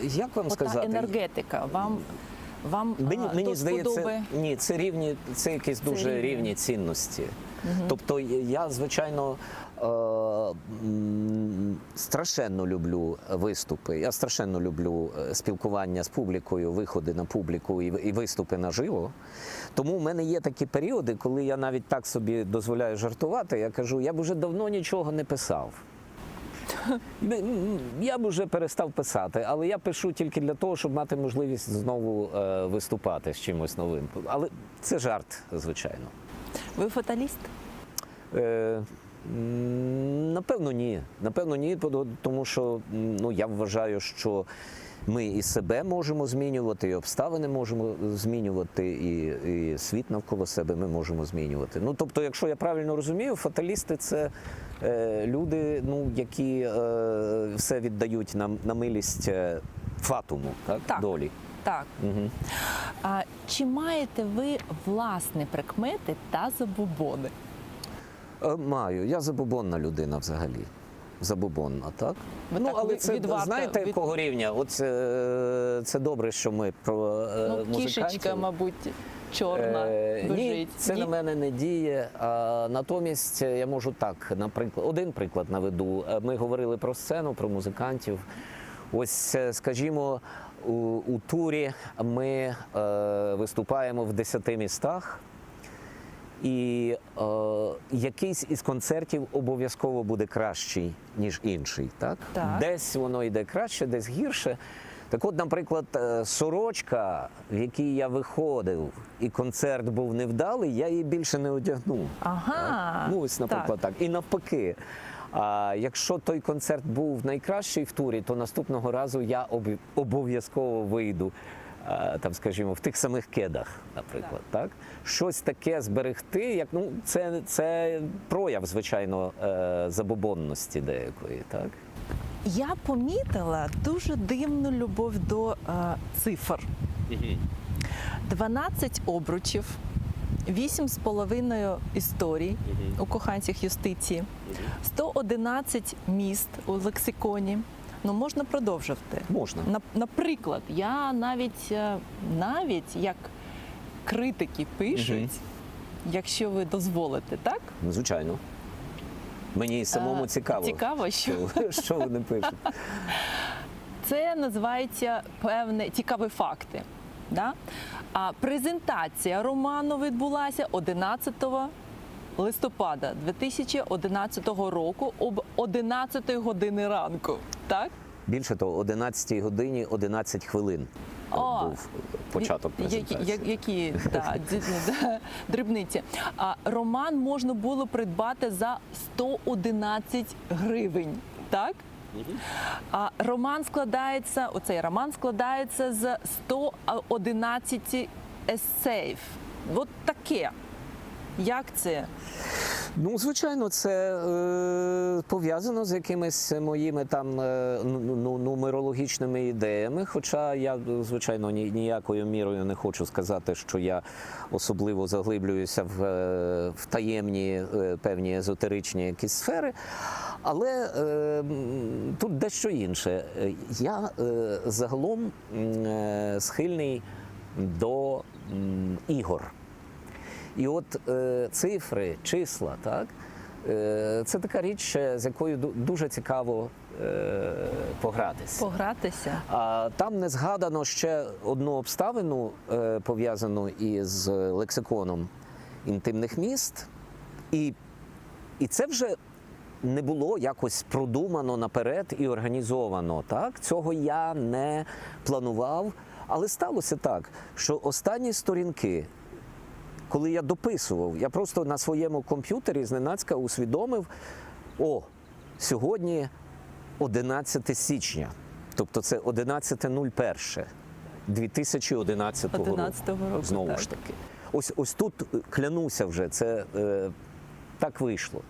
Як вам сказати? Енергетика, вам Мені здається, ні, це якісь дуже рівні цінності. Тобто я, звичайно, страшенно люблю виступи, я страшенно люблю спілкування з публікою, виходи на публіку і виступи наживо. Тому в мене є такі періоди, коли я навіть так собі дозволяю жартувати, я кажу, я б уже давно нічого не писав. Я б уже перестав писати, але я пишу тільки для того, щоб мати можливість знову виступати з чимось новим. Але це жарт, звичайно. Ви фаталіст? Напевно, ні. Напевно, ні, тому що я вважаю, що ми і себе можемо змінювати, і обставини можемо змінювати, і світ навколо себе ми можемо змінювати. Тобто, якщо я правильно розумію, фаталісти – це люди, які все віддають на милість фатуму, так? Долі. Так. Угу. Чи маєте ви власні прикмети та забобони? Маю. Я забобонна людина взагалі. Забобонна, так? Але це, знаєте, якого рівня? Це добре, що ми про музикантів. Кішечка, мабуть, чорна бежить. Ні, це на мене не діє. Натомість я можу так, наприклад, один приклад наведу. Ми говорили про сцену, про музикантів. Ось, скажімо, у турі ми виступаємо в 10 містах. І якийсь із концертів обов'язково буде кращий, ніж інший. Так? Десь воно йде краще, десь гірше. Так от, наприклад, сорочка, в якій я виходив, і концерт був невдалий, я її більше не одягнув. Ага. Ось, наприклад, так. І навпаки. А якщо той концерт був найкращий в турі, то наступного разу я обов'язково вийду, там, скажімо, в тих самих кедах, наприклад, так? Щось таке зберегти, це прояв, звичайно, забобонності деякої, так? Я помітила дуже дивну любов до цифр. 12 обручів, 8,5 історій у коханцях юстиції, 111 міст у лексиконі. Можна продовжувати. Можна. Наприклад, я навіть як критики пишуть, якщо ви дозволите, так? Звичайно. Мені самому цікаво. Цікаво, що вони пишуть. Це називається цікаві факти. Да? А презентація роману відбулася 11 листопада 2011 року об 11 годині ранку. Так? Більше того, 11 годині 11 хвилин був початок презентації. Які дрібниці. Роман можна було придбати за 111 гривень. Так? Оцей роман складається з 111 есеїв. От таке. Як це? Звичайно, це пов'язано з якимись моїми там нумерологічними ідеями, хоча я, звичайно, ніякою мірою не хочу сказати, що я особливо заглиблююся в таємні, певні езотеричні якісь сфери, але тут дещо інше. Я загалом схильний до ігор. І от цифри, числа, так, це така річ, з якою дуже цікаво погратися. Там не згадано ще одну обставину, пов'язану із лексиконом інтимних міст. І це вже не було якось продумано наперед і організовано. Так? Цього я не планував, але сталося так, що останні сторінки, коли я дописував, я просто на своєму комп'ютері зненацька усвідомив, сьогодні 11 січня, тобто це 11.01 2011 року. Знову ж таки. Ось тут клянуся вже, це так вийшло.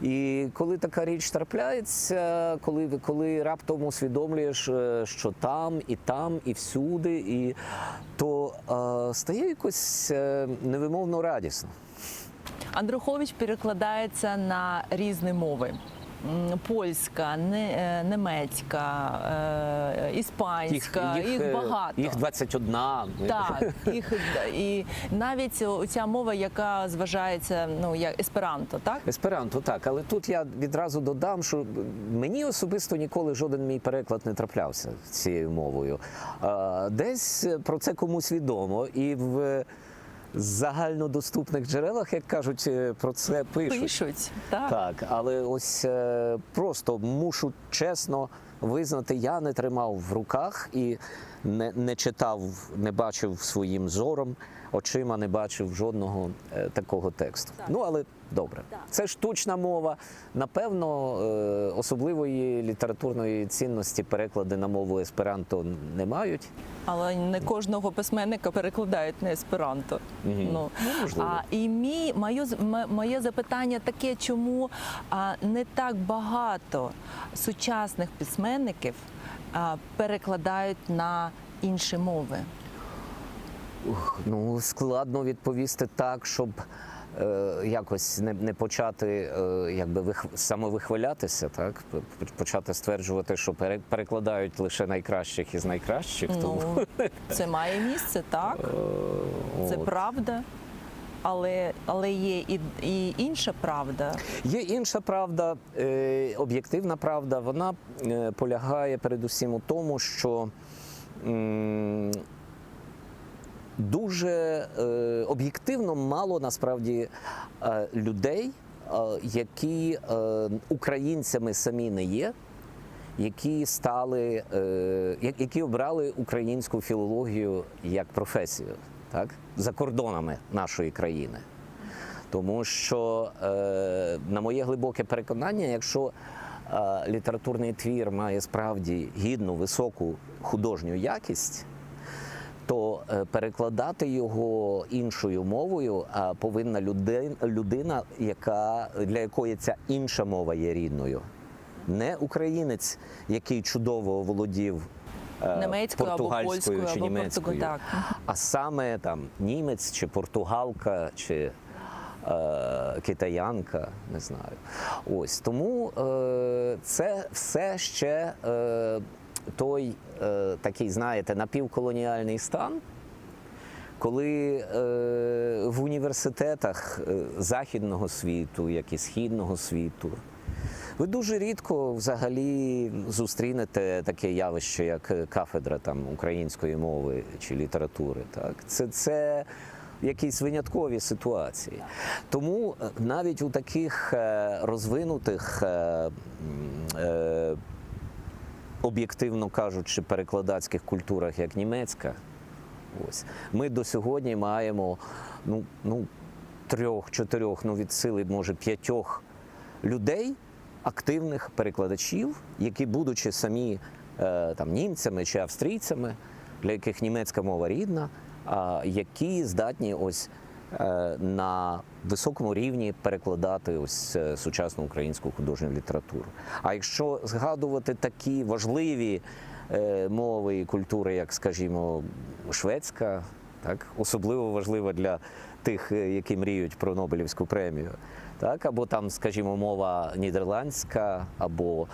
І коли така річ трапляється, коли раптом усвідомлюєш, що там, і всюди, то стає якось невимовно радісно. Андрухович перекладається на різні мови. Польська, немецька, іспанська, їх багато. Їх 21. Так, і навіть ця мова, яка зважається, як есперанто, так? Есперанто, так. Але тут я відразу додам, що мені особисто ніколи жоден мій переклад не траплявся цією мовою. Десь про це комусь відомо, і в загальнодоступних джерелах, як кажуть, про це пишуть. Так. Так, але ось просто мушу чесно визнати, я не тримав в руках і не читав, не бачив своїм зором, очима не бачив жодного такого тексту. Ну, але добре. Це штучна мова. Напевно, особливої літературної цінності переклади на мову есперанто не мають. Але не кожного письменника перекладають на есперанто. І моє запитання таке, чому не так багато сучасних письменників перекладають на інші мови? Складно відповісти так, щоб якось не почати самовихвалятися, так? Почати стверджувати, що перекладають лише найкращих із найкращих. Це має місце, так? Це правда. Але є і інша правда. Є інша правда, об'єктивна правда. Вона полягає передусім у тому, що дуже об'єктивно мало насправді людей, які українцями самі не є, які обрали українську філологію як професію, так, за кордонами нашої країни. Тому що, на моє глибоке переконання, якщо літературний твір має справді гідну, високу художню якість, то перекладати його іншою мовою повинна людина, для якої ця інша мова є рідною. Не українець, який чудово володів немецькою, португальською або чи німецькою, так. А саме німець чи португалка чи китаянка, не знаю. Ось тому це все ще той такий, знаєте, напівколоніальний стан, коли в університетах західного світу, як і східного світу, ви дуже рідко взагалі зустрінете таке явище, як кафедра української мови чи літератури. Так? Це якісь виняткові ситуації. Тому навіть у таких розвинутих, об'єктивно кажучи, перекладацьких культурах, як німецька, ми до сьогодні маємо 3-4, від сили, може, 5 людей, активних перекладачів, які, будучи самі німцями чи австрійцями, для яких німецька мова рідна, які здатні на високому рівні перекладати сучасну українську художню літературу. А якщо згадувати такі важливі мови і культури, як, скажімо, шведська, так, особливо важлива для тих, які мріють про Нобелівську премію, так, або скажімо, мова нідерландська, або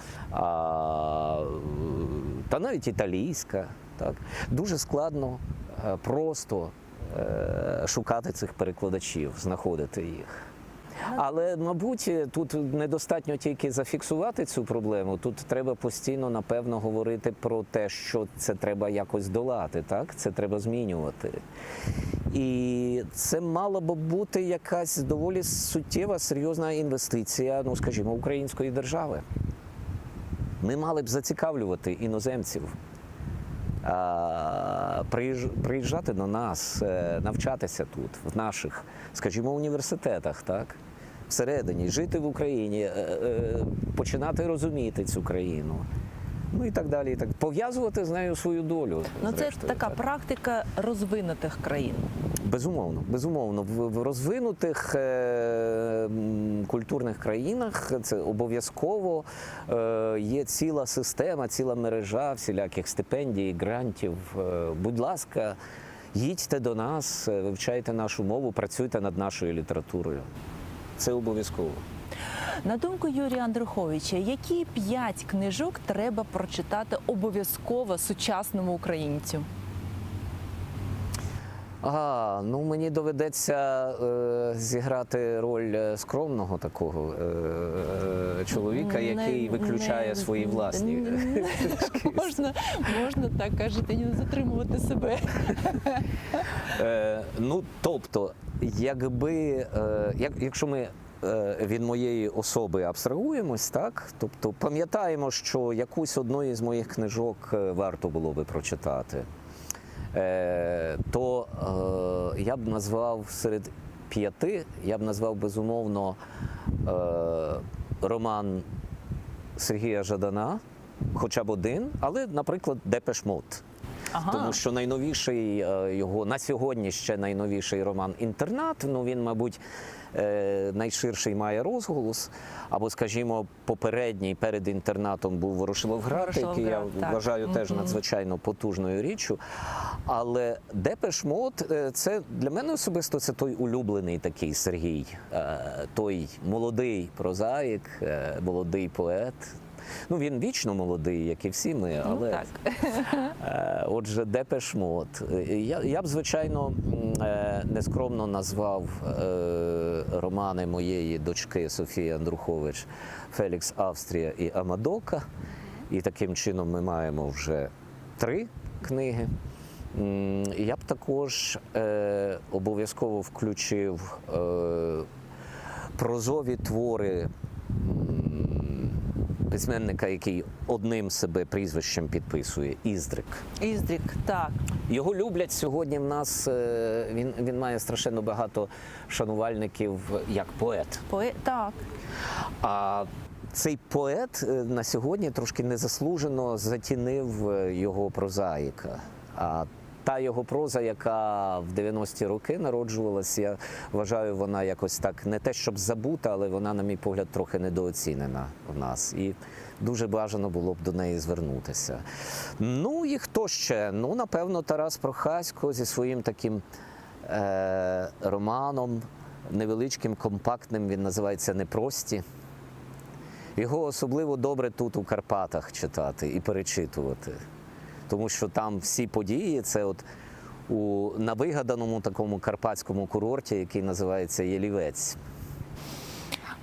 та навіть італійська, так, дуже складно просто шукати цих перекладачів, знаходити їх. Але, мабуть, тут недостатньо тільки зафіксувати цю проблему, тут треба постійно, напевно, говорити про те, що це треба якось долати, так? Це треба змінювати. І це мала б бути якась доволі суттєва, серйозна інвестиція, скажімо, української держави. Ми мали б зацікавлювати іноземців, приїжджати до нас, навчатися тут, в наших, скажімо, університетах, так? Всередині, жити в Україні, починати розуміти цю країну. ну і так далі. І так. Пов'язувати з нею свою долю. Ну, це зрештою, така так. практика розвинутих країн. Безумовно, безумовно. В розвинутих культурних країнах це обов'язково є ціла система, ціла мережа всіляких стипендій, грантів. Будь ласка, їдьте до нас, вивчайте нашу мову, працюйте над нашою літературою. Це обов'язково. На думку Юрія Андруховича, які 5 книжок треба прочитати обов'язково сучасному українцю? Ну мені доведеться зіграти роль скромного такого чоловіка, який виключає свої власні. Можна так кажете, не затримувати себе. Ну, тобто, якщо ми від моєї особи абстрагуємось, так, тобто пам'ятаємо, що якусь одну із моїх книжок варто було би прочитати, то я б назвав серед 5, я б назвав безумовно роман Сергія Жадана, хоча б один, але, наприклад, Депеш Мод. Тому що найновіший його, на сьогодні ще найновіший роман «Інтернат», ну він, мабуть, найширший має розголос, або, скажімо, попередній перед «Інтернатом» був «Ворошиловград», який я вважаю теж надзвичайно потужною річчю. Але «Депеш Мод» – це для мене особисто це той улюблений такий Сергій, той молодий прозаїк, молодий поет. Ну, він вічно молодий, як і всі ми, але отже, Депеш Мод. Я б, звичайно, нескромно назвав романи моєї дочки Софії Андрухович «Фелікс Австрія» і «Амадока». І таким чином ми маємо вже 3 книги. Я б також обов'язково включив прозові твори письменника, який одним себе прізвищем підписує, Іздрик. Іздрик, так. Його люблять сьогодні в нас, він має страшенно багато шанувальників як поет. Так. А цей поет на сьогодні трошки незаслужено затінив його прозаїка. А та його проза, яка в 90-ті роки народжувалась, я вважаю, вона якось так не те, щоб забута, але вона, на мій погляд, трохи недооцінена в нас. І дуже бажано було б до неї звернутися. Ну і хто ще? Ну, напевно, Тарас Прохасько зі своїм таким романом, невеличким, компактним, він називається «Непрості». Його особливо добре тут у Карпатах читати і перечитувати. Тому що там всі події, це от на вигаданому такому карпатському курорті, який називається Єлівець.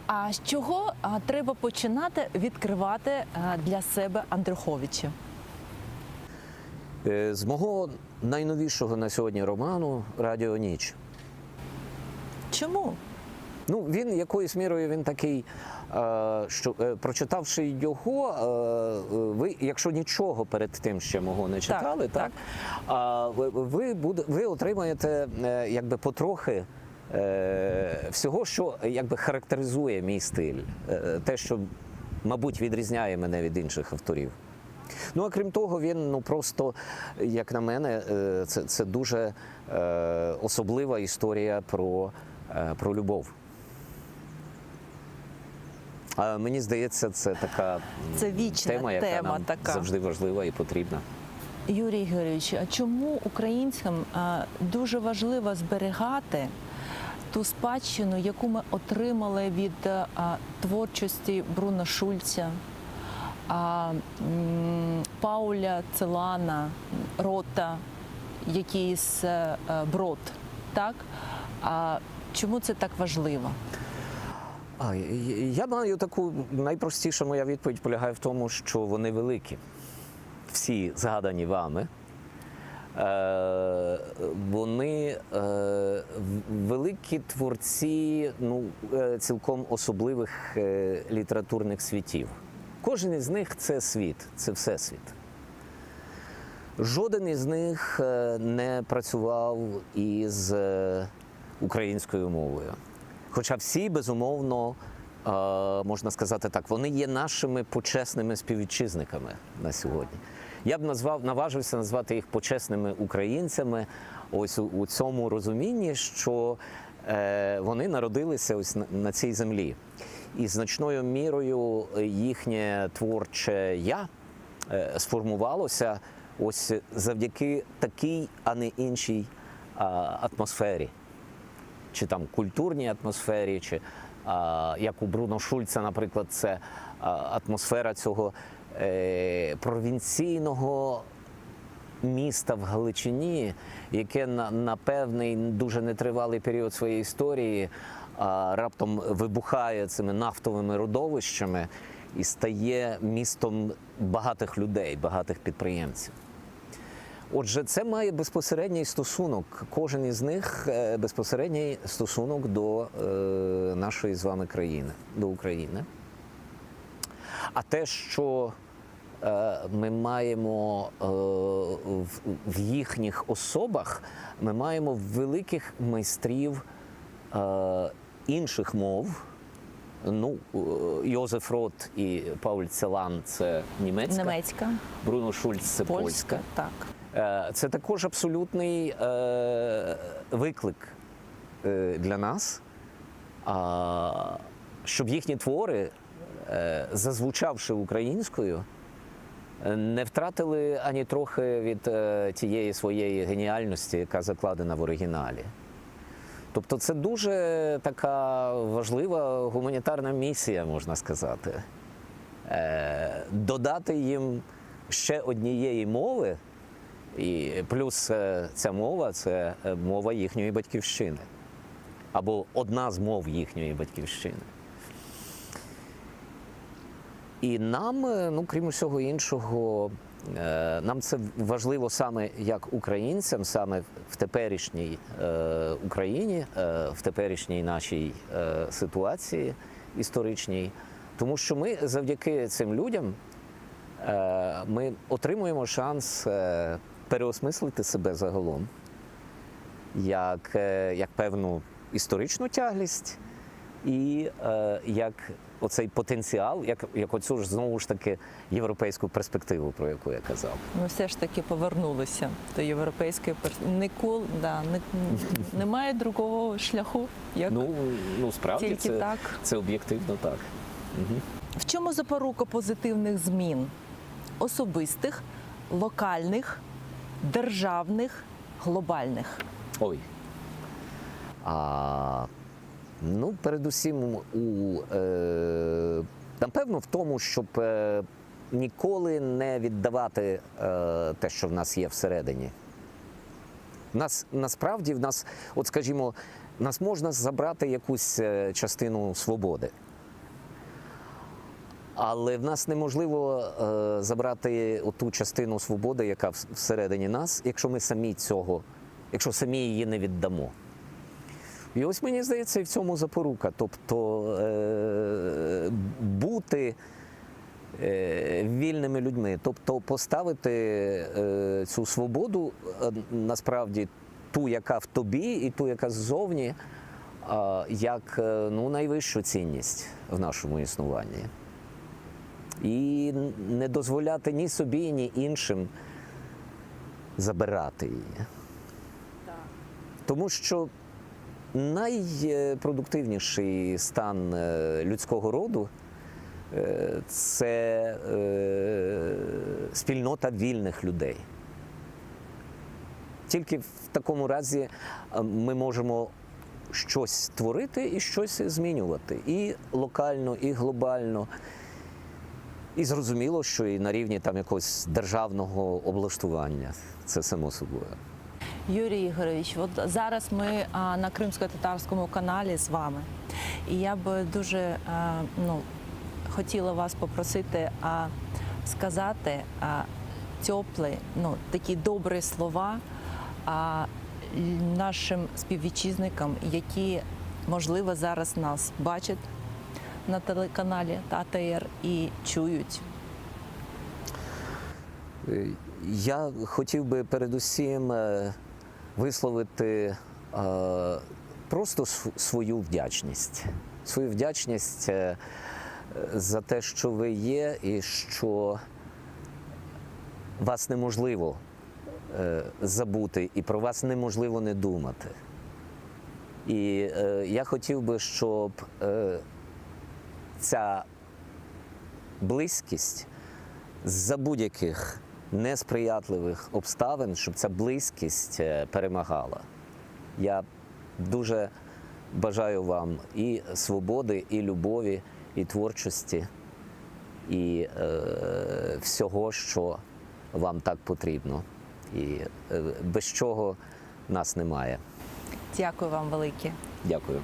А з чого треба починати відкривати для себе Андруховича? З мого найновішого на сьогодні роману «Радіо Ніч». Чому? Ну, він якоюсь мірою, він такий, що прочитавши його, ви, якщо нічого перед тим ще мого не читали, ви отримаєте якби потрохи всього, що якби характеризує мій стиль, те, що, мабуть, відрізняє мене від інших авторів. Ну, а крім того, він, просто, як на мене, це дуже особлива історія про любов. А мені здається, це така тема, яка нам завжди важлива і потрібна. Юрій Георгійович, а чому українцям дуже важливо зберігати ту спадщину, яку ми отримали від творчості Бруно Шульца, Пауля Целана, Рота, якийсь Брод, так? Чому це так важливо? Я маю таку, найпростіша моя відповідь полягає в тому, що вони великі. Всі згадані вами. Вони великі творці цілком особливих літературних світів. Кожен із них – це світ, це всесвіт. Жоден із них не працював із українською мовою. Хоча всі, безумовно, можна сказати так, вони є нашими почесними співвітчизниками на сьогодні. Я б наважився назвати їх почесними українцями ось у цьому розумінні, що вони народилися ось на цій землі. І значною мірою їхнє творче «я» сформувалося ось завдяки такій, а не іншій атмосфері. Чи там культурній атмосфері, чи як у Бруно Шульца, наприклад, це атмосфера цього провінційного міста в Галичині, яке на певний дуже нетривалий період своєї історії раптом вибухає цими нафтовими родовищами і стає містом багатих людей, багатих підприємців. Отже, це має безпосередній стосунок, кожен із них безпосередній стосунок до нашої з вами країни, до України. А те, що ми маємо в їхніх особах, ми маємо великих майстрів інших мов. Ну, Йозеф Рот і Пауль Целан – це німецька. Бруно Шульц – це польська. Так. Це також абсолютний виклик для нас, щоб їхні твори, зазвучавши українською, не втратили ані трохи від тієї своєї геніальності, яка закладена в оригіналі. Тобто це дуже така важлива гуманітарна місія, можна сказати. Додати їм ще однієї мови, і плюс ця мова – це мова їхньої батьківщини. Або одна з мов їхньої батьківщини. І нам, ну, крім усього іншого, нам це важливо саме як українцям, саме в теперішній Україні, в теперішній нашій ситуації історичній. Тому що ми завдяки цим людям ми отримуємо шанс переосмислити себе загалом, як певну історичну тяглість і як оцей потенціал, як оцю ж знову ж таки європейську перспективу, про яку я казав. Ми все ж таки повернулися до європейської перспективи. Немає другого шляху, як ну справді тільки так. Це об'єктивно так. Угу. В чому запорука позитивних змін? Особистих, локальних, державних, глобальних? Ой. Ну, передусім, напевно, в тому, щоб ніколи не віддавати те, що в нас є всередині. Насправді, от скажімо, нас можна забрати якусь частину свободи. Але в нас неможливо забрати оту частину свободи, яка всередині нас, якщо самі її не віддамо. І ось, мені здається, і в цьому запорука. Тобто бути вільними людьми, тобто поставити цю свободу, насправді, ту, яка в тобі, і ту, яка ззовні, як найвищу цінність в нашому існуванні. І не дозволяти ні собі, ні іншим забирати її. Тому що найпродуктивніший стан людського роду – це спільнота вільних людей. Тільки в такому разі ми можемо щось творити і щось змінювати. І локально, і глобально. І зрозуміло, що і на рівні там якогось державного облаштування. Це само собою. Юрій Ігорович, от зараз ми на Кримсько-татарському каналі з вами. І я б дуже хотіла вас попросити сказати теплі, такі добрі слова нашим співвітчизникам, які, можливо, зараз нас бачать на телеканалі АТР і чують. Я хотів би передусім висловити просто свою вдячність свою вдячність за те, що ви є і що вас неможливо забути і про вас неможливо не думати. І я хотів би, щоб ця близькість за будь-яких несприятливих обставин, щоб ця близькість перемагала. Я дуже бажаю вам і свободи, і любові, і творчості, і всього, що вам так потрібно. І без чого нас немає. Дякую вам велике. Дякую.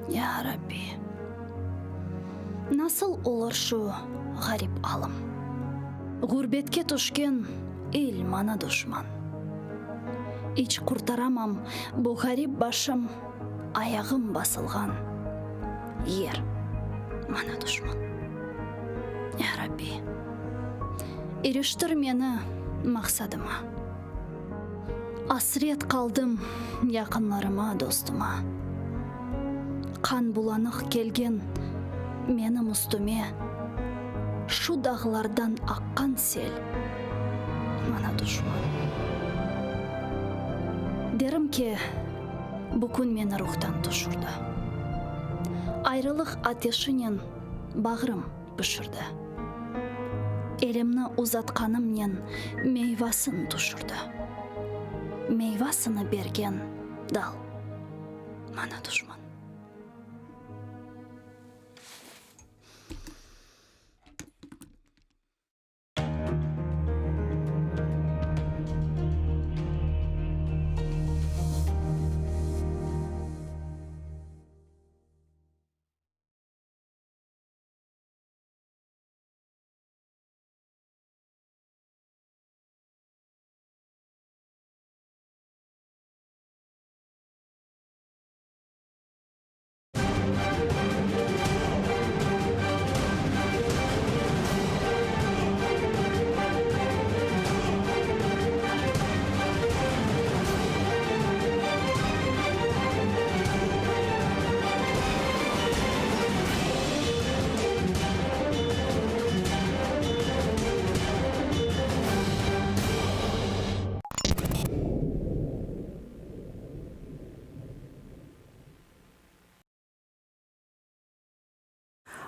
Ya Rabbi, nasıl olur şu garip alım? Gurbetke düşken el mana düşman. Hiç kurtaramam bu garip başım, ayağım basılgan. Yer mana düşman. Ya Rabbi, eriştir meni maksadıma. Asret kaldım yakınlarıma, dostuma. Қан буланық келген менің үстіме, шу дағылардан аққан сел, мана дұшман. Дерім ке, бүкін мені рухтан тұшырды. Айрылық атешінен бағырым пішірді. Елімні ұзатқанымнен мейвасын тұшырды. Мейвасыны берген дал, мана дұшман.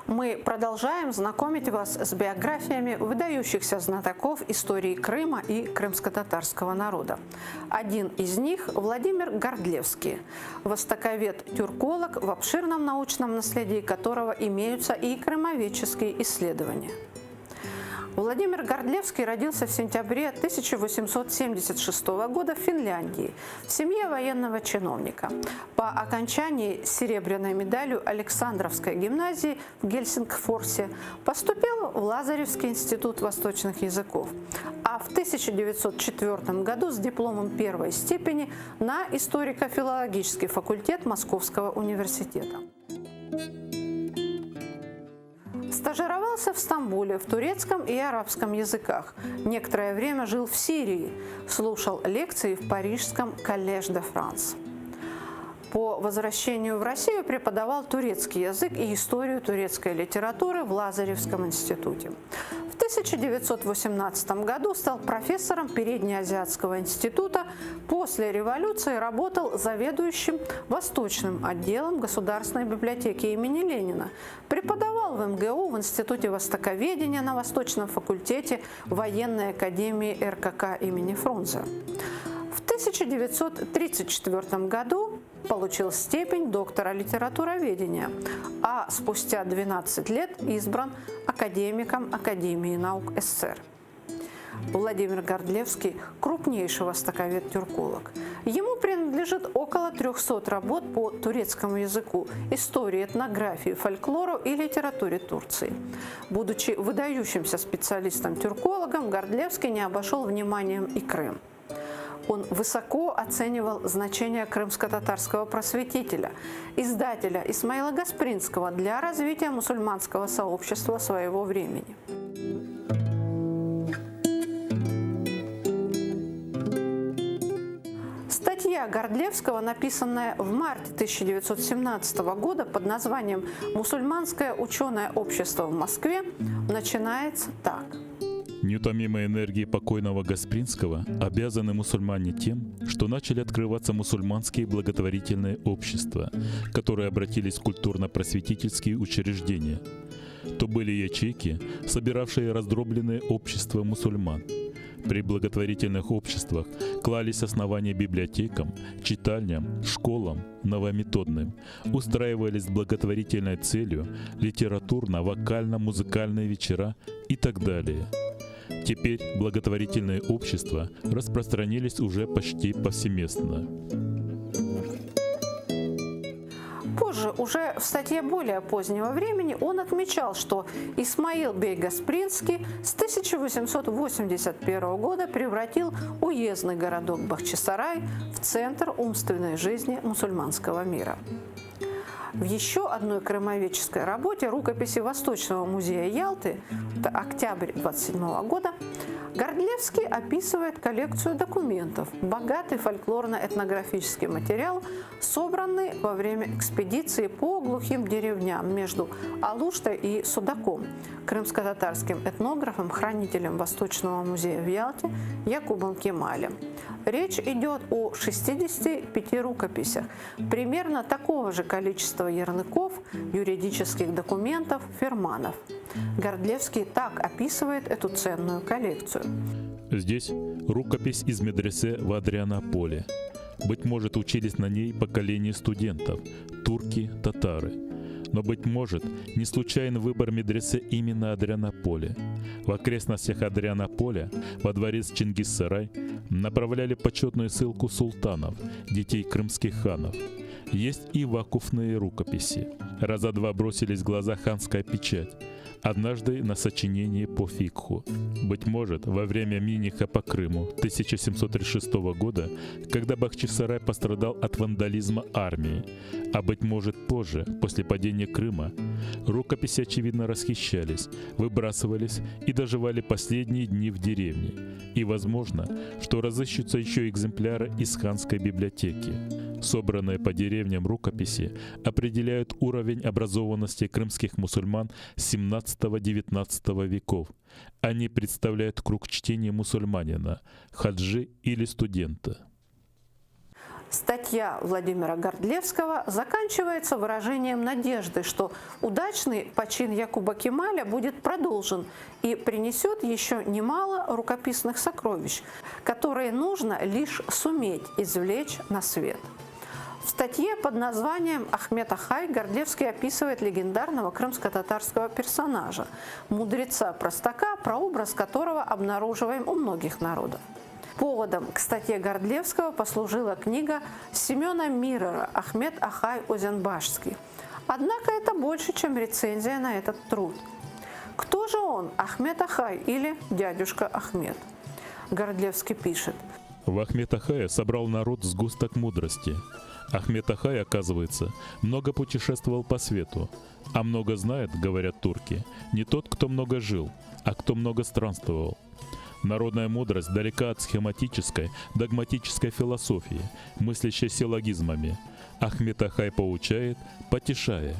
Мы продолжаем знакомить вас с биографиями выдающихся знатоков истории Крыма и крымско-татарского народа. Один из них – Владимир Гордлевский, востоковед-тюрколог, в обширном научном наследии которого имеются и крымоведческие исследования. Владимир Гордлевский родился в сентябре 1876 года в Финляндии в семье военного чиновника. По окончании с серебряной медалью Александровской гимназии в Гельсингфорсе поступил в Лазаревский институт восточных языков, а в 1904 году с дипломом первой степени на историко-филологический факультет Московского университета. Стажировался в Стамбуле в турецком и арабском языках. Некоторое время жил в Сирии, слушал лекции в парижском Collège de France. По возвращению в Россию преподавал турецкий язык и историю турецкой литературы в Лазаревском институте. В 1918 году стал профессором Переднеазиатского института. После революции работал заведующим Восточным отделом Государственной библиотеки имени Ленина. Преподавал в МГУ, в Институте востоковедения на Восточном факультете Военной академии РКК имени Фрунзе. В 1934 году получил степень доктора литературоведения, а спустя 12 лет избран академиком Академии наук СССР. Владимир Гордлевский – крупнейший востоковед-тюрколог. Ему принадлежит около 300 работ по турецкому языку, истории, этнографии, фольклору и литературе Турции. Будучи выдающимся специалистом-тюркологом, Гордлевский не обошел вниманием и Крым. Он высоко оценивал значение крымско-татарского просветителя, издателя Исмаила Гаспринского для развития мусульманского сообщества своего времени. Статья Гордлевского, написанная в марте 1917 года под названием «Мусульманское ученое общество в Москве», начинается так. Неутомимой энергией покойного Гаспринского обязаны мусульмане тем, что начали открываться мусульманские благотворительные общества, которые обратились в культурно-просветительские учреждения. То были ячейки, собиравшие раздробленные общества мусульман. При благотворительных обществах клались основания библиотекам, читальням, школам, новометодным, устраивались с благотворительной целью литературно-вокально-музыкальные вечера и так далее. Теперь благотворительные общества распространились уже почти повсеместно. Позже, уже в статье более позднего времени, он отмечал, что Исмаил бей Гаспринский с 1881 года превратил уездный городок Бахчисарай в центр умственной жизни мусульманского мира. В еще одной крымоведческой работе «Рукописи Восточного музея Ялты», это октябрь 1927 года, Гордлевский описывает коллекцию документов, богатый фольклорно-этнографический материал, собранный во время экспедиции по глухим деревням между Алуштой и Судаком, крымско-татарским этнографом, хранителем Восточного музея в Ялте Якубом Кемалем. Речь идет о 65 рукописях, примерно такого же количества ярлыков, юридических документов, ферманов. Гордлевский так описывает эту ценную коллекцию. Здесь рукопись из медресе в Адрианополе. Быть может, учились на ней поколения студентов – турки, татары. Но, быть может, не случайен выбор медресе именно Адрианополя. В окрестностях Адрианополя, во дворец Чингис-Сарай, направляли почетную ссылку султанов, детей крымских ханов. Есть и вакуфные рукописи. Раза два бросились в глаза ханская печать. Однажды на сочинение по фикху. Быть может, во время миниха по Крыму 1736 года, когда Бахчисарай пострадал от вандализма армии, а быть может позже, после падения Крыма, рукописи очевидно расхищались, выбрасывались и доживали последние дни в деревне. И возможно, что разыщутся еще экземпляры из ханской библиотеки. Собранные по деревням рукописи определяют уровень образованности крымских мусульман 17-19 веков. Они представляют круг чтения мусульманина, хаджи или студента. Статья Владимира Гордлевского заканчивается выражением надежды, что удачный почин Якуба Кемаля будет продолжен и принесет еще немало рукописных сокровищ, которые нужно лишь суметь извлечь на свет. В статье под названием «Ахмед Ахай» Гордлевский описывает легендарного крымско-татарского персонажа, мудреца-простака, прообраз которого обнаруживаем у многих народов. Поводом к статье Гордлевского послужила книга Семена Мирера «Ахмед Ахай Озенбашский». Однако это больше, чем рецензия на этот труд. Кто же он, Ахмед Ахай или дядюшка Ахмед? Гордлевский пишет. В Ахмед Ахая собрал народ сгусток мудрости. Ахмед Ахай, оказывается, много путешествовал по свету. А много знает, говорят турки, не тот, кто много жил, а кто много странствовал. Народная мудрость далека от схематической, догматической философии, мыслящей силлогизмами. Ахмед Ахай поучает, потешая.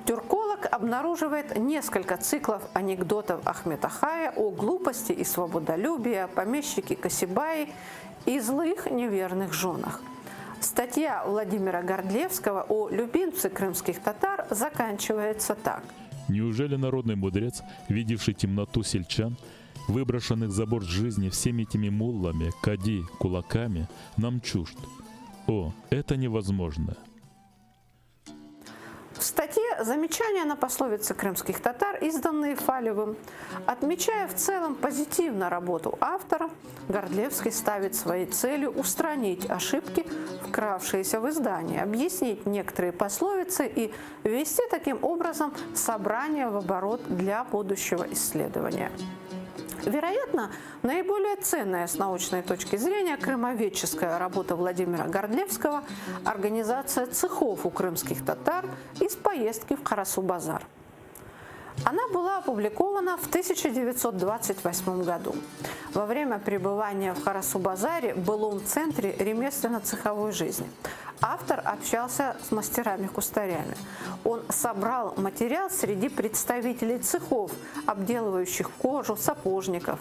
Тюрколог обнаруживает несколько циклов анекдотов Ахмед Ахая о глупости и свободолюбии, помещике Касибаи и злых неверных женах. Статья Владимира Гордлевского о любимце крымских татар заканчивается так. Неужели народный мудрец, видевший темноту сельчан, выброшенных за борт жизни всеми этими муллами, кади, кулаками, нам чужд. О, это невозможно. В статье замечания на пословицы крымских татар, изданные Фалевым, отмечая в целом позитивно работу автора, Гордлевский ставит своей целью устранить ошибки, вкравшиеся в издание, объяснить некоторые пословицы и ввести таким образом собрание в оборот для будущего исследования. Вероятно, наиболее ценная с научной точки зрения крымоведческая работа Владимира Гордлевского – организация цехов у крымских татар из поездки в Карасу-Базар. Она была опубликована в 1928 году. Во время пребывания в Карасу-Базаре, былом центре ремесленно-цеховой жизни, автор общался с мастерами-кустарями. Он собрал материал среди представителей цехов, обделывающих кожу, сапожников.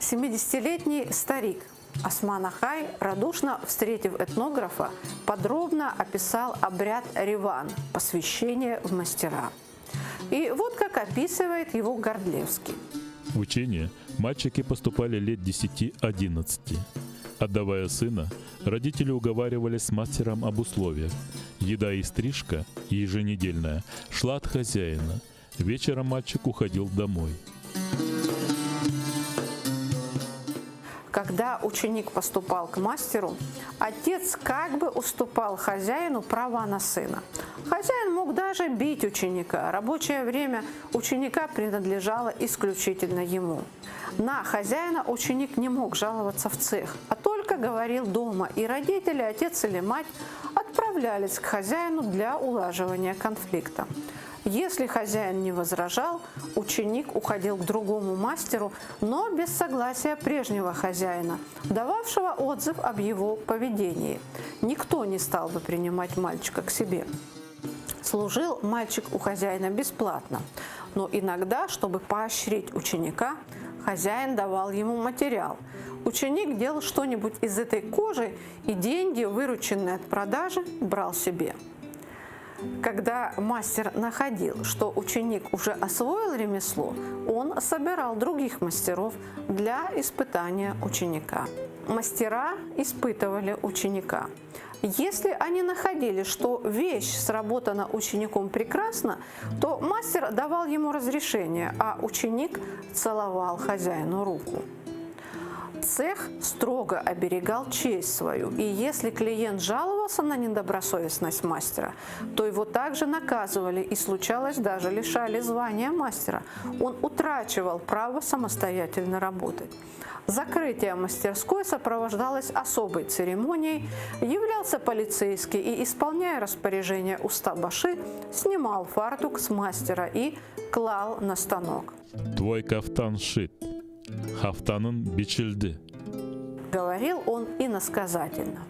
70-летний старик Осман Ахай, радушно встретив этнографа, подробно описал обряд реван – посвящение в мастера. И вот как описывает его Гордлевский. В учение мальчики поступали лет 10-11. Отдавая сына, родители уговаривались с мастером об условиях. Еда и стрижка, еженедельная, шла от хозяина. Вечером мальчик уходил домой. Когда ученик поступал к мастеру, отец как бы уступал хозяину права на сына. Хозяин мог даже бить ученика. Рабочее время ученика принадлежало исключительно ему. На хозяина ученик не мог жаловаться в цех, а только говорил дома, и родители, отец или мать, отправлялись к хозяину для улаживания конфликта. Если хозяин не возражал, ученик уходил к другому мастеру, но без согласия прежнего хозяина, дававшего отзыв об его поведении. Никто не стал бы принимать мальчика к себе. Служил мальчик у хозяина бесплатно, но иногда, чтобы поощрить ученика, хозяин давал ему материал. Ученик делал что-нибудь из этой кожи и деньги, вырученные от продажи, брал себе. Когда мастер находил, что ученик уже освоил ремесло, он собирал других мастеров для испытания ученика. Мастера испытывали ученика. Если они находили, что вещь сработана учеником прекрасно, то мастер давал ему разрешение, а ученик целовал хозяину руку. Цех строго оберегал честь свою, и если клиент жаловался на недобросовестность мастера, то его также наказывали и, случалось, даже лишали звания мастера. Он утрачивал право самостоятельно работать. Закрытие мастерской сопровождалось особой церемонией, являлся полицейский и, исполняя распоряжение уста-баши, снимал фартук с мастера и клал на станок. «Твой кафтан шит. Хафтанын бичилди», — говорил он иносказательно.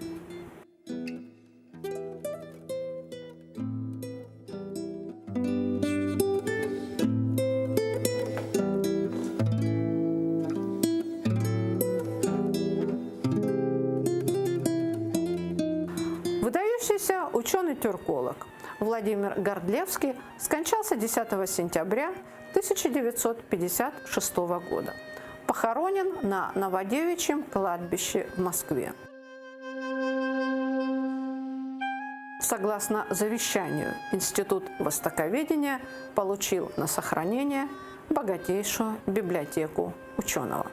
Выдающийся ученый-тюрколог Владимир Гордлевский скончался 10 сентября 1956 года. Похоронен на Новодевичьем кладбище в Москве. Согласно завещанию, Институт востоковедения получил на сохранение богатейшую библиотеку ученого.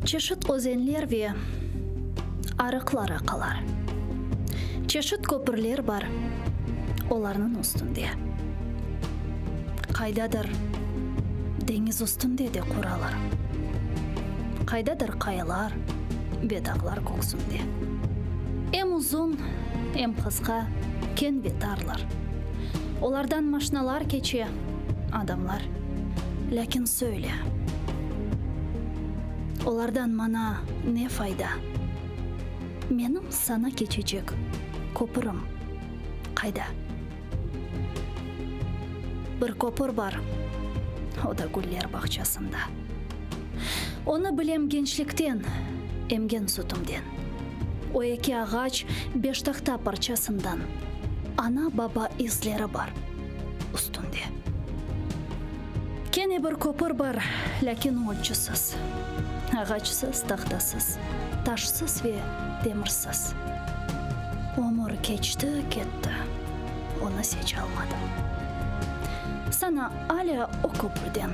Çeşit özenler ve arıklar akalar. Çeşit köprüler var onların üstünde. Kaydadır deniz üstünde de kuralar. Kaydadır kayalar ve dağlar koksunda. Hem uzun hem kıska ken ve tarlar. Onlardan maşinalar geçiyor adamlar. Lakin söyle. Onlardan bana ne fayda? Benim sana geçecek köprüm kayda? Bir köprü var, o da güller bahçesinde. Onu bilem gençlikten, emgen sütümden. O iki ağaç beş tahta parçasından. Ana baba izleri var üstünde. Kene bir köprü var, lakin ölçüsüz. Ağaçsız, tahtasız, taşsız ve demirsiz. Ömür geçti gitti. Onu seç almadım. Sana hala o köprüden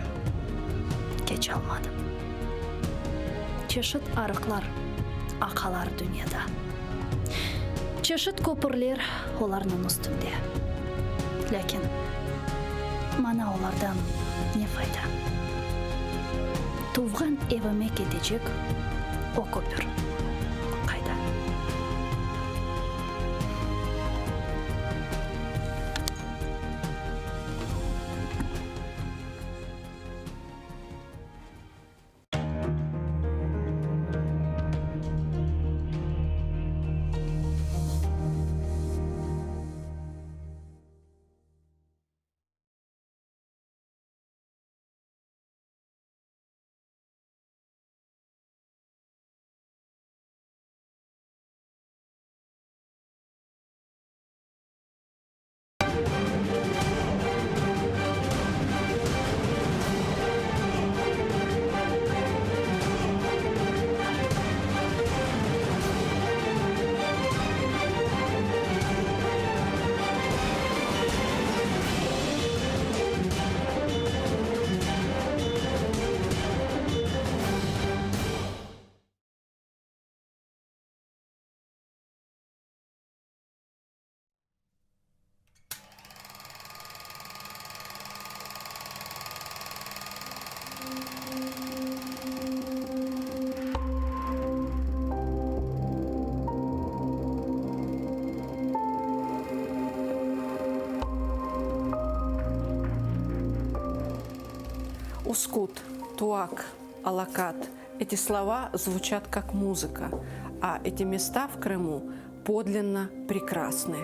geç almadım. Çeşit arıklar, akalar dünyada. Çeşit köprüler onların üstünde. Lakin bana onlardan ne fayda? Tuğan evime gidecek o köprü kayda? Ускут, туак, алакат. Эти слова звучат как музыка, а эти места в Крыму подлинно прекрасны.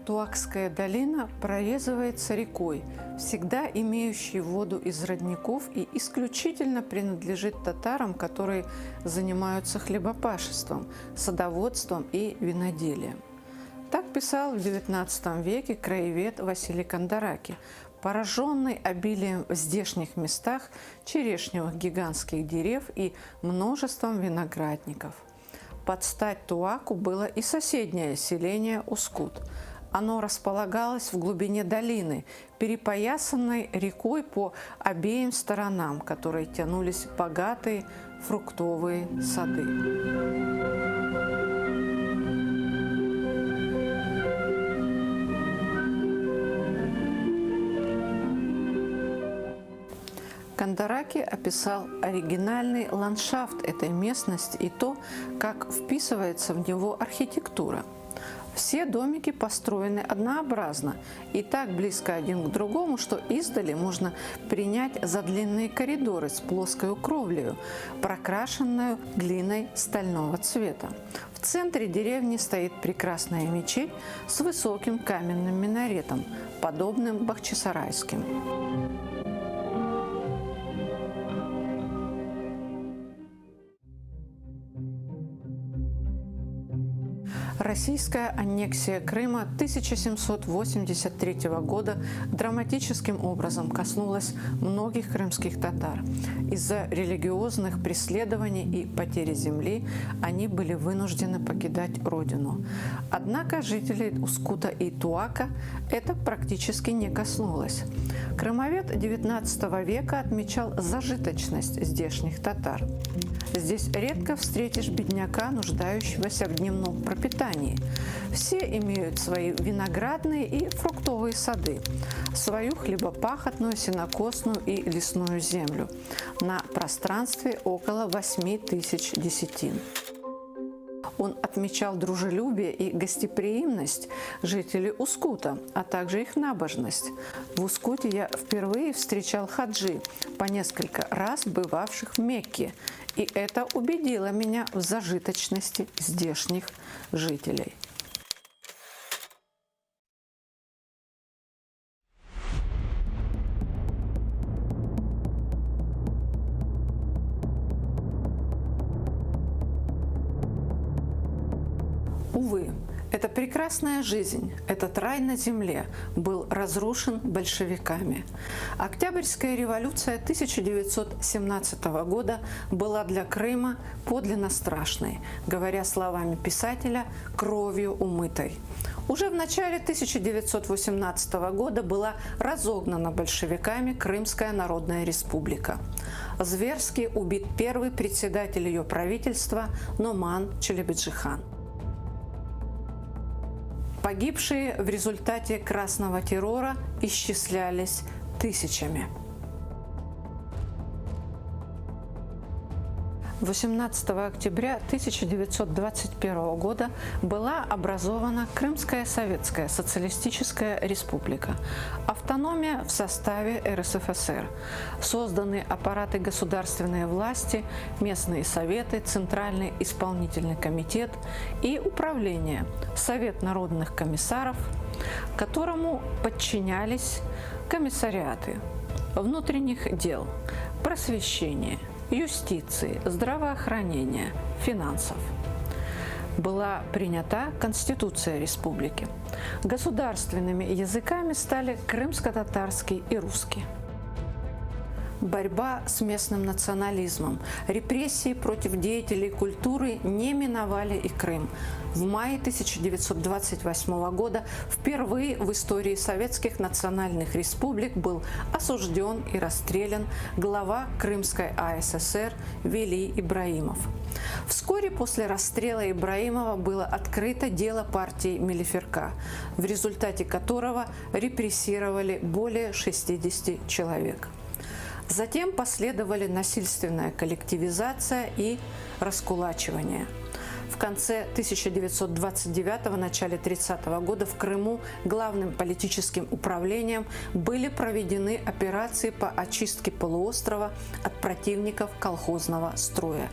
Туакская долина прорезывается рекой, всегда имеющей воду из родников и исключительно принадлежит татарам, которые занимаются хлебопашеством, садоводством и виноделием. Так писал в XIX веке краевед Василий Кандараки, пораженный обилием в здешних местах черешневых гигантских дерев и множеством виноградников. Под стать Туаку было и соседнее селение Ускут. Оно располагалось в глубине долины, перепоясанной рекой по обеим сторонам, которой тянулись богатые фруктовые сады. Кандараки описал оригинальный ландшафт этой местности и то, как вписывается в него архитектура. Все домики построены однообразно и так близко один к другому, что издали можно принять за длинные коридоры с плоской кровлею, прокрашенную глиной стального цвета. В центре деревни стоит прекрасная мечеть с высоким каменным минаретом, подобным бахчисарайским. Российская аннексия Крыма 1783 года драматическим образом коснулась многих крымских татар. Из-за религиозных преследований и потери земли они были вынуждены покидать родину. Однако жителей Ускута и Туака это практически не коснулось. Крымовед XIX века отмечал зажиточность здешних татар. Здесь редко встретишь бедняка, нуждающегося в дневном пропитании. Все имеют свои виноградные и фруктовые сады, свою хлебопахотную, сенокосную и лесную землю на пространстве около 8000 десятин. Он отмечал дружелюбие и гостеприимность жителей Ускута, а также их набожность. В Ускуте я впервые встречал хаджи, по несколько раз бывавших в Мекке, и это убедило меня в зажиточности здешних жителей. Увы, эта прекрасная жизнь, этот рай на земле был разрушен большевиками. Октябрьская революция 1917 года была для Крыма подлинно страшной, говоря словами писателя, кровью умытой. Уже в начале 1918 года была разогнана большевиками Крымская Народная Республика. Зверски убит первый председатель ее правительства Номан Челебеджихан. Погибшие в результате красного террора исчислялись тысячами. 18 октября 1921 года была образована Крымская Советская Социалистическая Республика, автономия в составе РСФСР. Созданы аппараты государственной власти, местные советы, Центральный исполнительный комитет и управление, Совет народных комиссаров, которому подчинялись комиссариаты внутренних дел, просвещения, юстиции, здравоохранения, финансов. Была принята Конституция Республики. Государственными языками стали крымско-татарский и русский. Борьба с местным национализмом, репрессии против деятелей культуры не миновали и Крым. В мае 1928 года впервые в истории советских национальных республик был осужден и расстрелян глава Крымской АССР Вели Ибраимов. Вскоре после расстрела Ибраимова было открыто дело партии Мелиферка, в результате которого репрессировали более 60 человек. Затем последовали насильственная коллективизация и раскулачивание. В конце 1929 начале 30 года в Крыму главным политическим управлением были проведены операции по очистке полуострова от противников колхозного строя.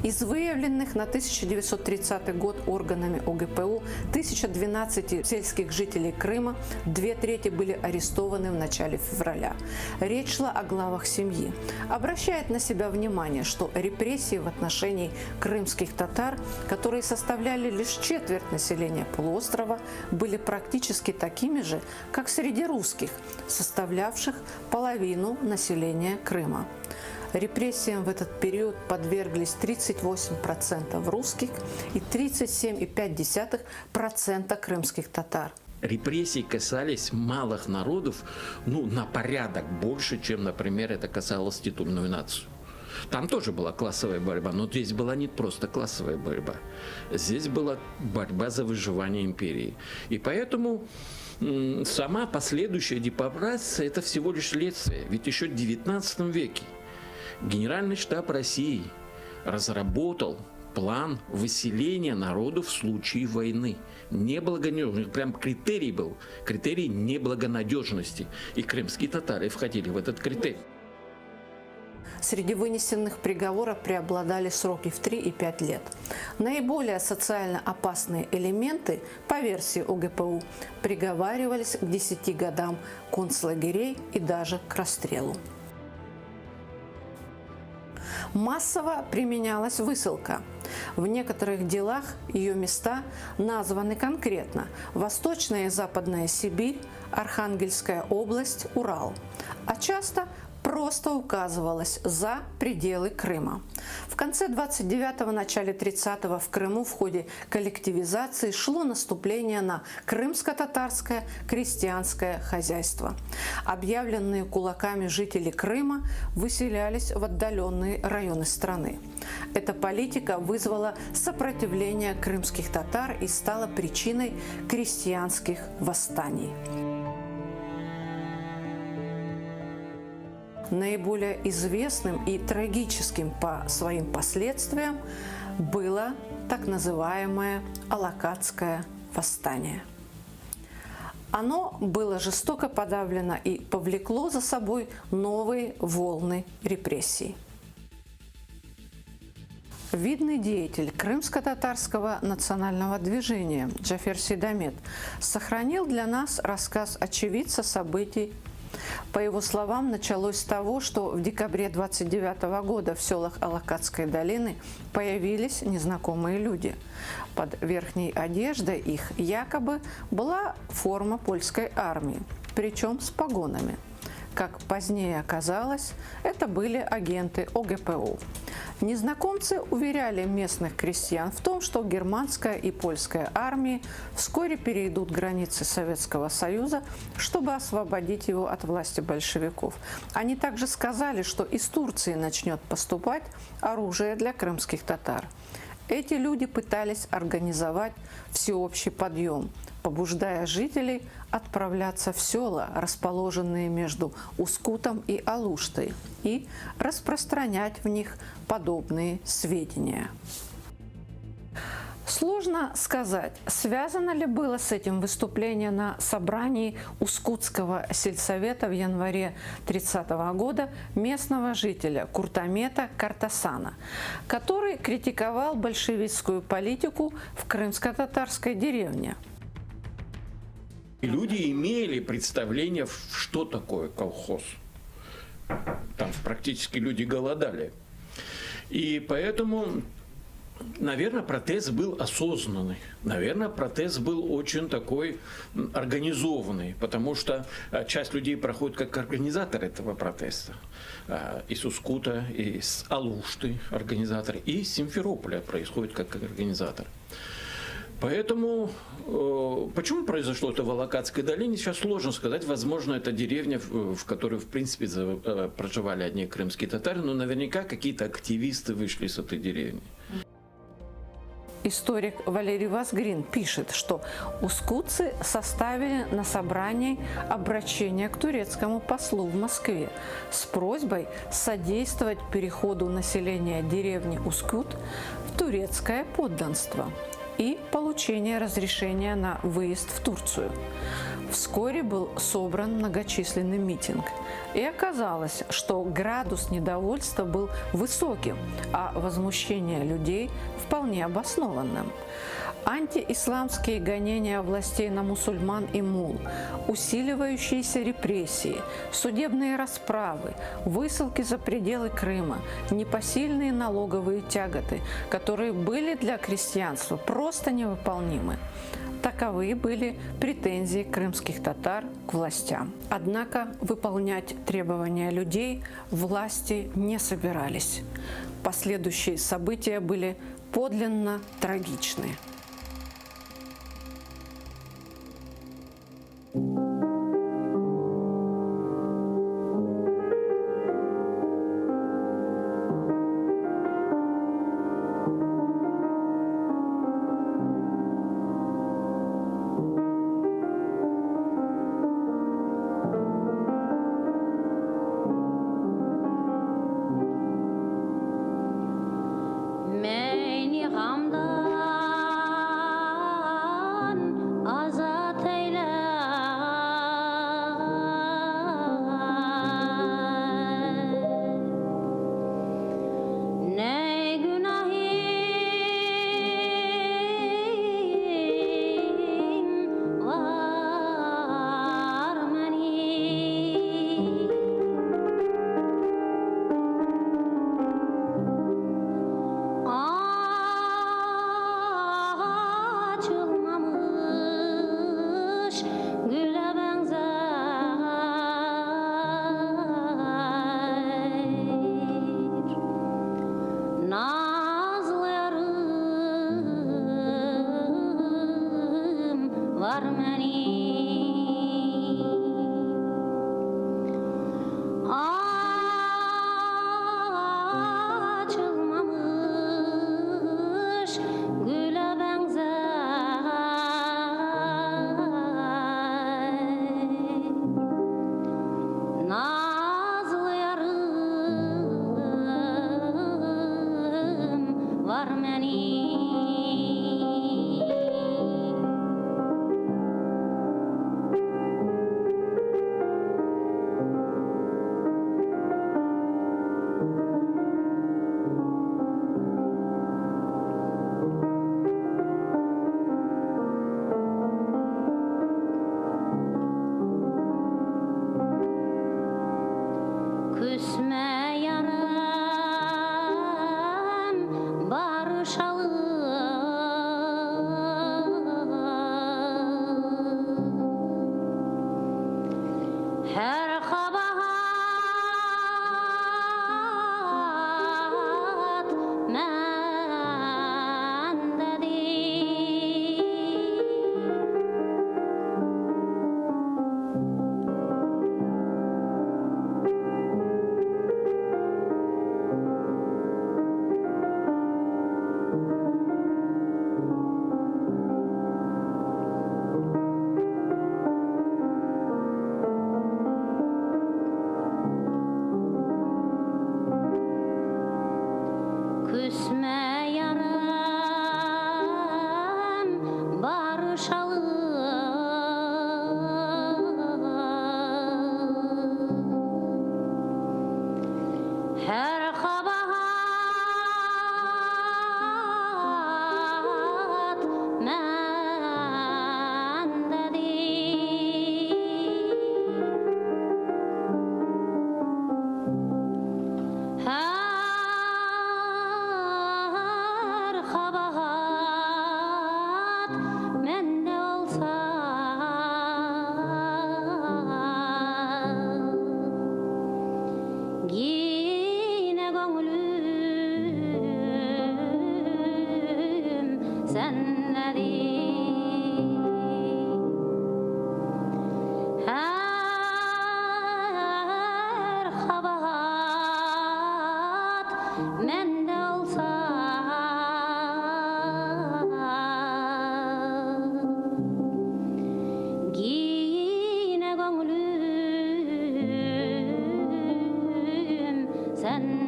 Из выявленных на 1930 год органами ОГПУ 1012 сельских жителей Крыма 2/3 были арестованы в начале февраля. Речь шла о главах семьи. Обращает на себя внимание, что репрессии в отношении крымских татар, которые составляли лишь четверть населения полуострова, были практически такими же, как среди русских, составлявших половину населения Крыма. Репрессиям в этот период подверглись 38% русских и 37,5% крымских татар. Репрессии касались малых народов на порядок больше, чем, например, это касалось титульную нацию. Там тоже была классовая борьба, но здесь была не просто классовая борьба. Здесь была борьба за выживание империи. И поэтому сама последующая депортация – это всего лишь следствие. Ведь еще в XIX веке Генеральный штаб России разработал план выселения народов в случае войны. Неблагонадежность, прям критерий был, критерий неблагонадежности. И крымские татары входили в этот критерий. Среди вынесенных приговоров преобладали сроки в 3 и 5 лет. Наиболее социально опасные элементы, по версии ОГПУ, приговаривались к 10 годам концлагерей и даже к расстрелу. Массово применялась высылка. В некоторых делах ее места названы конкретно: Восточная и Западная Сибирь, Архангельская область, Урал. А часто просто указывалось за пределы Крыма. В конце 29-го, начале 30-го в Крыму в ходе коллективизации шло наступление на крымско-татарское крестьянское хозяйство. Объявленные кулаками жители Крыма выселялись в отдаленные районы страны. Эта политика вызвала сопротивление крымских татар и стала причиной крестьянских восстаний. Наиболее известным и трагическим по своим последствиям было так называемое Алакатское восстание. Оно было жестоко подавлено и повлекло за собой новые волны репрессий. Видный деятель крымско-татарского национального движения Джафер Сейдамет сохранил для нас рассказ очевидца событий. По его словам, началось с того, что в декабре 29 года в селах Алакатской долины появились незнакомые люди. Под верхней одеждой их якобы была форма польской армии, причем с погонами. Как позднее оказалось, это были агенты ОГПУ. Незнакомцы уверяли местных крестьян в том, что германская и польская армии вскоре перейдут границы Советского Союза, чтобы освободить его от власти большевиков. Они также сказали, что из Турции начнет поступать оружие для крымских татар. Эти люди пытались организовать всеобщий подъем, побуждая жителей отправляться в села, расположенные между Ускутом и Алуштой, и распространять в них подобные сведения. Сложно сказать, связано ли было с этим выступление на собрании Ускутского сельсовета в январе 30 года местного жителя Куртамета Картасана, который критиковал большевистскую политику в крымско-татарской деревне. Люди имели представление, что такое колхоз. Там практически люди голодали. И поэтому, наверное, протест был осознанный. Наверное, протест был очень такой организованный, потому что часть людей проходит как организаторы этого протеста. Из Ускута, из Алушты организаторы, и из Симферополя происходит как организатор. Поэтому, почему произошло это в Алакатской долине, сейчас сложно сказать. Возможно, это деревня, в которой, в принципе, проживали одни крымские татары, но наверняка какие-то активисты вышли с этой деревни. Историк Валерий Васгрин пишет, что ускутцы составили на собрании обращение к турецкому послу в Москве с просьбой содействовать переходу населения деревни Ускут в турецкое подданство и получение разрешения на выезд в Турцию. Вскоре был собран многочисленный митинг. И оказалось, что градус недовольства был высоким, а возмущение людей вполне обоснованным. Антиисламские гонения властей на мусульман и мул, усиливающиеся репрессии, судебные расправы, высылки за пределы Крыма, непосильные налоговые тяготы, которые были для крестьянства просто невыполнимы. Таковы были претензии крымских татар к властям. Однако выполнять требования людей власти не собирались. Последующие события были подлинно трагичны. sen